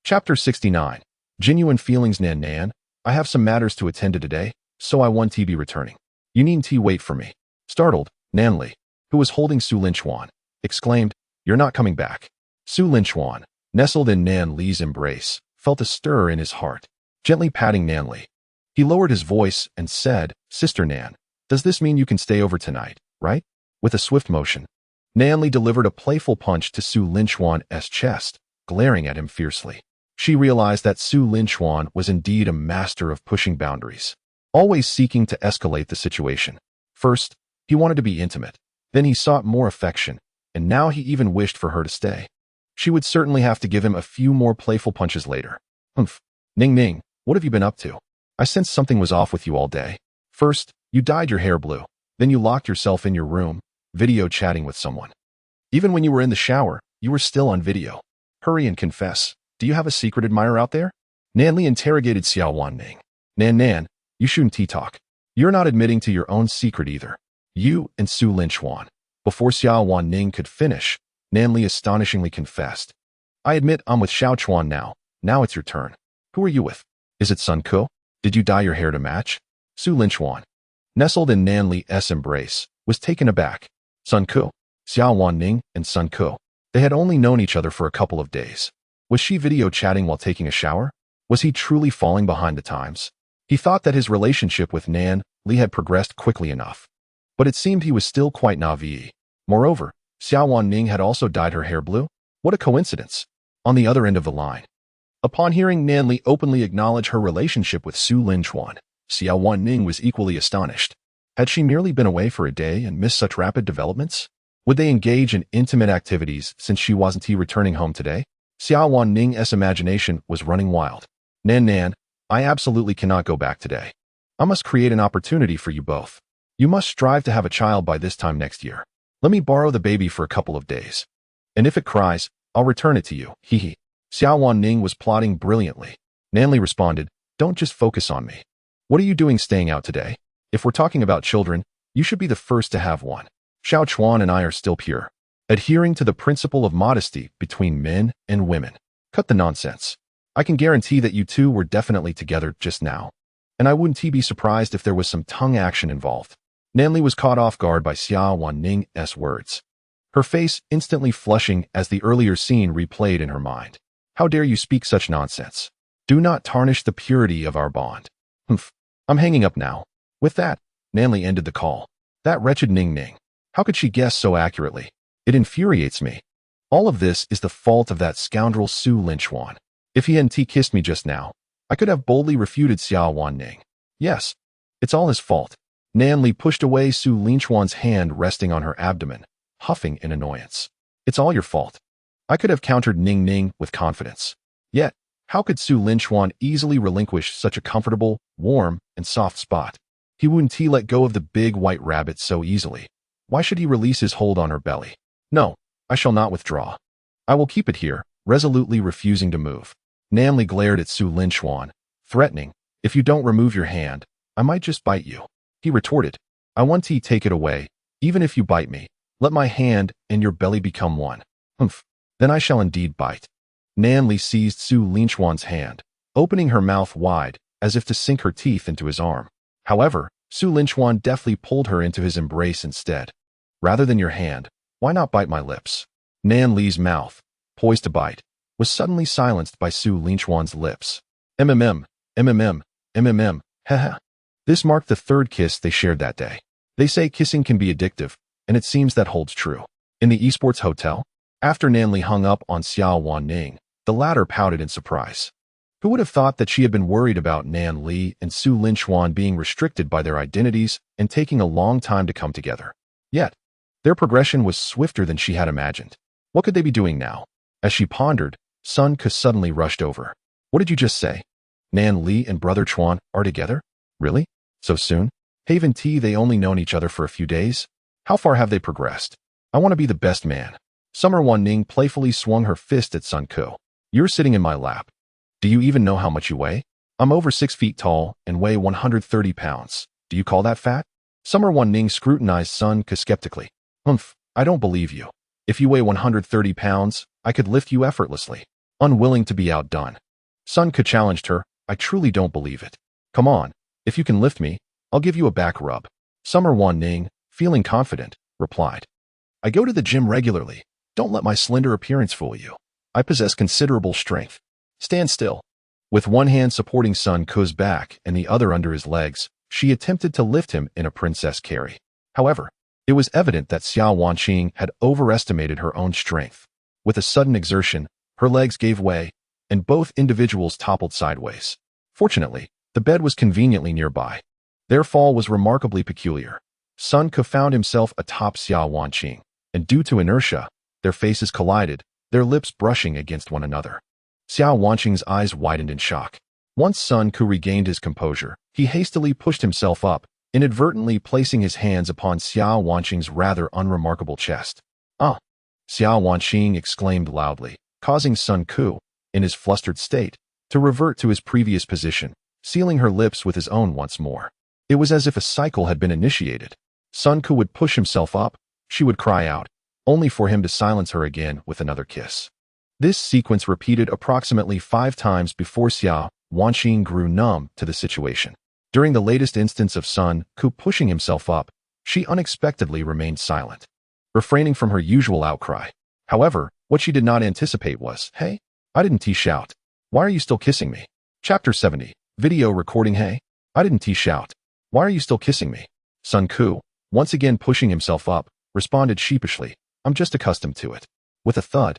Chapter 69. Genuine Feelings. Nan, I have some matters to attend to today, so I 1TB returning. You needn't wait for me. Startled, Nan Li, who was holding Su Linchuan, exclaimed, You're not coming back. Su Linchuan, nestled in Nan Li's embrace, felt a stir in his heart, gently patting Nan Li. He lowered his voice and said, Sister Nan, does this mean you can stay over tonight, right? With a swift motion, Nan Li delivered a playful punch to Su Linchuan's chest, glaring at him fiercely. She realized that Su Linchuan was indeed a master of pushing boundaries, always seeking to escalate the situation. First, he wanted to be intimate. Then he sought more affection, and now he even wished for her to stay. She would certainly have to give him a few more playful punches later. Humph. Ning, what have you been up to? I sensed something was off with you all day. First, you dyed your hair blue. Then you locked yourself in your room, video chatting with someone. Even when you were in the shower, you were still on video. Hurry and confess. Do you have a secret admirer out there? Nan Li interrogated Xiao Wanning. Nan, you shouldn't talk. You're not admitting to your own secret either. You and Su Linchuan. Before Xiao Wanning could finish, Nan Li astonishingly confessed. I admit I'm with Xiao Chuan now. Now it's your turn. Who are you with? Is it Sun Ku? Did you dye your hair to match? Su Linchuan, nestled in Nan Li's embrace, was taken aback. Sun Ku, Xiao Wanning, and Sun Ku. They had only known each other for a couple of days. Was she video chatting while taking a shower? Was he truly falling behind the times? He thought that his relationship with Nan Li had progressed quickly enough. But it seemed he was still quite naive. Moreover, Xiao Wanning had also dyed her hair blue. What a coincidence. On the other end of the line, upon hearing Nan Li openly acknowledge her relationship with Su Linchuan, Xiao Wanning was equally astonished. Had she merely been away for a day and missed such rapid developments? Would they engage in intimate activities since she wasn't returning home today? Xiao Wanning's imagination was running wild. Nan, I absolutely cannot go back today. I must create an opportunity for you both. You must strive to have a child by this time next year. Let me borrow the baby for a couple of days. And if it cries, I'll return it to you. Hee. Xiao Wanning was plotting brilliantly. Nan Li responded, Don't just focus on me. What are you doing staying out today? If we're talking about children, you should be the first to have one. Xiao Chuan and I are still pure, adhering to the principle of modesty between men and women. Cut the nonsense. I can guarantee that you two were definitely together just now, and I wouldn't be surprised if there was some tongue action involved. Nan Li was caught off guard by Xiao Wanning's words, her face instantly flushing as the earlier scene replayed in her mind. How dare you speak such nonsense? Do not tarnish the purity of our bond. Humph. I'm hanging up now. With that, Nan Li ended the call. That wretched Ning. How could she guess so accurately? It infuriates me. All of this is the fault of that scoundrel Su Linchuan. If he hadn't kissed me just now, I could have boldly refuted Xiao Wanning. Yes, it's all his fault. Nan Li pushed away Su Linchuan's hand resting on her abdomen, huffing in annoyance. It's all your fault. I could have countered Ning with confidence. Yet, how could Su Linchuan easily relinquish such a comfortable, warm, and soft spot? He wouldn't let go of the big white rabbit so easily. Why should he release his hold on her belly? No, I shall not withdraw. I will keep it here, resolutely refusing to move. Nan Li glared at Su Linchuan, threatening, If you don't remove your hand, I might just bite you. He retorted, I want to take it away, even if you bite me. Let my hand and your belly become one. Humph. Then I shall indeed bite. Nan Li seized Su Linchuan's hand, opening her mouth wide, as if to sink her teeth into his arm. However, Su Linchuan deftly pulled her into his embrace instead. Rather than your hand, why not bite my lips? Nan Li's mouth, poised to bite, was suddenly silenced by Su Linchuan's lips. MMM, MMM, MMM, haha. This marked the third kiss they shared that day. They say kissing can be addictive, and it seems that holds true. In the esports hotel, after Nan Li hung up on Xiao Wanning, the latter pouted in surprise. Who would have thought that she had been worried about Nan Li and Su Linchuan being restricted by their identities and taking a long time to come together? Yet, their progression was swifter than she had imagined. What could they be doing now? As she pondered, Sun Ke suddenly rushed over. What did you just say? Nan Li and brother Chuan are together? Really? So soon? Haven't they only known each other for a few days? How far have they progressed? I want to be the best man. Summer Wanning playfully swung her fist at Sun Ke. You're sitting in my lap. Do you even know how much you weigh? I'm over 6 feet tall and weigh 130 pounds. Do you call that fat? Summer Wanning scrutinized Sun Ke skeptically. Humph, I don't believe you. If you weigh 130 pounds, I could lift you effortlessly. Unwilling to be outdone, Sun Ke challenged her. I truly don't believe it. Come on, if you can lift me, I'll give you a back rub. Summer Wanning, feeling confident, replied. I go to the gym regularly. Don't let my slender appearance fool you. I possess considerable strength. Stand still. With one hand supporting Sun Ke's back and the other under his legs, she attempted to lift him in a princess carry. However, it was evident that Xiao Wanqing had overestimated her own strength. With a sudden exertion, her legs gave way, and both individuals toppled sideways. Fortunately, the bed was conveniently nearby. Their fall was remarkably peculiar. Sun Ke found himself atop Xiao Wanqing, and due to inertia, their faces collided, their lips brushing against one another. Xiao Wanqing's eyes widened in shock. Once Sun Ke regained his composure, he hastily pushed himself up, inadvertently placing his hands upon Xiao Wanqing's rather unremarkable chest. Ah! Xiao Wanqing exclaimed loudly, causing Sun Ke, in his flustered state, to revert to his previous position, sealing her lips with his own once more. It was as if a cycle had been initiated. Sun Ke would push himself up, she would cry out, only for him to silence her again with another kiss. This sequence repeated approximately 5 times before Xiao Wanqing grew numb to the situation. During the latest instance of Sun Ke pushing himself up, she unexpectedly remained silent, refraining from her usual outcry. However, what she did not anticipate was, hey, I didn't shout. Why are you still kissing me? Chapter 70. Video recording. Hey, I didn't shout. Why are you still kissing me? Sun Ke, once again pushing himself up, responded sheepishly, I'm just accustomed to it. With a thud,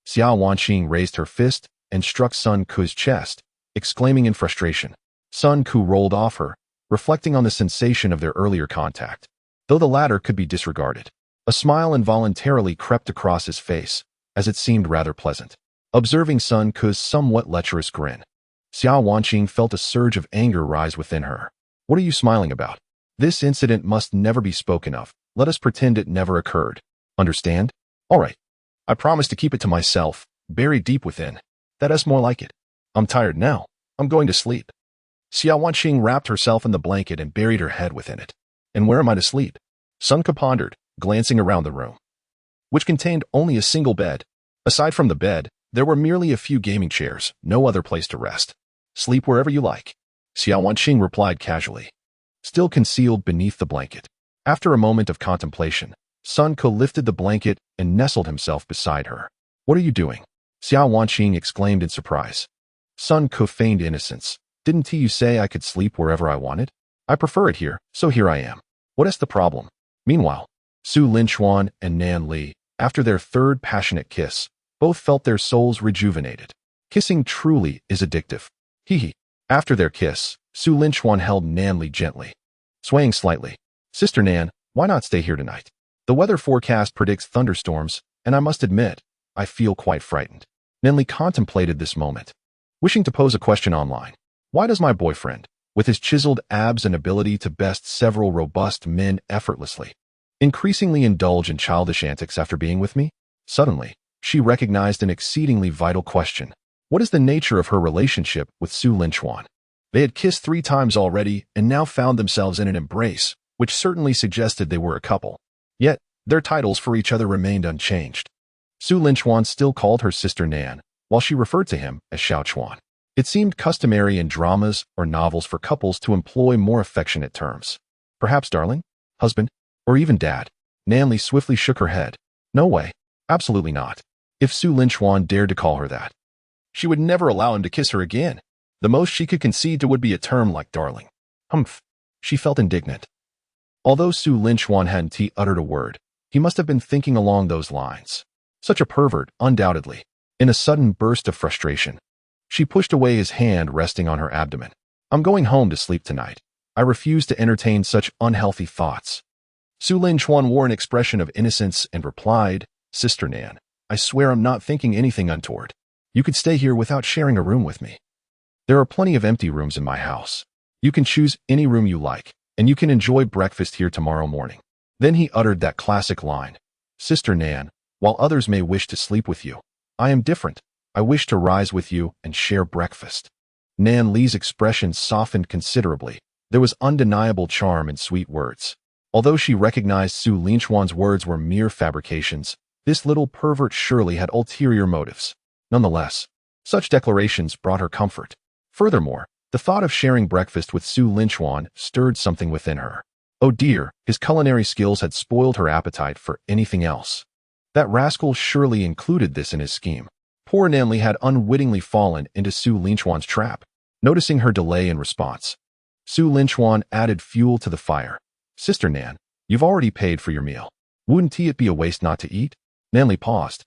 Xiao Wanqing raised her fist and struck Sun Ke's chest, exclaiming in frustration. Sun Ke rolled off her, reflecting on the sensation of their earlier contact. Though the latter could be disregarded, a smile involuntarily crept across his face, as it seemed rather pleasant. Observing Sun Ke's somewhat lecherous grin, Xiao Wanqing felt a surge of anger rise within her. What are you smiling about? This incident must never be spoken of. Let us pretend it never occurred. Understand? All right. I promise to keep it to myself, buried deep within. That's more like it. I'm tired now. I'm going to sleep. Xiao Wanqing wrapped herself in the blanket and buried her head within it. And where am I to sleep? Sun Ke pondered, glancing around the room, which contained only a single bed. Aside from the bed, there were merely a few gaming chairs, no other place to rest. Sleep wherever you like. Xiao Wanqing replied casually, still concealed beneath the blanket. After a moment of contemplation, Sun Ke lifted the blanket and nestled himself beside her. What are you doing? Xiao Wanqing exclaimed in surprise. Sun Ke feigned innocence. Didn't you say I could sleep wherever I wanted? I prefer it here, so here I am. What is the problem? Meanwhile, Su Linchuan and Nan Li, after their third passionate kiss, both felt their souls rejuvenated. Kissing truly is addictive. Hee. After their kiss, Su Linchuan held Nan Li gently, swaying slightly. Sister Nan, why not stay here tonight? The weather forecast predicts thunderstorms, and I must admit, I feel quite frightened. Nan Li contemplated this moment, wishing to pose a question online. Why does my boyfriend, with his chiseled abs and ability to best several robust men effortlessly, increasingly indulge in childish antics after being with me? Suddenly, she recognized an exceedingly vital question. What is the nature of her relationship with Su Linchuan? They had kissed 3 times already and now found themselves in an embrace, which certainly suggested they were a couple. Yet, their titles for each other remained unchanged. Su Linchuan still called her sister Nan, while she referred to him as Xiao Chuan. It seemed customary in dramas or novels for couples to employ more affectionate terms. Perhaps darling, husband, or even dad. Nanli swiftly shook her head. No way. Absolutely not. If Su Linchuan dared to call her that, she would never allow him to kiss her again. The most she could concede to would be a term like darling. Humph. She felt indignant. Although Su Linchuan hadn't uttered a word, he must have been thinking along those lines. Such a pervert, undoubtedly. In a sudden burst of frustration, she pushed away his hand resting on her abdomen. I'm going home to sleep tonight. I refuse to entertain such unhealthy thoughts. Su Linchuan wore an expression of innocence and replied, Sister Nan, I swear I'm not thinking anything untoward. You could stay here without sharing a room with me. There are plenty of empty rooms in my house. You can choose any room you like, and you can enjoy breakfast here tomorrow morning. Then he uttered that classic line, Sister Nan, while others may wish to sleep with you, I am different. I wish to rise with you and share breakfast. Nan Li's expression softened considerably. There was undeniable charm in sweet words. Although she recognized Su Linchuan's words were mere fabrications, this little pervert surely had ulterior motives. Nonetheless, such declarations brought her comfort. Furthermore, the thought of sharing breakfast with Su Linchuan stirred something within her. Oh dear, his culinary skills had spoiled her appetite for anything else. That rascal surely included this in his scheme. Poor Nanli had unwittingly fallen into Su Linchuan's trap. Noticing her delay in response, Su Linchuan added fuel to the fire. Sister Nan, you've already paid for your meal. Wouldn't it be a waste not to eat? Nanli paused,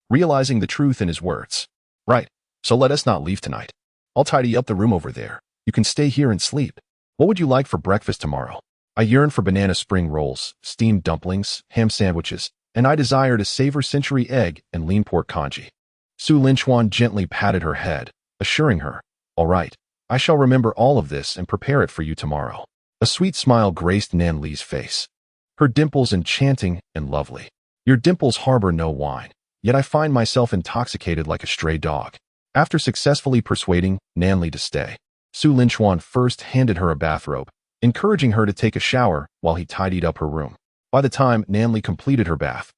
realizing the truth in his words. Right, so let us not leave tonight. I'll tidy up the room over there. You can stay here and sleep. What would you like for breakfast tomorrow? I yearn for banana spring rolls, steamed dumplings, ham sandwiches, and I desire to savor century egg and lean pork congee. Su Linchuan gently patted her head, assuring her, all right, I shall remember all of this and prepare it for you tomorrow. A sweet smile graced Nan Li's face. Her dimples enchanting and lovely. Your dimples harbor no wine, yet I find myself intoxicated like a stray dog. After successfully persuading Nan Li to stay, Su Linchuan first handed her a bathrobe, encouraging her to take a shower while he tidied up her room. By the time Nan Li completed her bath,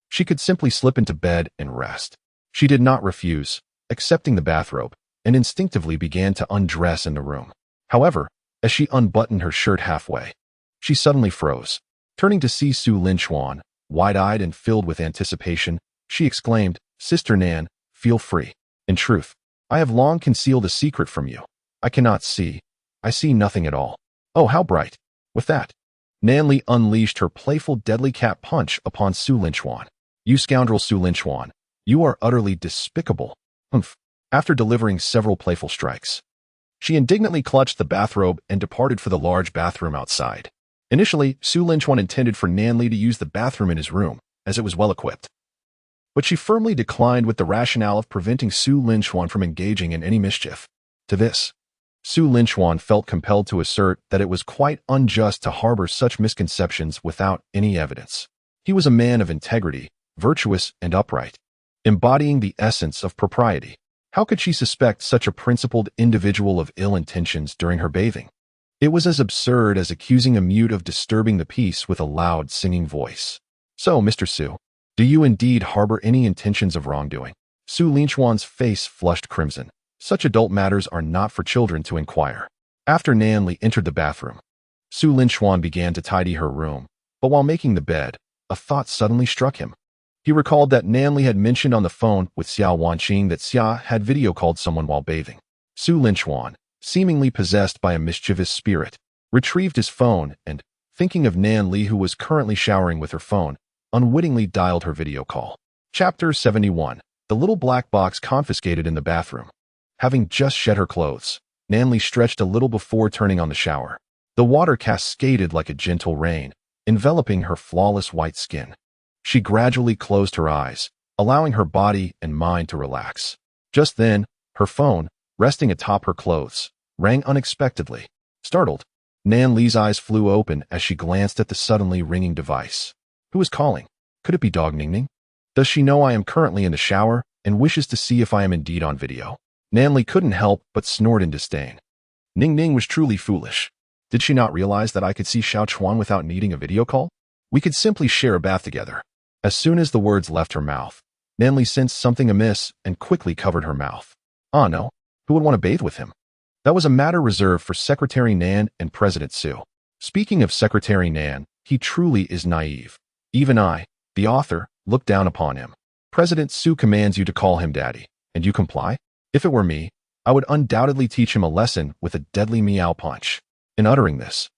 she could simply slip into bed and rest. She did not refuse, accepting the bathrobe, and instinctively began to undress in the room. However, as she unbuttoned her shirt halfway, she suddenly froze. Turning to see Su Linchuan, wide-eyed and filled with anticipation, she exclaimed, Sister Nan, feel free. In truth, I have long concealed a secret from you. I cannot see. I see nothing at all. Oh, how bright. With that, Nan Li unleashed her playful deadly cat punch upon Su Linchuan. You scoundrel Su Linchuan, you are utterly despicable. Humph. After delivering several playful strikes, she indignantly clutched the bathrobe and departed for the large bathroom outside. Initially, Su Linchuan intended for Nan Li to use the bathroom in his room, as it was well equipped. But she firmly declined with the rationale of preventing Su Linchuan from engaging in any mischief. To this, Su Linchuan felt compelled to assert that it was quite unjust to harbor such misconceptions without any evidence. He was a man of integrity, virtuous and upright, embodying the essence of propriety. How could she suspect such a principled individual of ill intentions during her bathing? It was as absurd as accusing a mute of disturbing the peace with a loud singing voice. So, Mr. Su, do you indeed harbor any intentions of wrongdoing? Su Linchuan's face flushed crimson. Such adult matters are not for children to inquire. After Nan Li entered the bathroom, Su Linchuan began to tidy her room, but while making the bed, a thought suddenly struck him. He recalled that Nan Li had mentioned on the phone with Xiao Wanqing that Xia had video called someone while bathing. Su Linchuan, seemingly possessed by a mischievous spirit, retrieved his phone and, thinking of Nan Li who was currently showering with her phone, unwittingly dialed her video call. Chapter 71. The little black box confiscated in the bathroom. Having just shed her clothes, Nan Li stretched a little before turning on the shower. The water cascaded like a gentle rain, enveloping her flawless white skin. She gradually closed her eyes, allowing her body and mind to relax. Just then, her phone, resting atop her clothes, rang unexpectedly. Startled, Nan Li's eyes flew open as she glanced at the suddenly ringing device. Who is calling? Could it be Dog Ning Ning? Does she know I am currently in the shower and wishes to see if I am indeed on video? Nan Li couldn't help but snort in disdain. Ning Ning was truly foolish. Did she not realize that I could see Xiao Chuan without needing a video call? We could simply share a bath together. As soon as the words left her mouth, Nanli sensed something amiss and quickly covered her mouth. Ah no, who would want to bathe with him? That was a matter reserved for Secretary Nan and President Su. Speaking of Secretary Nan, he truly is naive. Even I, the author, look down upon him. President Su commands you to call him daddy, and you comply? If it were me, I would undoubtedly teach him a lesson with a deadly meow punch. In uttering this,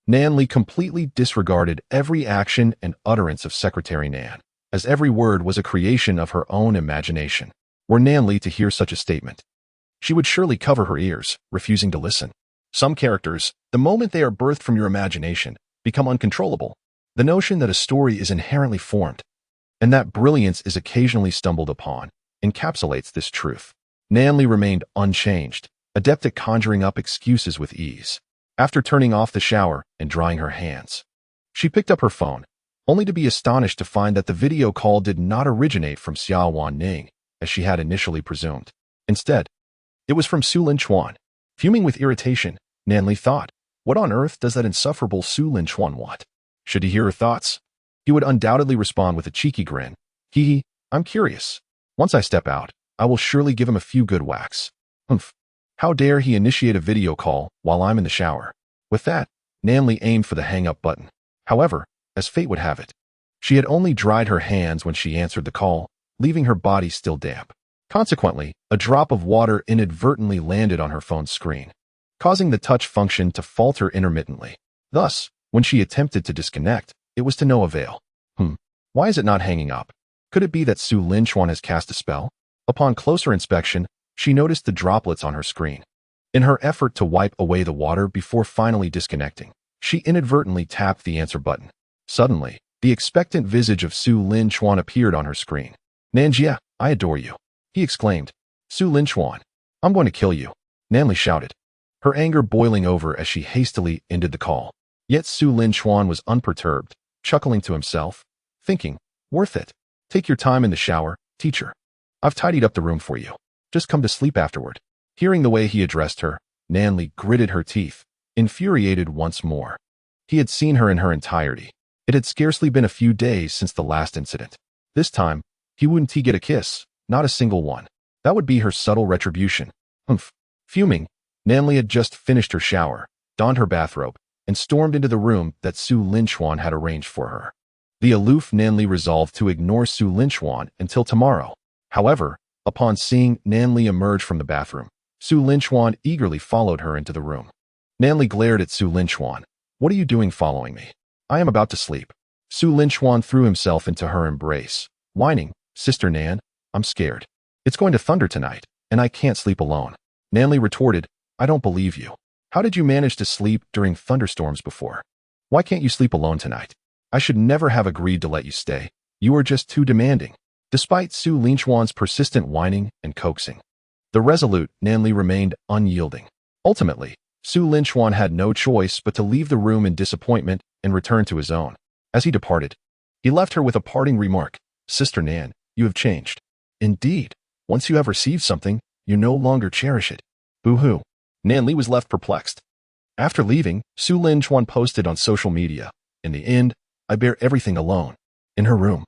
Nanli completely disregarded every action and utterance of Secretary Nan, as every word was a creation of her own imagination. Were Nanli to hear such a statement, she would surely cover her ears, refusing to listen. Some characters, the moment they are birthed from your imagination, become uncontrollable. The notion that a story is inherently formed, and that brilliance is occasionally stumbled upon, encapsulates this truth. Nanli remained unchanged, adept at conjuring up excuses with ease. After turning off the shower and drying her hands, she picked up her phone, only to be astonished to find that the video call did not originate from Xiao Wanning, as she had initially presumed. Instead, it was from Su Linchuan. Fuming with irritation, Nanli thought, what on earth does that insufferable Su Linchuan want? Should he hear her thoughts? He would undoubtedly respond with a cheeky grin. Hee, I'm curious. Once I step out, I will surely give him a few good whacks. Humph. How dare he initiate a video call while I'm in the shower? With that, Nanli aimed for the hang-up button. However, as fate would have it, she had only dried her hands when she answered the call, leaving her body still damp. Consequently, a drop of water inadvertently landed on her phone's screen, causing the touch function to falter intermittently. Thus, when she attempted to disconnect, it was to no avail. Why is it not hanging up? Could it be that Su Linchuan has cast a spell? Upon closer inspection, she noticed the droplets on her screen. In her effort to wipe away the water before finally disconnecting, she inadvertently tapped the answer button. Suddenly, the expectant visage of Su Linchuan appeared on her screen. Nanjia, I adore you, he exclaimed. Su Linchuan, I'm going to kill you, Nanli shouted, her anger boiling over as she hastily ended the call. Yet Su Linchuan was unperturbed, chuckling to himself, thinking, worth it. Take your time in the shower, teacher. I've tidied up the room for you. Just come to sleep afterward. Hearing the way he addressed her, Nanli gritted her teeth, infuriated once more. He had seen her in her entirety. It had scarcely been a few days since the last incident. This time, he wouldn't get a kiss, not a single one. That would be her subtle retribution. Humph. Fuming, Nanli had just finished her shower, donned her bathrobe, and stormed into the room that Su Linchuan had arranged for her. The aloof Nanli resolved to ignore Su Linchuan until tomorrow. However, upon seeing Nanli emerge from the bathroom, Su Linchuan eagerly followed her into the room. Nanli glared at Su Linchuan. What are you doing following me? I am about to sleep. Su Linchuan threw himself into her embrace, whining, Sister Nan, I'm scared. It's going to thunder tonight, and I can't sleep alone. Nanli retorted, I don't believe you. How did you manage to sleep during thunderstorms before? Why can't you sleep alone tonight? I should never have agreed to let you stay. You are just too demanding. Despite Su Linchuan's persistent whining and coaxing, the resolute Nanli remained unyielding. Ultimately, Su Linchuan had no choice but to leave the room in disappointment and return to his own. As he departed, he left her with a parting remark. Sister Nan, you have changed. Indeed, once you have received something, you no longer cherish it. Boo-hoo. Nanli was left perplexed. After leaving, Su Linchuan posted on social media, in the end, I bear everything alone. In her room.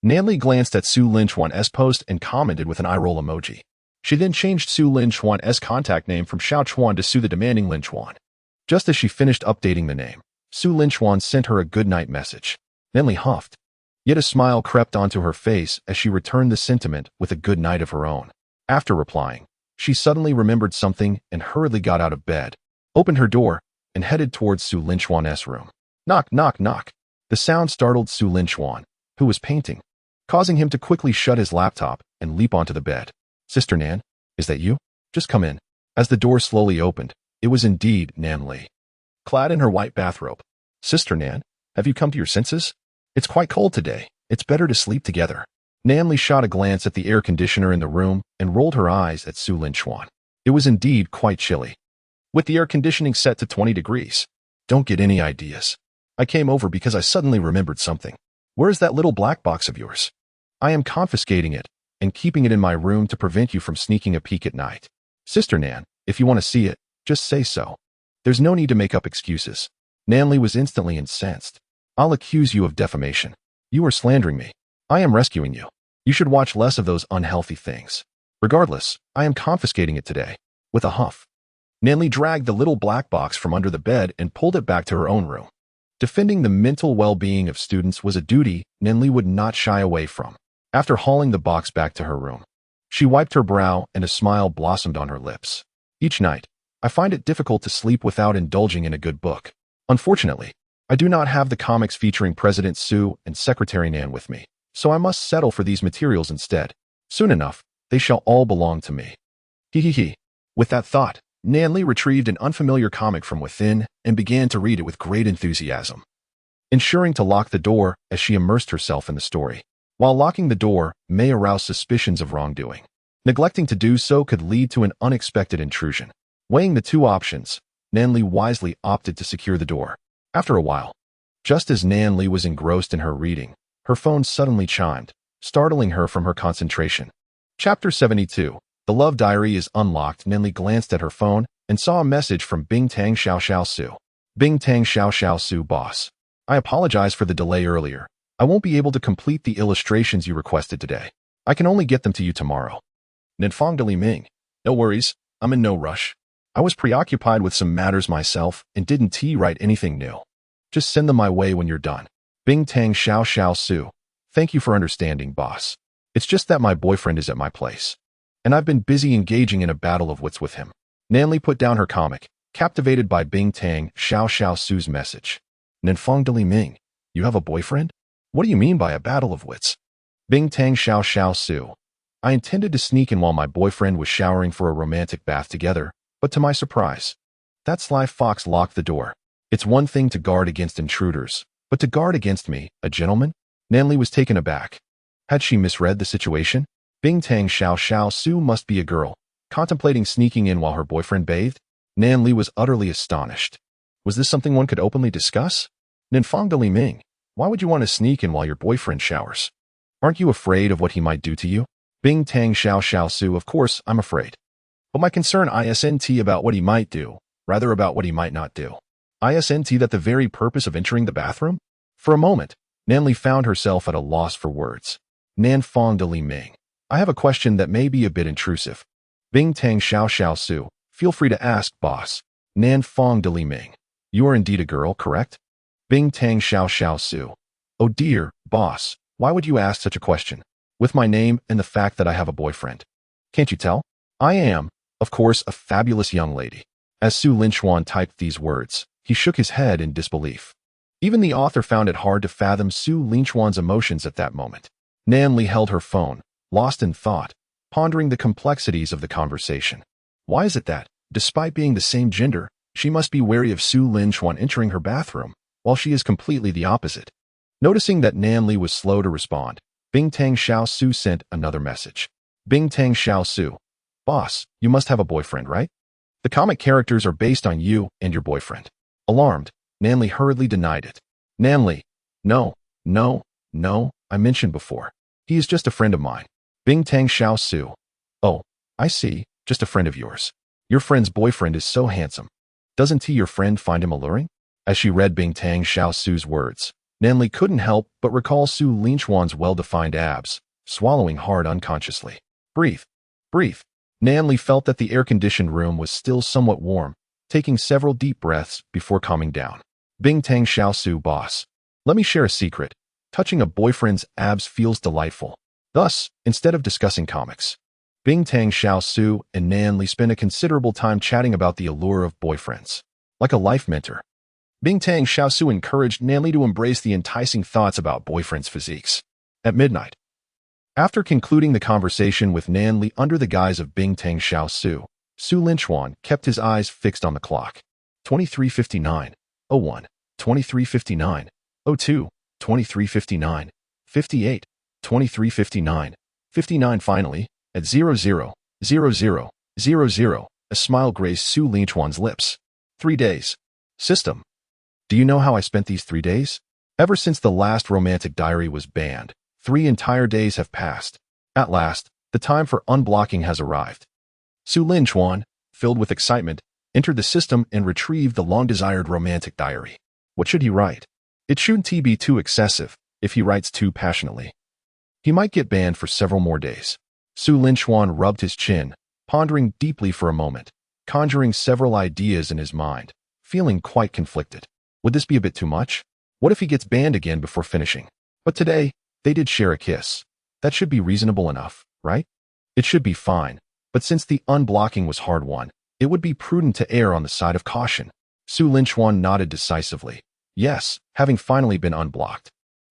Nanli glanced at Su Linchuan's post and commented with an eye-roll emoji. She then changed Su Linchuan's contact name from Xiao Chuan to Su the Demanding Linchuan. Just as she finished updating the name, Su Linchuan sent her a good-night message. Nanli huffed. Yet a smile crept onto her face as she returned the sentiment with a good night of her own. After replying, she suddenly remembered something and hurriedly got out of bed, opened her door, and headed towards Su Linchuan's room. Knock, knock, knock. The sound startled Su Linchuan, who was painting, causing him to quickly shut his laptop and leap onto the bed. Sister Nan, is that you? Just come in. As the door slowly opened, it was indeed Nanli, clad in her white bathrobe. Sister Nan, have you come to your senses? It's quite cold today. It's better to sleep together. Nanli shot a glance at the air conditioner in the room and rolled her eyes at Su Linchuan. It was indeed quite chilly, with the air conditioning set to 20 degrees. Don't get any ideas. I came over because I suddenly remembered something. Where is that little black box of yours? I am confiscating it and keeping it in my room to prevent you from sneaking a peek at night. Sister Nan, if you want to see it, just say so. There's no need to make up excuses. Nanli was instantly incensed. I'll accuse you of defamation. You are slandering me. I am rescuing you. You should watch less of those unhealthy things. Regardless, I am confiscating it today. With a huff, Nanli dragged the little black box from under the bed and pulled it back to her own room. Defending the mental well-being of students was a duty Nanli would not shy away from. After hauling the box back to her room, she wiped her brow and a smile blossomed on her lips. Each night, I find it difficult to sleep without indulging in a good book. Unfortunately, I do not have the comics featuring President Sue and Secretary Nan with me, so I must settle for these materials instead. Soon enough, they shall all belong to me. Hee. With that thought, Nanli retrieved an unfamiliar comic from within and began to read it with great enthusiasm, ensuring to lock the door as she immersed herself in the story. While locking the door may arouse suspicions of wrongdoing, neglecting to do so could lead to an unexpected intrusion. Weighing the two options, Nanli wisely opted to secure the door. After a while, just as Nanli was engrossed in her reading, her phone suddenly chimed, startling her from her concentration. Chapter 72. The Love Diary is unlocked. Nanli glanced at her phone and saw a message from Bing Tang Xiao Su. Bing Tang Xiao Su, boss. I apologize for the delay earlier. I won't be able to complete the illustrations you requested today. I can only get them to you tomorrow. Nanfang de Li Ming. No worries, I'm in no rush. I was preoccupied with some matters myself and didn't write anything new. Just send them my way when you're done. Bing Tang Xiao Su. Thank you for understanding, boss. It's just that my boyfriend is at my place, and I've been busy engaging in a battle of wits with him. Nanli put down her comic, captivated by Bing Tang Xiao Su's message. Nanfang de Li Ming, you have a boyfriend? What do you mean by a battle of wits? Bing Tang Xiao Su. I intended to sneak in while my boyfriend was showering for a romantic bath together, but to my surprise, that sly fox locked the door. It's one thing to guard against intruders, but to guard against me, a gentleman? Nanli was taken aback. Had she misread the situation? Bing Tang Xiao Su must be a girl, contemplating sneaking in while her boyfriend bathed? Nanli was utterly astonished. Was this something one could openly discuss? Nanfang de Li Ming, why would you want to sneak in while your boyfriend showers? Aren't you afraid of what he might do to you? Bing Tang Xiao Su, of course I'm afraid. But my concern isn't about what he might do, rather about what he might not do. Isn't that the very purpose of entering the bathroom? For a moment, Nanli found herself at a loss for words. Nanfang de Li Ming, I have a question that may be a bit intrusive. Bing Tang Xiao Su, feel free to ask, boss. Nanfang de Li Ming, you are indeed a girl, correct? Bing Tang Xiao Su, oh dear, boss, why would you ask such a question? With my name and the fact that I have a boyfriend. Can't you tell? I am, of course, a fabulous young lady. As Su Linchuan typed these words, he shook his head in disbelief. Even the author found it hard to fathom Su Linchuan's emotions at that moment. Nanli held her phone, lost in thought, pondering the complexities of the conversation. Why is it that, despite being the same gender, she must be wary of Su Linchuan entering her bathroom, while she is completely the opposite? Noticing that Nanli was slow to respond, Bing Tang Xiao Su sent another message. Bing Tang Xiao Su, boss, you must have a boyfriend, right? The comic characters are based on you and your boyfriend. Alarmed, Nanli hurriedly denied it. Nanli, no, I mentioned before. He is just a friend of mine. Bing Tang Xiao Su. Oh, I see, just a friend of yours. Your friend's boyfriend is so handsome. Doesn't your friend find him alluring? As she read Bing Tang Xiao Su's words, Nanli couldn't help but recall Su Linchuan's well-defined abs, swallowing hard unconsciously. Breathe. Nanli felt that the air-conditioned room was still somewhat warm, taking several deep breaths before calming down. Bing Tang Xiao Su, boss. Let me share a secret. Touching a boyfriend's abs feels delightful. Thus, instead of discussing comics, Bing Tang Xiao Su and Nanli spent a considerable time chatting about the allure of boyfriends. Like a life mentor, Bing Tang Xiao Su encouraged Nanli to embrace the enticing thoughts about boyfriends' physiques. At midnight, after concluding the conversation with Nanli under the guise of Bing Tang Xiao Su, Su Linchuan kept his eyes fixed on the clock. 23:59, 01, 23:59, 02, 23:59, 58, 23:59, 59. Finally, at 00:00:00, a smile graced Su Linchuan's lips. 3 days. System. Do you know how I spent these 3 days? Ever since the last romantic diary was banned, 3 entire days have passed. At last, the time for unblocking has arrived. Su Linchuan, filled with excitement, entered the system and retrieved the long-desired romantic diary. What should he write? It shouldn't be too excessive if he writes too passionately. He might get banned for several more days. Su Linchuan rubbed his chin, pondering deeply for a moment, conjuring several ideas in his mind, feeling quite conflicted. Would this be a bit too much? What if he gets banned again before finishing? But today, they did share a kiss. That should be reasonable enough, right? It should be fine, but since the unblocking was hard-won, it would be prudent to err on the side of caution. Su Linchuan nodded decisively. Yes, having finally been unblocked.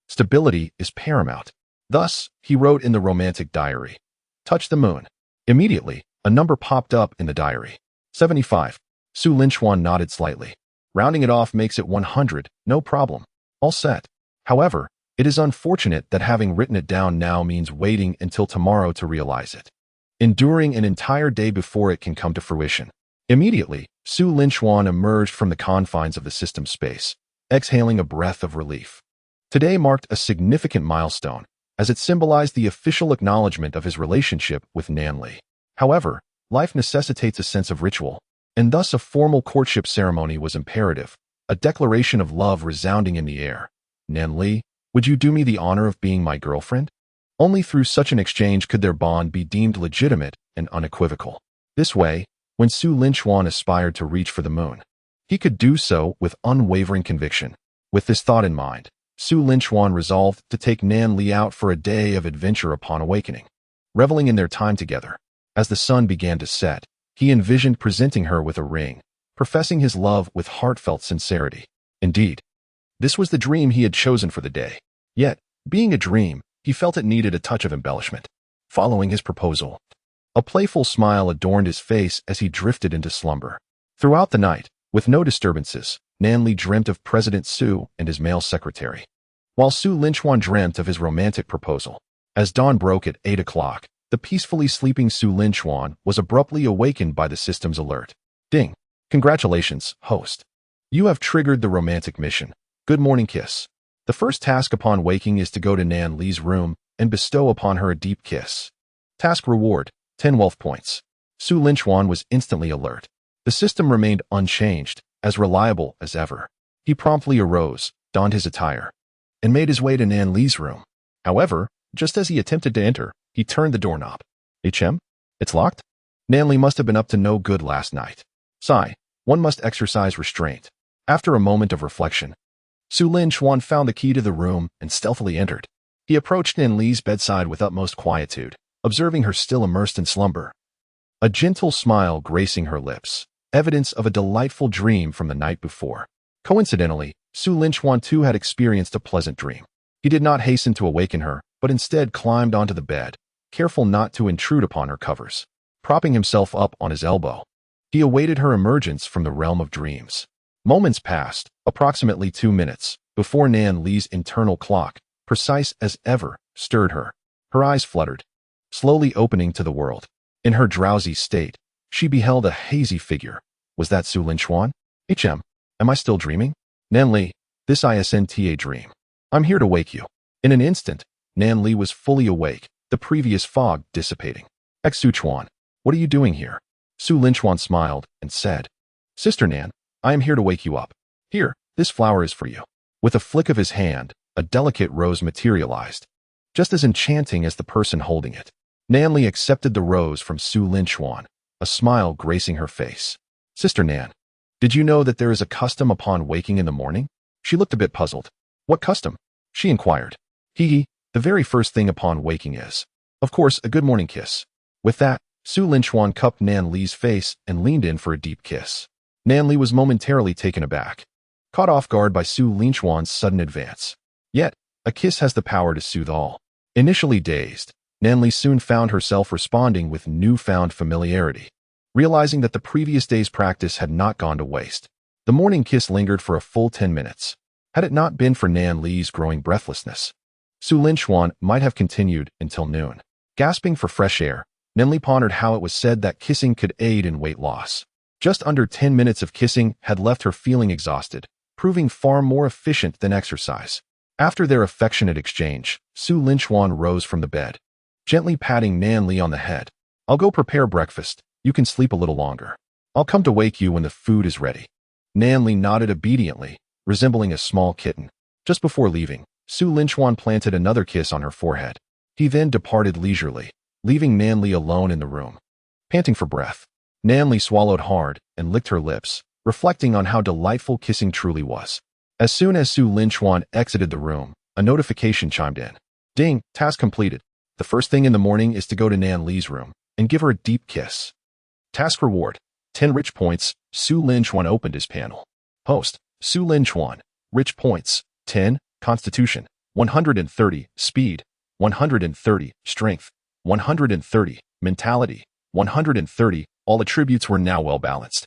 Stability is paramount. Thus, he wrote in the romantic diary, "Touch the moon." Immediately, a number popped up in the diary. 75. Su Linchuan nodded slightly. Rounding it off makes it 100, no problem. All set. However, it is unfortunate that having written it down now means waiting until tomorrow to realize it. Enduring an entire day before it can come to fruition. Immediately, Su Linchuan emerged from the confines of the system space, exhaling a breath of relief. Today marked a significant milestone, as it symbolized the official acknowledgement of his relationship with Nan Li. However, life necessitates a sense of ritual, and thus a formal courtship ceremony was imperative, a declaration of love resounding in the air. Nan Li, would you do me the honor of being my girlfriend? Only through such an exchange could their bond be deemed legitimate and unequivocal. This way, when Su Linchuan aspired to reach for the moon, he could do so with unwavering conviction. With this thought in mind, Su Linchuan resolved to take Nan Li out for a day of adventure upon awakening. Reveling in their time together, as the sun began to set, he envisioned presenting her with a ring, professing his love with heartfelt sincerity. Indeed, this was the dream he had chosen for the day. Yet, being a dream, he felt it needed a touch of embellishment. Following his proposal, a playful smile adorned his face as he drifted into slumber. Throughout the night, with no disturbances, Nan Li dreamt of President Su and his male secretary, while Su Linchuan dreamt of his romantic proposal. As dawn broke at 8 o'clock, the peacefully sleeping Su Linchuan was abruptly awakened by the system's alert. Ding! Congratulations, host. You have triggered the romantic mission. Good morning kiss. The first task upon waking is to go to Nan Li's room and bestow upon her a deep kiss. Task reward, 10 wealth points. Su Linchuan was instantly alert. The system remained unchanged, as reliable as ever. He promptly arose, donned his attire, and made his way to Nan Li's room. However, just as he attempted to enter, he turned the doorknob. HM? It's locked? Nan Li must have been up to no good last night. Sigh, one must exercise restraint. After a moment of reflection, Su Linchuan found the key to the room and stealthily entered. He approached Nan Li's bedside with utmost quietude, observing her still immersed in slumber. A gentle smile gracing her lips, evidence of a delightful dream from the night before. Coincidentally, Su Linchuan too had experienced a pleasant dream. He did not hasten to awaken her, but instead climbed onto the bed, careful not to intrude upon her covers. Propping himself up on his elbow, he awaited her emergence from the realm of dreams. Moments passed, approximately 2 minutes, before Nan Li's internal clock, precise as ever, stirred her. Her eyes fluttered, slowly opening to the world. In her drowsy state, she beheld a hazy figure. Was that Su Linchuan? HM, am I still dreaming? Nan Li, this isn't a dream. I'm here to wake you. In an instant, Nan Li was fully awake, the previous fog dissipating. Su Chuan, what are you doing here? Su Linchuan smiled and said, Sister Nan, I am here to wake you up. Here, this flower is for you. With a flick of his hand, a delicate rose materialized, just as enchanting as the person holding it. Nan Li accepted the rose from Su Linchuan, a smile gracing her face. Sister Nan, did you know that there is a custom upon waking in the morning? She looked a bit puzzled. What custom? She inquired. The very first thing upon waking is, of course, a good morning kiss. With that, Su Linchuan cupped Nan Li's face and leaned in for a deep kiss. Nan Li was momentarily taken aback, caught off guard by Su Linchuan's sudden advance. Yet, a kiss has the power to soothe all. Initially dazed, Nan Li soon found herself responding with newfound familiarity, realizing that the previous day's practice had not gone to waste. The morning kiss lingered for a full 10 minutes. Had it not been for Nan Li's growing breathlessness, Su Linchuan might have continued until noon. Gasping for fresh air, Nan Li pondered how it was said that kissing could aid in weight loss. Just under 10 minutes of kissing had left her feeling exhausted, proving far more efficient than exercise. After their affectionate exchange, Su Linchuan rose from the bed, gently patting Nan Li on the head. I'll go prepare breakfast. You can sleep a little longer. I'll come to wake you when the food is ready. Nan Li nodded obediently, resembling a small kitten. Just before leaving, Su Linchuan planted another kiss on her forehead. He then departed leisurely, leaving Nan Li alone in the room. Panting for breath, Nan Li swallowed hard and licked her lips, reflecting on how delightful kissing truly was. As soon as Su Linchuan exited the room, a notification chimed in. Ding, task completed. The first thing in the morning is to go to Nan Li's room and give her a deep kiss. Task reward, 10 rich points. Su Linchuan opened his panel. Host, Su Linchuan. Rich points, 10, Constitution, 130, Speed, 130, Strength, 130, Mentality, 130, all attributes were now well balanced.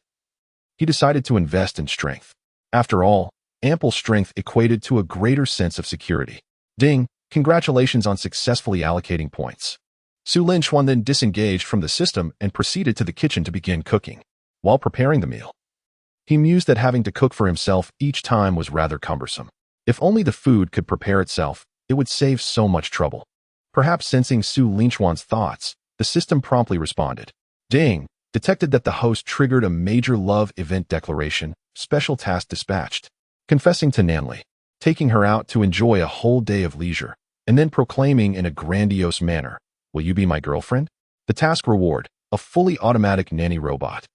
He decided to invest in strength. After all, ample strength equated to a greater sense of security. Ding, congratulations on successfully allocating points. Su Linchuan then disengaged from the system and proceeded to the kitchen to begin cooking. While preparing the meal, he mused that having to cook for himself each time was rather cumbersome. If only the food could prepare itself, it would save so much trouble. Perhaps sensing Su Linchuan's thoughts, the system promptly responded. Ding, detected that the host triggered a major love event declaration, special task dispatched. Confessing to Nan Li, taking her out to enjoy a whole day of leisure, and then proclaiming in a grandiose manner, will you be my girlfriend? The task reward, a fully automatic nanny robot.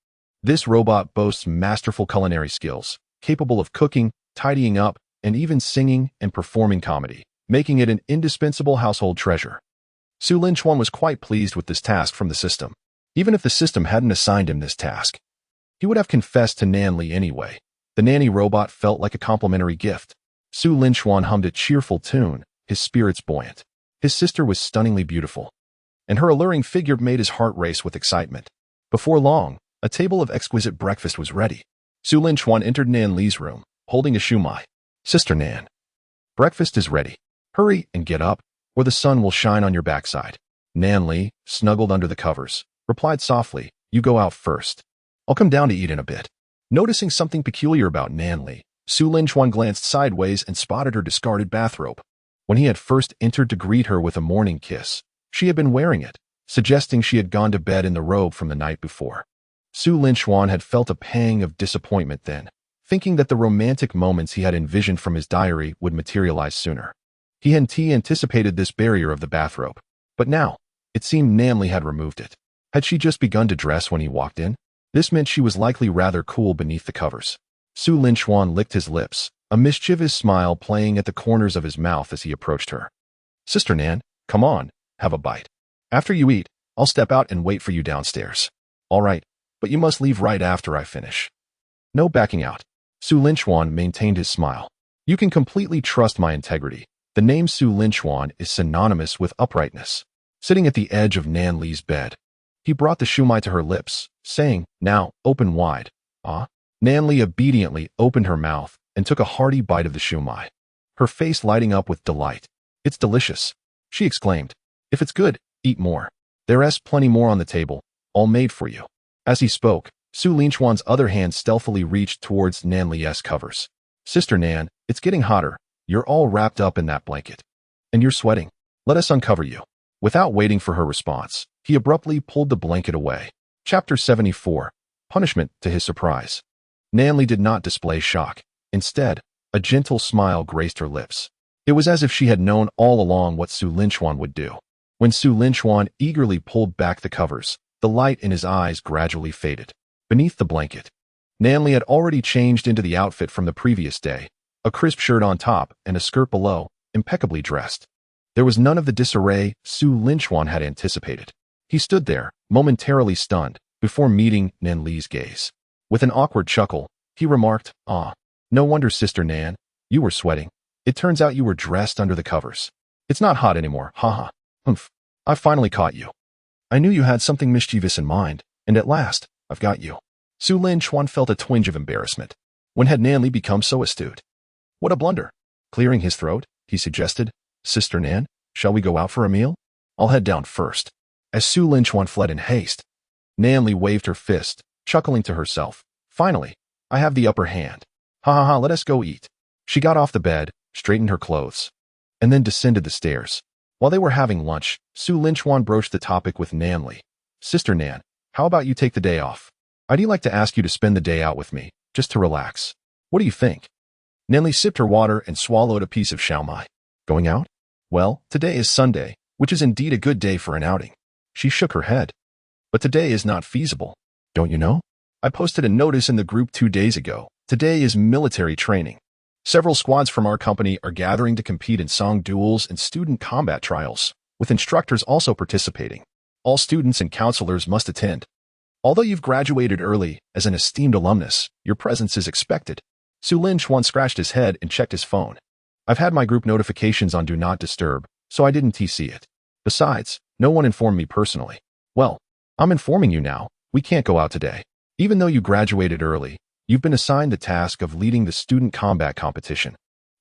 This robot boasts masterful culinary skills, capable of cooking, tidying up, and even singing and performing comedy, making it an indispensable household treasure. Su Linchuan was quite pleased with this task from the system. Even if the system hadn't assigned him this task, he would have confessed to Nan Li anyway. The nanny robot felt like a complimentary gift. Su Linchuan hummed a cheerful tune, his spirits buoyant. His sister was stunningly beautiful, and her alluring figure made his heart race with excitement. Before long, a table of exquisite breakfast was ready. Su Linchuan entered Nan Li's room, holding a shumai. Sister Nan, breakfast is ready. Hurry and get up, or the sun will shine on your backside. Nan Li, snuggled under the covers, replied softly, you go out first. I'll come down to eat in a bit. Noticing something peculiar about Nan Li, Su Linchuan glanced sideways and spotted her discarded bathrobe. When he had first entered to greet her with a morning kiss, she had been wearing it, suggesting she had gone to bed in the robe from the night before. Su Linchuan had felt a pang of disappointment then, thinking that the romantic moments he had envisioned from his diary would materialize sooner. He had anticipated this barrier of the bathrobe, but now, it seemed Nan Li had removed it. Had she just begun to dress when he walked in? This meant she was likely rather cool beneath the covers. Su Linchuan licked his lips, a mischievous smile playing at the corners of his mouth as he approached her. Sister Nan, come on, have a bite. After you eat, I'll step out and wait for you downstairs. All right, but you must leave right after I finish. No backing out. Su Linchuan maintained his smile. You can completely trust my integrity. The name Su Linchuan is synonymous with uprightness. Sitting at the edge of Nan Li's bed, he brought the shumai to her lips, saying, now, open wide. Ah? Nan Li obediently opened her mouth and took a hearty bite of the shumai, her face lighting up with delight. It's delicious, she exclaimed. If it's good, eat more. There's plenty more on the table, all made for you. As he spoke, Su Linchuan's other hand stealthily reached towards Nan Li's covers. Sister Nan, it's getting hotter. You're all wrapped up in that blanket. And you're sweating. Let us uncover you. Without waiting for her response, he abruptly pulled the blanket away. Chapter 74. Punishment to his surprise. Nan Li did not display shock. Instead, a gentle smile graced her lips. It was as if she had known all along what Su Linchuan would do. When Su Linchuan eagerly pulled back the covers, the light in his eyes gradually faded. Beneath the blanket, Nan Li had already changed into the outfit from the previous day, a crisp shirt on top and a skirt below, impeccably dressed. There was none of the disarray Su Linchuan had anticipated. He stood there, momentarily stunned, before meeting Nan Li's gaze. With an awkward chuckle, he remarked, ah, no wonder, Sister Nan, you were sweating. It turns out you were dressed under the covers. It's not hot anymore, haha. Humph, I finally caught you. I knew you had something mischievous in mind, and at last, I've got you. Su Linchuan felt a twinge of embarrassment. When had Nan Li become so astute? What a blunder. Clearing his throat, he suggested, Sister Nan, shall we go out for a meal? I'll head down first. As Su Linchuan fled in haste, Nan Li waved her fist, chuckling to herself. Finally, I have the upper hand. Ha ha ha, let us go eat. She got off the bed, straightened her clothes, and then descended the stairs. While they were having lunch, Su Linchuan broached the topic with Nan Li. Sister Nan, how about you take the day off? I'd like to ask you to spend the day out with me, just to relax. What do you think? Nanli sipped her water and swallowed a piece of siomai. Going out? Well, today is Sunday, which is indeed a good day for an outing. She shook her head. But today is not feasible. Don't you know? I posted a notice in the group 2 days ago. Today is military training. Several squads from our company are gathering to compete in song duels and student combat trials, with instructors also participating. All students and counselors must attend. Although you've graduated early, as an esteemed alumnus, your presence is expected. Su Lin Chuan scratched his head and checked his phone. I've had my group notifications on Do Not Disturb, so I didn't see it. Besides, no one informed me personally. Well, I'm informing you now, we can't go out today. Even though you graduated early, you've been assigned the task of leading the student combat competition.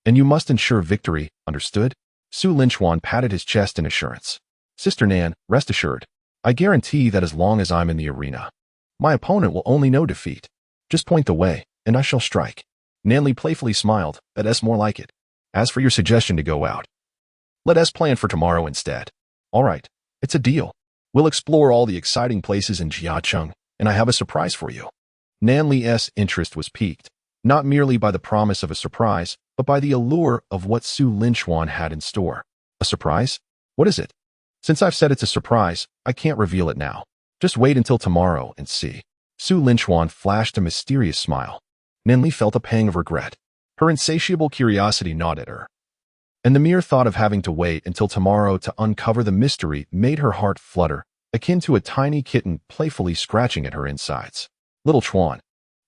And you must ensure victory, understood? Su Lin Chuan patted his chest in assurance. Sister Nan, rest assured. I guarantee that as long as I'm in the arena, my opponent will only know defeat. Just point the way, and I shall strike. Nanli playfully smiled, that's more like it. As for your suggestion to go out, let us plan for tomorrow instead. All right, it's a deal. We'll explore all the exciting places in Jiacheng, and I have a surprise for you. Nanli's interest was piqued, not merely by the promise of a surprise, but by the allure of what Su Lin Chuan had in store. A surprise? What is it? Since I've said it's a surprise, I can't reveal it now. Just wait until tomorrow and see. Su Lin Chuan flashed a mysterious smile. Nanli felt a pang of regret. Her insatiable curiosity gnawed at her. And the mere thought of having to wait until tomorrow to uncover the mystery made her heart flutter, akin to a tiny kitten playfully scratching at her insides. Little Chuan,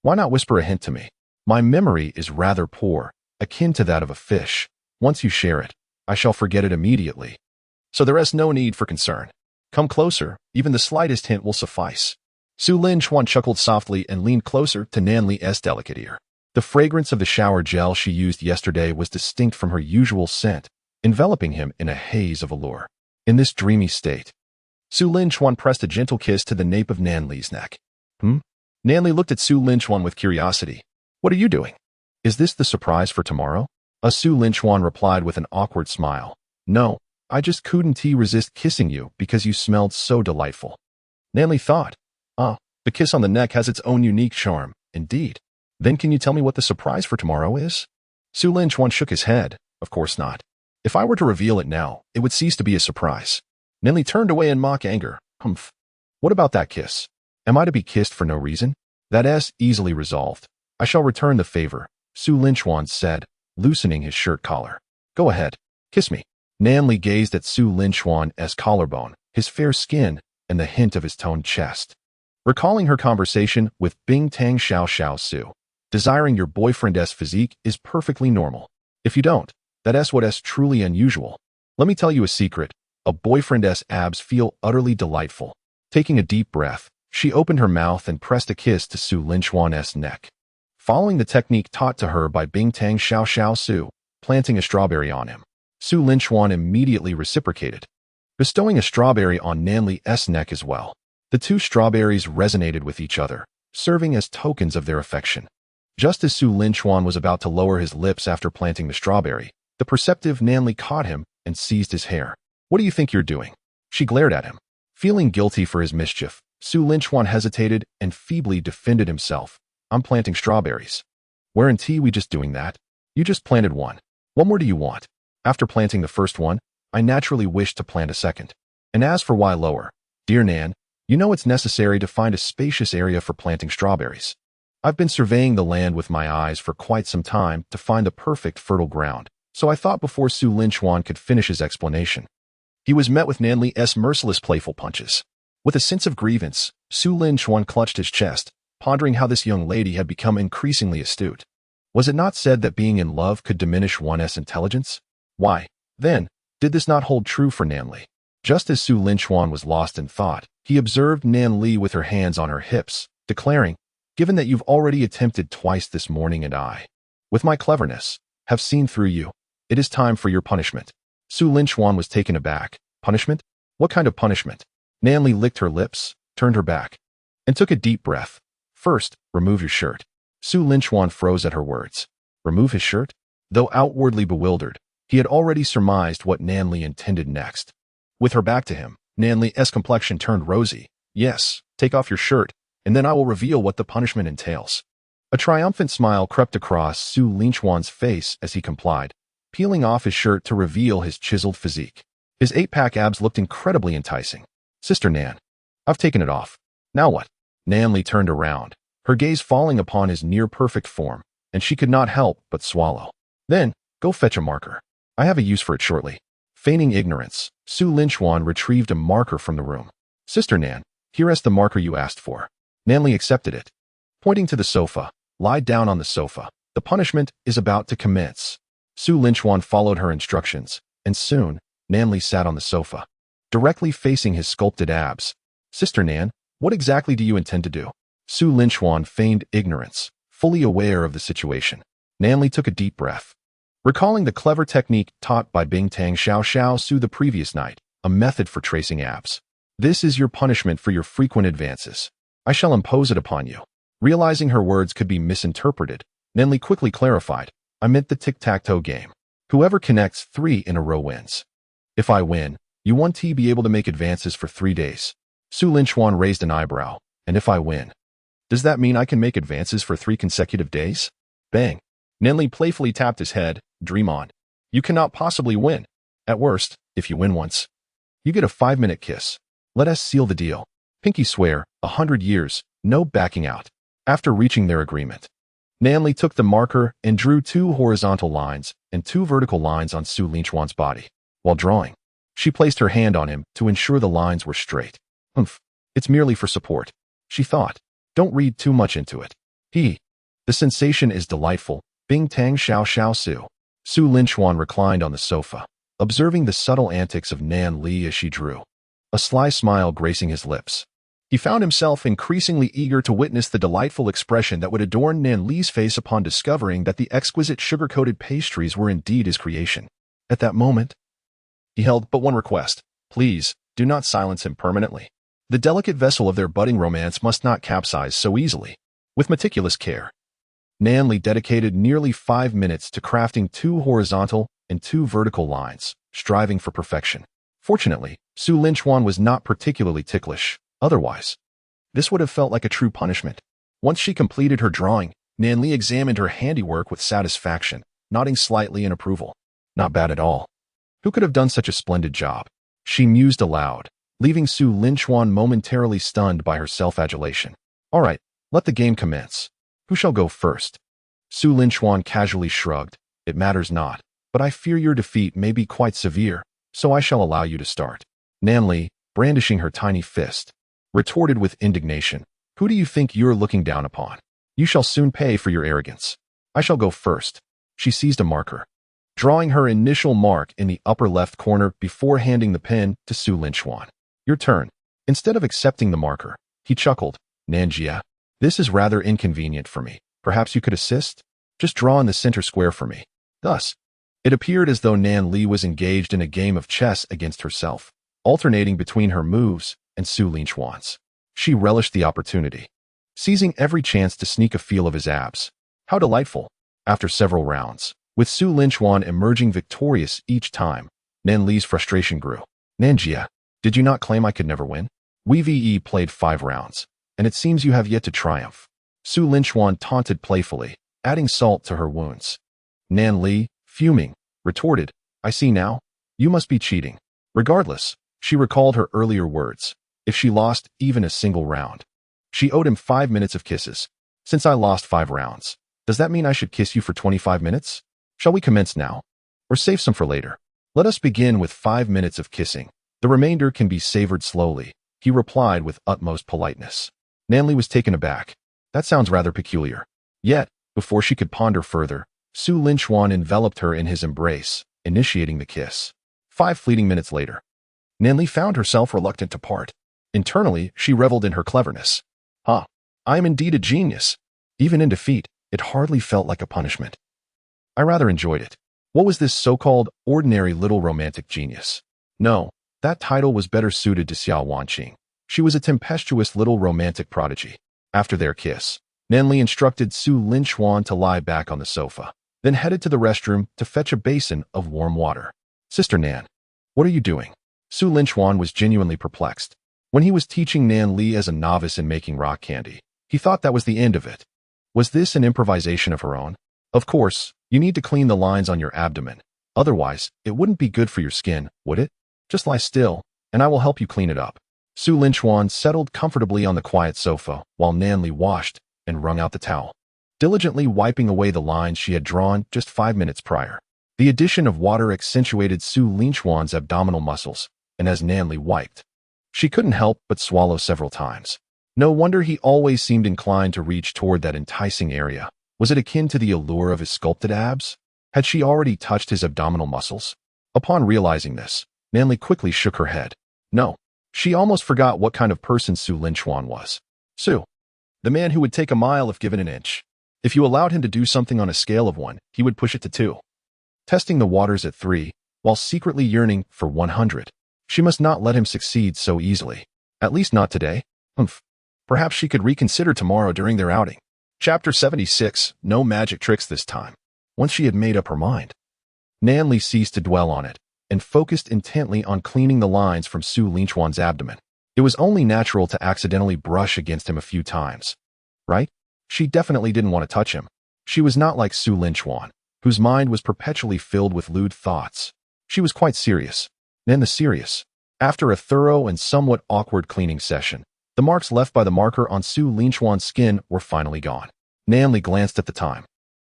why not whisper a hint to me? My memory is rather poor, akin to that of a fish. Once you share it, I shall forget it immediately. So there is no need for concern. Come closer, even the slightest hint will suffice. Su Lin Chuan chuckled softly and leaned closer to Nanli's delicate ear. The fragrance of the shower gel she used yesterday was distinct from her usual scent, enveloping him in a haze of allure. In this dreamy state, Su Lin Chuan pressed a gentle kiss to the nape of Nanli's neck. Nanli looked at Su Lin Chuan with curiosity. What are you doing? Is this the surprise for tomorrow? Su Lin Chuan replied with an awkward smile. No, I just couldn't resist kissing you because you smelled so delightful. Nanli thought, the kiss on the neck has its own unique charm, indeed. Then can you tell me what the surprise for tomorrow is? Su Lin Chuan shook his head. Of course not. If I were to reveal it now, it would cease to be a surprise. Nanli turned away in mock anger. Humph. What about that kiss? Am I to be kissed for no reason? That is easily resolved. I shall return the favor, Su Lin Chuan said, loosening his shirt collar. Go ahead. Kiss me. Nanli gazed at Su Lin Chuan's collarbone, his fair skin, and the hint of his toned chest. Recalling her conversation with Bing Tang Xiao Xiao Su, desiring your boyfriend's physique is perfectly normal. If you don't, that is what is truly unusual. Let me tell you a secret. A boyfriend's abs feel utterly delightful. Taking a deep breath, she opened her mouth and pressed a kiss to Su Lin Chuan's neck. Following the technique taught to her by Bing Tang Xiao Xiao Su, planting a strawberry on him, Su Lin Chuan immediately reciprocated, bestowing a strawberry on Nanli's neck as well. The two strawberries resonated with each other, serving as tokens of their affection. Just as Su Lin Chuan was about to lower his lips after planting the strawberry, the perceptive Nanli caught him and seized his hair. What do you think you're doing? She glared at him. Feeling guilty for his mischief, Su Lin Chuan hesitated and feebly defended himself. I'm planting strawberries. Weren't we just doing that? You just planted one. What more do you want? After planting the first one, I naturally wished to plant a second. And as for why lower, dear Nan, you know it's necessary to find a spacious area for planting strawberries. I've been surveying the land with my eyes for quite some time to find the perfect fertile ground, so I thought before Su Lin Chuan could finish his explanation, he was met with Nanli's merciless playful punches. With a sense of grievance, Su Lin Chuan clutched his chest, pondering how this young lady had become increasingly astute. Was it not said that being in love could diminish one's intelligence? Why, then, did this not hold true for Nanli? Just as Su Lin Chuan was lost in thought, he observed Nanli with her hands on her hips, declaring, given that you've already attempted twice this morning and I, with my cleverness, have seen through you, it is time for your punishment. Su Lin Chuan was taken aback. Punishment? What kind of punishment? Nanli licked her lips, turned her back, and took a deep breath. First, remove your shirt. Su Lin Chuan froze at her words. Remove his shirt? Though outwardly bewildered, he had already surmised what Nanli intended next. With her back to him, Nanli's complexion turned rosy. Yes, take off your shirt, and then I will reveal what the punishment entails. A triumphant smile crept across Su Linchuan's face as he complied, peeling off his shirt to reveal his chiseled physique. His 8-pack abs looked incredibly enticing. Sister Nan, I've taken it off. Now what? Nan Li turned around, her gaze falling upon his near-perfect form, and she could not help but swallow. Then, go fetch a marker. I have a use for it shortly. Feigning ignorance, Su Linchuan retrieved a marker from the room. Sister Nan, here is the marker you asked for. Nan Li accepted it. Pointing to the sofa, lie down on the sofa. The punishment is about to commence. Su Linchuan followed her instructions, and soon, Nan Li sat on the sofa, directly facing his sculpted abs. Sister Nan, what exactly do you intend to do? Su Linchuan feigned ignorance, fully aware of the situation. Nan Li took a deep breath. Recalling the clever technique taught by Bing Tang Xiao Xiao Su the previous night, a method for tracing abs. This is your punishment for your frequent advances. I shall impose it upon you. Realizing her words could be misinterpreted, Nan Li quickly clarified, I meant the tic-tac-toe game. Whoever connects 3 in a row wins. If I win, you won't be able to make advances for 3 days. Su Linchuan raised an eyebrow, and if I win, does that mean I can make advances for 3 consecutive days? Bang. Nan Li playfully tapped his head, dream on. You cannot possibly win. At worst, if you win once, you get a 5-minute kiss. Let us seal the deal. Pinky swear, 100 years, no backing out. After reaching their agreement, Nan Li took the marker and drew 2 horizontal lines and 2 vertical lines on Su Linchuan's body. While drawing, she placed her hand on him to ensure the lines were straight. It's merely for support, she thought. Don't read too much into it. The sensation is delightful. Bing Tang Xiao Xiao Su. Su Linchuan reclined on the sofa, observing the subtle antics of Nan Li as she drew, a sly smile gracing his lips. He found himself increasingly eager to witness the delightful expression that would adorn Nan Li's face upon discovering that the exquisite sugar-coated pastries were indeed his creation. At that moment, he held but one request. Please, do not silence him permanently. The delicate vessel of their budding romance must not capsize so easily. With meticulous care, Nan Li dedicated nearly 5 minutes to crafting 2 horizontal and 2 vertical lines, striving for perfection. Fortunately, Su Linchuan was not particularly ticklish. Otherwise, this would have felt like a true punishment. Once she completed her drawing, Nan Li examined her handiwork with satisfaction, nodding slightly in approval. Not bad at all. Who could have done such a splendid job? She mused aloud, leaving Su Linchuan momentarily stunned by her self-adulation. All right, let the game commence. Who shall go first? Su Linchuan casually shrugged. It matters not, but I fear your defeat may be quite severe, so I shall allow you to start. Nan Li, brandishing her tiny fist, retorted with indignation. Who do you think you're looking down upon? You shall soon pay for your arrogance. I shall go first. She seized a marker, drawing her initial mark in the upper left corner before handing the pen to Su Linchuan. Your turn. Instead of accepting the marker, he chuckled. Nanjia, this is rather inconvenient for me. Perhaps you could assist? Just draw in the center square for me. Thus, it appeared as though Nan Li was engaged in a game of chess against herself, alternating between her moves and Su Linchuan's. She relished the opportunity, seizing every chance to sneak a feel of his abs. How delightful! After several rounds, with Su Linchuan emerging victorious each time, Nan Li's frustration grew. Nanjia, did you not claim I could never win? We played 5 rounds, and it seems you have yet to triumph. Su Linchuan taunted playfully, adding salt to her wounds. Nan Li, fuming, retorted, I see now. You must be cheating. Regardless, she recalled her earlier words. If she lost even a single round, she owed him 5 minutes of kisses. Since I lost 5 rounds, does that mean I should kiss you for 25 minutes? Shall we commence now? Or save some for later? Let us begin with 5 minutes of kissing. The remainder can be savored slowly, he replied with utmost politeness. Nan Li was taken aback. That sounds rather peculiar. Yet, before she could ponder further, Su Linchuan enveloped her in his embrace, initiating the kiss. 5 fleeting minutes later, Nan Li found herself reluctant to part. Internally, she reveled in her cleverness. I am indeed a genius. Even in defeat, it hardly felt like a punishment. I rather enjoyed it. What was this so-called ordinary little romantic genius? No, that title was better suited to Xiao Wanqing. She was a tempestuous little romantic prodigy. After their kiss, Nan Li instructed Su Linchuan to lie back on the sofa, then headed to the restroom to fetch a basin of warm water. Sister Nan, what are you doing? Su Linchuan was genuinely perplexed. When he was teaching Nan Li as a novice in making rock candy, he thought that was the end of it. Was this an improvisation of her own? Of course, you need to clean the lines on your abdomen. Otherwise, it wouldn't be good for your skin, would it? Just lie still, and I will help you clean it up. Su Linchuan settled comfortably on the quiet sofa while Nan Li washed and wrung out the towel, diligently wiping away the lines she had drawn just 5 minutes prior. The addition of water accentuated Su Linchuan's abdominal muscles, and as Nan Li wiped, she couldn't help but swallow several times. No wonder he always seemed inclined to reach toward that enticing area. Was it akin to the allure of his sculpted abs? Had she already touched his abdominal muscles? Upon realizing this, Nan Li quickly shook her head. No. She almost forgot what kind of person Su Linchuan was. Su, the man who would take a mile if given an inch. If you allowed him to do something on a scale of 1, he would push it to 2. Testing the waters at 3, while secretly yearning for 100. She must not let him succeed so easily. At least not today. Perhaps she could reconsider tomorrow during their outing. Chapter 76, No magic tricks this time. Once she had made up her mind, Nan Li ceased to dwell on it and focused intently on cleaning the lines from Su Linchuan's abdomen. It was only natural to accidentally brush against him a few times, right? She definitely didn't want to touch him. She was not like Su Linchuan, whose mind was perpetually filled with lewd thoughts. She was quite serious. Then the serious. After a thorough and somewhat awkward cleaning session, the marks left by the marker on Su Linchuan's skin were finally gone. Nan Li glanced at the time.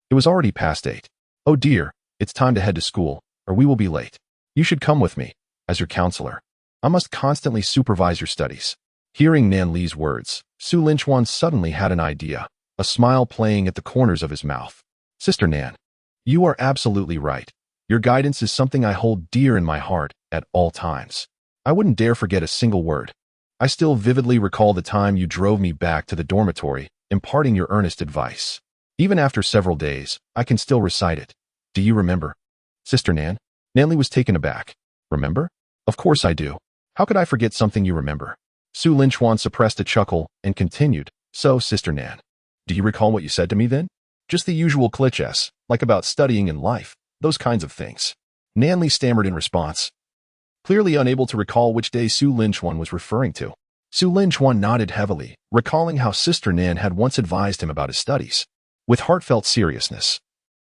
It was already past 8. Oh dear, it's time to head to school, or we will be late. You should come with me, as your counselor. I must constantly supervise your studies. Hearing Nan Li's words, Su Linchuan suddenly had an idea, a smile playing at the corners of his mouth. Sister Nan, you are absolutely right. Your guidance is something I hold dear in my heart at all times. I wouldn't dare forget a single word. I still vividly recall the time you drove me back to the dormitory, imparting your earnest advice. Even after several days, I can still recite it. Do you remember? Sister Nan? Nan Li was taken aback. Remember? Of course I do. How could I forget something you remember? Su Linchuan suppressed a chuckle and continued. So, Sister Nan, do you recall what you said to me then? Just the usual clichés, like about studying and life, those kinds of things. Nan Li stammered in response, clearly unable to recall which day Su Linchuan was referring to. Su Linchuan nodded heavily, recalling how Sister Nan had once advised him about his studies. With heartfelt seriousness,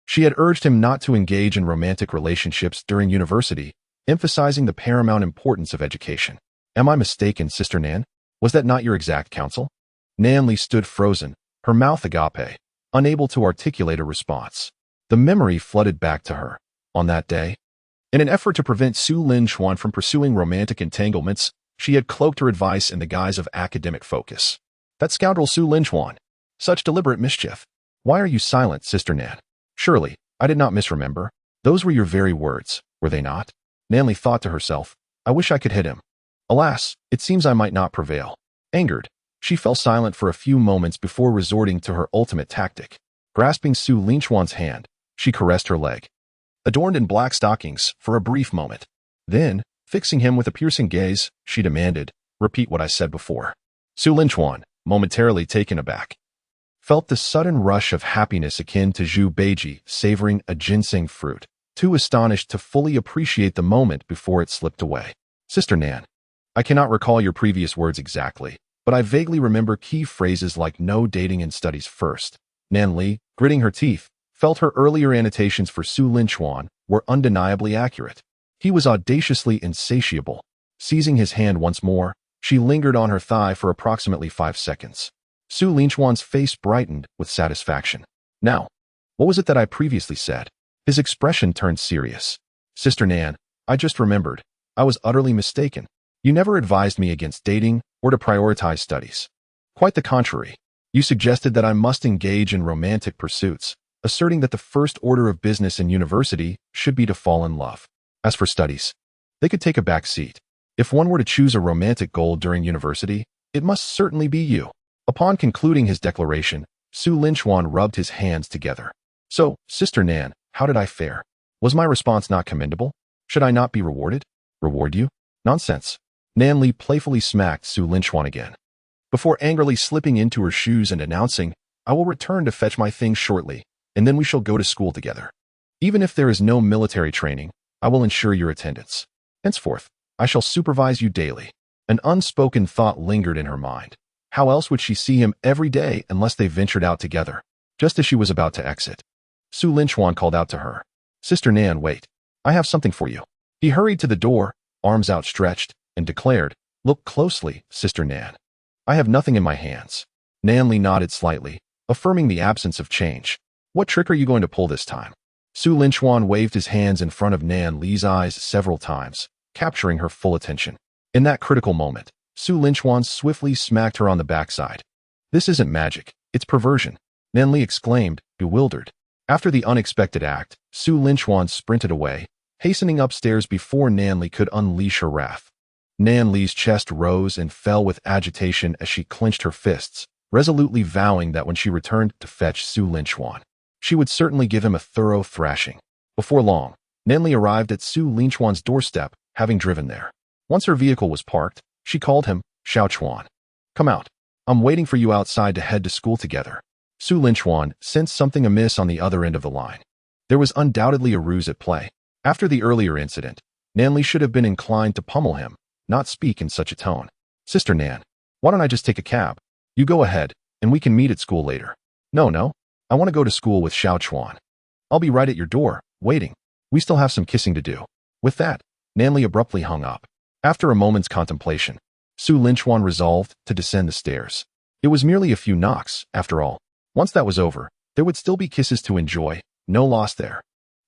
she had urged him not to engage in romantic relationships during university, emphasizing the paramount importance of education. Am I mistaken, Sister Nan? Was that not your exact counsel? Nan Li stood frozen, her mouth agape, unable to articulate a response. The memory flooded back to her. On that day, in an effort to prevent Su Linchuan from pursuing romantic entanglements, she had cloaked her advice in the guise of academic focus. That scoundrel Su Linchuan! Such deliberate mischief! Why are you silent, Sister Nan? Surely, I did not misremember. Those were your very words, were they not? Nan Li thought to herself, I wish I could hit him. Alas, it seems I might not prevail. Angered, she fell silent for a few moments before resorting to her ultimate tactic. Grasping Su Linchuan's hand, she caressed her leg, adorned in black stockings, for a brief moment. Then, fixing him with a piercing gaze, she demanded, repeat what I said before. Su Linchuan, momentarily taken aback, felt the sudden rush of happiness akin to Zhu Beiji savoring a ginseng fruit, too astonished to fully appreciate the moment before it slipped away. Sister Nan, I cannot recall your previous words exactly, but I vaguely remember key phrases like no dating and studies first. Nan Li, gritting her teeth, felt her earlier annotations for Su Linchuan were undeniably accurate. He was audaciously insatiable. Seizing his hand once more, she lingered on her thigh for approximately 5 seconds. Su Linchuan's face brightened with satisfaction. Now, what was it that I previously said? His expression turned serious. Sister Nan, I just remembered. I was utterly mistaken. You never advised me against dating or to prioritize studies. Quite the contrary. You suggested that I must engage in romantic pursuits, asserting that the first order of business in university should be to fall in love. As for studies, they could take a back seat. If one were to choose a romantic goal during university, it must certainly be you. Upon concluding his declaration, Su Linchuan rubbed his hands together. So, Sister Nan, how did I fare? Was my response not commendable? Should I not be rewarded? Reward you? Nonsense. Nan Li playfully smacked Su Linchuan again, before angrily slipping into her shoes and announcing, I will return to fetch my things shortly, and then we shall go to school together. Even if there is no military training, I will ensure your attendance. Henceforth, I shall supervise you daily. An unspoken thought lingered in her mind. How else would she see him every day unless they ventured out together? Just as she was about to exit, Su Linchuan called out to her. Sister Nan, wait. I have something for you. He hurried to the door, arms outstretched, and declared, Look closely, Sister Nan. I have nothing in my hands. Nan Li nodded slightly, affirming the absence of change. What trick are you going to pull this time? Su Linchuan waved his hands in front of Nan Li's eyes several times, capturing her full attention. In that critical moment, Su Linchuan swiftly smacked her on the backside. This isn't magic, it's perversion, Nan Li exclaimed, bewildered. After the unexpected act, Su Linchuan sprinted away, hastening upstairs before Nan Li could unleash her wrath. Nan Li's chest rose and fell with agitation as she clenched her fists, resolutely vowing that when she returned to fetch Su Linchuan, she would certainly give him a thorough thrashing. Before long, Nan Li arrived at Su Linchuan's doorstep, having driven there. Once her vehicle was parked, she called him, Xiao Chuan. Come out. I'm waiting for you outside to head to school together. Su Linchuan sensed something amiss on the other end of the line. There was undoubtedly a ruse at play. After the earlier incident, Nan Li should have been inclined to pummel him, not speak in such a tone. Sister Nan, why don't I just take a cab? You go ahead, and we can meet at school later. No, I want to go to school with Xiao Chuan. I'll be right at your door, waiting. We still have some kissing to do. With that, Nan Li abruptly hung up. After a moment's contemplation, Su Linchuan resolved to descend the stairs. It was merely a few knocks, after all. Once that was over, there would still be kisses to enjoy, no loss there.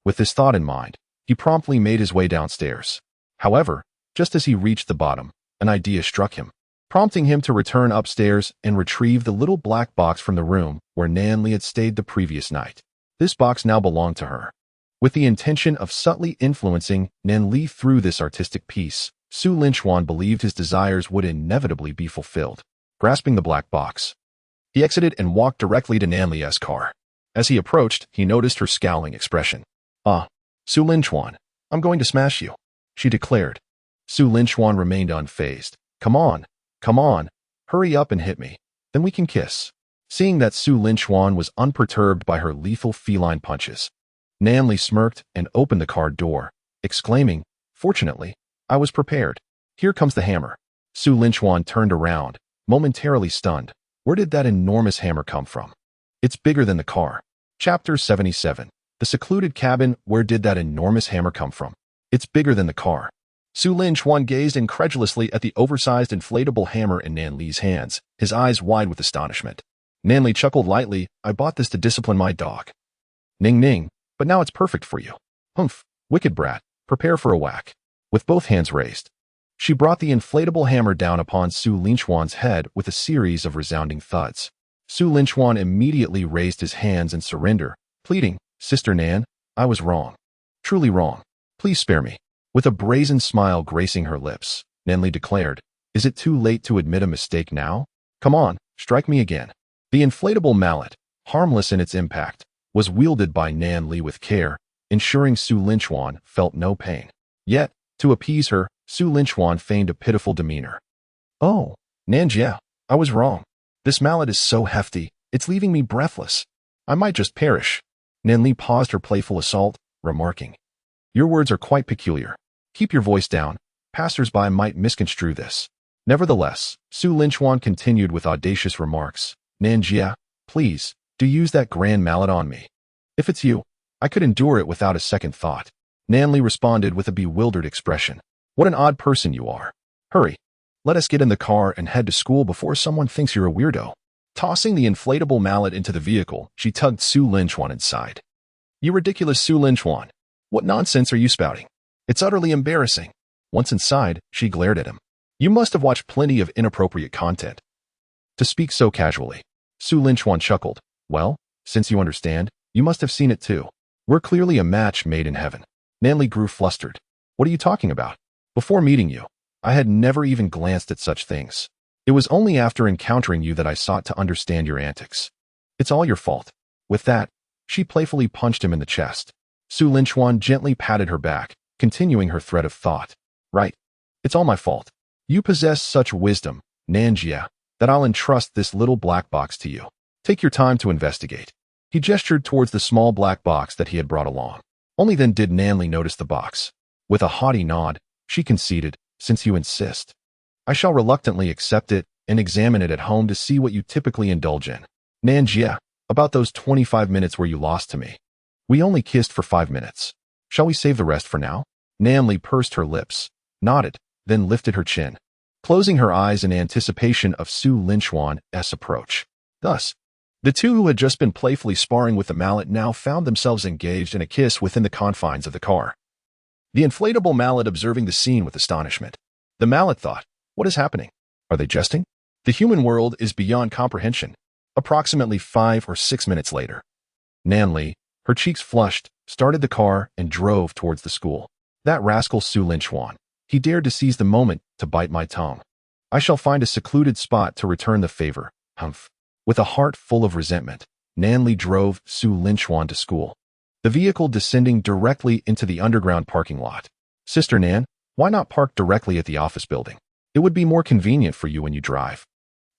With this thought in mind, he promptly made his way downstairs. However, just as he reached the bottom, an idea struck him, prompting him to return upstairs and retrieve the little black box from the room where Nan Li had stayed the previous night. This box now belonged to her. With the intention of subtly influencing Nan Li through this artistic piece, Su Linchuan believed his desires would inevitably be fulfilled. Grasping the black box, he exited and walked directly to Nan Li's car. As he approached, he noticed her scowling expression. Su Linchuan, I'm going to smash you, she declared. Su Linchuan remained unfazed. Come on, hurry up and hit me, then we can kiss. Seeing that Su Linchuan was unperturbed by her lethal feline punches, Nan Li smirked and opened the car door, exclaiming, Fortunately, I was prepared. Here comes the hammer. Su Linchuan turned around, momentarily stunned. Where did that enormous hammer come from? It's bigger than the car. Chapter 77. The secluded cabin. Where did that enormous hammer come from? It's bigger than the car. Su Linchuan gazed incredulously at the oversized inflatable hammer in Nan Li's hands, his eyes wide with astonishment. Nan Li chuckled lightly. I bought this to discipline my dog. Ning ning, but now it's perfect for you. Humph, wicked brat, prepare for a whack. With both hands raised, she brought the inflatable hammer down upon Su Linchuan's head with a series of resounding thuds. Su Linchuan immediately raised his hands in surrender, pleading, Sister Nan, I was wrong. Truly wrong. Please spare me. With a brazen smile gracing her lips, Nan Li declared, Is it too late to admit a mistake now? Come on, strike me again. The inflatable mallet, harmless in its impact, was wielded by Nan Li with care, ensuring Su Linchuan felt no pain. Yet, to appease her, Su Linchuan feigned a pitiful demeanor. Oh, Nanjia, I was wrong. This mallet is so hefty, it's leaving me breathless. I might just perish. Nan Li paused her playful assault, remarking, Your words are quite peculiar. Keep your voice down. Passers-by might misconstrue this. Nevertheless, Su Linchuan continued with audacious remarks. Nanjia, please, do use that grand mallet on me. If it's you, I could endure it without a second thought. Nan Li responded with a bewildered expression. What an odd person you are. Hurry. Let us get in the car and head to school before someone thinks you're a weirdo. Tossing the inflatable mallet into the vehicle, she tugged Su Linchuan inside. You ridiculous Su Linchuan. What nonsense are you spouting? It's utterly embarrassing. Once inside, she glared at him. You must have watched plenty of inappropriate content to speak so casually. Su Linchuan chuckled. Well, since you understand, you must have seen it too. We're clearly a match made in heaven. Nan Li grew flustered. What are you talking about? Before meeting you, I had never even glanced at such things. It was only after encountering you that I sought to understand your antics. It's all your fault. With that, she playfully punched him in the chest. Su Linchuan gently patted her back, continuing her thread of thought. Right. It's all my fault. You possess such wisdom, Nanjia, that I'll entrust this little black box to you. Take your time to investigate. He gestured towards the small black box that he had brought along. Only then did Nan Li notice the box. With a haughty nod, she conceded, Since you insist. I shall reluctantly accept it and examine it at home to see what you typically indulge in. Nanjia, about those 25 minutes where you lost to me. We only kissed for 5 minutes. Shall we save the rest for now? Nanli pursed her lips, nodded, then lifted her chin, closing her eyes in anticipation of Su Linchuan's approach. Thus, the two who had just been playfully sparring with the mallet now found themselves engaged in a kiss within the confines of the car. The inflatable mallet observing the scene with astonishment. The mallet thought, what is happening? Are they jesting? The human world is beyond comprehension. Approximately 5 or 6 minutes later, Nanli, her cheeks flushed, started the car and drove towards the school. That rascal Su Linchuan. He dared to seize the moment to bite my tongue. I shall find a secluded spot to return the favor. Humph. With a heart full of resentment, Nanli drove Su Linchuan to school, the vehicle descending directly into the underground parking lot. Sister Nan, why not park directly at the office building? It would be more convenient for you when you drive.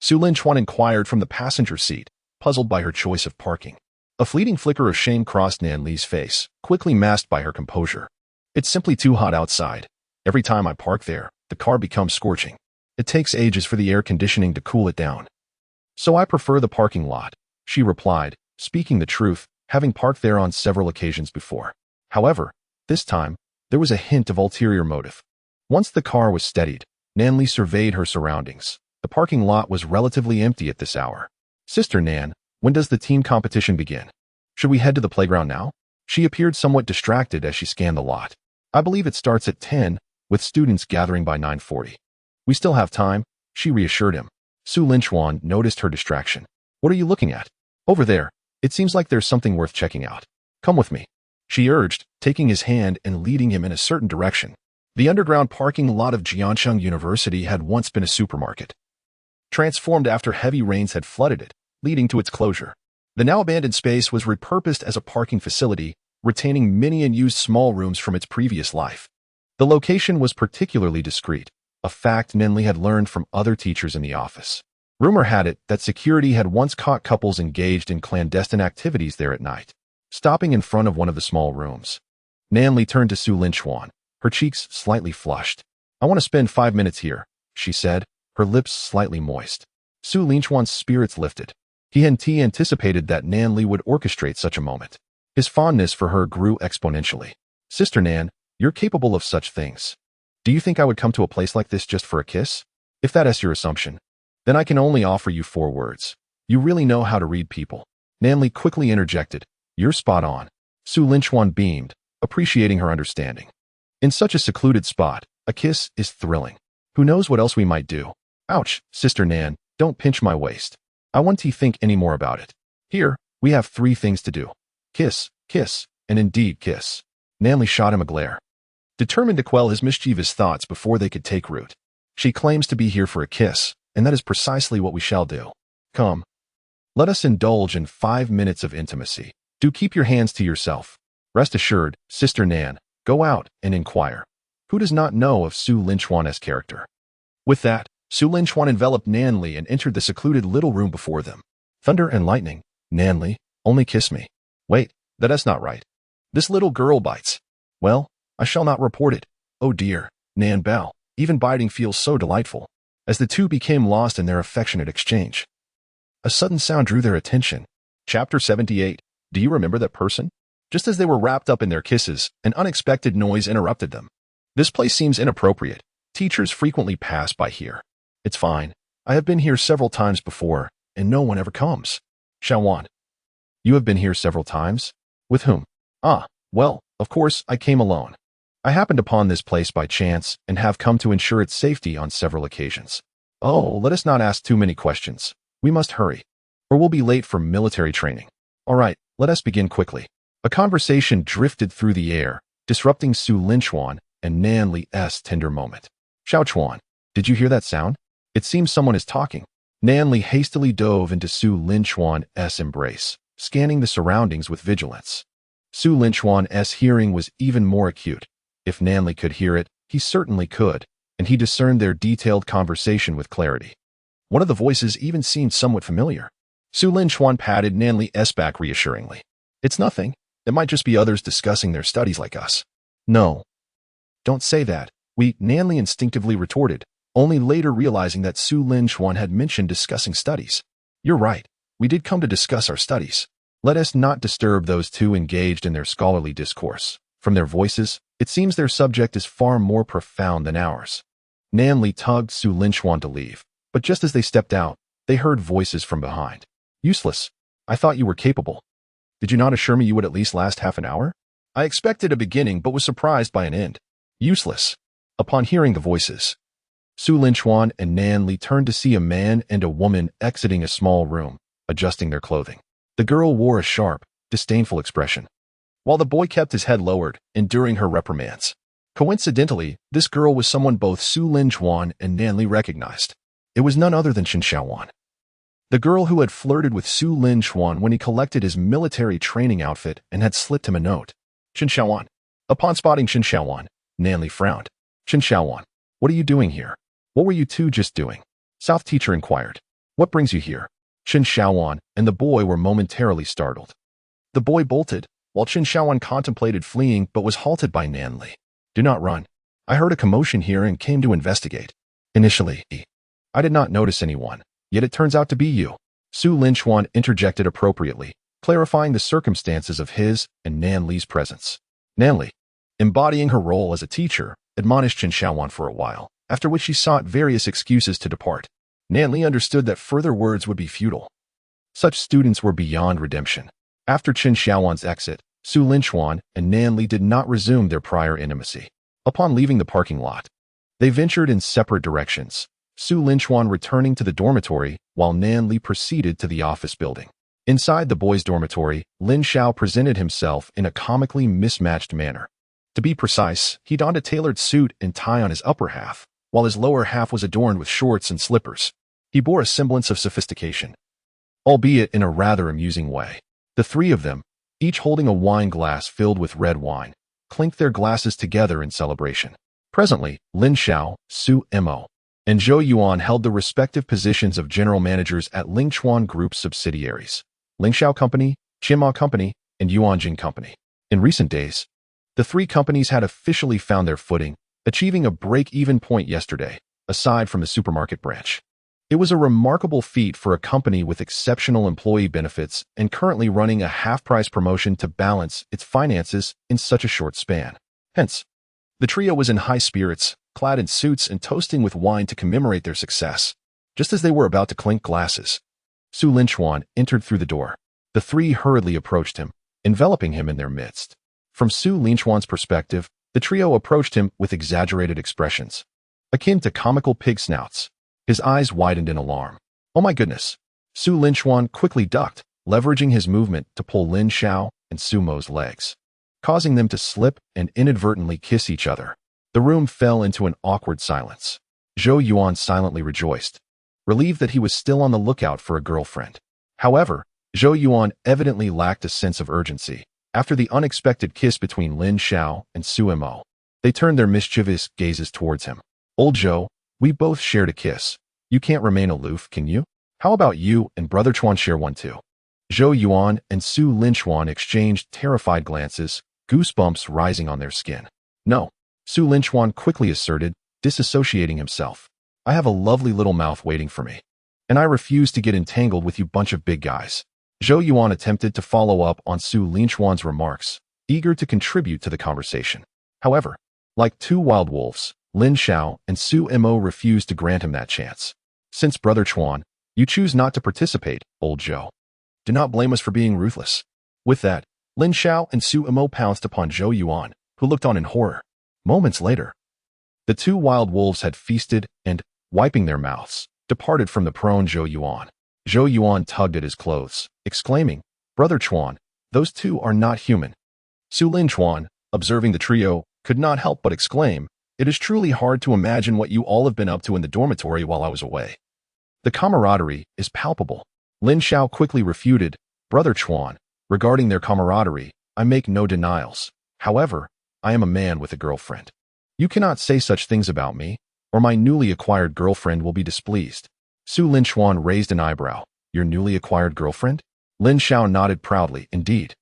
Su Linchuan inquired from the passenger seat, puzzled by her choice of parking. A fleeting flicker of shame crossed Nanli's face, quickly masked by her composure. It's simply too hot outside. Every time I park there, the car becomes scorching. It takes ages for the air conditioning to cool it down. So I prefer the parking lot, she replied, speaking the truth, having parked there on several occasions before. However, this time, there was a hint of ulterior motive. Once the car was steadied, Nanli surveyed her surroundings. The parking lot was relatively empty at this hour. Sister Nan, when does the team competition begin? Should we head to the playground now? She appeared somewhat distracted as she scanned the lot. I believe it starts at 10, with students gathering by 9:40. We still have time, she reassured him. Su Linchuan noticed her distraction. What are you looking at? Over there. It seems like there's something worth checking out. Come with me, she urged, taking his hand and leading him in a certain direction. The underground parking lot of Jiancheng University had once been a supermarket, transformed after heavy rains had flooded it, leading to its closure. The now abandoned space was repurposed as a parking facility, retaining many unused small rooms from its previous life. The location was particularly discreet, a fact Nanli had learned from other teachers in the office. Rumor had it that security had once caught couples engaged in clandestine activities there at night. Stopping in front of one of the small rooms, Nanli turned to Su Linchuan, her cheeks slightly flushed. I want to spend 5 minutes here, she said, her lips slightly moist. Su Linchuan's spirits lifted. He anticipated that Nanli would orchestrate such a moment. His fondness for her grew exponentially. Sister Nan, you're capable of such things. Do you think I would come to a place like this just for a kiss? If that is your assumption, then I can only offer you 4 words. You really know how to read people. Nanli quickly interjected. You're spot on. Su Linchuan beamed, appreciating her understanding. In such a secluded spot, a kiss is thrilling. Who knows what else we might do? Ouch, Sister Nan, don't pinch my waist. I won't think any more about it. Here, we have 3 things to do. Kiss, kiss, and indeed kiss. Nanli shot him a glare, determined to quell his mischievous thoughts before they could take root. She claims to be here for a kiss, and that is precisely what we shall do. Come. Let us indulge in 5 minutes of intimacy. Do keep your hands to yourself. Rest assured, Sister Nan, go out and inquire. Who does not know of Su Linchuan's character? With that, Su Linchuan enveloped Nanli and entered the secluded little room before them. Thunder and lightning, Nanli, only kiss me. Wait, that is not right. This little girl bites. Well, I shall not report it. Oh dear, Nan Bell, even biting feels so delightful. As the two became lost in their affectionate exchange, a sudden sound drew their attention. Chapter 78. Do you remember that person? Just as they were wrapped up in their kisses, an unexpected noise interrupted them. This place seems inappropriate. Teachers frequently pass by here. It's fine. I have been here several times before, and no one ever comes. Shawan. You have been here several times? With whom? Ah, well, of course, I came alone. I happened upon this place by chance and have come to ensure its safety on several occasions. Oh, let us not ask too many questions. We must hurry, or we'll be late for military training. All right, let us begin quickly. A conversation drifted through the air, disrupting Su Linchuan and Nanli's tender moment. Xiaochuan, did you hear that sound? It seems someone is talking. Nanli hastily dove into Su Linchuan's embrace, scanning the surroundings with vigilance. Su Linchuan's hearing was even more acute. If Nanli could hear it, he certainly could, and he discerned their detailed conversation with clarity. One of the voices even seemed somewhat familiar. Su Linchuan patted Nanli's back reassuringly. It's nothing. It might just be others discussing their studies like us. No. Don't say that. Nanli instinctively retorted, only later realizing that Su Lin Chuan had mentioned discussing studies. You're right, we did come to discuss our studies. Let us not disturb those two engaged in their scholarly discourse. From their voices, it seems their subject is far more profound than ours. Nan Li tugged Su Lin Chuan to leave, but just as they stepped out, they heard voices from behind. Useless. I thought you were capable. Did you not assure me you would at least last half an hour? I expected a beginning but was surprised by an end. Useless. Upon hearing the voices, Su Lin Chuan and Nan Li turned to see a man and a woman exiting a small room, adjusting their clothing. The girl wore a sharp, disdainful expression, while the boy kept his head lowered, enduring her reprimands. Coincidentally, this girl was someone both Su Lin Chuan and Nan Li recognized. It was none other than Qin Xiaowan, the girl who had flirted with Su Lin Chuan when he collected his military training outfit and had slipped him a note. Qin Xiaowan. Upon spotting Qin Xiaowan, Nan Li frowned. Qin Xiaowan, what are you doing here? What were you two just doing? South teacher inquired. What brings you here? Qin Xiaowan and the boy were momentarily startled. The boy bolted, while Qin Xiaowan contemplated fleeing but was halted by Nan Li. Do not run. I heard a commotion here and came to investigate. Initially, I did not notice anyone, yet it turns out to be you. Su Lin Chuan interjected appropriately, clarifying the circumstances of his and Nan Li's presence. Nan Li, embodying her role as a teacher, admonished Qin Xiaowan for a while, after which she sought various excuses to depart. Nan Li understood that further words would be futile. Such students were beyond redemption. After Qin Xiaowan's exit, Su Lin Chuan and Nan Li did not resume their prior intimacy. Upon leaving the parking lot, they ventured in separate directions, Su Lin Chuan returning to the dormitory while Nan Li proceeded to the office building. Inside the boys' dormitory, Lin Xiao presented himself in a comically mismatched manner. To be precise, he donned a tailored suit and tie on his upper half, while his lower half was adorned with shorts and slippers. He bore a semblance of sophistication, albeit in a rather amusing way. The three of them, each holding a wine glass filled with red wine, clinked their glasses together in celebration. Presently, Lin Xiao, Su Mo, and Zhou Yuan held the respective positions of general managers at Lingchuan Group's subsidiaries, Lingxiao Company, Qinma Company, and Yuanjing Company. In recent days, the three companies had officially found their footing, achieving a break-even point yesterday, aside from the supermarket branch. It was a remarkable feat for a company with exceptional employee benefits and currently running a half-price promotion to balance its finances in such a short span. Hence, the trio was in high spirits, clad in suits and toasting with wine to commemorate their success. Just as they were about to clink glasses, Su Lin Chuan entered through the door. The three hurriedly approached him, enveloping him in their midst. From Su Lin Chuan's perspective, the trio approached him with exaggerated expressions, akin to comical pig snouts. His eyes widened in alarm. Oh my goodness! Su Lin Chuan quickly ducked, leveraging his movement to pull Lin Xiao and Su Mo's legs, causing them to slip and inadvertently kiss each other. The room fell into an awkward silence. Zhou Yuan silently rejoiced, relieved that he was still on the lookout for a girlfriend. However, Zhou Yuan evidently lacked a sense of urgency. After the unexpected kiss between Lin Xiao and Su Mo, they turned their mischievous gazes towards him. Old Zhou, we both shared a kiss. You can't remain aloof, can you? How about you and Brother Chuan share one too? Zhou Yuan and Su Lin Chuan exchanged terrified glances, goosebumps rising on their skin. No, Su Lin Chuan quickly asserted, disassociating himself. I have a lovely little mouth waiting for me, and I refuse to get entangled with you bunch of big guys. Zhou Yuan attempted to follow up on Su Lin Chuan's remarks, eager to contribute to the conversation. However, like two wild wolves, Lin Xiao and Su Mo refused to grant him that chance. Since Brother Chuan, you choose not to participate, old Zhou. Do not blame us for being ruthless. With that, Lin Xiao and Su Mo pounced upon Zhou Yuan, who looked on in horror. Moments later, the two wild wolves had feasted and, wiping their mouths, departed from the prone Zhou Yuan. Zhou Yuan tugged at his clothes, exclaiming, Brother Chuan, those two are not human. Su Lin Chuan, observing the trio, could not help but exclaim, it is truly hard to imagine what you all have been up to in the dormitory while I was away. The camaraderie is palpable. Lin Xiao quickly refuted, Brother Chuan, regarding their camaraderie, I make no denials. However, I am a man with a girlfriend. You cannot say such things about me, or my newly acquired girlfriend will be displeased. Su Lin Chuan raised an eyebrow. Your newly acquired girlfriend? Lin Xiao nodded proudly, indeed.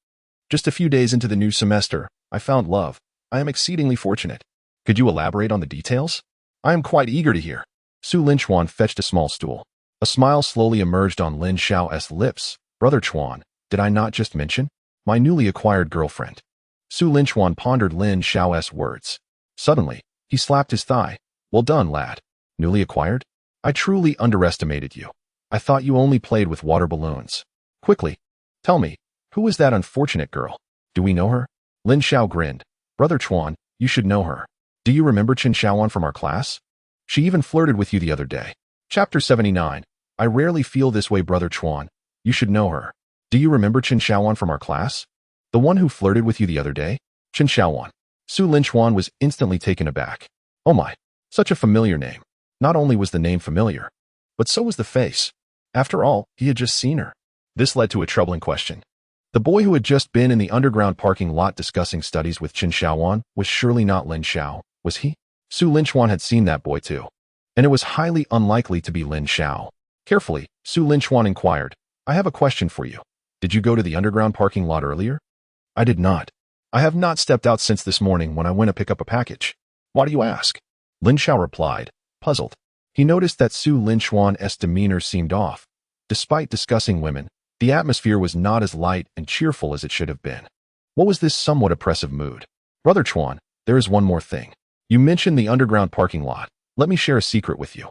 Just a few days into the new semester, I found love. I am exceedingly fortunate. Could you elaborate on the details? I am quite eager to hear. Su Linchuan fetched a small stool. A smile slowly emerged on Lin Xiao's lips. Brother Chuan, did I not just mention? My newly acquired girlfriend. Su Linchuan pondered Lin Xiao's words. Suddenly, he slapped his thigh. Well done, lad. Newly acquired? I truly underestimated you. I thought you only played with water balloons. Quickly, tell me, who is that unfortunate girl? Do we know her? Lin Xiao grinned. Brother Chuan, you should know her. Do you remember Chen Xiaoan from our class? She even flirted with you the other day. Chapter 79. I rarely feel this way, Brother Chuan. You should know her. Do you remember Chen Xiaoan from our class? The one who flirted with you the other day? Chen Xiaoan. Su Linchuan was instantly taken aback. Oh my, such a familiar name. Not only was the name familiar, but so was the face. After all, he had just seen her. This led to a troubling question. The boy who had just been in the underground parking lot discussing studies with Chen Xiaoan was surely not Lin Xiao, was he? Su Linchuan had seen that boy too, and it was highly unlikely to be Lin Xiao. Carefully, Su Linchuan inquired, I have a question for you. Did you go to the underground parking lot earlier? I did not. I have not stepped out since this morning when I went to pick up a package. Why do you ask? Lin Xiao replied, puzzled. He noticed that Su Linchuan's demeanor seemed off. Despite discussing women, the atmosphere was not as light and cheerful as it should have been. What was this somewhat oppressive mood? Brother Chuan, there is one more thing. You mentioned the underground parking lot. Let me share a secret with you.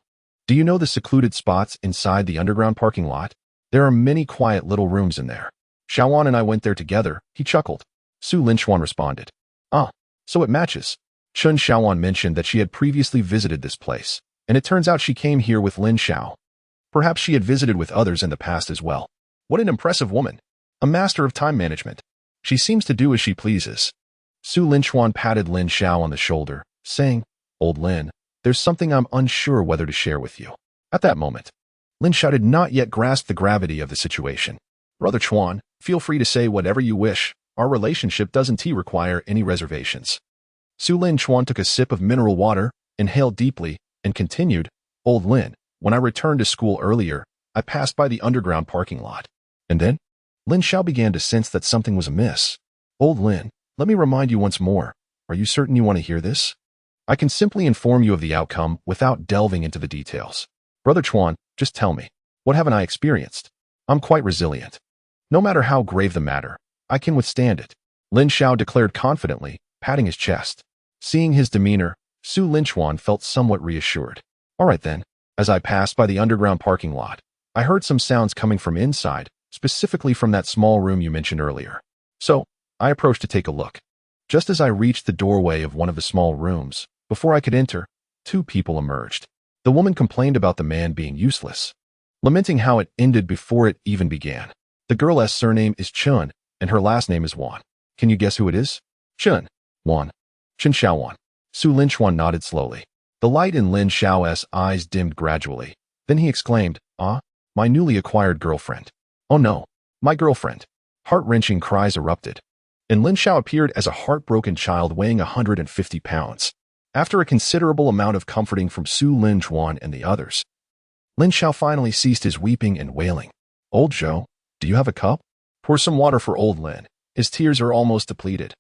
Do you know the secluded spots inside the underground parking lot? There are many quiet little rooms in there. Xiaoan and I went there together, he chuckled. Su Linchuan responded. Ah, so it matches. Chen Xiaoan mentioned that she had previously visited this place, and it turns out she came here with Lin Xiao. Perhaps she had visited with others in the past as well. What an impressive woman. A master of time management. She seems to do as she pleases. Su Linchuan patted Lin Xiao on the shoulder, saying, Old Lin, there's something I'm unsure whether to share with you. At that moment, Lin Xiao did not yet grasp the gravity of the situation. Brother Chuan, feel free to say whatever you wish. Our relationship doesn't require any reservations. Su Linchuan took a sip of mineral water, inhaled deeply, and continued, Old Lin, when I returned to school earlier, I passed by the underground parking lot. And then? Lin Xiao began to sense that something was amiss. Old Lin, let me remind you once more. Are you certain you want to hear this? I can simply inform you of the outcome without delving into the details. Brother Chuan, just tell me. What haven't I experienced? I'm quite resilient. No matter how grave the matter, I can withstand it. Lin Xiao declared confidently, patting his chest. Seeing his demeanor, Su Linchuan felt somewhat reassured. All right then. As I passed by the underground parking lot, I heard some sounds coming from inside, specifically from that small room you mentioned earlier. So, I approached to take a look. Just as I reached the doorway of one of the small rooms, before I could enter, two people emerged. The woman complained about the man being useless, lamenting how it ended before it even began. The girl's surname is Chun, and her last name is Wan. Can you guess who it is? Chun. Wan. Chen Xiaoan. Su Linchuan nodded slowly. The light in Lin Xiao's eyes dimmed gradually. Then he exclaimed, Ah, my newly acquired girlfriend. Oh no, my girlfriend. Heart-wrenching cries erupted. And Lin Xiao appeared as a heartbroken child weighing 150 pounds. After a considerable amount of comforting from Su Linchuan and the others, Lin Xiao finally ceased his weeping and wailing. Old Zhou, do you have a cup? Pour some water for old Lin. His tears are almost depleted,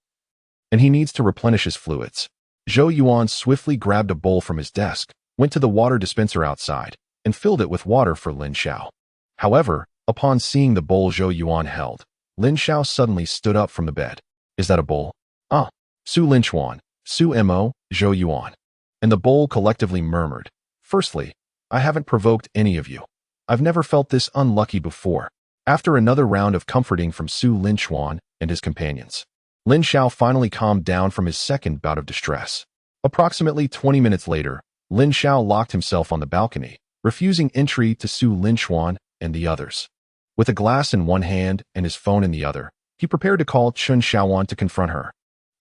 and he needs to replenish his fluids. Zhou Yuan swiftly grabbed a bowl from his desk, went to the water dispenser outside, and filled it with water for Lin Xiao. However, upon seeing the bowl Zhou Yuan held, Lin Xiao suddenly stood up from the bed. Is that a bowl? Ah, Su Linchuan, Su Mo, Zhou Yuan. And the bowl collectively murmured, Firstly, I haven't provoked any of you. I've never felt this unlucky before. After another round of comforting from Su Linchuan and his companions, Lin Xiao finally calmed down from his second bout of distress. Approximately 20 minutes later, Lin Xiao locked himself on the balcony, refusing entry to Su Linchuan and the others. With a glass in one hand and his phone in the other, he prepared to call Chen Xiaoan to confront her.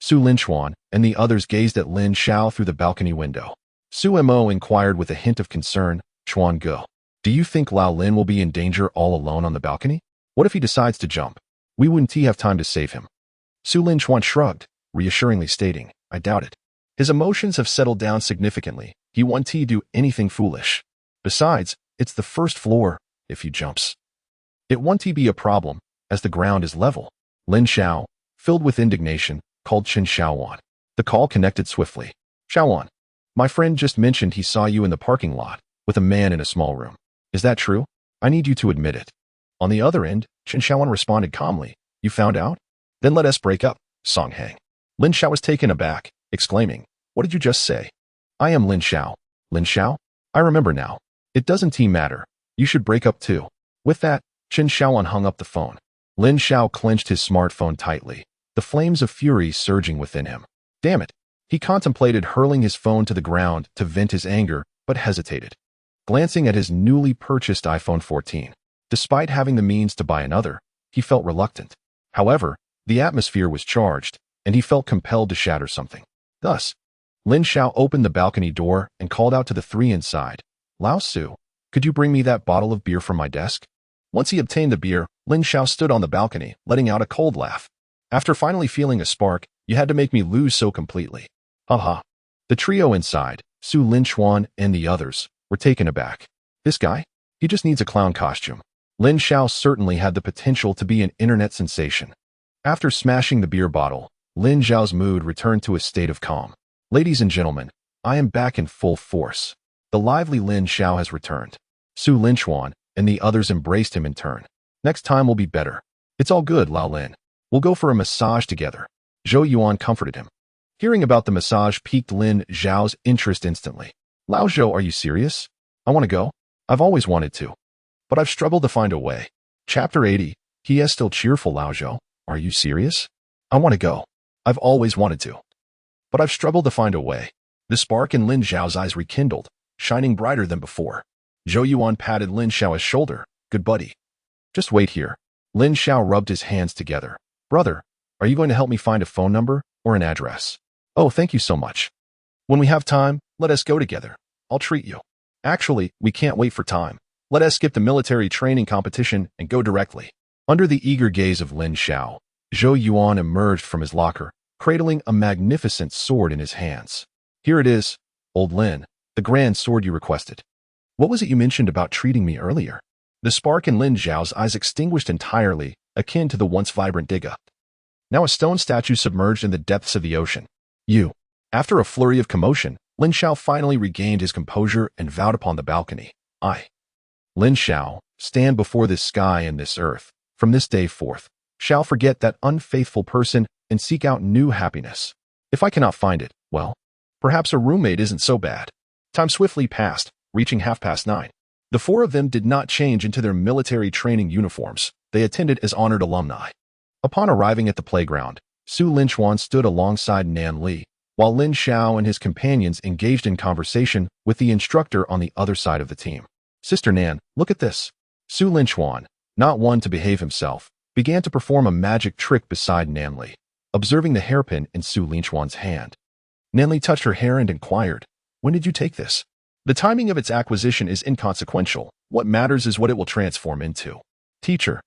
Su Linchuan and the others gazed at Lin Xiao through the balcony window. Su Mo inquired with a hint of concern, Chuan Ge, do you think Lao Lin will be in danger all alone on the balcony? What if he decides to jump? We wouldn't have time to save him. Su Linchuan shrugged, reassuringly stating, I doubt it. His emotions have settled down significantly. He won't do anything foolish. Besides, it's the first floor. If he jumps, it won't be a problem, as the ground is level. Lin Xiao, filled with indignation, called Chen Xiaoan. The call connected swiftly. Xiaoan, my friend just mentioned he saw you in the parking lot. with a man in a small room. Is that true? I need you to admit it. On the other end, Chen Xiaoan responded calmly. You found out? Then let us break up, Song Hang. Lin Xiao was taken aback, exclaiming, what did you just say? I am Lin Xiao. Lin Xiao? I remember now. It doesn't matter. You should break up too. With that, Chen Xiaoan hung up the phone. Lin Xiao clenched his smartphone tightly, the flames of fury surging within him. Damn it. He contemplated hurling his phone to the ground to vent his anger, but hesitated. Glancing at his newly purchased iPhone 14, despite having the means to buy another, he felt reluctant. However, the atmosphere was charged, and he felt compelled to shatter something. Thus, Lin Xiao opened the balcony door and called out to the three inside. Lao Su, could you bring me that bottle of beer from my desk? Once he obtained the beer, Lin Xiao stood on the balcony, letting out a cold laugh. After finally feeling a spark, you had to make me lose so completely. Haha. The trio inside, Su Linchuan and the others, were taken aback. This guy? He just needs a clown costume. Lin Xiao certainly had the potential to be an internet sensation. After smashing the beer bottle, Lin Xiao's mood returned to a state of calm. Ladies and gentlemen, I am back in full force. The lively Lin Xiao has returned. Su Linchuan and the others embraced him in turn. Next time will be better. It's all good, Lao Lin. We'll go for a massage together. Zhou Yuan comforted him. Hearing about the massage piqued Lin Xiao's interest instantly. Lao Zhou, are you serious? I want to go. I've always wanted to. But I've struggled to find a way. Chapter 80. He is still cheerful, Lao Zhou. Are you serious? I want to go. I've always wanted to. But I've struggled to find a way. The spark in Lin Xiao's eyes rekindled, shining brighter than before. Zhou Yuan patted Lin Xiao's shoulder. Good buddy. Just wait here. Lin Xiao rubbed his hands together. Brother, are you going to help me find a phone number or an address? Oh, thank you so much. When we have time, let us go together. I'll treat you. Actually, we can't wait for time. Let us skip the military training competition and go directly. Under the eager gaze of Lin Xiao, Zhou Yuan emerged from his locker, cradling a magnificent sword in his hands. Here it is, old Lin, the grand sword you requested. What was it you mentioned about treating me earlier? The spark in Lin Xiao's eyes extinguished entirely, akin to the once vibrant Diga. Now a stone statue submerged in the depths of the ocean. You. After a flurry of commotion, Lin Xiao finally regained his composure and vowed upon the balcony. I, Lin Xiao, stand before this sky and this earth. From this day forth, shall forget that unfaithful person and seek out new happiness. If I cannot find it, well, perhaps a roommate isn't so bad. Time swiftly passed, reaching 9:30. The four of them did not change into their military training uniforms. They attended as honored alumni. Upon arriving at the playground, Su Linchuan stood alongside Nan Li, while Lin Xiao and his companions engaged in conversation with the instructor on the other side of the team. Sister Nan, look at this. Su Linchuan, not one to behave himself, began to perform a magic trick beside Nan Li, observing the hairpin in Su Linchuan's hand. Nan Li touched her hair and inquired, when did you take this? The timing of its acquisition is inconsequential. What matters is what it will transform into. Teacher,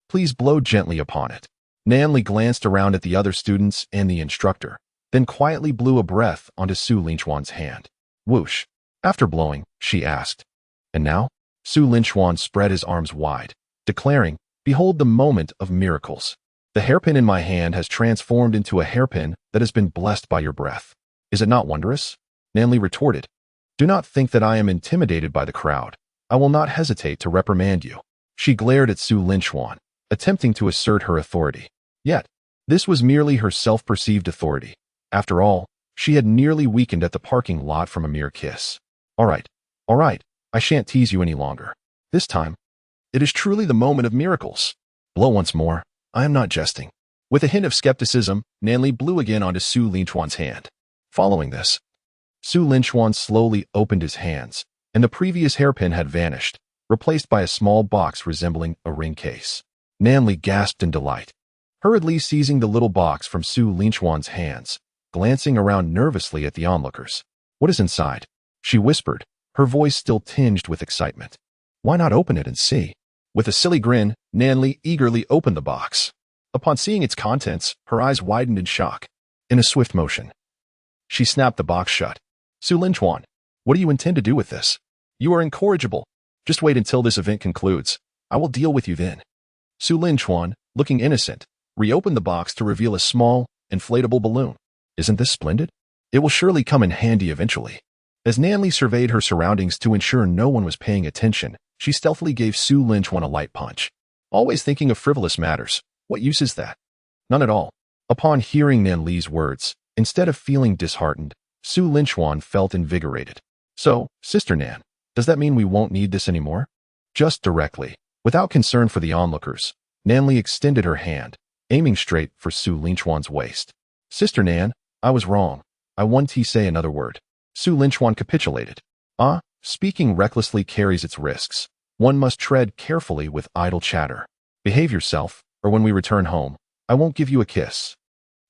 please blow gently upon it. Nan Li glanced around at the other students and the instructor, then quietly blew a breath onto Su Linchuan's hand. Whoosh. After blowing, she asked, and now? Su Linchuan spread his arms wide, declaring, behold the moment of miracles. The hairpin in my hand has transformed into a hairpin that has been blessed by your breath. Is it not wondrous? Nan Li retorted, do not think that I am intimidated by the crowd. I will not hesitate to reprimand you. She glared at Su Linchuan, attempting to assert her authority. Yet, this was merely her self-perceived authority. After all, she had nearly weakened at the parking lot from a mere kiss. All right, I shan't tease you any longer. This time, it is truly the moment of miracles. Blow once more. I am not jesting. With a hint of skepticism, Nan Li blew again onto Su Linchuan's hand. Following this, Su Linchuan slowly opened his hands, and the previous hairpin had vanished, replaced by a small box resembling a ring case. Nan Li gasped in delight, hurriedly seizing the little box from Su Linchuan's hands, glancing around nervously at the onlookers. What is inside? She whispered, her voice still tinged with excitement. Why not open it and see? With a silly grin, Nan Li eagerly opened the box. Upon seeing its contents, her eyes widened in shock. In a swift motion, she snapped the box shut. Su Linchuan, what do you intend to do with this? You are incorrigible. Just wait until this event concludes. I will deal with you then. Su Linchuan, looking innocent, reopened the box to reveal a small, inflatable balloon. Isn't this splendid? It will surely come in handy eventually. As Nanli surveyed her surroundings to ensure no one was paying attention, she stealthily gave Su Linchuan a light punch. Always thinking of frivolous matters. What use is that? None at all. Upon hearing Nanli's words, instead of feeling disheartened, Su Linchuan felt invigorated. So, Sister Nan, does that mean we won't need this anymore? Just directly, without concern for the onlookers, Nanli extended her hand, aiming straight for Su Linchuan's waist. Sister Nan, I was wrong. I won't say another word. Su Linchuan capitulated. Speaking recklessly carries its risks. One must tread carefully with idle chatter. Behave yourself, or when we return home, I won't give you a kiss.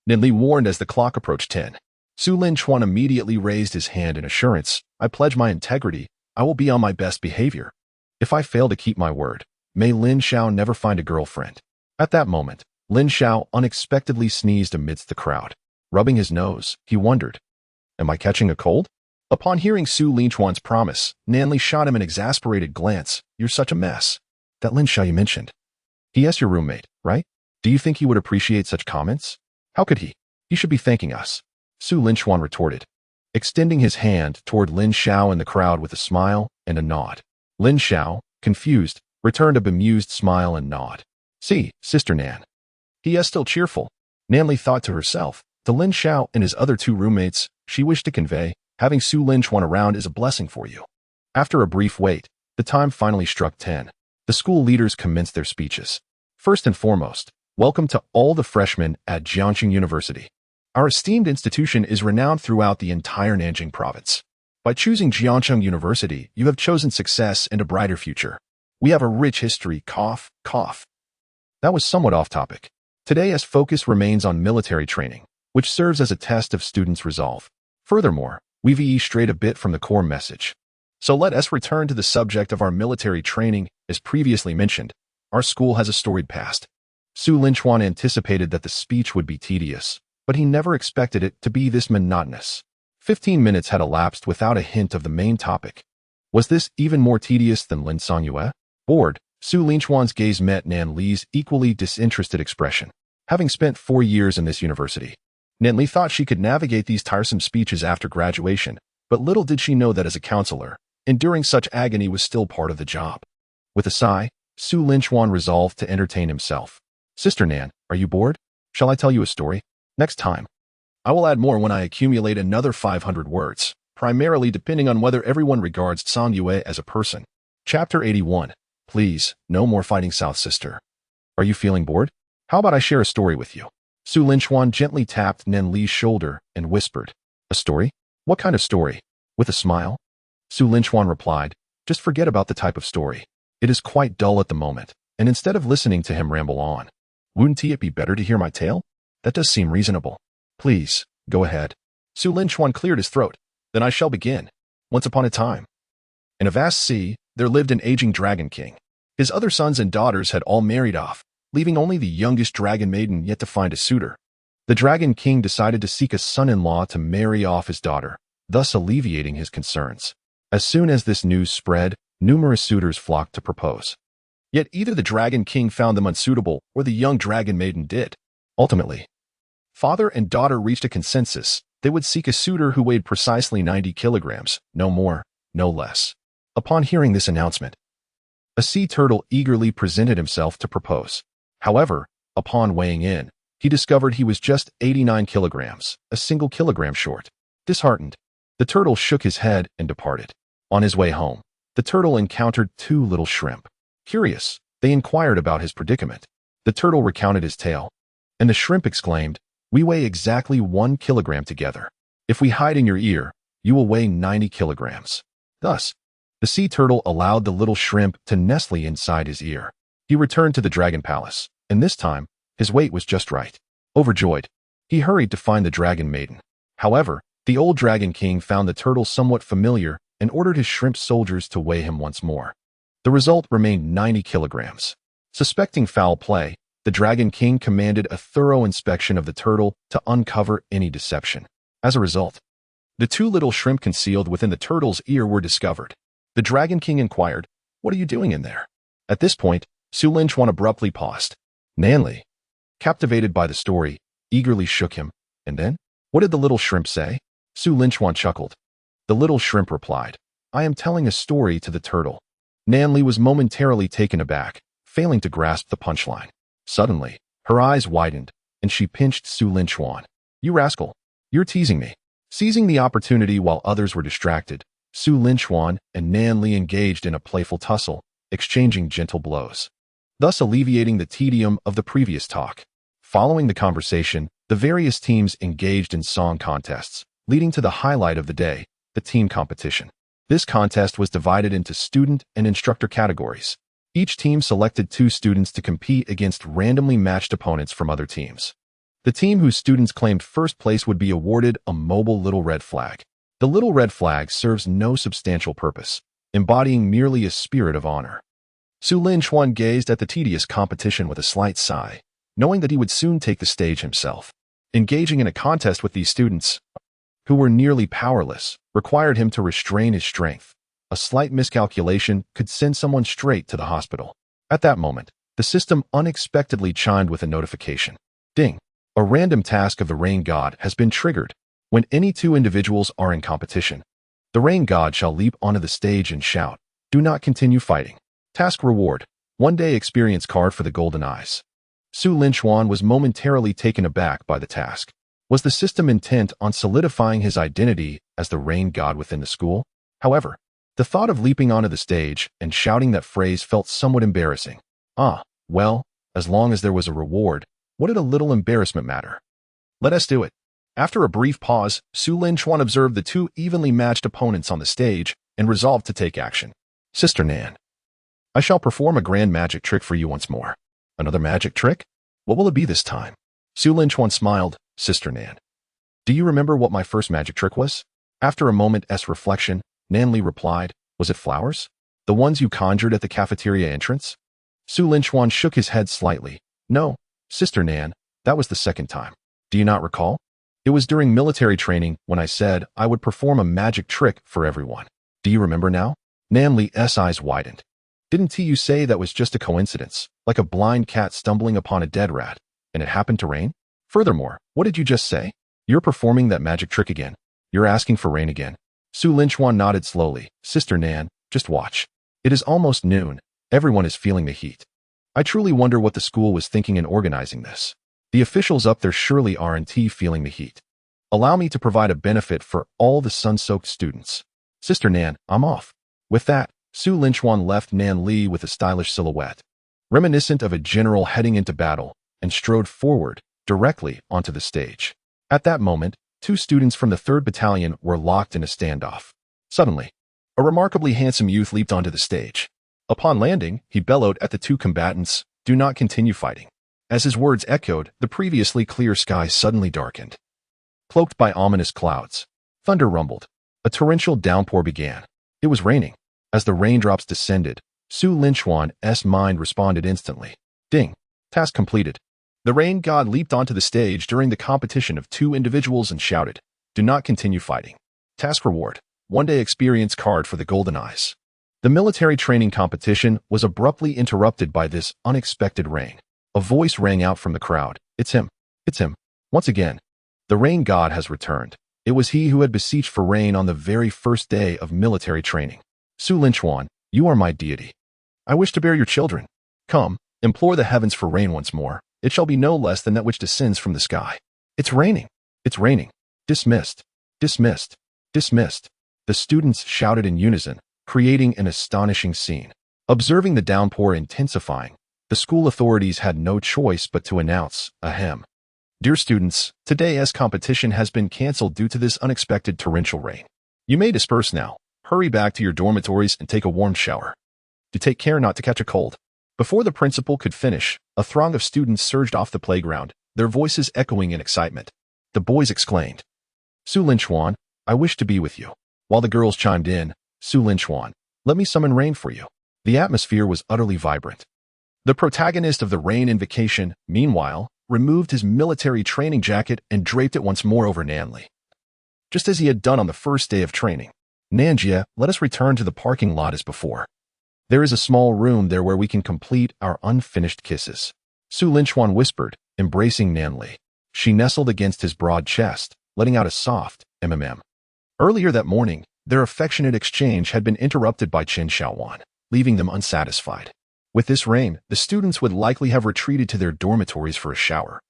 Nanli warned as the clock approached 10. Su Linchuan immediately raised his hand in assurance. I pledge my integrity. I will be on my best behavior. If I fail to keep my word, may Lin Xiao never find a girlfriend. At that moment, Lin Xiao unexpectedly sneezed amidst the crowd. Rubbing his nose, he wondered, am I catching a cold? Upon hearing Su Linchuan's promise, Nanli shot him an exasperated glance. You're such a mess. That Lin Xiao you mentioned. He.S. your roommate, right? Do you think he would appreciate such comments? How could he? He should be thanking us. Su Linchuan retorted, extending his hand toward Lin Xiao in the crowd with a smile and a nod. Lin Xiao, confused, returned a bemused smile and nod. See, Sister Nan. He is still cheerful. Nanli thought to herself. To Lin Xiao and his other two roommates, she wished to convey, having Su Linchuan around is a blessing for you. After a brief wait, the time finally struck 10. The school leaders commenced their speeches. First and foremost, welcome to all the freshmen at Jiangxing University. Our esteemed institution is renowned throughout the entire Nanjing province. By choosing Jiangxing University, you have chosen success and a brighter future. We have a rich history, cough. That was somewhat off topic. Today's focus remains on military training, which serves as a test of students' resolve. Furthermore, we strayed a bit from the core message. So let us return to the subject of our military training. As previously mentioned, our school has a storied past. Su Linchuan anticipated that the speech would be tedious, but he never expected it to be this monotonous. 15 minutes had elapsed without a hint of the main topic. Was this even more tedious than Lin Songyue? Bored, Su Linchuan's gaze met Nanli's equally disinterested expression. Having spent 4 years in this university, Nanli thought she could navigate these tiresome speeches after graduation, but little did she know that as a counselor, enduring such agony was still part of the job. With a sigh, Su Linchuan resolved to entertain himself. Sister Nan, are you bored? Shall I tell you a story? Next time. I will add more when I accumulate another 500 words, primarily depending on whether everyone regards Tsang Yue as a person. Chapter 81. Please, no more fighting South Sister. Are you feeling bored? How about I share a story with you? Su Linchuan gently tapped Nanli's shoulder and whispered, a story? What kind of story? With a smile, Su Linchuan replied, just forget about the type of story. It is quite dull at the moment, and instead of listening to him ramble on, wouldn't it be better to hear my tale? That does seem reasonable. Please, go ahead. Su Linchuan cleared his throat. Then I shall begin. Once upon a time, in a vast sea, there lived an aging dragon king. His other sons and daughters had all married off, leaving only the youngest dragon maiden yet to find a suitor. The dragon king decided to seek a son-in-law to marry off his daughter, thus alleviating his concerns. As soon as this news spread, numerous suitors flocked to propose. Yet either the dragon king found them unsuitable or the young dragon maiden did. Ultimately, father and daughter reached a consensus. They would seek a suitor who weighed precisely 90 kilograms, no more, no less. Upon hearing this announcement, a sea turtle eagerly presented himself to propose. However, upon weighing in, he discovered he was just 89 kilograms, a single kilogram short. Disheartened, the turtle shook his head and departed. On his way home, the turtle encountered 2 little shrimp. Curious, they inquired about his predicament. The turtle recounted his tale, and the shrimp exclaimed, we weigh exactly 1 kilogram together. If we hide in your ear, you will weigh 90 kilograms. Thus, the sea turtle allowed the little shrimp to nestle inside his ear. He returned to the dragon palace, and this time, his weight was just right. Overjoyed, he hurried to find the dragon maiden. However, the old dragon king found the turtle somewhat familiar and ordered his shrimp soldiers to weigh him once more. The result remained 90 kilograms. Suspecting foul play, the dragon king commanded a thorough inspection of the turtle to uncover any deception. As a result, the 2 little shrimp concealed within the turtle's ear were discovered. The dragon king inquired, what are you doing in there? At this point, Su Linchuan abruptly paused. Nanli, captivated by the story, eagerly shook him. And then? What did the little shrimp say? Su Linchuan chuckled. The little shrimp replied, I am telling a story to the turtle. Nan Li was momentarily taken aback, failing to grasp the punchline. Suddenly, her eyes widened, and she pinched Su Linchuan. You rascal! You're teasing me. Seizing the opportunity while others were distracted, Su Linchuan and Nan Li engaged in a playful tussle, exchanging gentle blows, thus alleviating the tedium of the previous talk. Following the conversation, the various teams engaged in song contests, leading to the highlight of the day, the team competition. This contest was divided into student and instructor categories. Each team selected 2 students to compete against randomly matched opponents from other teams. The team whose students claimed first place would be awarded a mobile little red flag. The little red flag serves no substantial purpose, embodying merely a spirit of honor. Su Linchuan gazed at the tedious competition with a slight sigh, knowing that he would soon take the stage himself. Engaging in a contest with these students, who were nearly powerless, required him to restrain his strength. A slight miscalculation could send someone straight to the hospital. At that moment, the system unexpectedly chimed with a notification. Ding! A random task of the rain god has been triggered. When any 2 individuals are in competition, the rain god shall leap onto the stage and shout, Do not continue fighting. Task reward, 1-day experience card for the golden eyes. Su Linchuan was momentarily taken aback by the task. Was the system intent on solidifying his identity as the rain god within the school? However, the thought of leaping onto the stage and shouting that phrase felt somewhat embarrassing. Well, as long as there was a reward, what did a little embarrassment matter? Let us do it. After a brief pause, Su Linchuan observed the 2 evenly matched opponents on the stage and resolved to take action. Sister Nan, I shall perform a grand magic trick for you once more. Another magic trick? What will it be this time? Su Linchuan smiled. Sister Nan, do you remember what my first magic trick was? After a moment's reflection, Nan Li replied, Was it flowers? The ones you conjured at the cafeteria entrance? Su Linchuan shook his head slightly. No, Sister Nan, that was the second time. Do you not recall? It was during military training when I said I would perform a magic trick for everyone. Do you remember now? Nan Li's eyes widened. Didn't you say that was just a coincidence, like a blind cat stumbling upon a dead rat, and it happened to rain? Furthermore, what did you just say? You're performing that magic trick again. You're asking for rain again. Su Linchuan nodded slowly. Sister Nan, just watch. It is almost noon. Everyone is feeling the heat. I truly wonder what the school was thinking in organizing this. The officials up there surely aren't feeling the heat. Allow me to provide a benefit for all the sun-soaked students. Sister Nan, I'm off. With that, Su Linchuan left Nan Li with a stylish silhouette, reminiscent of a general heading into battle, and strode forward, directly onto the stage. At that moment, 2 students from the 3rd Battalion were locked in a standoff. Suddenly, a remarkably handsome youth leaped onto the stage. Upon landing, he bellowed at the 2 combatants, Do not continue fighting. As his words echoed, the previously clear sky suddenly darkened. Cloaked by ominous clouds, thunder rumbled. A torrential downpour began. It was raining. As the raindrops descended, Su Linchuan's mind responded instantly. Ding! Task completed. The rain god leaped onto the stage during the competition of 2 individuals and shouted, Do not continue fighting. Task reward, 1-day experience card for the golden eyes. The military training competition was abruptly interrupted by this unexpected rain. A voice rang out from the crowd. It's him. It's him. Once again, the rain god has returned. It was he who had beseeched for rain on the very first day of military training. Su Linchuan, you are my deity. I wish to bear your children. Come, implore the heavens for rain once more. It shall be no less than that which descends from the sky. It's raining. It's raining. Dismissed. Dismissed. Dismissed. The students shouted in unison, creating an astonishing scene. Observing the downpour intensifying, the school authorities had no choice but to announce, Ahem. Dear students, today's competition has been cancelled due to this unexpected torrential rain. You may disperse now. Hurry back to your dormitories and take a warm shower. Do take care not to catch a cold. Before the principal could finish, a throng of students surged off the playground, their voices echoing in excitement. The boys exclaimed, Su Linchuan, I wish to be with you. While the girls chimed in, Su Linchuan, let me summon rain for you. The atmosphere was utterly vibrant. The protagonist of the rain invocation, meanwhile, removed his military training jacket and draped it once more over Nan Li, just as he had done on the first day of training. Nanjia, let us return to the parking lot as before. There is a small room there where we can complete our unfinished kisses. Su Linchuan whispered, embracing Nan Li. She nestled against his broad chest, letting out a soft mmm. Earlier that morning, Their affectionate exchange had been interrupted by Qin Xiaowan, leaving them unsatisfied. With this rain, the students would likely have retreated to their dormitories for a shower,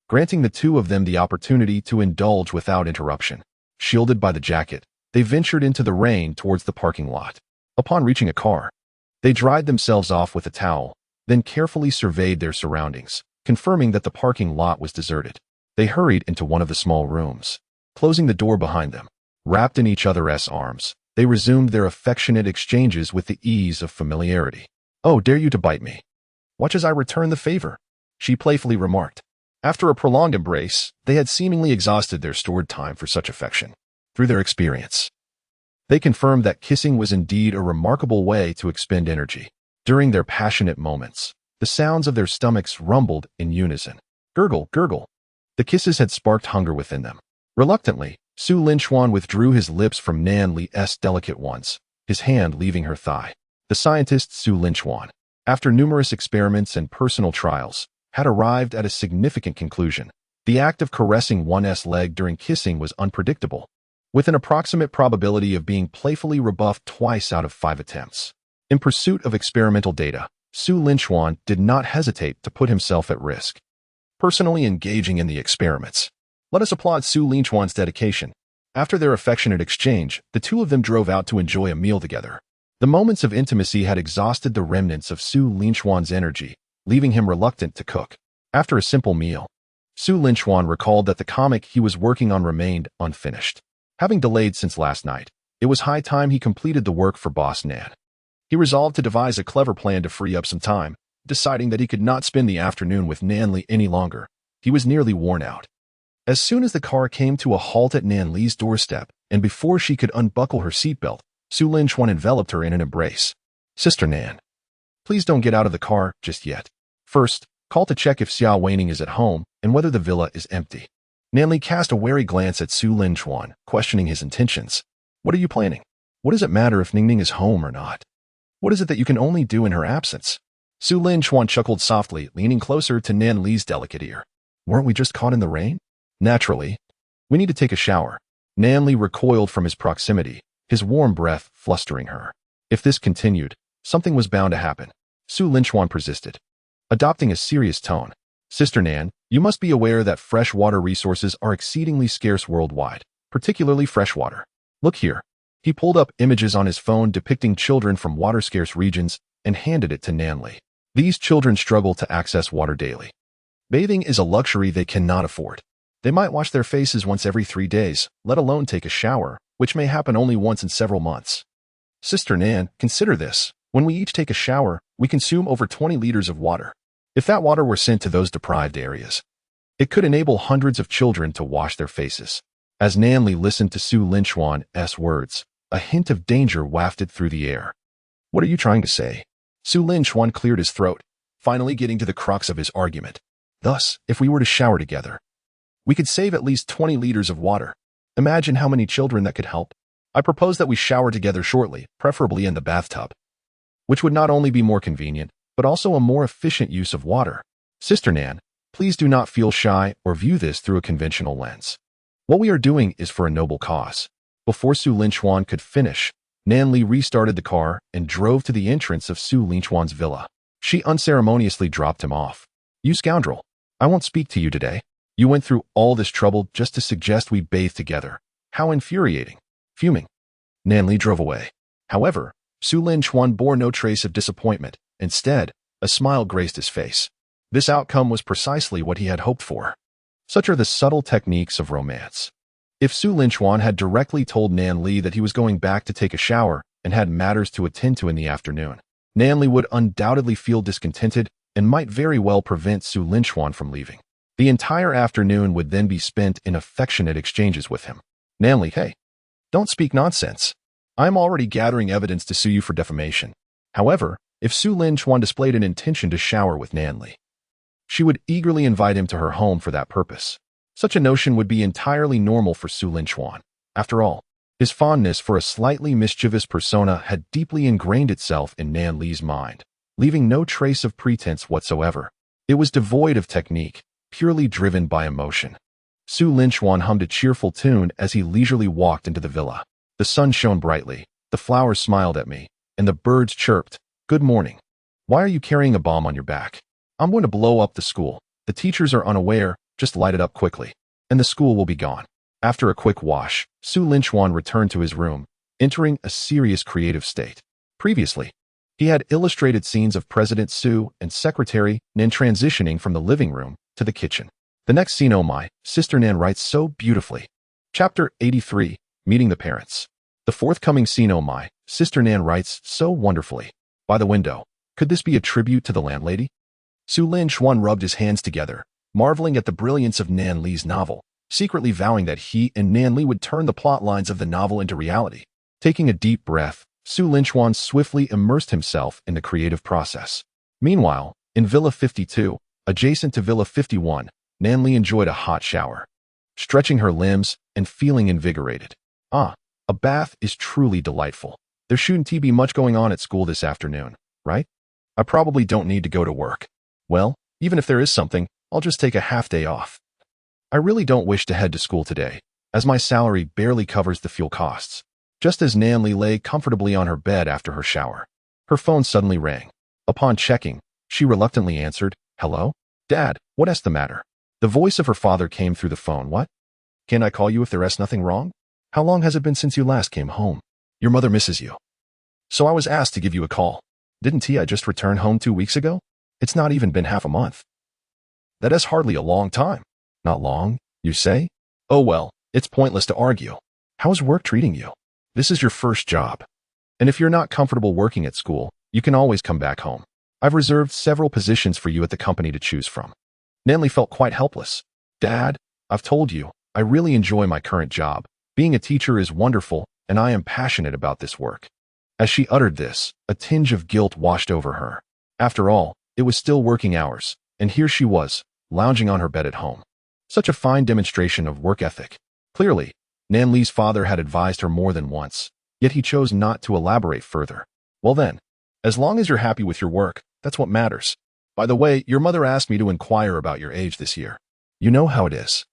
granting the two of them the opportunity to indulge without interruption. Shielded by the jacket, they ventured into the rain towards the parking lot. Upon reaching a car, they dried themselves off with a towel, then carefully surveyed their surroundings, confirming that the parking lot was deserted. They hurried into one of the small rooms, closing the door behind them. Wrapped in each other's arms, they resumed their affectionate exchanges with the ease of familiarity. "Oh, dare you to bite me? Watch as I return the favor," she playfully remarked. After a prolonged embrace, they had seemingly exhausted their stored time for such affection. Through their experience, they confirmed that kissing was indeed a remarkable way to expend energy. During their passionate moments, the sounds of their stomachs rumbled in unison. Gurgle, gurgle. The kisses had sparked hunger within them. Reluctantly, Su Linchuan withdrew his lips from Nan Li's delicate ones, his hand leaving her thigh. The scientist Su Linchuan, after numerous experiments and personal trials, had arrived at a significant conclusion. The act of caressing one's leg during kissing was unpredictable, with an approximate probability of being playfully rebuffed twice out of 5 attempts. In pursuit of experimental data, Su Linchuan did not hesitate to put himself at risk, personally engaging in the experiments. Let us applaud Su Linchuan's dedication. After their affectionate exchange, the two of them drove out to enjoy a meal together. The moments of intimacy had exhausted the remnants of Su Linchuan's energy, leaving him reluctant to cook. After a simple meal, Su Linchuan recalled that the comic he was working on remained unfinished. Having delayed since last night, it was high time he completed the work for Boss Nan. He resolved to devise a clever plan to free up some time, deciding that he could not spend the afternoon with Nan Li any longer. He was nearly worn out. As soon as the car came to a halt at Nan Li's doorstep, and before she could unbuckle her seatbelt, Su Linchuan enveloped her in an embrace. "Sister Nan, please don't get out of the car just yet. First, call to check if Xia Weining is at home and whether the villa is empty." Nan Li cast a wary glance at Su Linchuan, questioning his intentions. "What are you planning? What does it matter if Ningning is home or not? What is it that you can only do in her absence?" Su Linchuan chuckled softly, leaning closer to Nan Li's delicate ear. "Weren't we just caught in the rain? Naturally, we need to take a shower." Nan Li recoiled from his proximity, his warm breath flustering her. If this continued, something was bound to happen. Su Linchuan persisted, adopting a serious tone. "Sister Nan, you must be aware that fresh water resources are exceedingly scarce worldwide, particularly fresh water. Look here." He pulled up images on his phone depicting children from water-scarce regions and handed it to Nan Li. These children struggle to access water daily. Bathing is a luxury they cannot afford. They might wash their faces once every 3 days, let alone take a shower, which may happen only once in several months. Sister Nan, consider this. When we each take a shower, we consume over 20 liters of water. If that water were sent to those deprived areas, it could enable hundreds of children to wash their faces." As Nan Li listened to Su Linchuan's words, a hint of danger wafted through the air. "What are you trying to say?" Su Linchuan cleared his throat, finally getting to the crux of his argument. "Thus, if we were to shower together, we could save at least 20 liters of water. Imagine how many children that could help. I propose that we shower together shortly, preferably in the bathtub, which would not only be more convenient, but also a more efficient use of water. Sister Nan, please do not feel shy or view this through a conventional lens. What we are doing is for a noble cause." Before Su Linchuan could finish, Nan Li restarted the car and drove to the entrance of Su Linchuan's villa. She unceremoniously dropped him off. "You scoundrel, I won't speak to you today. You went through all this trouble just to suggest we bathe together. How infuriating." Fuming, Nan Li drove away. However, Su Linchuan bore no trace of disappointment. Instead, a smile graced his face. This outcome was precisely what he had hoped for. Such are the subtle techniques of romance. If Su Linchuan had directly told Nan Li that he was going back to take a shower and had matters to attend to in the afternoon, Nan Li would undoubtedly feel discontented and might very well prevent Su Linchuan from leaving. The entire afternoon would then be spent in affectionate exchanges with him. "Nan Li, hey, don't speak nonsense. I am already gathering evidence to sue you for defamation." However, if Su Linchuan displayed an intention to shower with Nan Li, she would eagerly invite him to her home for that purpose. Such a notion would be entirely normal for Su Linchuan. After all, his fondness for a slightly mischievous persona had deeply ingrained itself in Nan Li's mind, leaving no trace of pretense whatsoever. It was devoid of technique, purely driven by emotion. Su Linchuan hummed a cheerful tune as he leisurely walked into the villa. The sun shone brightly, the flowers smiled at me, and the birds chirped, "Good morning." "Why are you carrying a bomb on your back?" "I'm going to blow up the school. The teachers are unaware, just light it up quickly, and the school will be gone." After a quick wash, Su Linchuan returned to his room, entering a serious creative state. Previously, he had illustrated scenes of President Su and Secretary Nin transitioning from the living room to the kitchen. The next scene, oh my, Sister Nan writes so beautifully. Chapter 83, Meeting the Parents. The forthcoming scene, oh my, Sister Nan writes so wonderfully. By the window, could this be a tribute to the landlady? Su Linchuan rubbed his hands together, marveling at the brilliance of Nan Li's novel, secretly vowing that he and Nan Li would turn the plot lines of the novel into reality. Taking a deep breath, Su Linchuan swiftly immersed himself in the creative process. Meanwhile, in Villa 52, adjacent to Villa 51, Nan Li enjoyed a hot shower, stretching her limbs and feeling invigorated. Ah, a bath is truly delightful. There shouldn't be much going on at school this afternoon, right? I probably don't need to go to work. Well, even if there is something, I'll just take a half day off. I really don't wish to head to school today, as my salary barely covers the fuel costs. Just as Nan Li lay comfortably on her bed after her shower, her phone suddenly rang. Upon checking, she reluctantly answered, "Hello? Dad, what's the matter?" The voice of her father came through the phone. "What? Can I call you if there's nothing wrong? How long has it been since you last came home? Your mother misses you. So I was asked to give you a call. Didn't I just return home 2 weeks ago? It's not even been half a month. That is hardly a long time." "Not long, you say? Oh well, it's pointless to argue. How's work treating you? This is your first job. And if you're not comfortable working at school, you can always come back home. I've reserved several positions for you at the company to choose from." Nan Li felt quite helpless. "Dad, I've told you, I really enjoy my current job. Being a teacher is wonderful, and I am passionate about this work." As she uttered this, a tinge of guilt washed over her. After all, it was still working hours, and here she was, lounging on her bed at home. Such a fine demonstration of work ethic. Clearly, Nan Li's father had advised her more than once, yet he chose not to elaborate further. "Well then, as long as you're happy with your work, that's what matters. By the way, your mother asked me to inquire about your age this year. You know how it is.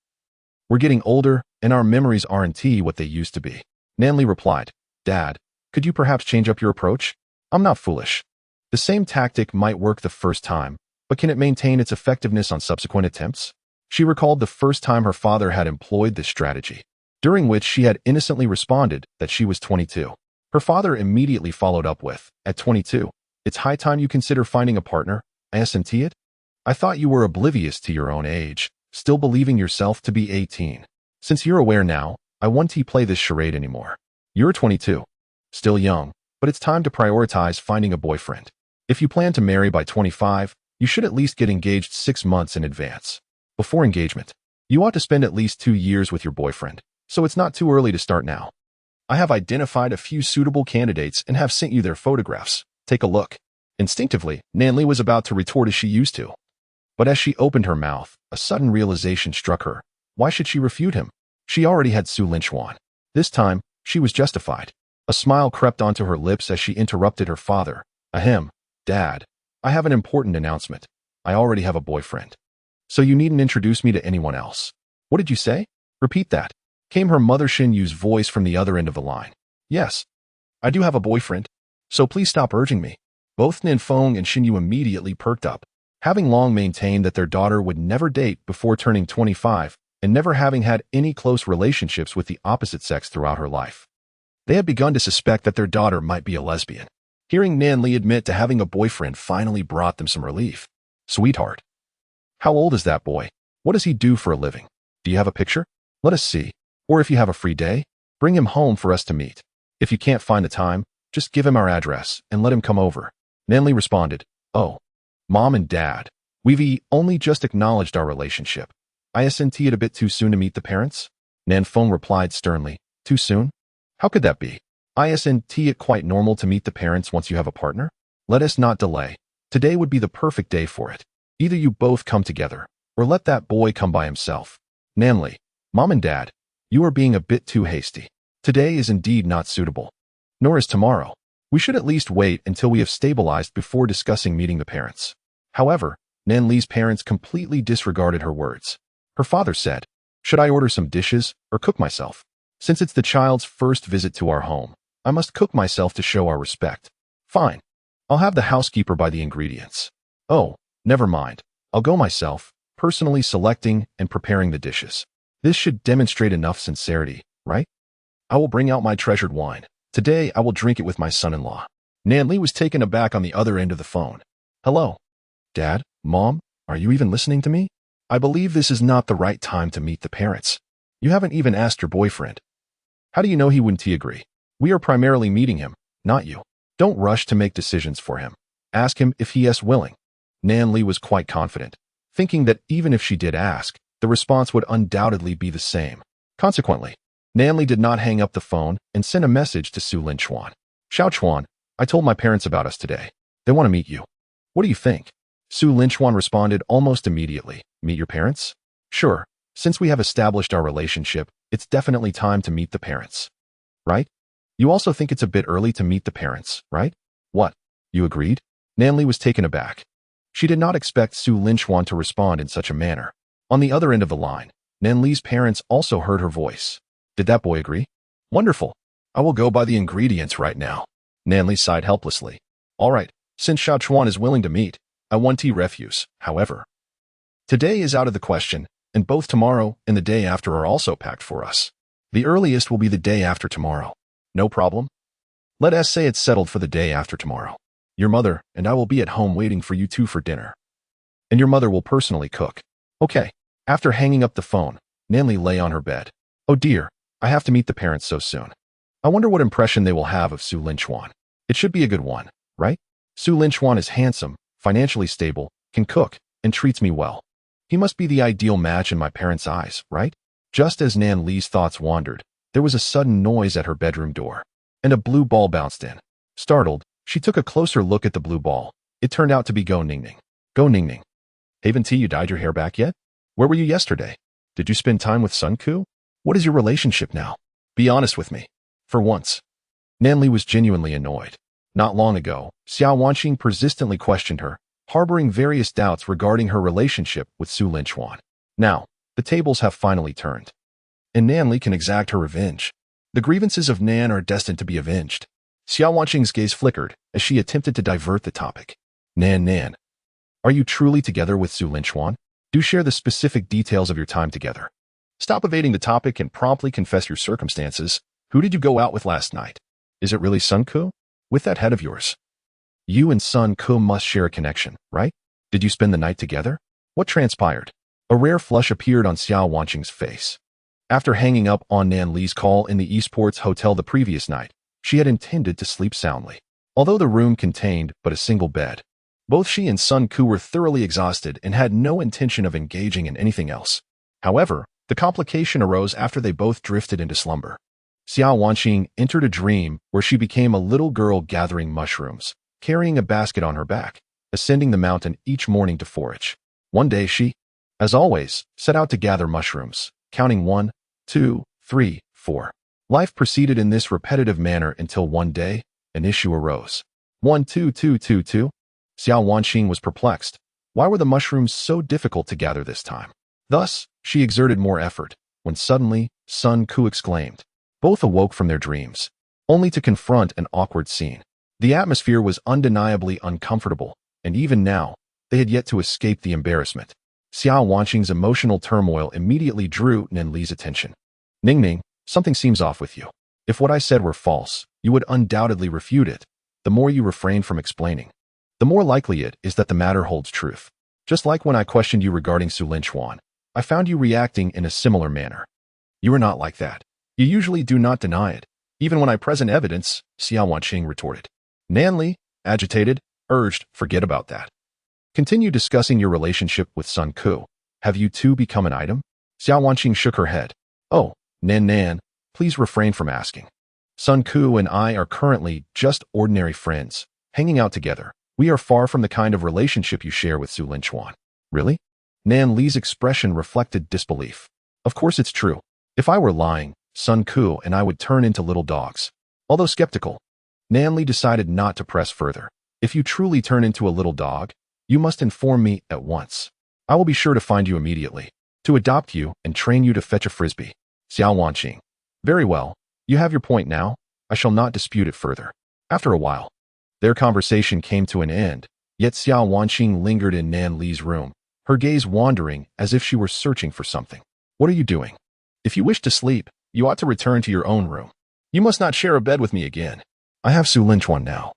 We're getting older, and our memories aren't what they used to be." Nan Li replied, "Dad, could you perhaps change up your approach? I'm not foolish. The same tactic might work the first time, but can it maintain its effectiveness on subsequent attempts?" She recalled the first time her father had employed this strategy, during which she had innocently responded that she was 22. Her father immediately followed up with, "At 22, it's high time you consider finding a partner, isn't it? I thought you were oblivious to your own age, still believing yourself to be 18. Since you're aware now, I won't play this charade anymore. You're 22, still young, but it's time to prioritize finding a boyfriend. If you plan to marry by 25, you should at least get engaged 6 months in advance. Before engagement, you ought to spend at least 2 years with your boyfriend, so it's not too early to start now. I have identified a few suitable candidates and have sent you their photographs. Take a look." Instinctively, Nan Li was about to retort as she used to. But as she opened her mouth, a sudden realization struck her. Why should she refute him? She already had Su Linchuan. This time, she was justified. A smile crept onto her lips as she interrupted her father. "Ahem, Dad, I have an important announcement. I already have a boyfriend. So you needn't introduce me to anyone else." "What did you say? Repeat that," came her mother Xin Yu's voice from the other end of the line. "Yes, I do have a boyfriend, so please stop urging me." Both Nin Feng and Xin Yu immediately perked up. Having long maintained that their daughter would never date before turning 25, and never having had any close relationships with the opposite sex throughout her life, they had begun to suspect that their daughter might be a lesbian. Hearing Nan Li admit to having a boyfriend finally brought them some relief. "Sweetheart, how old is that boy? What does he do for a living? Do you have a picture? Let us see. Or if you have a free day, bring him home for us to meet. If you can't find the time, just give him our address and let him come over." Nan Li responded, "Oh, Mom and Dad, we've only just acknowledged our relationship. Isn't it a bit too soon to meet the parents?" Nan Feng replied sternly, "Too soon? How could that be? Isn't it quite normal to meet the parents once you have a partner? Let us not delay. Today would be the perfect day for it. Either you both come together, or let that boy come by himself." Nan Li, "Mom and Dad, you are being a bit too hasty. Today is indeed not suitable. Nor is tomorrow. We should at least wait until we have stabilized before discussing meeting the parents." However, Nan Li's parents completely disregarded her words. Her father said, "Should I order some dishes or cook myself?" Since it's the child's first visit to our home, I must cook myself to show our respect. Fine. I'll have the housekeeper buy the ingredients. Oh, never mind. I'll go myself, personally selecting and preparing the dishes. This should demonstrate enough sincerity, right? I will bring out my treasured wine. Today, I will drink it with my son-in-law. Nan Li was taken aback on the other end of the phone. Hello? Dad? Mom? Are you even listening to me? I believe this is not the right time to meet the parents. You haven't even asked your boyfriend. How do you know he wouldn't agree? We are primarily meeting him, not you. Don't rush to make decisions for him. Ask him if he is willing. Nan Li was quite confident, thinking that even if she did ask, the response would undoubtedly be the same. Consequently, Nan Li did not hang up the phone and sent a message to Su Linchuan. Xiao Chuan, I told my parents about us today. They want to meet you. What do you think? Su Linchuan responded almost immediately. Meet your parents? Sure. Since we have established our relationship, it's definitely time to meet the parents. Right? You also think it's a bit early to meet the parents, right? What? You agreed? Nan Li was taken aback. She did not expect Su Linchuan to respond in such a manner. On the other end of the line, Nan Li's parents also heard her voice. Did that boy agree? Wonderful. I will go buy the ingredients right now. Nan Li sighed helplessly. All right, since Xiao Chuan is willing to meet, I want tea refuse, however. Today is out of the question, and both tomorrow and the day after are also packed for us. The earliest will be the day after tomorrow. No problem? Let us say it's settled for the day after tomorrow. Your mother and I will be at home waiting for you two for dinner. And your mother will personally cook. Okay. After hanging up the phone, Nan Li lay on her bed. Oh dear, I have to meet the parents so soon. I wonder what impression they will have of Su Linchuan. It should be a good one, right? Su Linchuan is handsome, financially stable, can cook, and treats me well. He must be the ideal match in my parents' eyes, right? Just as Nan Li's thoughts wandered, there was a sudden noise at her bedroom door, and a blue ball bounced in. Startled, she took a closer look at the blue ball. It turned out to be Go Ningning. Go Ningning. Haven't T, you dyed your hair back yet? Where were you yesterday? Did you spend time with Sun Ku? What is your relationship now? Be honest with me. For once. Nan Li was genuinely annoyed. Not long ago, Xiao Wanqing persistently questioned her, harboring various doubts regarding her relationship with Su Linchuan. Now, the tables have finally turned. And Nan Li can exact her revenge. The grievances of Nan are destined to be avenged. Xiao Wanqing's gaze flickered as she attempted to divert the topic. Nan. Are you truly together with Su Linchuan? Do share the specific details of your time together. Stop evading the topic and promptly confess your circumstances. Who did you go out with last night? Is it really Sun Ku? With that head of yours. You and Sun Ku must share a connection, right? Did you spend the night together? What transpired? A rare flush appeared on Xiao Wanqing's face. After hanging up on Nan Li's call in the Esports Hotel the previous night, she had intended to sleep soundly. Although the room contained but a single bed, both she and Sun Ku were thoroughly exhausted and had no intention of engaging in anything else. However, the complication arose after they both drifted into slumber. Xiao Wanqing entered a dream where she became a little girl gathering mushrooms, carrying a basket on her back, ascending the mountain each morning to forage. One day she, as always, set out to gather mushrooms, counting 1, 2, 3, 4. Life proceeded in this repetitive manner until one day, an issue arose. 1, 2, 2, 2, 2. Xiao Wanqing was perplexed. Why were the mushrooms so difficult to gather this time? Thus, she exerted more effort, when suddenly, Sun Ku exclaimed. Both awoke from their dreams, only to confront an awkward scene. The atmosphere was undeniably uncomfortable, and even now, they had yet to escape the embarrassment. Xiao Wanqing's emotional turmoil immediately drew Nan Li's attention. Ningning, something seems off with you. If what I said were false, you would undoubtedly refute it. The more you refrain from explaining, the more likely it is that the matter holds truth. Just like when I questioned you regarding Su Linchuan, I found you reacting in a similar manner. You are not like that. You usually do not deny it, even when I present evidence, Xiao Wanqing retorted. Nan Li, agitated, urged, forget about that. Continue discussing your relationship with Sun Ku. Have you two become an item? Xiao Wanqing shook her head. Oh, Nan, please refrain from asking. Sun Ku and I are currently just ordinary friends, hanging out together. We are far from the kind of relationship you share with Su Linchuan. Really? Nan Li's expression reflected disbelief. Of course it's true. If I were lying, Sun Ku and I would turn into little dogs. Although skeptical, Nan Li decided not to press further. If you truly turn into a little dog, you must inform me at once. I will be sure to find you immediately, to adopt you and train you to fetch a frisbee. Xiao Wanqing. Very well. You have your point now. I shall not dispute it further. After a while, their conversation came to an end, yet Xiao Wanqing lingered in Nan Li's room, her gaze wandering as if she were searching for something. What are you doing? If you wish to sleep, you ought to return to your own room. You must not share a bed with me again. I have Su Linchuan now.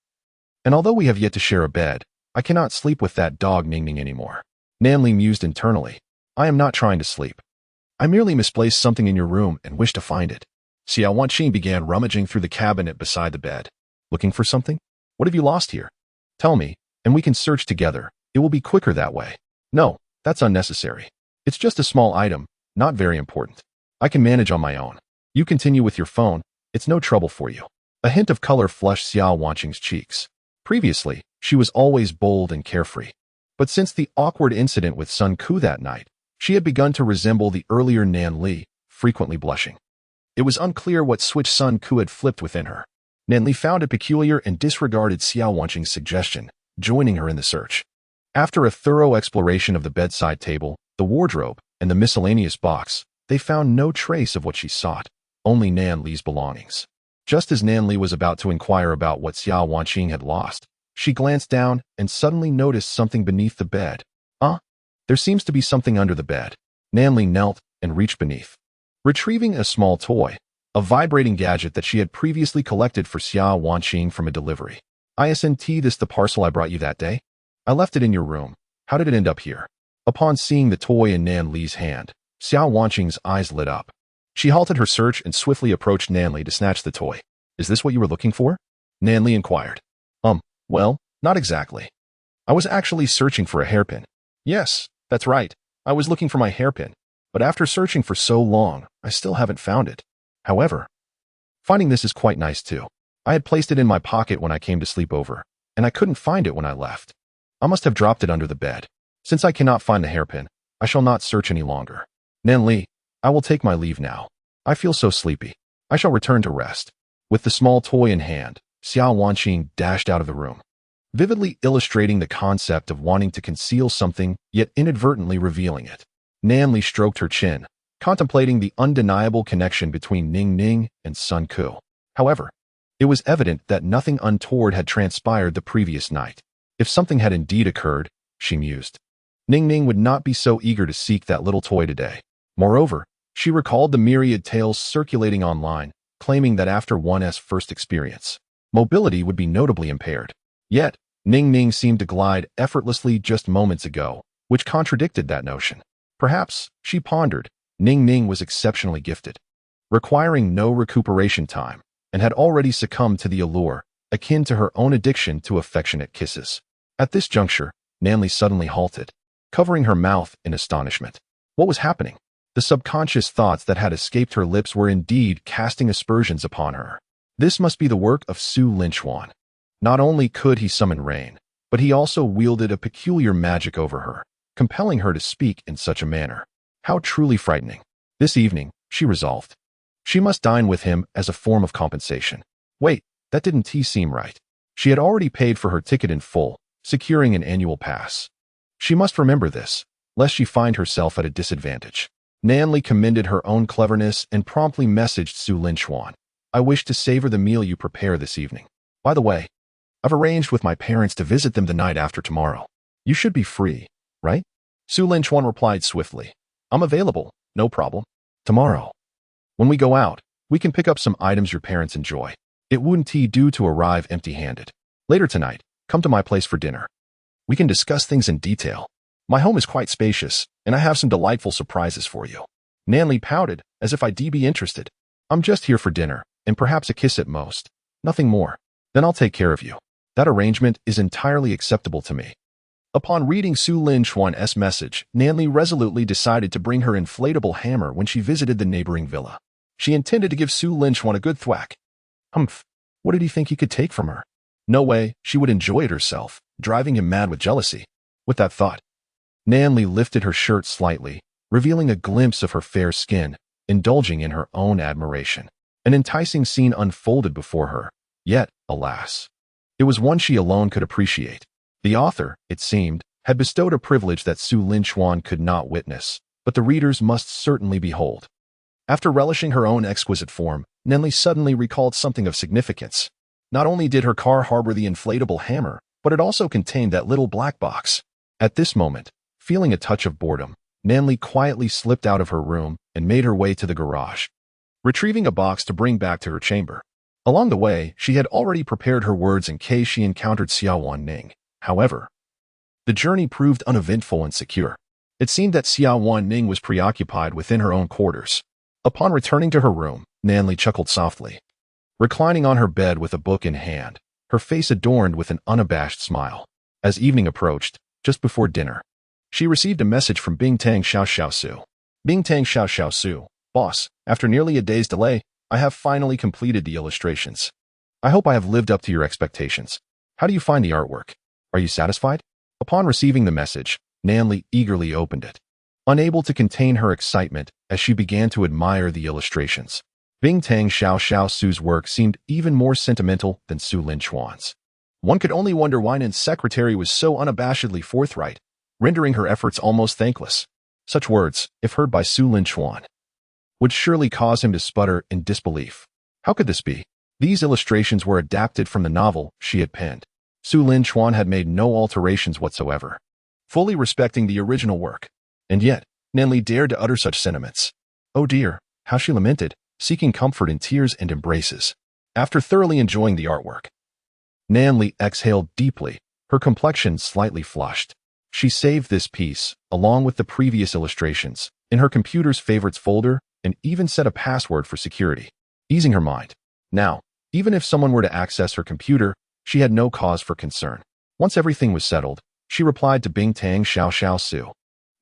And although we have yet to share a bed, I cannot sleep with that dog Ning Ning anymore. Nan Li mused internally. I am not trying to sleep. I merely misplaced something in your room and wish to find it. Xiao Wanqing began rummaging through the cabinet beside the bed. Looking for something? What have you lost here? Tell me, and we can search together. It will be quicker that way. No, that's unnecessary. It's just a small item, not very important. I can manage on my own. You continue with your phone. It's no trouble for you. A hint of color flushed Xiao Wanqing's cheeks. Previously, she was always bold and carefree. But since the awkward incident with Sun Ku that night, she had begun to resemble the earlier Nan Li, frequently blushing. It was unclear what switch Sun Ku had flipped within her. Nan Li found it peculiar and disregarded Xiao Wanqing's suggestion, joining her in the search. After a thorough exploration of the bedside table, the wardrobe, and the miscellaneous box, they found no trace of what she sought, only Nan Li's belongings. Just as Nan Li was about to inquire about what Xiao Wanqing had lost, she glanced down and suddenly noticed something beneath the bed. There seems to be something under the bed. Nan Li knelt and reached beneath. Retrieving a small toy, a vibrating gadget that she had previously collected for Xiao Wanqing from a delivery. Isn't this the parcel I brought you that day? I left it in your room. How did it end up here? Upon seeing the toy in Nan Li's hand, Xiao Wanqing's eyes lit up. She halted her search and swiftly approached Nan Li to snatch the toy. Is this what you were looking for? Nan Li inquired. Well, not exactly. I was actually searching for a hairpin. Yes, that's right. I was looking for my hairpin. But after searching for so long, I still haven't found it. However, finding this is quite nice too. I had placed it in my pocket when I came to sleep over, and I couldn't find it when I left. I must have dropped it under the bed. Since I cannot find the hairpin, I shall not search any longer. Nan Li, I will take my leave now. I feel so sleepy. I shall return to rest. With the small toy in hand, Xiao Wanqing dashed out of the room, vividly illustrating the concept of wanting to conceal something, yet inadvertently revealing it. Nan Li stroked her chin, contemplating the undeniable connection between Ning Ning and Sun Ku. However, it was evident that nothing untoward had transpired the previous night. If something had indeed occurred, she mused, Ning Ning would not be so eager to seek that little toy today. Moreover, she recalled the myriad tales circulating online, claiming that after one's first experience, mobility would be notably impaired. Yet, Ning Ning seemed to glide effortlessly just moments ago, which contradicted that notion. Perhaps, she pondered, Ning Ning was exceptionally gifted, requiring no recuperation time, and had already succumbed to the allure, akin to her own addiction to affectionate kisses. At this juncture, Nan Li suddenly halted, covering her mouth in astonishment. What was happening? The subconscious thoughts that had escaped her lips were indeed casting aspersions upon her. This must be the work of Su Linchuan. Not only could he summon rain, but he also wielded a peculiar magic over her, compelling her to speak in such a manner. How truly frightening. This evening, she resolved. She must dine with him as a form of compensation. Wait, that didn't seem right. She had already paid for her ticket in full, securing an annual pass. She must remember this, lest she find herself at a disadvantage. Nan Li commended her own cleverness and promptly messaged Su Linchuan. I wish to savor the meal you prepare this evening. By the way, I've arranged with my parents to visit them the night after tomorrow. You should be free, right? Su Linchuan replied swiftly. I'm available, no problem. Tomorrow. When we go out, we can pick up some items your parents enjoy. It wouldn't do to arrive empty-handed. Later tonight, come to my place for dinner. We can discuss things in detail. My home is quite spacious, and I have some delightful surprises for you. Nan Li pouted, as if I'd be interested. I'm just here for dinner, and perhaps a kiss at most. Nothing more. Then I'll take care of you. That arrangement is entirely acceptable to me. Upon reading Su Linchuan's message, Nan Li resolutely decided to bring her inflatable hammer when she visited the neighboring villa. She intended to give Su Linchuan a good thwack. Humph, what did he think he could take from her? No way, she would enjoy it herself, driving him mad with jealousy. With that thought, Nan Li lifted her shirt slightly, revealing a glimpse of her fair skin, indulging in her own admiration. An enticing scene unfolded before her, yet, alas, it was one she alone could appreciate. The author, it seemed, had bestowed a privilege that Su Linchuan could not witness, but the readers must certainly behold. After relishing her own exquisite form, Nenli suddenly recalled something of significance. Not only did her car harbor the inflatable hammer, but it also contained that little black box. At this moment, feeling a touch of boredom, Nenli quietly slipped out of her room and made her way to the garage, retrieving a box to bring back to her chamber. Along the way, she had already prepared her words in case she encountered Xiao Wanning. However, the journey proved uneventful and secure. It seemed that Xiao Wanning was preoccupied within her own quarters. Upon returning to her room, Nenli chuckled softly. Reclining on her bed with a book in hand, her face adorned with an unabashed smile. As evening approached, just before dinner, she received a message from Bingtang Xiaoxiaosu. Bingtang Xiaoxiaosu, boss, after nearly a day's delay, I have finally completed the illustrations. I hope I have lived up to your expectations. How do you find the artwork? Are you satisfied? Upon receiving the message, Nenli eagerly opened it, unable to contain her excitement as she began to admire the illustrations. Bingtang Xiaoxiaosu's work seemed even more sentimental than Su Linchuan's. One could only wonder why Nan's secretary was so unabashedly forthright, rendering her efforts almost thankless. Such words, if heard by Su Linchuan, would surely cause him to sputter in disbelief. How could this be? These illustrations were adapted from the novel she had penned. Su Linchuan had made no alterations whatsoever, fully respecting the original work. And yet, Nenli dared to utter such sentiments. Oh dear, how she lamented, seeking comfort in tears and embraces. After thoroughly enjoying the artwork, Nenli exhaled deeply, her complexion slightly flushed. She saved this piece, along with the previous illustrations, in her computer's favorites folder and even set a password for security, easing her mind. Now, even if someone were to access her computer, she had no cause for concern. Once everything was settled, she replied to Bingtang Xiaoxiaosu.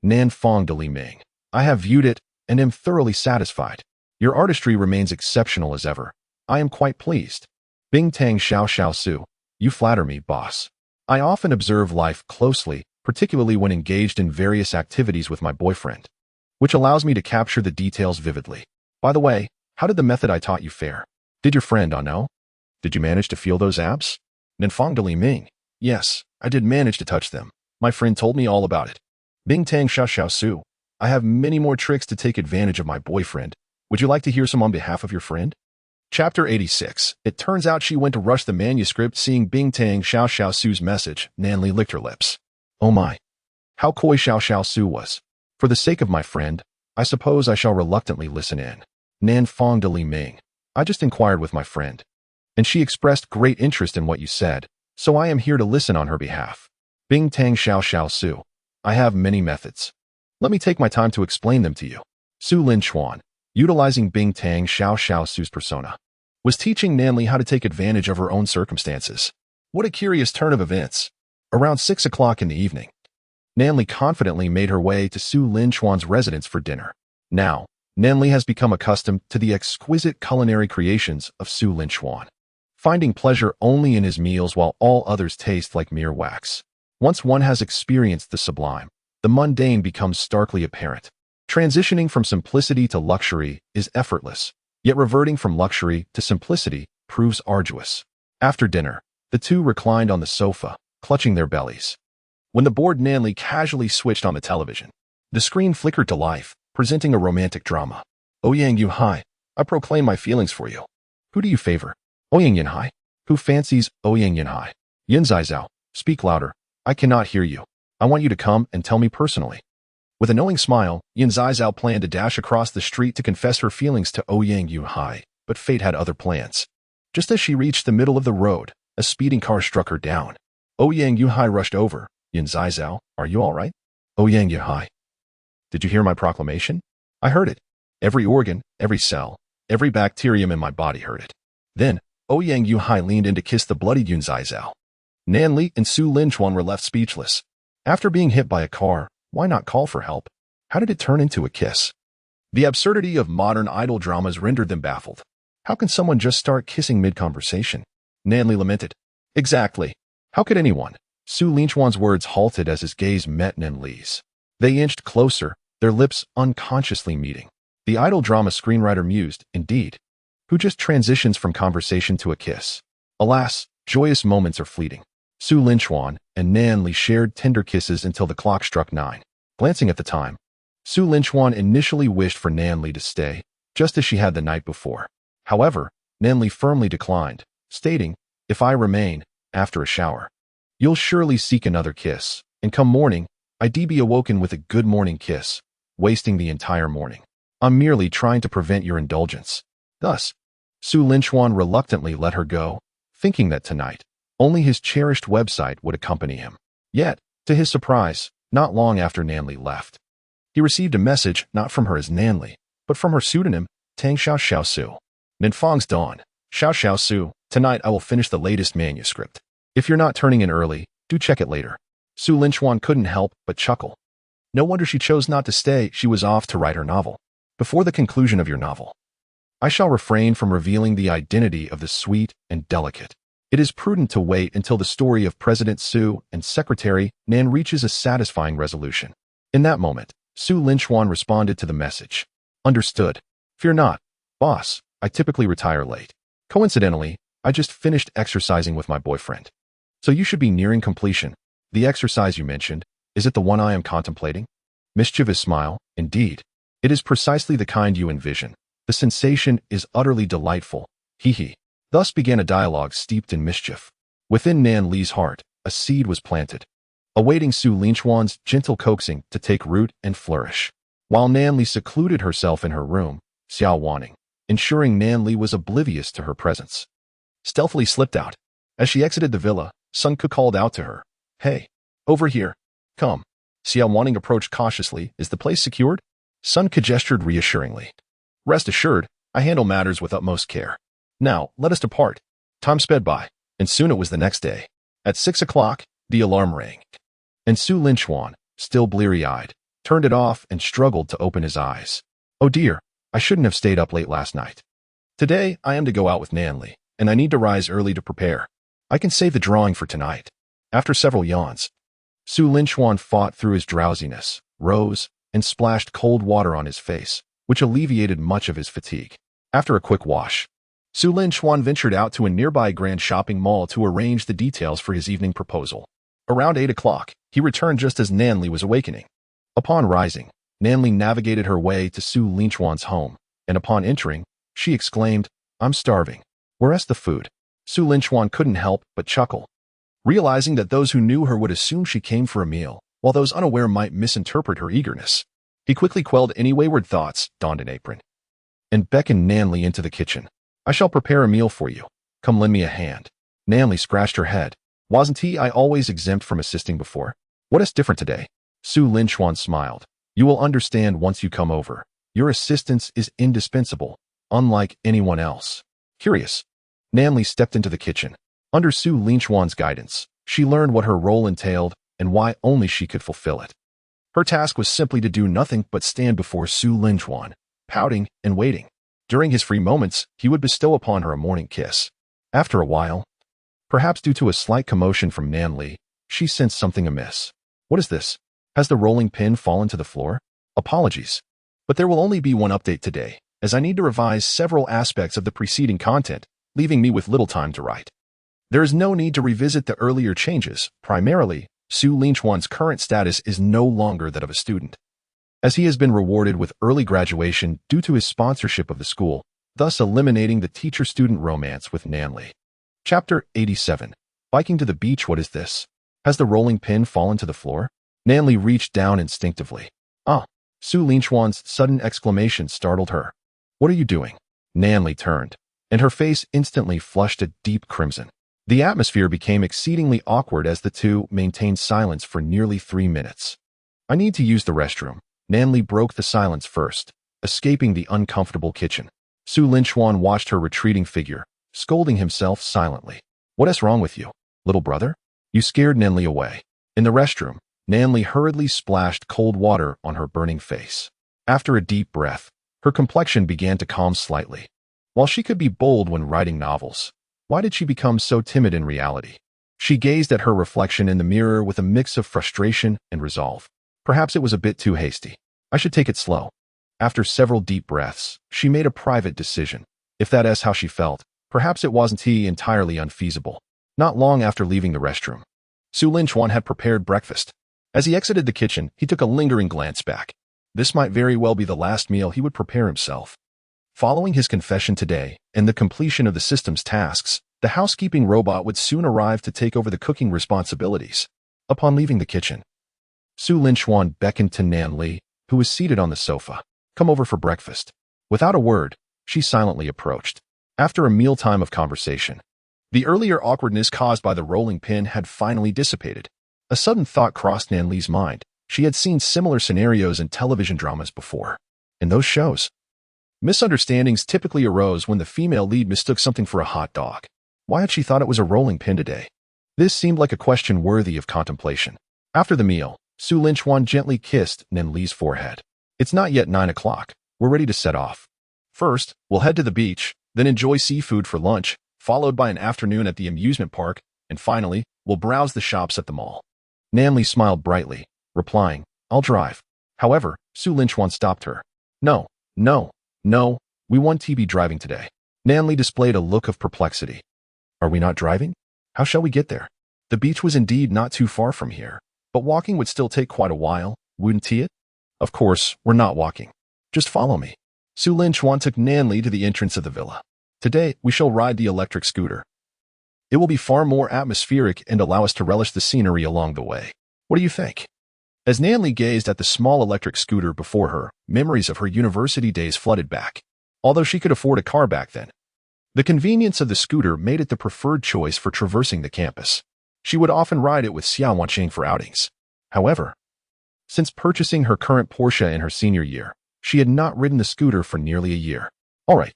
Nan Fong de Li Ming. I have viewed it and am thoroughly satisfied. Your artistry remains exceptional as ever. I am quite pleased. Bingtang Xiaoxiaosu. You flatter me, boss. I often observe life closely, particularly when engaged in various activities with my boyfriend, which allows me to capture the details vividly. By the way, how did the method I taught you fare? Did your friend know? Did you manage to feel those abs? Nanfang de Li Ming. Yes, I did manage to touch them. My friend told me all about it. Bingtang Xiaoxiaosu. I have many more tricks to take advantage of my boyfriend. Would you like to hear some on behalf of your friend? Chapter 86. It turns out she went to rush the manuscript. Seeing Bingtang Xiaoxiaosu's message, Nanli licked her lips. Oh my. How coy Xiaoxiaosu was. For the sake of my friend, I suppose I shall reluctantly listen in. Nanfang de Li Ming. I just inquired with my friend, and she expressed great interest in what you said, so I am here to listen on her behalf. Bingtang Xiaoxiaosu. I have many methods. Let me take my time to explain them to you. Su Linchuan, utilizing Bingtang Xiaoxiaosu's persona, was teaching Nanli how to take advantage of her own circumstances. What a curious turn of events. Around 6 o'clock in the evening, Nanli confidently made her way to Su Linchuan's residence for dinner. Now, Nanli has become accustomed to the exquisite culinary creations of Su Linchuan, finding pleasure only in his meals while all others taste like mere wax. Once one has experienced the sublime, the mundane becomes starkly apparent. Transitioning from simplicity to luxury is effortless, yet reverting from luxury to simplicity proves arduous. After dinner, the two reclined on the sofa, clutching their bellies. When the bored Nanli casually switched on the television, the screen flickered to life, presenting a romantic drama. Ouyang Yuhai, I proclaim my feelings for you. Who do you favor? Ouyang Yunhai. Who fancies Ouyang Yunhai? Yin Zizao, speak louder. I cannot hear you. I want you to come and tell me personally. With a knowing smile, Yin Zizao planned to dash across the street to confess her feelings to Ouyang Yuhai, but fate had other plans. Just as she reached the middle of the road, a speeding car struck her down. Ouyang Yuhai rushed over. Yin Zizao, are you all right? Ouyang Yuhai. Did you hear my proclamation? I heard it. Every organ, every cell, every bacterium in my body heard it. Then, Ouyang Yuhai leaned in to kiss the bloodied Yun Zizao. Nanli and Su Linchuan were left speechless. After being hit by a car, why not call for help? How did it turn into a kiss? The absurdity of modern idol dramas rendered them baffled. How can someone just start kissing mid-conversation? Nanli lamented. Exactly. How could anyone? Su Linchuan's words halted as his gaze met Nanli's. They inched closer, their lips unconsciously meeting. The idol drama screenwriter mused, indeed. Who just transitions from conversation to a kiss? Alas, joyous moments are fleeting. Su Linchuan and Nanli shared tender kisses until the clock struck 9. Glancing at the time, Su Linchuan initially wished for Nanli to stay, just as she had the night before. However, Nanli firmly declined, stating, "If I remain, after a shower, you'll surely seek another kiss, and come morning, I'd be awoken with a good morning kiss, wasting the entire morning. I'm merely trying to prevent your indulgence." Thus, Su Linchuan reluctantly let her go, thinking that tonight, only his cherished website would accompany him. Yet, to his surprise, not long after Nanli left, he received a message not from her as Nanli, but from her pseudonym, Tang Xiao Xiao Su. Ninfang's Dawn. Xiao Xiao Su, tonight I will finish the latest manuscript. If you're not turning in early, do check it later. Su Linchuan couldn't help but chuckle. No wonder she chose not to stay, she was off to write her novel. Before the conclusion of your novel, I shall refrain from revealing the identity of the sweet and delicate. It is prudent to wait until the story of President Su and Secretary Nan reaches a satisfying resolution. In that moment, Su Linchuan responded to the message. Understood. Fear not, boss, I typically retire late. Coincidentally, I just finished exercising with my boyfriend. So you should be nearing completion. The exercise you mentioned, is it the one I am contemplating? Mischievous smile, indeed. It is precisely the kind you envision. The sensation is utterly delightful. Hee hee. Thus began a dialogue steeped in mischief. Within Nan Li's heart, a seed was planted, awaiting Su Linchuan's gentle coaxing to take root and flourish. While Nan Li secluded herself in her room, Xiao Wanning, ensuring Nan Li was oblivious to her presence, stealthily slipped out. As she exited the villa, Sun Ke called out to her, "Hey, over here. Come." Xiao Wanning approached cautiously. "Is the place secured?" Sun Ke gestured reassuringly. "Rest assured, I handle matters with utmost care. Now, let us depart." Time sped by, and soon it was the next day. At 6 o'clock, the alarm rang, and Su Linchuan, still bleary-eyed, turned it off and struggled to open his eyes. "Oh dear, I shouldn't have stayed up late last night. Today, I am to go out with Nanli, and I need to rise early to prepare. I can save the drawing for tonight." After several yawns, Su Linchuan fought through his drowsiness, rose, and splashed cold water on his face, which alleviated much of his fatigue. After a quick wash, Su Linchuan ventured out to a nearby grand shopping mall to arrange the details for his evening proposal. Around 8 o'clock, he returned just as Nanli was awakening. Upon rising, Nanli navigated her way to Su Linchuan's home, and upon entering, she exclaimed, "I'm starving. Where's the food?" Su Linchuan couldn't help but chuckle, realizing that those who knew her would assume she came for a meal, while those unaware might misinterpret her eagerness. He quickly quelled any wayward thoughts, donned an apron, and beckoned Nanli into the kitchen. "I shall prepare a meal for you. Come lend me a hand." Nanli scratched her head. "Wasn't I always exempt from assisting before? What is different today?" Su Linchuan smiled. "You will understand once you come over. Your assistance is indispensable, unlike anyone else." Curious, Nanli stepped into the kitchen. Under Su Linchuan's guidance, she learned what her role entailed and why only she could fulfill it. Her task was simply to do nothing but stand before Su Linchuan, pouting and waiting. During his free moments, he would bestow upon her a morning kiss. After a while, perhaps due to a slight commotion from Nanli, she sensed something amiss. "What is this? Has the rolling pin fallen to the floor?" "Apologies, but there will only be one update today, as I need to revise several aspects of the preceding content, leaving me with little time to write. There is no need to revisit the earlier changes. Primarily, Su Linchuan's current status is no longer that of a student, as he has been rewarded with early graduation due to his sponsorship of the school, thus eliminating the teacher-student romance with Nanli." Chapter 87. Biking to the beach. "What is this? Has the rolling pin fallen to the floor?" Nanli reached down instinctively. "Ah!" Su Linchuan's sudden exclamation startled her. "What are you doing?" Nanli turned, and her face instantly flushed a deep crimson. The atmosphere became exceedingly awkward as the two maintained silence for nearly 3 minutes. "I need to use the restroom." Nanli broke the silence first, escaping the uncomfortable kitchen. Su Linchuan watched her retreating figure, scolding himself silently. "What is wrong with you, little brother? You scared Nanli away." In the restroom, Nanli hurriedly splashed cold water on her burning face. After a deep breath, her complexion began to calm slightly. While she could be bold when writing novels, why did she become so timid in reality? She gazed at her reflection in the mirror with a mix of frustration and resolve. Perhaps it was a bit too hasty. I should take it slow. After several deep breaths, she made a private decision. If that is how she felt, perhaps it wasn't entirely unfeasible. Not long after leaving the restroom, Su Linchuan had prepared breakfast. As he exited the kitchen, he took a lingering glance back. This might very well be the last meal he would prepare himself. Following his confession today and the completion of the system's tasks, the housekeeping robot would soon arrive to take over the cooking responsibilities. Upon leaving the kitchen, Su Linchuan beckoned to Nan Li, who was seated on the sofa. "Come over for breakfast." Without a word, she silently approached. After a mealtime of conversation, the earlier awkwardness caused by the rolling pin had finally dissipated. A sudden thought crossed Nan Li's mind. She had seen similar scenarios in television dramas before. In those shows, misunderstandings typically arose when the female lead mistook something for a hot dog. Why had she thought it was a rolling pin today? This seemed like a question worthy of contemplation. After the meal, Su Linchuan gently kissed Nan Li's forehead. "It's not yet 9 o'clock. We're ready to set off. First, we'll head to the beach, then enjoy seafood for lunch, followed by an afternoon at the amusement park, and finally, we'll browse the shops at the mall." Nan Li smiled brightly, replying, "I'll drive." However, Su Linchuan stopped her. No, we want to be driving today." Nan Li displayed a look of perplexity. "Are we not driving? How shall we get there?" The beach was indeed not too far from here, but walking would still take quite a while, wouldn't it? "Of course, we're not walking. Just follow me." Su Linchuan took Nan Li to the entrance of the villa. "Today, we shall ride the electric scooter. It will be far more atmospheric and allow us to relish the scenery along the way. What do you think?" As Nan Li gazed at the small electric scooter before her, memories of her university days flooded back. Although she could afford a car back then, the convenience of the scooter made it the preferred choice for traversing the campus. She would often ride it with Xiao Wanqing for outings. However, since purchasing her current Porsche in her senior year, she had not ridden the scooter for nearly a year. "All right,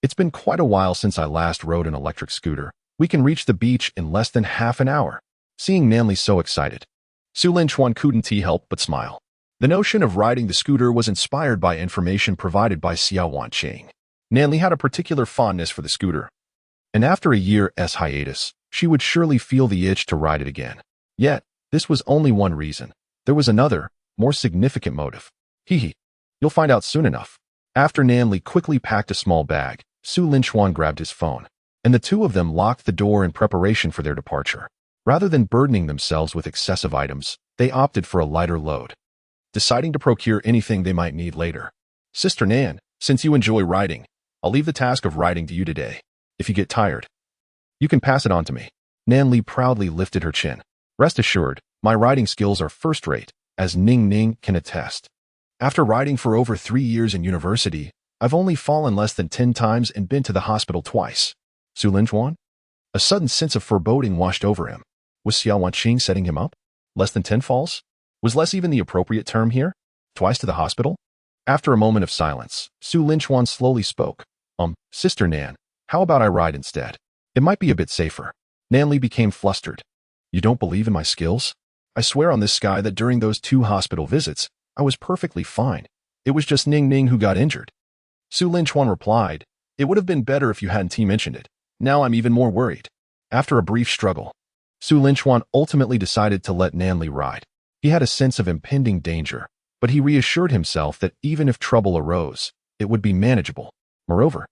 it's been quite a while since I last rode an electric scooter. We can reach the beach in less than half an hour." Seeing Nan Li so excited, Su Linchuan couldn't help but smile. The notion of riding the scooter was inspired by information provided by Xiao Wanqing. Nan Li had a particular fondness for the scooter, and after a year's hiatus, she would surely feel the itch to ride it again. Yet, this was only one reason. There was another, more significant motive. You'll find out soon enough." After Nan Li quickly packed a small bag, Su Linchuan grabbed his phone, and the two of them locked the door in preparation for their departure. Rather than burdening themselves with excessive items, they opted for a lighter load, deciding to procure anything they might need later. "Sister Nan, since you enjoy riding, I'll leave the task of riding to you today. If you get tired, you can pass it on to me." Nan Li proudly lifted her chin. "Rest assured, my riding skills are first-rate, as Ning Ning can attest. After riding for over 3 years in university, I've only fallen less than 10 times and been to the hospital twice." Su Linchuan? A sudden sense of foreboding washed over him. Was Xiao Wanqing setting him up? Less than 10 falls? Was less even the appropriate term here? Twice to the hospital? After a moment of silence, Su Linchuan slowly spoke. Sister Nan, how about I ride instead? It might be a bit safer." Nan Li became flustered. "You don't believe in my skills? I swear on this sky that during those 2 hospital visits, I was perfectly fine. It was just Ning Ning who got injured." Su Linchuan replied, "It would have been better if you hadn't mentioned it. Now I'm even more worried." After a brief struggle, Su Linchuan ultimately decided to let Nan Li ride. He had a sense of impending danger, but he reassured himself that even if trouble arose, it would be manageable. Moreover,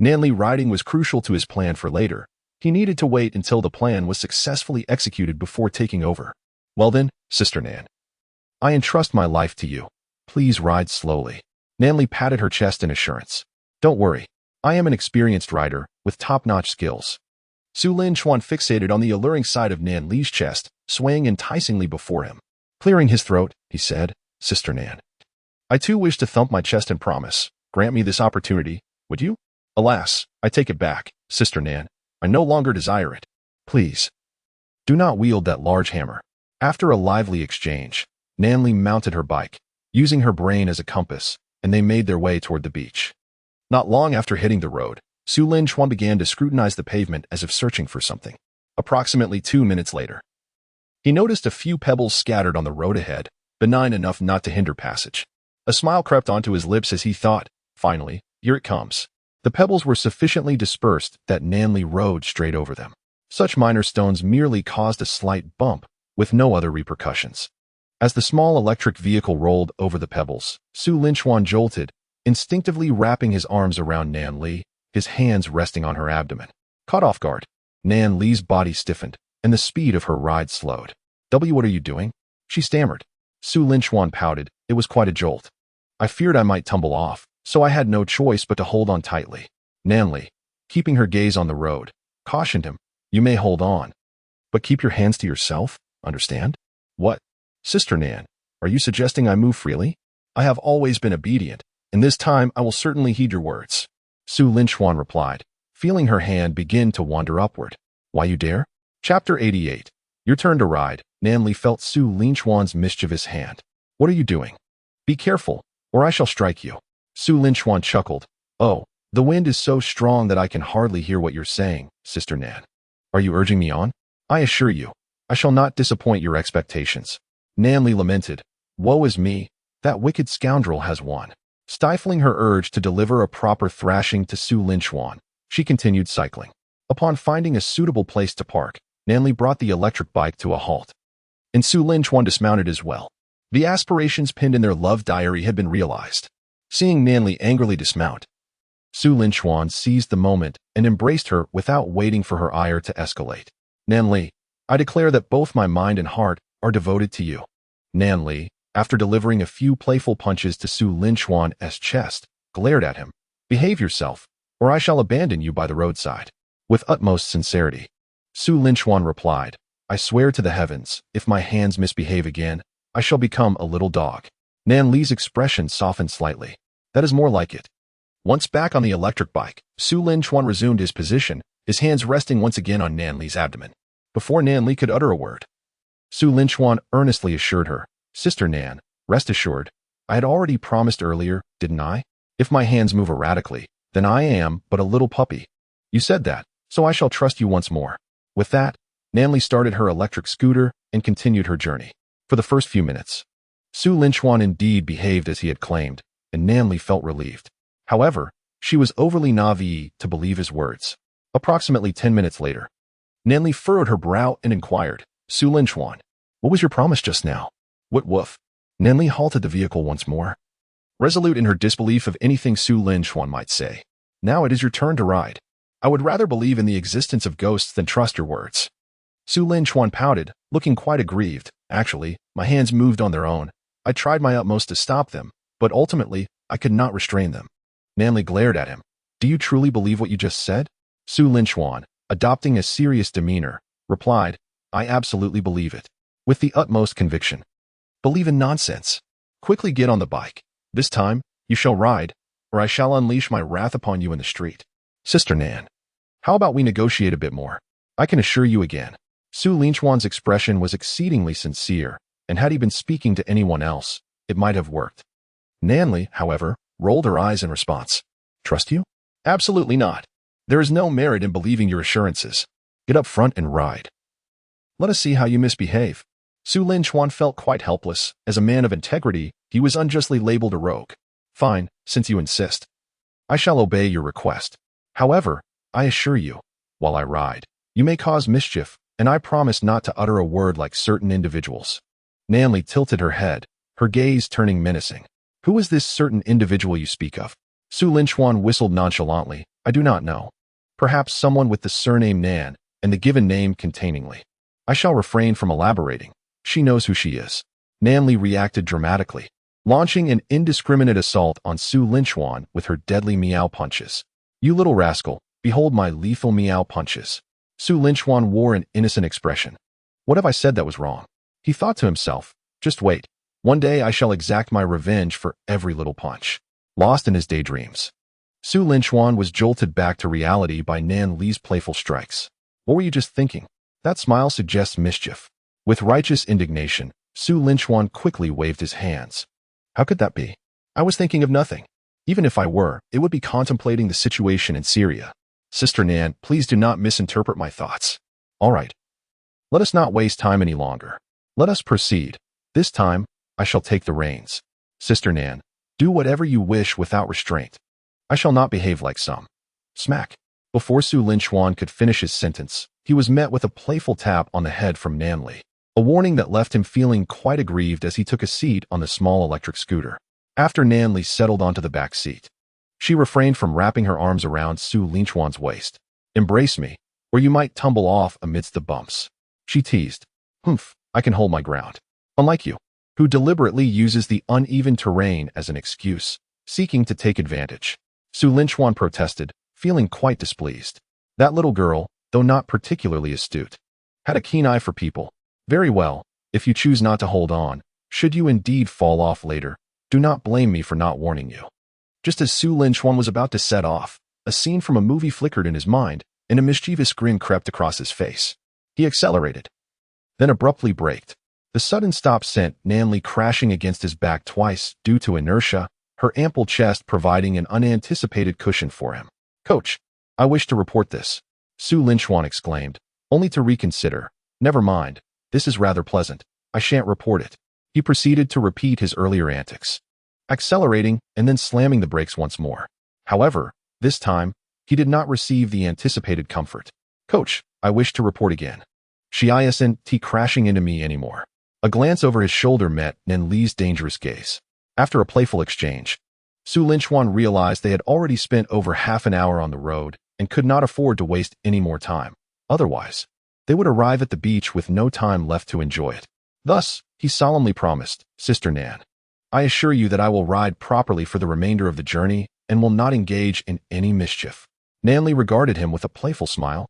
Nan Li riding was crucial to his plan for later. He needed to wait until the plan was successfully executed before taking over. "Well then, Sister Nan, I entrust my life to you. Please ride slowly." Nan Li patted her chest in assurance. "Don't worry, I am an experienced rider with top-notch skills." Su Linchuan fixated on the alluring side of Nan Li's chest, swaying enticingly before him. Clearing his throat, he said, "Sister Nan, I too wish to thump my chest and promise. Grant me this opportunity, would you?" "Alas, I take it back, Sister Nan. I no longer desire it. Please, do not wield that large hammer." After a lively exchange, Nan Li mounted her bike, using her brain as a compass, and they made their way toward the beach. Not long after hitting the road, Su Linchuan began to scrutinize the pavement as if searching for something. Approximately 2 minutes later, he noticed a few pebbles scattered on the road ahead, benign enough not to hinder passage. A smile crept onto his lips as he thought, "Finally, here it comes." The pebbles were sufficiently dispersed that Nan Li rode straight over them. Such minor stones merely caused a slight bump, with no other repercussions. As the small electric vehicle rolled over the pebbles, Su Linchuan jolted, instinctively wrapping his arms around Nan Li, his hands resting on her abdomen. Caught off guard, Nan Li's body stiffened, and the speed of her ride slowed. What are you doing?" she stammered. Su Linchuan pouted. "It was quite a jolt. I feared I might tumble off." so I had no choice but to hold on tightly. Nanli, keeping her gaze on the road, cautioned him, "You may hold on, but keep your hands to yourself, understand?" "What? Sister Nan, are you suggesting I move freely? I have always been obedient, and this time I will certainly heed your words." Su Linchuan replied, feeling her hand begin to wander upward. "Why you dare?" Chapter 88. Your turn to ride. Nanli felt Su Linchuan's mischievous hand. "What are you doing? Be careful, or I shall strike you." Su Linchuan chuckled. "Oh, the wind is so strong that I can hardly hear what you're saying, Sister Nan. Are you urging me on? I assure you, I shall not disappoint your expectations." Nanli lamented, "Woe is me, that wicked scoundrel has won." Stifling her urge to deliver a proper thrashing to Su Linchuan, she continued cycling. Upon finding a suitable place to park, Nanli brought the electric bike to a halt, and Su Linchuan dismounted as well. The aspirations pinned in their love diary had been realized. Seeing Nanli angrily dismount, Su Linchuan seized the moment and embraced her without waiting for her ire to escalate. "Nanli, I declare that both my mind and heart are devoted to you." Nanli, after delivering a few playful punches to Su Linchuan's chest, glared at him. "Behave yourself, or I shall abandon you by the roadside." With utmost sincerity, Su Linchuan replied, "I swear to the heavens, if my hands misbehave again, I shall become a little dog." Nanli's expression softened slightly. "That is more like it." Once back on the electric bike, Su Linchuan resumed his position, his hands resting once again on Nanli's abdomen. Before Nanli could utter a word, Su Linchuan earnestly assured her, "Sister Nan, rest assured, I had already promised earlier, didn't I? If my hands move erratically, then I am but a little puppy. You said that, so I shall trust you once more." With that, Nanli started her electric scooter and continued her journey. For the first few minutes, Su Linchuan indeed behaved as he had claimed, and Nanli felt relieved. However, she was overly naive to believe his words. Approximately 10 minutes later, Nanli furrowed her brow and inquired, "Su Linchuan, what was your promise just now?" "What woof?" Nanli halted the vehicle once more, resolute in her disbelief of anything Su Linchuan might say. "Now it is your turn to ride. I would rather believe in the existence of ghosts than trust your words." Su Linchuan pouted, looking quite aggrieved. "Actually, my hands moved on their own. I tried my utmost to stop them, but ultimately, I could not restrain them." Nanli glared at him. "Do you truly believe what you just said?" Su Linchuan, adopting a serious demeanor, replied, "I absolutely believe it. With the utmost conviction." "Believe in nonsense. Quickly get on the bike. This time, you shall ride, or I shall unleash my wrath upon you in the street." "Sister Nan, how about we negotiate a bit more? I can assure you again." Su Linchuan's expression was exceedingly sincere, and had he been speaking to anyone else, it might have worked. Nanli, however, rolled her eyes in response. "Trust you? Absolutely not. There is no merit in believing your assurances. Get up front and ride. Let us see how you misbehave." Su Linchuan felt quite helpless. As a man of integrity, he was unjustly labeled a rogue. "Fine, since you insist. I shall obey your request. However, I assure you, while I ride, you may cause mischief, and I promise not to utter a word like certain individuals." Nanli tilted her head, her gaze turning menacing. "Who is this certain individual you speak of?" Su Linchuan whistled nonchalantly. "I do not know. Perhaps someone with the surname Nan, and the given name containingly. I shall refrain from elaborating. She knows who she is." Nanli reacted dramatically, launching an indiscriminate assault on Su Linchuan with her deadly meow punches. "You little rascal, behold my lethal meow punches." Su Linchuan wore an innocent expression. "What have I said that was wrong?" He thought to himself, "Just wait. One day I shall exact my revenge for every little punch." Lost in his daydreams, Su Linchuan was jolted back to reality by Nan Li's playful strikes. "What were you just thinking? That smile suggests mischief." With righteous indignation, Su Linchuan quickly waved his hands. "How could that be? I was thinking of nothing. Even if I were, it would be contemplating the situation in Syria. Sister Nan, please do not misinterpret my thoughts. All right. Let us not waste time any longer. Let us proceed. This time, I shall take the reins. Sister Nan, do whatever you wish without restraint. I shall not behave like some." Smack. Before Su Linchuan could finish his sentence, he was met with a playful tap on the head from Nanli, a warning that left him feeling quite aggrieved as he took a seat on the small electric scooter. After Nanli settled onto the back seat, she refrained from wrapping her arms around Su Linchuan's waist. "Embrace me, or you might tumble off amidst the bumps," she teased. "Humph, I can hold my ground. Unlike you, who deliberately uses the uneven terrain as an excuse." seeking to take advantage. Su Linchuan protested, feeling quite displeased. That little girl, though not particularly astute, had a keen eye for people. Very well, if you choose not to hold on, should you indeed fall off later, do not blame me for not warning you. Just as Su Linchuan was about to set off, a scene from a movie flickered in his mind, and a mischievous grin crept across his face. He accelerated, then abruptly braked. The sudden stop sent Nanli crashing against his back twice due to inertia, her ample chest providing an unanticipated cushion for him. "Coach, I wish to report this," Su Linchuan exclaimed, only to reconsider. "Never mind, this is rather pleasant. I shan't report it." He proceeded to repeat his earlier antics, accelerating and then slamming the brakes once more. However, this time, he did not receive the anticipated comfort. "Coach, I wish to report again. She isn't crashing into me anymore." A glance over his shoulder met Nanli's dangerous gaze. After a playful exchange, Su Linchuan realized they had already spent over half an hour on the road and could not afford to waste any more time. Otherwise, they would arrive at the beach with no time left to enjoy it. Thus, he solemnly promised, "Sister Nan, I assure you that I will ride properly for the remainder of the journey and will not engage in any mischief." Nanli regarded him with a playful smile.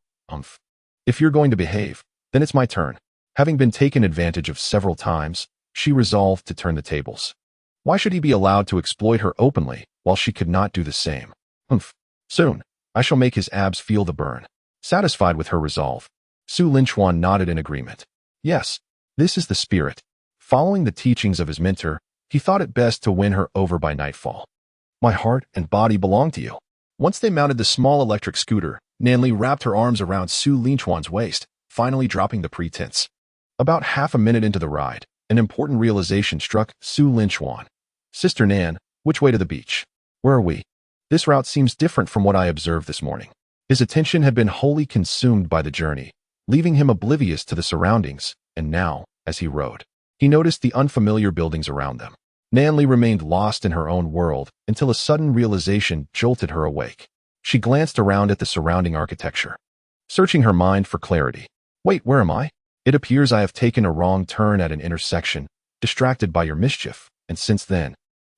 If you're going to behave, then it's my turn." Having been taken advantage of several times, she resolved to turn the tables. Why should he be allowed to exploit her openly while she could not do the same? Soon, I shall make his abs feel the burn. Satisfied with her resolve, Su Linchuan nodded in agreement. Yes, this is the spirit. Following the teachings of his mentor, he thought it best to win her over by nightfall. "My heart and body belong to you." Once they mounted the small electric scooter, Nanli wrapped her arms around Su Linchuan's waist, finally dropping the pretense. About half a minute into the ride, an important realization struck Su Linchuan. "Sister Nan, which way to the beach? Where are we? This route seems different from what I observed this morning." His attention had been wholly consumed by the journey, leaving him oblivious to the surroundings, and now, as he rode, he noticed the unfamiliar buildings around them. Nanli remained lost in her own world until a sudden realization jolted her awake. She glanced around at the surrounding architecture, searching her mind for clarity. "Wait, where am I? It appears I have taken a wrong turn at an intersection, distracted by your mischief, and since then,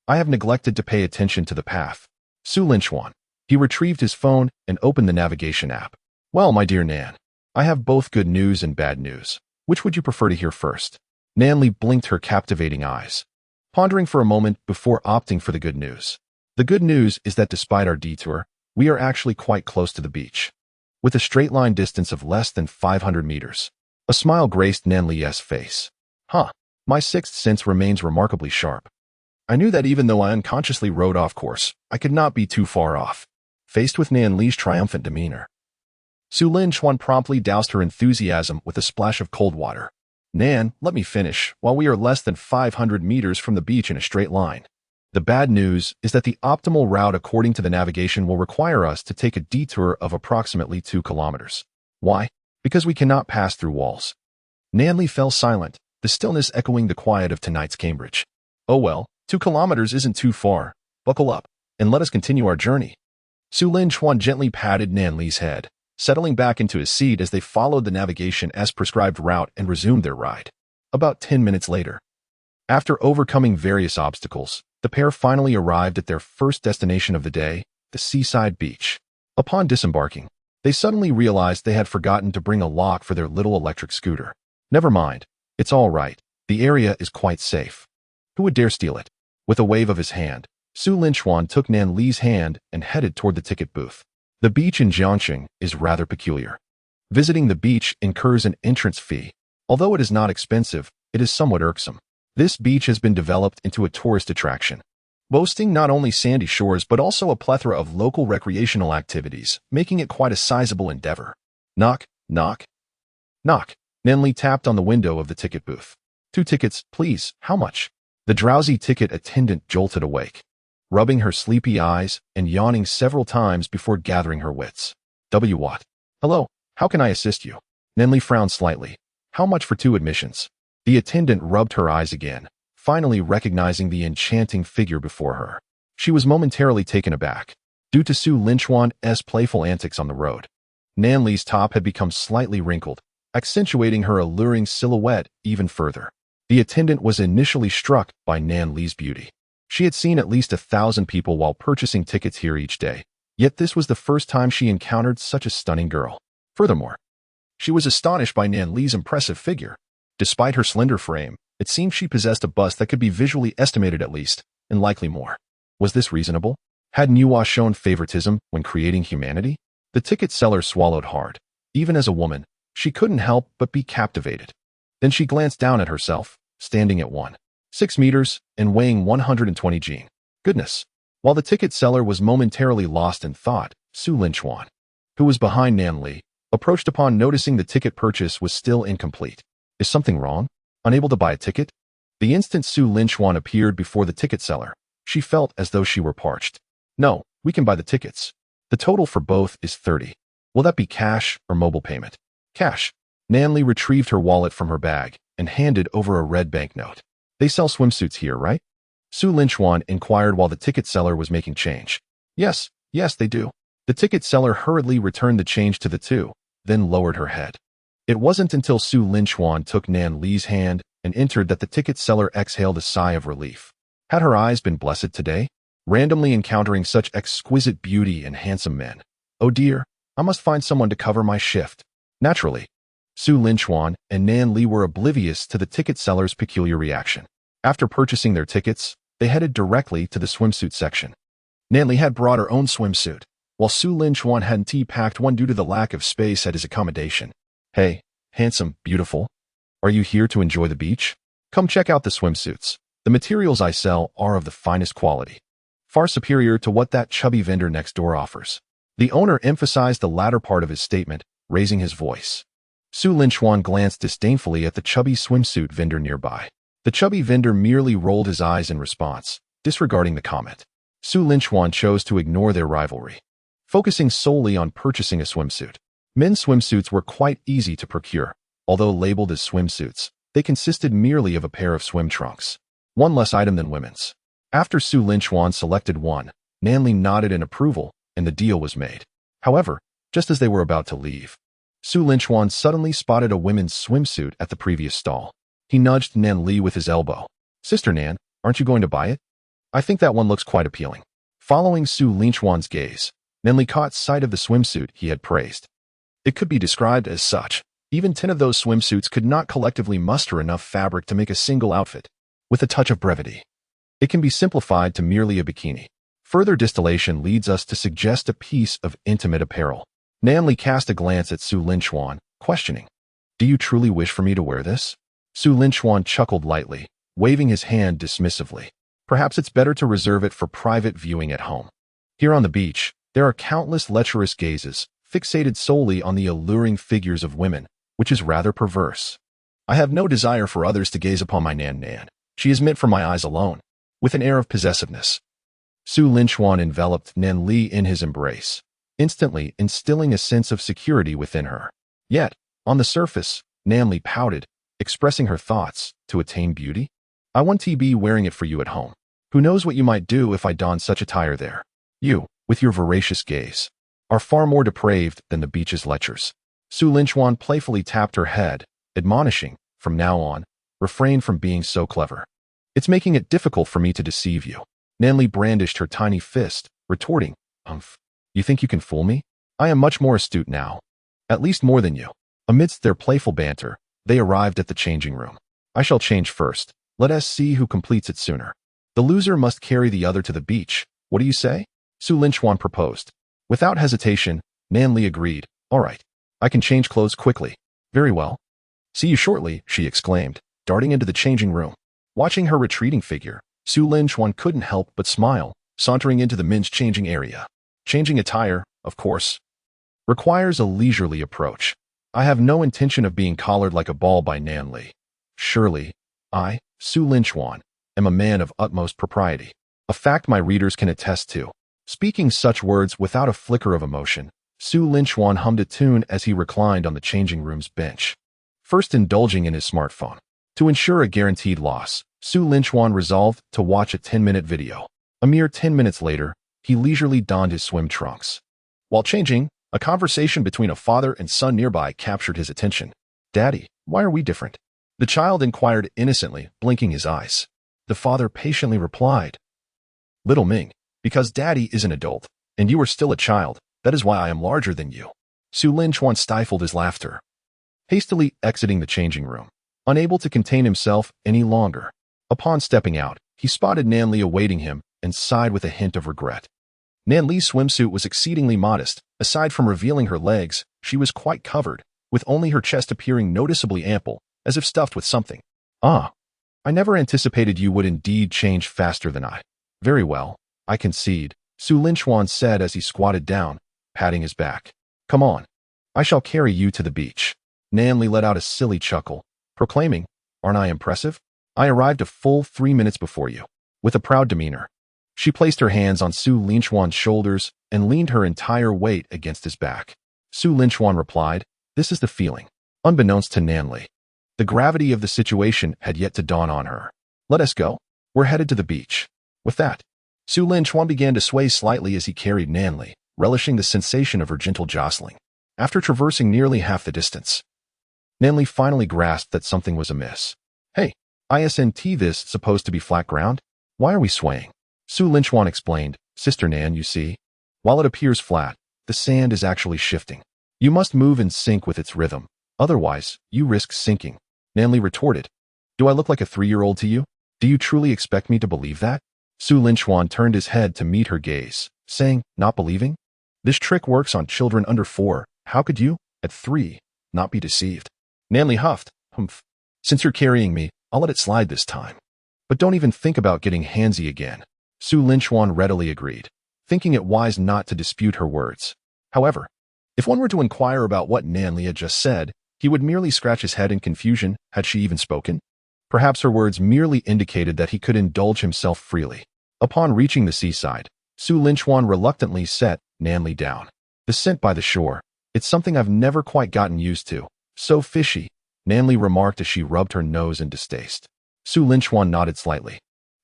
I have neglected to pay attention to the path." Su Linchuan. He retrieved his phone and opened the navigation app. "Well, my dear Nan, I have both good news and bad news. Which would you prefer to hear first?" Nanli blinked her captivating eyes, pondering for a moment before opting for the good news. "The good news is that despite our detour, we are actually quite close to the beach, with a straight line distance of less than 500 meters. A smile graced Nanli's face. My sixth sense remains remarkably sharp. I knew that even though I unconsciously rode off course, I could not be too far off." Faced with Nanli's triumphant demeanor, Su Linchuan promptly doused her enthusiasm with a splash of cold water. "Nan, let me finish. While we are less than 500 meters from the beach in a straight line, the bad news is that the optimal route according to the navigation will require us to take a detour of approximately 2 kilometers. Why? Because we cannot pass through walls." Nanli fell silent, the stillness echoing the quiet of tonight's Cambridge. "Oh well, 2 kilometers isn't too far. Buckle up, and let us continue our journey." Su Linchuan gently patted Nanli's head, settling back into his seat as they followed the navigation as prescribed route and resumed their ride. About 10 minutes later, after overcoming various obstacles, the pair finally arrived at their first destination of the day, the seaside beach. Upon disembarking, they suddenly realized they had forgotten to bring a lock for their little electric scooter. "Never mind, it's all right. The area is quite safe. Who would dare steal it?" With a wave of his hand, Su Linchuan took Nanli's hand and headed toward the ticket booth. The beach in Jiangxing is rather peculiar. Visiting the beach incurs an entrance fee. Although it is not expensive, it is somewhat irksome. This beach has been developed into a tourist attraction, boasting not only sandy shores but also a plethora of local recreational activities, making it quite a sizable endeavor. Knock, knock, knock. Nanli tapped on the window of the ticket booth. "2 tickets, please. How much?" The drowsy ticket attendant jolted awake, rubbing her sleepy eyes and yawning several times before gathering her wits. What? "Hello, how can I assist you?" Nanli frowned slightly. "How much for 2 admissions?" The attendant rubbed her eyes again, finally recognizing the enchanting figure before her. She was momentarily taken aback, due to Su Linchuan's playful antics on the road. Nanli's top had become slightly wrinkled, accentuating her alluring silhouette even further. The attendant was initially struck by Nanli's beauty. She had seen at least 1,000 people while purchasing tickets here each day, yet this was the first time she encountered such a stunning girl. Furthermore, she was astonished by Nan Li's impressive figure. Despite her slender frame, it seemed she possessed a bust that could be visually estimated at least, and likely more. Was this reasonable? Had Nuwa shown favoritism when creating humanity? The ticket seller swallowed hard. Even as a woman, she couldn't help but be captivated. Then she glanced down at herself, standing at 1.6 meters and weighing 120 g. Goodness. While the ticket seller was momentarily lost in thought, Su Linchuan, who was behind Nan Li, approached upon noticing the ticket purchase was still incomplete. Is something wrong? Unable to buy a ticket? The instant Su Linchuan appeared before the ticket seller, she felt as though she were parched. No, we can buy the tickets. The total for both is 30. Will that be cash or mobile payment? Cash. Nan Li retrieved her wallet from her bag and handed over a red banknote. They sell swimsuits here, right? Su Linchuan inquired while the ticket seller was making change. Yes, they do. The ticket seller hurriedly returned the change to the two, then lowered her head. It wasn't until Su Linchuan took Nan Li's hand and entered that the ticket seller exhaled a sigh of relief. Had her eyes been blessed today? Randomly encountering such exquisite beauty and handsome men. Oh dear, I must find someone to cover my shift. Naturally, Su Linchuan and Nan Li were oblivious to the ticket seller's peculiar reaction. After purchasing their tickets, they headed directly to the swimsuit section. Nan Li had brought her own swimsuit, while Su Linchuan hadn't packed one due to the lack of space at his accommodation. Hey, handsome, beautiful. Are you here to enjoy the beach? Come check out the swimsuits. The materials I sell are of the finest quality, far superior to what that chubby vendor next door offers. The owner emphasized the latter part of his statement, raising his voice. Su Linchuan glanced disdainfully at the chubby swimsuit vendor nearby. The chubby vendor merely rolled his eyes in response, disregarding the comment. Su Linchuan chose to ignore their rivalry, focusing solely on purchasing a swimsuit. Men's swimsuits were quite easy to procure. Although labeled as swimsuits, they consisted merely of a pair of swim trunks. One less item than women's. After Su Linchuan selected one, Nan Li nodded in approval, and the deal was made. However, just as they were about to leave, Su Linchuan suddenly spotted a women's swimsuit at the previous stall. He nudged Nan Li with his elbow. Sister Nan, aren't you going to buy it? I think that one looks quite appealing. Following Su Linchuan's gaze, Nan Li caught sight of the swimsuit he had praised. It could be described as such. Even 10 of those swimsuits could not collectively muster enough fabric to make a single outfit. With a touch of brevity, it can be simplified to merely a bikini. Further distillation leads us to suggest a piece of intimate apparel. Nan Li cast a glance at Su Linchuan, questioning, Do you truly wish for me to wear this? Su Linchuan chuckled lightly, waving his hand dismissively. Perhaps it's better to reserve it for private viewing at home. Here on the beach, there are countless lecherous gazes, fixated solely on the alluring figures of women, which is rather perverse. I have no desire for others to gaze upon my Nan. She is meant for my eyes alone. With an air of possessiveness, Su Linchuan enveloped Nan Li in his embrace, instantly instilling a sense of security within her. Yet, on the surface, Nan Li pouted, expressing her thoughts to attain beauty. I want to be wearing it for you at home. Who knows what you might do if I don such attire there? You, with your voracious gaze, are far more depraved than the beach's lechers. Su Linchuan playfully tapped her head, admonishing, from now on, refrain from being so clever. It's making it difficult for me to deceive you. Nan Li brandished her tiny fist, retorting, You think you can fool me? I am much more astute now. At least more than you. Amidst their playful banter, they arrived at the changing room. I shall change first. Let us see who completes it sooner. The loser must carry the other to the beach. What do you say? Su Linchuan proposed. Without hesitation, Nan Li agreed. All right. I can change clothes quickly. Very well. See you shortly, she exclaimed, darting into the changing room. Watching her retreating figure, Su Linchuan couldn't help but smile, sauntering into the men's changing area. Changing attire, of course, requires a leisurely approach. I have no intention of being collared like a ball by Nan Li. Surely, I, Su Linchuan, am a man of utmost propriety. A fact my readers can attest to. Speaking such words without a flicker of emotion, Su Linchuan hummed a tune as he reclined on the changing room's bench. First indulging in his smartphone. To ensure a guaranteed loss, Su Linchuan resolved to watch a 10-minute video. A mere 10 minutes later, he leisurely donned his swim trunks. While changing, a conversation between a father and son nearby captured his attention. Daddy, why are we different? The child inquired innocently, blinking his eyes. The father patiently replied, Little Ming, because daddy is an adult, and you are still a child, that is why I am larger than you. Su Linchuan stifled his laughter, hastily exiting the changing room, unable to contain himself any longer. Upon stepping out, he spotted Nan Li awaiting him and sighed with a hint of regret. Nan Li's swimsuit was exceedingly modest. Aside from revealing her legs, she was quite covered, with only her chest appearing noticeably ample, as if stuffed with something. Ah, I never anticipated you would indeed change faster than I. Very well, I concede, Su Linchuan said as he squatted down, patting his back. Come on, I shall carry you to the beach. Nan Li let out a silly chuckle, proclaiming, aren't I impressive? I arrived a full 3 minutes before you. With a proud demeanor, she placed her hands on Su Linchuan's shoulders and leaned her entire weight against his back. Su Linchuan replied, this is the feeling. Unbeknownst to Nan Li, the gravity of the situation had yet to dawn on her. Let us go. We're headed to the beach. With that, Su Linchuan began to sway slightly as he carried Nan Li, relishing the sensation of her gentle jostling. After traversing nearly half the distance, Nan Li finally grasped that something was amiss. Hey, isn't this supposed to be flat ground? Why are we swaying? Su Linchuan explained, Sister Nan, you see, while it appears flat, the sand is actually shifting. You must move in sync with its rhythm, otherwise, you risk sinking. Nan Li retorted, do I look like a 3-year-old to you? Do you truly expect me to believe that? Su Linchuan turned his head to meet her gaze, saying, not believing? This trick works on children under 4. How could you, at 3, not be deceived? Nan Li huffed, humph. Since you're carrying me, I'll let it slide this time. But don't even think about getting handsy again. Su Linchuan readily agreed, thinking it wise not to dispute her words. However, if one were to inquire about what Nan Li had just said, he would merely scratch his head in confusion. Had she even spoken? Perhaps her words merely indicated that he could indulge himself freely. Upon reaching the seaside, Su Linchuan reluctantly set Nan Li down. The scent by the shore, it's something I've never quite gotten used to. So fishy, Nan Li remarked as she rubbed her nose in distaste. Su Linchuan nodded slightly,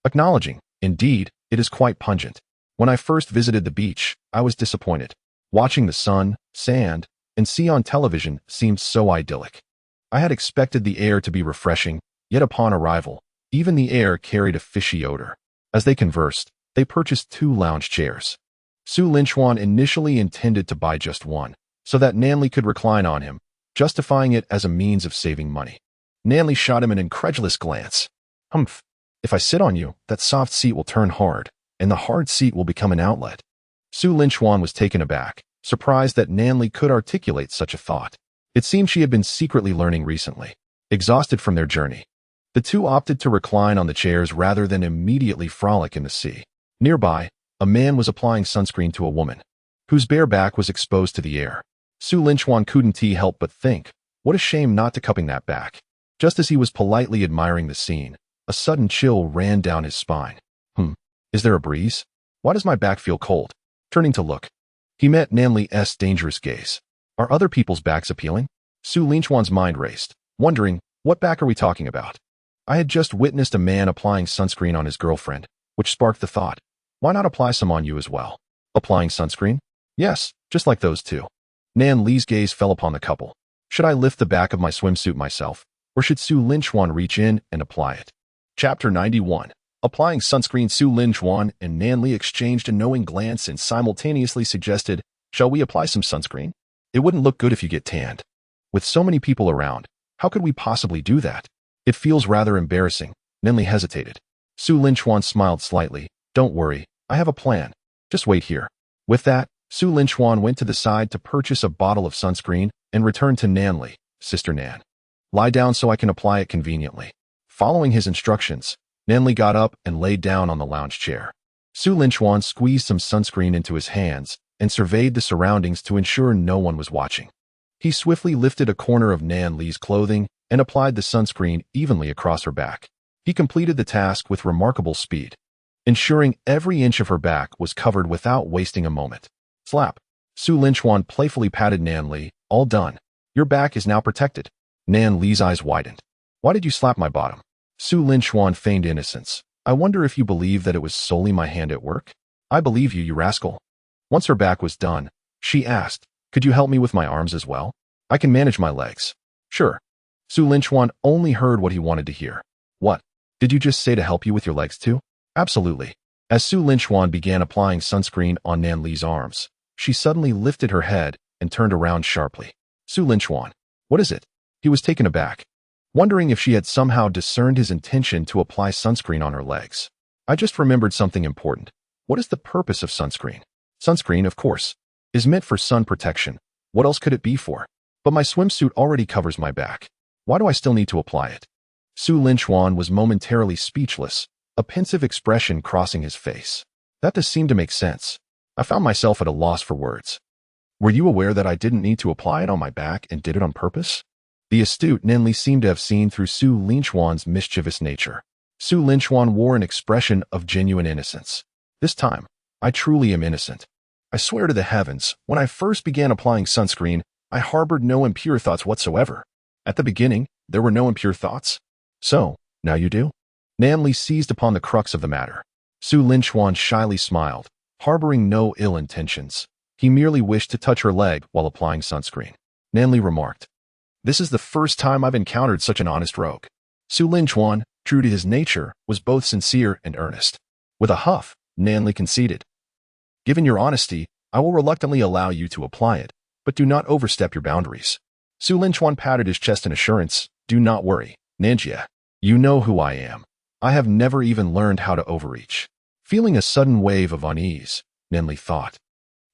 acknowledging, indeed, it is quite pungent. When I first visited the beach, I was disappointed. Watching the sun, sand, and sea on television seemed so idyllic. I had expected the air to be refreshing, yet upon arrival, even the air carried a fishy odor. As they conversed, they purchased 2 lounge chairs. Su Linchuan initially intended to buy just one, so that Nan Li could recline on him, justifying it as a means of saving money. Nan Li shot him an incredulous glance. Humph, if I sit on you, that soft seat will turn hard, and the hard seat will become an outlet. Su Linchuan was taken aback, surprised that Nan Li could articulate such a thought. It seemed she had been secretly learning recently. Exhausted from their journey, the two opted to recline on the chairs rather than immediately frolic in the sea. Nearby, a man was applying sunscreen to a woman, whose bare back was exposed to the air. Su Linchuan couldn't help but think, what a shame not to cupping that back. Just as he was politely admiring the scene, a sudden chill ran down his spine. Is there a breeze? Why does my back feel cold? Turning to look, he met Nan Li's dangerous gaze. Are other people's backs appealing? Su Linchuan's mind raced, wondering, what back are we talking about? I had just witnessed a man applying sunscreen on his girlfriend, which sparked the thought, why not apply some on you as well? Applying sunscreen? Yes, just like those two. Nan Li's gaze fell upon the couple. Should I lift the back of my swimsuit myself, or should Su Linchuan reach in and apply it? Chapter 91. Applying sunscreen. Su Linchuan and Nan Li exchanged a knowing glance and simultaneously suggested, shall we apply some sunscreen? It wouldn't look good if you get tanned. With so many people around, how could we possibly do that? It feels rather embarrassing. Nan Li hesitated. Su Linchuan smiled slightly. Don't worry, I have a plan. Just wait here. With that, Su Linchuan went to the side to purchase a bottle of sunscreen and returned to Nan Li. Sister Nan, lie down so I can apply it conveniently. Following his instructions, Nan Li got up and laid down on the lounge chair. Su Linchuan squeezed some sunscreen into his hands and surveyed the surroundings to ensure no one was watching. He swiftly lifted a corner of Nan Li's clothing and applied the sunscreen evenly across her back. He completed the task with remarkable speed, ensuring every inch of her back was covered without wasting a moment. Slap. Su Linchuan playfully patted Nan Li. All done. Your back is now protected. Nan Li's eyes widened. Why did you slap my bottom? Su Linchuan feigned innocence. I wonder if you believe that it was solely my hand at work? I believe you, you rascal. Once her back was done, she asked, could you help me with my arms as well? I can manage my legs. Sure. Su Linchuan only heard what he wanted to hear. What? Did you just say to help you with your legs too? Absolutely. As Su Linchuan began applying sunscreen on Nan Li's arms, she suddenly lifted her head and turned around sharply. Su Linchuan, what is it? He was taken aback, wondering if she had somehow discerned his intention to apply sunscreen on her legs. I just remembered something important. What is the purpose of sunscreen? Sunscreen, of course, is meant for sun protection. What else could it be for? But my swimsuit already covers my back. Why do I still need to apply it? Su Linchuan was momentarily speechless, a pensive expression crossing his face. That does seem to make sense. I found myself at a loss for words. Were you aware that I didn't need to apply it on my back and did it on purpose? The astute Nan Li seemed to have seen through Su Linchuan's mischievous nature. Su Linchuan wore an expression of genuine innocence. This time, I truly am innocent. I swear to the heavens, when I first began applying sunscreen, I harbored no impure thoughts whatsoever. At the beginning, there were no impure thoughts. So, now you do? Nan Li seized upon the crux of the matter. Su Linchuan shyly smiled, harboring no ill intentions. He merely wished to touch her leg while applying sunscreen. Nan Li remarked, "This is the first time I've encountered such an honest rogue." Su Linchuan, true to his nature, was both sincere and earnest. With a huff, Nan Li conceded, "Given your honesty, I will reluctantly allow you to apply it, but do not overstep your boundaries." Su Linchuan patted his chest in assurance, "Do not worry, Nanjia. You know who I am. I have never even learned how to overreach." Feeling a sudden wave of unease, Nan Li thought,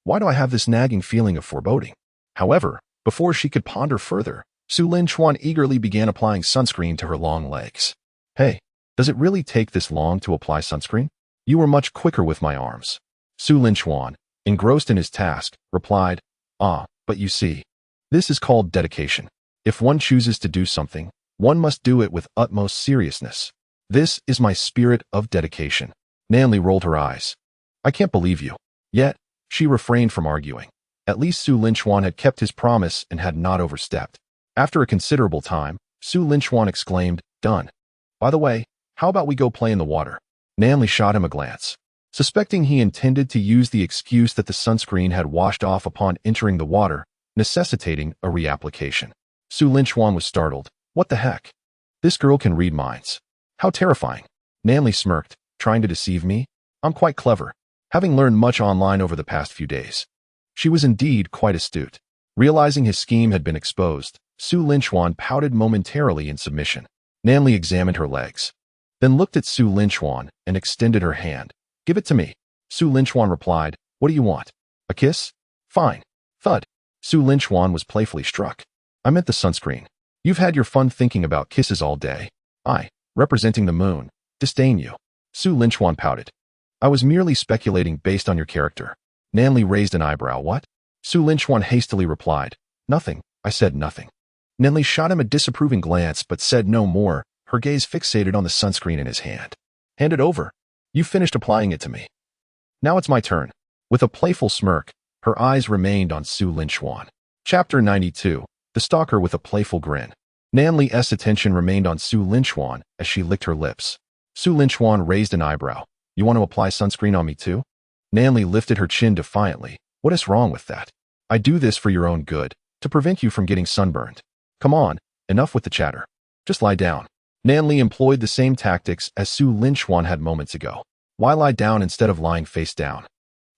"Why do I have this nagging feeling of foreboding?" However, before she could ponder further, Su Linchuan eagerly began applying sunscreen to her long legs. "Hey, does it really take this long to apply sunscreen? You were much quicker with my arms." Su Linchuan, engrossed in his task, replied, "But you see, this is called dedication. If one chooses to do something, one must do it with utmost seriousness. This is my spirit of dedication." Nan Li rolled her eyes. "I can't believe you." Yet, she refrained from arguing. At least Su Linchuan had kept his promise and had not overstepped. After a considerable time, Su Linchuan exclaimed, "Done. By the way, how about we go play in the water?" Nan Li shot him a glance. Suspecting he intended to use the excuse that the sunscreen had washed off upon entering the water, necessitating a reapplication. Su Linchuan was startled. What the heck? This girl can read minds. How terrifying. Nan Li smirked, trying to deceive me? I'm quite clever, having learned much online over the past few days. She was indeed quite astute. Realizing his scheme had been exposed, Su Linchuan pouted momentarily in submission. Nan Li examined her legs, then looked at Su Linchuan and extended her hand. "Give it to me." Su Linchuan replied, "What do you want? A kiss? Fine." Thud. Su Linchuan was playfully struck. "I meant the sunscreen. You've had your fun thinking about kisses all day. I, representing the moon, disdain you." Su Linchuan pouted. "I was merely speculating based on your character." Nan Li raised an eyebrow. "What?" Su Linchuan hastily replied, "Nothing. I said nothing." Nan Li shot him a disapproving glance but said no more, her gaze fixated on the sunscreen in his hand. "Hand it over. You finished applying it to me. Now it's my turn." With a playful smirk, her eyes remained on Su Linchuan. Chapter 92. The Stalker with a Playful Grin. Nan Li's attention remained on Su Linchuan as she licked her lips. Su Linchuan raised an eyebrow. "You want to apply sunscreen on me too?" Nan Li lifted her chin defiantly. "What is wrong with that? I do this for your own good, to prevent you from getting sunburned. Come on, enough with the chatter. Just lie down." Nan Li employed the same tactics as Su Linchuan had moments ago. Why lie down instead of lying face down?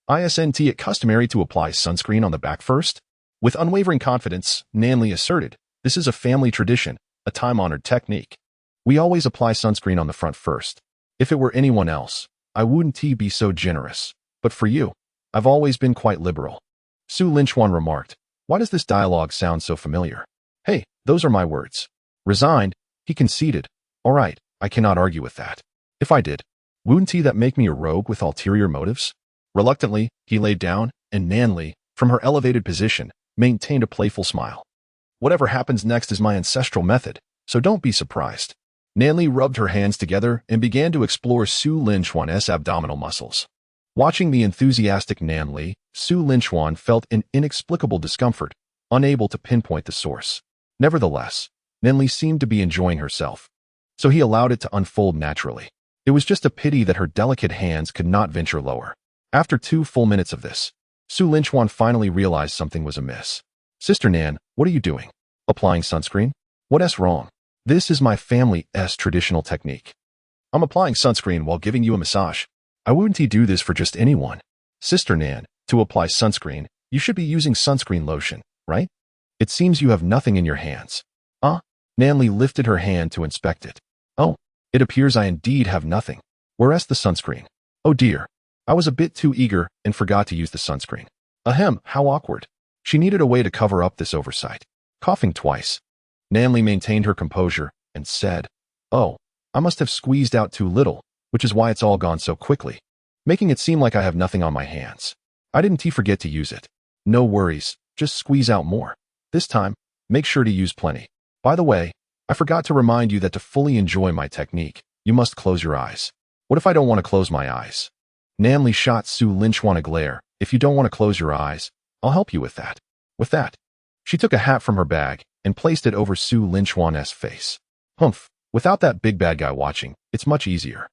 Isn't it customary to apply sunscreen on the back first? With unwavering confidence, Nan Li asserted, "This is a family tradition, a time-honored technique. We always apply sunscreen on the front first. If it were anyone else, I wouldn't be so generous. But for you, I've always been quite liberal." Su Linchuan remarked, "Why does this dialogue sound so familiar?" "Hey, those are my words." Resigned, he conceded, "All right, I cannot argue with that. If I did, wouldn't that make me a rogue with ulterior motives?" Reluctantly, he laid down, and Nan Li, from her elevated position, maintained a playful smile. "Whatever happens next is my ancestral method, so don't be surprised." Nan Li rubbed her hands together and began to explore Su Linchuan's abdominal muscles. Watching the enthusiastic Nan Li, Su Linchuan felt an inexplicable discomfort, unable to pinpoint the source. Nevertheless, Nan Li seemed to be enjoying herself, so he allowed it to unfold naturally. It was just a pity that her delicate hands could not venture lower. After 2 full minutes of this, Su Linchuan finally realized something was amiss. "Sister Nan, what are you doing? Applying sunscreen? What's wrong? This is my family's traditional technique." "I'm applying sunscreen while giving you a massage." I wouldn't do this for just anyone. Sister Nan, to apply sunscreen, you should be using sunscreen lotion, right? It seems you have nothing in your hands. Nanli lifted her hand to inspect it. Oh, it appears I indeed have nothing. Where's the sunscreen? Oh dear. I was a bit too eager and forgot to use the sunscreen. Ahem, how awkward. She needed a way to cover up this oversight. Coughing twice, Nanli maintained her composure and said, Oh, I must have squeezed out too little, which is why it's all gone so quickly, making it seem like I have nothing on my hands. I didn't forget to use it. No worries, just squeeze out more. This time, make sure to use plenty. By the way, I forgot to remind you that to fully enjoy my technique, you must close your eyes. What if I don't want to close my eyes? Nanli shot Su Linchuan a glare. If you don't want to close your eyes, I'll help you with that. With that, she took a hat from her bag and placed it over Su Linchuan's face. Humph, without that big bad guy watching, it's much easier.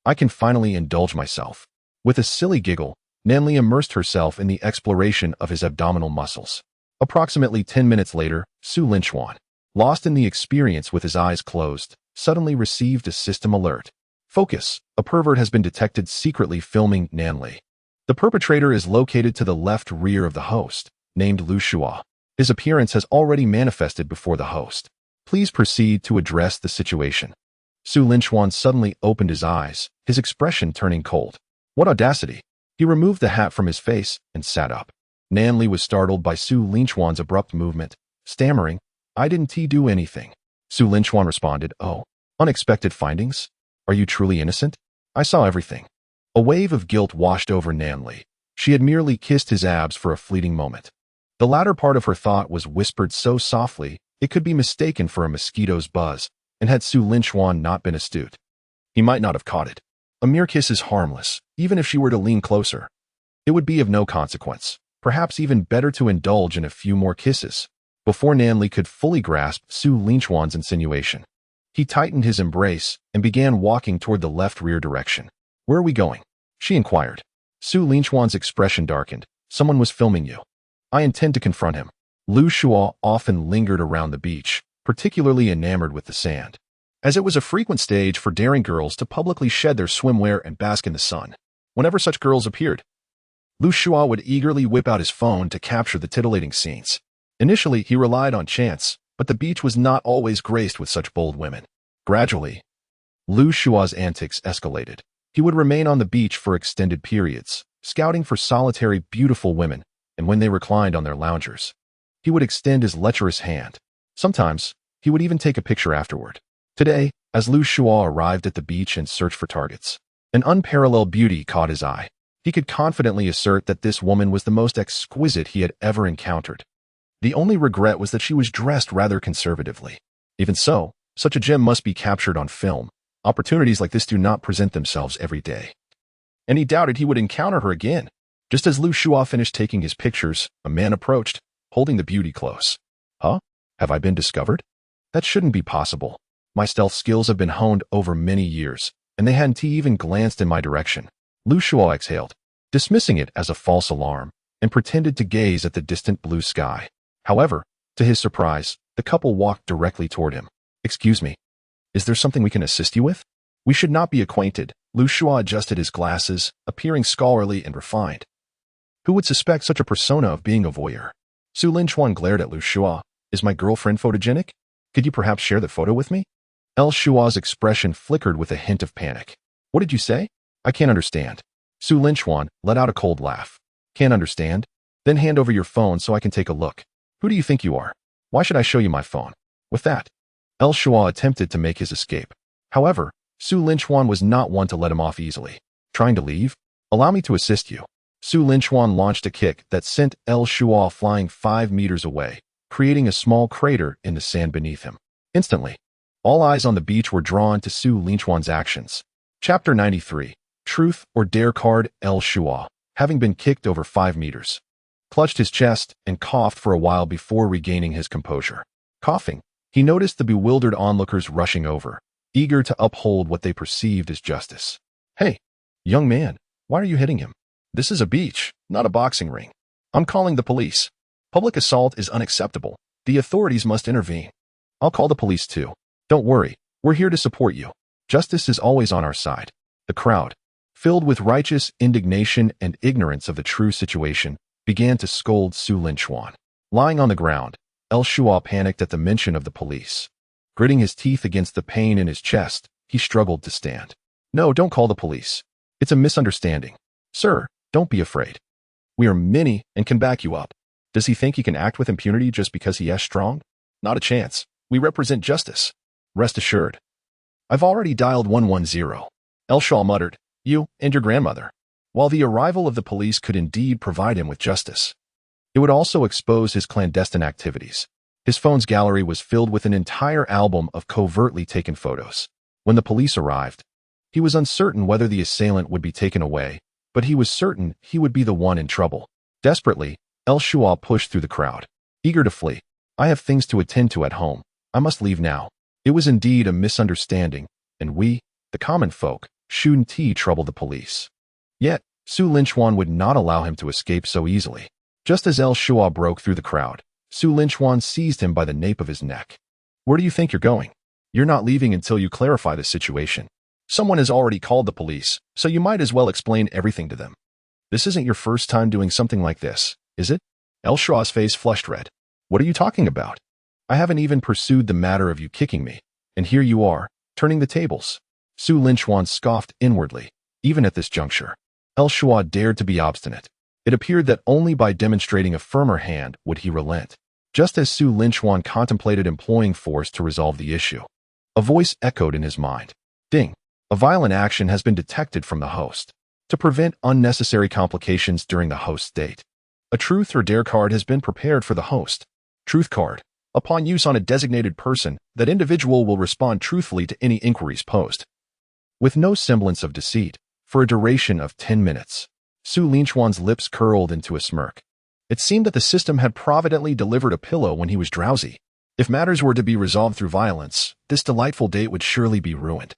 I can finally indulge myself. With a silly giggle, Nanli immersed herself in the exploration of his abdominal muscles. Approximately 10 minutes later, Su Linchuan, lost in the experience with his eyes closed, suddenly received a system alert. Focus, a pervert has been detected secretly filming Nanli. The perpetrator is located to the left rear of the host, named Lu Shua. His appearance has already manifested before the host. Please proceed to address the situation. Su Linchuan suddenly opened his eyes, his expression turning cold. What audacity! He removed the hat from his face and sat up. Nanli was startled by Su Linchuan's abrupt movement, stammering, I didn't do anything. Su Linchuan responded, Oh, unexpected findings? Are you truly innocent? I saw everything. A wave of guilt washed over Nanli. She had merely kissed his abs for a fleeting moment. The latter part of her thought was whispered so softly it could be mistaken for a mosquito's buzz, and had Su Linchuan not been astute, he might not have caught it. A mere kiss is harmless, even if she were to lean closer. It would be of no consequence, perhaps even better to indulge in a few more kisses. Before Nanli could fully grasp Su Linchuan's insinuation, he tightened his embrace and began walking toward the left rear direction. Where are we going? She inquired. Su Linchuan's expression darkened. Someone was filming you. I intend to confront him. Lu Shua often lingered around the beach, particularly enamored with the sand, as it was a frequent stage for daring girls to publicly shed their swimwear and bask in the sun. Whenever such girls appeared, Lu Shua would eagerly whip out his phone to capture the titillating scenes. Initially, he relied on chance, but the beach was not always graced with such bold women. Gradually, Lu Shua's antics escalated. He would remain on the beach for extended periods, scouting for solitary, beautiful women, and when they reclined on their loungers, he would extend his lecherous hand. Sometimes, he would even take a picture afterward. Today, as Lu Shua arrived at the beach and searched for targets, an unparalleled beauty caught his eye. He could confidently assert that this woman was the most exquisite he had ever encountered. The only regret was that she was dressed rather conservatively. Even so, such a gem must be captured on film. Opportunities like this do not present themselves every day. And he doubted he would encounter her again. Just as Lu Shua finished taking his pictures, a man approached, holding the beauty close. Huh? Have I been discovered? That shouldn't be possible. My stealth skills have been honed over many years, and they hadn't even glanced in my direction. Lu Shua exhaled, dismissing it as a false alarm, and pretended to gaze at the distant blue sky. However, to his surprise, the couple walked directly toward him. Excuse me. Is there something we can assist you with? We should not be acquainted. Lu Shua adjusted his glasses, appearing scholarly and refined. Who would suspect such a persona of being a voyeur? Su Linchuan glared at Lu Shua. Is my girlfriend photogenic? Could you perhaps share the photo with me? L. Shua's expression flickered with a hint of panic. What did you say? I can't understand. Su Linchuan let out a cold laugh. Can't understand? Then hand over your phone so I can take a look. Who do you think you are? Why should I show you my phone? With that, L. Shua attempted to make his escape. However, Su Linchuan was not one to let him off easily. Trying to leave? Allow me to assist you. Su Linchuan launched a kick that sent L. Shua flying 5 meters away, creating a small crater in the sand beneath him. Instantly, all eyes on the beach were drawn to Su Linchuan's actions. Chapter 93. Truth or Dare card. L. Shua, having been kicked over 5 meters, clutched his chest and coughed for a while before regaining his composure. Coughing, he noticed the bewildered onlookers rushing over, eager to uphold what they perceived as justice. Hey, young man, why are you hitting him? This is a beach, not a boxing ring. I'm calling the police. Public assault is unacceptable. The authorities must intervene. I'll call the police too. Don't worry, we're here to support you. Justice is always on our side. The crowd, filled with righteous indignation and ignorance of the true situation, began to scold Su Linchuan. Lying on the ground, El Shua panicked at the mention of the police. Gritting his teeth against the pain in his chest, he struggled to stand. No, don't call the police. It's a misunderstanding. Sir, don't be afraid. We are many and can back you up. Does he think he can act with impunity just because he is strong? Not a chance. We represent justice. Rest assured. I've already dialed 110. El Shua muttered, you and your grandmother. While the arrival of the police could indeed provide him with justice, it would also expose his clandestine activities. His phone's gallery was filled with an entire album of covertly taken photos. When the police arrived, he was uncertain whether the assailant would be taken away, but he was certain he would be the one in trouble. Desperately, El Shua pushed through the crowd, eager to flee. I have things to attend to at home. I must leave now. It was indeed a misunderstanding, and we, the common folk, shouldn't trouble the police. Yet, Su Linchuan would not allow him to escape so easily. Just as El Shua broke through the crowd, Su Linchuan seized him by the nape of his neck. Where do you think you're going? You're not leaving until you clarify the situation. Someone has already called the police, so you might as well explain everything to them. This isn't your first time doing something like this, is it? El Shua's face flushed red. What are you talking about? I haven't even pursued the matter of you kicking me, and here you are, turning the tables. Su Linchuan scoffed inwardly. Even at this juncture, El Shua dared to be obstinate. It appeared that only by demonstrating a firmer hand would he relent. Just as Su Linchuan contemplated employing force to resolve the issue, a voice echoed in his mind. Ding! A violent action has been detected from the host. To prevent unnecessary complications during the host's date, a truth or dare card has been prepared for the host. Truth card. Upon use on a designated person, that individual will respond truthfully to any inquiries posed, with no semblance of deceit, for a duration of 10 minutes. Su Linchuan's lips curled into a smirk. It seemed that the system had providently delivered a pillow when he was drowsy. If matters were to be resolved through violence, this delightful date would surely be ruined.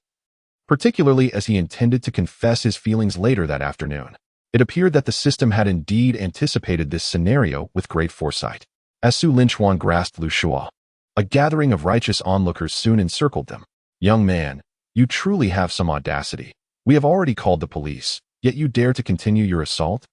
Particularly as he intended to confess his feelings later that afternoon. It appeared that the system had indeed anticipated this scenario with great foresight. As Su Linchuan grasped Lu Shua, a gathering of righteous onlookers soon encircled them. Young man, you truly have some audacity. We have already called the police, yet you dare to continue your assault?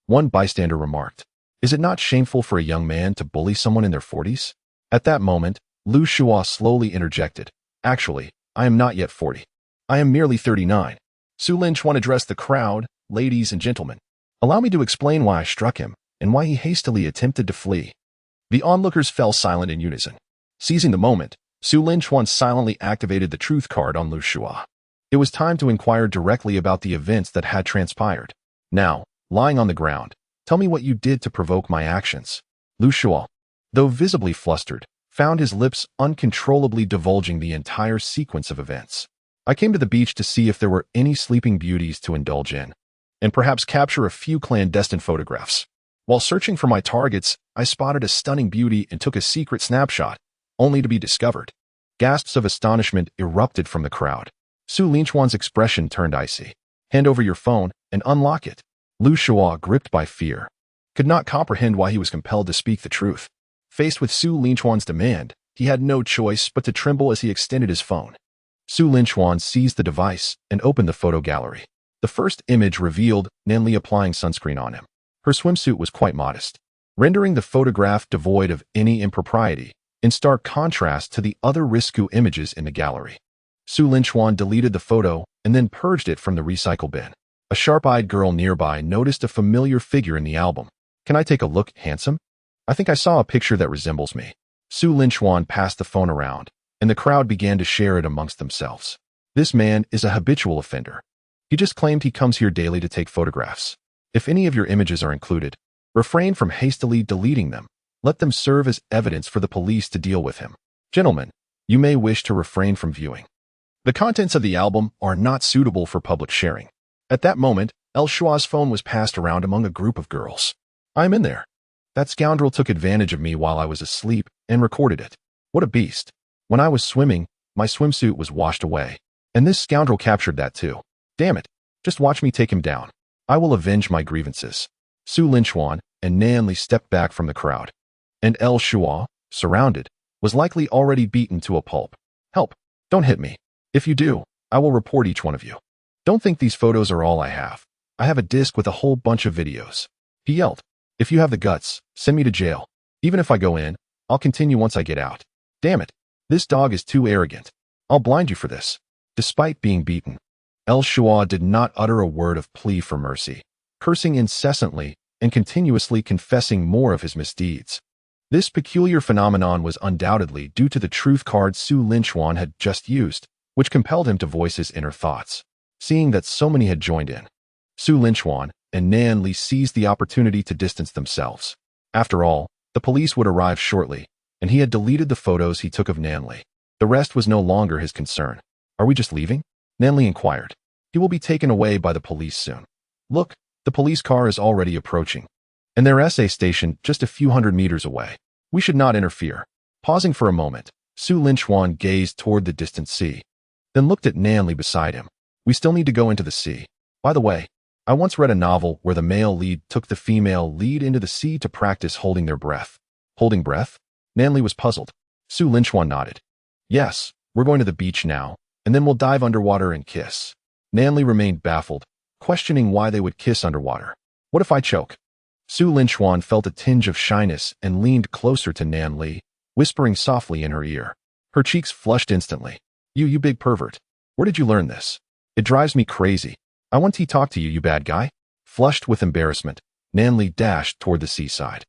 One bystander remarked. Is it not shameful for a young man to bully someone in their 40s? At that moment, Lu Shua slowly interjected. Actually, I am not yet 40. I am merely 39. Su Linchuan addressed the crowd. Ladies and gentlemen, allow me to explain why I struck him and why he hastily attempted to flee. The onlookers fell silent in unison. Seizing the moment, Su Linchuan silently activated the truth card on Lu Shua. It was time to inquire directly about the events that had transpired. Now, lying on the ground, tell me what you did to provoke my actions. Lu Shua, though visibly flustered, found his lips uncontrollably divulging the entire sequence of events. I came to the beach to see if there were any sleeping beauties to indulge in, and perhaps capture a few clandestine photographs. While searching for my targets, I spotted a stunning beauty and took a secret snapshot, only to be discovered. Gasps of astonishment erupted from the crowd. Su Linchuan's expression turned icy. Hand over your phone and unlock it. Lu Shua, gripped by fear, could not comprehend why he was compelled to speak the truth. Faced with Su Linchuan's demand, he had no choice but to tremble as he extended his phone. Su Linchuan seized the device and opened the photo gallery. The first image revealed Nanli applying sunscreen on him. Her swimsuit was quite modest, rendering the photograph devoid of any impropriety, in stark contrast to the other risque images in the gallery. Su Linchuan deleted the photo and then purged it from the recycle bin. A sharp-eyed girl nearby noticed a familiar figure in the album. Can I take a look, handsome? I think I saw a picture that resembles me. Su Linchuan passed the phone around, and the crowd began to share it amongst themselves. This man is a habitual offender. He just claimed he comes here daily to take photographs. If any of your images are included, refrain from hastily deleting them. Let them serve as evidence for the police to deal with him. Gentlemen, you may wish to refrain from viewing. The contents of the album are not suitable for public sharing. At that moment, El Shua's phone was passed around among a group of girls. I'm in there. That scoundrel took advantage of me while I was asleep and recorded it. What a beast. When I was swimming, my swimsuit was washed away. And this scoundrel captured that too. Damn it. Just watch me take him down. I will avenge my grievances. Su Linchuan and Nanli stepped back from the crowd. And El Shua, surrounded, was likely already beaten to a pulp. Help. Don't hit me. If you do, I will report each one of you. Don't think these photos are all I have. I have a disc with a whole bunch of videos. He yelled. If you have the guts, send me to jail. Even if I go in, I'll continue once I get out. Damn it. This dog is too arrogant. I'll blind you for this. Despite being beaten, El Shua did not utter a word of plea for mercy, cursing incessantly and continuously confessing more of his misdeeds. This peculiar phenomenon was undoubtedly due to the truth card Su Linchuan had just used, which compelled him to voice his inner thoughts. Seeing that so many had joined in, Su Linchuan and Nan Li seized the opportunity to distance themselves. After all, the police would arrive shortly, and he had deleted the photos he took of Nan Li. The rest was no longer his concern. Are we just leaving? Nan Li inquired. He will be taken away by the police soon. Look, the police car is already approaching, and their SA station just a few hundred meters away. We should not interfere. Pausing for a moment, Su Linchuan gazed toward the distant sea, then looked at Nan Li beside him. We still need to go into the sea. By the way, I once read a novel where the male lead took the female lead into the sea to practice holding their breath. Holding breath? Nan Li was puzzled. Su Linchuan nodded. Yes, we're going to the beach now, and then we'll dive underwater and kiss. Nan Li remained baffled, questioning why they would kiss underwater. What if I choke? Su Linchuan felt a tinge of shyness and leaned closer to Nan Li, whispering softly in her ear. Her cheeks flushed instantly. You big pervert. Where did you learn this? It drives me crazy. I want to talk to you, you bad guy. Flushed with embarrassment, Nan Li dashed toward the seaside.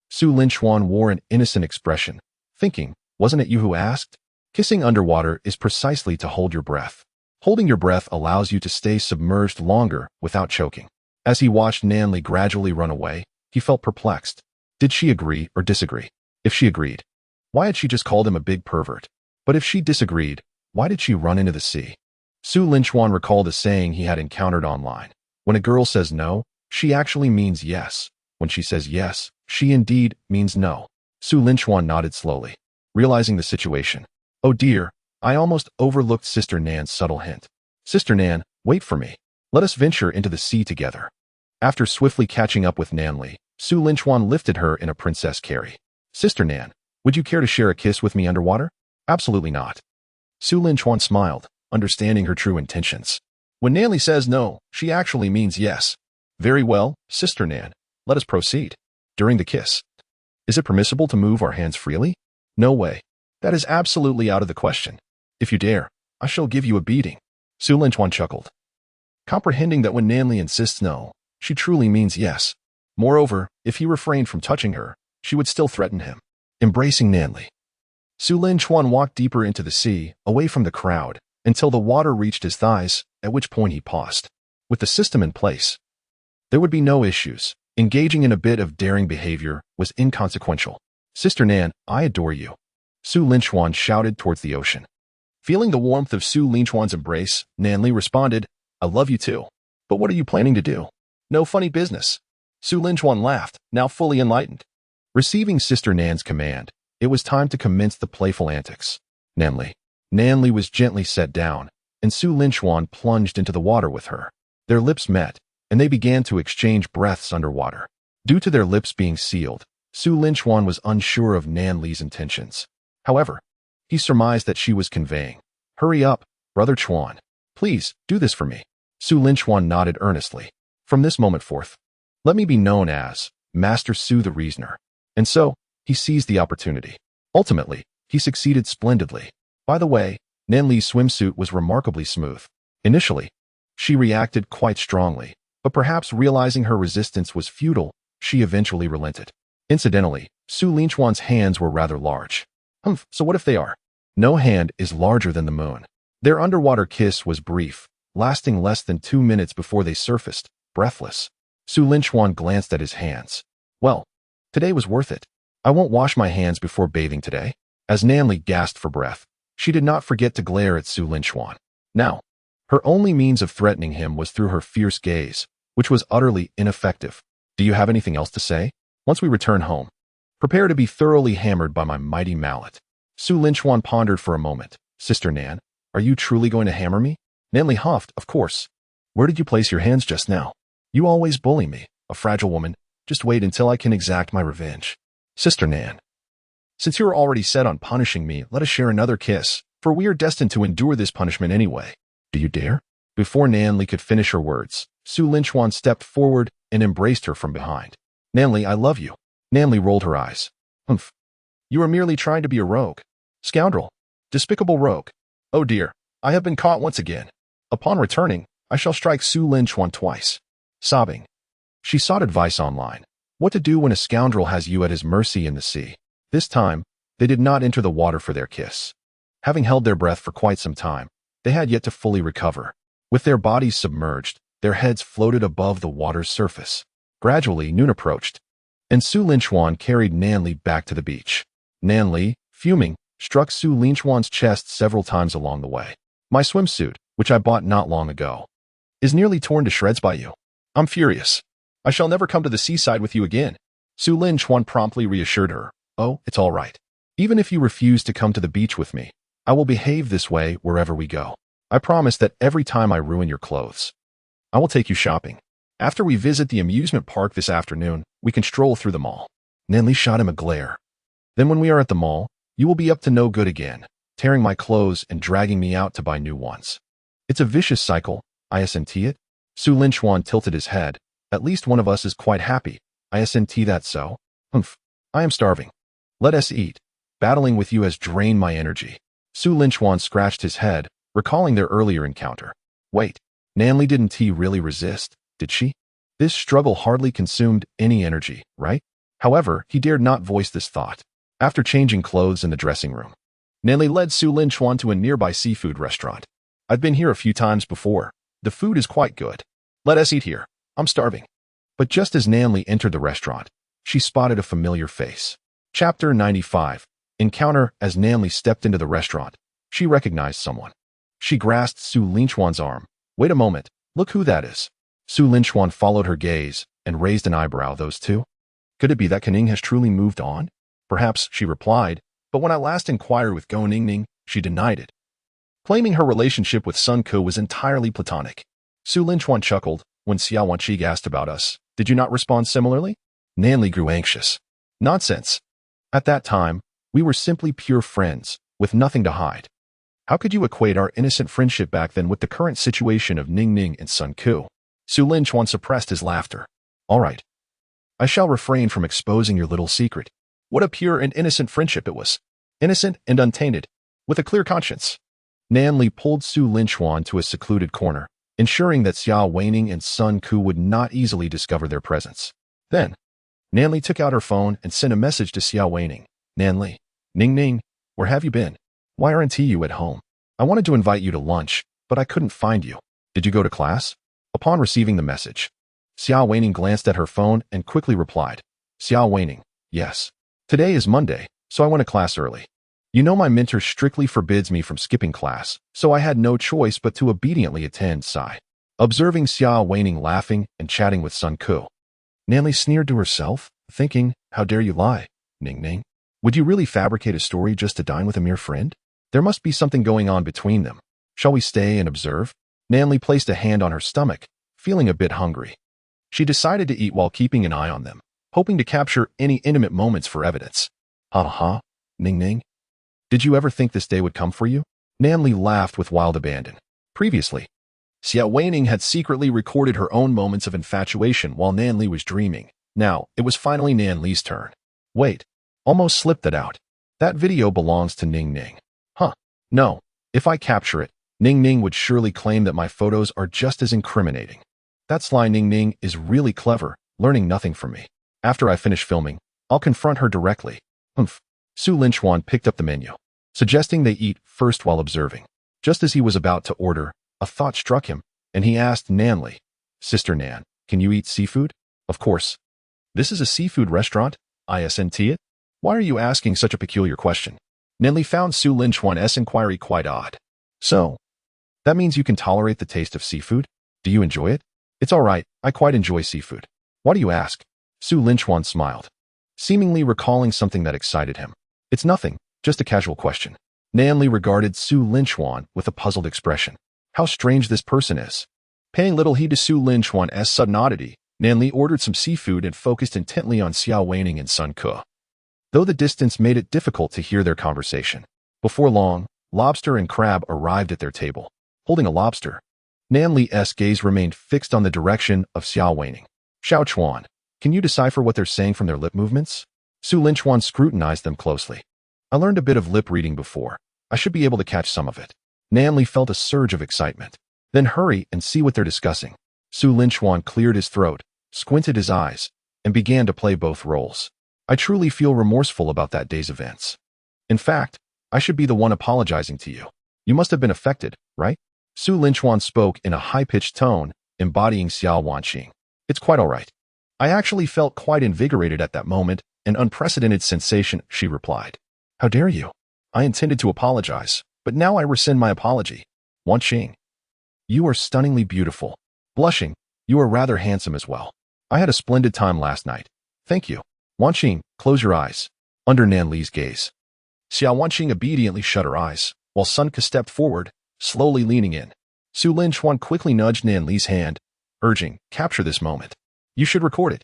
Su Linchuan wore an innocent expression, thinking, wasn't it you who asked? Kissing underwater is precisely to hold your breath. Holding your breath allows you to stay submerged longer without choking. As he watched Nan Li gradually run away, he felt perplexed. Did she agree or disagree? If she agreed, why had she just called him a big pervert? But if she disagreed, why did she run into the sea? Su Linchuan recalled a saying he had encountered online. When a girl says no, she actually means yes. When she says yes, she indeed means no. Su Linchuan nodded slowly, realizing the situation. Oh dear, I almost overlooked Sister Nan's subtle hint. Sister Nan, wait for me. Let us venture into the sea together. After swiftly catching up with Nan Li, Su Linchuan lifted her in a princess carry. Sister Nan, would you care to share a kiss with me underwater? Absolutely not. Su Linchuan smiled, understanding her true intentions. When Nan Li says no, she actually means yes. Very well, Sister Nan, let us proceed. During the kiss, is it permissible to move our hands freely? No way. That is absolutely out of the question. If you dare, I shall give you a beating. Su Linchuan chuckled, comprehending that when Nan Li insists no, she truly means yes. Moreover, if he refrained from touching her, she would still threaten him. Embracing Nan Li, Su Linchuan walked deeper into the sea, away from the crowd, until the water reached his thighs, at which point he paused. With the system in place, there would be no issues. Engaging in a bit of daring behavior was inconsequential. Sister Nan, I adore you. Su Linchuan shouted towards the ocean. Feeling the warmth of Su Linchuan's embrace, Nan Li responded, I love you too. But what are you planning to do? No funny business. Su Linchuan laughed, now fully enlightened. Receiving Sister Nan's command, it was time to commence the playful antics. Nan Li was gently set down, and Su Linchuan plunged into the water with her. Their lips met, and they began to exchange breaths underwater. Due to their lips being sealed, Su Linchuan was unsure of Nan Li's intentions. However, he surmised that she was conveying, hurry up, Brother Chuan. Please, do this for me. Su Linchuan nodded earnestly. From this moment forth, let me be known as Master Su the Reasoner. And so, he seized the opportunity. Ultimately, he succeeded splendidly. By the way, Nan Li's swimsuit was remarkably smooth. Initially, she reacted quite strongly, but perhaps realizing her resistance was futile, she eventually relented. Incidentally, Su Linchuan's hands were rather large. So what if they are? No hand is larger than the moon. Their underwater kiss was brief, lasting less than 2 minutes before they surfaced, breathless. Su Linchuan glanced at his hands. Well, today was worth it. I won't wash my hands before bathing today. As Nan Li gasped for breath, she did not forget to glare at Su Linchuan. Now, her only means of threatening him was through her fierce gaze, which was utterly ineffective. Do you have anything else to say? Once we return home, prepare to be thoroughly hammered by my mighty mallet. Su Linchuan pondered for a moment. Sister Nan, are you truly going to hammer me? Nan Li huffed, of course. Where did you place your hands just now? You always bully me, a fragile woman. Just wait until I can exact my revenge. Sister Nan, since you are already set on punishing me, let us share another kiss, for we are destined to endure this punishment anyway. Do you dare? Before Nanli could finish her words, Su Linchuan stepped forward and embraced her from behind. Nanli, I love you. Nanli rolled her eyes. Humph. You are merely trying to be a rogue. Scoundrel. Despicable rogue. Oh dear, I have been caught once again. Upon returning, I shall strike Su Linchuan twice. Sobbing. She sought advice online. What to do when a scoundrel has you at his mercy in the sea. This time, they did not enter the water for their kiss. Having held their breath for quite some time, they had yet to fully recover. With their bodies submerged, their heads floated above the water's surface. Gradually, noon approached, and Su Linchuan carried Nanli back to the beach. Nanli, fuming, struck Su Linchuan's chest several times along the way. My swimsuit, which I bought not long ago, is nearly torn to shreds by you. I'm furious. I shall never come to the seaside with you again. Su Linchuan promptly reassured her. Oh, it's all right. Even if you refuse to come to the beach with me, I will behave this way wherever we go. I promise that every time I ruin your clothes, I will take you shopping. After we visit the amusement park this afternoon, we can stroll through the mall. Nanli shot him a glare. Then when we are at the mall, you will be up to no good again, tearing my clothes and dragging me out to buy new ones. It's a vicious cycle, isn't it? Su Linchuan tilted his head. At least one of us is quite happy. Isn't that so? Humph. I am starving. Let us eat. Battling with you has drained my energy. Su Linchuan scratched his head, recalling their earlier encounter. Wait, Nanli didn't really resist, did she? This struggle hardly consumed any energy, right? However, he dared not voice this thought. After changing clothes in the dressing room, Nanli led Su Linchuan to a nearby seafood restaurant. I've been here a few times before. The food is quite good. Let us eat here. I'm starving. But just as Nanli entered the restaurant, she spotted a familiar face. Chapter 95. Encounter. As Nanli stepped into the restaurant, she recognized someone. She grasped Su Linchuan's arm. Wait a moment. Look who that is. Su Linchuan followed her gaze and raised an eyebrow. Those two? Could it be that Kaning has truly moved on? Perhaps, she replied, but when I last inquired with Go Ningning, she denied it, claiming her relationship with Sun Ke was entirely platonic. Su Linchuan chuckled. When Xiao Wanqi asked about us, did you not respond similarly? Nanli grew anxious. Nonsense. At that time, we were simply pure friends, with nothing to hide. How could you equate our innocent friendship back then with the current situation of Ningning and Sun Ke? Su Linchuan suppressed his laughter. All right. I shall refrain from exposing your little secret. What a pure and innocent friendship it was. Innocent and untainted, with a clear conscience. Nanli pulled Su Linchuan to a secluded corner, ensuring that Xiao Weining and Sun Ke would not easily discover their presence. Then, Nanli took out her phone and sent a message to Xiao Weining. Nanli, Ning, where have you been? Why aren't you at home? I wanted to invite you to lunch, but I couldn't find you. Did you go to class? Upon receiving the message, Xiao Weining glanced at her phone and quickly replied. Xiao Weining, yes. Today is Monday, so I went to class early. You know my mentor strictly forbids me from skipping class, so I had no choice but to obediently attend Sai. Observing Xiao Weining laughing and chatting with Sun Ke, Nanli sneered to herself, thinking, how dare you lie, Ning. Would you really fabricate a story just to dine with a mere friend? There must be something going on between them. Shall we stay and observe? Nanli placed a hand on her stomach, feeling a bit hungry. She decided to eat while keeping an eye on them, hoping to capture any intimate moments for evidence. Ha, Ning. Did you ever think this day would come for you? Nanli laughed with wild abandon. Previously, Xiao Weining had secretly recorded her own moments of infatuation while Nanli was dreaming. Now, it was finally Nanli's turn. Wait, almost slipped that out. That video belongs to Ning. Huh, no. If I capture it, Ning would surely claim that my photos are just as incriminating. That sly Ning is really clever, learning nothing from me. After I finish filming, I'll confront her directly. Humph. Su Linchuan picked up the menu, suggesting they eat first while observing. Just as he was about to order, a thought struck him, and he asked Nanli, Sister Nan, can you eat seafood? Of course. This is a seafood restaurant, isn't it? Why are you asking such a peculiar question? Nanli found Su Linchuan's inquiry quite odd. So, that means you can tolerate the taste of seafood? Do you enjoy it? It's all right, I quite enjoy seafood. Why do you ask? Su Linchuan smiled, seemingly recalling something that excited him. It's nothing, just a casual question. Nanli regarded Su Linchuan with a puzzled expression. How strange this person is. Paying little heed to Su Linchuan's sudden oddity, Nanli ordered some seafood and focused intently on Xiao Weining and Sun Ke, though the distance made it difficult to hear their conversation. Before long, lobster and crab arrived at their table. Holding a lobster, Nan Li's gaze remained fixed on the direction of Xiao Weining. Xiao Chuan, can you decipher what they're saying from their lip movements? Su Linchuan scrutinized them closely. I learned a bit of lip reading before. I should be able to catch some of it. Nan Li felt a surge of excitement. Then hurry and see what they're discussing. Su Linchuan cleared his throat, squinted his eyes, and began to play both roles. I truly feel remorseful about that day's events. In fact, I should be the one apologizing to you. You must have been affected, right? Su Linchuan spoke in a high-pitched tone, embodying Xiao Wanqing. It's quite all right. I actually felt quite invigorated at that moment, an unprecedented sensation, she replied. How dare you? I intended to apologize, but now I rescind my apology. Wanqing. You are stunningly beautiful. Blushing, you are rather handsome as well. I had a splendid time last night. Thank you. Wanqing, close your eyes. Under Nan Li's gaze. Xiao Wanqing obediently shut her eyes, while Sun Ke stepped forward, slowly leaning in. Su Linchuan quickly nudged Nan Li's hand, urging, capture this moment. You should record it.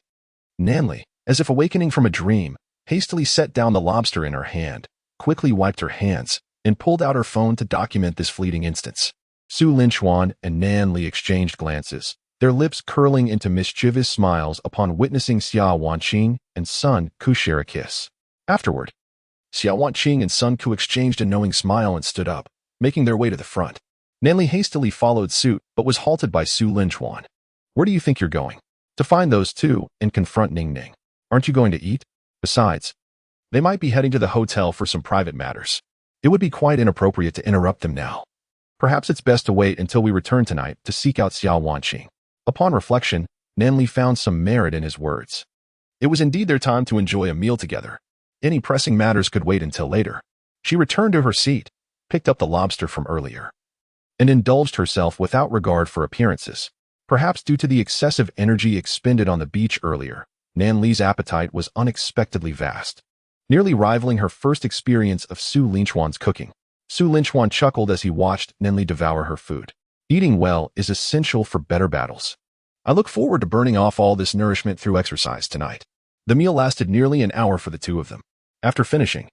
Nan Li, as if awakening from a dream, hastily set down the lobster in her hand, quickly wiped her hands, and pulled out her phone to document this fleeting instance. Su Linchuan and Nan Li exchanged glances, their lips curling into mischievous smiles upon witnessing Xiao Wanqing and Sun Ke share a kiss. Afterward, Xiao Wanqing and Sun Ke exchanged a knowing smile and stood up, making their way to the front. Nan Li hastily followed suit but was halted by Su Linchuan. Where do you think you're going? To find those two and confront Ning Ning. Aren't you going to eat? Besides, they might be heading to the hotel for some private matters. It would be quite inappropriate to interrupt them now. Perhaps it's best to wait until we return tonight to seek out Xiao Wanqing. Upon reflection, Nan Li found some merit in his words. It was indeed their time to enjoy a meal together. Any pressing matters could wait until later. She returned to her seat, picked up the lobster from earlier, and indulged herself without regard for appearances. Perhaps due to the excessive energy expended on the beach earlier, Nan Li's appetite was unexpectedly vast, nearly rivaling her first experience of Su Linchuan's cooking. Su Linchuan chuckled as he watched Nan Li devour her food. Eating well is essential for better battles. I look forward to burning off all this nourishment through exercise tonight. The meal lasted nearly an hour for the two of them. After finishing,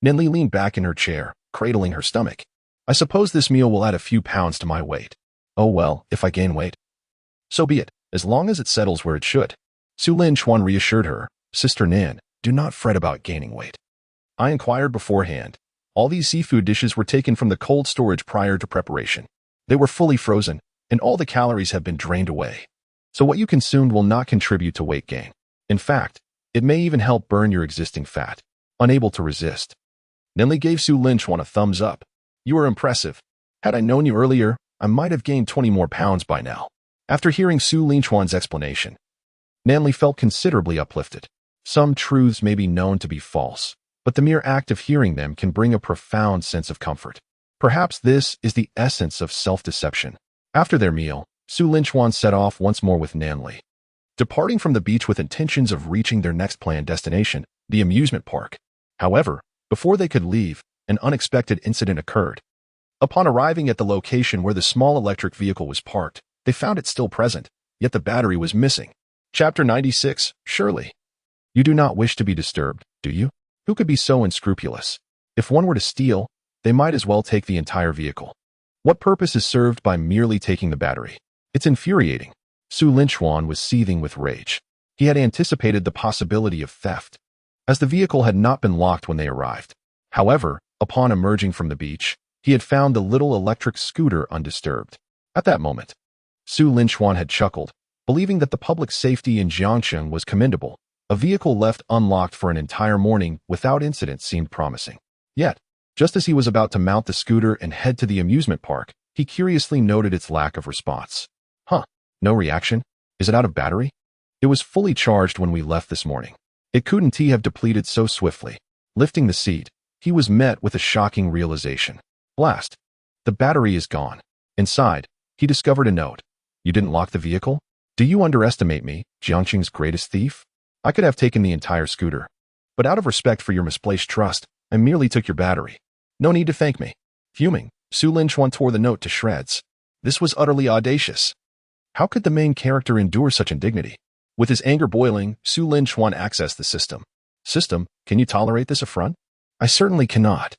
Nan Li leaned back in her chair, cradling her stomach. I suppose this meal will add a few pounds to my weight. Oh well, if I gain weight, so be it, as long as it settles where it should. Su Linchuan reassured her, Sister Nan, do not fret about gaining weight. I inquired beforehand. All these seafood dishes were taken from the cold storage prior to preparation. They were fully frozen, and all the calories have been drained away. So what you consumed will not contribute to weight gain. In fact, it may even help burn your existing fat. Unable to resist, Nan Li gave Su Linchuan a thumbs up. You are impressive. Had I known you earlier, I might have gained 20 more pounds by now. After hearing Su Linchuan's explanation, Nan Li felt considerably uplifted. Some truths may be known to be false, but the mere act of hearing them can bring a profound sense of comfort. Perhaps this is the essence of self-deception. After their meal, Su Linchuan set off once more with Nan Li, departing from the beach with intentions of reaching their next planned destination, the amusement park. However, before they could leave, an unexpected incident occurred. Upon arriving at the location where the small electric vehicle was parked, they found it still present, yet the battery was missing. Chapter 96, Surely. You do not wish to be disturbed, do you? Who could be so unscrupulous? If one were to steal, they might as well take the entire vehicle. What purpose is served by merely taking the battery? It's infuriating. Su Linchuan was seething with rage. He had anticipated the possibility of theft, as the vehicle had not been locked when they arrived. However, upon emerging from the beach, he had found the little electric scooter undisturbed. At that moment, Su Linchuan had chuckled, believing that the public safety in Jiangcheng was commendable. A vehicle left unlocked for an entire morning without incident seemed promising. Yet, just as he was about to mount the scooter and head to the amusement park, he curiously noted its lack of response. No reaction? Is it out of battery? It was fully charged when we left this morning. It couldn't have depleted so swiftly. Lifting the seat, he was met with a shocking realization. Blast! The battery is gone. Inside, he discovered a note. You didn't lock the vehicle? Do you underestimate me, Jiangqing's greatest thief? I could have taken the entire scooter. But out of respect for your misplaced trust, I merely took your battery. No need to thank me. Fuming, Su Linchuan tore the note to shreds. This was utterly audacious. How could the main character endure such indignity? With his anger boiling, Su Linchuan accessed the system. System, can you tolerate this affront? I certainly cannot.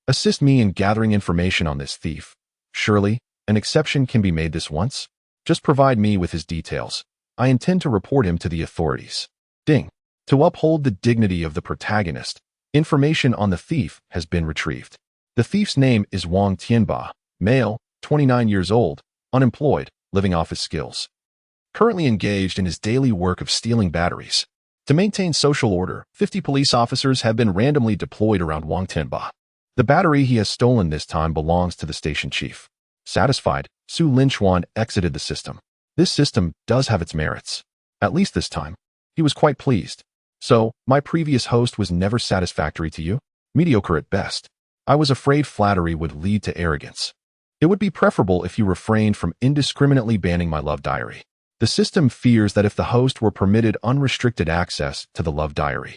Assist me in gathering information on this thief. Surely, An exception can be made this once. Just provide me with his details. I intend to report him to the authorities. Ding. To uphold the dignity of the protagonist, information on the thief has been retrieved. The thief's name is Wang Tianba, male, 29 years old, unemployed, living off his skills. Currently engaged in his daily work of stealing batteries. To maintain social order, 50 police officers have been randomly deployed around Wang Tianba. The battery he has stolen this time belongs to the station chief. Satisfied, Su Linchuan exited the system. This system does have its merits. At least this time. He was quite pleased. So, my previous host was never satisfactory to you? Mediocre at best. I was afraid flattery would lead to arrogance. It would be preferable if you refrained from indiscriminately banning my love diary. The system fears that if the host were permitted unrestricted access to the love diary,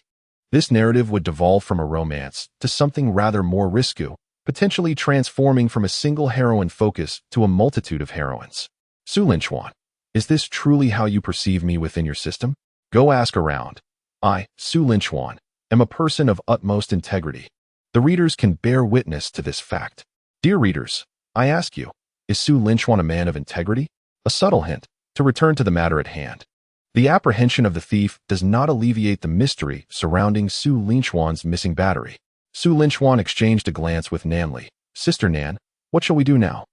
this narrative would devolve from a romance to something rather more risky, potentially transforming from a single heroine focus to a multitude of heroines. Su Linchuan, is this truly how you perceive me within your system? Go ask around. I, Su Linchuan, am a person of utmost integrity. The readers can bear witness to this fact. Dear readers, I ask you, is Su Linchuan a man of integrity? A subtle hint, to return to the matter at hand. The apprehension of the thief does not alleviate the mystery surrounding Su Linchuan's missing battery. Su Linchuan exchanged a glance with Nanli. Sister Nan, what shall we do now?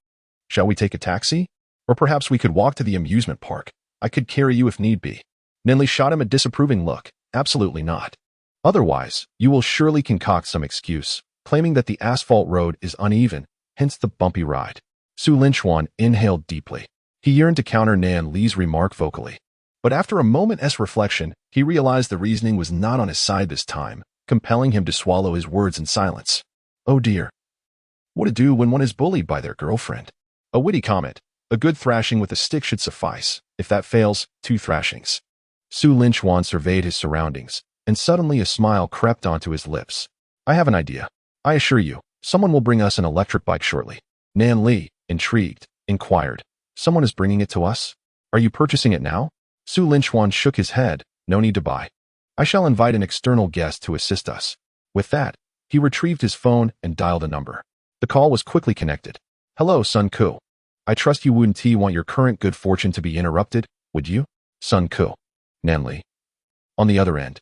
Shall we take a taxi? Or perhaps we could walk to the amusement park. I could carry you if need be. Nanli shot him a disapproving look. Absolutely not. Otherwise, you will surely concoct some excuse, claiming that the asphalt road is uneven, hence the bumpy ride. Su Linchuan inhaled deeply. He yearned to counter Nan Li's remark vocally. But after a moment's reflection, he realized the reasoning was not on his side this time, compelling him to swallow his words in silence. Oh dear. What to do when one is bullied by their girlfriend? A witty comment. A good thrashing with a stick should suffice. If that fails, 2 thrashings. Su Linchuan surveyed his surroundings, and suddenly a smile crept onto his lips. I have an idea. I assure you, someone will bring us an electric bike shortly. Nan Li, intrigued, inquired. Someone is bringing it to us? Are you purchasing it now? Su Linchuan shook his head. No need to buy. I shall invite an external guest to assist us. With that, he retrieved his phone and dialed a number. The call was quickly connected. Hello, Sun Ku. I trust you wouldn't want your current good fortune to be interrupted, would you? Sun Ku. Nanli. On the other end,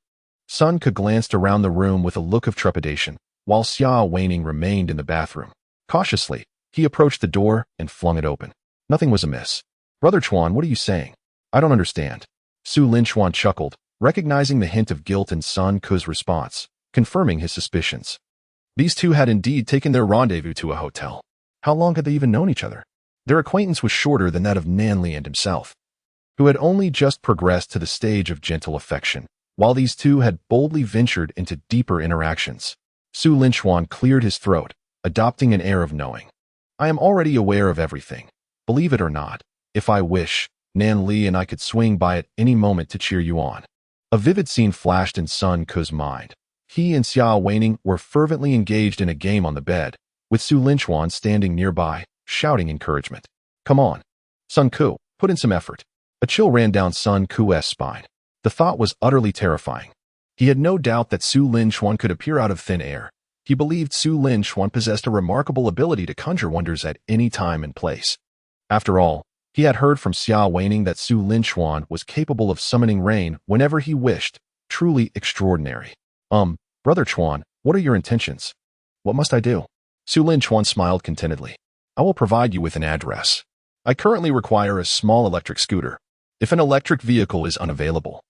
Sun Ku glanced around the room with a look of trepidation, while Xia Weining remained in the bathroom. Cautiously, he approached the door and flung it open. Nothing was amiss. Brother Chuan, what are you saying? I don't understand. Su Linchuan chuckled, recognizing the hint of guilt in Sun Ku's response, confirming his suspicions. These two had indeed taken their rendezvous to a hotel. How long had they even known each other? Their acquaintance was shorter than that of Nanli and himself, who had only just progressed to the stage of gentle affection, while these two had boldly ventured into deeper interactions. Su Linchuan cleared his throat, adopting an air of knowing. I am already aware of everything. Believe it or not, if I wish, Nan Li and I could swing by at any moment to cheer you on. A vivid scene flashed in Sun Ku's mind. He and Xia Weining were fervently engaged in a game on the bed, with Su Linchuan standing nearby, shouting encouragement. Come on. Sun Ku, put in some effort. A chill ran down Sun Ku's spine. The thought was utterly terrifying. He had no doubt that Su Linchuan could appear out of thin air. He believed Su Linchuan possessed a remarkable ability to conjure wonders at any time and place. After all, he had heard from Xia Weining that Su Linchuan was capable of summoning rain whenever he wished. Truly extraordinary. Brother Chuan, what are your intentions? What must I do? Su Linchuan smiled contentedly. I will provide you with an address. I currently require a small electric scooter. If an electric vehicle is unavailable,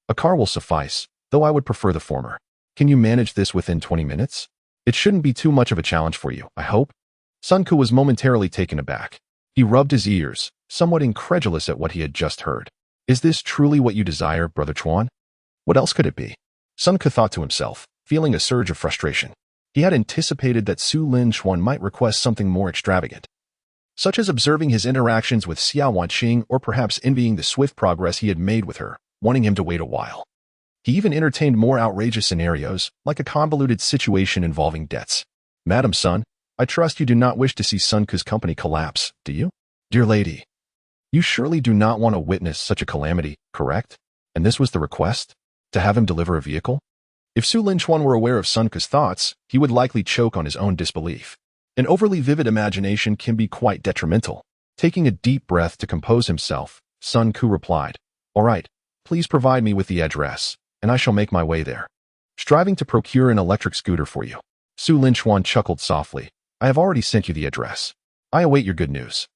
a car will suffice, though I would prefer the former. Can you manage this within 20 minutes? It shouldn't be too much of a challenge for you, I hope. Sun Ku was momentarily taken aback. He rubbed his ears, somewhat incredulous at what he had just heard. Is this truly what you desire, Brother Chuan? What else could it be? Sun Ku thought to himself, feeling a surge of frustration. He had anticipated that Su Linchuan might request something more extravagant, such as observing his interactions with Xia Wanqing or perhaps envying the swift progress he had made with her, wanting him to wait a while. He even entertained more outrageous scenarios, like a convoluted situation involving debts. Madam Sun, I trust you do not wish to see Sun Ku's company collapse, do you? Dear lady, you surely do not want to witness such a calamity, correct? And this was the request? To have him deliver a vehicle? If Su Linchuan were aware of Sun Ku's thoughts, he would likely choke on his own disbelief. An overly vivid imagination can be quite detrimental. Taking a deep breath to compose himself, Sun Ku replied, "All right, please provide me with the address, and I shall make my way there. Striving to procure an electric scooter for you." Su Linchuan chuckled softly. "I have already sent you the address. I await your good news."